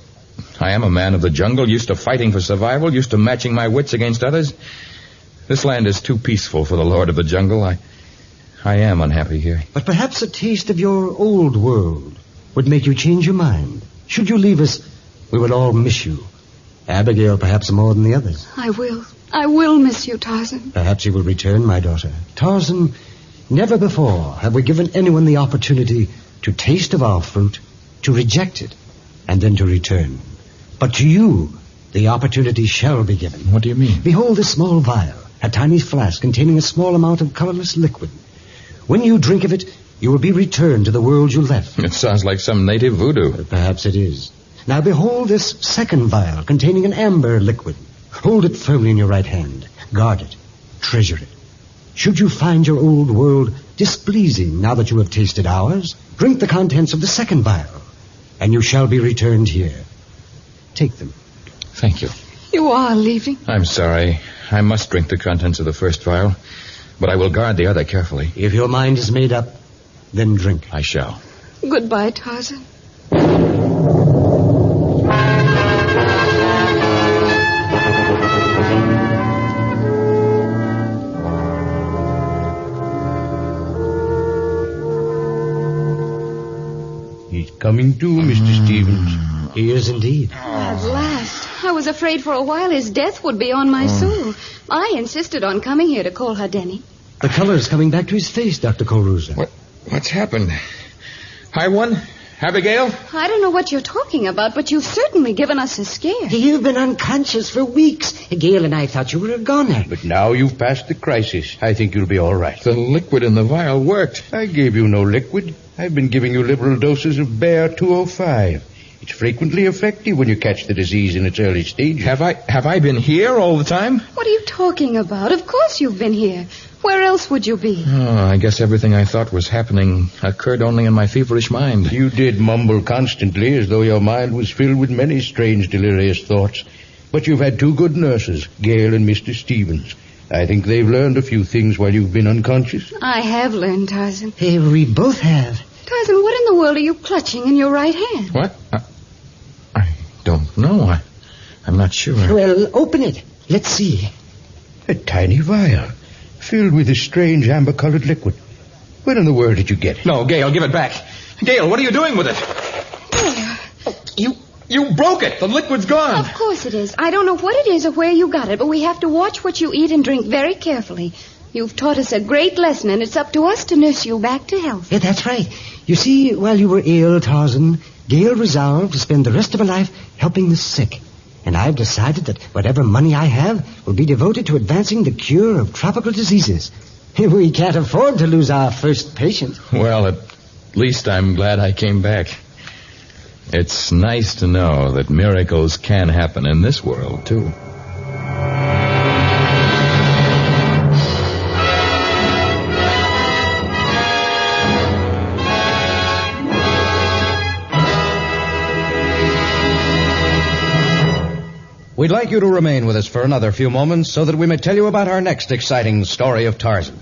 I am a man of the jungle, used to fighting for survival, used to matching my wits against others. This land is too peaceful for the Lord of the Jungle. I am unhappy here. But perhaps a taste of your old world would make you change your mind. Should you leave us, we would all miss you. Abigail perhaps more than the others. I will miss you, Tarzan. Perhaps you will return, my daughter. Tarzan, never before have we given anyone the opportunity to taste of our fruit, to reject it, and then to return. But to you, the opportunity shall be given. What do you mean? Behold this small vial, a tiny flask containing a small amount of colorless liquid. When you drink of it, you will be returned to the world you left. It sounds like some native voodoo. Perhaps it is. Now behold this second vial containing an amber liquid. Hold it firmly in your right hand. Guard it. Treasure it. Should you find your old world displeasing now that you have tasted ours, drink the contents of the second vial, and you shall be returned here. Take them. Thank you. You are leaving? I'm sorry. I must drink the contents of the first vial, but I will guard the other carefully. If your mind is made up, then drink. I shall. Goodbye, Tarzan. He's coming to, Mr. Stevens. He is indeed. At last. I was afraid for a while his death would be on my soul. I insisted on coming here to call her Denny. The color is coming back to his face, Dr. Coruza. What's happened? High One? Abigail? I don't know what you're talking about, but you've certainly given us a scare. You've been unconscious for weeks. Gail and I thought you were a goner. But now you've passed the crisis. I think you'll be all right. The liquid in the vial worked. I gave you no liquid. I've been giving you liberal doses of Bear 205. It's frequently effective when you catch the disease in its early stages. Have I been here all the time? What are you talking about? Of course you've been here. Where else would you be? Oh, I guess everything I thought was happening occurred only in my feverish mind. You did mumble constantly as though your mind was filled with many strange, delirious thoughts. But you've had two good nurses, Gail and Mr. Stevens. I think they've learned a few things while you've been unconscious. I have learned, Tarzan. Hey, we both have. Tarzan, what in the world are you clutching in your right hand? What? I don't know. I'm not sure. Well, open it. Let's see. A tiny vial, filled with a strange amber-colored liquid. Where in the world did you get it? No, Gail, give it back. Gail, what are you doing with it? There. You broke it. The liquid's gone. Of course it is. I don't know what it is or where you got it, but we have to watch what you eat and drink very carefully. You've taught us a great lesson, and it's up to us to nurse you back to health. Yeah, that's right. You see, while you were ill, Tarzan, Gail resolved to spend the rest of her life helping the sick. And I've decided that whatever money I have will be devoted to advancing the cure of tropical diseases. We can't afford to lose our first patient. Well, at least I'm glad I came back. It's nice to know that miracles can happen in this world, too. We'd like you to remain with us for another few moments so that we may tell you about our next exciting story of Tarzan.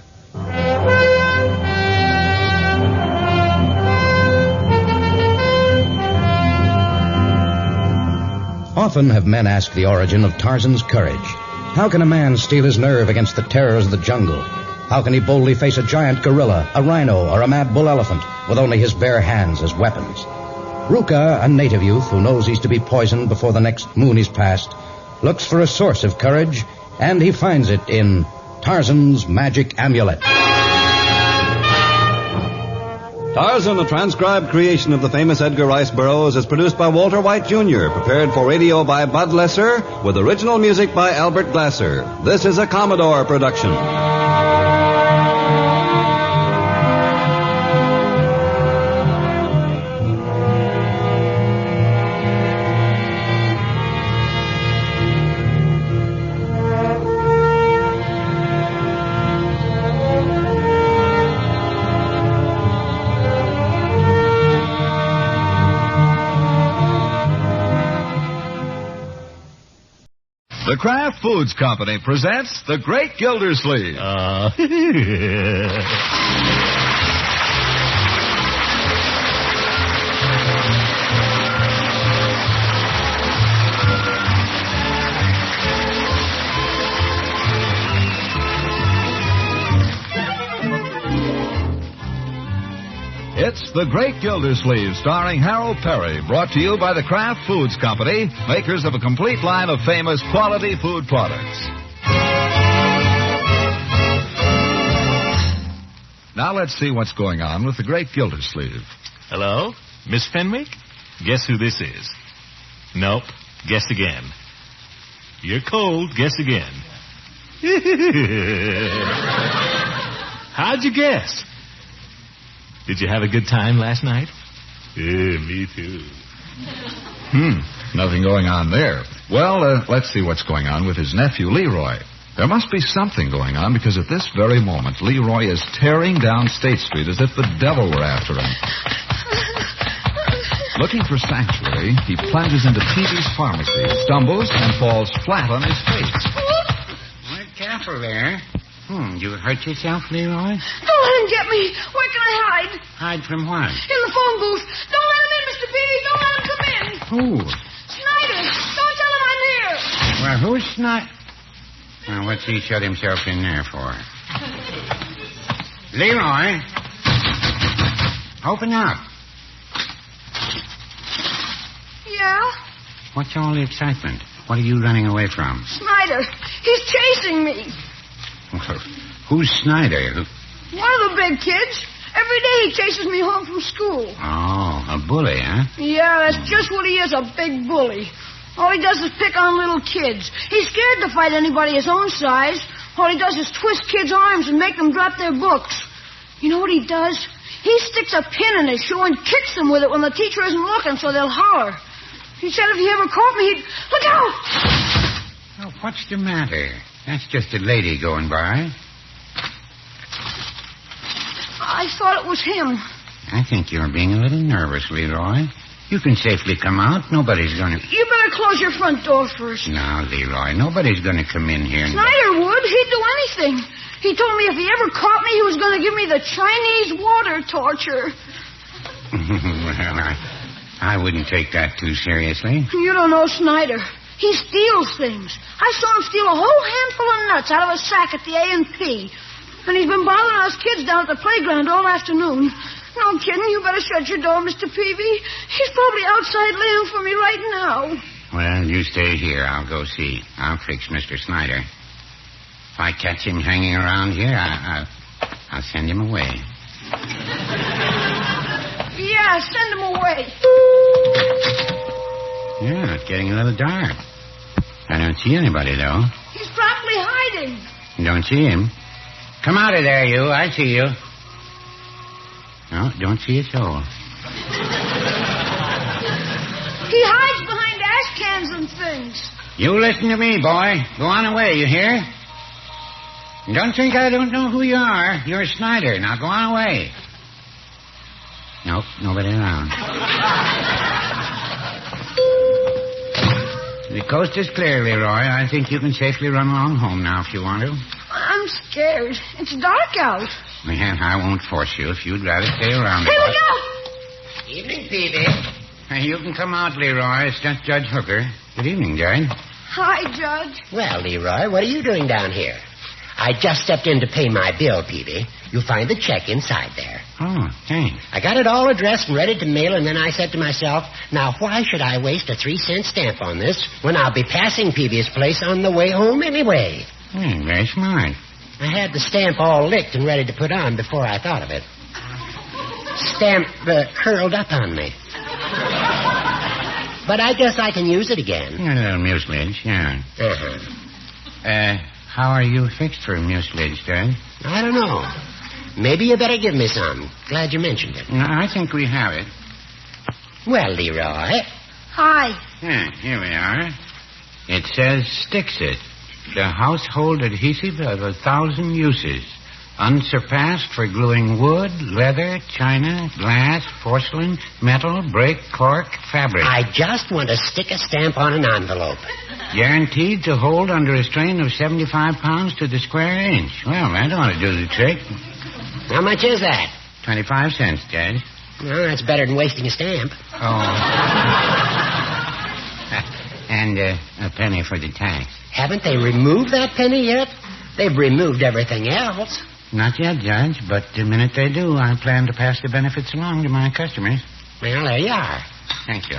Often have men asked the origin of Tarzan's courage. How can a man steel his nerve against the terrors of the jungle? How can he boldly face a giant gorilla, a rhino, or a mad bull elephant with only his bare hands as weapons? Ruka, a native youth who knows he's to be poisoned before the next moon is past, looks for a source of courage, and he finds it in Tarzan's Magic Amulet. Tarzan, a transcribed creation of the famous Edgar Rice Burroughs, is produced by Walter White, Jr., prepared for radio by Bud Lesser, with original music by Albert Glasser. This is a Commodore production. The Kraft Foods Company presents The Great Gildersleeve. It's The Great Gildersleeve, starring Harold Perry, brought to you by the Kraft Foods Company, makers of a complete line of famous quality food products. Now let's see what's going on with The Great Gildersleeve. Hello? Miss Fenwick? Guess who this is? Nope. Guess again. You're cold. Guess again. How'd you guess? Did you have a good time last night? Yeah, me too. Nothing going on there. Well, let's see what's going on with his nephew, Leroy. There must be something going on, because at this very moment, Leroy is tearing down State Street as if the devil were after him. Looking for sanctuary, he plunges into Peavy's pharmacy, stumbles, and falls flat on his face. Well, careful there. You hurt yourself, Leroy? Don't let him get me. Where can I hide? Hide from what? In the phone booth. Don't let him in, Mr. Peavy. Don't let him come in. Who? Snyder. Don't tell him I'm here. Well, who's not? Well, what's he shut himself in there for? Leroy? Open up. Yeah? What's all the excitement? What are you running away from? Snyder. He's chasing me. Well, who's Snyder? One of the big kids. Every day he chases me home from school. Oh, a bully, huh? Yeah, that's just what he is, a big bully. All he does is pick on little kids. He's scared to fight anybody his own size. All he does is twist kids' arms and make them drop their books. You know what he does? He sticks a pin in his shoe and kicks them with it when the teacher isn't looking, so they'll holler. He said if he ever caught me, he'd... Look out! Oh, what's the matter? That's just a lady going by. I thought it was him. I think you're being a little nervous, Leroy. You can safely come out. Nobody's going to... You better close your front door first. No, Leroy, nobody's going to come in here. Snyder would. He'd do anything. He told me if he ever caught me, he was going to give me the Chinese water torture. Well, I wouldn't take that too seriously. You don't know Snyder. He steals things. I saw him steal a whole handful of nuts out of a sack at the A&P. And he's been bothering us kids down at the playground all afternoon. No kidding. You better shut your door, Mr. Peavy. He's probably outside laying for me right now. Well, you stay here. I'll go see. I'll fix Mr. Snyder. If I catch him hanging around here, I'll send him away. Yeah, send him away. Yeah, it's getting a little dark. I don't see anybody, though. He's probably hiding. Don't see him. Come out of there, you. I see you. No, don't see a soul. He hides behind ash cans and things. You listen to me, boy. Go on away, you hear? Don't think I don't know who you are. You're Snyder. Now go on away. Nope, nobody around. The coast is clear, Leroy. I think you can safely run along home now if you want to. I'm scared. It's dark out. Man, I won't force you if you'd rather stay around. Hey, look out! Evening, Peavy. You can come out, Leroy. It's just Judge Hooker. Good evening, Judge. Hi, Judge. Well, Leroy, what are you doing down here? I just stepped in to pay my bill, Peavy. You'll find the check inside there. Oh, thanks. I got it all addressed and ready to mail, and then I said to myself, now why should I waste a 3-cent stamp on this when I'll be passing Peavy's place on the way home anyway? Very smart. I had the stamp all licked and ready to put on before I thought of it. Stamp curled up on me. But I guess I can use it again. A little mucilage, yeah. Uh-huh. How are you fixed for mucilage, Judge? I don't know. Maybe you better give me some. Glad you mentioned it. No, I think we have it. Well, Leroy. Hi. Yeah, here we are. It says Stixit, the household adhesive of 1,000 uses. Unsurpassed for gluing wood, leather, china, glass, porcelain, metal, brick, cork, fabric. I just want to stick a stamp on an envelope. Guaranteed to hold under a strain of 75 pounds to the square inch. Well, that ought to do the trick. How much is that? 25 cents, Judge. Well, that's better than wasting a stamp. Oh. And a penny for the tax. Haven't they removed that penny yet? They've removed everything else. Not yet, Judge, but the minute they do, I plan to pass the benefits along to my customers. Well, there you are. Thank you.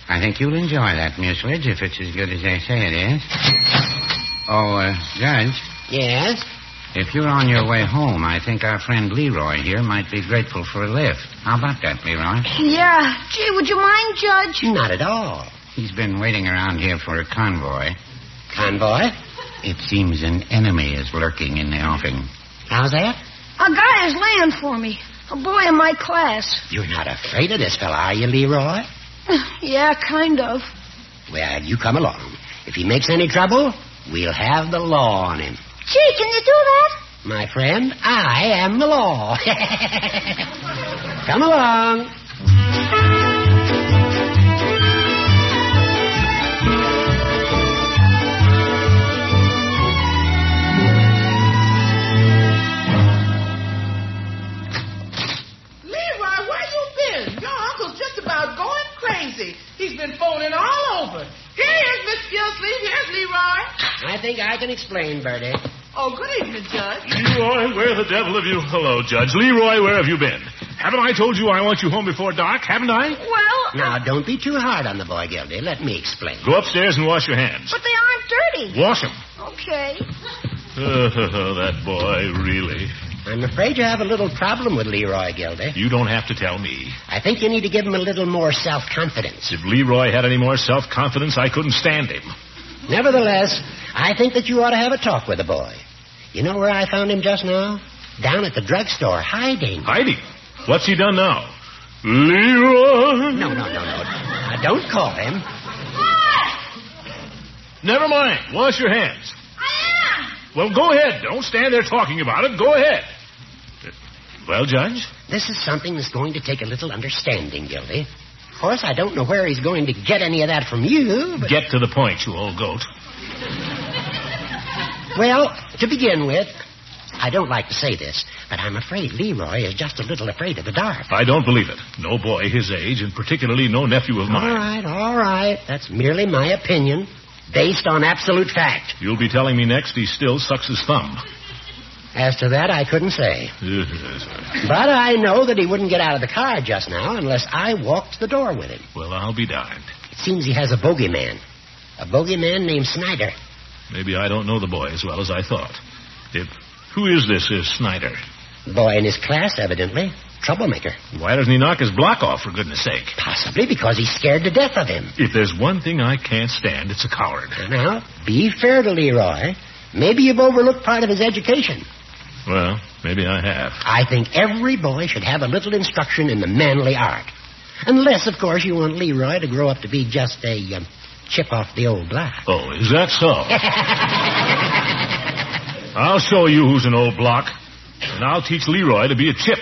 I think you'll enjoy that mucilage if it's as good as they say it is. Oh, Judge. Yes? If you're on your way home, I think our friend Leroy here might be grateful for a lift. How about that, Leroy? Yeah. Gee, would you mind, Judge? Not at all. He's been waiting around here for a convoy. Convoy? It seems an enemy is lurking in the offing. How's that? A guy is laying for me. A boy in my class. You're not afraid of this fella, are you, Leroy? Yeah, kind of. Well, you come along. If he makes any trouble, we'll have the law on him. Gee, can you do that? My friend, I am the law. Come along. He's been phoning all over. Here's Miss Gildersleeve. Here's Leroy. I think I can explain, Bertie. Oh, good evening, Judge. Leroy, where the devil have you... Hello, Judge. Leroy, where have you been? Haven't I told you I want you home before dark? Haven't I? Well... Now, don't be too hard on the boy, Gildy. Let me explain. Go upstairs and wash your hands. But they aren't dirty. Wash them. Okay. That boy, really. I'm afraid you have a little problem with Leroy, Gildy. You don't have to tell me. I think you need to give him a little more self-confidence. If Leroy had any more self-confidence, I couldn't stand him. Nevertheless, I think that you ought to have a talk with the boy. You know where I found him just now? Down at the drugstore, hiding. Hiding? What's he done now? Leroy? No. Now, don't call him. Never mind. Wash your hands. I am. Well, go ahead. Don't stand there talking about it. Go ahead. Well, Judge? This is something that's going to take a little understanding, Gildy. Of course, I don't know where he's going to get any of that from you, but... Get to the point, you old goat. Well, to begin with, I don't like to say this, but I'm afraid Leroy is just a little afraid of the dark. I don't believe it. No boy his age, and particularly no nephew of mine. All right. That's merely my opinion, based on absolute fact. You'll be telling me next he still sucks his thumb. As to that, I couldn't say. But I know that he wouldn't get out of the car just now unless I walked to the door with him. Well, I'll be darned. It seems he has a bogeyman. A bogeyman named Snyder. Maybe I don't know the boy as well as I thought. Who is this Snyder? Boy in his class, evidently. Troublemaker. Why doesn't he knock his block off, for goodness sake? Possibly because he's scared to death of him. If there's one thing I can't stand, it's a coward. Now, be fair to Leroy. Maybe you've overlooked part of his education. Well, maybe I have. I think every boy should have a little instruction in the manly art. Unless, of course, you want Leroy to grow up to be just a chip off the old block. Oh, is that so? I'll show you who's an old block, and I'll teach Leroy to be a chip.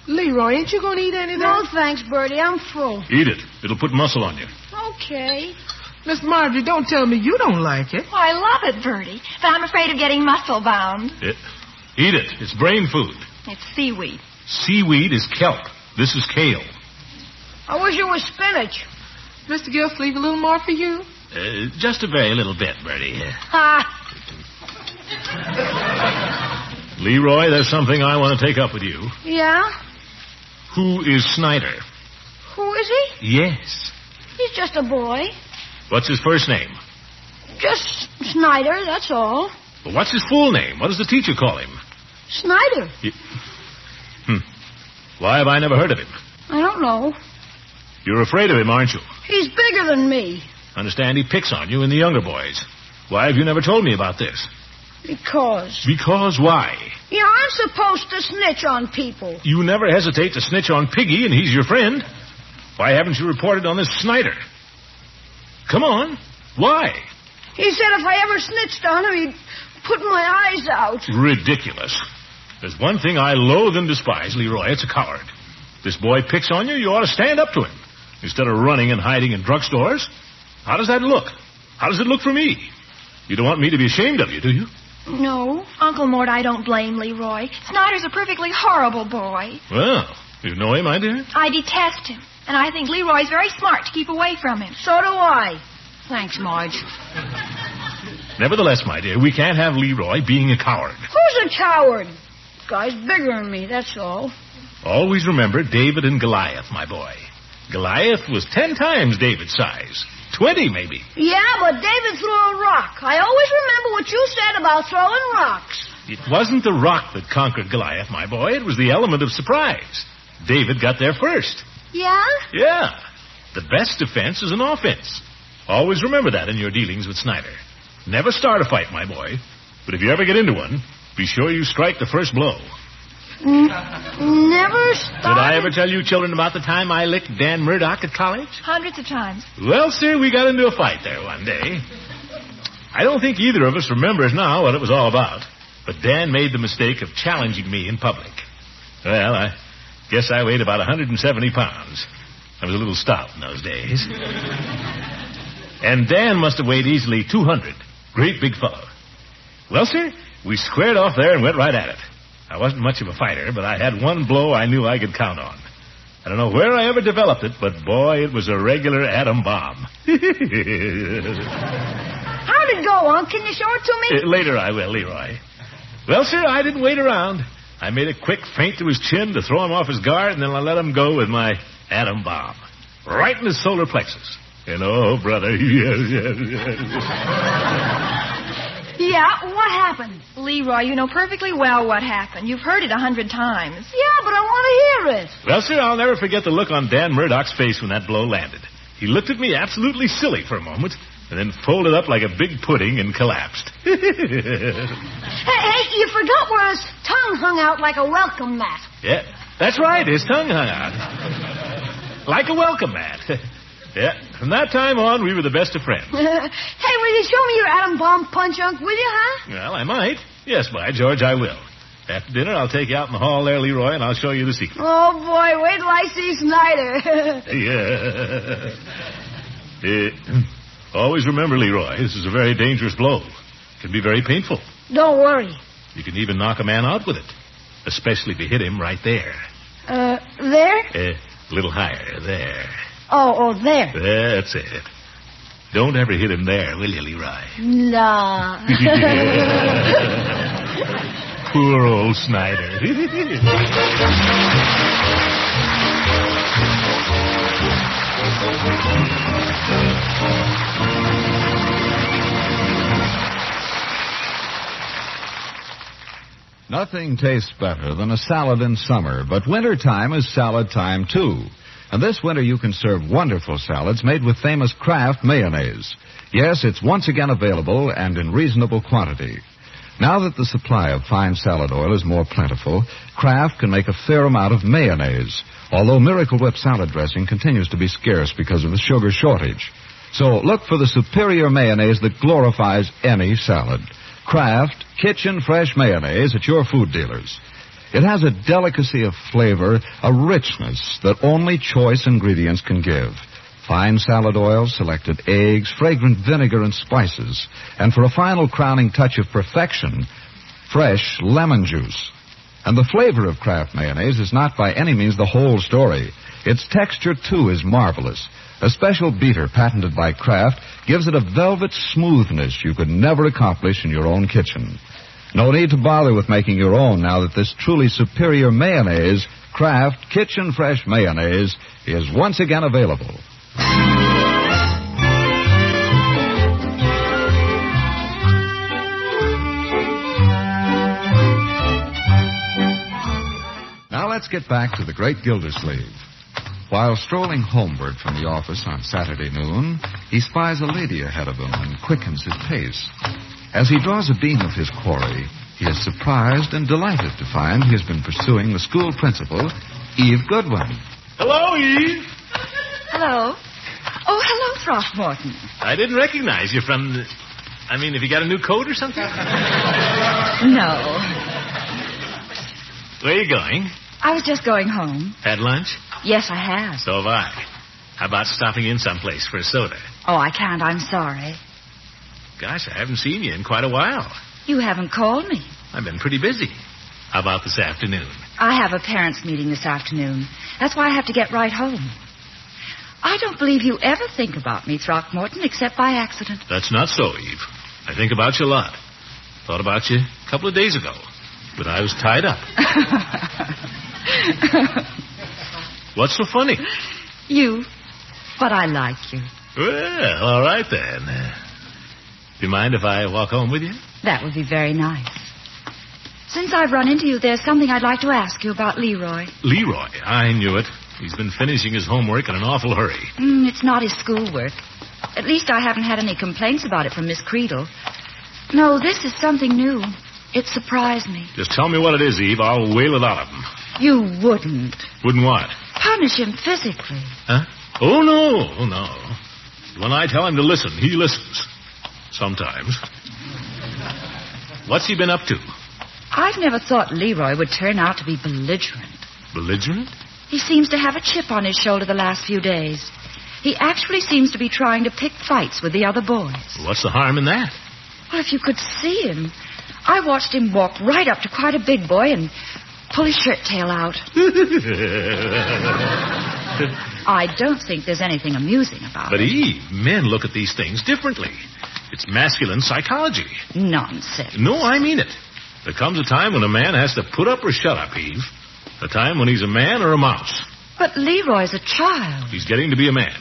Leroy, ain't you going to eat any of that? No, thanks, Bertie. I'm full. Eat it. It'll put muscle on you. Okay. Miss Marjorie, don't tell me you don't like it. Oh, I love it, Bertie, but I'm afraid of getting muscle-bound. Eat it. It's brain food. It's seaweed. Seaweed is kelp. This is kale. I wish it was spinach. Mr. Gilsleeve, a little more for you? Just a very little bit, Bertie. Ha! Leroy, there's something I want to take up with you. Yeah? Who is Snyder? Who is he? Yes. He's just a boy. What's his first name? Just Snyder, that's all. Well, what's his full name? What does the teacher call him? Snyder. Why have I never heard of him? I don't know. You're afraid of him, aren't you? He's bigger than me. Understand he picks on you and the younger boys. Why have you never told me about this? Because. Because why? You aren't supposed to snitch on people. You never hesitate to snitch on Piggy, and he's your friend. Why haven't you reported on this Snyder? Come on. Why? He said if I ever snitched on him, he'd put my eyes out. Ridiculous. There's one thing I loathe and despise, Leroy. It's a coward. This boy picks on you, you ought to stand up to him. Instead of running and hiding in drugstores. How does that look? How does it look for me? You don't want me to be ashamed of you, do you? No. Uncle Mort, I don't blame Leroy. Snyder's a perfectly horrible boy. Well, you know him, my dear? I detest him. And I think Leroy's very smart to keep away from him. So do I. Thanks, Marge. Nevertheless, my dear, we can't have Leroy being a coward. Who's a coward? This guy's bigger than me, that's all. Always remember David and Goliath, my boy. Goliath was 10 times David's size. 20, maybe. Yeah, but David threw a rock. I always remember what you said about throwing rocks. It wasn't the rock that conquered Goliath, my boy. It was the element of surprise. David got there first. Yeah? Yeah. The best defense is an offense. Always remember that in your dealings with Snyder. Never start a fight, my boy. But if you ever get into one, be sure you strike the first blow. Never started. Did I ever tell you children about the time I licked Dan Murdoch at college? Hundreds of times. Well, sir, we got into a fight there one day. I don't think either of us remembers now what it was all about. But Dan made the mistake of challenging me in public. Well, I guess I weighed about 170 pounds. I was a little stout in those days. And Dan must have weighed easily 200. Great big fellow. Well, sir, we squared off there and went right at it. I wasn't much of a fighter, but I had one blow I knew I could count on. I don't know where I ever developed it, but boy, it was a regular atom bomb. How'd it go, Unc? Can you show it to me? Later I will, Leroy. Well, sir, I didn't wait around. I made a quick feint to his chin to throw him off his guard, and then I let him go with my atom bomb. Right in his solar plexus. And oh, brother. Yeah, what happened? Leroy, you know perfectly well what happened. You've heard it 100 times. Yeah, but I want to hear it. Well, sir, I'll never forget the look on Dan Murdoch's face when that blow landed. He looked at me absolutely silly for a moment, and then folded up like a big pudding and collapsed. Hey, you forgot where his tongue hung out like a welcome mat. Yeah, that's right. His tongue hung out. Like a welcome mat. Yeah, From that time on, we were the best of friends. Hey, will you show me your atom bomb punch, Unc, will you, huh? Well, I might. Yes, by George, I will. After dinner, I'll take you out in the hall there, Leroy, and I'll show you the secret. Oh, boy, wait till I see Snyder. Always remember, Leroy, this is a very dangerous blow. It can be very painful. Don't worry. You can even knock a man out with it, especially if you hit him right there. There? A little higher, there. Oh, there. That's it. Don't ever hit him there, will you, Leroy? Nah. Poor old Snyder. Nothing tastes better than a salad in summer, but wintertime is salad time, too. And this winter you can serve wonderful salads made with famous Kraft mayonnaise. Yes, it's once again available and in reasonable quantity. Now that the supply of fine salad oil is more plentiful, Kraft can make a fair amount of mayonnaise, although Miracle Whip salad dressing continues to be scarce because of the sugar shortage. So look for the superior mayonnaise that glorifies any salad. Kraft Kitchen Fresh Mayonnaise at your food dealers. It has a delicacy of flavor, a richness that only choice ingredients can give. Fine salad oil, selected eggs, fragrant vinegar and spices. And for a final crowning touch of perfection, fresh lemon juice. And the flavor of Kraft mayonnaise is not by any means the whole story. Its texture, too, is marvelous. A special beater patented by Kraft gives it a velvet smoothness you could never accomplish in your own kitchen. No need to bother with making your own now that this truly superior mayonnaise, Kraft Kitchen Fresh Mayonnaise, is once again available. Now let's get back to the great Gildersleeve. While strolling homeward from the office on Saturday noon, he spies a lady ahead of him and quickens his pace. As he draws a beam of his quarry, he is surprised and delighted to find he has been pursuing the school principal, Eve Goodwin. Hello, Eve. Hello. Oh, hello, Throckmorton. I didn't recognize you from the... I mean, have you got a new coat or something? No. Where are you going? I was just going home. Had lunch? Yes, I have. So have I. How about stopping in someplace for a soda? Oh, I can't. I'm sorry. Gosh, I haven't seen you in quite a while. You haven't called me. I've been pretty busy. How about this afternoon? I have a parents' meeting this afternoon. That's why I have to get right home. I don't believe you ever think about me, Throckmorton, except by accident. That's not so, Eve. I think about you a lot. Thought about you a couple of days ago, but I was tied up. What's so funny? You. But I like you. Well, all right then. Do you mind if I walk home with you? That would be very nice. Since I've run into you, there's something I'd like to ask you about Leroy. Leroy? I knew it. He's been finishing his homework in an awful hurry. It's not his schoolwork. At least I haven't had any complaints about it from Miss Creedle. No, this is something new. It surprised me. Just tell me what it is, Eve. I'll whale it out of him. You wouldn't. Wouldn't what? Punish him physically. Huh? Oh, no. When I tell him to listen, he listens. Sometimes. What's he been up to? I've never thought Leroy would turn out to be belligerent. Belligerent? He seems to have a chip on his shoulder the last few days. He actually seems to be trying to pick fights with the other boys. What's the harm in that? Well, if you could see him. I watched him walk right up to quite a big boy and pull his shirt tail out. I don't think there's anything amusing about But it. Eve, men look at these things differently. It's masculine psychology. Nonsense. No, I mean it. There comes a time when a man has to put up or shut up, Eve. A time when he's a man or a mouse. But Leroy's a child. He's getting to be a man.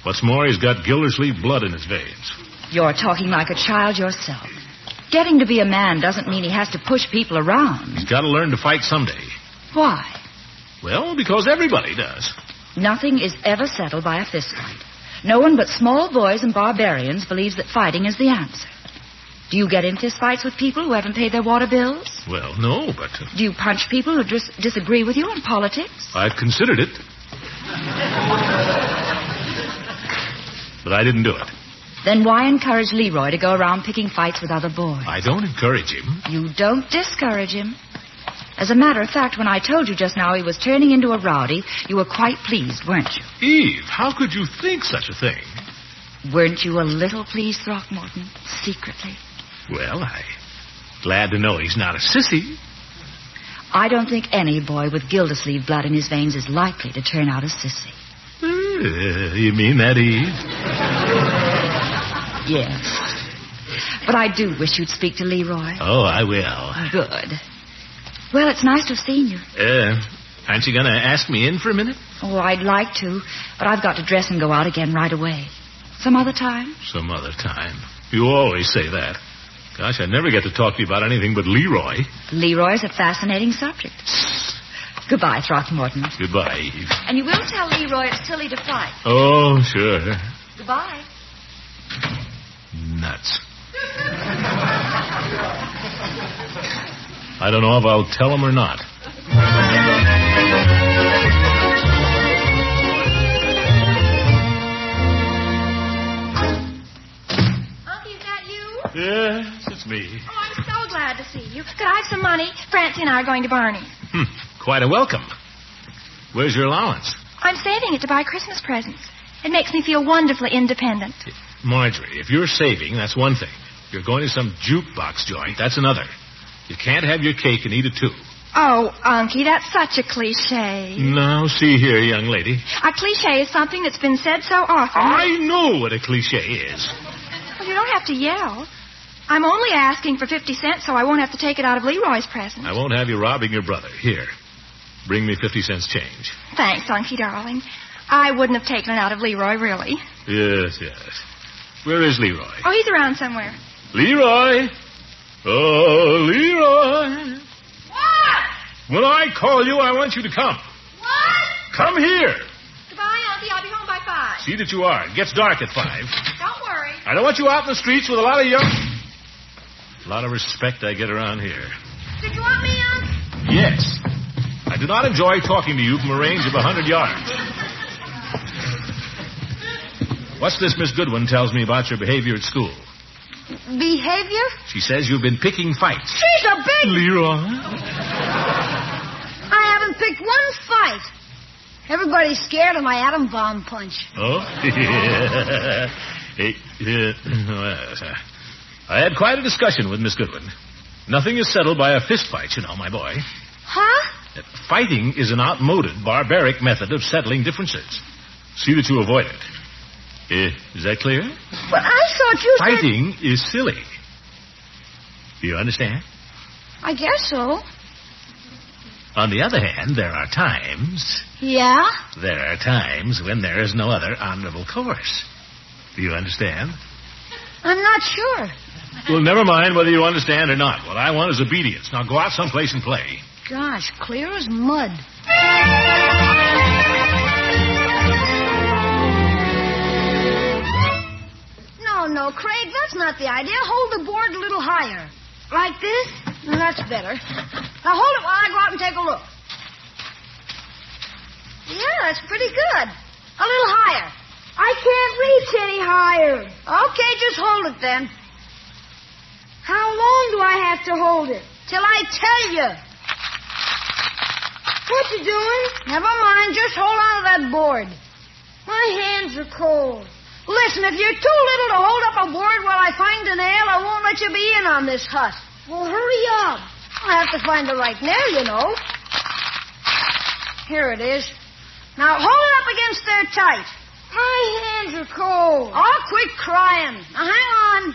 What's more, he's got Gildersleeve blood in his veins. You're talking like a child yourself. Getting to be a man doesn't mean he has to push people around. He's got to learn to fight someday. Why? Well, because everybody does. Nothing is ever settled by a fistfight. No one but small boys and barbarians believes that fighting is the answer. Do you get in fistfights with people who haven't paid their water bills? Well, no, but... Do you punch people who disagree with you on politics? I've considered it. but I didn't do it. Then why encourage Leroy to go around picking fights with other boys? I don't encourage him. You don't discourage him. As a matter of fact, when I told you just now he was turning into a rowdy, you were quite pleased, weren't you? Eve, how could you think such a thing? Weren't you a little pleased, Throckmorton, secretly? Well, I'm glad to know he's not a sissy. I don't think any boy with Gildersleeve blood in his veins is likely to turn out a sissy. You mean that, Eve? Yes. But I do wish you'd speak to Leroy. Oh, I will. Good. Well, it's nice to have seen you. Aren't you going to ask me in for a minute? Oh, I'd like to, but I've got to dress and go out again right away. Some other time? Some other time. You always say that. Gosh, I never get to talk to you about anything but Leroy. Leroy's a fascinating subject. Goodbye, Throckmorton. Goodbye, Eve. And you will tell Leroy it's silly to fight. Oh, sure. Goodbye. Nuts. I don't know if I'll tell him or not. Unky, is that you? Yes, it's me. Oh, I'm so glad to see you. Could I have some money? Francie and I are going to Barney's. Quite a welcome. Where's your allowance? I'm saving it to buy Christmas presents. It makes me feel wonderfully independent. Marjorie, if you're saving, that's one thing. If you're going to some jukebox joint, that's another. You can't have your cake and eat it too. Oh, Unky, that's such a cliche. Now, see here, young lady. A cliche is something that's been said so often. I know what a cliche is. Well, you don't have to yell. I'm only asking for 50 cents so I won't have to take it out of Leroy's present. I won't have you robbing your brother. Here, bring me 50 cents change. Thanks, Unky, darling. I wouldn't have taken it out of Leroy, really. Yes, yes. Where is Leroy? Oh, he's around somewhere. Leroy! Oh, Leroy! What? When I call you, I want you to come. What? Come here. Goodbye, Unky. I'll be home by 5. See that you are. It gets dark at 5. Don't worry. I don't want you out in the streets with a lot of respect I get around here. Did you want me, Unc? Yes. I do not enjoy talking to you from a range of 100 yards. What's this Miss Goodwin tells me about your behavior at school? Behavior? She says you've been picking fights. She's a big... Leroy? I haven't picked one fight. Everybody's scared of my atom bomb punch. Oh? I had quite a discussion with Miss Goodwin. Nothing is settled by a fist fight, you know, my boy. Huh? Fighting is an outmoded, barbaric method of settling differences. See that you avoid it. Is that clear? But I thought you said... Fighting is silly. Do you understand? I guess so. On the other hand, there are times... Yeah? There are times when there is no other honorable course. Do you understand? I'm not sure. Well, never mind whether you understand or not. What I want is obedience. Now go out someplace and play. Gosh, clear as mud. No, Craig, that's not the idea. Hold the board a little higher. Like this? That's better. Now hold it while I go out and take a look. Yeah, that's pretty good. A little higher. I can't reach any higher. Okay, just hold it then. How long do I have to hold it? Till I tell you. What you doing? Never mind, just hold on to that board. My hands are cold. Listen, if you're too little to hold up a board while I find a nail, I won't let you be in on this hut. Well, hurry up. I have to find the right nail, you know. Here it is. Now hold it up against there tight. My hands are cold. Oh, quit crying. Now hang on.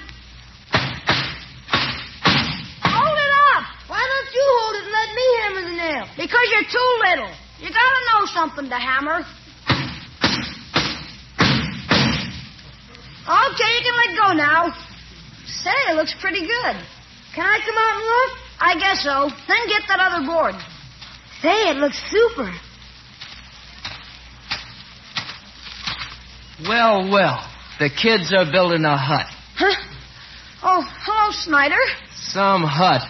Hold it up. Why don't you hold it and let me hammer the nail? Because you're too little. You gotta know something to hammer. Okay, you can let go now. Say, it looks pretty good. Can I come out and look? I guess so. Then get that other board. Say, it looks super. Well, well. The kids are building a hut. Huh? Oh, hello, Snyder. Some hut.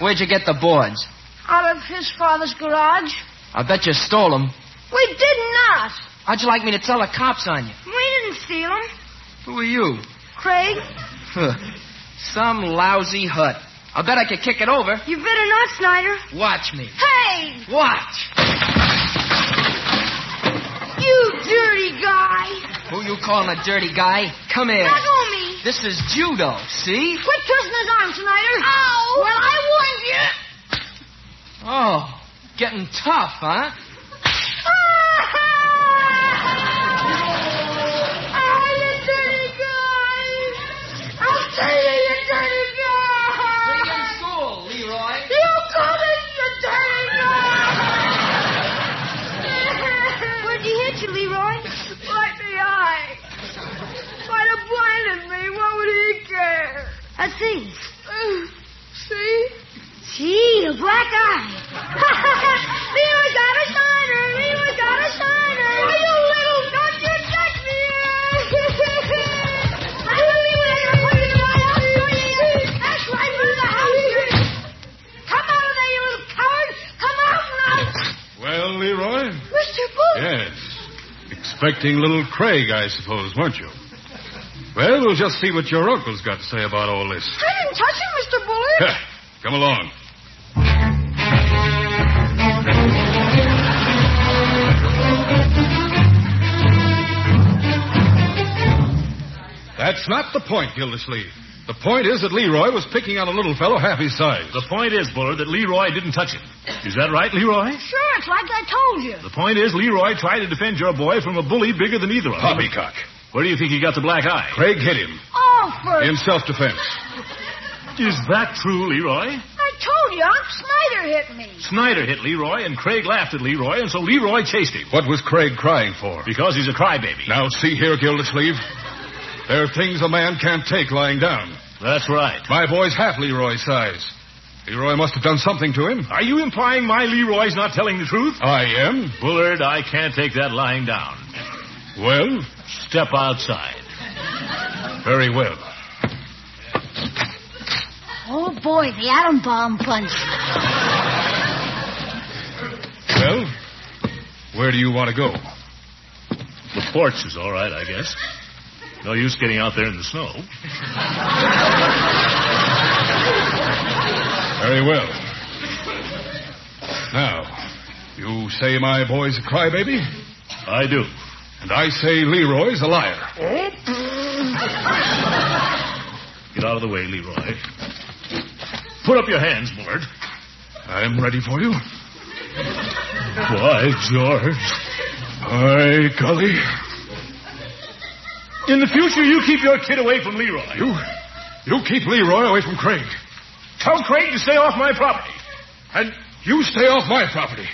Where'd you get the boards? Out of his father's garage. I bet you stole them. We did not. How'd you like me to tell the cops on you? We didn't steal them. Who are you? Craig? Some lousy hut. I'll bet I could kick it over. You better not, Snyder. Watch me. Hey! Watch. You dirty guy. Who you calling a dirty guy? Come here. Let go of me. This is judo, see? Quit twisting his arm, Snyder. Ow! Well, I warned you. Oh, getting tough, huh? Let's see. See? Gee, a black eye. Leroy got a shiner. Leroy got a shiner. Oh, you little nut, you touch me. That's right, for the house. Come out of there, you little coward. Come out now. Well, Leroy? Mr. Booth. Yes. Expecting little Craig, I suppose, weren't you? Well, we'll just see what your uncle's got to say about all this. I didn't touch him, Mr. Bullard. Come along. That's not the point, Gildersleeve. The point is that Leroy was picking on a little fellow half his size. The point is, Bullard, that Leroy didn't touch him. Is that right, Leroy? Sure, it's like I told you. The point is, Leroy tried to defend your boy from a bully bigger than either of them. Poppycock. Where do you think he got the black eye? Craig hit him. Oh, for... In self-defense. Is that true, Leroy? I told you, Unc Snyder hit me. Snyder hit Leroy, and Craig laughed at Leroy, and so Leroy chased him. What was Craig crying for? Because he's a crybaby. Now, see here, Gildersleeve. There are things a man can't take lying down. That's right. My boy's half Leroy's size. Leroy must have done something to him. Are you implying my Leroy's not telling the truth? I am. Bullard, I can't take that lying down. Well? Step outside. Very well. Oh, boy, the atom bomb punch. Well, where do you want to go? The porch is all right, I guess. No use getting out there in the snow. Very well. Now, you say my boy's a crybaby? I do. And I say Leroy's a liar. Get out of the way, Leroy. Put up your hands, Bullard. I'm ready for you. Why, George. By golly. In the future, you keep your kid away from Leroy. You keep Leroy away from Craig. Tell Craig to stay off my property. And you stay off my property.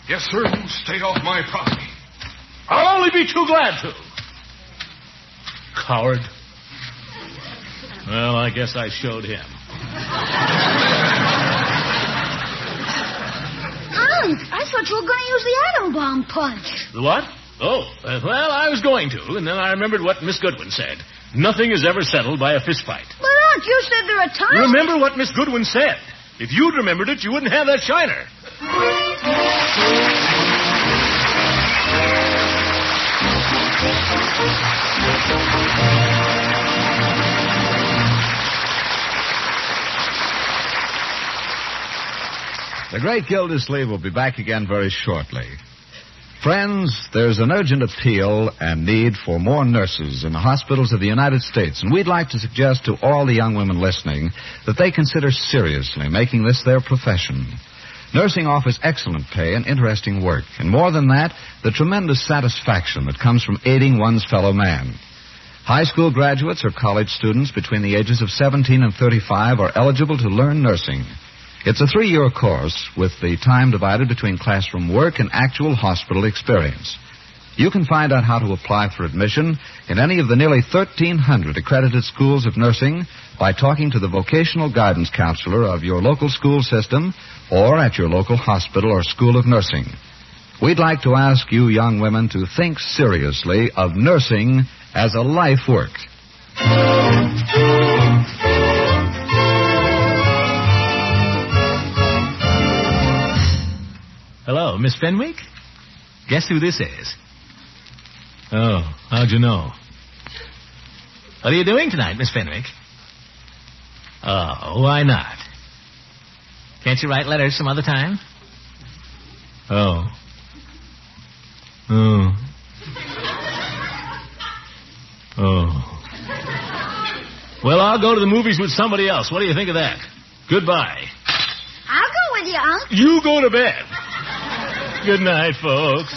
Yes, sir, you stay off my property. I'll only be too glad to. Coward. Well, I guess I showed him. Unc, I thought you were going to use the atom bomb punch. The what? Oh, well, I was going to, and then I remembered what Miss Goodwin said. Nothing is ever settled by a fist fight. But, Unc, you said there are times... Remember what Miss Goodwin said. If you'd remembered it, you wouldn't have that shiner. The great Gildersleeve will be back again very shortly. Friends, there's an urgent appeal and need for more nurses in the hospitals of the United States, and we'd like to suggest to all the young women listening that they consider seriously making this their profession. Nursing offers excellent pay and interesting work, and more than that, the tremendous satisfaction that comes from aiding one's fellow man. High school graduates or college students between the ages of 17 and 35 are eligible to learn nursing. It's a 3-year course with the time divided between classroom work and actual hospital experience. You can find out how to apply for admission in any of the nearly 1,300 accredited schools of nursing by talking to the vocational guidance counselor of your local school system or at your local hospital or school of nursing. We'd like to ask you young women to think seriously of nursing as a life work. Hello, Miss Fenwick? Guess who this is? Oh, how'd you know? What are you doing tonight, Miss Fenwick? Oh, why not? Can't you write letters some other time? Oh. Well, I'll go to the movies with somebody else. What do you think of that? Goodbye. I'll go with you, Unc. You go to bed. Good night, folks.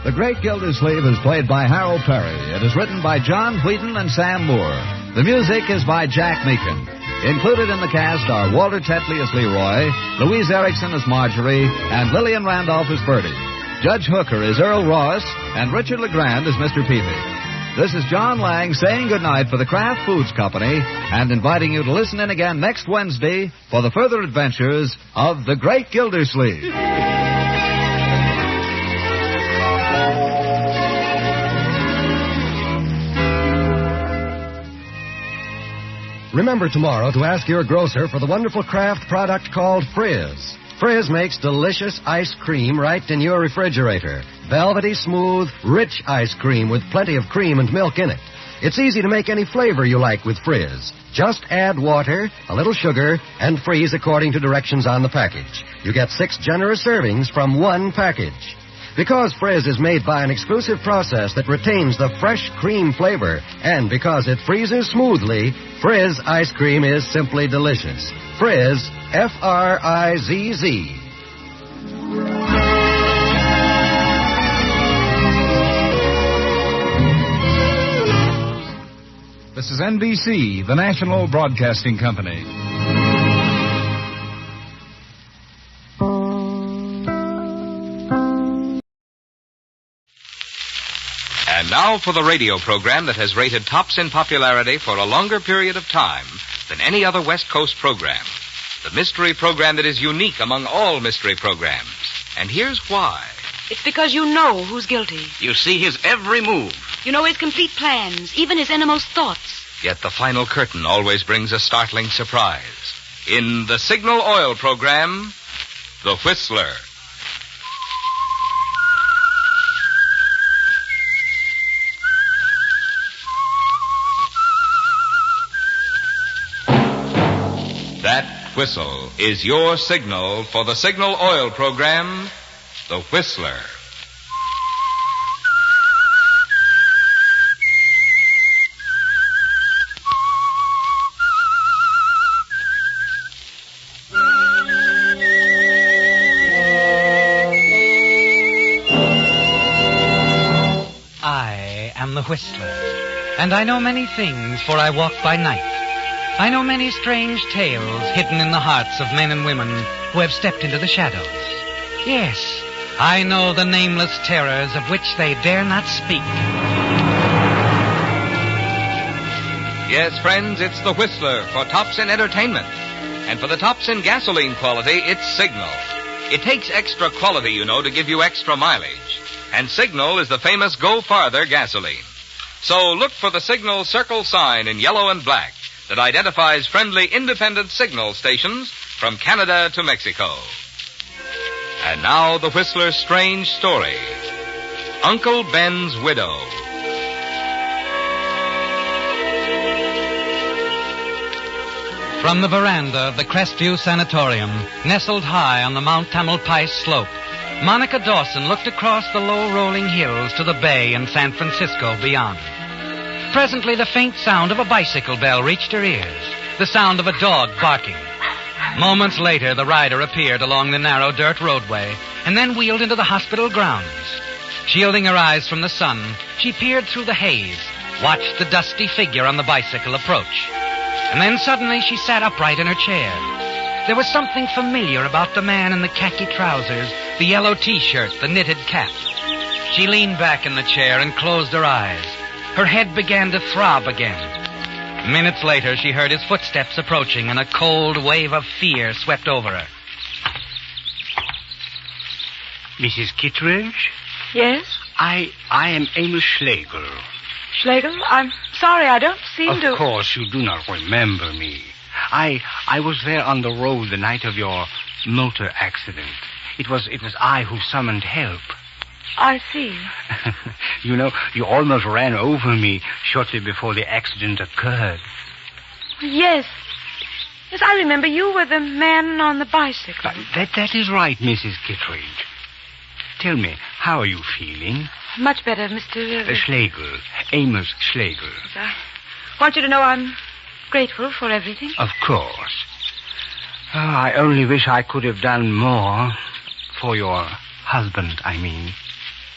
The Great Gildersleeve is played by Harold Perry. It is written by John Wheaton and Sam Moore. The music is by Jack Meakin. Included in the cast are Walter Tetley as Leroy, Louise Erickson as Marjorie, and Lillian Randolph as Birdie. Judge Hooker is Earl Ross, and Richard LeGrand is Mr. Peavy. This is John Lang saying goodnight for the Kraft Foods Company and inviting you to listen in again next Wednesday for the further adventures of the Great Gildersleeve. Remember tomorrow to ask your grocer for the wonderful Kraft product called Frizz. Frizz makes delicious ice cream right in your refrigerator. Velvety, smooth, rich ice cream with plenty of cream and milk in it. It's easy to make any flavor you like with Frizz. Just add water, a little sugar, and freeze according to directions on the package. You get 6 generous servings from one package. Because Frizz is made by an exclusive process that retains the fresh cream flavor, and because it freezes smoothly, Frizz ice cream is simply delicious. Frizz, F-R-I-Z-Z. This is NBC, the National Broadcasting Company. And now for the radio program that has rated tops in popularity for a longer period of time than any other West Coast program. The mystery program that is unique among all mystery programs. And here's why. It's because you know who's guilty. You see his every move. You know his complete plans, even his innermost thoughts. Yet the final curtain always brings a startling surprise. In the Signal Oil program, The Whistler. That whistle is your signal for the Signal Oil program, The Whistler. I am the Whistler, and I know many things, for I walk by night. I know many strange tales hidden in the hearts of men and women who have stepped into the shadows. Yes, I know the nameless terrors of which they dare not speak. Yes, friends, it's the Whistler for tops in entertainment. And for the tops in gasoline quality, it's Signal. It takes extra quality, you know, to give you extra mileage. And Signal is the famous Go Farther gasoline. So look for the Signal circle sign in yellow and black that identifies friendly independent signal stations from Canada to Mexico. And now the Whistler's strange story. Uncle Ben's Widow. From the veranda of the Crestview Sanatorium, nestled high on the Mount Tamalpais slope, Monica Dawson looked across the low rolling hills to the bay and San Francisco beyond. Presently, the faint sound of a bicycle bell reached her ears, the sound of a dog barking. Moments later, the rider appeared along the narrow dirt roadway and then wheeled into the hospital grounds. Shielding her eyes from the sun, she peered through the haze, watched the dusty figure on the bicycle approach. And then suddenly she sat upright in her chair. There was something familiar about the man in the khaki trousers, the yellow T-shirt, the knitted cap. She leaned back in the chair and closed her eyes. Her head began to throb again. Minutes later, she heard his footsteps approaching, and a cold wave of fear swept over her. Mrs. Kittredge? Yes? I am Amos Schlegel. Schlegel? I'm sorry, I don't seem to... Of course, you do not remember me. I was there on the road the night of your motor accident. It was I who summoned help. I see. You know, you almost ran over me shortly before the accident occurred. Yes. Yes, I remember you were the man on the bicycle. That is right, Mrs. Kittredge. Tell me, how are you feeling? Much better, Mr. Schlegel. Amos Schlegel. I want you to know I'm grateful for everything. Of course. Oh, I only wish I could have done more for your husband, I mean.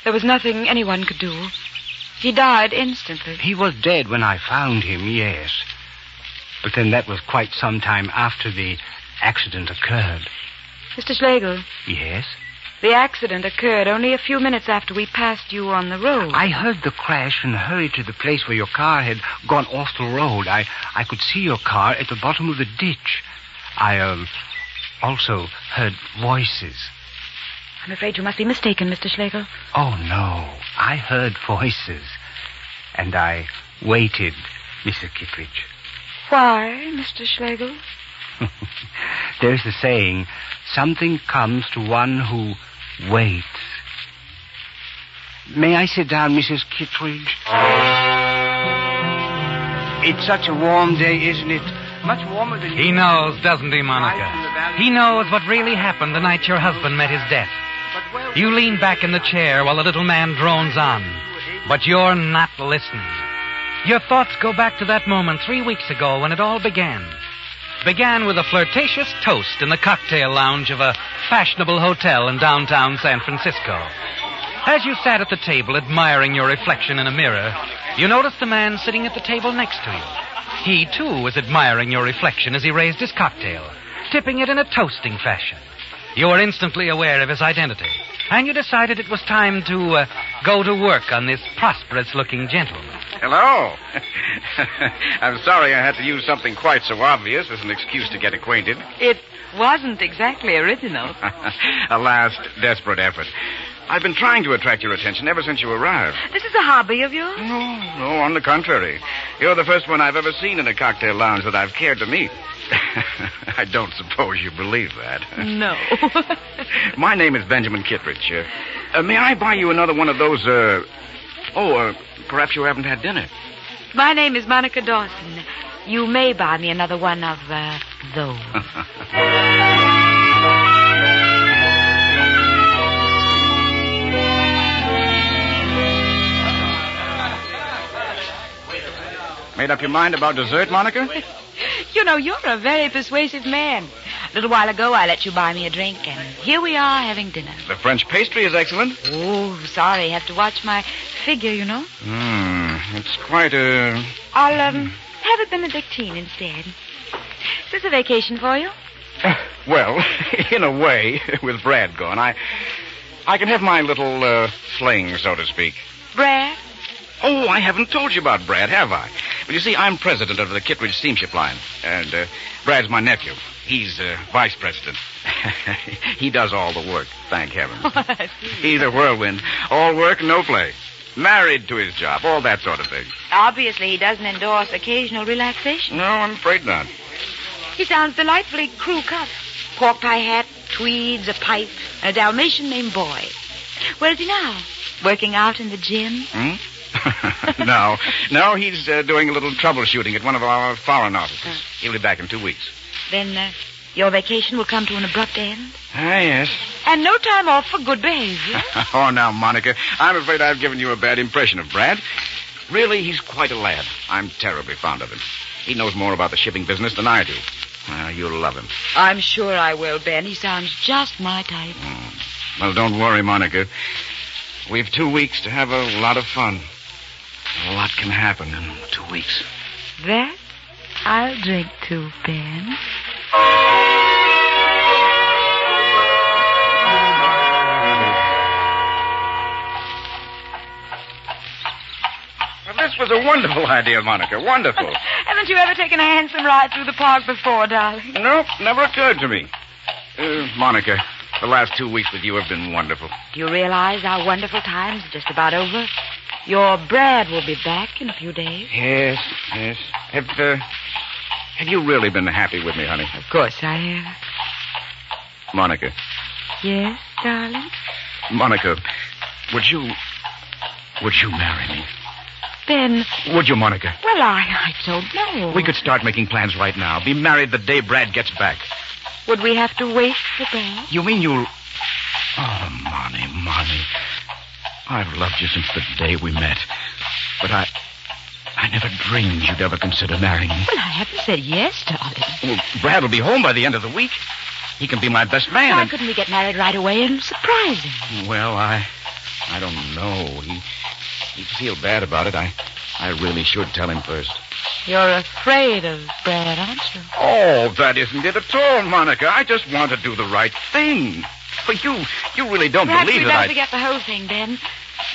There was nothing anyone could do. He died instantly. He was dead when I found him, yes. But then that was quite some time after the accident occurred. Mr. Schlegel. Yes? The accident occurred only a few minutes after we passed you on the road. I heard the crash and hurried to the place where your car had gone off the road. I could see your car at the bottom of the ditch. I also heard voices. I'm afraid you must be mistaken, Mr. Schlegel. Oh, no. I heard voices. And I waited, Mrs. Kittredge. Why, Mr. Schlegel? There's a saying, something comes to one who waits. May I sit down, Mrs. Kittredge? It's such a warm day, isn't it? Much warmer than... He knows, doesn't he, Monica? He knows what really happened the night your husband met his death. You lean back in the chair while the little man drones on. But you're not listening. Your thoughts go back to that moment 3 weeks ago when it all began. Began with a flirtatious toast in the cocktail lounge of a fashionable hotel in downtown San Francisco. As you sat at the table admiring your reflection in a mirror, you noticed the man sitting at the table next to you. He, too, was admiring your reflection as he raised his cocktail, tipping it in a toasting fashion. You were instantly aware of his identity, and you decided it was time to go to work on this prosperous-looking gentleman. Hello. I'm sorry I had to use something quite so obvious as an excuse to get acquainted. It wasn't exactly original. A last desperate effort. I've been trying to attract your attention ever since you arrived. This is a hobby of yours? No, on the contrary. You're the first one I've ever seen in a cocktail lounge that I've cared to meet. I don't suppose you believe that. No. My name is Benjamin Kittredge. May I buy you another one of those, perhaps you haven't had dinner. My name is Monica Dawson. You may buy me another one of, those. Made up your mind about dessert, Monica? You know, you're a very persuasive man. A little while ago, I let you buy me a drink, and here we are having dinner. The French pastry is excellent. Oh, sorry. Have to watch my figure, you know. It's quite a... I'll, have a Benedictine instead. Is this a vacation for you? Well, in a way, with Brad gone, I can have my little, fling, so to speak. Brad? Oh, I haven't told you about Brad, have I? Well, you see, I'm president of the Kittredge Steamship Line, and Brad's my nephew. He's vice president. He does all the work, thank heaven. He's a whirlwind. All work, no play. Married to his job, all that sort of thing. Obviously, he doesn't endorse occasional relaxation. No, I'm afraid not. He sounds delightfully crew cut. Pork pie hat, tweeds, a pipe, and a Dalmatian named Boy. Where is he now? Working out in the gym? No, he's doing a little troubleshooting at one of our foreign offices. He'll be back in 2 weeks. Then your vacation will come to an abrupt end? Yes. And no time off for good behavior? Oh, now, Monica, I'm afraid I've given you a bad impression of Brad. Really, he's quite a lad. I'm terribly fond of him. He knows more about the shipping business than I do. You'll love him. I'm sure I will, Ben. He sounds just my type. Well, don't worry, Monica. We've 2 weeks to have a lot of fun. A lot can happen in 2 weeks. That I'll drink to, Ben. Well, this was a wonderful idea, Monica. Wonderful. Haven't you ever taken a handsome ride through the park before, darling? Nope, never occurred to me. Monica, the last 2 weeks with you have been wonderful. Do you realize our wonderful time's just about over? Your Brad will be back in a few days. Yes. Have you really been happy with me, honey? Of course I have. Monica. Yes, darling? Monica, would you marry me? Ben. Would you, Monica? Well, I don't know. We could start making plans right now. Be married the day Brad gets back. Would we have to wait for Brad? You mean you'll... Oh, Monty. I've loved you since the day we met. But I never dreamed you'd ever consider marrying me. Well, I haven't said yes, darling. Well, Brad will be home by the end of the week. He can be my best man. Why couldn't we get married right away and surprise him? Well, I don't know. He'd feel bad about it. I really should tell him first. You're afraid of Brad, aren't you? Oh, that isn't it at all, Monica. I just want to do the right thing. But you really don't believe that I... Perhaps we forget the whole thing, Ben.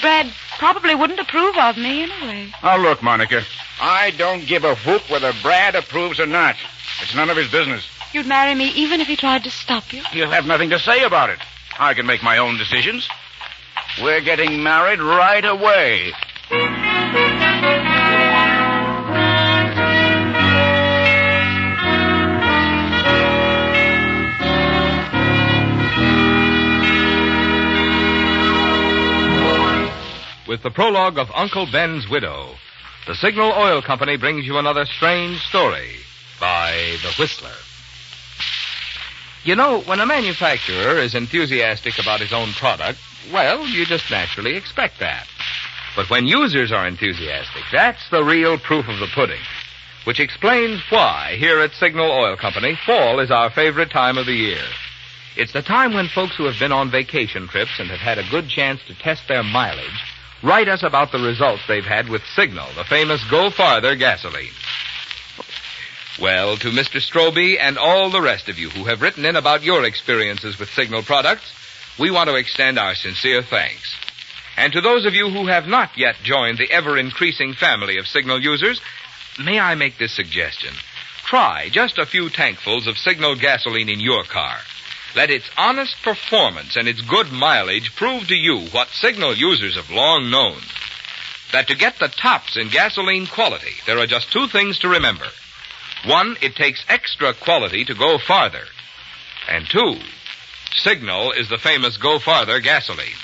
Brad probably wouldn't approve of me anyway. Oh, look, Monica. I don't give a whoop whether Brad approves or not. It's none of his business. You'd marry me even if he tried to stop you? He'll have nothing to say about it. I can make my own decisions. We're getting married right away. With the prologue of Uncle Ben's Widow, the Signal Oil Company brings you another strange story by The Whistler. You know, when a manufacturer is enthusiastic about his own product, well, you just naturally expect that. But when users are enthusiastic, that's the real proof of the pudding, which explains why, here at Signal Oil Company, fall is our favorite time of the year. It's the time when folks who have been on vacation trips and have had a good chance to test their mileage write us about the results they've had with Signal, the famous Go Farther gasoline. Well, to Mr. Strobe and all the rest of you who have written in about your experiences with Signal products, we want to extend our sincere thanks. And to those of you who have not yet joined the ever-increasing family of Signal users, may I make this suggestion? Try just a few tankfuls of Signal gasoline in your car. Let its honest performance and its good mileage prove to you what Signal users have long known. That to get the tops in gasoline quality, there are just two things to remember. One, it takes extra quality to go farther. And two, Signal is the famous Go Farther gasoline.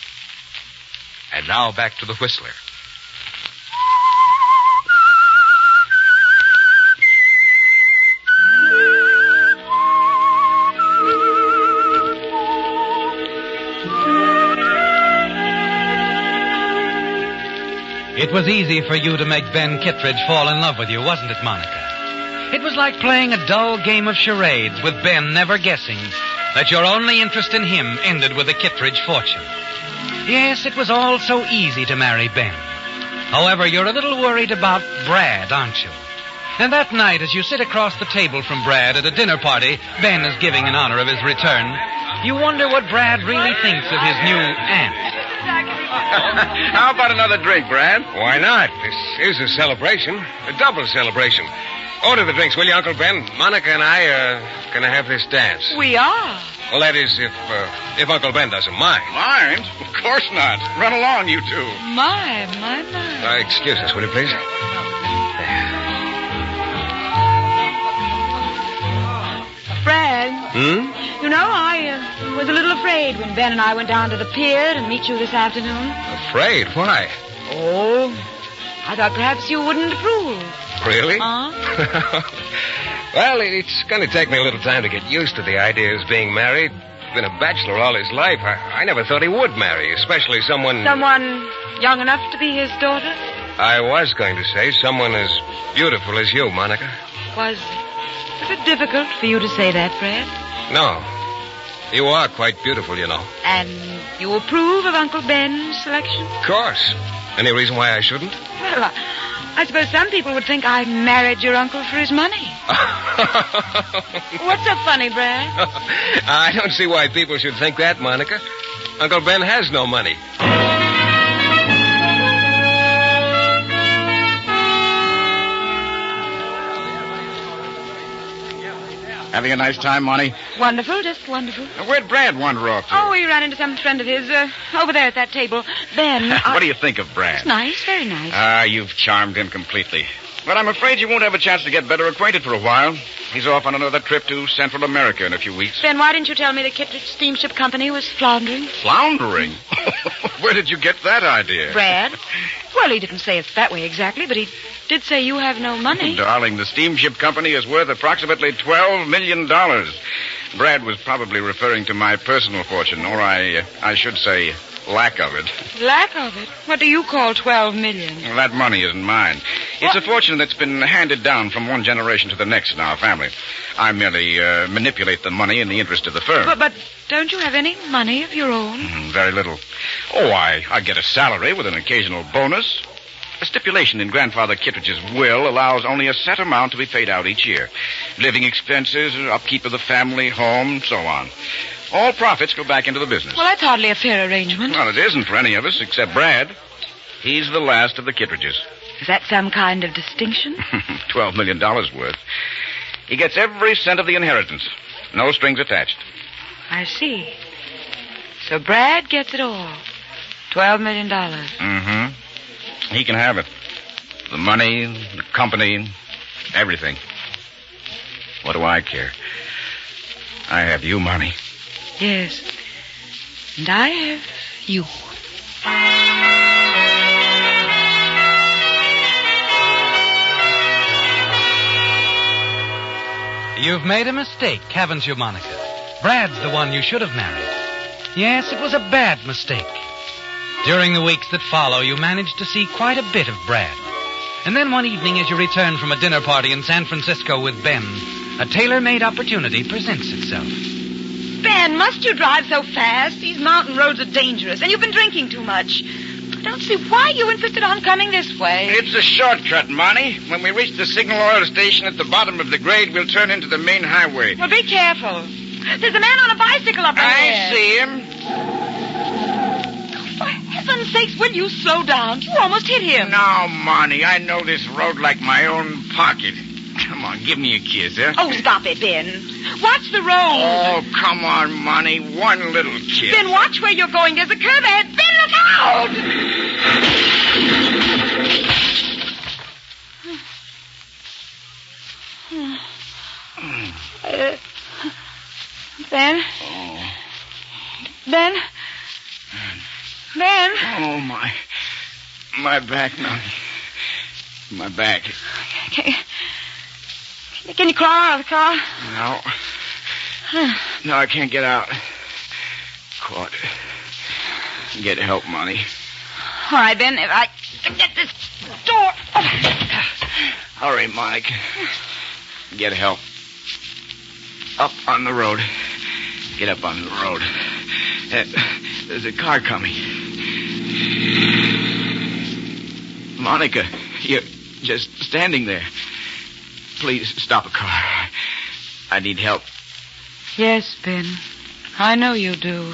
And now back to the Whistler. It was easy for you to make Ben Kittredge fall in love with you, wasn't it, Monica? It was like playing a dull game of charades with Ben never guessing that your only interest in him ended with the Kittredge fortune. Yes, it was all so easy to marry Ben. However, you're a little worried about Brad, aren't you? And that night, as you sit across the table from Brad at a dinner party Ben is giving in honor of his return, you wonder what Brad really thinks of his new aunt. How about another drink, Brad? Why not? This is a celebration. A double celebration. Order the drinks, will you, Uncle Ben? Monica and I are going to have this dance. We are. Well, that is, if Uncle Ben doesn't mind. Mind? Of course not. Run along, you two. My. Excuse us, will you, please? Brad. Hmm? You know, I was a little afraid when Ben and I went down to the pier to meet you this afternoon. Afraid? Why? Oh, I thought perhaps you wouldn't approve. Really? Huh? Well, it's going to take me a little time to get used to the idea of being married. Been a bachelor all his life. I never thought he would marry, especially someone... Someone young enough to be his daughter? I was going to say someone as beautiful as you, Monica. Was it difficult for you to say that, Fred? No. You are quite beautiful, you know. And you approve of Uncle Ben's selection? Of course. Any reason why I shouldn't? Well, I suppose some people would think I married your uncle for his money. What's so funny, Brad? I don't see why people should think that, Monica. Uncle Ben has no money. Having a nice time, Monty? Wonderful, just wonderful. Where'd Brad wander off to? Oh, he ran into some friend of his over there at that table. Ben. What do you think of Brad? It's nice, very nice. You've charmed him completely. But I'm afraid you won't have a chance to get better acquainted for a while. He's off on another trip to Central America in a few weeks. Ben, why didn't you tell me the Kittredge Steamship Company was floundering? Floundering? Where did you get that idea? Brad? Well, he didn't say it that way exactly, but he did say you have no money. Darling, the steamship company is worth approximately $12 million. Brad was probably referring to my personal fortune, or I should say, lack of it. Lack of it? What do you call $12 million? Well, that money isn't mine. It's a fortune that's been handed down from one generation to the next in our family. I merely manipulate the money in the interest of the firm. But don't you have any money of your own? Very little. Oh, I get a salary with an occasional bonus. A stipulation in Grandfather Kittredge's will allows only a set amount to be paid out each year. Living expenses, upkeep of the family, home, so on. All profits go back into the business. Well, that's hardly a fair arrangement. Well, it isn't for any of us except Brad. He's the last of the Kittredges. Is that some kind of distinction? $12 million worth. He gets every cent of the inheritance. No strings attached. I see. So Brad gets it all. $12 million. Mm-hmm. He can have it. The money, the company, everything. What do I care? I have you, Monty. Yes. And I have you. You've made a mistake, haven't you, Monica? Brad's the one you should have married. Yes, it was a bad mistake. During the weeks that follow, you managed to see quite a bit of Brad. And then one evening, as you return from a dinner party in San Francisco with Ben, a tailor-made opportunity presents itself. Ben, must you drive so fast? These mountain roads are dangerous, and you've been drinking too much. I don't see why you insisted on coming this way. It's a shortcut, Monty. When we reach the signal oil station at the bottom of the grade, we'll turn into the main highway. Well, be careful. There's a man on a bicycle up there. I see him. For heaven's sakes, will you slow down? You almost hit him. No, Monty, I know this road like my own pocket. Come on, give me a kiss, huh? Oh, stop it, Ben. Watch the road. Oh, come on, Monty. One little kiss. Ben, watch where you're going. There's a curve ahead. Ben, look out! Ben? Oh. Ben? Ben? Oh, my back, Monty. My back. Can you crawl out of the car? No. No, I can't get out. Caught. Get help, Monty. All right, Ben. If I can get this door. Hurry, Monica. Get help. Up on the road. Get up on the road. There's a car coming. Monica, you're just standing there. Please stop a car. I need help. Yes, Ben. I know you do.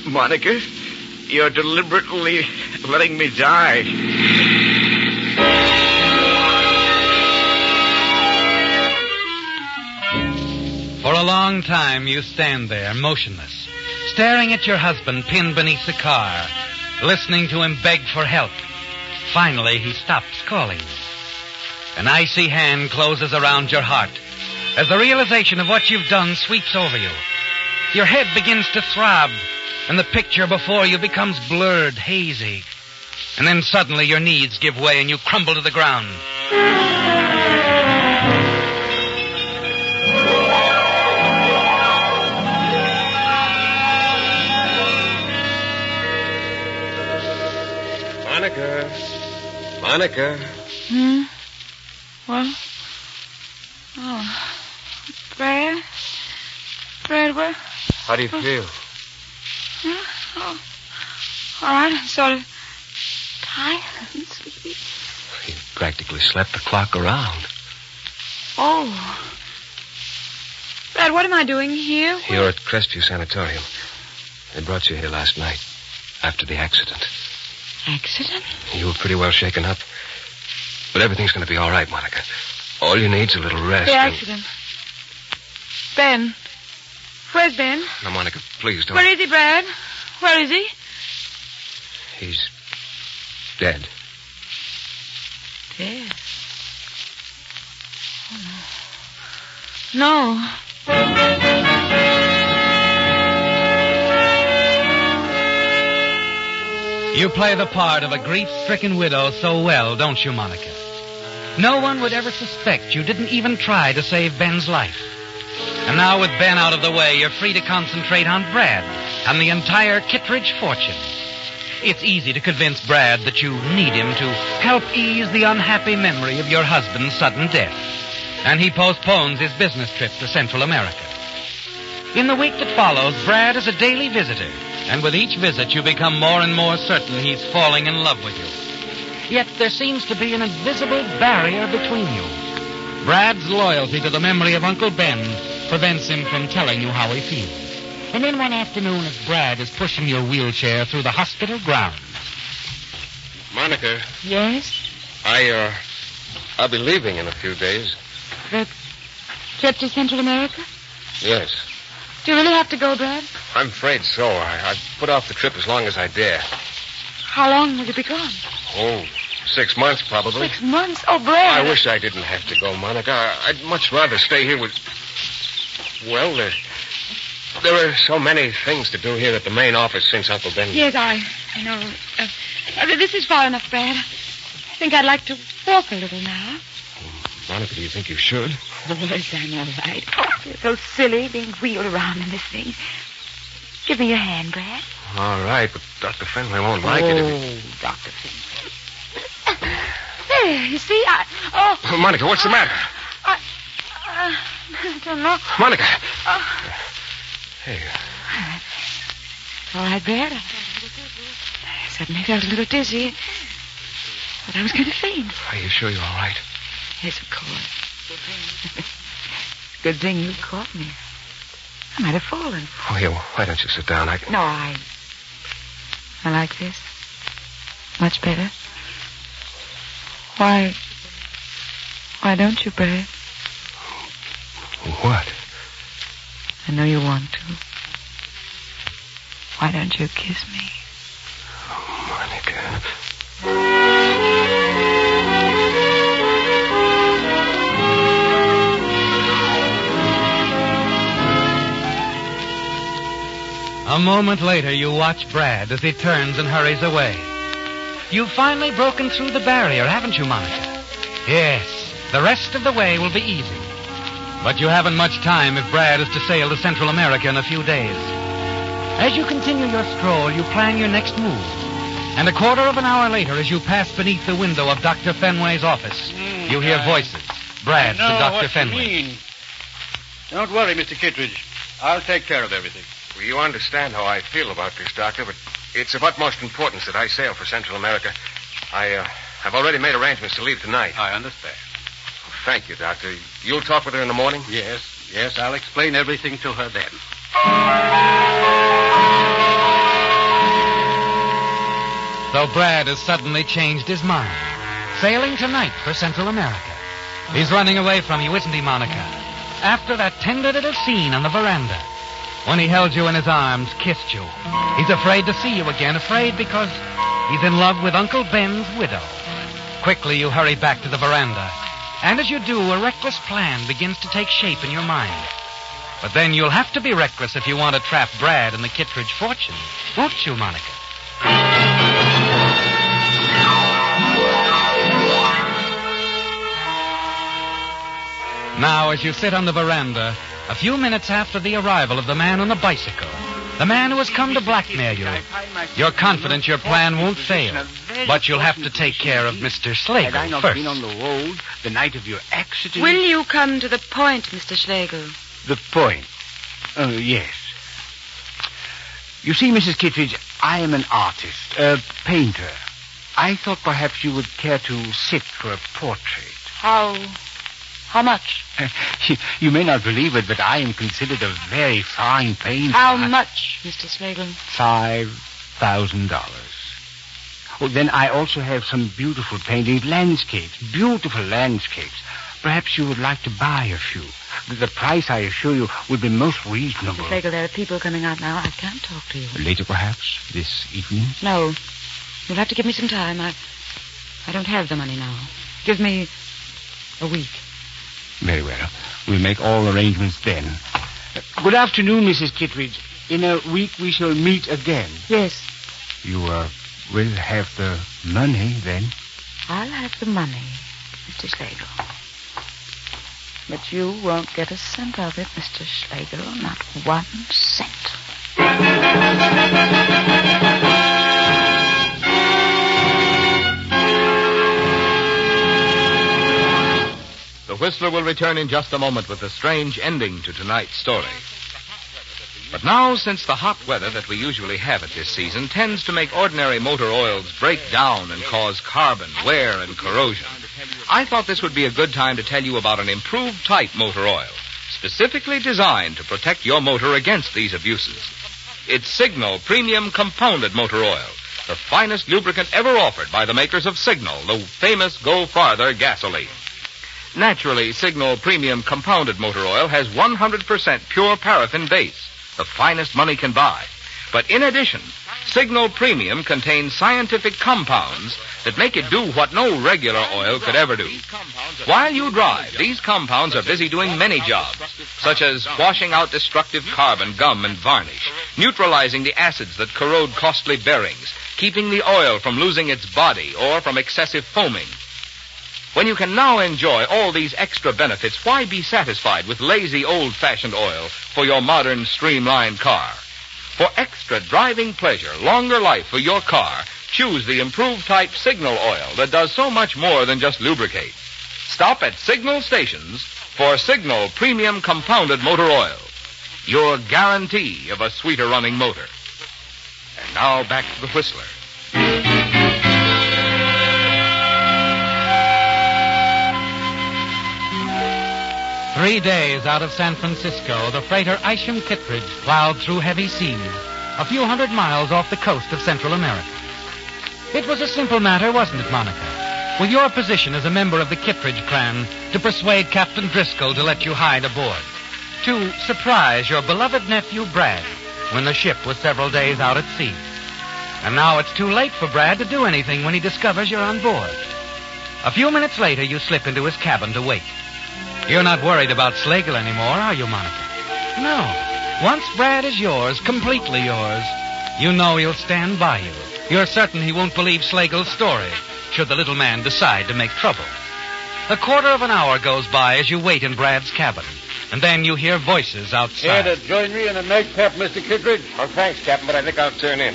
Monica, you're deliberately letting me die. For a long time, you stand there, motionless, staring at your husband pinned beneath the car, listening to him beg for help. Finally, he stops calling. An icy hand closes around your heart as the realization of what you've done sweeps over you. Your head begins to throb, and the picture before you becomes blurred, hazy. And then suddenly your knees give way and you crumble to the ground. Monica. What? Oh. Brad? Brad, where? How do you feel? Oh. All right, I'm sort of tired and sleepy. You practically slept the clock around. Oh. Brad, what am I doing here? You're at Crestview Sanatorium. They brought you here last night, after the accident. Accident? You were pretty well shaken up. But everything's going to be all right, Monica. All you need's a little rest. The accident. Ben. Where's Ben? Now, Monica, please don't. Where is he, Brad? Where is he? He's dead. Dead? Oh, no. You play the part of a grief-stricken widow so well, don't you, Monica? No one would ever suspect you didn't even try to save Ben's life. And now with Ben out of the way, you're free to concentrate on Brad and the entire Kittredge fortune. It's easy to convince Brad that you need him to help ease the unhappy memory of your husband's sudden death. And he postpones his business trip to Central America. In the week that follows, Brad is a daily visitor. And with each visit, you become more and more certain he's falling in love with you. Yet there seems to be an invisible barrier between you. Brad's loyalty to the memory of Uncle Ben prevents him from telling you how he feels. And then one afternoon, as Brad is pushing your wheelchair through the hospital grounds. Monica. Yes? I'll be leaving in a few days. The trip to Central America? Yes. Do you really have to go, Brad? I'm afraid so. I've put off the trip as long as I dare. How long will you be gone? Oh, 6 months, probably. 6 months? Oh, Brad. I wish I didn't have to go, Monica. I'd much rather stay here with... Well, there are so many things to do here at the main office since Uncle Ben... Yes, I know. This is far enough, Brad. I think I'd like to walk a little now. Monica, do you think you should? Oh, yes, I'm all right. It's so silly being wheeled around in this thing. Give me your hand, Brad. All right, but Dr. Fenway won't like it if Oh, Dr. Fenway. There, you see, Monica, what's the matter? I don't know. Monica. Hey. It's all right, Brad. I suddenly felt a little dizzy. Thought I was going to faint. Are you sure you're all right? Yes, of course. Good thing you caught me. I might have fallen. Oh, here, why don't you sit down? No, I like this. Much better. Why don't you, Brad? What? I know you want to. Why don't you kiss me? Oh, Monica. A moment later, you watch Brad as he turns and hurries away. You've finally broken through the barrier, haven't you, Monica? Yes, the rest of the way will be easy. But you haven't much time if Brad is to sail to Central America in a few days. As you continue your stroll, you plan your next move. And a quarter of an hour later, as you pass beneath the window of Dr. Fenway's office, you hear voices. Brad's to Dr. Fenway. Don't worry, Mr. Kittredge. I'll take care of everything. Well, you understand how I feel about this, Doctor, but it's of utmost importance that I sail for Central America. I've already made arrangements to leave tonight. I understand. Well, thank you, Doctor. You'll talk with her in the morning? Yes, I'll explain everything to her then. So Brad has suddenly changed his mind. Sailing tonight for Central America. He's running away from you, isn't he, Monica? After that tender little scene on the veranda. When he held you in his arms, kissed you. He's afraid to see you again, afraid because he's in love with Uncle Ben's widow. Quickly, you hurry back to the veranda. And as you do, a reckless plan begins to take shape in your mind. But then you'll have to be reckless if you want to trap Brad in the Kittredge fortune. Won't you, Monica? Now, as you sit on the veranda, a few minutes after the arrival of the man on the bicycle, the man who has come to blackmail you, you're confident your plan won't fail. But you'll have to take care of Mr. Schlegel Had I not first. been on the road the night of your accident... Will you come to the point, Mr. Schlegel? The point? Oh, yes. You see, Mrs. Kittredge, I am an artist, a painter. I thought perhaps you would care to sit for a portrait. How much? You may not believe it, but I am considered a very fine painter. How much, Mr. Schlegel? $5,000. Well, then I also have some beautiful paintings, landscapes, beautiful landscapes. Perhaps you would like to buy a few. The price, I assure you, would be most reasonable. Mr. Schlegel, there are people coming out now. I can't talk to you. Later, perhaps, this evening? No. You'll have to give me some time. I don't have the money now. Give me a week. Very well. We'll make all arrangements then. Good afternoon, Mrs. Kittredge. In a week we shall meet again. Yes. You will have the money then? I'll have the money, Mr. Schlegel. But you won't get a cent of it, Mr. Schlegel. Not 1 cent. The Whistler will return in just a moment with a strange ending to tonight's story. But now, since the hot weather that we usually have at this season tends to make ordinary motor oils break down and cause carbon, wear, and corrosion, I thought this would be a good time to tell you about an improved type motor oil, specifically designed to protect your motor against these abuses. It's Signal Premium Compounded Motor Oil, the finest lubricant ever offered by the makers of Signal, the famous Go Farther gasoline. Naturally, Signal Premium Compounded Motor Oil has 100% pure paraffin base, the finest money can buy. But in addition, Signal Premium contains scientific compounds that make it do what no regular oil could ever do. While you drive, these compounds are busy doing many jobs, such as washing out destructive carbon, gum, and varnish, neutralizing the acids that corrode costly bearings, keeping the oil from losing its body or from excessive foaming. When you can now enjoy all these extra benefits, why be satisfied with lazy, old-fashioned oil for your modern, streamlined car? For extra driving pleasure, longer life for your car, choose the improved type Signal oil that does so much more than just lubricate. Stop at Signal stations for Signal Premium Compounded Motor Oil, your guarantee of a sweeter-running motor. And now back to the Whistler. 3 days out of San Francisco, the freighter Isham Kittredge plowed through heavy seas, a few hundred miles off the coast of Central America. It was a simple matter, wasn't it, Monica? With your position as a member of the Kittredge clan, to persuade Captain Driscoll to let you hide aboard. To surprise your beloved nephew, Brad, when the ship was several days out at sea. And now it's too late for Brad to do anything when he discovers you're on board. A few minutes later, you slip into his cabin to wait. You're not worried about Schlegel anymore, are you, Monica? No. Once Brad is yours, completely yours, you know he'll stand by you. You're certain he won't believe Schlegel's story, should the little man decide to make trouble. A quarter of an hour goes by as you wait in Brad's cabin, and then you hear voices outside. Here to join me in a nightcap, Mr. Kittredge? Oh, thanks, Captain, but I think I'll turn in.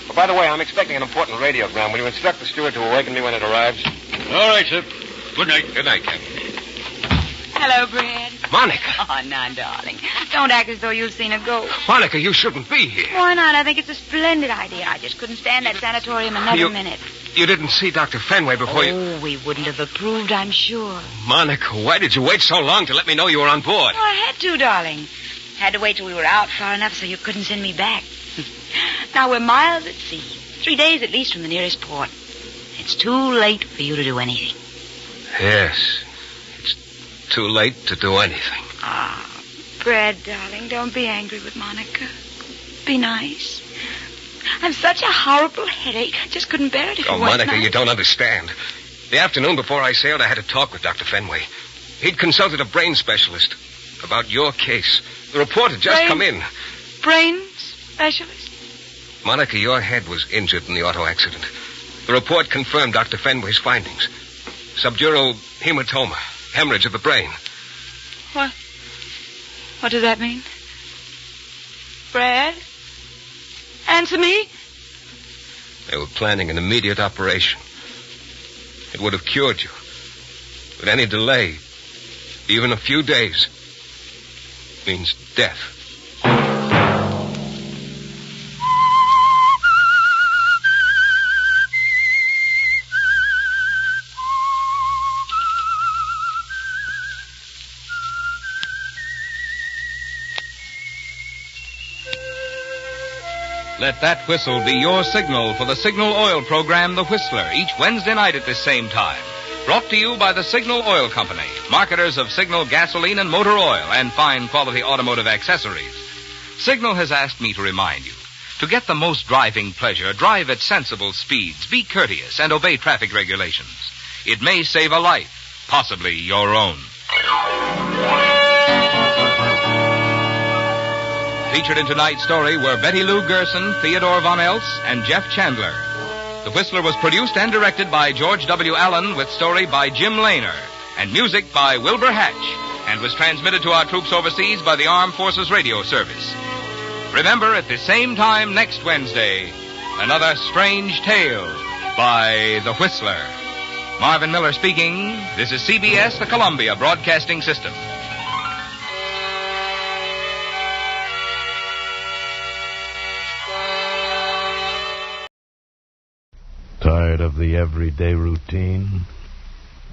Oh, by the way, I'm expecting an important radiogram. Will you instruct the steward to awaken me when it arrives? All right, sir. Good night. Good night, Captain. Hello, Brad. Monica. Oh, now, darling. Don't act as though you've seen a ghost. Monica, you shouldn't be here. Why not? I think it's a splendid idea. I just couldn't stand that sanatorium another minute. You didn't see Dr. Fenway before you... Oh, we wouldn't have approved, I'm sure. Monica, why did you wait so long to let me know you were on board? Oh, I had to, darling. Had to wait till we were out far enough so you couldn't send me back. Now, we're miles at sea. 3 days at least from the nearest port. It's too late for you to do anything. Yes. Too late to do anything. Ah, Brad, darling, don't be angry with Monica. Be nice. I've such a horrible headache. I just couldn't bear it if Oh, it wasn't Monica, nice. you don't understand. The afternoon before I sailed, I had a talk with Dr. Fenway. He'd consulted a brain specialist about your case. The report had just come in. Brain specialist? Monica, your head was injured in the auto accident. The report confirmed Dr. Fenway's findings. Subdural hematoma. Hemorrhage of the brain. What? What does that mean? Brad? Answer me? They were planning an immediate operation. It would have cured you. But any delay, even a few days, means death. Let that whistle be your signal for the Signal Oil program, The Whistler, each Wednesday night at this same time. Brought to you by the Signal Oil Company, marketers of Signal gasoline and motor oil and fine quality automotive accessories. Signal has asked me to remind you, to get the most driving pleasure, drive at sensible speeds, be courteous, and obey traffic regulations. It may save a life, possibly your own. Featured in tonight's story were Betty Lou Gerson, Theodore Von Elst, and Jeff Chandler. The Whistler was produced and directed by George W. Allen with story by Jim Lehner and music by Wilbur Hatch and was transmitted to our troops overseas by the Armed Forces Radio Service. Remember, at the same time next Wednesday, another strange tale by The Whistler. Marvin Miller speaking. This is CBS, the Columbia Broadcasting System. Tired of the everyday routine?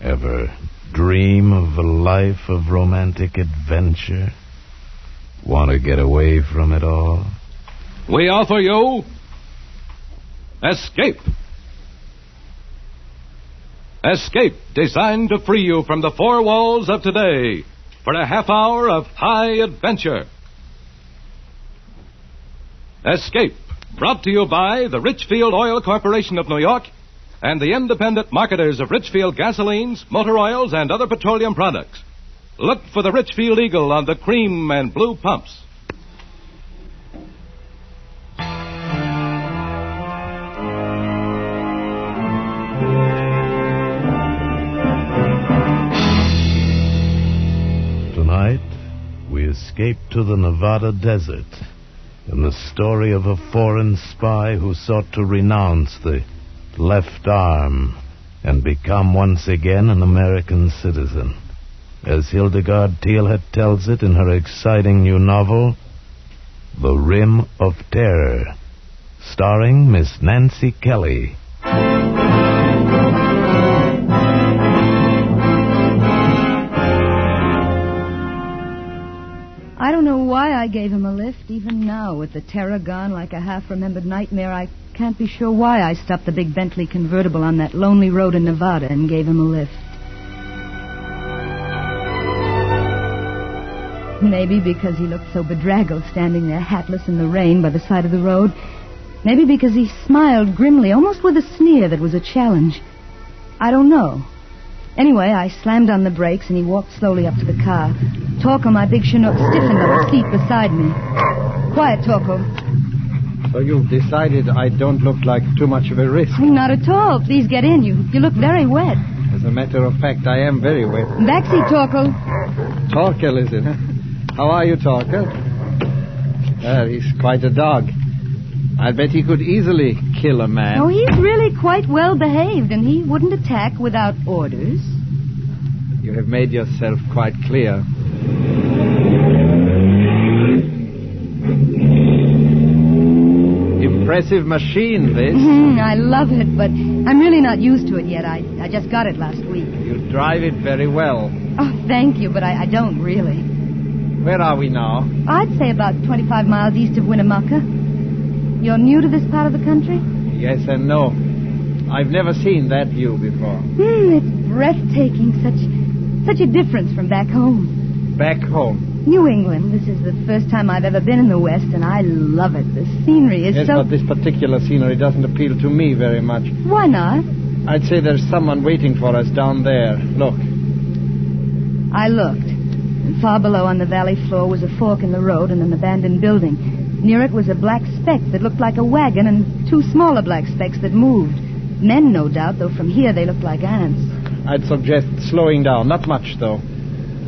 Ever dream of a life of romantic adventure? Want to get away from it all? We offer you Escape. Escape, designed to free you from the four walls of today for a half hour of high adventure. Escape, brought to you by the Richfield Oil Corporation of New York and the independent marketers of Richfield gasolines, motor oils, and other petroleum products. Look for the Richfield Eagle on the cream and blue pumps. Tonight, we escape to the Nevada desert in the story of a foreign spy who sought to renounce the left arm and become once again an American citizen. As Hildegard Thielhet tells it in her exciting new novel, The Rim of Terror, starring Miss Nancy Kelly. I don't know why I gave him a lift. Even now, with the terror gone like a half-remembered nightmare, I can't be sure why I stopped the big Bentley convertible on that lonely road in Nevada and gave him a lift. Maybe because he looked so bedraggled standing there hatless in the rain by the side of the road. Maybe because he smiled grimly, almost with a sneer that was a challenge. I don't know. Anyway, I slammed on the brakes and he walked slowly up to the car. Torko, my big Chinook, stiffened on the seat beside me. Quiet, Torko. So you've decided I don't look like too much of a risk? Not at all. Please get in. You look very wet. As a matter of fact, I am very wet. Backseat, Torko. Torkel, is it? How are you, Torkel? He's quite a dog. I bet he could easily kill a man. Oh, he's really quite well behaved, and he wouldn't attack without orders. You have made yourself quite clear. Impressive machine, this. I love it, but I'm really not used to it yet. I just got it last week. You drive it very well. Oh, thank you, but I don't really. Where are we now? I'd say about 25 miles east of Winnemucca. You're new to this part of the country? Yes and no. I've never seen that view before. It's breathtaking. Such a difference from back home. Back home? New England. This is the first time I've ever been in the West, and I love it. The scenery is yes, but this particular scenery doesn't appeal to me very much. Why not? I'd say there's someone waiting for us down there. Look. I looked. And far below on the valley floor was a fork in the road and an abandoned building. Near it was a black speck that looked like a wagon and two smaller black specks that moved. Men, no doubt, though from here they looked like ants. I'd suggest slowing down. Not much, though.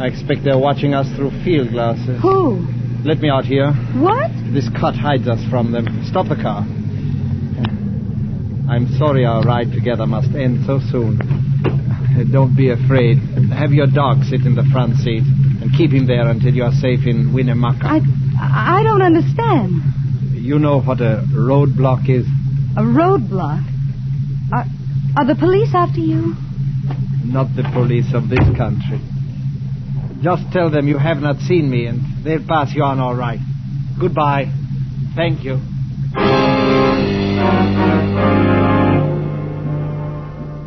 I expect they're watching us through field glasses. Who? Let me out here. What? This cut hides us from them. Stop the car. I'm sorry our ride together must end so soon. Don't be afraid. Have your dog sit in the front seat and keep him there until you are safe in Winnemucca. I don't understand. You know what a roadblock is? A roadblock? Are the police after you? Not the police of this country. Just tell them you have not seen me and they'll pass you on all right. Goodbye. Thank you.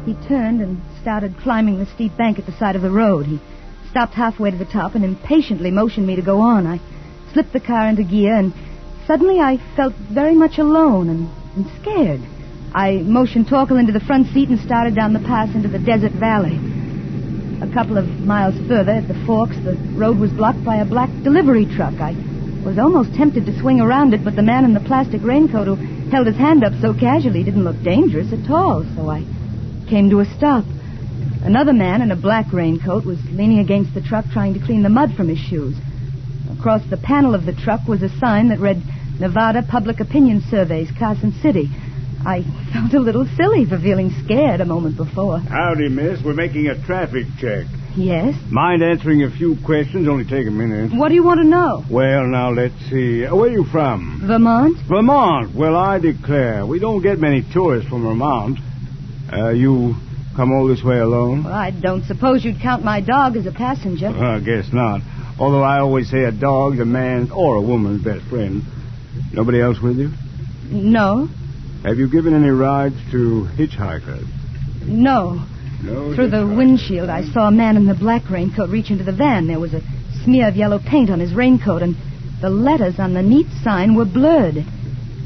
He turned and started climbing the steep bank at the side of the road. He stopped halfway to the top and impatiently motioned me to go on. I slipped the car into gear, and suddenly I felt very much alone and scared. I motioned Torkel into the front seat and started down the pass into the desert valley. A couple of miles further, at the forks, the road was blocked by a black delivery truck. I was almost tempted to swing around it, but the man in the plastic raincoat who held his hand up so casually didn't look dangerous at all, so I came to a stop. Another man in a black raincoat was leaning against the truck trying to clean the mud from his shoes. Across the panel of the truck was a sign that read, Nevada Public Opinion Surveys, Carson City. I felt a little silly for feeling scared a moment before. Howdy, miss. We're making a traffic check. Yes? Mind answering a few questions? Only take a minute. What do you want to know? Well, now, let's see. Where are you from? Vermont? Vermont. Well, I declare, we don't get many tourists from Vermont. You come all this way alone? Well, I don't suppose you'd count my dog as a passenger. I guess not. Although I always say a dog's a man's or a woman's best friend. Nobody else with you? No. Have you given any rides to hitchhikers? No. No. Through the windshield, I saw a man in the black raincoat reach into the van. There was a smear of yellow paint on his raincoat, and the letters on the neat sign were blurred.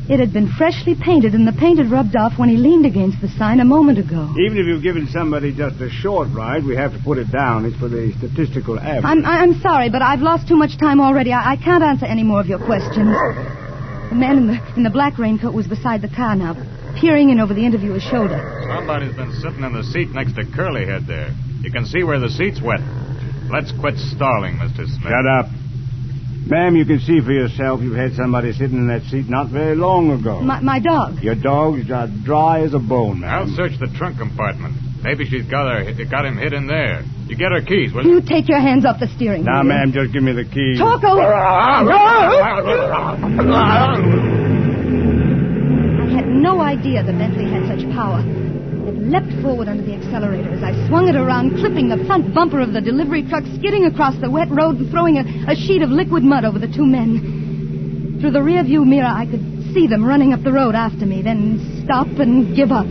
It had been freshly painted, and the paint had rubbed off when he leaned against the sign a moment ago. Even if you've given somebody just a short ride, we have to put it down. It's for the statistical average. I'm sorry, but I've lost too much time already. I can't answer any more of your questions. The man in the black raincoat was beside the car now, peering in over the interviewer's shoulder. Somebody's been sitting in the seat next to Curlyhead there. You can see where the seat's wet. Let's quit stalling, Mr. Smith. Shut up. Ma'am, you can see for yourself you've had somebody sitting in that seat not very long ago. My dog. Your dog's dry as a bone, ma'am. I'll search the trunk compartment. Maybe she's got him hid in there. You get her keys, will you? You take your hands off the steering wheel. Now, ma'am, just give me the keys. Torkel! I had no idea the Bentley had such power. It leapt forward under the accelerator as I swung it around, clipping the front bumper of the delivery truck, skidding across the wet road and throwing a sheet of liquid mud over the two men. Through the rear-view mirror, I could see them running up the road after me, then stop and give up.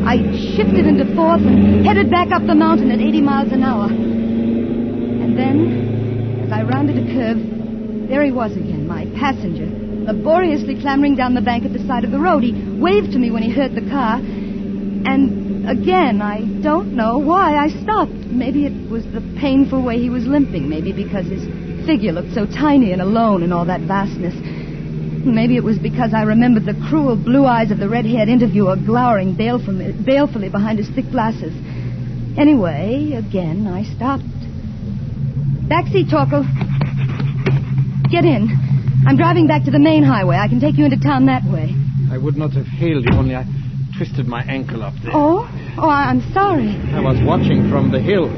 I shifted into fourth and headed back up the mountain at 80 miles an hour. And then, as I rounded a curve, there he was again, my passenger, laboriously clambering down the bank at the side of the road. He waved to me when he heard the car. And again, I don't know why I stopped. Maybe it was the painful way he was limping. Maybe because his figure looked so tiny and alone in all that vastness. Maybe it was because I remembered the cruel blue eyes of the red-haired interviewer glowering balefully behind his thick glasses. Anyway, again, I stopped. Backseat, Torkel. Get in. I'm driving back to the main highway. I can take you into town that way. I would not have hailed you, only I twisted my ankle up there. Oh, I'm sorry. I was watching from the hill.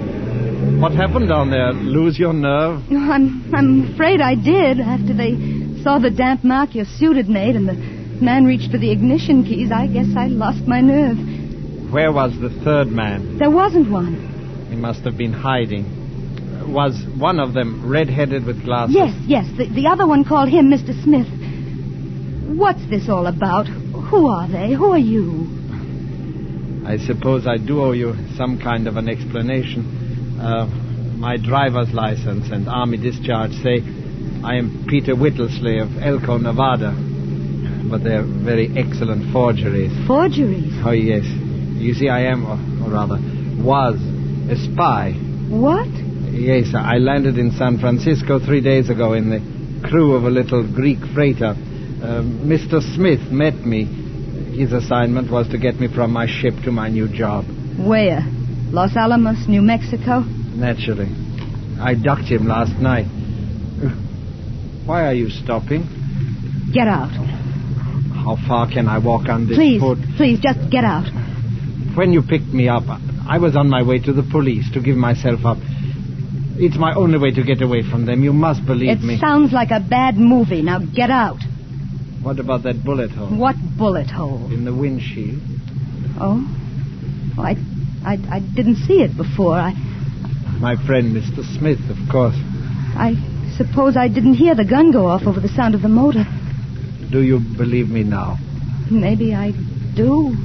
What happened down there? Lose your nerve? I'm afraid I did. After they saw the damp mark your suit had made and the man reached for the ignition keys, I guess I lost my nerve. Where was the third man? There wasn't one. He must have been hiding. Was one of them red-headed with glasses? Yes. The other one called him Mr. Smith. What's this all about? Who are they? Who are you? I suppose I do owe you some kind of an explanation. My driver's license and army discharge say I am Peter Whittlesey of Elko, Nevada. But they're very excellent forgeries. Forgeries? Oh, yes. You see, I am, or rather, was a spy. What? Yes, I landed in San Francisco 3 days ago in the crew of a little Greek freighter. Mr. Smith met me. His assignment was to get me from my ship to my new job. Where? Los Alamos, New Mexico? Naturally. I ducked him last night. Why are you stopping? Get out. How far can I walk on this foot? Please, just get out. When you picked me up, I was on my way to the police to give myself up. It's my only way to get away from them. You must believe me. It sounds like a bad movie. Now get out. What about that bullet hole? What bullet hole? In the windshield. Oh? I didn't see it before. My friend, Mr. Smith, of course. I suppose I didn't hear the gun go off over the sound of the motor. Do you believe me now? Maybe I do.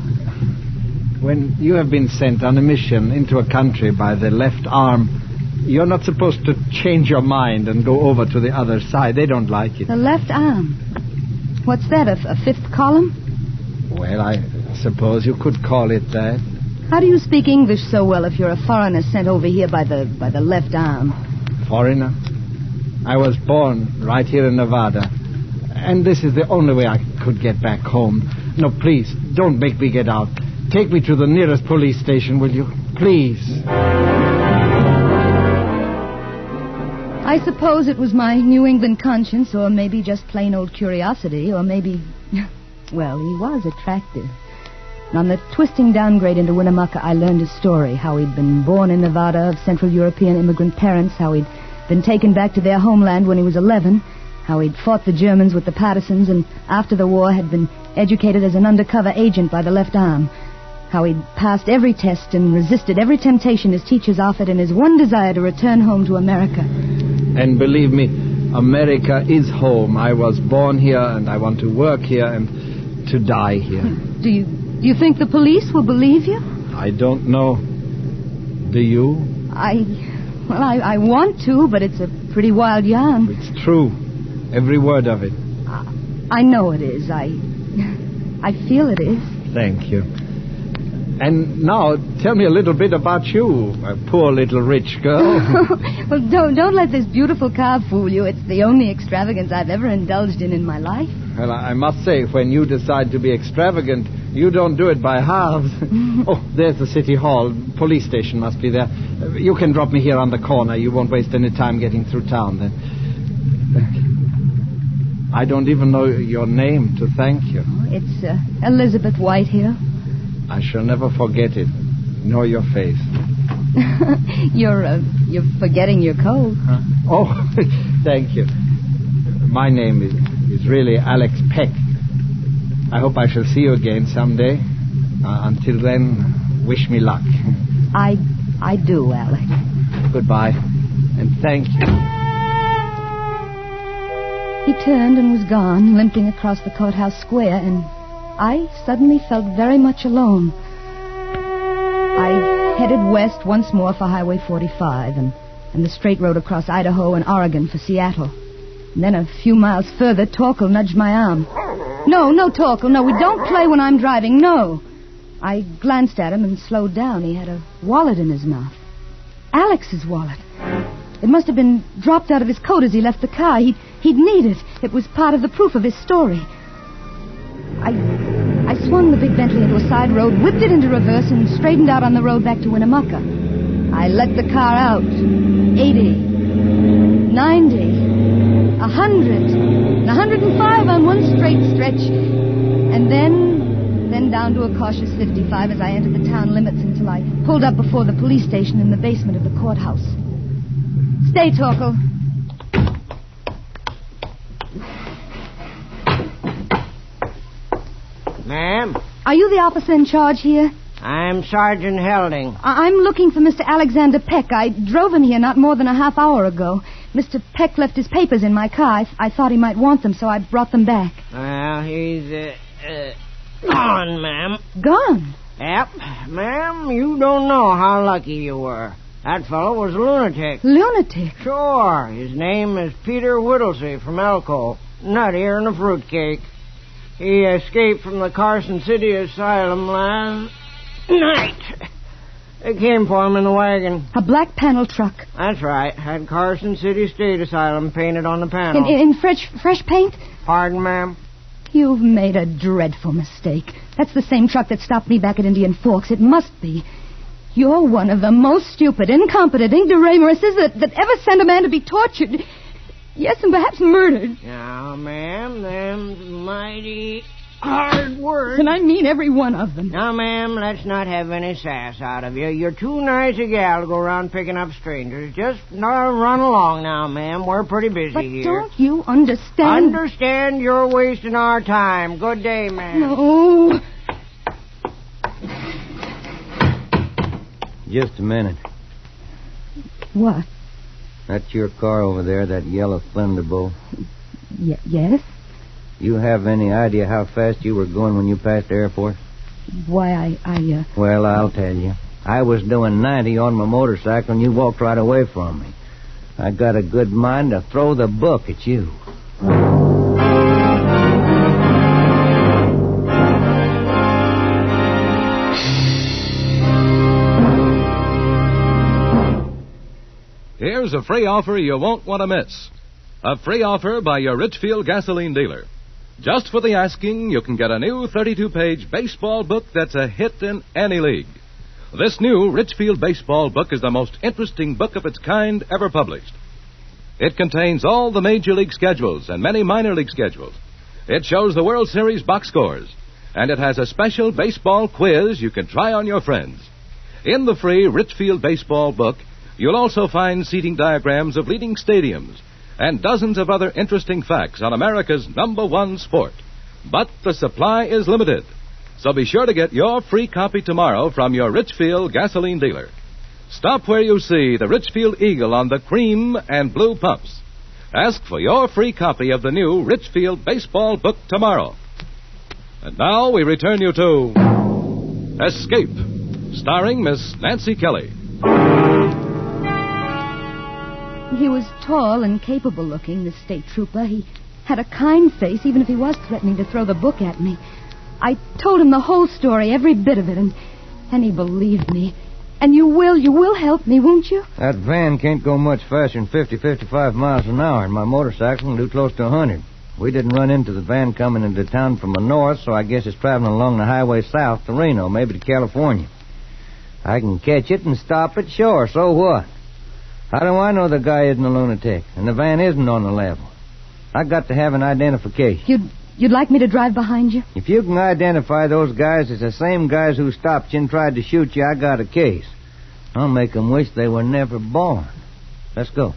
when you have been sent on a mission into a country by the left arm, you're not supposed to change your mind and go over to the other side. They don't like it. The left arm? What's that, a fifth column? Well, I suppose you could call it that. How do you speak English so well if you're a foreigner sent over here by the left arm? Foreigner? I was born right here in Nevada. And this is the only way I could get back home. No, please, don't make me get out. Take me to the nearest police station, will you? Please. I suppose it was my New England conscience, or maybe just plain old curiosity, or maybe... Well, he was attractive. And on the twisting downgrade into Winnemucca, I learned his story, how he'd been born in Nevada of Central European immigrant parents, how he'd been taken back to their homeland when he was 11, how he'd fought the Germans with the partisans, and after the war had been educated as an undercover agent by the left arm, how he'd passed every test and resisted every temptation his teachers offered in his one desire to return home to America. And believe me, America is home. I was born here, and I want to work here and to die here. Do you think the police will believe you? I don't know. Do you? I want to, but it's a pretty wild yarn. It's true. Every word of it. I know it is. I feel it is. Thank you. And now, tell me a little bit about you, a poor little rich girl. Well, don't let this beautiful car fool you. It's the only extravagance I've ever indulged in my life. Well, I must say, when you decide to be extravagant, you don't do it by halves. Oh, there's the city hall. Police station must be there. You can drop me here on the corner. You won't waste any time getting through town then. I don't even know your name to thank you. It's Elizabeth White here. I shall never forget it, nor your face. You're forgetting your coat. Huh? Oh, thank you. My name is really Alex Peck. I hope I shall see you again someday. Until then, wish me luck. I do, Alex. Goodbye, and thank you. He turned and was gone, limping across the courthouse square, and I suddenly felt very much alone. I headed west once more for Highway 45 and the straight road across Idaho and Oregon for Seattle. And then a few miles further, Torkel nudged my arm. No, Torkel, no, we don't play when I'm driving, no. I glanced at him and slowed down. He had a wallet in his mouth. Alex's wallet. It must have been dropped out of his coat as he left the car. He'd need it. It was part of the proof of his story. I swung the big Bentley into a side road, whipped it into reverse, and straightened out on the road back to Winnemucca. I let the car out. 80, 90, 100, 105 on one straight stretch, and then down to a cautious 55 as I entered the town limits until I pulled up before the police station in the basement of the courthouse. Stay, Torkel. Ma'am? Are you the officer in charge here? I'm Sergeant Helding. I'm looking for Mr. Alexander Peck. I drove him here not more than a half hour ago. Mr. Peck left his papers in my car. I thought he might want them, so I brought them back. Well, he's, gone, ma'am. Gone? Yep. Ma'am, you don't know how lucky you were. That fellow was a lunatic. Lunatic? Sure. His name is Peter Whittlesey from Elko. Nuttier than a fruitcake. He escaped from the Carson City Asylum last night. They came for him in the wagon. A black panel truck. That's right. Had Carson City State Asylum painted on the panel. In fresh paint? Pardon, ma'am? You've made a dreadful mistake. That's the same truck that stopped me back at Indian Forks. It must be. You're one of the most stupid, incompetent ignoramuses that ever sent a man to be tortured. Yes, and perhaps murdered. Now, ma'am, them's mighty hard words. And I mean every one of them. Now, ma'am, let's not have any sass out of you. You're too nice a gal to go around picking up strangers. Just run along now, ma'am. We're pretty busy here. But don't you understand? Understand you're wasting our time. Good day, ma'am. No. Just a minute. What? That's your car over there, that yellow Thunderbolt. Yes? You have any idea how fast you were going when you passed the airport? Why, Well, I'll tell you. I was doing 90 on my motorcycle, and you walked right away from me. I got a good mind to throw the book at you. Here's a free offer you won't want to miss. A free offer by your Richfield gasoline dealer. Just for the asking, you can get a new 32-page baseball book that's a hit in any league. This new Richfield baseball book is the most interesting book of its kind ever published. It contains all the major league schedules and many minor league schedules. It shows the World Series box scores. And it has a special baseball quiz you can try on your friends. In the free Richfield baseball book, you'll also find seating diagrams of leading stadiums and dozens of other interesting facts on America's #1 sport. But the supply is limited. So be sure to get your free copy tomorrow from your Richfield gasoline dealer. Stop where you see the Richfield Eagle on the cream and blue pumps. Ask for your free copy of the new Richfield baseball book tomorrow. And now we return you to Escape, starring Miss Nancy Kelly. He was tall and capable looking, this state trooper. He had a kind face, even if he was threatening to throw the book at me. I told him the whole story, every bit of it, and he believed me. And you will help me, won't you? That van can't go much faster than 50, 55 miles an hour, and my motorcycle can do close to 100. We didn't run into the van coming into town from the north, so I guess it's traveling along the highway south to Reno, maybe to California. I can catch it and stop it, sure, so what? How do I know the guy isn't a lunatic, and the van isn't on the level? I got to have an identification. You'd like me to drive behind you? If you can identify those guys as the same guys who stopped you and tried to shoot you, I got a case. I'll make them wish they were never born. Let's go.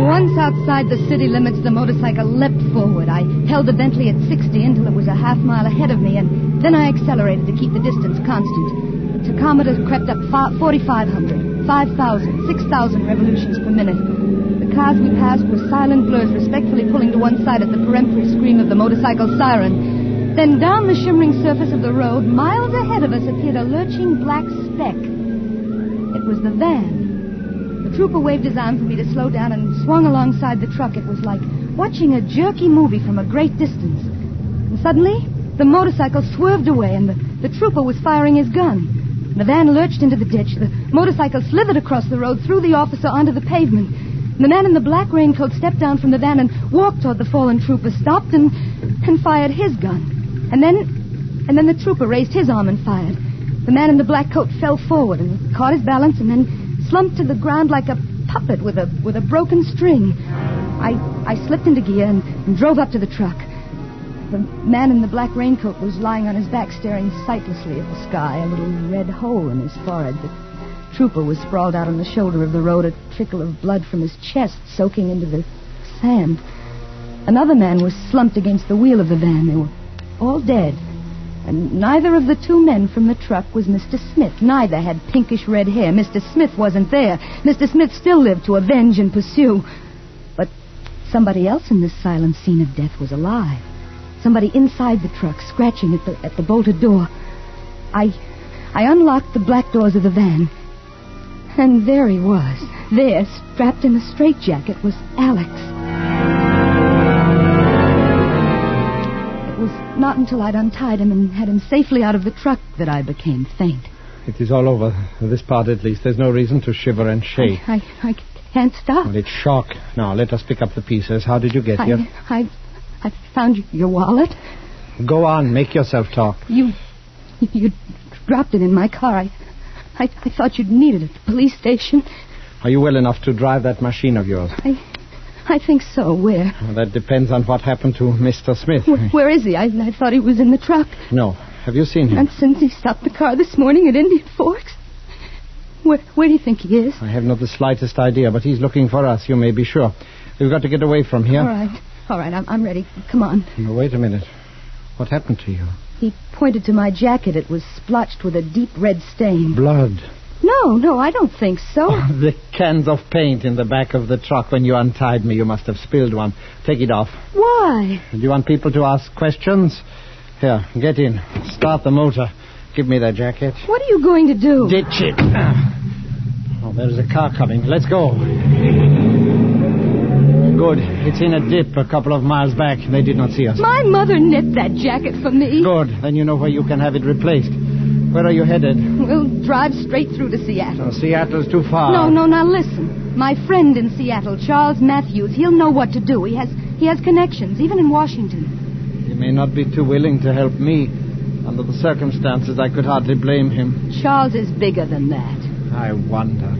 Once outside the city limits, the motorcycle leapt forward. I held the Bentley at 60 until it was a half mile ahead of me, and then I accelerated to keep the distance constant. The tachometer crept up 4,500, 5,000, 6,000 revolutions per minute. The cars we passed were silent blurs, respectfully pulling to one side at the peremptory scream of the motorcycle siren. Then down the shimmering surface of the road, miles ahead of us, appeared a lurching black speck. It was the van. The trooper waved his arm for me to slow down and swung alongside the truck. It was like watching a jerky movie from a great distance. And suddenly, the motorcycle swerved away, and the trooper was firing his gun. The van lurched into the ditch. The motorcycle slithered across the road, through the officer onto the pavement. The man in the black raincoat stepped down from the van and walked toward the fallen trooper, stopped and fired his gun. And then the trooper raised his arm and fired. The man in the black coat fell forward and caught his balance and then slumped to the ground like a puppet with a broken string. I slipped into gear and drove up to the truck. The man in the black raincoat was lying on his back, staring sightlessly at the sky, a little red hole in his forehead. The trooper was sprawled out on the shoulder of the road, a trickle of blood from his chest soaking into the sand. Another man was slumped against the wheel of the van. They were all dead. And neither of the two men from the truck was Mr. Smith. Neither had pinkish red hair. Mr. Smith wasn't there. Mr. Smith still lived to avenge and pursue. But somebody else in this silent scene of death was alive. Somebody inside the truck, scratching at the bolted door. I unlocked the black doors of the van. And there he was. There, strapped in a straitjacket, was Alex. It was not until I'd untied him and had him safely out of the truck that I became faint. It is all over. This part, at least. There's no reason to shiver and shake. I can't stop. Well, it's shock. Now, let us pick up the pieces. How did you get here? I found your wallet. Go on, make yourself talk. You dropped it in my car. I thought you'd need it at the police station. Are you well enough to drive that machine of yours? I think so. Where? Well, that depends on what happened to Mr. Smith. Where is he? I thought he was in the truck. No. Have you seen him? And since he stopped the car this morning at Indian Forks? Where do you think he is? I have not the slightest idea, but he's looking for us, you may be sure. We've got to get away from here. All right, I'm ready. Come on. No, wait a minute. What happened to you? He pointed to my jacket. It was splotched with a deep red stain. Blood. No, I don't think so. The cans of paint in the back of the truck when you untied me. You must have spilled one. Take it off. Why? Do you want people to ask questions? Here, get in. Start the motor. Give me that jacket. What are you going to do? Ditch it. Oh, there's a car coming. Let's go. Good. It's in a dip a couple of miles back. They did not see us. My mother knit that jacket for me. Good. Then you know where you can have it replaced. Where are you headed? We'll drive straight through to Seattle. Seattle's too far. No, now listen. My friend in Seattle, Charles Matthews, he'll know what to do. He has connections, even in Washington. He may not be too willing to help me. Under the circumstances, I could hardly blame him. Charles is bigger than that. I wonder.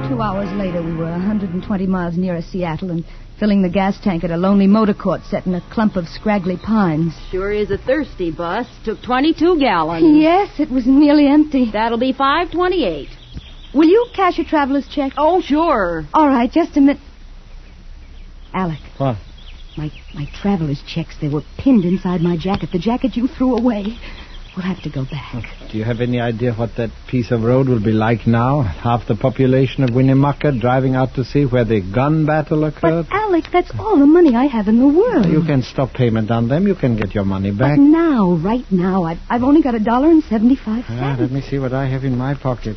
2 hours later, we were 120 miles nearer Seattle and filling the gas tank at a lonely motor court set in a clump of scraggly pines. Sure is a thirsty bus. Took 22 gallons. Yes, it was nearly empty. That'll be $5.28. Will you cash a traveler's check? Oh, sure. All right, just a minute. Alec. What? My traveler's checks, they were pinned inside my jacket. The jacket you threw away. We'll have to go back. Do you have any idea what that piece of road will be like now? Half the population of Winnemucca driving out to see where the gun battle occurred? But, Alec, that's all the money I have in the world. You can stop payment on them. You can get your money back. But now, right now, I've only got $1.75. Let me see what I have in my pocket.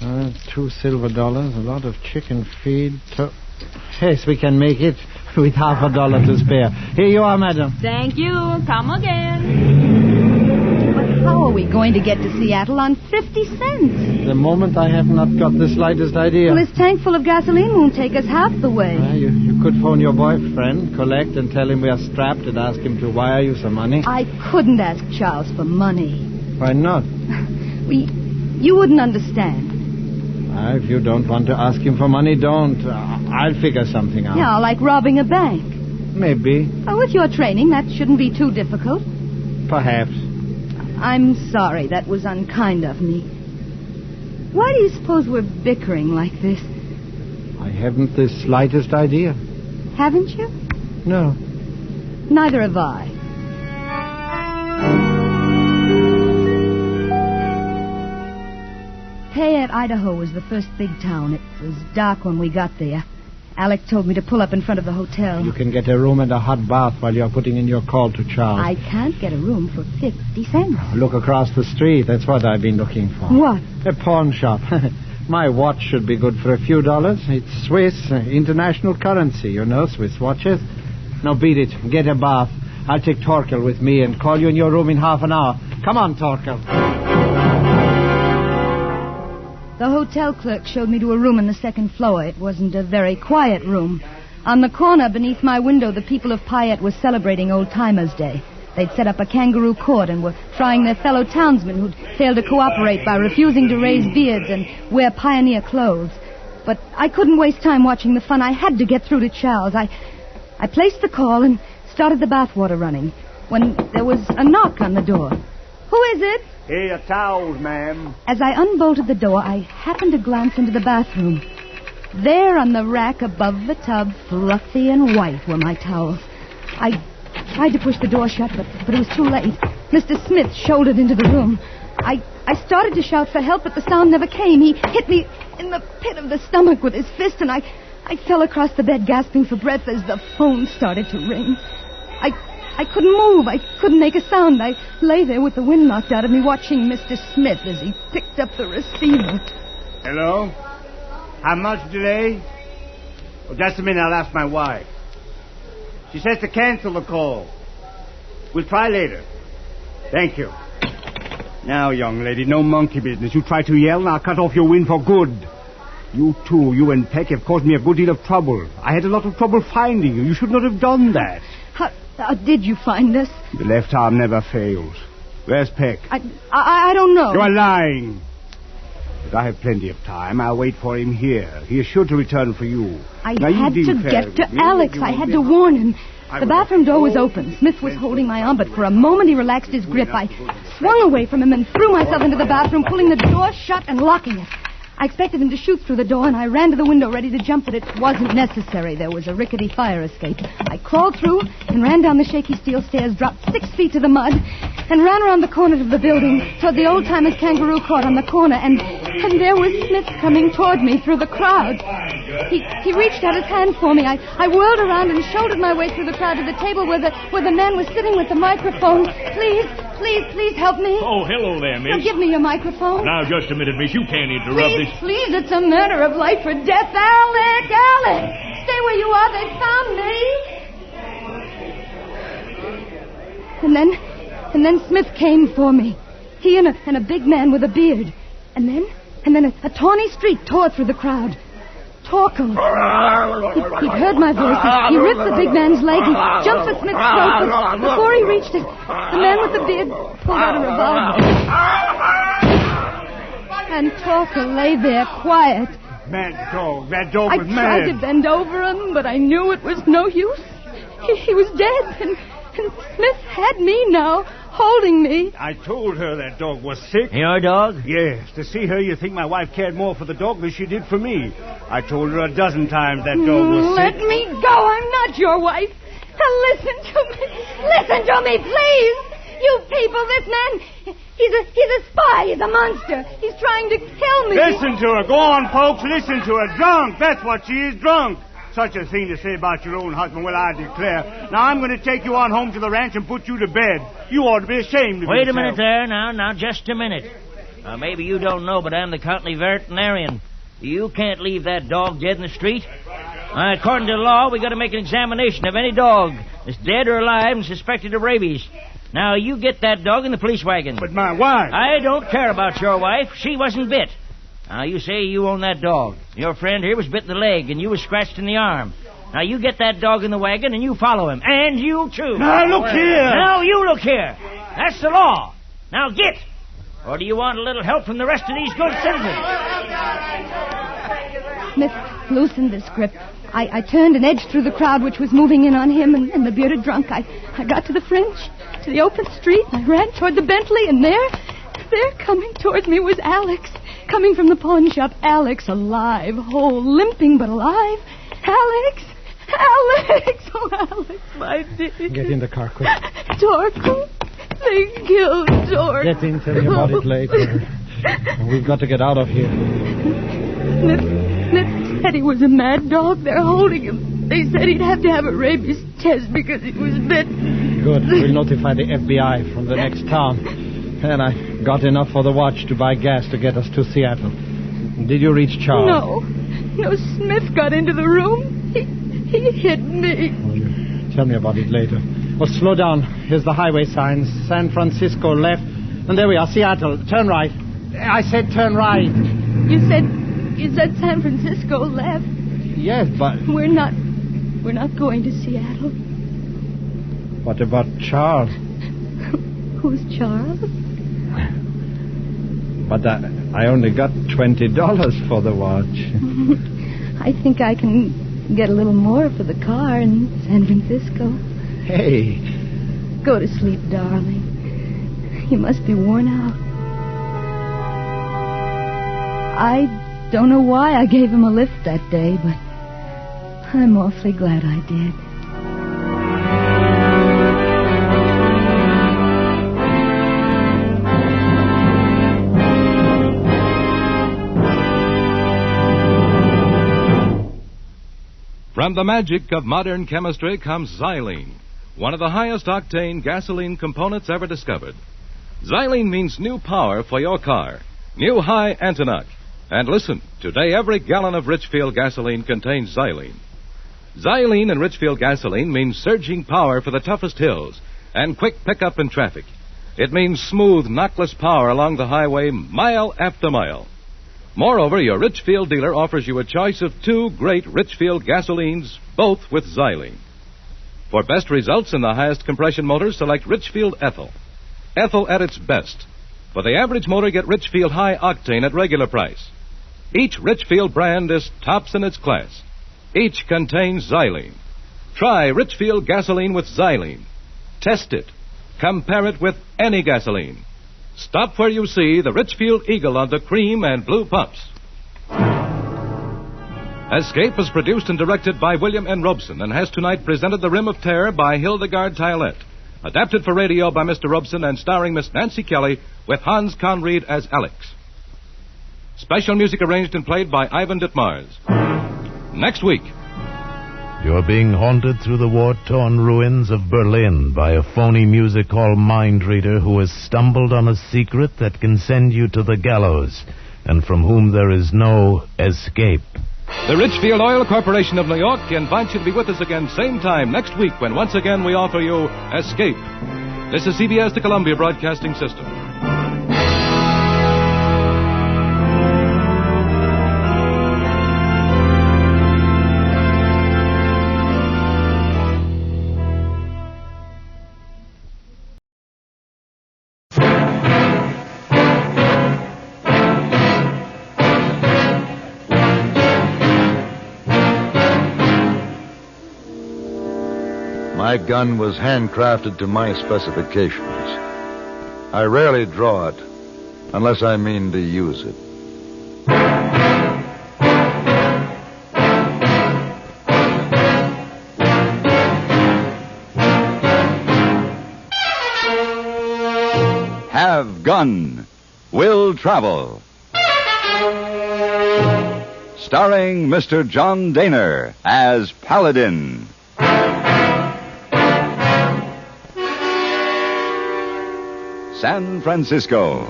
2 silver dollars, a lot of chicken feed. Yes, we can make it with $50 to spare. Here you are, madam. Thank you. Come again. But how are we going to get to Seattle on 50 cents? The moment I have not got the slightest idea. Well, this tank full of gasoline won't take us half the way. You could phone your boyfriend, collect, and tell him we are strapped and ask him to wire you some money. I couldn't ask Charles for money. Why not? You wouldn't understand. If you don't want to ask him for money, don't. I'll figure something out. Yeah, like robbing a bank. Maybe. Oh, with your training, that shouldn't be too difficult. Perhaps. I'm sorry. That was unkind of me. Why do you suppose we're bickering like this? I haven't the slightest idea. Haven't you? No. Neither have I. Payette, Idaho was the first big town. It was dark when we got there. Alec told me to pull up in front of the hotel. You can get a room and a hot bath while you're putting in your call to Charles. I can't get a room for 50 cents. Look across the street. That's what I've been looking for. What? A pawn shop. My watch should be good for a few dollars. It's Swiss, international currency, you know, Swiss watches. Now beat it. Get a bath. I'll take Torkel with me and call you in your room in half an hour. Come on, Torkel. The hotel clerk showed me to a room on the second floor. It wasn't a very quiet room. On the corner beneath my window, the people of Payette were celebrating Old Timers' Day. They'd set up a kangaroo court and were trying their fellow townsmen who'd failed to cooperate by refusing to raise beards and wear pioneer clothes. But I couldn't waste time watching the fun. I had to get through to Charles. I placed the call and started the bathwater running when there was a knock on the door. Who is it? Here, your towels, ma'am. As I unbolted the door, I happened to glance into the bathroom. There on the rack above the tub, fluffy and white, were my towels. I tried to push the door shut, but it was too late. Mr. Smith shouldered into the room. I started to shout for help, but the sound never came. He hit me in the pit of the stomach with his fist, and I fell across the bed, gasping for breath as the phone started to ring. I couldn't move. I couldn't make a sound. I lay there with the wind knocked out of me, watching Mr. Smith as he picked up the receiver. Hello? How much delay? Oh, just a minute. I'll ask my wife. She says to cancel the call. We'll try later. Thank you. Now, young lady, no monkey business. You try to yell, and I'll cut off your wind for good. You two, you and Peck, have caused me a good deal of trouble. I had a lot of trouble finding you. You should not have done that. How did you find us? The left arm never fails. Where's Peck? I don't know. You are lying. But I have plenty of time. I'll wait for him here. He is sure to return for you. I had to get to Alex. I had to warn him. The bathroom door was open. Smith was holding my arm, but for a moment he relaxed his grip. I swung away from him and threw myself into the bathroom, pulling the door shut and locking it. I expected him to shoot through the door, and I ran to the window ready to jump, but it wasn't necessary. There was a rickety fire escape. I crawled through and ran down the shaky steel stairs, dropped 6 feet to the mud, and ran around the corner of the building toward the old-timers kangaroo court on the corner, and there was Smith coming toward me through the crowd. He reached out his hand for me. I whirled around and shouldered my way through the crowd to the table where the man was sitting with the microphone. Please help me. Oh, hello there, miss. Now, give me your microphone. Now, just a minute, miss. You can't interrupt this. Please, it's a matter of life or death. Alec! Stay where you are. They found me. And then Smith came for me. He and a big man with a beard. And then a tawny streak tore through the crowd. Torkel. He'd heard my voice. He ripped the big man's leg. He jumped for Smith's throat. But before he reached it, the man with the beard pulled out a revolver. And Torkel lay there quiet. Mad dog. That dog was mad. I tried to bend over him, but I knew it was no use. He was dead, and Smith had me now, holding me. I told her that dog was sick. Your dog? Yes. To see her, you think my wife cared more for the dog than she did for me. I told her a dozen times that dog was sick. sick. Let me go. I'm not your wife. Now listen to me. Listen to me, please. You people, this man, he's a spy. He's a monster. He's trying to kill me. Listen to her. Go on, folks. Listen to her. Drunk. That's what she is, drunk. Such a thing to say about your own husband. Well, I declare. Now, I'm going to take you on home to the ranch and put you to bed. You ought to be ashamed of yourself. Wait a minute there. Now, just a minute. Maybe you don't know, but I'm the county veterinarian. You can't leave that dog dead in the street. According to law, we got to make an examination of any dog that's dead or alive and suspected of rabies. Now, you get that dog in the police wagon. But my wife... I don't care about your wife. She wasn't bit. Now, you say you own that dog. Your friend here was bit in the leg, and you was scratched in the arm. Now, you get that dog in the wagon, and you follow him. And you, too. Now, look here. Now, you look here. That's the law. Now, get. Or do you want a little help from the rest of these good citizens? Smith loosened his grip. I turned and edged through the crowd, which was moving in on him and the bearded drunk. I got to the fringe, to the open street. I ran toward the Bentley, and there coming towards me was Alex. Coming from the pawn shop. Alex, alive, whole, limping but alive. Alex! Oh, Alex, my dear. Get in the car, quick. Torkel. They killed Torkel. Get in, tell me about it later. We've got to get out of here. Smith said he was a mad dog. They're holding him. They said he'd have to have a rabies test because he was bit. Good. We'll notify the FBI from the next town. And I got enough for the watch to buy gas to get us to Seattle. Did you reach Charles? No, Smith got into the room. He hit me. Well, tell me about it later. Well, slow down. Here's the highway signs. San Francisco left. And there we are, Seattle. Turn right. I said turn right. You said San Francisco left. Yes, but... We're not going to Seattle. What about Charles? Who's Charles? But I only got $20 for the watch. I think I can get a little more for the car in San Francisco. Hey. Go to sleep, darling. You must be worn out. I don't know why I gave him a lift that day, but I'm awfully glad I did. From the magic of modern chemistry comes xylene, one of the highest octane gasoline components ever discovered. Xylene means new power for your car, new high Antonoc. And listen, today every gallon of Richfield gasoline contains xylene. Xylene in Richfield gasoline means surging power for the toughest hills and quick pickup in traffic. It means smooth, knockless power along the highway mile after mile. Moreover, your Richfield dealer offers you a choice of 2 great Richfield gasolines, both with xylene. For best results in the highest compression motors, select Richfield Ethyl. Ethyl at its best. For the average motor, get Richfield High Octane at regular price. Each Richfield brand is tops in its class. Each contains xylene. Try Richfield gasoline with xylene. Test it. Compare it with any gasoline. Stop where you see the Richfield Eagle on the cream and blue pumps. Escape is produced and directed by William N. Robeson and has tonight presented The Rim of Terror by Hildegard Tillett. Adapted for radio by Mr. Robeson and starring Miss Nancy Kelly with Hans Conried as Alex. Special music arranged and played by Ivan Ditmars. Next week. You're being haunted through the war-torn ruins of Berlin by a phony music hall mind reader who has stumbled on a secret that can send you to the gallows and from whom there is no escape. The Richfield Oil Corporation of New York invites you to be with us again same time next week when once again we offer you Escape. This is CBS, the Columbia Broadcasting System. My gun was handcrafted to my specifications. I rarely draw it, unless I mean to use it. Have Gun, Will Travel. Starring Mr. John Daner as Paladin. San Francisco,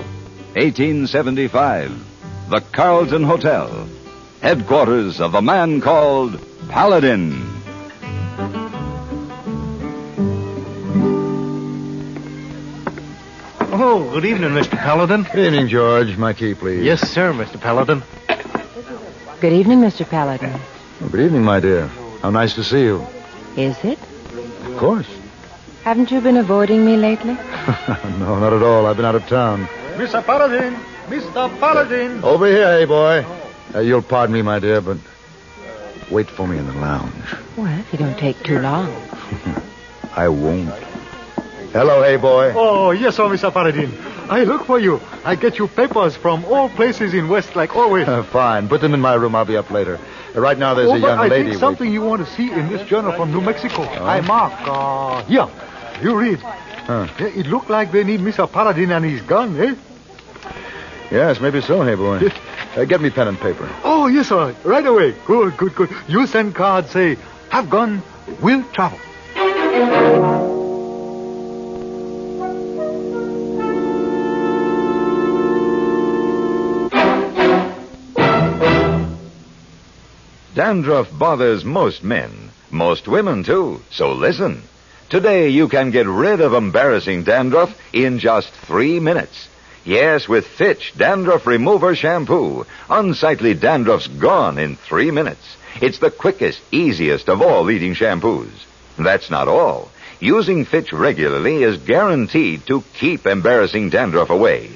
1875. The Carlton Hotel, headquarters of the man called Paladin. Oh, good evening, Mr. Paladin. Good evening, George. My key, please. Yes, sir, Mr. Paladin. Good evening, Mr. Paladin. Good evening, my dear. How nice to see you. Is it? Of course. Haven't you been avoiding me lately? No, not at all. I've been out of town. Mr. Paladin! Mr. Paladin! Over here, hey, boy. You'll pardon me, my dear, but wait for me in the lounge. Well, if you don't take too long. I won't. Hello, hey, boy. Oh, yes, sir, Mr. Paladin. I look for you. I get you papers from all places in West, like always. Fine. Put them in my room. I'll be up later. Right now, there's a young I lady. think something you want to see in this journal from New Mexico. I mark. Here. You read. Huh. It looked like they need Mr. Paladin and his gun, eh? Yes, maybe so, hey, boy. Get me pen and paper. Oh, yes, sir. Right away. Good, good, good. You send card, say, have gun, will travel. Dandruff bothers most men, most women, too, so listen. Today you can get rid of embarrassing dandruff in just 3 minutes. Yes, with Fitch Dandruff Remover Shampoo, unsightly dandruff's gone in 3 minutes. It's the quickest, easiest of all leading shampoos. That's not all. Using Fitch regularly is guaranteed to keep embarrassing dandruff away.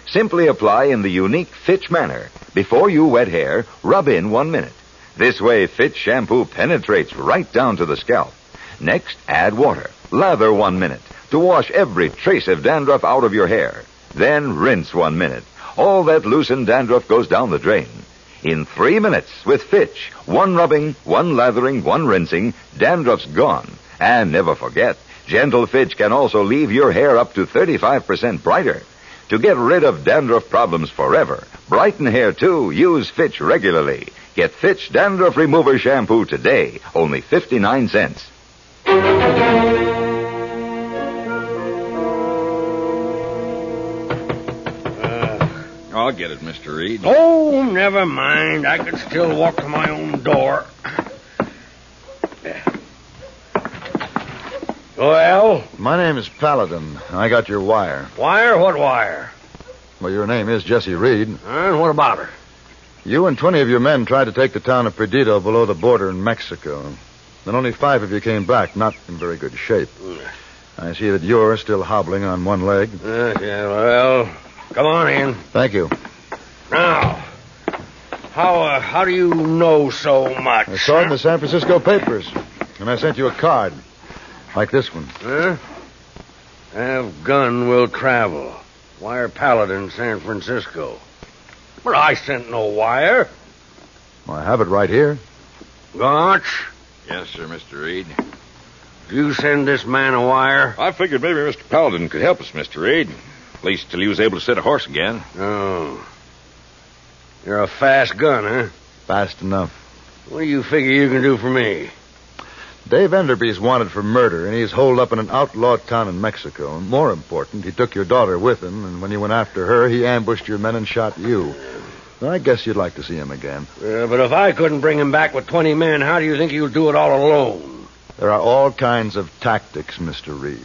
Simply apply in the unique Fitch manner. Before you wet hair, rub in 1 minute. This way, Fitch shampoo penetrates right down to the scalp. Next, add water. Lather 1 minute to wash every trace of dandruff out of your hair. Then rinse 1 minute. All that loosened dandruff goes down the drain. In 3 minutes with Fitch, 1 rubbing, 1 lathering, 1 rinsing, dandruff's gone. And never forget, gentle Fitch can also leave your hair up to 35% brighter. To get rid of dandruff problems forever, brighten hair too, use Fitch regularly. Get Fitch Dandruff Remover Shampoo today, only 59 cents. I'll get it, Mr. Reed. Oh, never mind. I can still walk to my own door. Well? My name is Paladin. I got your wire. Wire? What wire? Well, your name is Jesse Reed. And what about her? You and 20 of your men tried to take the town of Perdido below the border in Mexico. Then only 5 of you came back, not in very good shape. I see that you're still hobbling on 1 leg. Yeah, well, come on in. Thank you. Now, how do you know so much? I saw it in the San Francisco papers, and I sent you a card, like this one. Huh? Have gun will travel. Wire Paladin, San Francisco. But I sent no wire. I have it right here. Gotch? Yes, sir, Mr. Reed. You send this man a wire? I figured maybe Mr. Paladin could help us, Mr. Reed. At least till he was able to sit a horse again. Oh. You're a fast gun, huh? Fast enough. What do you figure you can do for me? Dave Enderby's wanted for murder, and he's holed up in an outlaw town in Mexico. And more important, he took your daughter with him, and when you went after her, he ambushed your men and shot you. Well, I guess you'd like to see him again. But if I couldn't bring him back with 20 men, how do you think he'll do it all alone? There are all kinds of tactics, Mr. Reed.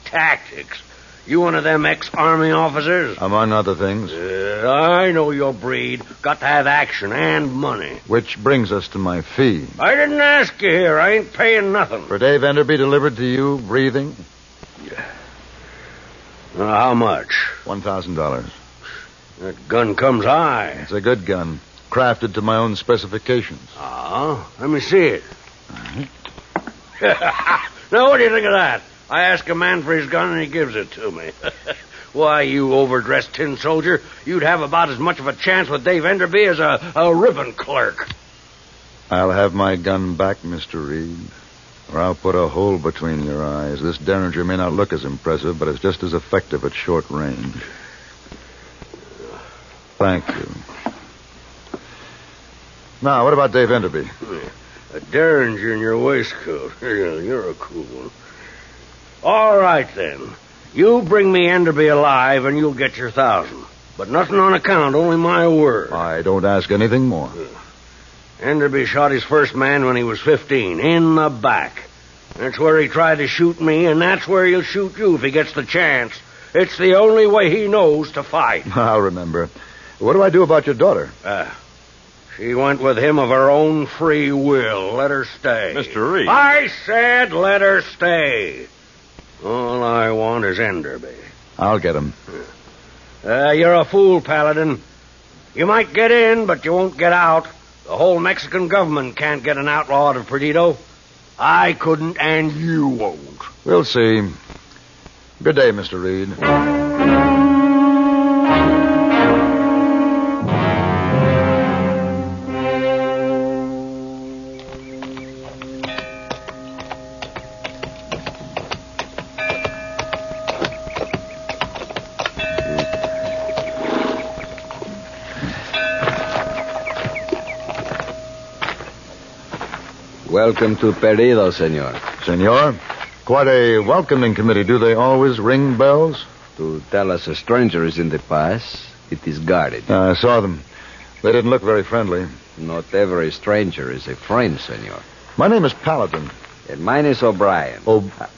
Tactics? You one of them ex-army officers? Among other things. I know your breed. Got to have action and money. Which brings us to my fee. I didn't ask you here. I ain't paying nothing. For Dave Enderby delivered to you, breathing? How much? $1,000. That gun comes high. It's a good gun. Crafted to my own specifications. Let me see it. Now, what do you think of that? I ask a man for his gun and he gives it to me. Why, you overdressed tin soldier, you'd have about as much of a chance with Dave Enderby as a ribbon clerk. I'll have my gun back, Mr. Reed, or I'll put a hole between your eyes. This Derringer may not look as impressive, but it's just as effective at short range. Thank you. Now, what about Dave Enderby? A Derringer in your waistcoat. You're a cool one. All right, then. You bring me Enderby alive, and you'll get your 1,000. But nothing on account, only my word. I don't ask anything more. Enderby shot his first man when he was 15, in the back. That's where he tried to shoot me, and that's where he'll shoot you if he gets the chance. It's the only way he knows to fight. I'll remember. What do I do about your daughter? She went with him of her own free will. Let her stay. Mr. Reed. I said let her stay. All I want is Enderby. I'll get him. You're a fool, Paladin. You might get in, but you won't get out. The whole Mexican government can't get an outlaw out of Perdido. I couldn't, and you won't. We'll see. Good day, Mr. Reed. Welcome to Perdido, senor. Senor, quite a welcoming committee. Do they always ring bells? To tell us a stranger is in the pass, it is guarded. I saw them. They didn't look very friendly. Not every stranger is a friend, senor. My name is Paladin. And mine is O'Brien.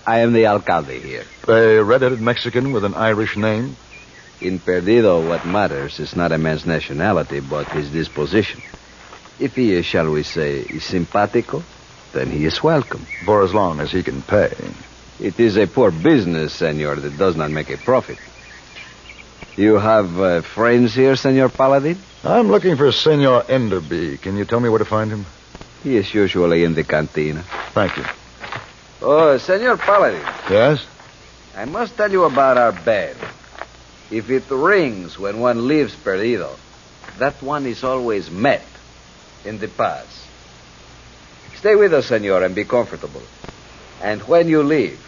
I am the alcalde here. A red-headed Mexican with an Irish name? In Perdido, what matters is not a man's nationality, but his disposition. If he is, shall we say, simpatico, then he is welcome. For as long as he can pay. It is a poor business, senor, that does not make a profit. You have friends here, Senor Paladin? I'm looking for Senor Enderby. Can you tell me where to find him? He is usually in the cantina. Thank you. Oh, Senor Paladin. Yes? I must tell you about our bell. If it rings when one leaves Perdido, that one is always met in the pass. Stay with us, senor, and be comfortable. And when you leave,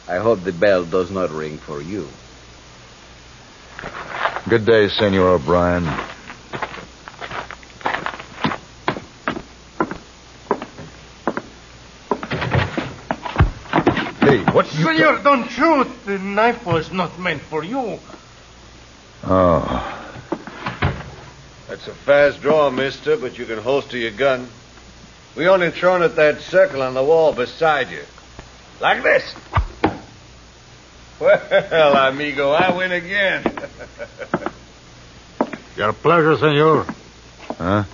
I hope the bell does not ring for you. Good day, Senor O'Brien. Hey, what you... Senor, don't shoot. The knife was not meant for you. Oh. That's a fast draw, mister, but you can holster your gun. We only thrown at that circle on the wall beside you. Like this. Well, amigo, I win again. Your pleasure, senor. Huh?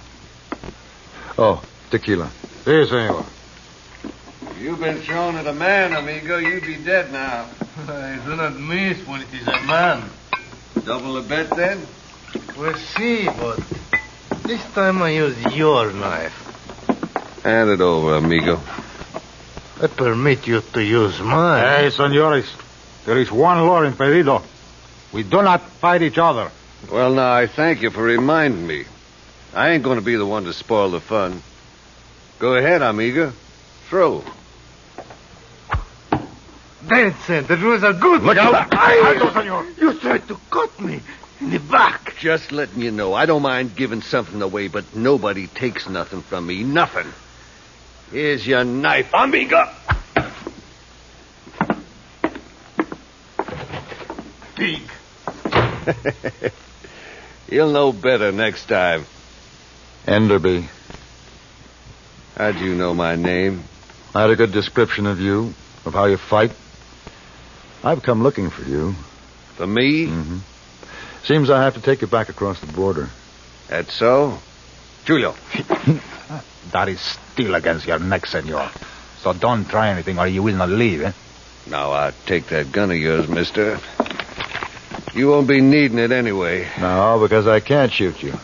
Oh, tequila. Si, senor. If you've been thrown at a man, amigo, you'd be dead now. I do not miss when it is a man. Double the bet, then? Well, see, but this time I use your knife. Hand it over, amigo. I permit you to use mine. Hey, senores. There is one law in Perdido. We do not fight each other. Well, now, I thank you for reminding me. I ain't going to be the one to spoil the fun. Go ahead, amiga. Throw. Vincent, the rules are good. Look out. Alto, senor. You tried to cut me in the back. Just letting you know, I don't mind giving something away, but nobody takes nothing from me. Nothing. Here's your knife, amiga. Pig. You'll know better next time. Enderby. How'd you know my name? I had a good description of you, of how you fight. I've come looking for you. For me? Mm-hmm. Seems I have to take you back across the border. That's so? Julio. That is still against your neck, senor. So don't try anything or you will not leave, eh? Now, I'll take that gun of yours, mister. You won't be needing it anyway. No, because I can't shoot you.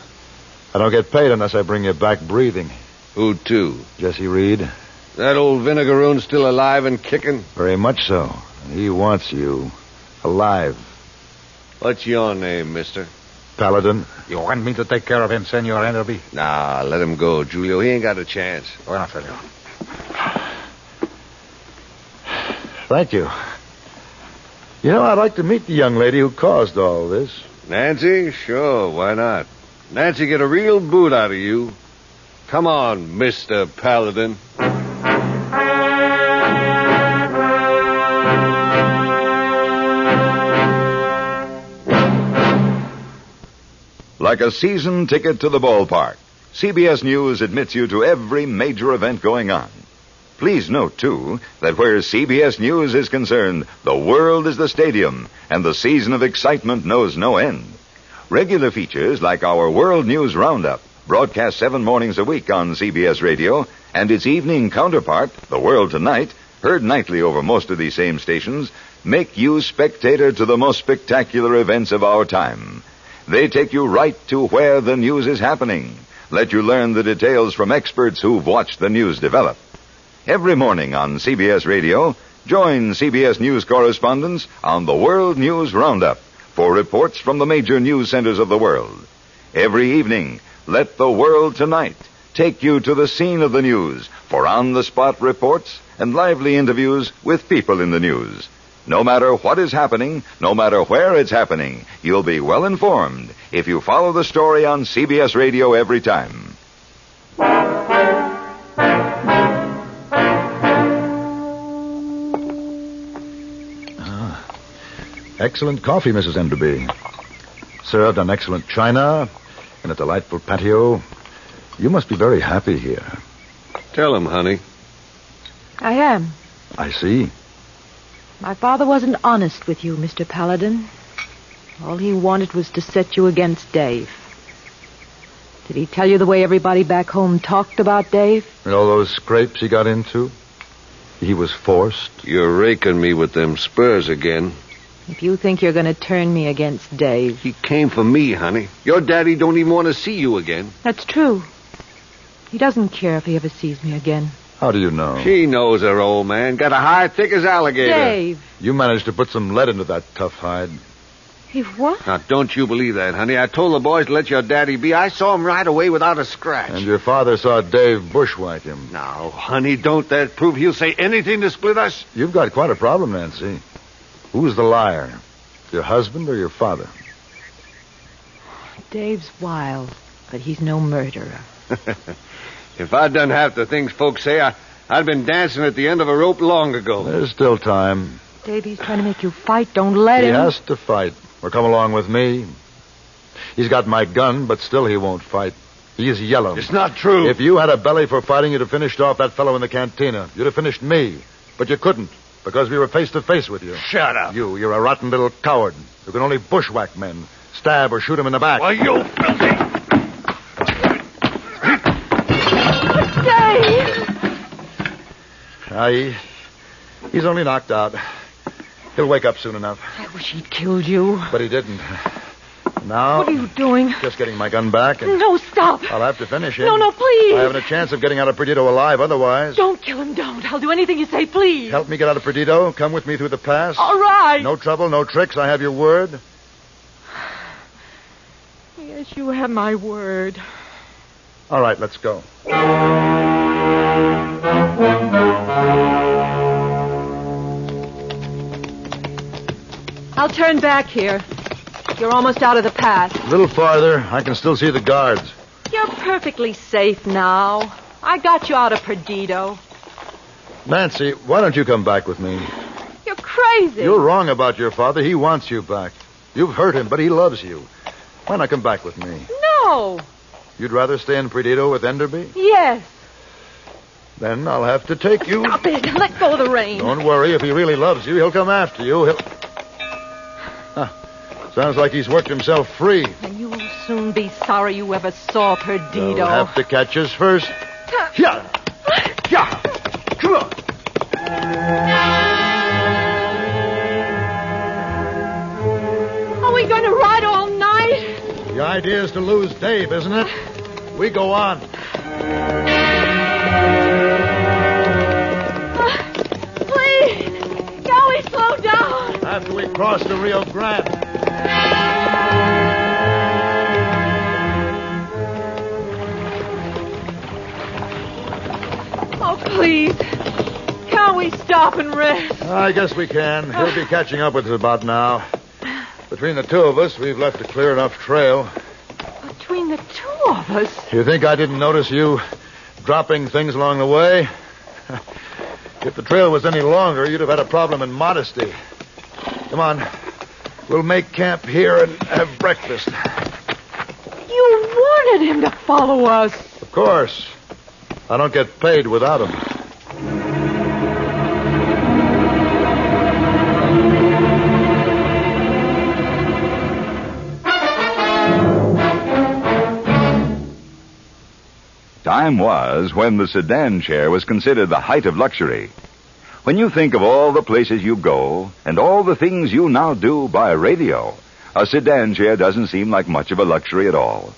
I don't get paid unless I bring you back breathing. Who to? Jesse Reed. That old vinegaroon still alive and kicking? Very much so. He wants you alive. What's your name, mister? Paladin. You want me to take care of him, Senor Enderby? Nah, let him go, Julio. He ain't got a chance. Bueno, senor. Thank you. You know, I'd like to meet the young lady who caused all this. Nancy? Sure, why not? Nancy get a real boot out of you. Come on, Mr. Paladin. Like a season ticket to the ballpark, CBS News admits you to every major event going on. Please note, too, that where CBS News is concerned, the world is the stadium, and the season of excitement knows no end. Regular features like our World News Roundup, broadcast 7 mornings a week on CBS Radio, and its evening counterpart, The World Tonight, heard nightly over most of these same stations, make you spectator to the most spectacular events of our time. They take you right to where the news is happening, let you learn the details from experts who've watched the news develop. Every morning on CBS Radio, join CBS News correspondents on the World News Roundup for reports from the major news centers of the world. Every evening, let The World Tonight take you to the scene of the news for on-the-spot reports and lively interviews with people in the news. No matter what is happening, no matter where it's happening, you'll be well informed if you follow the story on CBS Radio every time. Excellent coffee, Mrs. Enderby. Served on excellent china and a delightful patio. You must be very happy here. Tell him, honey. I am. I see. My father wasn't honest with you, Mr. Paladin. All he wanted was to set you against Dave. Did he tell you the way everybody back home talked about Dave? And all those scrapes he got into? He was forced? You're raking me with them spurs again. If you think you're going to turn me against Dave... He came for me, honey. Your daddy don't even want to see you again. That's true. He doesn't care if he ever sees me again. How do you know? She knows her, old man. Got a hide thick as alligator. Dave! You managed to put some lead into that tough hide. He what? Now, don't you believe that, honey. I told the boys to let your daddy be. I saw him right away without a scratch. And your father saw Dave bushwhack him. Now, honey, don't that prove he'll say anything to split us? You've got quite a problem, Nancy. Who's the liar? Your husband or your father? Dave's wild, but he's no murderer. If I'd done half the things folks say, I'd been dancing at the end of a rope long ago. There's still time. Dave, he's trying to make you fight. Don't let him. He has to fight, or come along with me. He's got my gun, but still he won't fight. He's yellow. It's not true. If you had a belly for fighting, you'd have finished off that fellow in the cantina. You'd have finished me. But you couldn't, because we were face to face with you. Shut up. You're a rotten little coward who can only bushwhack men, stab or shoot them in the back. Why, you filthy... Dave! He's only knocked out. He'll wake up soon enough. I wish he'd killed you. But he didn't. Now... What are you doing? Just getting my gun back and... No, stop. I'll have to finish him. No, please. I haven't a chance of getting out of Perdido alive otherwise. Don't kill him, don't. I'll do anything you say, please. Help me get out of Perdido. Come with me through the pass. All right. No trouble, no tricks. I have your word. Yes, you have my word. All right, let's go. I'll turn back here. You're almost out of the path. A little farther. I can still see the guards. You're perfectly safe now. I got you out of Perdido. Nancy, why don't you come back with me? You're crazy. You're wrong about your father. He wants you back. You've hurt him, but he loves you. Why not come back with me? No. You'd rather stay in Perdido with Enderby? Yes. Then I'll have to take you. Stop it. Let go of the rein. Don't worry. If he really loves you, he'll come after you. Sounds like he's worked himself free. And you'll soon be sorry you ever saw Perdido. They'll have to catch us first. Yeah. Yeah. Come on. Are we going to ride all night? The idea is to lose Dave, isn't it? We go on. Please, can we slow down? After we cross the Rio Grande. Oh, please. Can't we stop and rest? I guess we can. He'll be catching up with us about now. Between the two of us, we've left a clear enough trail. Between the two of us? You think I didn't notice you dropping things along the way? If the trail was any longer, you'd have had a problem in modesty. Come on. We'll make camp here and have breakfast. You wanted him to follow us. Of course. I don't get paid without him. Time was when the sedan chair was considered the height of luxury. When you think of all the places you go and all the things you now do by radio, a sedan chair doesn't seem like much of a luxury at all.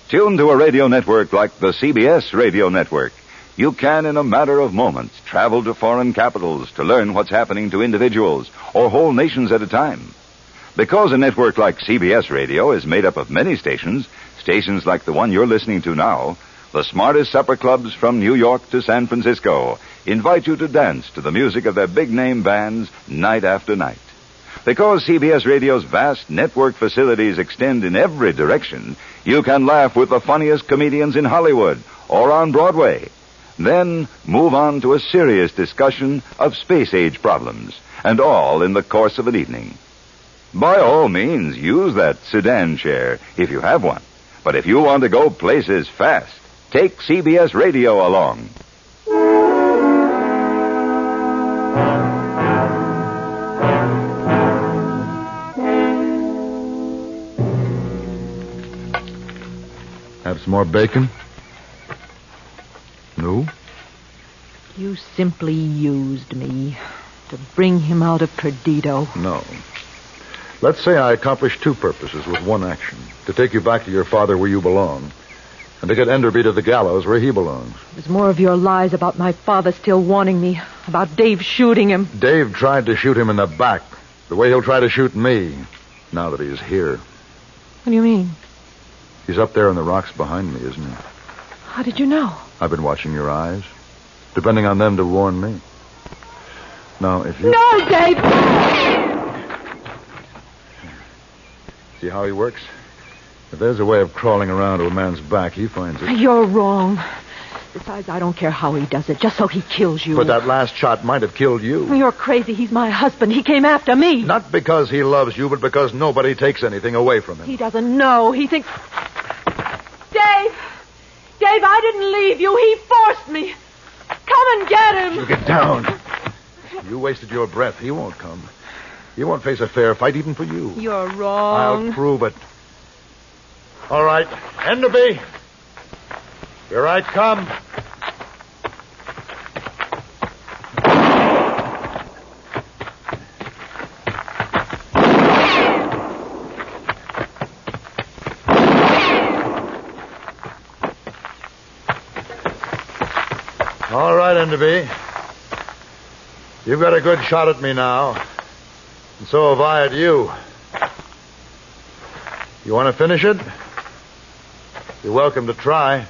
Tuned to a radio network like the CBS radio network, you can, in a matter of moments, travel to foreign capitals to learn what's happening to individuals or whole nations at a time. Because a network like CBS radio is made up of many stations, stations like the one you're listening to now, the smartest supper clubs from New York to San Francisco invite you to dance to the music of their big-name bands night after night. Because CBS Radio's vast network facilities extend in every direction, you can laugh with the funniest comedians in Hollywood or on Broadway. Then move on to a serious discussion of space-age problems, and all in the course of an evening. By all means, use that sedan chair if you have one. But if you want to go places fast, take CBS Radio along. Have some more bacon? No? You simply used me to bring him out of Perdido. No. Let's say I accomplished two purposes with one action. To take you back to your father where you belong, and to get Enderby to the gallows where he belongs. There's more of your lies about my father still warning me, about Dave shooting him. Dave tried to shoot him in the back, the way he'll try to shoot me, now that he's here. What do you mean? He's up there in the rocks behind me, isn't he? How did you know? I've been watching your eyes, depending on them to warn me. Now, if you... No, Dave! See how he works? If there's a way of crawling around to a man's back, he finds it. You're wrong. Besides, I don't care how he does it, just so he kills you. But that last shot might have killed you. You're crazy. He's my husband. He came after me. Not because he loves you, but because nobody takes anything away from him. He doesn't know. He thinks... Dave! Dave, I didn't leave you. He forced me. Come and get him. You get down. You wasted your breath. He won't come. He won't face a fair fight even for you. You're wrong. I'll prove it. All right. Enderby. Here I come. All right, Enderby. You've got a good shot at me now. And so have I at you. You want to finish it? You're welcome to try.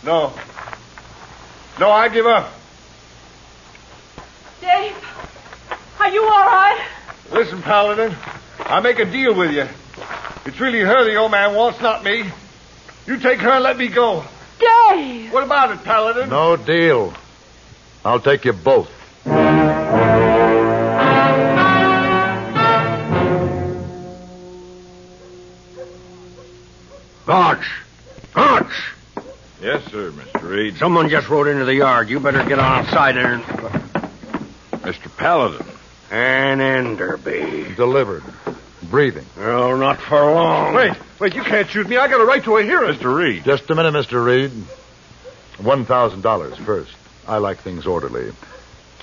No. No, I give up. Dave, are you all right? Listen, Paladin, I make a deal with you. It's really her the old man wants, not me. You take her and let me go. Dave! What about it, Paladin? No deal. I'll take you both. Dodge! Dodge! Yes, sir, Mr. Reed. Someone just rode into the yard. You better get outside and... Mr. Paladin. And Enderby. Delivered. Breathing. Oh, not for long. Wait, you can't shoot me. I got a right to a hearing. Mr. Reed. Just a minute, Mr. Reed. $1,000 first. I like things orderly.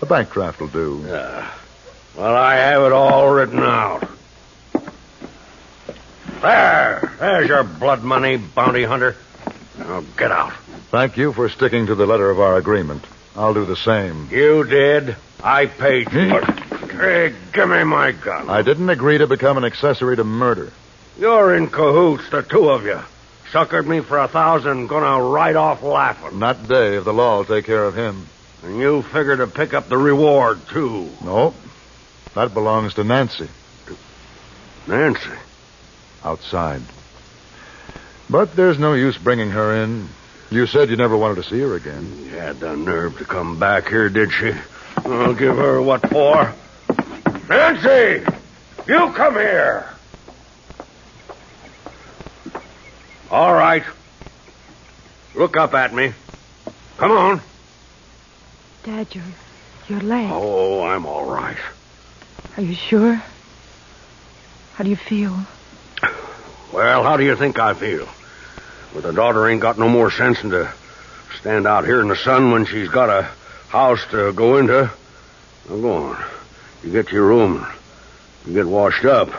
A bank draft will do. Well, I have it all written out. There's your blood money, bounty hunter. Now get out. Thank you for sticking to the letter of our agreement. I'll do the same. You did. I paid for it. Hey, give me my gun. I didn't agree to become an accessory to murder. You're in cahoots, the two of you. Suckered me for $1,000, gonna ride off laughing. Not Dave. The law will take care of him. And you figure to pick up the reward, too. No. That belongs to Nancy. Nancy? Outside. But there's no use bringing her in. You said you never wanted to see her again. You had the nerve to come back here, did she? I'll give her what for. Nancy! You come here! All right. Look up at me. Come on. Dad, your leg. Oh, I'm all right. Are you sure? How do you feel? Well, how do you think I feel? With a daughter ain't got no more sense than to stand out here in the sun when she's got a house to go into. Now, go on. You get to your room. You get washed up.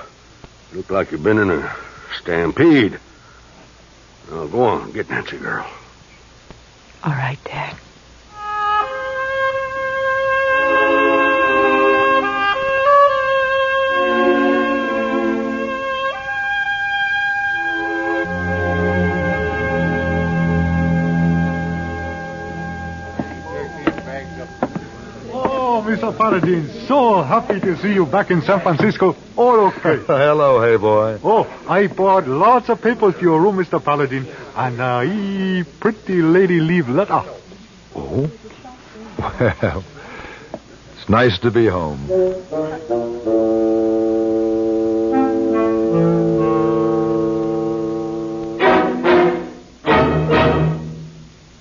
Look like you've been in a stampede. Now, go on. Get Nancy, girl. All right, Dad. Mr. Paladin, so happy to see you back in San Francisco. All okay. Hello, hey boy. Oh, I brought lots of papers to your room, Mr. Paladin, and a pretty lady leave letter. Oh? Well, it's nice to be home.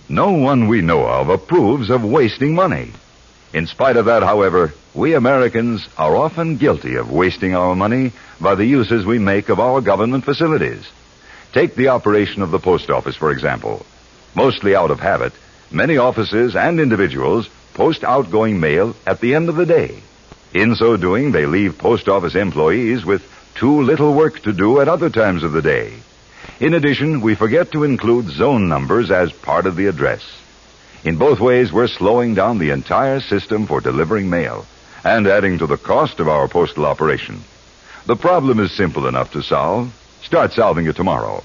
No one we know of approves of wasting money. In spite of that, however, we Americans are often guilty of wasting our money by the uses we make of our government facilities. Take the operation of the post office, for example. Mostly out of habit, many offices and individuals post outgoing mail at the end of the day. In so doing, they leave post office employees with too little work to do at other times of the day. In addition, we forget to include zone numbers as part of the address. In both ways, we're slowing down the entire system for delivering mail and adding to the cost of our postal operation. The problem is simple enough to solve. Start solving it tomorrow.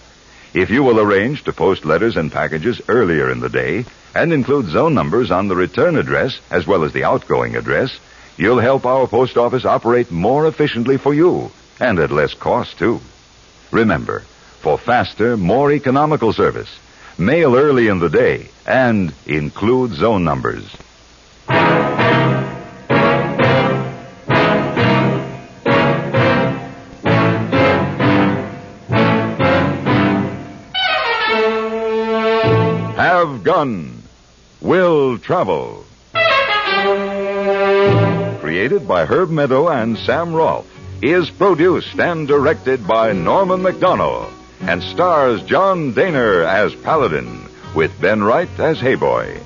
If you will arrange to post letters and packages earlier in the day and include zone numbers on the return address as well as the outgoing address, you'll help our post office operate more efficiently for you and at less cost, too. Remember, for faster, more economical service, mail early in the day and include zone numbers. Have gun. Will travel. Created by Herb Meadow and Sam Rolfe, is produced and directed by Norman McDonnell, and stars John Daner as Paladin, with Ben Wright as Hayboy.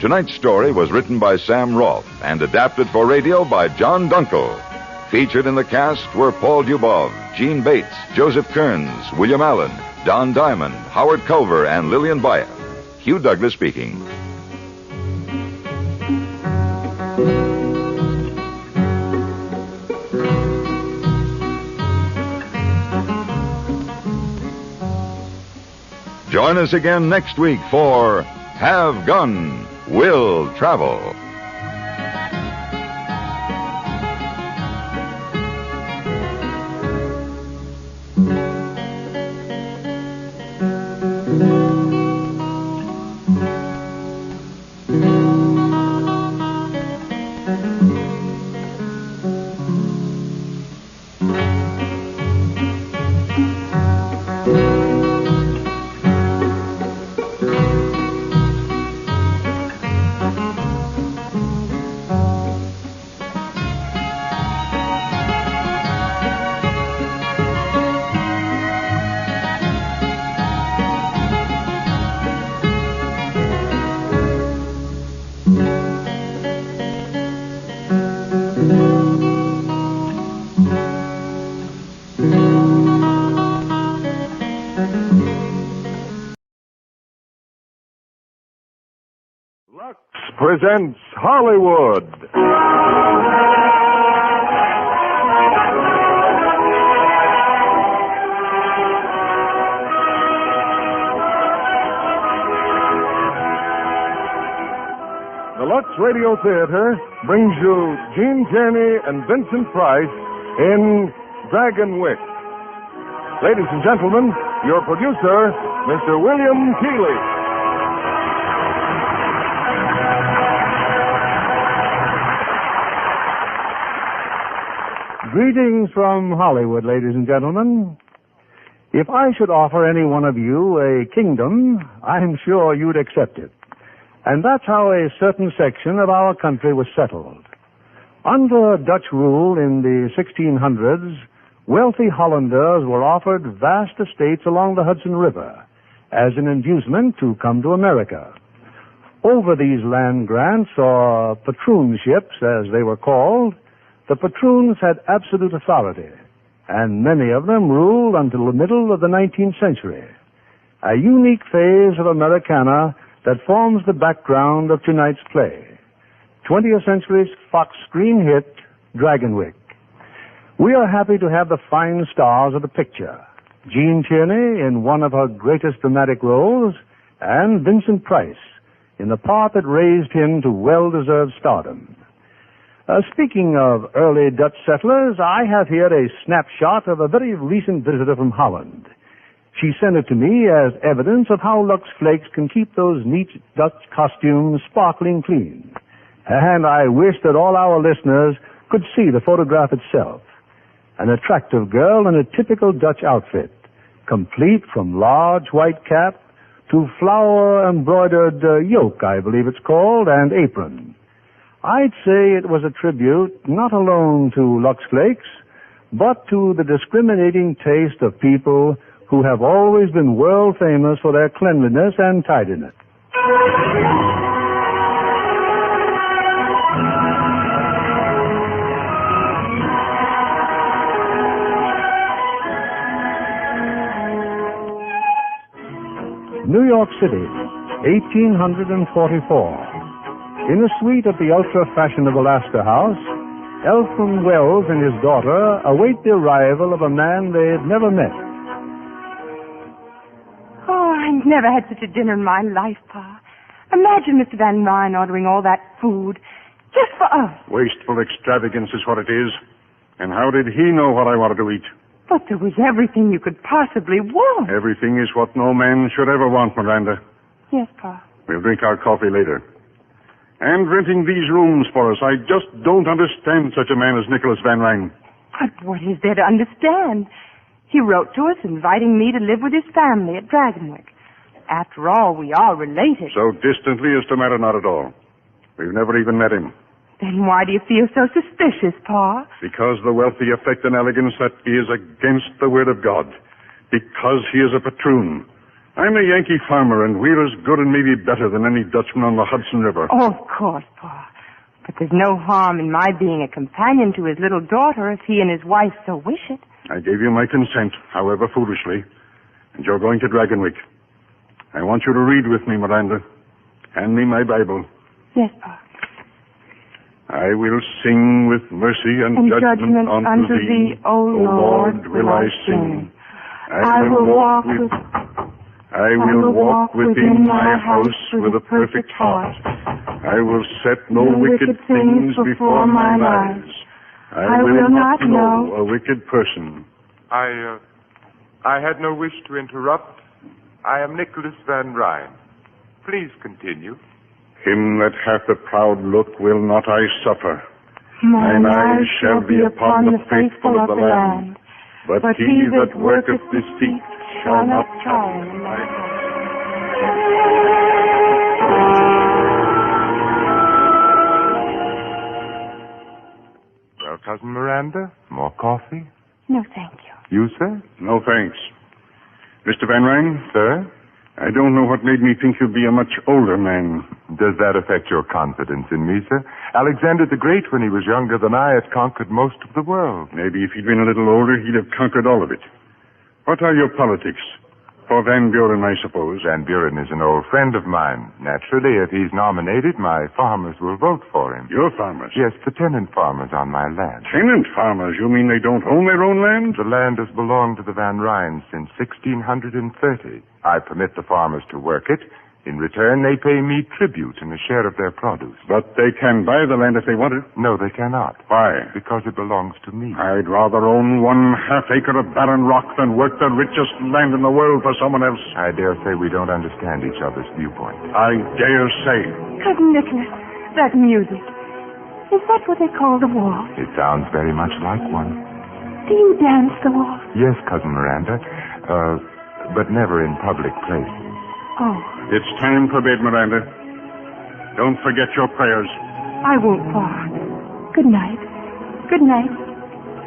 Tonight's story was written by Sam Rolfe and adapted for radio by John Dunkel. Featured in the cast were Paul Dubov, Gene Bates, Joseph Kearns, William Allen, Don Diamond, Howard Culver, and Lillian Byatt. Hugh Douglas speaking. Join us again next week for have gun, will travel. Presents Hollywood. The Lux Radio Theater brings you Gene Tierney and Vincent Price in DRAGONWYCK. Ladies and gentlemen, your producer, Mr. William Keighley. Greetings from Hollywood, ladies and gentlemen. If I should offer any one of you a kingdom, I'm sure you'd accept it. And that's how a certain section of our country was settled. Under Dutch rule in the 1600s, wealthy Hollanders were offered vast estates along the Hudson River as an inducement to come to America. Over these land grants, or patroonships as they were called, the patroons had absolute authority, and many of them ruled until the middle of the 19th century, a unique phase of Americana that forms the background of tonight's play, 20th century's Fox screen hit, DRAGONWYCK. We are happy to have the fine stars of the picture, Gene Tierney in one of her greatest dramatic roles, and Vincent Price in the part that raised him to well-deserved stardom. Speaking of early Dutch settlers, I have here a snapshot of a very recent visitor from Holland. She sent it to me as evidence of how Lux Flakes can keep those neat Dutch costumes sparkling clean. And I wish that all our listeners could see the photograph itself. An attractive girl in a typical Dutch outfit, complete from large white cap to flower-embroidered yoke, I believe it's called, and apron. I'd say it was a tribute not alone to Lux Flakes, but to the discriminating taste of people who have always been world famous for their cleanliness and tidiness. New York City, 1844. In a suite at the ultra-fashionable Astor House, Elfin Wells and his daughter await the arrival of a man they've never met. Oh, I've never had such a dinner in my life, Pa. Imagine Mr. Van Ryn ordering all that food just for us. Wasteful extravagance is what it is. And how did he know what I wanted to eat? But there was everything you could possibly want. Everything is what no man should ever want, Miranda. Yes, Pa. We'll drink our coffee later. And renting these rooms for us. I just don't understand such a man as Nicholas Van Ryn. But what is there to understand? He wrote to us inviting me to live with his family at DRAGONWYCK. After all, we are related. So distantly as to matter not at all. We've never even met him. Then why do you feel so suspicious, Pa? Because the wealthy affect an elegance that is against the word of God. Because he is a patroon. I'm a Yankee farmer, and we're as good and maybe better than any Dutchman on the Hudson River. Oh, of course, Pa. But there's no harm in my being a companion to his little daughter if he and his wife so wish it. I gave you my consent, however foolishly, and you're going to DRAGONWYCK. I want you to read with me, Miranda. Hand me my Bible. Yes, Pa. I will sing with mercy and judgment unto thee, O Lord, will I sing. I will walk with... I will walk within my house with a perfect heart. I will set no wicked things before mine eyes. I will not know a wicked person. I had no wish to interrupt. I am Nicholas Van Ryn. Please continue. Him that hath a proud look will not I suffer. Mine eyes shall be upon the faithful of the land. But he that worketh deceit shall not triumph. Well, Cousin Miranda, more coffee? No, thank you. You, sir? No, thanks. Mr. Van Ryn? Sir? I don't know what made me think you'd be a much older man. Does that affect your confidence in me, sir? Alexander the Great, when he was younger than I, had conquered most of the world. Maybe if he'd been a little older, he'd have conquered all of it. What are your politics? For Van Buren, I suppose. Van Buren is an old friend of mine. Naturally, if he's nominated, my farmers will vote for him. Your farmers? Yes, the tenant farmers on my land. Tenant farmers? You mean they don't own their own land? The land has belonged to the Van Ryns since 1630. I permit the farmers to work it. In return, they pay me tribute and a share of their produce. But they can buy the land if they want it. No, they cannot. Why? Because it belongs to me. I'd rather own 1/2 acre of barren rock than work the richest land in the world for someone else. I dare say we don't understand each other's viewpoint. I dare say. Cousin Nicholas, that music. Is that what they call the waltz? It sounds very much like one. Do you dance the waltz? Yes, Cousin Miranda. But never in public places. Oh. It's time for bed, Miranda. Don't forget your prayers. I won't far. Good night. Good night,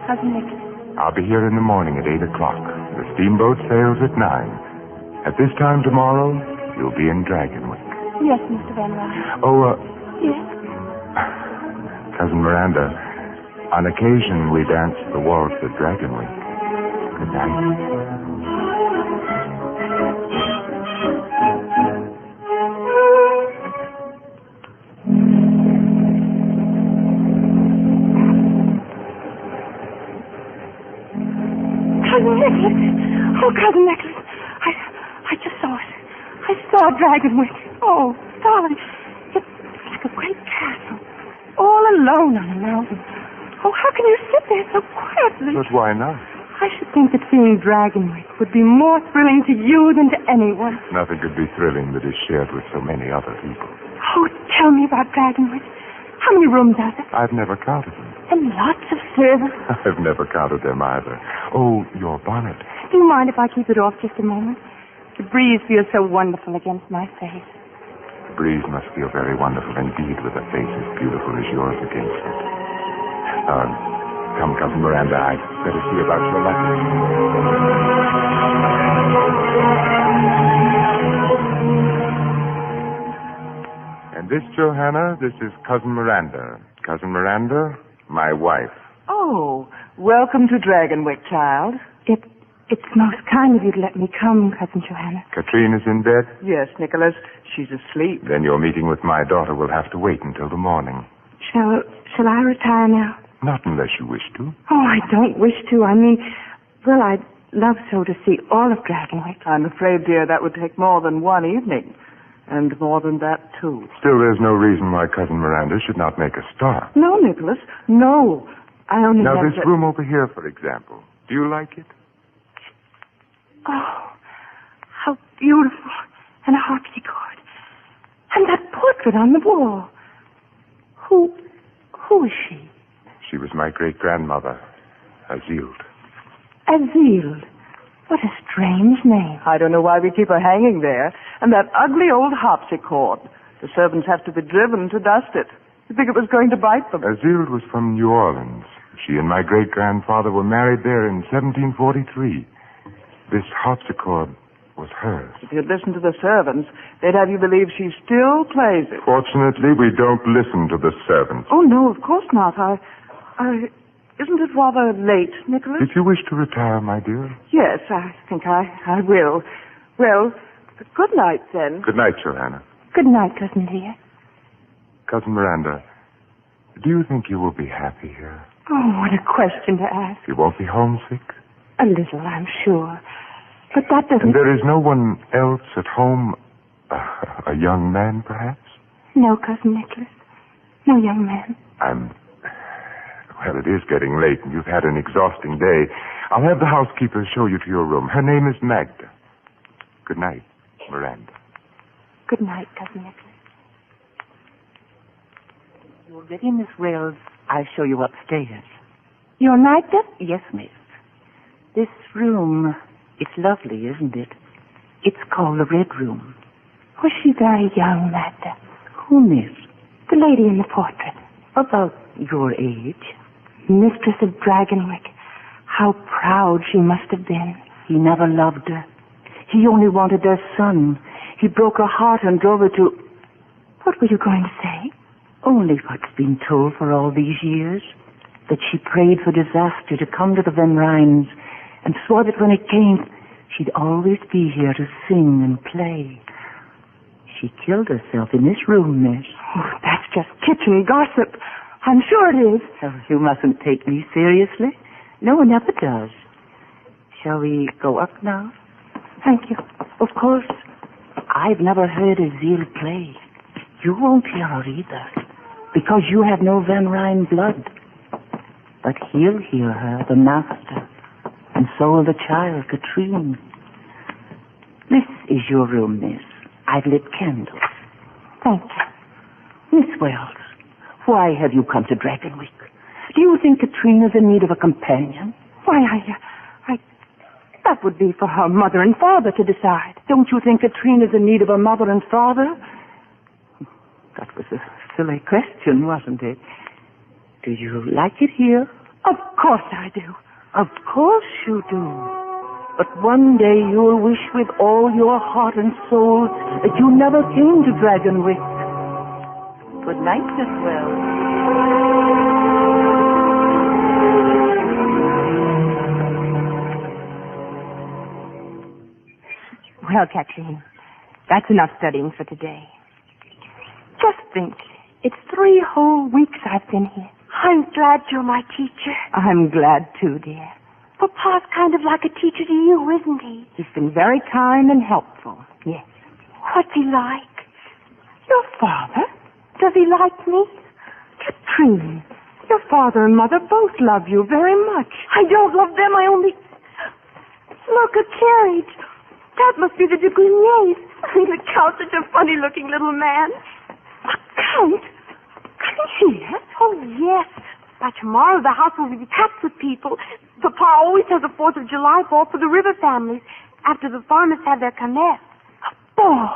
Cousin Nicholas. I'll be here in the morning at 8 o'clock. The steamboat sails at 9. At this time tomorrow, you'll be in Dragonwyck. Yes, Mr. Van Ryn. Oh, Yes? Cousin Miranda, on occasion we dance the waltz at Dragonwyck. Good night. Cousin Nicholas. Oh, Cousin Nicholas. I just saw it. I saw Dragonwyck. Oh, darling. It's like a great castle. All alone on a mountain. Oh, how can you sit there so quietly? But why not? I should think that seeing Dragonwyck would be more thrilling to you than to anyone. Nothing could be thrilling that is shared with so many other people. Oh, tell me about Dragonwyck. How many rooms are there? I've never counted them. And lots of servants. I've never counted them either. Oh, your bonnet. Do you mind if I keep it off just a moment? The breeze feels so wonderful against my face. The breeze must feel very wonderful indeed with a face as beautiful as yours against it. Come, Cousin Miranda, I'd better see about your letters. And this, Johanna, this is Cousin Miranda. Cousin Miranda, my wife. Oh, welcome to Dragonwyck, child. It's most kind of you to let me come, Cousin Johanna. Katrine is in bed? Yes, Nicholas. She's asleep. Then your meeting with my daughter will have to wait until the morning. Shall I retire now? Not unless you wish to. Oh, I don't wish to. I mean, well, I'd love so to see all of Dragonwyck. I'm afraid, dear, that would take more than one evening. And more than that, too. Still, there's no reason why Cousin Miranda should not make a start. No, Nicholas. No. I only Now, have this room over here, for example. Do you like it? Oh, how beautiful. And a harpsichord. And that portrait on the wall. Who is she? She was my great-grandmother, Azild. Azild. What a strange name. I don't know why we keep her hanging there. And that ugly old harpsichord. The servants have to be driven to dust it. You think it was going to bite them? Azild was from New Orleans. She and my great-grandfather were married there in 1743. This harpsichord was hers. If you'd listened to the servants, they'd have you believe she still plays it. Fortunately, we don't listen to the servants. Oh, no, of course not. Isn't it rather late, Nicholas? If you wish to retire, my dear. Yes, I think I will. Well, good night, then. Good night, Johanna. Good night, Cousin dear. Cousin Miranda, do you think you will be happy here? Oh, what a question to ask. You won't be homesick? A little, I'm sure. But that doesn't... And there is no one else at home? A young man, perhaps? No, Cousin Nicholas. No young man. Well, it is getting late, and you've had an exhausting day. I'll have the housekeeper show you to your room. Her name is Magda. Good night, Miranda. Good night, Cousin Nicholas. You're ready, Miss Wells. I'll show you upstairs. Your Magda? Yes, miss. This room, it's lovely, isn't it? It's called the Red Room. Was she very young, Magda? Who, miss? The lady in the portrait. About your age. Mistress of Dragonwyck. How proud she must have been. He never loved her. He only wanted their son. He broke her heart and drove her to... What were you going to say? Only what's been told for all these years. That she prayed for disaster to come to the Van Ryns and swore that when it came, she'd always be here to sing and play. She killed herself in this room, miss. Oh, that's just kitchen gossip. I'm sure it is. Oh, you mustn't take me seriously. No one ever does. Shall we go up now? Thank you. Of course, I've never heard Azil play. You won't hear her either, because you have no Van Ryn blood. But he'll hear her, the master, and so will the child, Katrine. This is your room, miss. I've lit candles. Thank you. Miss Wells, why have you come to Dragonwyck? Do you think Katrine is in need of a companion? Why, that would be for her mother and father to decide. Don't you think Katrine is in need of a mother and father? That was a silly question, wasn't it? Do you like it here? Of course I do. Of course you do. But one day you'll wish with all your heart and soul that you never came to Dragonwyck. Good night, Miss Wells. Well, Katrine, that's enough studying for today. Just think, it's 3 whole weeks I've been here. I'm glad you're my teacher. I'm glad too, dear. Papa's kind of like a teacher to you, isn't he? He's been very kind and helpful. Yes. What's he like? Your father? Does he like me? Katrine, your father and mother both love you very much. I don't love them, I only... Look, a carriage. That must be the de Greniers. The Count's such a funny-looking little man. A Count? Here? Oh, yes. By tomorrow, the house will be packed with people. Papa always has a 4th of July ball for the river families after the farmers have their kermesse. Oh,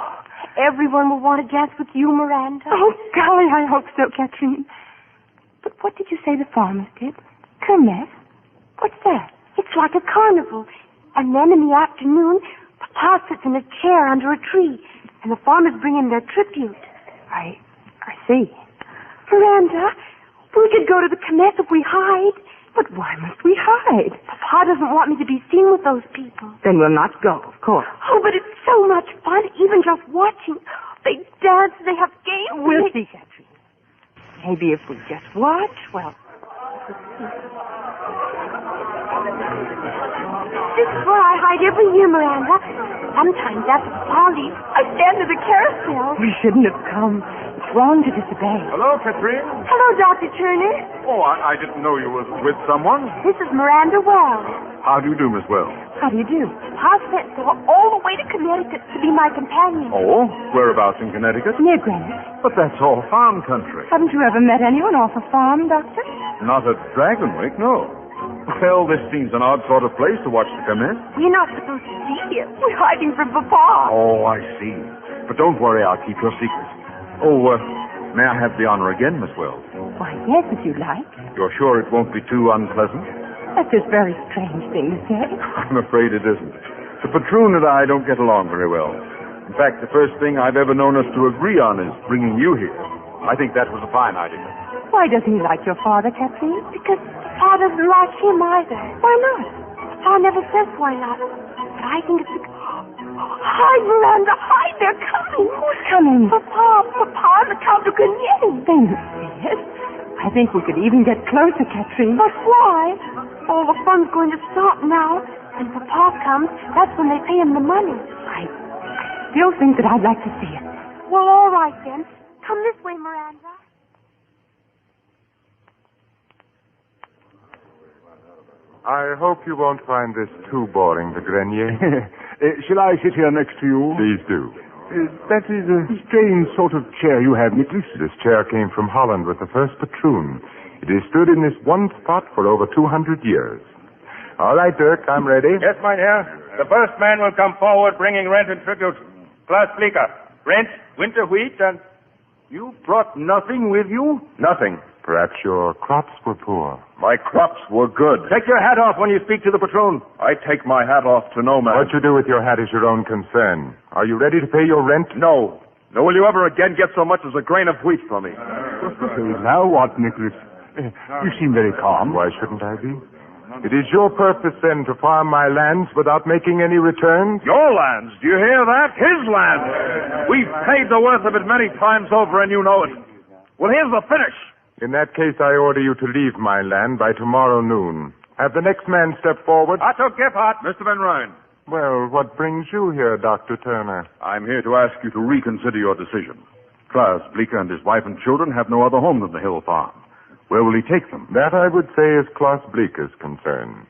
everyone will want to dance with you, Miranda. Oh, golly, I hope so, Katrine. But what did you say the farmers did? Kermesse? What's that? It's like a carnival. And then in the afternoon, Papa sits in a chair under a tree, and the farmers bring in their tribute. I see. Miranda, we could go to the kermesse if we hide. But why must we hide? Papa doesn't want me to be seen with those people. Then we'll not go, of course. Oh, but it's so much fun, even just watching. They dance, they have games. We'll see, Katrine. Maybe if we just watch, well... This is where I hide every year, Miranda. Sometimes after the party, I stand at the carousel. We shouldn't have come. It's wrong to disobey. Hello, Katrine. Hello, Dr. Turner. Oh, I didn't know you was with someone. This is Miranda Wells. How do you do, Miss Wells? How do you do? Pa sent her all the way to Connecticut to be my companion. Oh, whereabouts in Connecticut? Near Greenwich. But that's all farm country. Haven't you ever met anyone off a farm, Doctor? Not at Dragonwyck, no. Well, this seems an odd sort of place to watch the kermesse. We're not supposed to be here. We're hiding from Papa. Oh, I see. But don't worry, I'll keep your secret. Oh, may I have the honor again, Miss Wells? Why, yes, if you like. You're sure it won't be too unpleasant? That's a very strange thing to say. I'm afraid it isn't. The patroon and I don't get along very well. In fact, the first thing I've ever known us to agree on is bringing you here. I think that was a fine idea. Why doesn't he like your father, Katrine? Because Papa doesn't like him either. Why not? Papa never says why not. But I think it's because... Hide, Miranda, hide! They're coming. Who's coming? Papa and the Count de Grenier. Then, yes. I think we could even get closer, Katrine. But why? All the fun's going to stop now. When Papa comes, that's when they pay him the money. I still think that I'd like to see it. Well, all right, then. Come this way, Miranda. I hope you won't find this too boring, de Grenier. Shall I sit here next to you? Please do. That is a strange sort of chair you have, Nicholas. This chair came from Holland with the first patroon. It has stood in this one spot for over 200 years. All right, Dirk, I'm ready. Yes, mynheer. The first man will come forward bringing rent and tribute. Klaus Bleeker. Rent, winter wheat, and... You brought nothing with you? Nothing. Perhaps your crops were poor. My crops were good. Take your hat off when you speak to the patrón. I take my hat off to no man. What you do with your hat is your own concern. Are you ready to pay your rent? No. Nor will you ever again get so much as a grain of wheat from me. Now what, Nicholas? You seem very calm. Why shouldn't I be? It is your purpose, then, to farm my lands without making any returns? Your lands? Do you hear that? His land. We've paid the worth of it many times over, and you know it. Well, here's the finish. In that case, I order you to leave my land by tomorrow noon. Have the next man step forward. Otto Gebhardt. Mr. Van Ryn. Well, what brings you here, Dr. Turner? I'm here to ask you to reconsider your decision. Klaus Bleeker and his wife and children have no other home than the Hill Farm. Where will he take them? That, I would say, is Klaus Bleeker's concern.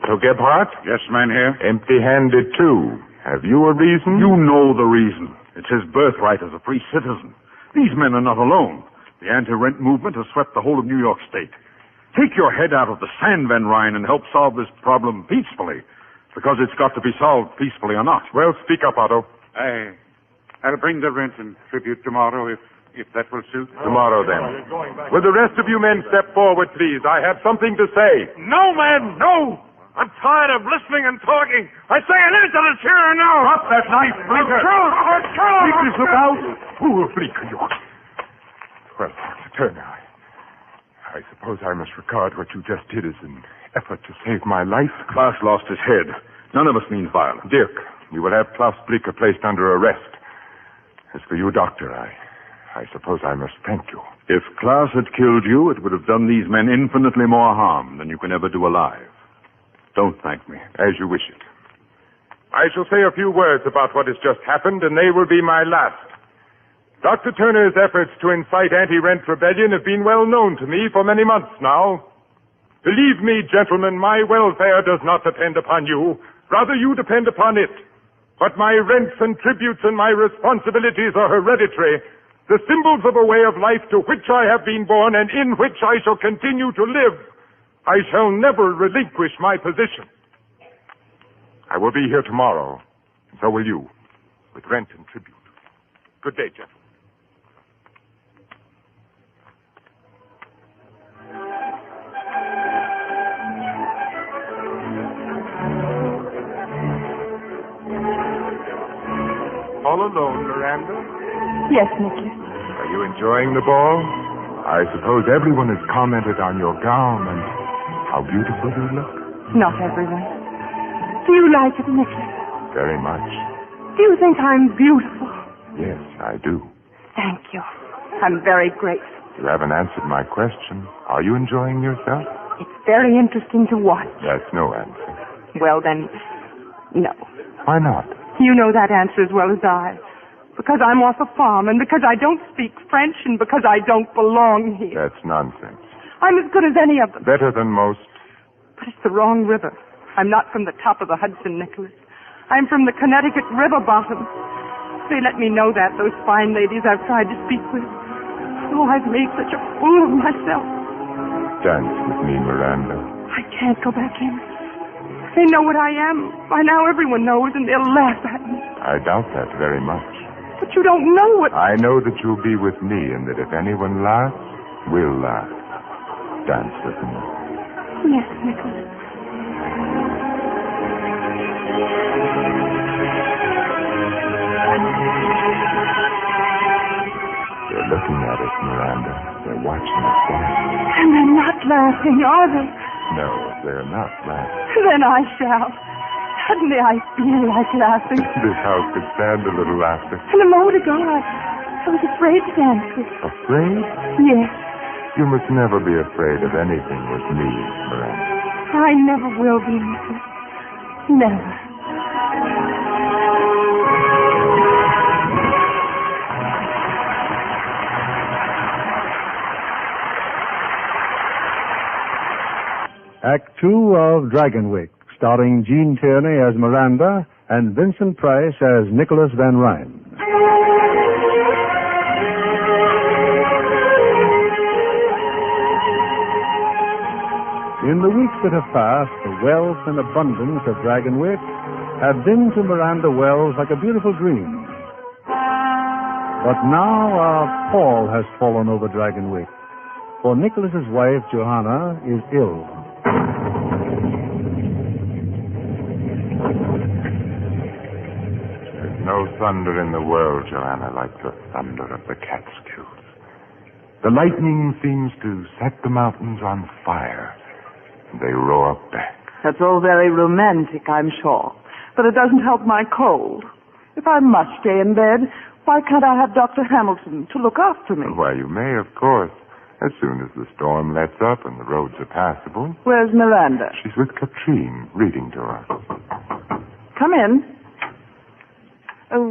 So, Gebhardt? Yes, man, here. Empty-handed, too. Have you a reason? You know the reason. It's his birthright as a free citizen. These men are not alone. The anti-rent movement has swept the whole of New York State. Take your head out of the sand, Van Ryn, and help solve this problem peacefully. Because it's got to be solved peacefully or not. Well, speak up, Otto. I'll bring the rent and tribute tomorrow if that will suit. Tomorrow, then. Will the rest of you men step forward, please? I have something to say. No, man, no! I'm tired of listening and talking. I say an end to the chair now. Drop that knife, Bleeker. Bleeker, look out. Poor Bleeker, you. Well, Dr. Turner, I suppose I must regard what you just did as an effort to save my life. Klaus lost his head. None of us means violence. Dirk, you will have Klaus Bleeker placed under arrest. As for you, Doctor, I suppose I must thank you. If Klaus had killed you, it would have done these men infinitely more harm than you can ever do alive. Don't thank me. As you wish it. I shall say a few words about what has just happened, and they will be my last. Dr. Turner's efforts to incite anti-rent rebellion have been well known to me for many months now. Believe me, gentlemen, my welfare does not depend upon you. Rather, you depend upon it. But my rents and tributes and my responsibilities are hereditary, the symbols of a way of life to which I have been born and in which I shall continue to live. I shall never relinquish my position. I will be here tomorrow, and so will you, with rent and tribute. Good day, gentlemen. All alone, Miranda? Yes, Nicholas. Are you enjoying the ball? I suppose everyone has commented on your gown and how beautiful you look. Not everyone. Do you like it, Nicholas? Very much. Do you think I'm beautiful? Yes, I do. Thank you. I'm very grateful. You haven't answered my question. Are you enjoying yourself? It's very interesting to watch. That's no answer. Well, then, no. Why not? You know that answer as well as I. Because I'm off a farm, and because I don't speak French, and because I don't belong here. That's nonsense. I'm as good as any of them. Better than most. But it's the wrong river. I'm not from the top of the Hudson, Nicholas. I'm from the Connecticut river bottom. They let me know that, those fine ladies I've tried to speak with. Oh, I've made such a fool of myself. Dance with me, Miranda. I can't go back in. They know what I am. By now everyone knows, and they'll laugh at me. I doubt that very much. But you don't know what... I know that you'll be with me, and that if anyone laughs, we'll laugh. Dance with me. Yes, Nicholas. They're looking at us, Miranda. They're watching us dance. And they're not laughing, are they? No, they're not laughing. Then I shall. Suddenly I feel like laughing. This house could stand a little laughter. And a moment ago, I was afraid to dance with you. Afraid? Yes. You must never be afraid of anything with me, Miranda. I never will be, Nicholas. Never. Act 2 of Dragonwyck, starring Gene Tierney as Miranda and Vincent Price as Nicholas Van Ryn. In the weeks that have passed, the wealth and abundance of Dragonwyck have been to Miranda Wells like a beautiful dream. But now a pall has fallen over Dragonwyck, for Nicholas's wife, Johanna, is ill. There's no thunder in the world, Joanna, like the thunder of the Catskills. The lightning seems to set the mountains on fire. They roar back. That's all very romantic, I'm sure. But it doesn't help my cold. If I must stay in bed, why can't I have Dr. Hamilton to look after me? Why, you may, of course. As soon as the storm lets up and the roads are passable. Where's Miranda? She's with Katrine, reading to her. Come in.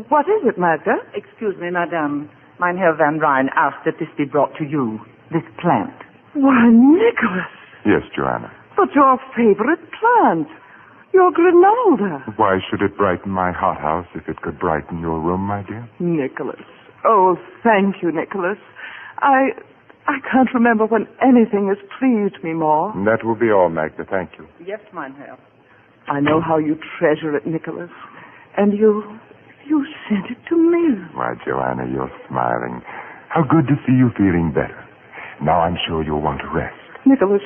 What is it, Magda? Excuse me, madame. Mein Herr Van Ryn asked that this be brought to you, this plant. Why, Nicholas. Yes, Joanna. But your favorite plant. Your Grinalda. Why should it brighten my hothouse if it could brighten your room, my dear? Nicholas. Oh, thank you, Nicholas. I can't remember when anything has pleased me more. That will be all, Magda. Thank you. Yes, mein Herr. I know how you treasure it, Nicholas. And you sent it to me. Why, Joanna, you're smiling. How good to see you feeling better. Now I'm sure you'll want to rest. Nicholas,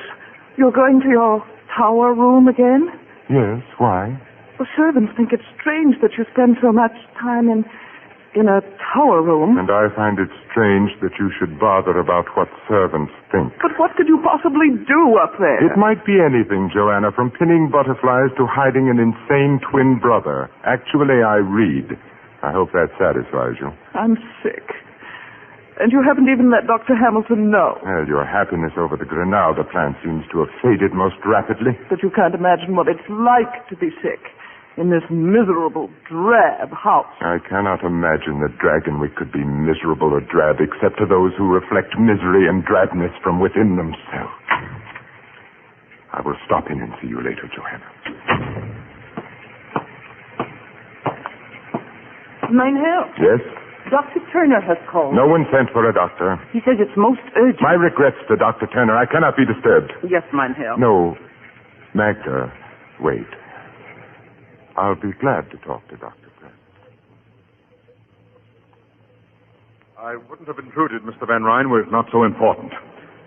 you're going to your tower room again? Yes, why? The servants think it's strange that you spend so much time in a tower room. And I find it strange that you should bother about what servants think. But what could you possibly do up there? It might be anything, Joanna, from pinning butterflies to hiding an insane twin brother. Actually, I read. I hope that satisfies you. I'm sick. And you haven't even let Dr. Hamilton know. Well, your happiness over the Grinalda plant seems to have faded most rapidly. But you can't imagine what it's like to be sick in this miserable, drab house. I cannot imagine that Dragonwyck could be miserable or drab except to those who reflect misery and drabness from within themselves. I will stop in and see you later, Johanna. Mein Herr. Yes? Dr. Turner has called. No one sent for a doctor. He says it's most urgent. My regrets to Dr. Turner. I cannot be disturbed. Yes, mein Herr. No. Magda, wait. I'll be glad to talk to Dr. Turner. I wouldn't have intruded, Mr. Van Ryn, were it not so important.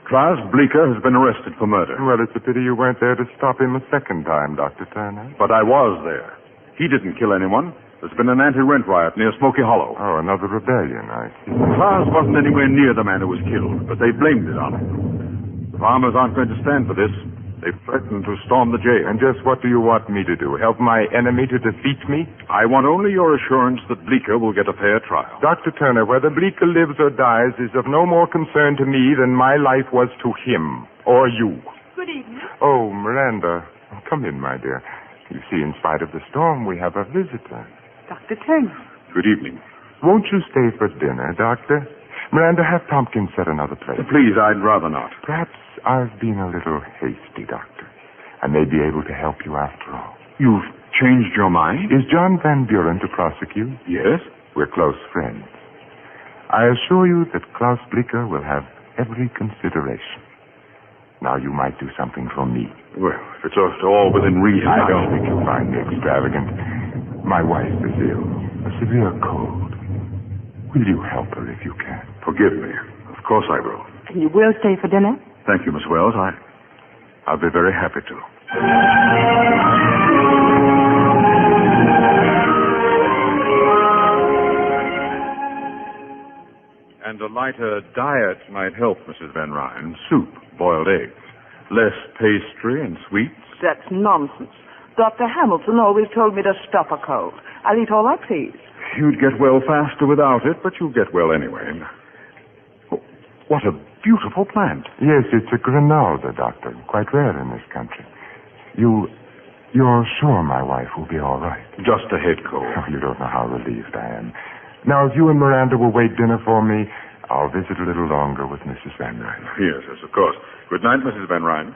Klaas Bleeker has been arrested for murder. Well, it's a pity you weren't there to stop him a second time, Dr. Turner. But I was there. He didn't kill anyone. There's been an anti-rent riot near Smoky Hollow. Oh, another rebellion, I see. Klaas wasn't anywhere near the man who was killed, but they blamed it on him. The farmers aren't going to stand for this. They threatened to storm the jail. And just what do you want me to do? Help my enemy to defeat me? I want only your assurance that Bleeker will get a fair trial. Dr. Turner, whether Bleeker lives or dies is of no more concern to me than my life was to him. Or you. Good evening. Oh, Miranda. Come in, my dear. You see, in spite of the storm, we have a visitor. Dr. Turner. Good evening. Won't you stay for dinner, Doctor? Miranda, have Tompkins set another place. Please, I'd rather not. Perhaps I've been a little hasty, Doctor. I may be able to help you after all. You've changed your mind? Is John Van Buren to prosecute? Yes. We're close friends. I assure you that Klaus Bleeker will have every consideration. Now you might do something for me. Well, if it's all within reason. I don't think you'll find me extravagant. My wife is ill. A severe cold. Will you help her if you can? Forgive me. Of course I will. And you will stay for dinner? Thank you, Miss Wells. I'll be very happy to. And a lighter diet might help, Mrs. Van Ryn. Soup, boiled eggs. Less pastry and sweets. That's nonsense. Dr. Hamilton always told me to stop a cold. I'll eat all I please. You'd get well faster without it, but you'll get well anyway. Oh, what a beautiful plant. Yes, it's a Grinalda, Doctor. Quite rare in this country. You You're sure my wife will be all right? Just a head cold. Oh, you don't know how relieved I am. Now, if you and Miranda will wait dinner for me, I'll visit a little longer with Mrs. Van Ryn. Yes, of course. Good night, Mrs. Van Ryn.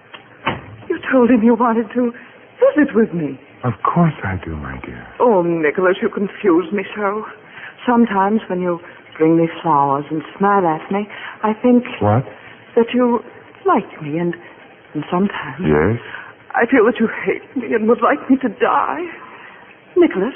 You told him you wanted to visit with me. Of course I do, my dear. Oh, Nicholas, you confuse me so. Sometimes when you bring me flowers and smile at me, I think... What? That you like me, and sometimes... Yes? I feel that you hate me and would like me to die. Nicholas,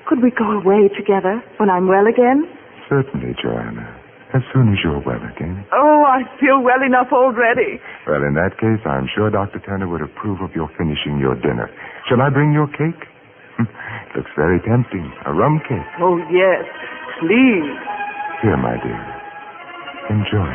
could we go away together when I'm well again? Certainly, Joanna. As soon as you're well again. Oh, I feel well enough already. Well, in that case, I'm sure Dr. Turner would approve of your finishing your dinner. Shall I bring your cake? Looks very tempting. A rum cake. Oh, yes. Please. Here, my dear. Enjoy.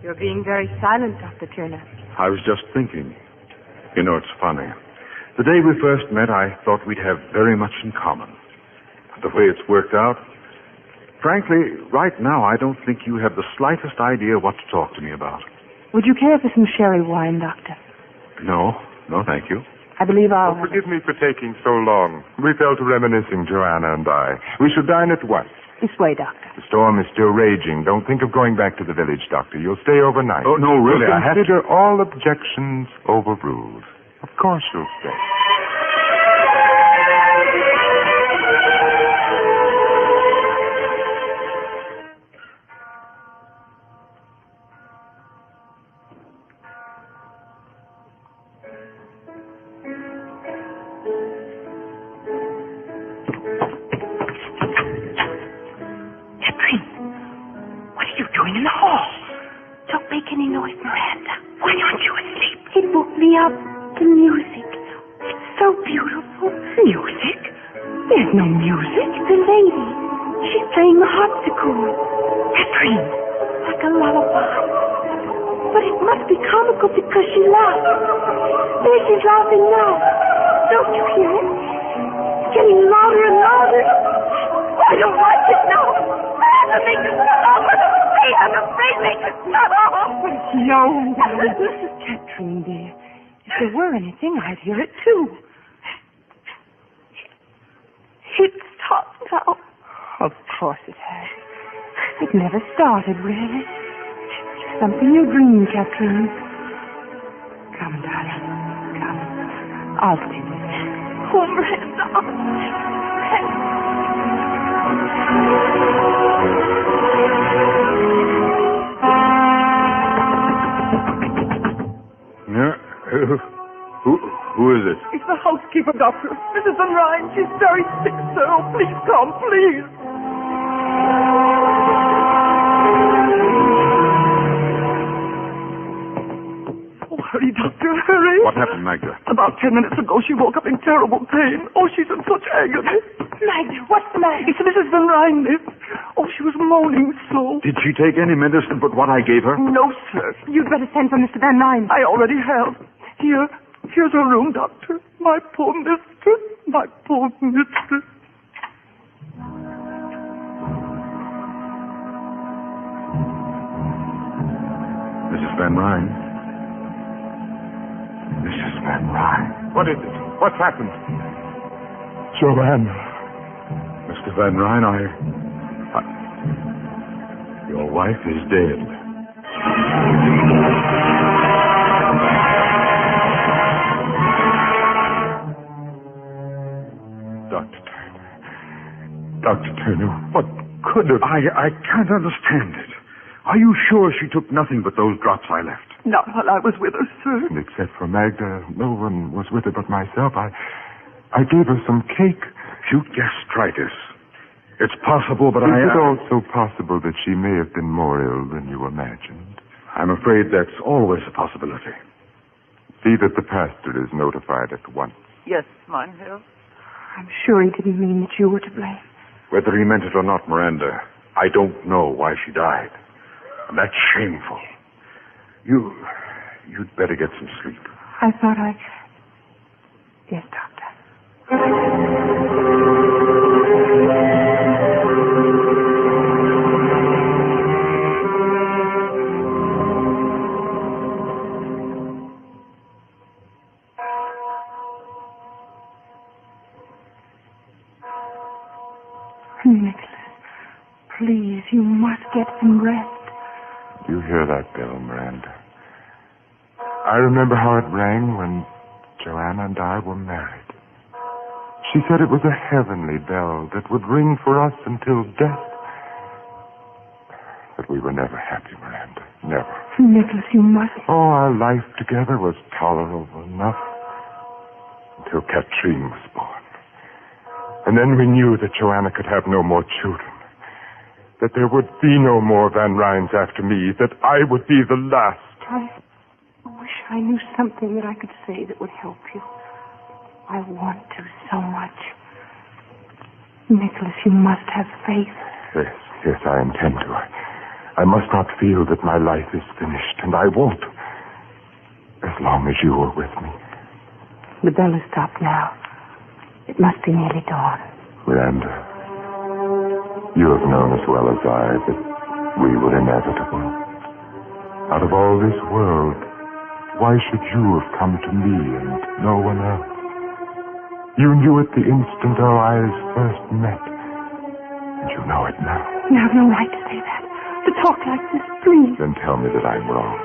You're being very silent, Dr. Turner. I was just thinking. You know, it's funny. The day we first met, I thought we'd have very much in common. But the way it's worked out, frankly, right now, I don't think you have the slightest idea what to talk to me about. Would you care for some sherry wine, Doctor? No, thank you. I believe I'll... Forgive me for taking so long. We fell to reminiscing, Joanna and I. We should dine at once. This way, Doctor. The storm is still raging. Don't think of going back to the village, Doctor. You'll stay overnight. Oh, no, really, We'll I have to... consider all objections overruled. Of course you'll stay. In the hall. Don't make any noise, Miranda. Why aren't you asleep? He woke me up to music. It's so beautiful. Music? There's no music. The lady. She's playing the harpsichord. Catherine. Like a lullaby. But it must be comical because she laughs. There she's laughing now. Don't you hear it? It's getting louder and louder. I don't like it now. Miranda, make it stop. I'm afraid they could stop. No. Catherine, dear. If there were anything, I'd hear it too. It's stopped now. Of course it has. It never started, really. It's something you dream, Catherine. Come, darling. Come. I'll stay with you. Oh, Miranda. Who is it? It's the housekeeper, Doctor. Mrs. Van Ryn. She's very sick, sir. Oh, please come, please. Oh, hurry, Doctor, hurry. What happened, Magda? About 10 minutes ago, she woke up in terrible pain. Oh, she's in such agony. Magda, what's the matter? It's Mrs. Van Ryn, miss. Oh, she was moaning so. Did she take any medicine but what I gave her? No, sir. You'd better send for Mr. Van Ryn. I already have. Here's her room, Doctor. My poor mistress. My poor mistress. Mrs. Van Ryn. Mrs. Van Ryn. What is it? What's happened? Joanna. Mr. Van Ryn, your wife is dead. Dr. Turner, what could have... I can't understand it. Are you sure she took nothing but those drops I left? Not while I was with her, sir. And except for Magda, no one was with her but myself. I gave her some cake. Acute gastritis. It's possible, but Is it also possible that she may have been more ill than you imagined? I'm afraid that's always a possibility. See that the pastor is notified at once. Yes, mein Herr. I'm sure he didn't mean that you were to blame. Whether he meant it or not, Miranda, I don't know why she died. And that's shameful. You'd better get some sleep. I thought Yes, Doctor. Nicholas, please, you must get some rest. You hear that bell, Miranda? I remember how it rang when Joanna and I were married. She said it was a heavenly bell that would ring for us until death. But we were never happy, Miranda. Never. Nicholas, you must... Oh, our life together was tolerable enough until Katrine was born. And then we knew that Joanna could have no more children. That there would be no more Van Ryns after me. That I would be the last. I wish I knew something that I could say that would help you. I want to so much. Nicholas, you must have faith. Yes, I intend to. I must not feel that my life is finished, and I won't. As long as you are with me. The bell has stopped now. It must be nearly dawn. Miranda, you have known as well as I that we were inevitable. Out of all this world, why should you have come to me and no one else? You knew it the instant our eyes first met. And you know it now. You have no right to say that. To talk like this, please. Then tell me that I'm wrong.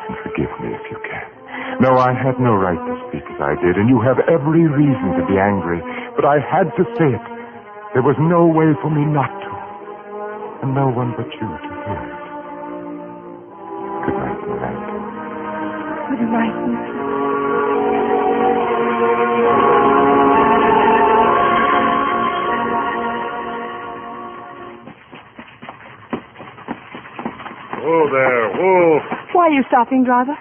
And forgive me if you can. No, I had no right to speak as I did, and you have every reason to be angry. But I had to say it. There was no way for me not to. And no one but you to hear it. Good night, Miranda. Good night, Nicholas. Whoa there, whoa. Why are you stopping, driver?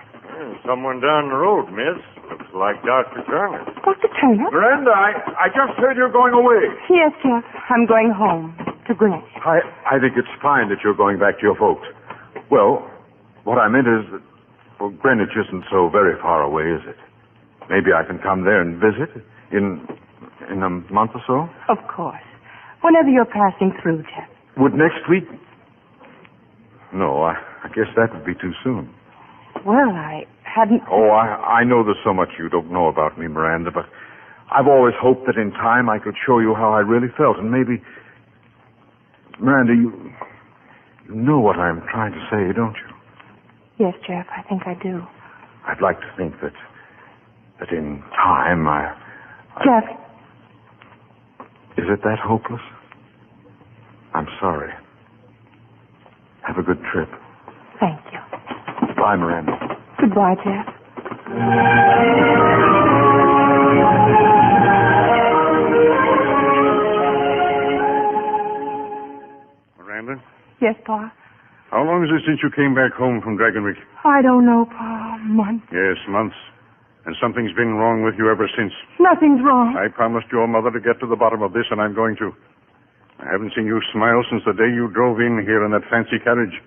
Someone down the road, miss. Looks like Dr. Turner. Dr. Turner? Miranda, I just heard you're going away. Yes, Jeff. I'm going home to Greenwich. I think it's fine that you're going back to your folks. Well, what I meant is that, well, Greenwich isn't so very far away, is it? Maybe I can come there and visit in a month or so? Of course. Whenever you're passing through, Jeff. Would next week? No, I guess that would be too soon. Well, I hadn't... Oh, I know there's so much you don't know about me, Miranda, but I've always hoped that in time I could show you how I really felt, and maybe... Miranda, you know what I'm trying to say, don't you? Yes, Jeff, I think I do. I'd like to think that in time I... Jeff. Is it that hopeless? I'm sorry. Have a good trip. Thank you. Bye, Miranda. Goodbye, Jeff. Miranda? Yes, Pa? How long is it since you came back home from Dragonwyck? I don't know, Pa. Months. Yes, months. And something's been wrong with you ever since. Nothing's wrong. I promised your mother to get to the bottom of this, and I'm going to. I haven't seen you smile since the day you drove in here in that fancy carriage.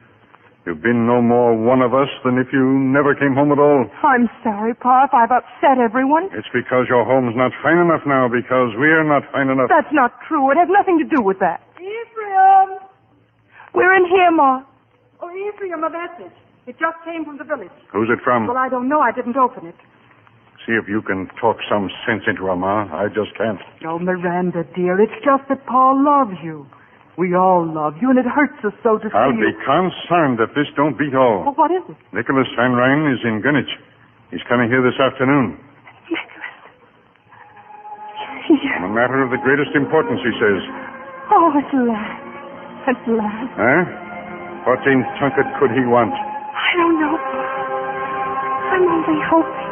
You've been no more one of us than if you never came home at all. I'm sorry, Pa, if I've upset everyone. It's because your home's not fine enough now, because we're not fine enough. That's not true. It has nothing to do with that. Ephraim! We're in here, Ma. Oh, Ephraim, a message. It just came from the village. Who's it from? Well, I don't know. I didn't open it. See if you can talk some sense into her, Ma. I just can't. Oh, Miranda, dear, it's just that Paul loves you. We all love you, and it hurts us so to see I'll you. be concerned if this don't beat all. Well, what is it? Nicholas Van Ryn is in Greenwich. He's coming here this afternoon. Here. On a matter of the greatest importance, he says. Oh, at last. At last. Huh? What in Tunket could he want? I don't know. I'm only hoping.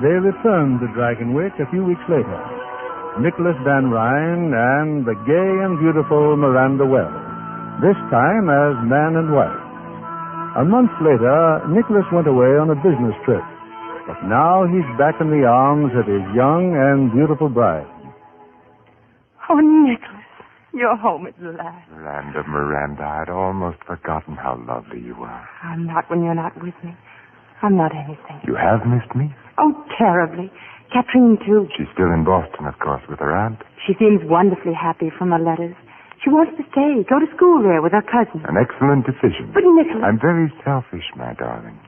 They returned to Dragonwyck a few weeks later. Nicholas Van Ryn and the gay and beautiful Miranda Wells, this time as man and wife. A month later, Nicholas went away on a business trip, but now he's back in the arms of his young and beautiful bride. Oh, Nicholas, you're home at last. Miranda, I'd almost forgotten how lovely you are. I'm not when you're not with me. I'm not anything. You have missed me? Oh, terribly. Katrine, too. She's still in Boston, of course, with her aunt. She seems wonderfully happy from her letters. She wants to stay, go to school there with her cousin. An excellent decision. But, Nicholas... I'm very selfish, my darling.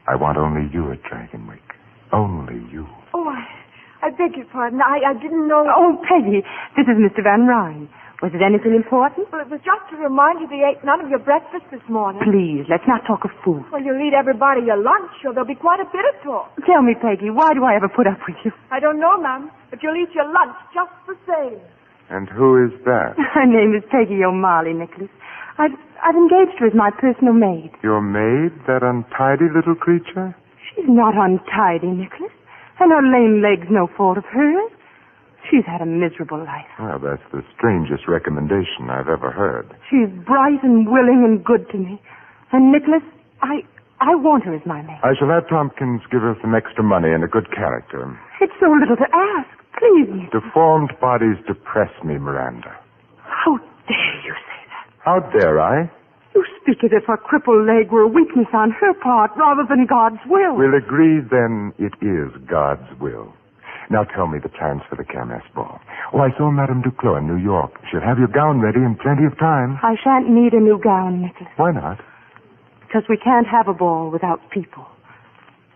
I want only you at Dragonwyck. Only you. Oh, I beg your pardon. I didn't know... Oh, Peggy, this is Mr. Van Ryn. Was it anything important? Well, it was just to remind you that you ate none of your breakfast this morning. Please, let's not talk of food. Well, you'll eat everybody your lunch, or there'll be quite a bit of talk. Tell me, Peggy, why do I ever put up with you? I don't know, ma'am, but you'll eat your lunch just the same. And who is that? Her name is Peggy O'Malley, Nicholas. I've engaged her as my personal maid. Your maid, that untidy little creature? She's not untidy, Nicholas. And her lame leg's no fault of hers. She's had a miserable life. Well, that's the strangest recommendation I've ever heard. She's bright and willing and good to me. And, Nicholas, I want her as my maid. I shall have Tompkins give her some extra money and a good character. It's so little to ask. Please, Nicholas. Deformed bodies depress me, Miranda. How dare you say that? How dare I? You speak as if her crippled leg were a weakness on her part rather than God's will. We'll agree, then, it is God's will. Now tell me the plans for the Kermesse ball. Oh, I saw Madame Duclos in New York. She'll have your gown ready in plenty of time. I shan't need a new gown, Nicholas. Why not? Because we can't have a ball without people.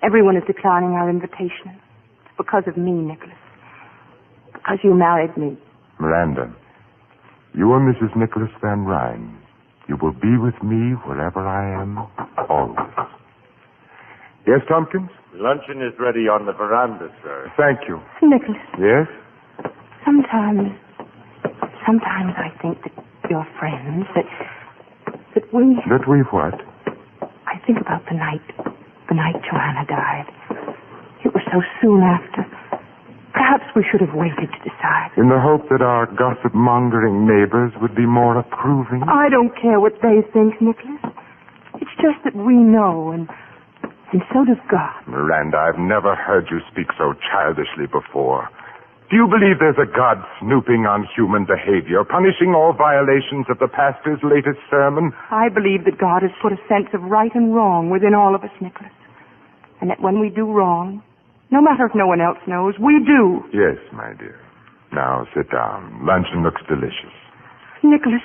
Everyone is declining our invitation. It's because of me, Nicholas. Because you married me. Miranda, you are Mrs. Nicholas Van Ryn. You will be with me wherever I am, always. Yes, Tompkins? Luncheon is ready on the veranda, sir. Thank you. Nicholas. Yes? Sometimes I think that you're friends, that we... That we what? I think about the night Joanna died. It was so soon after. Perhaps we should have waited to decide. In the hope that our gossip-mongering neighbors would be more approving? I don't care what they think, Nicholas. It's just that we know, and so does God. Miranda, I've never heard you speak so childishly before. Do you believe there's a God snooping on human behavior, punishing all violations of the pastor's latest sermon? I believe that God has put a sense of right and wrong within all of us, Nicholas. And that when we do wrong, no matter if no one else knows, we do. Yes, my dear. Now, sit down. Luncheon looks delicious. Nicholas,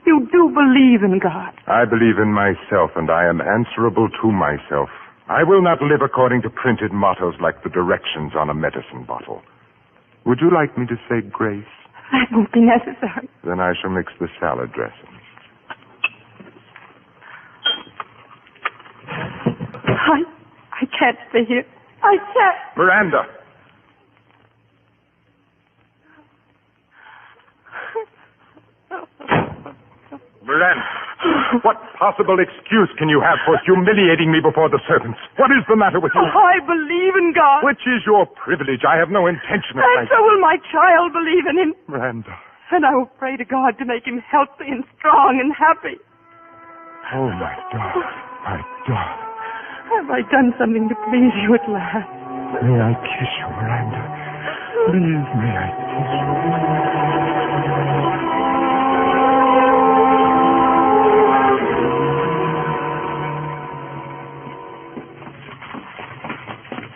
you do believe in God. I believe in myself, and I am answerable to myself. I will not live according to printed mottos like the directions on a medicine bottle. Would you like me to say grace? That won't be necessary. Then I shall mix the salad dressings. I can't stay here. I can't. Miranda! Miranda, what possible excuse can you have for humiliating me before the servants? What is the matter with you? Oh, I believe in God. Which is your privilege. I have no intention of... And so will my child believe in him. Miranda. And I will pray to God to make him healthy and strong and happy. Oh, my darling. My darling. Have I done something to please you at last? May I kiss you, Miranda? Please, may I kiss you?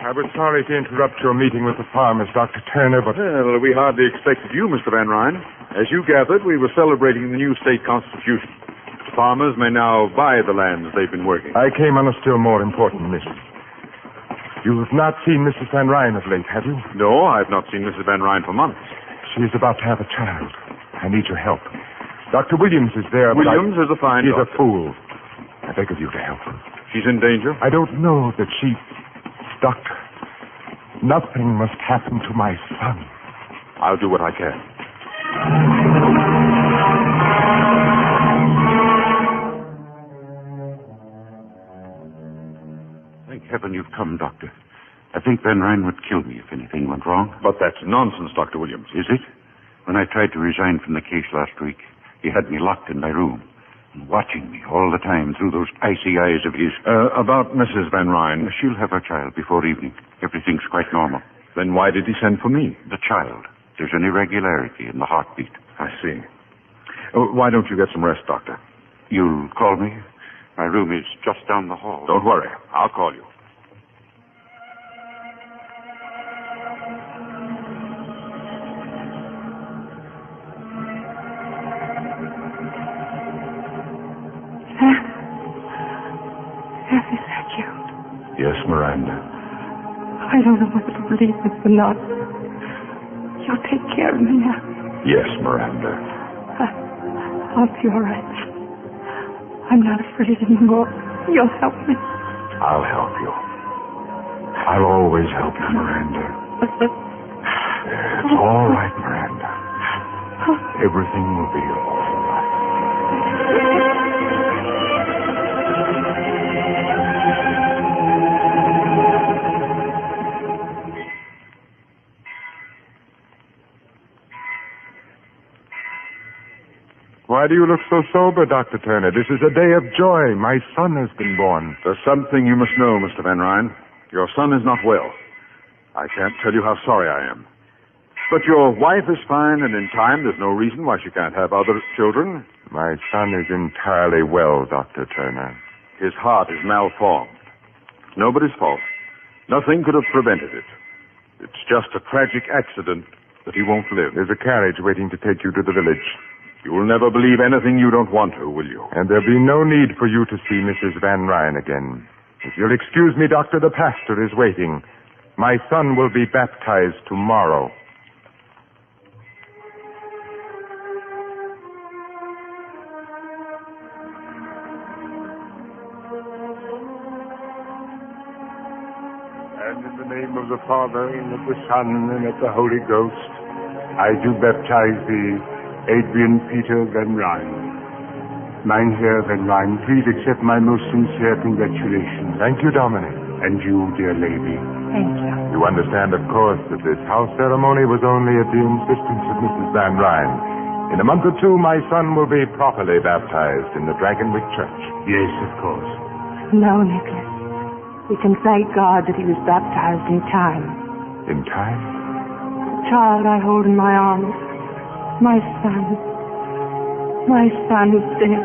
I was sorry to interrupt your meeting with the farmers, Dr. Turner, but... Well, we hardly expected you, Mr. Van Ryn. As you gathered, we were celebrating the new state constitution. Farmers may now buy the lands they've been working. I came on a still more important mission. You have not seen Mrs. Van Ryn of late, have you? No, I've not seen Mrs. Van Ryn for months. She is about to have a child. I need your help. Dr. Williams is there, but Williams is a fine He's doctor. a fool. I beg of you to help her. She's in danger? I don't know that she... Doctor, nothing must happen to my son. I'll do what I can. Thank heaven you've come, Doctor. I think Van Ryn would kill me if anything went wrong. But that's nonsense, Dr. Williams. Is it? When I tried to resign from the case last week, he had me locked in my room, watching me all the time through those icy eyes of his. About Mrs. Van Ryn. She'll have her child before evening. Everything's quite normal. Then why did he send for me? The child. There's an irregularity in the heartbeat. I see. Why don't you get some rest, Doctor? You'll call me? My room is just down the hall. Don't worry. I'll call you. Jeff, is that you? Yes, Miranda. I don't know whether to believe this or not. You'll take care of me now. Yes, Miranda. I'll be all right. I'm not afraid anymore. You'll help me. I'll help you. I'll always help you, Miranda. It's all right, Miranda. Everything will be all right. Why do you look so sober, Dr. Turner? This is a day of joy. My son has been born. There's something you must know, Mr. Van Ryn. Your son is not well. I can't tell you how sorry I am. But your wife is fine, and in time, there's no reason why she can't have other children. My son is entirely well, Dr. Turner. His heart is malformed. It's nobody's fault. Nothing could have prevented it. It's just a tragic accident that he won't live. There's a carriage waiting to take you to the village. You will never believe anything you don't want to, will you? And there'll be no need for you to see Mrs. Van Ryn again. If you'll excuse me, Doctor, the pastor is waiting. My son will be baptized tomorrow. And in the name of the Father, and of the Son, and of the Holy Ghost, I do baptize thee, Adrian Peter Van Ryn. Mynheer Van Ryn, please accept my most sincere congratulations. Thank you, Dominic. And you, dear lady. Thank you. You understand, of course, that this house ceremony was only at the insistence of Mrs. Van Ryn. In a month or two, my son will be properly baptized in the Dragonwyck Church. Yes, of course. No, Nicholas. We can thank God that he was baptized in time. In time? The child I hold in my arms. My son. My son is dead.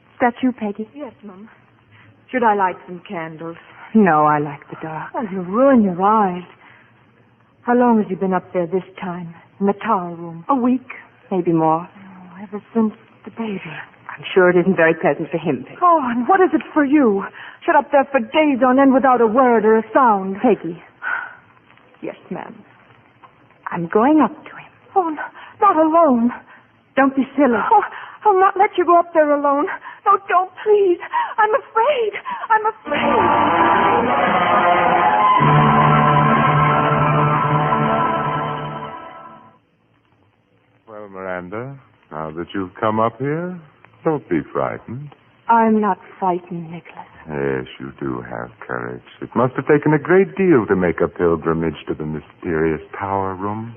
Is that you, Peggy? Yes, Mum. Should I light some candles? No, I like the dark. Well, you'll ruin your eyes. How long has he been up there this time? In the tower room? A week, maybe more. Oh, ever since the baby. I'm sure it isn't very pleasant for him, Peggy. Oh, and what is it for you? Shut up there for days on end without a word or a sound. Peggy. Yes, ma'am. I'm going up to him. Oh, not alone. Don't be silly. Oh, I'll not let you go up there alone. No, don't, please. I'm afraid. I'm afraid. Well, Miranda, now that you've come up here, don't be frightened. I'm not frightened, Nicholas. Yes, you do have courage. It must have taken a great deal to make a pilgrimage to the mysterious tower room.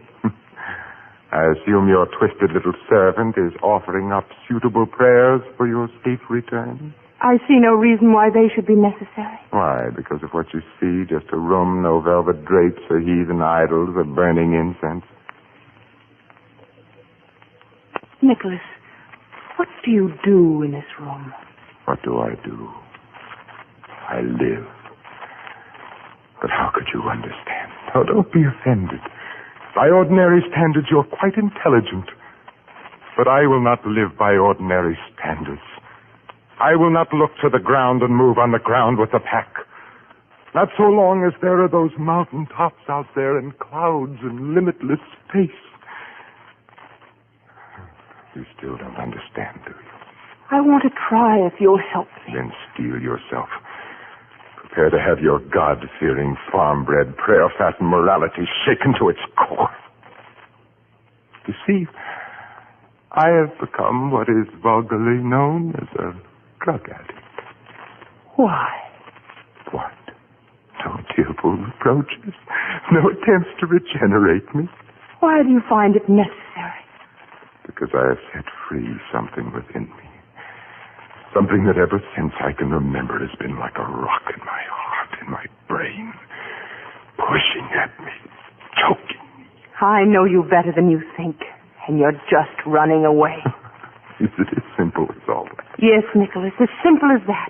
I assume your twisted little servant is offering up suitable prayers for your safe return? I see no reason why they should be necessary. Why? Because of what you see? Just a room, no velvet drapes or heathen idols or burning incense? Nicholas, what do you do in this room? What do? I live. But how could you understand? Oh, don't be offended. By ordinary standards, you're quite intelligent. But I will not live by ordinary standards. I will not look to the ground and move on the ground with the pack. Not so long as there are those mountain tops out there and clouds and limitless space. You still don't understand, do you? I want to try if you'll help me. Then steel yourself. Prepare to have your God-fearing, farm-bred, prayer-fastened morality shaken to its core. You see, I have become what is vulgarly known as a drug addict. Why? What? No tearful reproaches? No attempts to regenerate me? Why do you find it necessary? Because I have set free something within me. Something that ever since I can remember has been like a rock in my heart, in my brain, pushing at me, choking me. I know you better than you think, and you're just running away. Is it as simple as all that? Yes, Nicholas, as simple as that.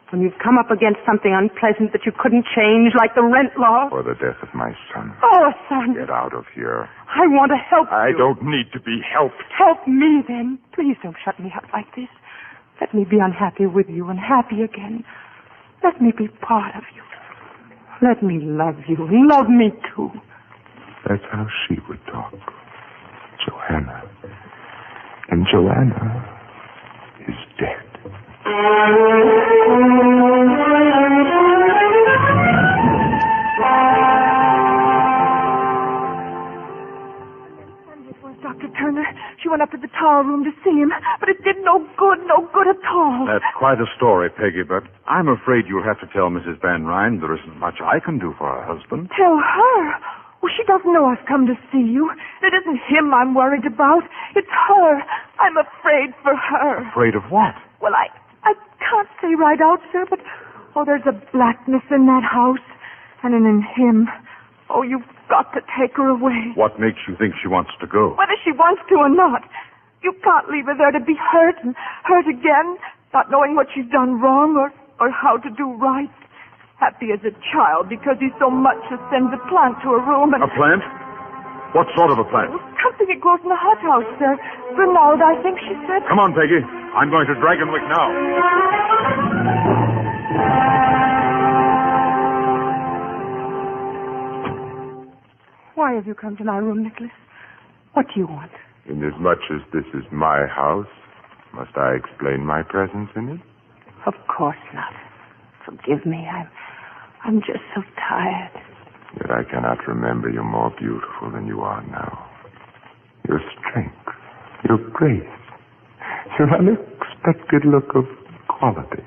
When you've come up against something unpleasant that you couldn't change, like the rent law. For the death of my son. Oh, son. Get out of here. I want to help you. I don't need to be helped. Help me, then. Please don't shut me up like this. Let me be unhappy with you and happy again. Let me be part of you. Let me love you and love me, too. That's how she would talk. Johanna. And Joanna is dead. Dr. Turner. She went up to the tower room to see him, but it did no good at all. That's quite a story, Peggy, but I'm afraid you'll have to tell Mrs. Van Ryn there isn't much I can do for her husband. Tell her? Well, she doesn't know I've come to see you. It isn't him I'm worried about. It's her. I'm afraid for her. Afraid of what? Well, I can't say right out, sir, but, there's a blackness in that house, and in him. Oh, you've got to take her away. What makes you think she wants to go? Whether she wants to or not. You can't leave her there to be hurt and hurt again, not knowing what she's done wrong or how to do right. Happy as a child because he so much as sends a plant to her room and... A plant? What sort of a plant? Something that grows in the hothouse, sir. Granada, I think she said. Come on, Peggy. I'm going to Dragonwyck now. Why have you come to my room, Nicholas? What do you want? Inasmuch as this is my house, must I explain my presence in it? Of course not. Forgive me. I'm just so tired. Yet I cannot remember you more beautiful than you are now. Your strength, your grace, your unexpected look of quality.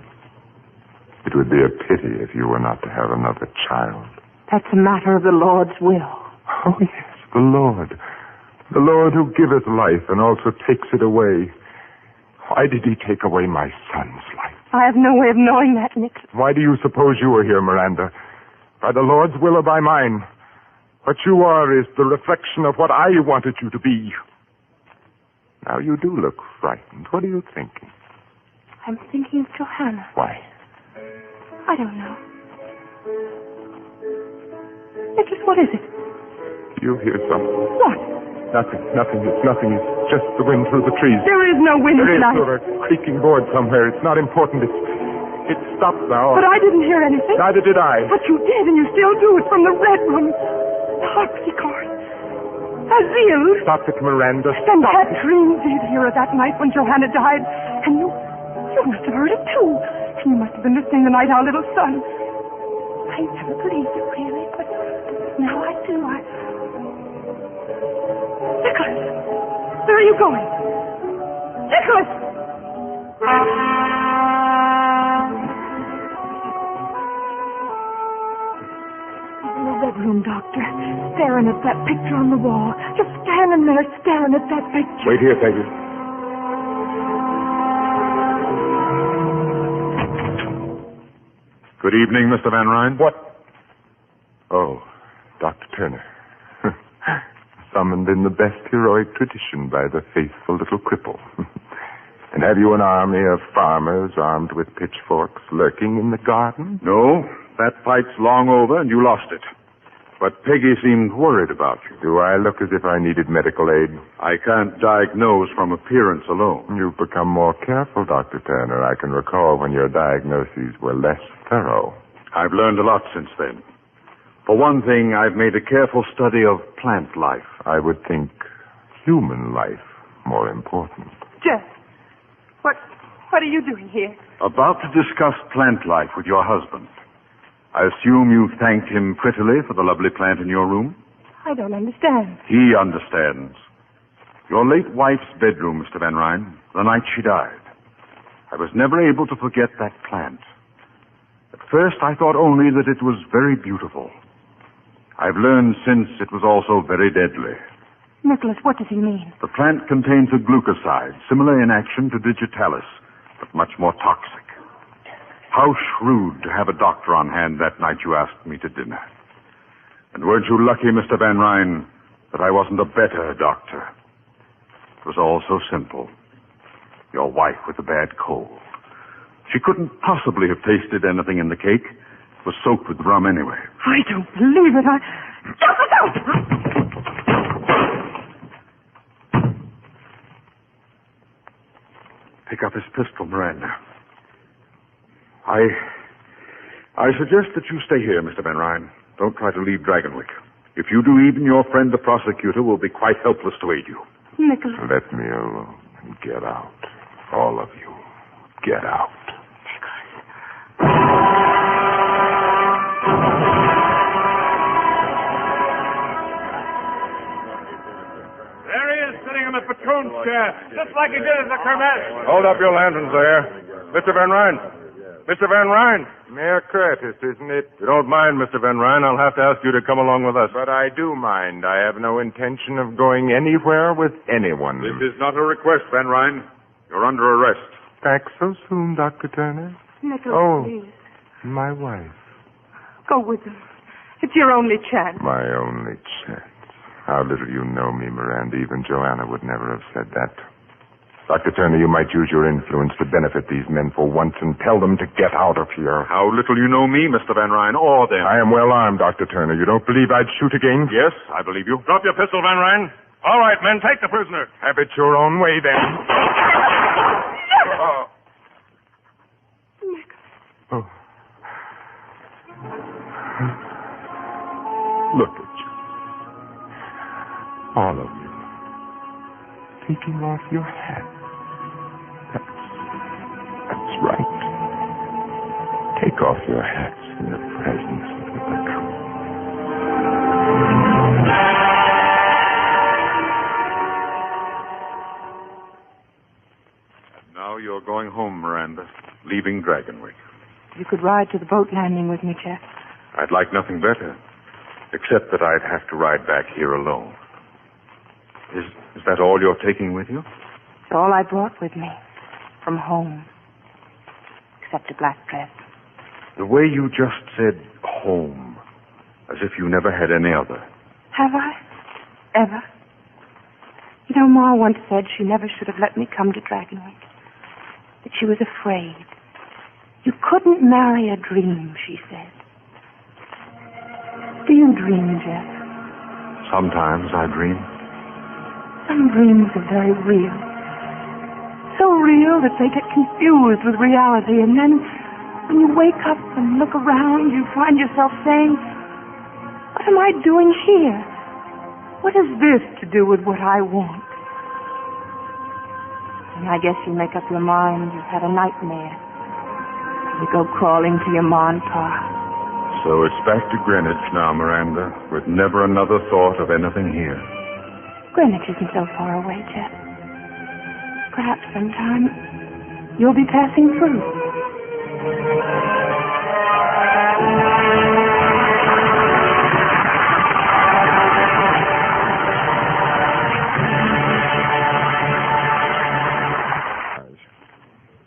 It would be a pity if you were not to have another child. That's a matter of the Lord's will. Oh, yes, the Lord. The Lord who giveth life and also takes it away. Why did he take away my son's life? I have no way of knowing that, Nicholas. Why do you suppose you are here, Miranda? By the Lord's will or by mine? What you are is the reflection of what I wanted you to be. Now you do look frightened. What are you thinking? I'm thinking of Johanna. Why? I don't know. Nicholas, what is it? You hear something? What? Nothing. It's nothing. It's just the wind through the trees. There is no wind tonight. There is a creaking board somewhere. It's not important. It's stopped now. But I didn't hear anything. Neither did I. But you did, and you still do. It's from the Red Room. Harpsichord. Azil. Stop it, Miranda. And Catherine did hear it that night when Johanna died. And you must have heard it, too. And you must have been listening the night our little son. I never believed it, really, but now I do. Nicholas, where are you going? Nicholas! In the Red Room, Doctor, staring at that picture on the wall. Just standing there staring at that picture. Wait here, Peggy. Good evening, Mr. Van Ryn. What? Oh, Dr. Turner. Summoned in the best heroic tradition by the faithful little cripple. And have you an army of farmers armed with pitchforks lurking in the garden? No, that fight's long over and you lost it. But Peggy seemed worried about you. Do I look as if I needed medical aid? I can't diagnose from appearance alone. You've become more careful, Dr. Turner. I can recall when your diagnoses were less thorough. I've learned a lot since then. For one thing, I've made a careful study of plant life. I would think human life more important. Jeff, what are you doing here? About to discuss plant life with your husband. I assume you've thanked him prettily for the lovely plant in your room? I don't understand. He understands. Your late wife's bedroom, Mr. Van Ryn, the night she died. I was never able to forget that plant. At first, I thought only that it was very beautiful. I've learned since it was also very deadly. Nicholas, what does he mean? The plant contains a glucoside, similar in action to digitalis, but much more toxic. How shrewd to have a doctor on hand that night you asked me to dinner. And weren't you lucky, Mr. Van Ryn, that I wasn't a better doctor? It was all so simple. Your wife with a bad cold. She couldn't possibly have tasted anything in the cake. It was soaked with rum anyway. I don't believe it. Pick up his pistol, Miranda. I suggest that you stay here, Mr. Van Ryn. Don't try to leave Dragonwyck. If you do, even your friend the prosecutor will be quite helpless to aid you. Nicholas. Let me alone and get out. All of you. Get out. There he is, sitting in the patroon's chair, just like he did at the kermesse. Hold up your lanterns there. Mr. Van Ryn. Mr. Van Ryn. Mayor Curtis, isn't it? You don't mind, Mr. Van Ryn. I'll have to ask you to come along with us. But I do mind. I have no intention of going anywhere with anyone. This is not a request, Van Ryn. You're under arrest. Back so soon, Dr. Turner? Nicholas, please. My wife. Go with them. It's your only chance. My only chance. How little you know me, Miranda. Even Joanna would never have said that. Dr. Turner, you might use your influence to benefit these men for once and tell them to get out of here. How little you know me, Mr. Van Ryn, or them. I am well armed, Dr. Turner. You don't believe I'd shoot again? Yes, I believe you. Drop your pistol, Van Ryn. All right, men, take the prisoner. Have it your own way, then. Oh. Look at you. All of you. Taking off your hat. That's right. Take off your hats in the presence of the patrol. And now you're going home, Miranda, leaving Dragonwyck. You could ride to the boat landing with me, Jeff. I'd like nothing better, except that I'd have to ride back here alone. Is that all you're taking with you? It's all I brought with me from home, except a black dress. The way you just said home, as if you never had any other. Have I? Ever? You know, Ma once said she never should have let me come to Dragonwyck. That she was afraid. You couldn't marry a dream, she said. Do you dream, Jeff? Sometimes I dream. Some dreams are very real. So real that they get confused with reality, and then when you wake up and look around, you find yourself saying, what am I doing here? What has this to do with what I want? And I guess you make up your mind you've had a nightmare. You go crawling to your ma and pa. So it's back to Greenwich now, Miranda, with never another thought of anything here. Greenwich isn't so far away, Jeff. Perhaps sometime you'll be passing through.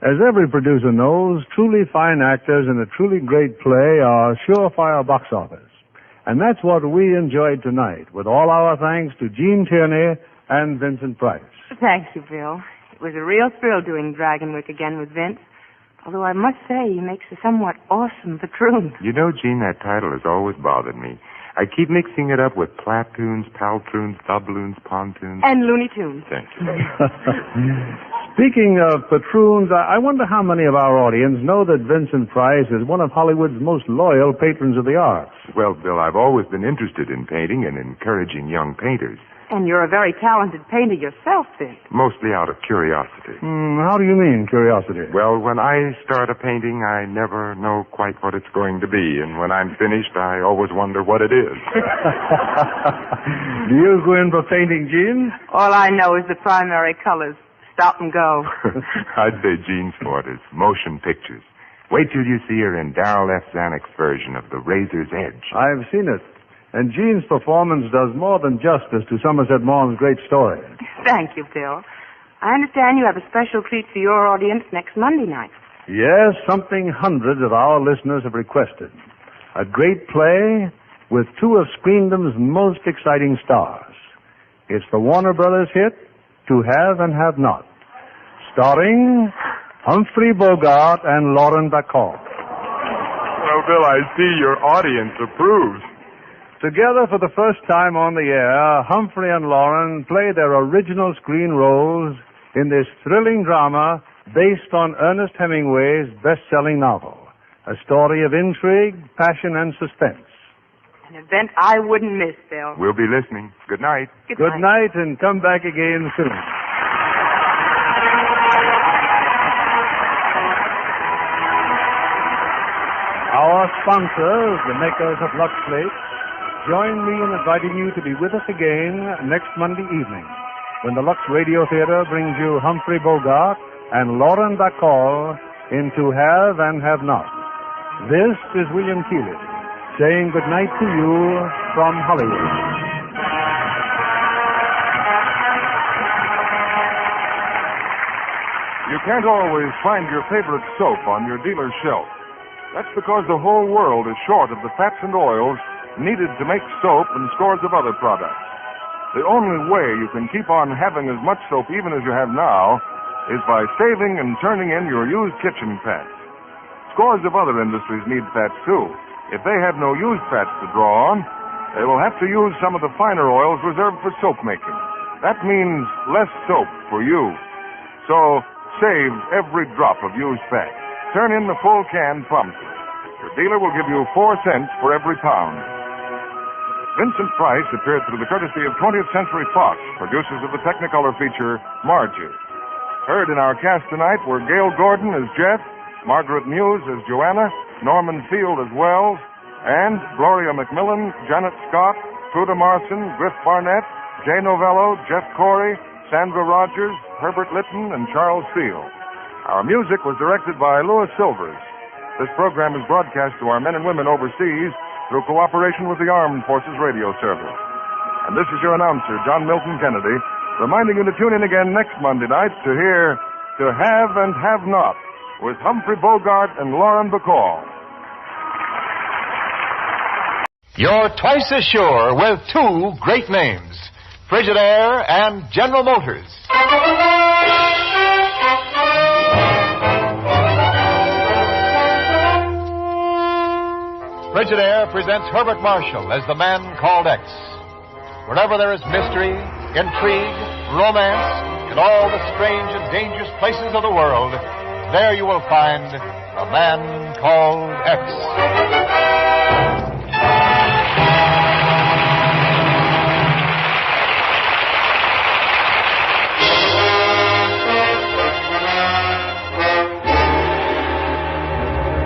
As every producer knows, truly fine actors in a truly great play are surefire box office. And that's what we enjoyed tonight, with all our thanks to Gene Tierney and Vincent Price. Thank you, Bill. It was a real thrill doing Dragonwyck again with Vince. Although I must say he makes a somewhat awesome patroon. You know, Gene, that title has always bothered me. I keep mixing it up with platoons, paltroons, doubloons, pontoons. And Looney Tunes. Thank you. Speaking of patroons, I wonder how many of our audience know that Vincent Price is one of Hollywood's most loyal patrons of the arts. Well, Bill, I've always been interested in painting and encouraging young painters. And you're a very talented painter yourself, Vince. Mostly out of curiosity. How do you mean, curiosity? Well, when I start a painting, I never know quite what it's going to be. And when I'm finished, I always wonder what it is. Do you go in for painting, Gene? All I know is the primary colors. Stop and go. I'd say Jean's forte is motion pictures. Wait till you see her in Darrell F. Zanuck's version of The Razor's Edge. I've seen it. And Jean's performance does more than justice to Somerset Maugham's great story. Thank you, Bill. I understand you have a special treat for your audience next Monday night. Yes, something hundreds of our listeners have requested. A great play with two of Screendom's most exciting stars. It's the Warner Brothers hit, To Have and Have Not, starring Humphrey Bogart and Lauren Bacall. Well, Bill, I see your audience approves. Together for the first time on the air, Humphrey and Lauren play their original screen roles in this thrilling drama based on Ernest Hemingway's best-selling novel, a story of intrigue, passion, and suspense. An event I wouldn't miss, Bill. We'll be listening. Good night. Good night, and come back again soon. Our sponsors, the makers of Lux Flakes, join me in inviting you to be with us again next Monday evening when the Lux Radio Theater brings you Humphrey Bogart and Lauren Bacall in To Have and Have Not. This is William Keighley saying good night to you from Hollywood. You can't always find your favorite soap on your dealer's shelf. That's because the whole world is short of the fats and oils needed to make soap and scores of other products. The only way you can keep on having as much soap even as you have now is by saving and turning in your used kitchen fats. Scores of other industries need fats too. If they have no used fats to draw on, they will have to use some of the finer oils reserved for soap making. That means less soap for you. So save every drop of used fat. Turn in the full can promptly. Your dealer will give you 4 cents for every pound. Vincent Price appeared through the courtesy of 20th Century Fox, producers of the Technicolor feature Margie. Heard in our cast tonight were Gail Gordon as Jeff, Margaret Muse as Joanna, Norman Field as Wells, and Gloria McMillan, Janet Scott, Truda Marson, Griff Barnett, Jay Novello, Jeff Corey, Sandra Rogers, Herbert Litton, and Charles Steele. Our music was directed by Louis Silvers. This program is broadcast to our men and women overseas through cooperation with the Armed Forces Radio Service. And this is your announcer, John Milton Kennedy, reminding you to tune in again next Monday night to hear To Have and Have Not with Humphrey Bogart and Lauren Bacall. You're twice as sure with 2 great names, Frigidaire and General Motors. Frigidaire presents Herbert Marshall as the man called X. Wherever there is mystery, intrigue, romance, in all the strange and dangerous places of the world, there you will find a man called X.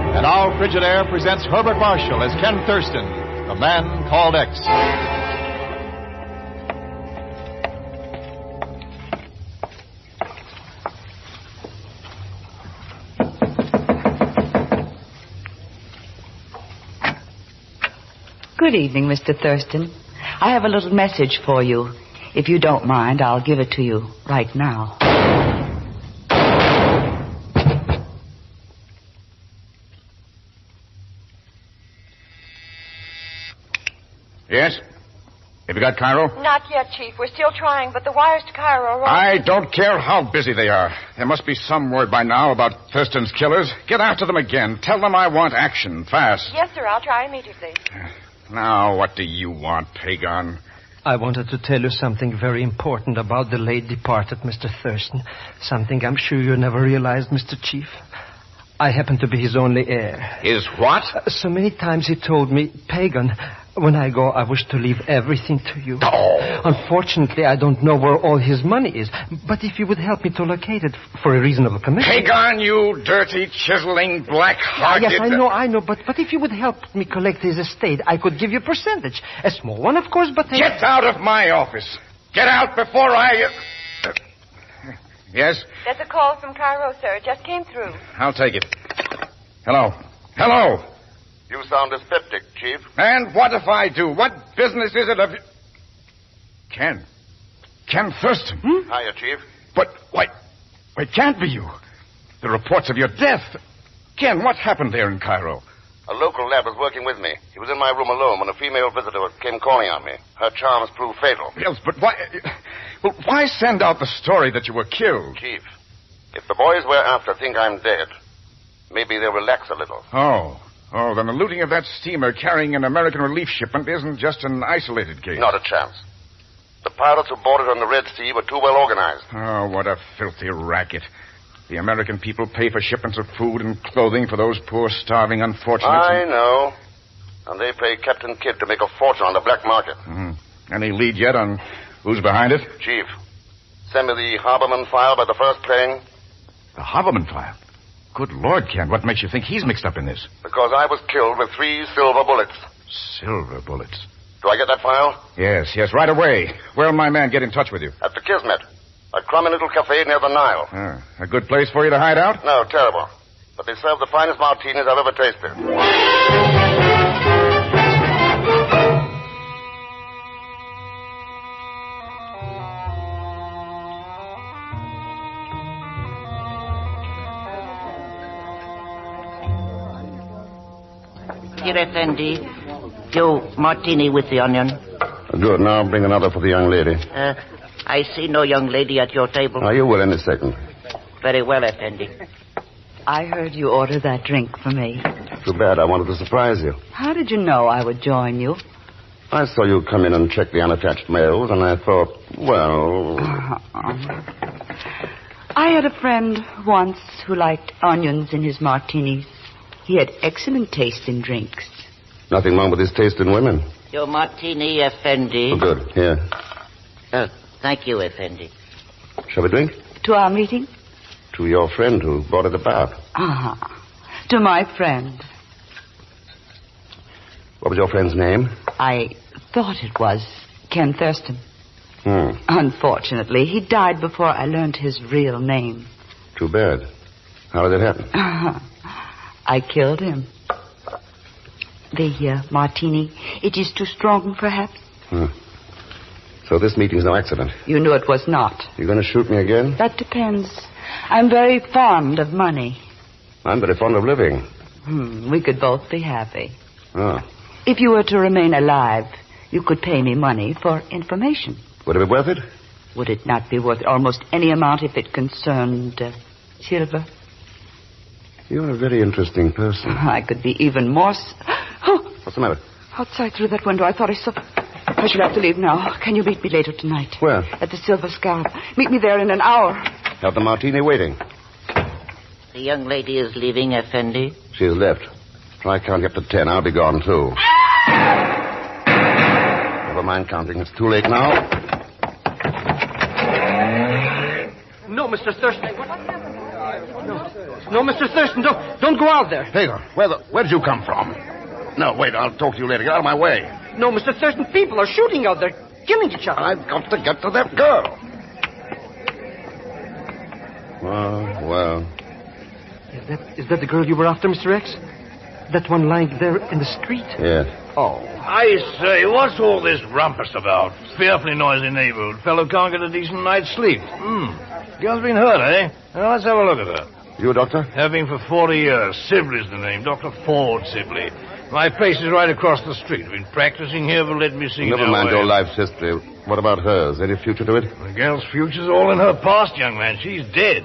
And now Frigidaire presents Herbert Marshall as Ken Thurston, the man called X. Good evening, Mr. Thurston. I have a little message for you. If you don't mind, I'll give it to you right now. Yes? Have you got Cairo? Not yet, Chief. We're still trying, but the wires to Cairo are... I don't care how busy they are. There must be some word by now about Thurston's killers. Get after them again. Tell them I want action, fast. Yes, sir. I'll try immediately. Now, what do you want, Pagon? I wanted to tell you something very important about the late departed Mr. Thurston. Something I'm sure you never realized, Mr. Chief. I happen to be his only heir. His what? So many times he told me, Pagan, when I go, I wish to leave everything to you. Oh. Unfortunately, I don't know where all his money is. But if you would help me to locate it for a reasonable commission... Pagan, you dirty, chiseling, black-hearted... Yes, I know. But if you would help me collect his estate, I could give you a percentage. A small one, of course, but... Get out of my office. Get out before I... Yes? There's a call from Cairo, sir. It just came through. I'll take it. Hello. Hello. You sound dyspeptic, Chief. And what if I do? What business is it of... Ken Thurston. Hiya, Chief. But, why, it can't be you. The reports of your death. Ken, what happened there in Cairo? A local lab was working with me. He was in my room alone when a female visitor came calling on me. Her charms proved fatal. Yes, but why... Well, why send out the story that you were killed? Chief, If the boys we're after think I'm dead, maybe they'll relax a little. Oh, then the looting of that steamer carrying an American relief shipment isn't just an isolated case. Not a chance. The pirates who boarded on the Red Sea were too well organized. Oh, what a filthy racket. The American people pay for shipments of food and clothing for those poor, starving unfortunates. I know. And they pay Captain Kidd to make a fortune on the black market. Mm-hmm. Any lead yet on who's behind it? Chief, send me the Harberman file by the first plane. The Harberman file? Good Lord, Kent, what makes you think he's mixed up in this? Because I was killed with 3 silver bullets. Silver bullets? Do I get that file? Yes, right away. Where'll my man get in touch with you? At the Kismet. A crummy little cafe near the Nile. A good place for you to hide out? No, terrible. But they serve the finest martinis I've ever tasted. Here, Effendi. Your martini with the onion. Good. Now bring another for the young lady. I see no young lady at your table. You will in a second. Very well, Effendi. I heard you order that drink for me. Too bad. I wanted to surprise you. How did you know I would join you? I saw you come in and check the unattached mails, and I thought, well... I had a friend once who liked onions in his martinis. He had excellent taste in drinks. Nothing wrong with his taste in women. Your martini, Effendi. Oh, good. Here. Thank you, Effendi. Shall we drink? To our meeting? To your friend who brought it about. To my friend. What was your friend's name? I thought it was Ken Thurston. Unfortunately, he died before I learned his real name. Too bad. How did it happen? I killed him. The martini, it is too strong, perhaps? So this meeting's no accident? You knew it was not. You going to shoot me again? That depends. I'm very fond of money. I'm very fond of living. We could both be happy. Oh. If you were to remain alive, you could pay me money for information. Would it be worth it? Would it not be worth almost any amount if it concerned silver? You're a very interesting person. I could be even more... What's the matter? Outside through that window, I thought I saw... I shall have to leave now. Can you meet me later tonight? Where? At the Silver Scarab. Meet me there in an hour. Have the martini waiting. The young lady is leaving, Effendi. She has left. Try counting up to 10. I'll be gone, too. Never mind counting. It's too late now. No, Mr. Thurston. No, Mr. Thurston, don't go out there. Hagar, where did you come from? No, wait, I'll talk to you later. Get out of my way. No, Mr. Thurston, people are shooting out there, killing each other. I've got to get to that girl. Well. Is that the girl you were after, Mr. X? That one lying there in the street? Yes. Oh. I say, what's all this rumpus about? Fearfully noisy neighborhood. Fellow can't get a decent night's sleep. Girl's been hurt, eh? Well, let's have a look at her. You a doctor? Have been for 40 years. Sibley's the name. Dr. Ford Sibley. My place is right across the street. I've been practicing here, but let me see. Never mind your life's history. What about hers? Any future to it? The girl's future's all in her past, young man. She's dead.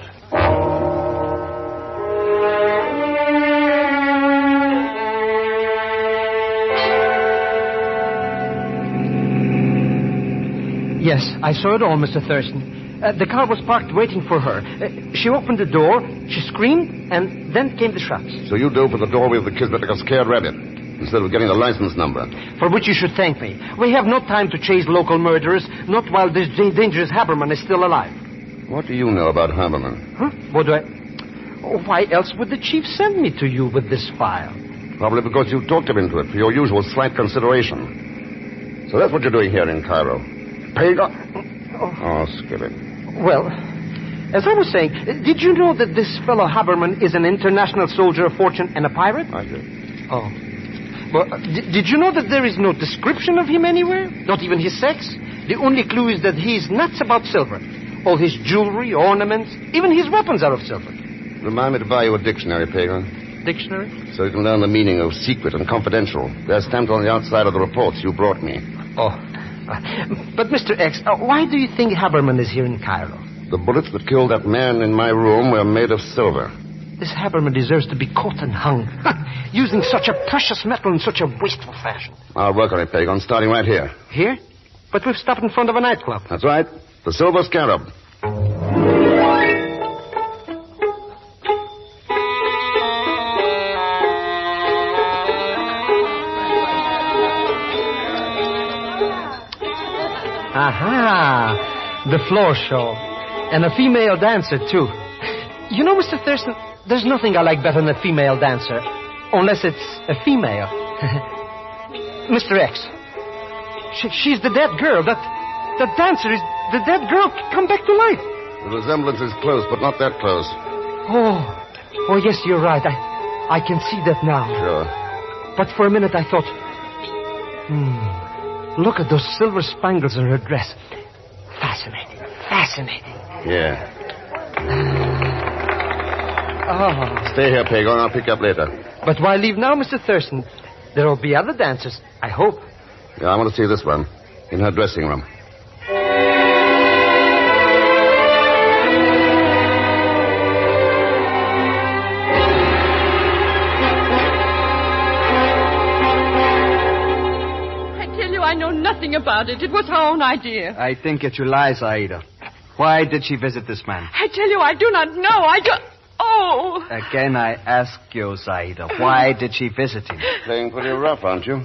Yes, I saw it all, Mr. Thurston. The car was parked waiting for her. She opened the door, she screamed, and then came the shots. So you dove for the doorway of the Kismet like a scared rabbit, instead of getting the license number. For which you should thank me. We have no time to chase local murderers, not while this dangerous Haberman is still alive. What do you know about Haberman? What do I... Why else would the chief send me to you with this file? Probably because you talked him into it for your usual slight consideration. So that's what you're doing here in Cairo. Paying off... Oh, skip it. Well, as I was saying, did you know that this fellow Haberman is an international soldier of fortune and a pirate? I did. Oh. Well, did you know that there is no description of him anywhere? Not even his sex? The only clue is that he's nuts about silver. All his jewelry, ornaments, even his weapons are of silver. Remind me to buy you a dictionary, Pagan. Dictionary? So you can learn the meaning of secret and confidential. They're stamped on the outside of the reports you brought me. Oh. But, Mr. X, why do you think Haberman is here in Cairo? The bullets that killed that man in my room were made of silver. This Haberman deserves to be caught and hung. Using such a precious metal in such a wasteful fashion. I'll work on it, Pagon, starting right here. Here? But we've stopped in front of a nightclub. That's right. The Silver Scarab. Aha! The floor show. And a female dancer, too. You know, Mr. Thurston, there's nothing I like better than a female dancer. Unless it's a female. Mr. X. She's the dead girl. That dancer is the dead girl come back to life. The resemblance is close, but not that close. Oh, yes, you're right. I can see that now. Sure. But for a minute I thought, look at those silver spangles in her dress. Fascinating. Yeah. Stay here, Pagon. I'll pick up later. But why leave now, Mr. Thurston? There will be other dancers, I hope. Yeah, I want to see this one. In her dressing room. I tell you, I know nothing about it. It was her own idea. I think it's your lies, Aida. Why did she visit this man? I tell you, I do not know. Oh! Again, I ask you, Zaida, why did she visit him? Playing pretty rough, aren't you?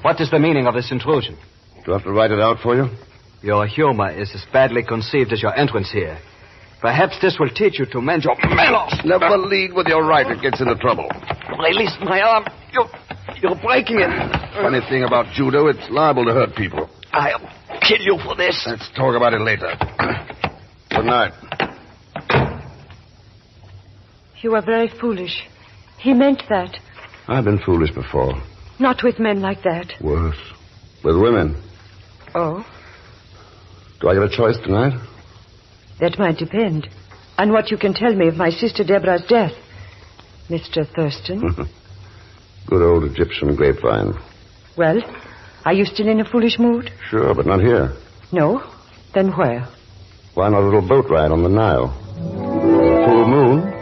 What is the meaning of this intrusion? Do I have to write it out for you? Your humor is as badly conceived as your entrance here. Perhaps this will teach you to mend your manners. Never lead with your right. It gets into trouble. Release my arm. You're breaking it. Funny thing about judo, it's liable to hurt people. I'll kill you for this. Let's talk about it later. Good night. You are very foolish. He meant that. I've been foolish before. Not with men like that. Worse. With women. Oh? Do I get a choice tonight? That might depend on what you can tell me of my sister Deborah's death, Mr. Thurston. Good old Egyptian grapevine. Well, are you still in a foolish mood? Sure, but not here. No? Then where? Why not a little boat ride on the Nile? A full moon?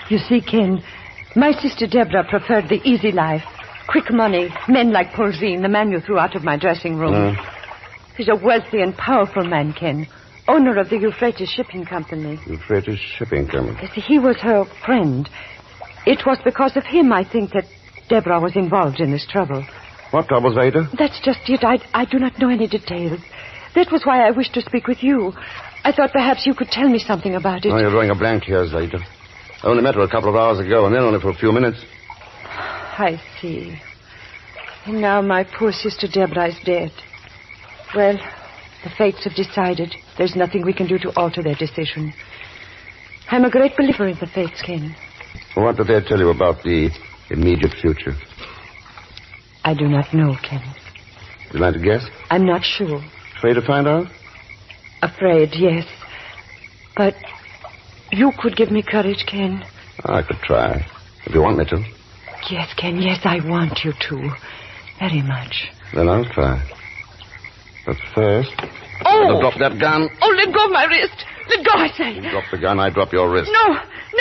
You see, Ken, my sister Deborah preferred the easy life. Quick money, men like Polzine, the man you threw out of my dressing room. He's a wealthy and powerful man, Ken. Owner of the Euphrates Shipping Company. Euphrates Shipping Company? You see, he was her friend. It was because of him, I think, that Deborah was involved in this trouble. What trouble, Zeta? That's just it. I do not know any details. That was why I wished to speak with you. I thought perhaps you could tell me something about it. Oh, you're drawing a blank here, Zeta. I only met her a couple of hours ago, and then only for a few minutes. I see. And now my poor sister Deborah is dead. Well, the fates have decided. There's nothing we can do to alter their decision. I'm a great believer in the fates, Ken. What did they tell you about the immediate future? I do not know, Ken. Would you like to guess? I'm not sure. Afraid to find out? Afraid, yes. But you could give me courage, Ken. I could try, if you want me to. Yes, Ken, yes, I want you to. Very much. Then I'll try. But first... Oh! Drop that gun. Oh, let go of my wrist. Let go, I say. You drop the gun, I drop your wrist. No,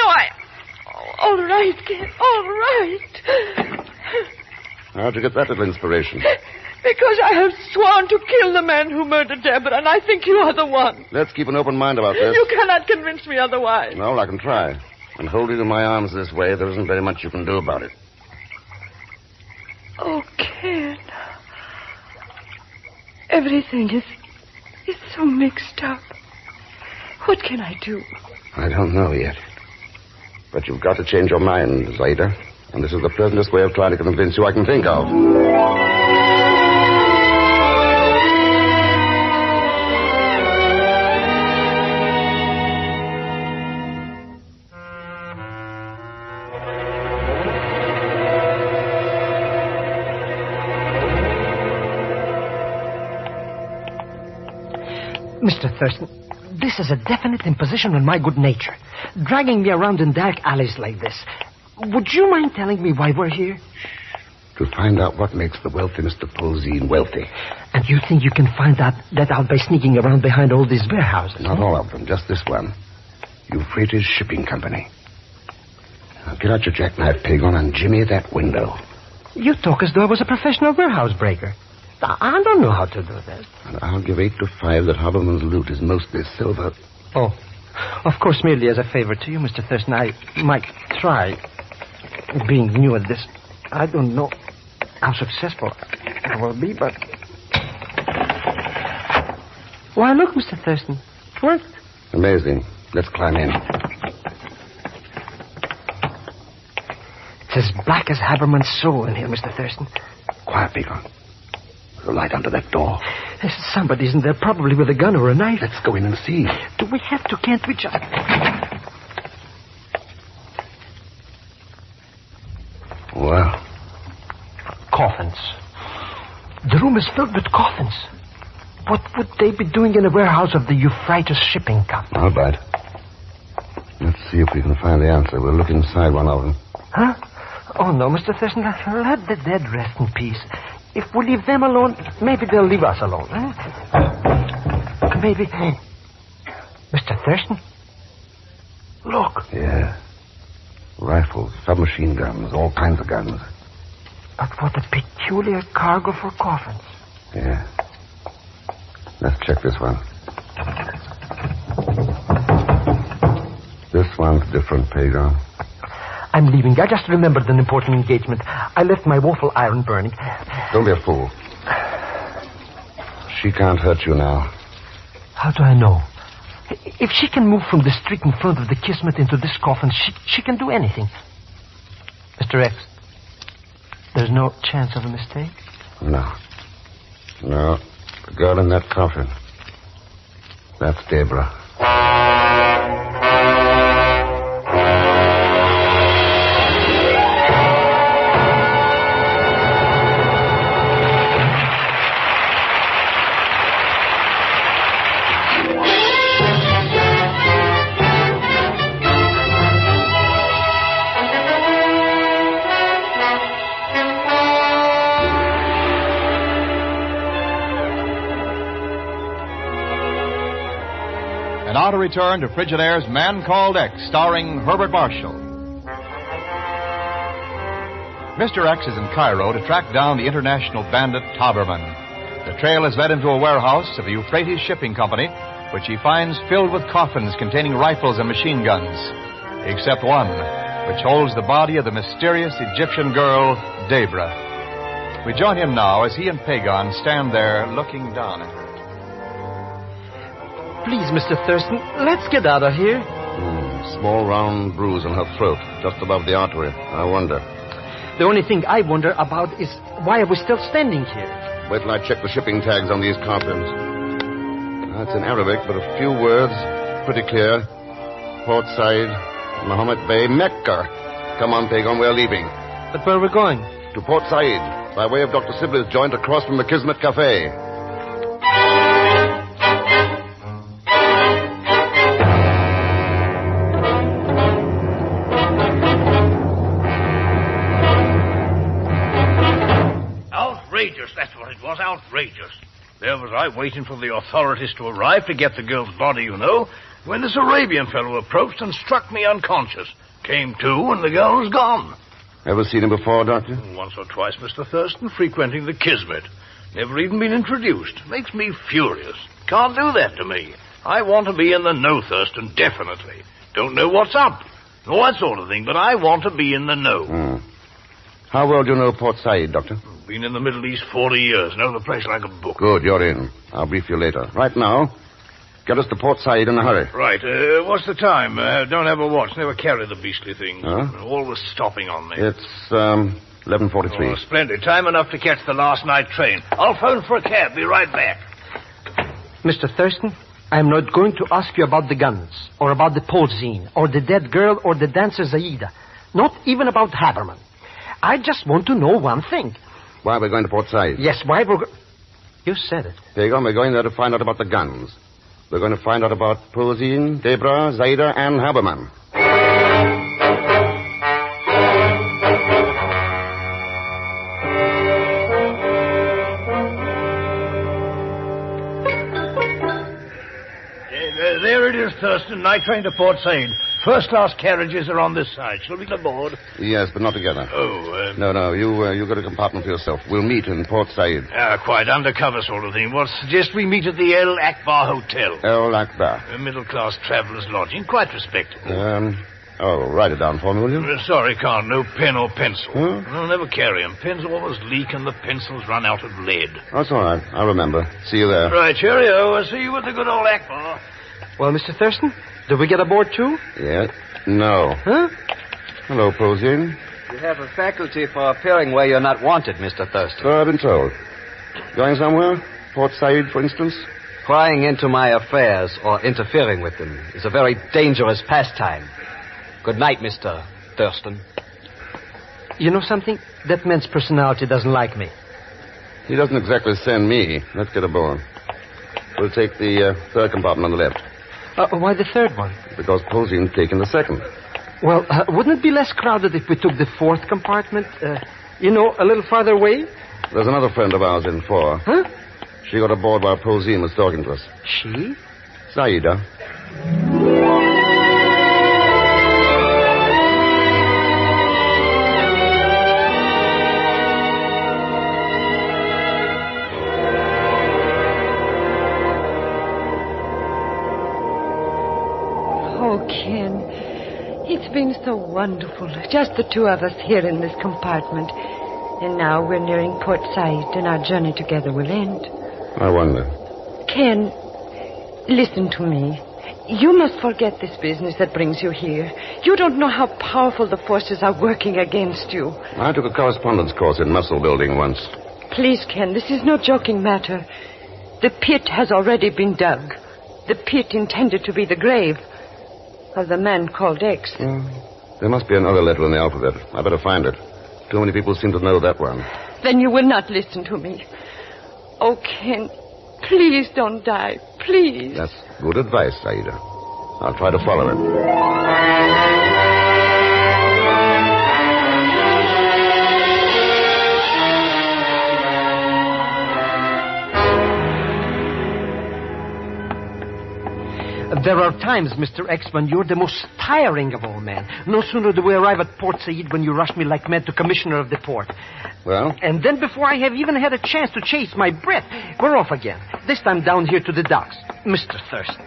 I... All right, Ken, all right. How'd you get that little inspiration? Because I have sworn to kill the man who murdered Deborah, and I think you are the one. Let's keep an open mind about this. You cannot convince me otherwise. No, I can try. And holding in my arms this way, there isn't very much you can do about it. Oh, Ken. Everything is so mixed up. What can I do? I don't know yet. But you've got to change your mind, Zeta. And this is the pleasantest way of trying to convince you I can think of. Mr. Thurston, this is a definite imposition on my good nature. Dragging me around in dark alleys like this. Would you mind telling me why we're here? To find out what makes the wealthy Mr. Posine wealthy. And you think you can find that out by sneaking around behind all these warehouses? Not all of them, just this one. Euphrates Shipping Company. Now get out your jackknife, Pagon, and jimmy that window. You talk as though I was a professional warehouse breaker. I don't know how to do that. And I'll give 8 to 5 that Haberman's loot is mostly silver. Oh, of course, merely as a favor to you, Mr. Thurston, I might try. Being new at this, I don't know how successful I will be, but... Why, look, Mr. Thurston. It worked. Amazing. Let's climb in. It's as black as Haberman's soul in here, Mr. Thurston. Quiet, Pagon. There's a light under that door. Somebody's in there, probably with a gun or a knife. Let's go in and see. Do we have to? Can't we just... Well... Coffins. The room is filled with coffins. What would they be doing in a warehouse of the Euphrates Shipping Company? All right. Let's see if we can find the answer. We'll look inside one of them. Huh? Oh, no, Mr. Thurston. Let the dead rest in peace. If we leave them alone, maybe they'll leave us alone. Huh? Maybe... Mr. Thurston? Look. Yeah. Rifles, submachine guns, all kinds of guns. But what a peculiar cargo for coffins. Yeah. Let's check this one. This one's different, Pagon. I'm leaving. I just remembered an important engagement. I left my waffle iron burning. Don't be a fool. She can't hurt you now. How do I know? If she can move from the street in front of the Kismet into this coffin, she can do anything. Mr. X, there's no chance of a mistake? No. No. The girl in that coffin. That's Debra. Now to return to Frigidaire's Man Called X, starring Herbert Marshall. Mr. X is in Cairo to track down the international bandit Haberman. The trail has led him to a warehouse of the Euphrates Shipping Company, which he finds filled with coffins containing rifles and machine guns, except one, which holds the body of the mysterious Egyptian girl, Debra. We join him now as he and Pagon stand there looking down at her. Please, Mr. Thurston, let's get out of here. Small round bruise on her throat, just above the artery. I wonder. The only thing I wonder about is why are we still standing here? Wait till I check the shipping tags on these coffins. It's in Arabic, but a few words, pretty clear. Port Said, Mohammed Bay, Mecca. Come on, Pagon, we're leaving. But where are we going? To Port Said, by way of Dr. Sibley's joint across from the Kismet Cafe. Outrageous, that's what it was, outrageous. There was I waiting for the authorities to arrive to get the girl's body, you know, when this Arabian fellow approached and struck me unconscious. Came to, and the girl was gone. Ever seen him before, Doctor? Once or twice, Mr. Thurston, frequenting the Kismet. Never even been introduced. Makes me furious. Can't do that to me. I want to be in the know, Thurston, definitely. Don't know what's up, all that sort of thing, but I want to be in the know. How well do you know Port Said, Doctor? Been in the Middle East 40 years. Know the place like a book. Good, you're in. I'll brief you later. Right now, get us to Port Said in a hurry. Right. What's the time? Don't have a watch. Never carry the beastly things. Huh? Always stopping on me. It's 11:43. Oh, splendid. Time enough to catch the last night train. I'll phone for a cab. Be right back. Mr. Thurston, I'm not going to ask you about the guns, or about the Polzine, or the dead girl, or the dancer Zaida. Not even about Haberman. I just want to know one thing. Why we're going to Port Said? Yes, why we're... You said it. Pagon, we're going there to find out about the guns. We're going to find out about Posine, Debra, Zaida, and Haberman. There it is, Thurston. Night train to Port Said. First-class carriages are on this side. Shall we get aboard? Yes, but not together. Oh, No, you got a compartment for yourself. We'll meet in Port Said. Quite undercover sort of thing. Well, suggest we meet at the El Akbar Hotel. El Akbar. A middle-class traveller's lodging. Quite respectable. Write it down for me, will you? Sorry, Carl. No pen or pencil. Huh? I'll never carry them. Pens always leak and the pencils run out of lead. That's all right. I'll remember. See you there. Right, cheerio. I'll see you at the good old Akbar. Well, Mr. Thurston, did we get aboard too? Yeah. No. Huh? Hello, Posine. You have a faculty for appearing where you're not wanted, Mr. Thurston. So I've been told. Going somewhere? Port Said, for instance? Prying into my affairs or interfering with them is a very dangerous pastime. Good night, Mr. Thurston. You know something? That man's personality doesn't like me. He doesn't exactly send me. Let's get aboard. We'll take the third compartment on the left. Why the third one? Because Posine's taking the second. Well, wouldn't it be less crowded if we took the fourth compartment? A little farther away? There's another friend of ours in 4. Huh? She got aboard while Posine was talking to us. She? Zaida. Oh, Ken, it's been so wonderful. Just the two of us here in this compartment. And now we're nearing Port Said, and our journey together will end. I wonder. Ken, listen to me. You must forget this business that brings you here. You don't know how powerful the forces are working against you. I took a correspondence course in muscle building once. Please, Ken, this is no joking matter. The pit has already been dug. The pit intended to be the grave of the man called X. There must be another letter in the alphabet. I better find it. Too many people seem to know that one. Then you will not listen to me. Oh, Ken, please don't die. Please. That's good advice, Zaida. I'll try to follow it. There are times, Mr. X, when you're the most tiring of all men. No sooner do we arrive at Port Said when you rush me like mad to Commissioner of the Port. Well? And then before I have even had a chance to chase my breath, we're off again. This time down here to the docks. Mr. Thurston.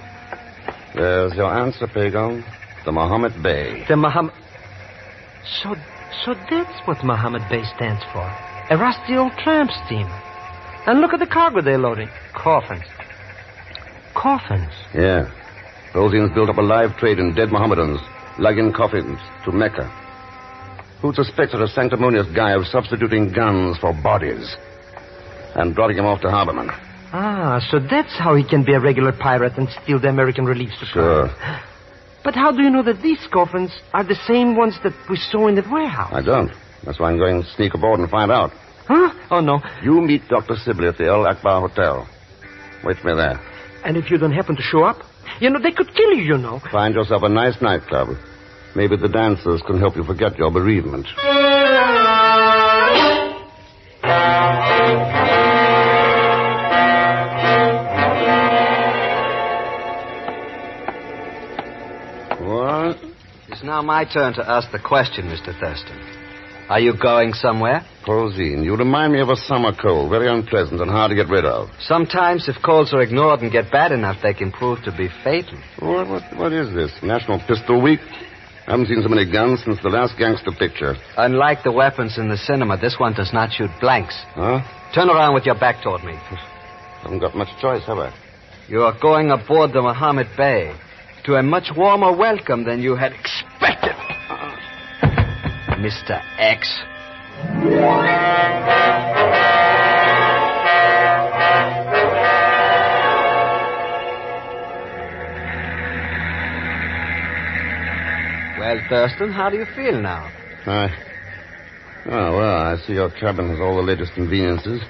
There's your answer, Pagan. The Mohammed Bay. The Mohammed... So that's what Mohammed Bay stands for. A rusty old tramp steamer. And look at the cargo they're loading. Coffins. Coffins? Yeah. Posine's built up a live trade in dead Mohammedans, lugging coffins to Mecca. Who'd suspect such a sanctimonious guy of substituting guns for bodies and dropping them off to Haberman? Ah, so that's how he can be a regular pirate and steal the American relief supply. Sure. But how do you know that these coffins are the same ones that we saw in the warehouse? I don't. That's why I'm going to sneak aboard and find out. Huh? Oh, no. You meet Dr. Sibley at the El Akbar Hotel. Wait for me there. And if you don't happen to show up? You know, they could kill you, you know. Find yourself a nice nightclub. Maybe the dancers can help you forget your bereavement. What? It's now my turn to ask the question, Mr. Thurston. Are you going somewhere? Posine, you remind me of a summer cold, very unpleasant and hard to get rid of. Sometimes, if colds are ignored and get bad enough, they can prove to be fatal. What is this? National Pistol Week? I haven't seen so many guns since the last gangster picture. Unlike the weapons in the cinema, this one does not shoot blanks. Huh? Turn around with your back toward me. Haven't got much choice, have I? You are going aboard the Mohammed Bay to a much warmer welcome than you had expected. Mr. X. Well, Thurston, how do you feel now? I see your cabin has all the latest conveniences,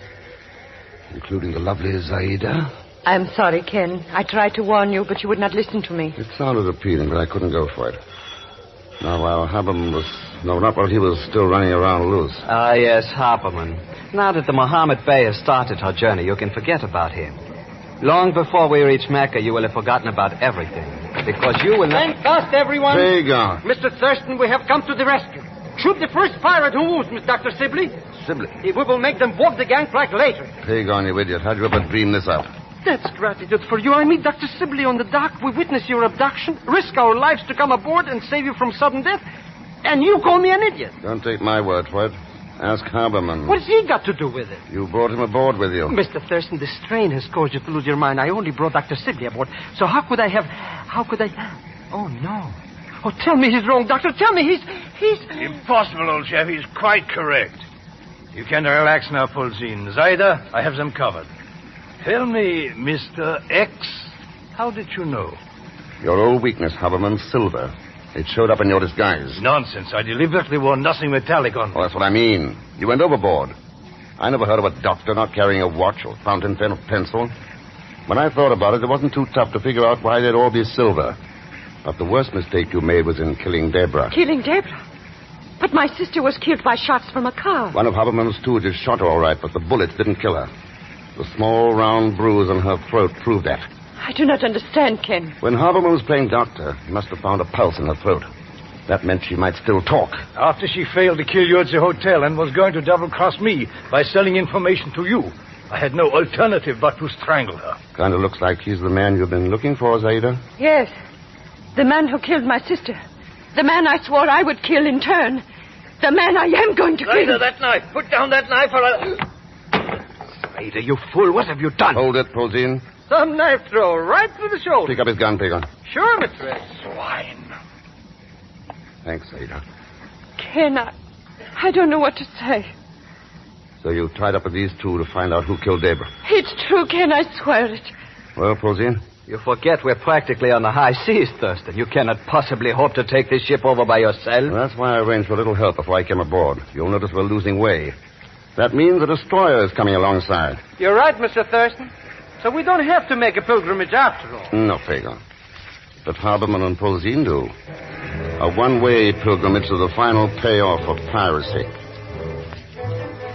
including the lovely Zaida. I'm sorry, Ken. I tried to warn you, but you would not listen to me. It sounded appealing, but I couldn't go for it. Now, while Haberman was... No, not while he was still running around loose. Ah, yes, Haberman. Now that the Mohammed Bey has started her journey, you can forget about him. Long before we reach Mecca, you will have forgotten about everything. Because you will not... Stand fast, everyone. Pagan. Mr. Thurston, we have come to the rescue. Shoot the first pirate who moves, Miss Dr. Sibley. Sibley? We will make them walk the gangplank later. Pagan, you idiot. How'd you ever dream this up? That's gratitude for you. I meet Dr. Sibley on the dock. We witness your abduction, risk our lives to come aboard and save you from sudden death. And you call me an idiot. Don't take my word for it. Ask Haberman. What's he got to do with it? You brought him aboard with you. Mr. Thurston, the strain has caused you to lose your mind. I only brought Dr. Sibley aboard. So how could I... Oh, no. Oh, tell me he's wrong, Doctor. Tell me he's... Impossible, old chap. He's quite correct. You can relax now, Polzin. Zaida, I have them covered. Tell me, Mr. X, how did you know? Your old weakness, Haberman, silver. It showed up in your disguise. Nonsense. I deliberately wore nothing metallic on me. Well, that's what I mean. You went overboard. I never heard of a doctor not carrying a watch or fountain pen or pencil. When I thought about it, it wasn't too tough to figure out why they'd all be silver. But the worst mistake you made was in killing Deborah. Killing Deborah? But my sister was killed by shots from a car. One of Haberman's stooges shot her all right, but the bullets didn't kill her. The small, round bruise on her throat proved that. I do not understand, Ken. When Haberman was playing doctor, he must have found a pulse in her throat. That meant she might still talk. After she failed to kill you at the hotel and was going to double-cross me by selling information to you, I had no alternative but to strangle her. Kind of looks like he's the man you've been looking for, Zaida. Yes. The man who killed my sister. The man I swore I would kill in turn. The man I am going to kill. Zaida, that knife. Put down that knife or I'll... Zaida, you fool. What have you done? Hold it, Polzin. Some knife throw right through the shoulder. Pick up his gun, Pagan. Sure, Mr. X. Swine. Thanks, Zaida. Ken, I don't know what to say. So you tied up with these two to find out who killed Deborah? It's true, Ken. I swear it. Well, Polzin? You forget we're practically on the high seas, Thurston. You cannot possibly hope to take this ship over by yourself. Well, that's why I arranged for a little help before I came aboard. You'll notice we're losing way. That means a destroyer is coming alongside. You're right, Mr. Thurston. So we don't have to make a pilgrimage after all. No, Pagan. But Haberman and Polzin do. A one-way pilgrimage to the final payoff of piracy.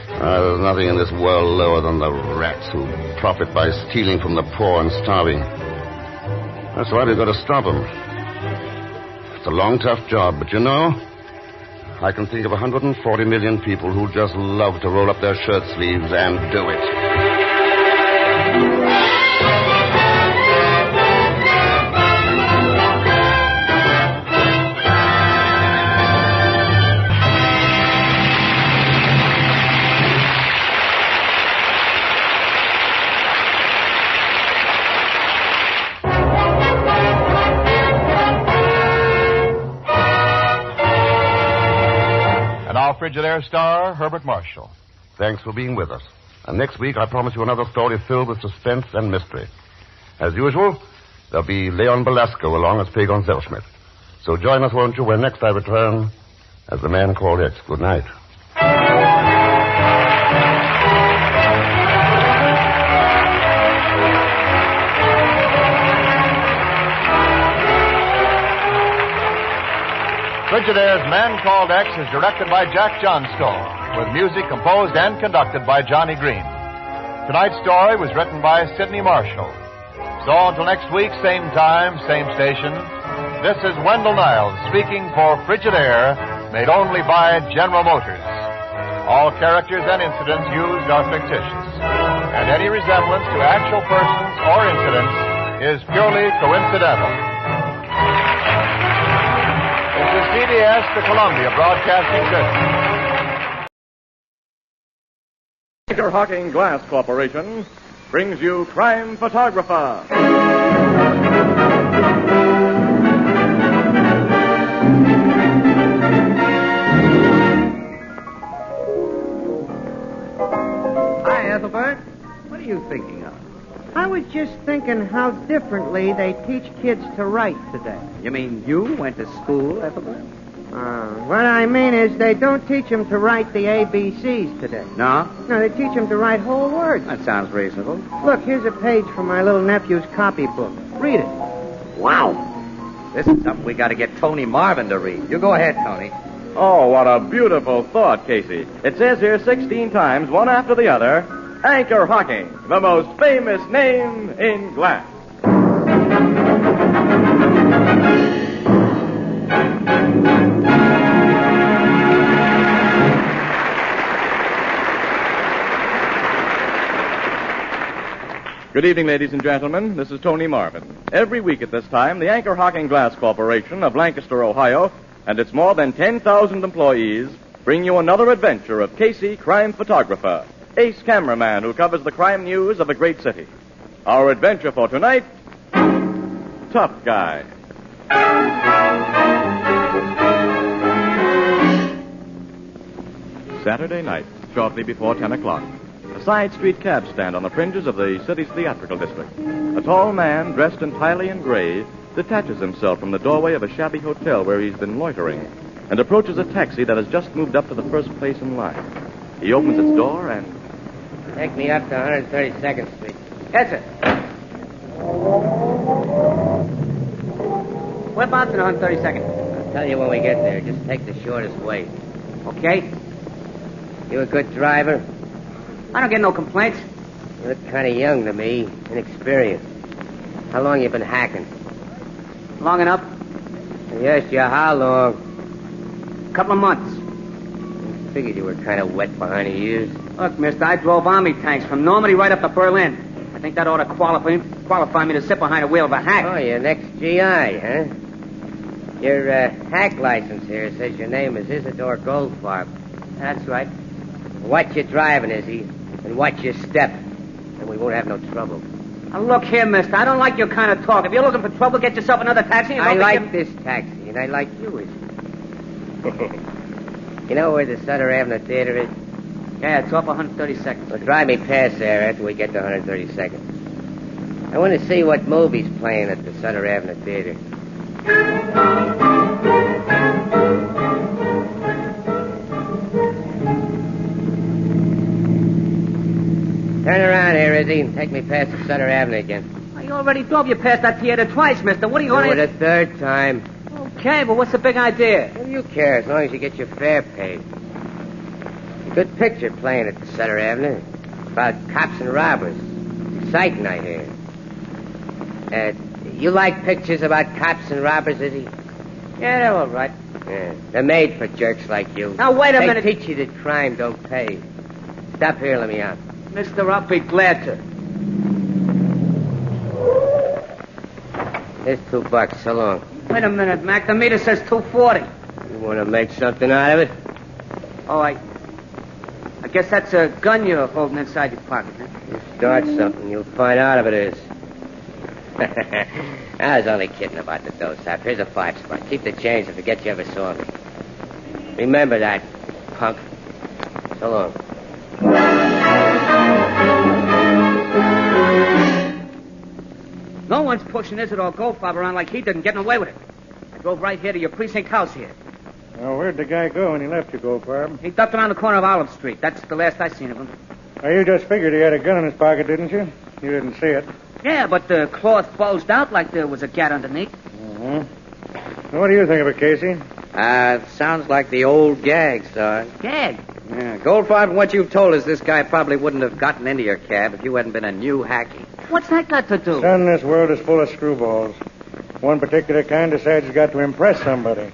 There's nothing in this world lower than the rats who profit by stealing from the poor and starving. That's why we've got to stop them. It's a long, tough job, but you know, I can think of 140 million people who just love to roll up their shirt sleeves and do it. Frigidaire star, Herbert Marshall. Thanks for being with us. And next week, I promise you another story filled with suspense and mystery. As usual, there'll be Leon Belasco along as Pagon Zellschmidt. So join us, won't you, when next I return as the man called X. Good night. Frigidaire's Man Called X is directed by Jack Johnstone, with music composed and conducted by Johnny Green. Tonight's story was written by Sidney Marshall. So until next week, same time, same station, this is Wendell Niles speaking for Frigidaire, made only by General Motors. All characters and incidents used are fictitious, and any resemblance to actual persons or incidents is purely coincidental. This is CBS, the Columbia Broadcasting System. Baker Hocking Glass Corporation brings you Crime Photographer. Hi, Ethelbert. What are you thinking of? I was just thinking how differently they teach kids to write today. You mean you went to school, Ethelbert? What I mean is they don't teach them to write the ABCs today. No? No, they teach them to write whole words. That sounds reasonable. Look, here's a page from my little nephew's copybook. Read it. Wow. This is something we got to get Tony Marvin to read. You go ahead, Tony. Oh, what a beautiful thought, Casey. It says here 16 times, one after the other, Anchor Hocking, the most famous name in glass. Good evening, ladies and gentlemen. This is Tony Marvin. Every week at this time, the Anchor Hocking Glass Corporation of Lancaster, Ohio, and its more than 10,000 employees bring you another adventure of Casey, crime photographer, ace cameraman who covers the crime news of a great city. Our adventure for tonight, Tough Guy. Saturday night, shortly before 10 o'clock. A side street cab stand on the fringes of the city's theatrical district. A tall man, dressed entirely in gray, detaches himself from the doorway of a shabby hotel where he's been loitering and approaches a taxi that has just moved up to the first place in line. He opens its door and... Take me up to 132nd Street. Yes, sir. What about to 132nd? I'll tell you when we get there. Just take the shortest way. Okay. You a good driver? I don't get no complaints. You look kind of young to me, inexperienced. How long you been hacking? Long enough. Yes, yeah, how long? Couple of months. I figured you were kind of wet behind the ears. Look, mister, I drove army tanks from Normandy right up to Berlin. I think that ought to qualify me to sit behind the wheel of a hack. Oh, you're next GI, huh? Your hack license here says your name is Isidore Goldfarb. That's right. Watch your driving, Izzy, and watch your step, and we won't have no trouble. Now, look here, mister, I don't like your kind of talk. If you're looking for trouble, get yourself another taxi. And I like this taxi, and I like you, Izzy. You know where the Sutter Avenue Theater is? Yeah, it's off 132nd. Well, drive me past there after we get to 132nd. I want to see what movie's playing at the Sutter Avenue Theater. Turn around here, Izzy, and take me past the Sutter Avenue again. I already drove you past that theater twice, mister. What are you going to... Do it a third time. Okay, but what's the big idea? What do you care as long as you get your fare paid? A good picture playing at the Sutter Avenue. About cops and robbers. It's exciting, I hear. You like pictures about cops and robbers, Izzy? Yeah, they're all right. Yeah, they're made for jerks like you. Now, wait a minute. They teach you that crime don't pay. Stop here, let me out. Mister, I'll be glad to. Here's $2. So long. Wait a minute, Mac. The meter says $2.40. You want to make something out of it? Oh, I guess that's a gun you're holding inside your pocket, huh? You start something, you'll find out if it is. I was only kidding about the dough sap. Here's a 5 spot. Keep the change and forget you ever saw me. Remember that, punk. So long. No one's pushing Isidore Goldfarb around like he did and getting away with it. I drove right here to your precinct house here. Well, where'd the guy go when he left you, Goldfarb? He ducked around the corner of Olive Street. That's the last I seen of him. Now, you just figured he had a gun in his pocket, didn't you? You didn't see it. Yeah, but the cloth bulged out like there was a gat underneath. Mm-hmm. Now, what do you think of it, Casey? Sounds like the old gag, Sarge. Gag? Yeah, Goldfarb, what you've told us, this guy probably wouldn't have gotten into your cab if you hadn't been a new hacky. What's that got to do? Son, this world is full of screwballs. One particular kind decides he's got to impress somebody.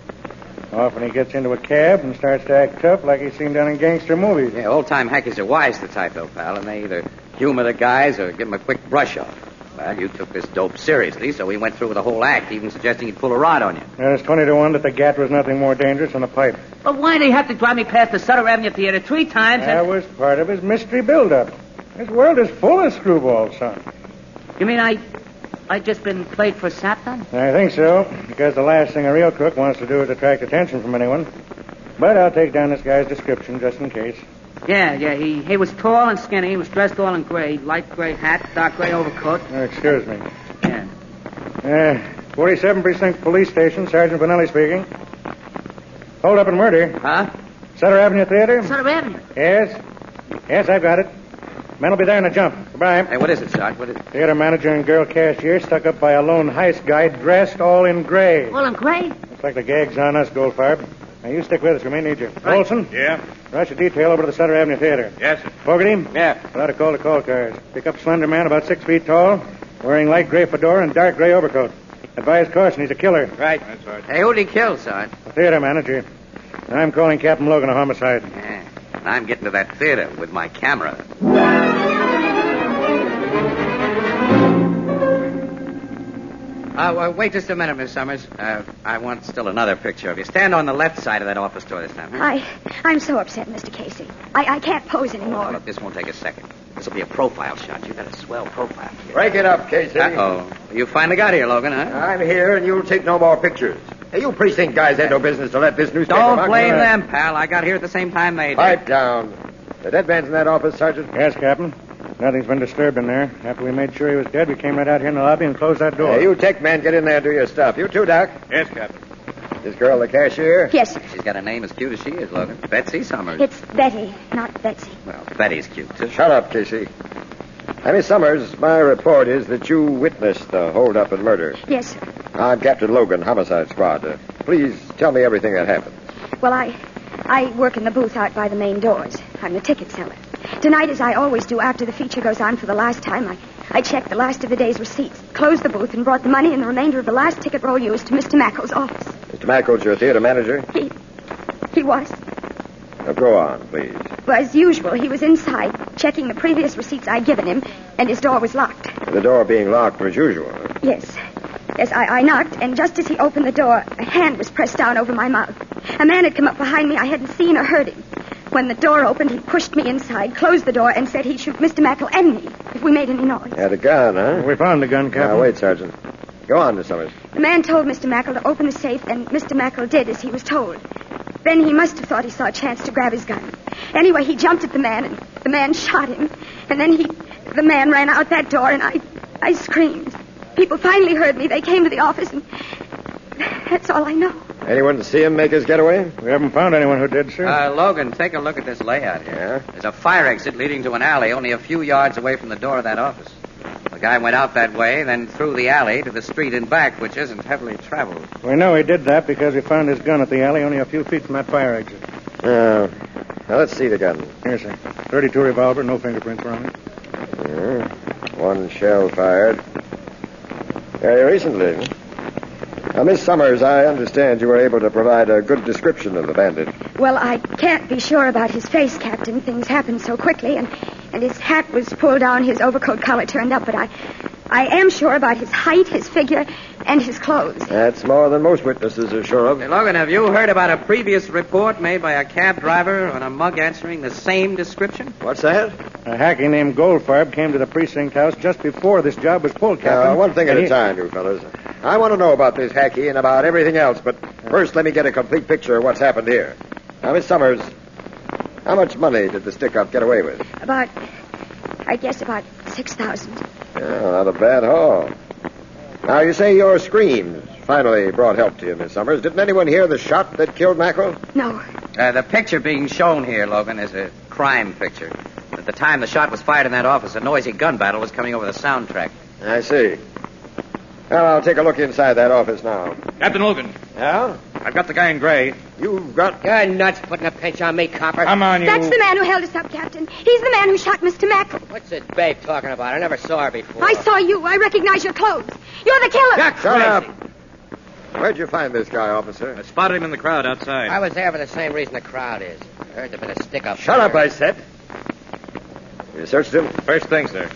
Often he gets into a cab and starts to act tough like he's seen done in gangster movies. Yeah, old-time hackies are wise, the type, though, pal, and they either humor the guys or give them a quick brush-off. Well, you took this dope seriously, so we went through with the whole act, even suggesting he'd pull a rod on you. There's 20 to 1 that the gat was nothing more dangerous than a pipe. But why'd he have to drive me past the Sutter Avenue Theater 3 times? That was part of his mystery build-up. This world is full of screwballs, son. You mean I just been played for sap, then? I think so, because the last thing a real crook wants to do is attract attention from anyone. But I'll take down this guy's description just in case. Yeah, he was tall and skinny. He was dressed all in gray, light gray hat, dark gray overcoat. Excuse me. Yeah. 47 Precinct Police Station, Sergeant Vanelli speaking. Hold up and murder. Huh? Sutter Avenue Theater? Sutter Avenue? Yes. Yes, I've got it. Men will be there in a jump. Goodbye. Hey, what is it, Sarge? What is it? Theater manager and girl cashier stuck up by a lone heist guy dressed all in gray. All in gray? Looks like the gag's on us, Goldfarb. Now, you stick with us. We may need you. Right. Olson? Yeah? Rush a detail over to the Sutter Avenue Theater. Yes, sir. Fogarty? Yeah. We'll have to call the call cars. Pick up slender man about 6 feet tall, wearing light gray fedora and dark gray overcoat. Advise caution, he's a killer. Right. That's right. Hey, who'd he kill, Sarge? The theater manager. I'm calling Captain Logan a homicide. Yeah. And I'm getting to that theater with my camera. Wait just a minute, Miss Summers. I want still another picture of you. Stand on the left side of that office door this time. Huh? I'm so upset, Mr. Casey. I can't pose anymore. Oh, look, this won't take a second. This will be a profile shot. You've got a swell profile. Break it up, Casey. Uh-oh. You finally got here, Logan, huh? I'm here, and you'll take no more pictures. Hey, you precinct guys had no business to let this newspaper... Don't blame them, pal. I got here at the same time they did. Pipe down. The dead man's in that office, Sergeant? Yes, Captain. Nothing's been disturbed in there. After we made sure he was dead, we came right out here in the lobby and closed that door. Hey, you tech men, get in there and do your stuff. You too, Doc? Yes, Captain. This girl the cashier? Yes, sir. She's got a name as cute as she is, Logan. Betsy Summers. It's Betty, not Betsy. Well, Betty's cute, too. Shut up, Casey. Miss Summers, my report is that you witnessed the hold-up and murder. Yes, sir. I'm Captain Logan, Homicide Squad. Please tell me everything that happened. Well, I work in the booth out by the main doors. I'm the ticket seller. Tonight, as I always do after the feature goes on for the last time, I checked the last of the day's receipts, closed the booth, and brought the money and the remainder of the last ticket roll used to Mr. Mackle's office. Mr. Mackle's your theater manager? He was. Now, go on, please. Well, as usual, he was inside, checking the previous receipts I'd given him, and his door was locked. The door being locked as usual. Yes. Yes, I knocked, and just as he opened the door, a hand was pressed down over my mouth. A man had come up behind me. I hadn't seen or heard him. When the door opened, he pushed me inside, closed the door, and said he'd shoot Mr. Mackle and me if we made any noise. Had a gun, huh? We found the gun, Captain. Now, wait, Sergeant. Go on, Miss Summers. The man told Mr. Mackle to open the safe, and Mr. Mackle did as he was told. Then he must have thought he saw a chance to grab his gun. Anyway, he jumped at the man, and the man shot him. And then the man ran out that door, and I screamed. People finally heard me. They came to the office, and that's all I know. Anyone see him make his getaway? We haven't found anyone who did, sir. Logan, take a look at this layout here. There's a fire exit leading to an alley only a few yards away from the door of that office. The guy went out that way, then through the alley to the street in back, which isn't heavily traveled. We know he did that because we found his gun at the alley only a few feet from that fire exit. Now, let's see the gun. Here, sir. .32 revolver, no fingerprints were on it. One shell fired. Very recently. Now, Miss Summers, I understand you were able to provide a good description of the bandit. Well, I can't be sure about his face, Captain. Things happened so quickly, and his hat was pulled down, his overcoat collar turned up, but I am sure about his height, his figure, and his clothes. That's more than most witnesses are sure of. Hey, Logan, have you heard about a previous report made by a cab driver on a mug answering the same description? What's that? A hacky named Goldfarb came to the precinct house just before this job was pulled, Captain. One thing at a time, you fellas. I want to know about this hacky and about everything else, but first let me get a complete picture of what's happened here. Now, Miss Summers, how much money did the stick-up get away with? I guess about 6,000. Not a bad haul. Now, you say your screams finally brought help to you, Miss Summers. Didn't anyone hear the shot that killed Mackerel? No. The picture being shown here, Logan, is a crime picture. At the time the shot was fired in that office, a noisy gun battle was coming over the soundtrack. I see. Well, I'll take a look inside that office now. Captain Logan. Yeah? I've got the guy in gray. You've got... You're nuts putting a pinch on me, copper. Come on, you... That's the man who held us up, Captain. He's the man who shot Mr. Mackle. What's this babe talking about? I never saw her before. I saw you. I recognize your clothes. You're the killer. You're Shut up. crazy. Where'd you find this guy, officer? I spotted him in the crowd outside. I was there for the same reason the crowd is. I heard there'd been a stick-up. Shut up, I said. You searched him? First thing, sir.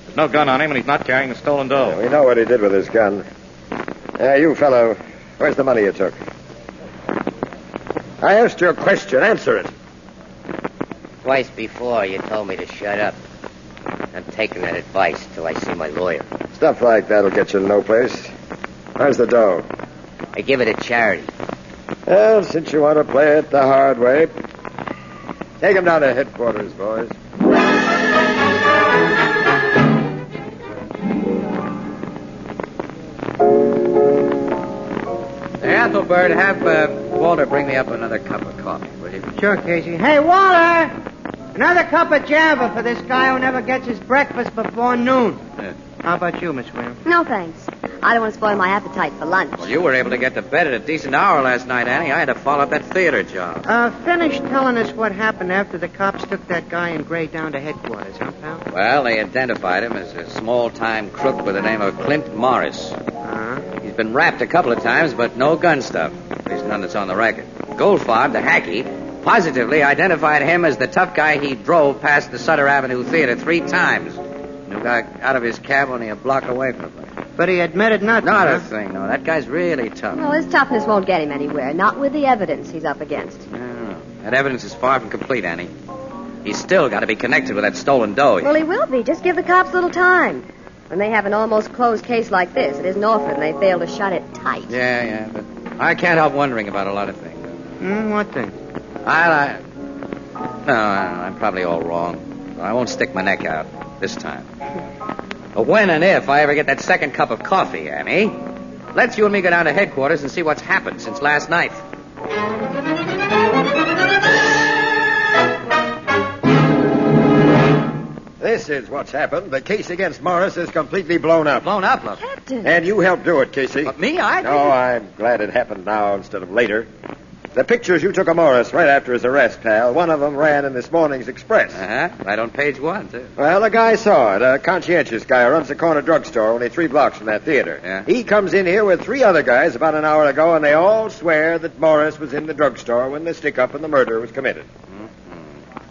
There's no gun on him, and he's not carrying the stolen dough. Yeah, we know what he did with his gun. You fellow, where's the money you took? I asked you a question. Answer it. Twice before, you told me to shut up. I'm taking that advice till I see my lawyer. Stuff like that'll get you no place. Where's the dough? I give it to charity. Well, since you want to play it the hard way, take him down to headquarters, boys. Ethelbert, have Walter bring me up another cup of coffee, will you? Sure, Casey. Hey, Walter! Another cup of Java for this guy who never gets his breakfast before noon. Yeah. How about you, Miss Williams? No, thanks. I don't want to spoil my appetite for lunch. Well, you were able to get to bed at a decent hour last night, Annie. I had to follow up that theater job. Finish telling us what happened after the cops took that guy in gray down to headquarters, huh, pal? Well, they identified him as a small-time crook by the name of Clint Morris. Uh-huh. He's been rapped a couple of times, but no gun stuff. At least none that's on the record. Goldfarb, the hacky, positively identified him as the tough guy he drove past the Sutter Avenue Theater 3 times. Who got out of his cab only a block away from him. But he admitted nothing. Not huh? a thing, no. That guy's really tough. Well, his toughness won't get him anywhere. Not with the evidence he's up against. No. That evidence is far from complete, Annie. He's still got to be connected with that stolen dough. Well, he will be. Just give the cops a little time. When they have an almost closed case like this, it isn't often and they fail to shut it tight. Yeah, but I can't help wondering about a lot of things. What thing? No, I'm probably all wrong. I won't stick my neck out this time. But when and if I ever get that second cup of coffee, Annie, let's you and me go down to headquarters and see what's happened since last night. This is what's happened. The case against Morris is completely blown up. Blown up, look. Captain. And you helped do it, Casey. But me? I didn't. No, I'm glad it happened now instead of later. The pictures you took of Morris right after his arrest, pal, one of them ran in this morning's Express. Uh-huh. Right on page 1, too. Well, a guy saw it. A conscientious guy who runs a corner drugstore only 3 blocks from that theater. Yeah. He comes in here with 3 other guys about an hour ago, and they all swear that Morris was in the drugstore when the stick-up and the murder was committed. Mm-hmm.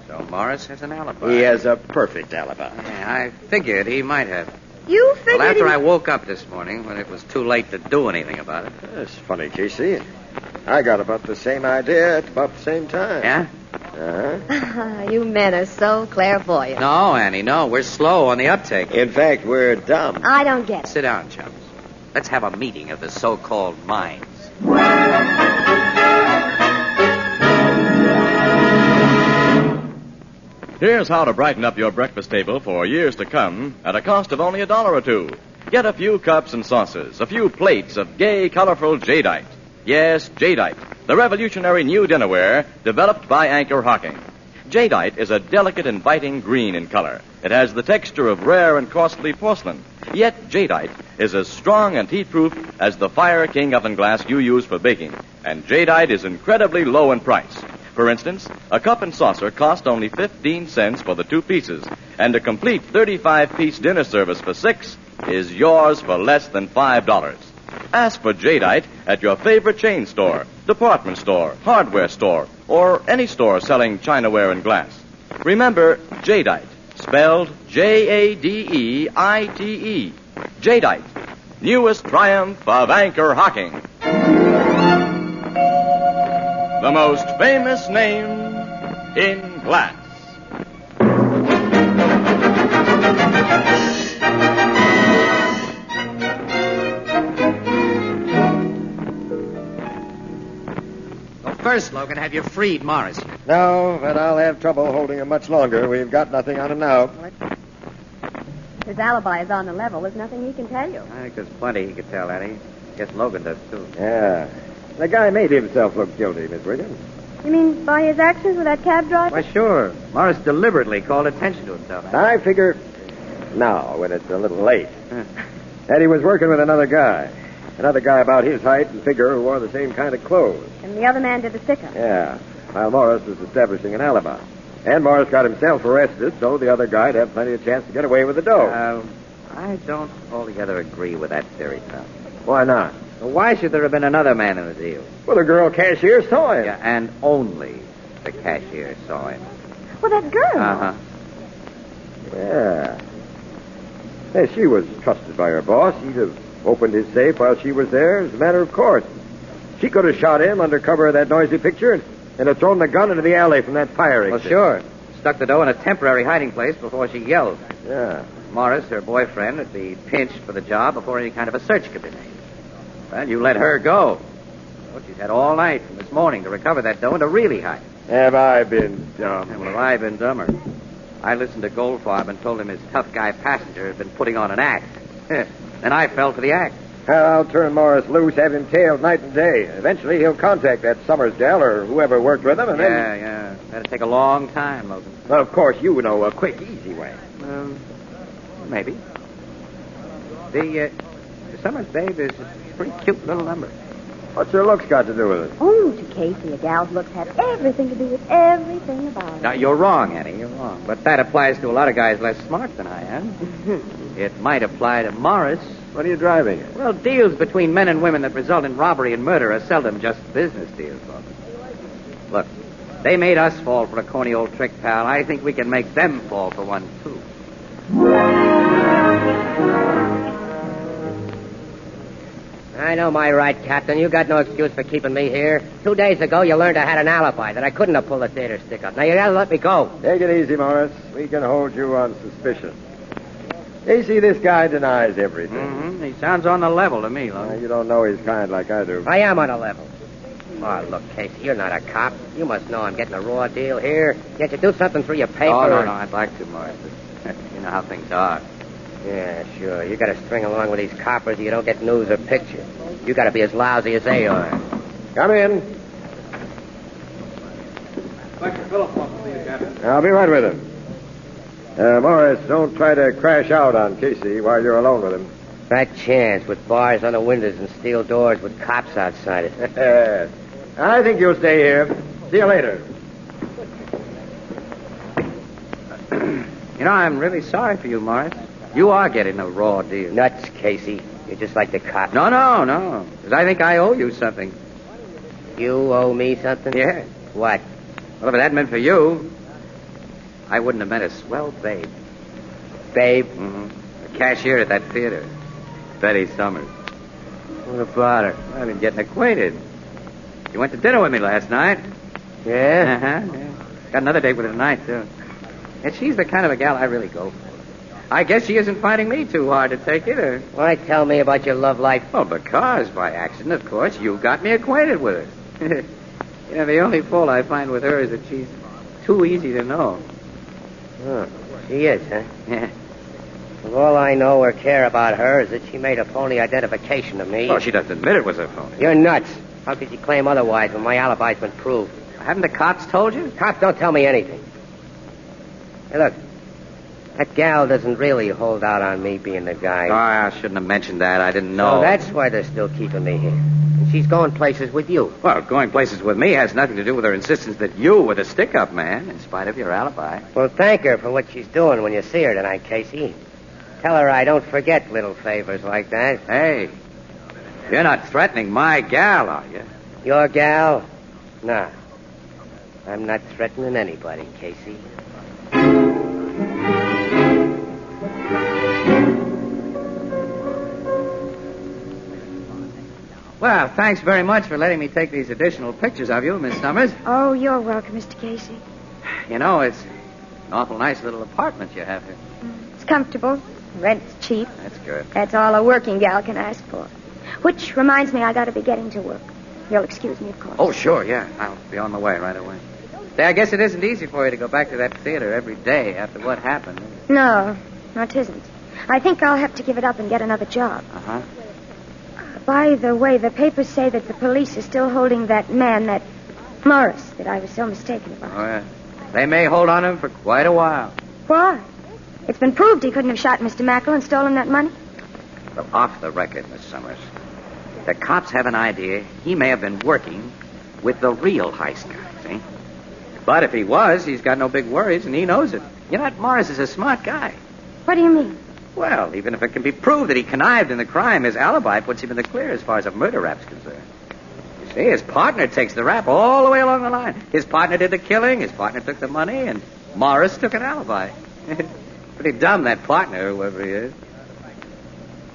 So Morris has an alibi. He has a perfect alibi. Yeah, I figured he might have. You figured Well, after I woke up this morning, when it was too late to do anything about it. That's funny, Casey. I got about the same idea at about the same time. Yeah? Uh-huh. You men are so clairvoyant. No, Annie, no. We're slow on the uptake. In fact, we're dumb. I don't get it. Sit down, chums. Let's have a meeting of the so-called minds. Here's how to brighten up your breakfast table for years to come at a cost of only $1 or $2. Get a few cups and saucers, a few plates of gay, colorful jadeite. Yes, jadeite, the revolutionary new dinnerware developed by Anchor Hocking. Jadeite is a delicate, inviting green in color. It has the texture of rare and costly porcelain. Yet jadeite is as strong and heat-proof as the Fire King oven glass you use for baking. And jadeite is incredibly low in price. For instance, a cup and saucer cost only 15 cents for the 2 pieces, and a complete 35-piece dinner service for 6 is yours for less than $5. Ask for jadeite at your favorite chain store, department store, hardware store, or any store selling chinaware and glass. Remember, jadeite, spelled Jadeite. Jadeite, newest triumph of Anchor Hocking. The most famous name in glass. First, Logan, have you freed Morris? No, but I'll have trouble holding him much longer. We've got nothing on him now. His alibi is on the level. There's nothing he can tell you. I think there's plenty he could tell, Annie. Guess Logan does, too. Yeah. The guy made himself look guilty, Miss Williams. You mean by his actions with that cab driver? Why, sure. Morris deliberately called attention to himself. I figure now, when it's a little late, that he was working with another guy. Another guy about his height and figure who wore the same kind of clothes. And the other man did the stick-up. Yeah, while Morris was establishing an alibi. And Morris got himself arrested, so the other guy'd have plenty of chance to get away with the dough. I don't altogether agree with that theory, Tom. Why not? Well, why should there have been another man in the deal? Well, the girl cashier saw him. Yeah, and only the cashier saw him. Well, that girl. Uh-huh. Yeah. Hey, she was trusted by her boss. He'd have opened his safe while she was there as a matter of course. She could have shot him under cover of that noisy picture and have thrown the gun into the alley from that fire exit. Well, sure. Stuck the dough in a temporary hiding place before she yelled. Yeah. Morris, her boyfriend, would be pinched for the job before any kind of a search could be made. Well, you let her go. Well, she's had all night from this morning to recover that dough and to really hide it. Have I been dumb? Well, have I been dumber? I listened to Goldfarb and told him his tough guy passenger had been putting on an act. Then I fell for the act. I'll turn Morris loose, have him tailed night and day. Eventually, he'll contact that Summers gal or whoever worked with him, and then... Yeah. That'll take a long time, Logan. Well, of course, you know a quick, easy way. Maybe. The Summers babe is a pretty cute little number. What's her looks got to do with it? Oh, to Casey, a gal's looks have everything to do with everything about it. Now, you're wrong, Annie. You're wrong. But that applies to a lot of guys less smart than I am. It might apply to Morris. What are you driving at? Well, deals between men and women that result in robbery and murder are seldom just business deals, Logan. Look, they made us fall for a corny old trick, pal. I think we can make them fall for one, too. I know my right, Captain. You got no excuse for keeping me here. 2 days ago, you learned I had an alibi, that I couldn't have pulled the theater stick up. Now, you gotta let me go. Take it easy, Morris. We can hold you on suspicion. Casey, this guy denies everything. Mm-hmm. He sounds on the level to me, Logan. You don't know his kind like I do. I am on a level. Oh, look, Casey, you're not a cop. You must know I'm getting a raw deal here. Can't you do something through your paper? Oh, no, I'd like to, Morris. But you know how things are. Yeah, sure. You gotta string along with these coppers or you don't get news or picture. You gotta be as lousy as they are. Come in. Inspector Phillips wants to see you, Captain. I'll be right with him. Morris, don't try to crash out on Casey while you're alone with him. That chance, with bars on the windows and steel doors with cops outside it. I think you'll stay here. See you later. You know, I'm really sorry for you, Morris. You are getting a raw deal. Nuts, Casey. You're just like the cops. No. Because I think I owe you something. You owe me something? Yeah. What? Well, if it hadn't been for you, I wouldn't have met a swell babe. Babe? Mm-hmm. A cashier at that theater. Betty Summers. What about her? I've been getting acquainted. She went to dinner with me last night. Yeah? Yeah. Got another date with her tonight, too. And she's the kind of a gal I really go for. I guess she isn't finding me too hard to take it, or... Why tell me about your love life? Well, because, by accident, of course, you got me acquainted with her. You know, the only fault I find with her is that she's too easy to know. Oh, she is, huh? Yeah. Well, all I know or care about her is that she made a phony identification of me. Oh, she doesn't admit it was a phony. You're nuts. How could you claim otherwise when my alibi's been proved? Haven't the cops told you? Cops don't tell me anything. Hey, look. That gal doesn't really hold out on me being the guy. Oh, I shouldn't have mentioned that. I didn't know. So that's why they're still keeping me here. And she's going places with you. Well, going places with me has nothing to do with her insistence that you were the stick-up man, in spite of your alibi. Well, thank her for what she's doing when you see her tonight, Casey. Tell her I don't forget little favors like that. Hey, you're not threatening my gal, are you? Your gal? No. I'm not threatening anybody, Casey. Well, thanks very much for letting me take these additional pictures of you, Miss Summers. Oh, you're welcome, Mr. Casey. You know, it's an awful nice little apartment you have here. It's comfortable. Rent's cheap. That's good. That's all a working gal can ask for. Which reminds me, I got to be getting to work. You'll excuse me, of course. Oh, sure, yeah. I'll be on the way right away. Say, I guess it isn't easy for you to go back to that theater every day after what happened. No, it isn't. I think I'll have to give it up and get another job. Uh-huh. By the way, the papers say that the police are still holding that man, that Morris, that I was so mistaken about. Oh, yeah. They may hold on him for quite a while. Why? It's been proved he couldn't have shot Mr. Mackerel and stolen that money. Well, off the record, Miss Summers, the cops have an idea he may have been working with the real heist guy, see? But if he was, he's got no big worries, and he knows it. You know, that Morris is a smart guy. What do you mean? Well, even if it can be proved that he connived in the crime, his alibi puts him in the clear as far as a murder rap's concerned. You see, his partner takes the rap all the way along the line. His partner did the killing, his partner took the money, and Morris took an alibi. Pretty dumb, that partner, whoever he is.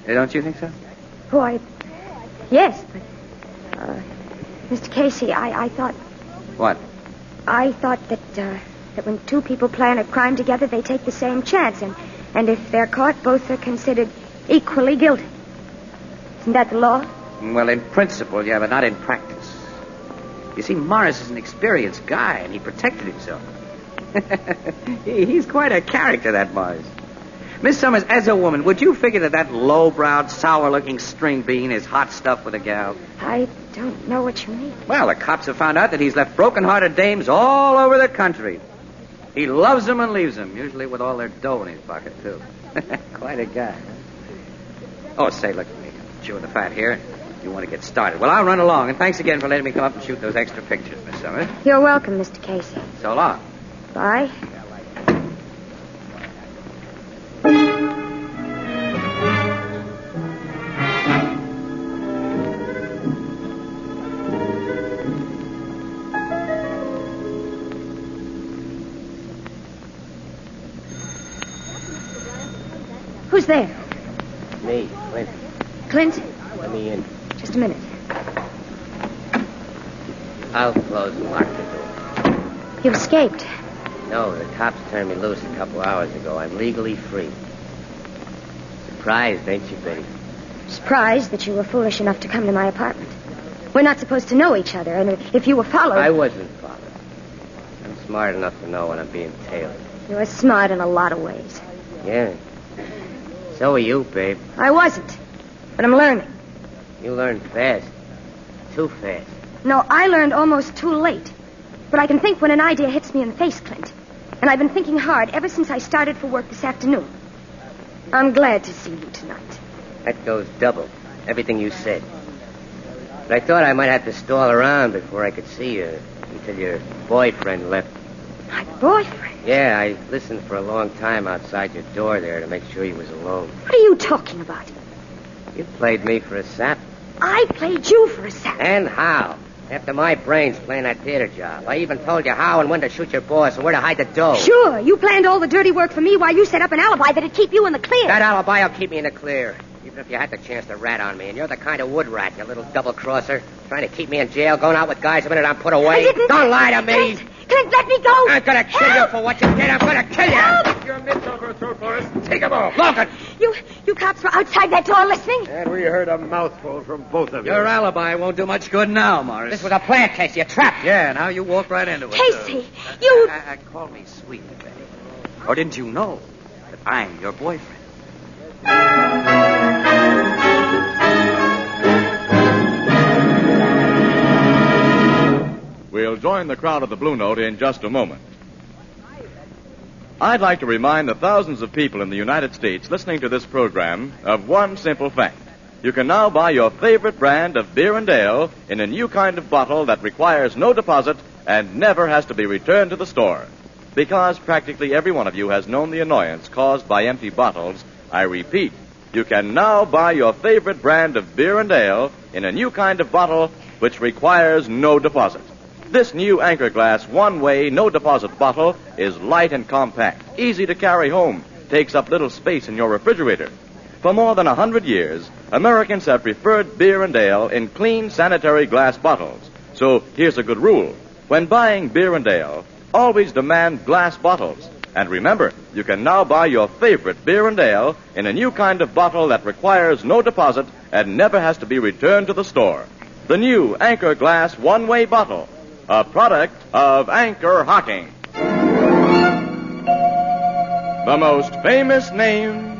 Don't you think so? Why, yes, but, Mr. Casey, I thought... What? I thought that when two people plan a crime together, they take the same chance, and if they're caught, both are considered equally guilty. Isn't that the law? Well, in principle, yeah, but not in practice. You see, Morris is an experienced guy, and he protected himself. He's quite a character, that Morris. Miss Summers, as a woman, would you figure that low-browed, sour-looking string bean is hot stuff with a gal? I don't know what you mean. Well, the cops have found out that he's left broken-hearted dames all over the country. He loves them and leaves them, usually with all their dough in his pocket, too. Quite a guy. Oh, say, look at me. Chewing the fat here. You want to get started. Well, I'll run along, and thanks again for letting me come up and shoot those extra pictures, Miss Summers. You're welcome, Mr. Casey. So long. Bye. Who's there? Me, Clint. Clint? Let me in. Just a minute. I'll close and lock the door. You escaped. No, the cops turned me loose a couple hours ago. I'm legally free. Surprised, ain't you, Betty? Surprised that you were foolish enough to come to my apartment. We're not supposed to know each other, and if you were followed... I wasn't followed. I'm smart enough to know when I'm being tailored. You're smart in a lot of ways. Yeah. So are you, babe. I wasn't, but I'm learning. You learn fast. Too fast. No, I learned almost too late. But I can think when an idea hits me in the face, Clint. And I've been thinking hard ever since I started for work this afternoon. I'm glad to see you tonight. That goes double. Everything you said. But I thought I might have to stall around before I could see you until your boyfriend left. My boyfriend? Yeah, I listened for a long time outside your door there to make sure you was alone. What are you talking about? You played me for a sap. I played you for a sap. And how? After my brains playing that theater job. I even told you how and when to shoot your boss and where to hide the dough. Sure, you planned all the dirty work for me while you set up an alibi that'd keep you in the clear. That alibi will keep me in the clear. Even if you had the chance to rat on me. And you're the kind of wood rat, you little double-crosser. Trying to keep me in jail, going out with guys the minute I'm put away. I didn't... Don't lie to me. Clint, let me go. I'm going to kill you for what you did. I'm going to kill you. Help. You're mitts over a throat for us. Take him off. Logan. You cops were outside that door listening? And we heard a mouthful from both of you. Your alibi won't do much good now, Morris. This was a plant case. You trapped. Yeah, now you walked right into it. Casey, you... Call me sweet, Betty. Or didn't you know that I'm your boyfriend? We'll join the crowd at the Blue Note in just a moment. I'd like to remind the thousands of people in the United States listening to this program of one simple fact. You can now buy your favorite brand of beer and ale in a new kind of bottle that requires no deposit and never has to be returned to the store. Because practically every one of you has known the annoyance caused by empty bottles, I repeat, you can now buy your favorite brand of beer and ale in a new kind of bottle which requires no deposit. This new Anchor Glass one-way, no-deposit bottle is light and compact, easy to carry home, takes up little space in your refrigerator. For more than 100 years, Americans have preferred beer and ale in clean, sanitary glass bottles. So here's a good rule. When buying beer and ale, always demand glass bottles. And remember, you can now buy your favorite beer and ale in a new kind of bottle that requires no deposit and never has to be returned to the store. The new Anchor Glass one-way bottle. A product of Anchor Hocking. The most famous name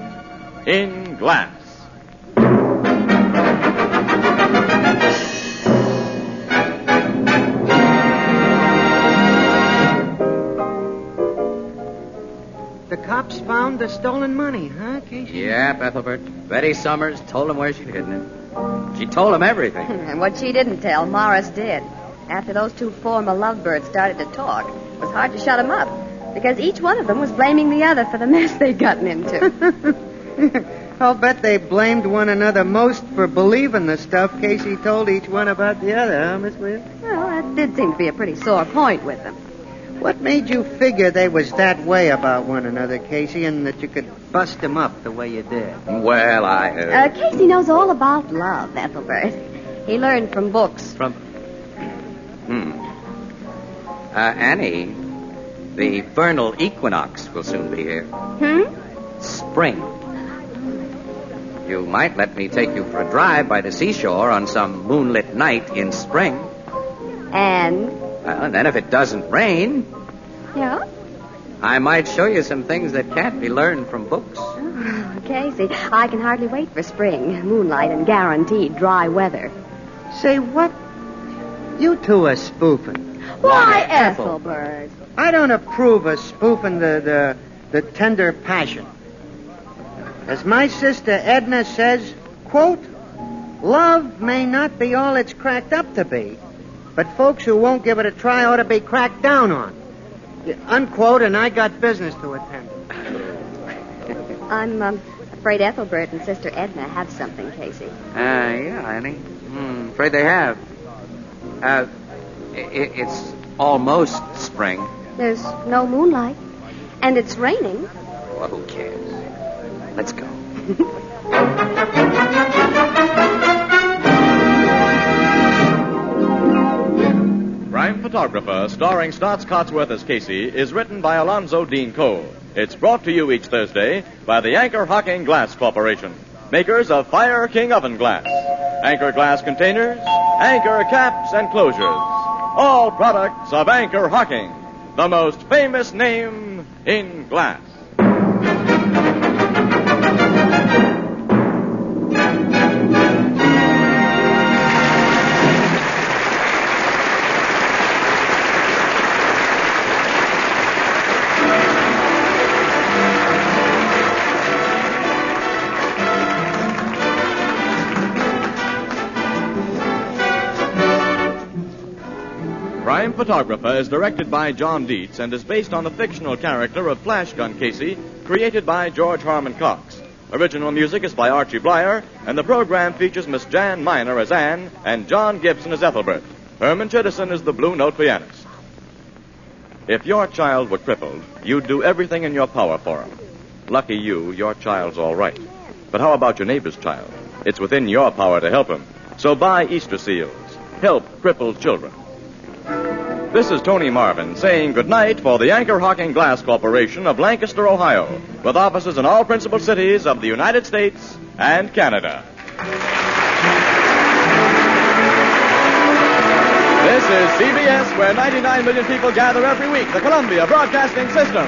in glass. The cops found the stolen money, huh, Casey? Yeah, Ethelbert. Betty Summers told him where she'd hidden it. She told him everything. And what she didn't tell, Morris did. After those two former lovebirds started to talk, it was hard to shut them up, because each one of them was blaming the other for the mess they'd gotten into. I'll bet they blamed one another most for believing the stuff Casey told each one about the other, huh, Miss Will? Well, that did seem to be a pretty sore point with them. What made you figure they was that way about one another, Casey, and that you could bust them up the way you did? Well, Casey knows all about love, Ethelbert. He learned from books. Annie, the vernal equinox will soon be here. Spring. You might let me take you for a drive by the seashore on some moonlit night in spring. And? Well, and then if it doesn't rain... Yeah? I might show you some things that can't be learned from books. Oh, Casey, I can hardly wait for spring, moonlight, and guaranteed dry weather. Say, what? You two are spoofing. Why, Ethelbert? I don't approve of spoofing the tender passion. As my sister Edna says, quote, love may not be all it's cracked up to be, but folks who won't give it a try ought to be cracked down on. Unquote, and I got business to attend. I'm afraid Ethelbert and Sister Edna have something, Casey. Yeah, honey. Afraid they have. It's almost spring. There's no moonlight, and it's raining. Well, who cares? Let's go. Crime Photographer, starring Stotts Cotsworth as Casey, is written by Alonzo Dean Cole. It's brought to you each Thursday by the Anchor Hocking Glass Corporation, makers of Fire King Oven Glass, Anchor Glass Containers, Anchor Caps and Closures. All products of Anchor Hocking, the most famous name in glass. Crime Photographer is directed by John Dietz and is based on the fictional character of Flash Gun Casey, created by George Harmon Cox. Original music is by Archie Blyer, and the program features Miss Jan Miner as Anne and John Gibson as Ethelbert. Herman Chittison is the Blue Note pianist. If your child were crippled, you'd do everything in your power for him. Lucky you, your child's all right. But how about your neighbor's child? It's within your power to help him. So buy Easter seals. Help crippled children. This is Tony Marvin saying goodnight for the Anchor Hocking Glass Corporation of Lancaster, Ohio, with offices in all principal cities of the United States and Canada. This is CBS, where 99 million people gather every week, the Columbia Broadcasting System.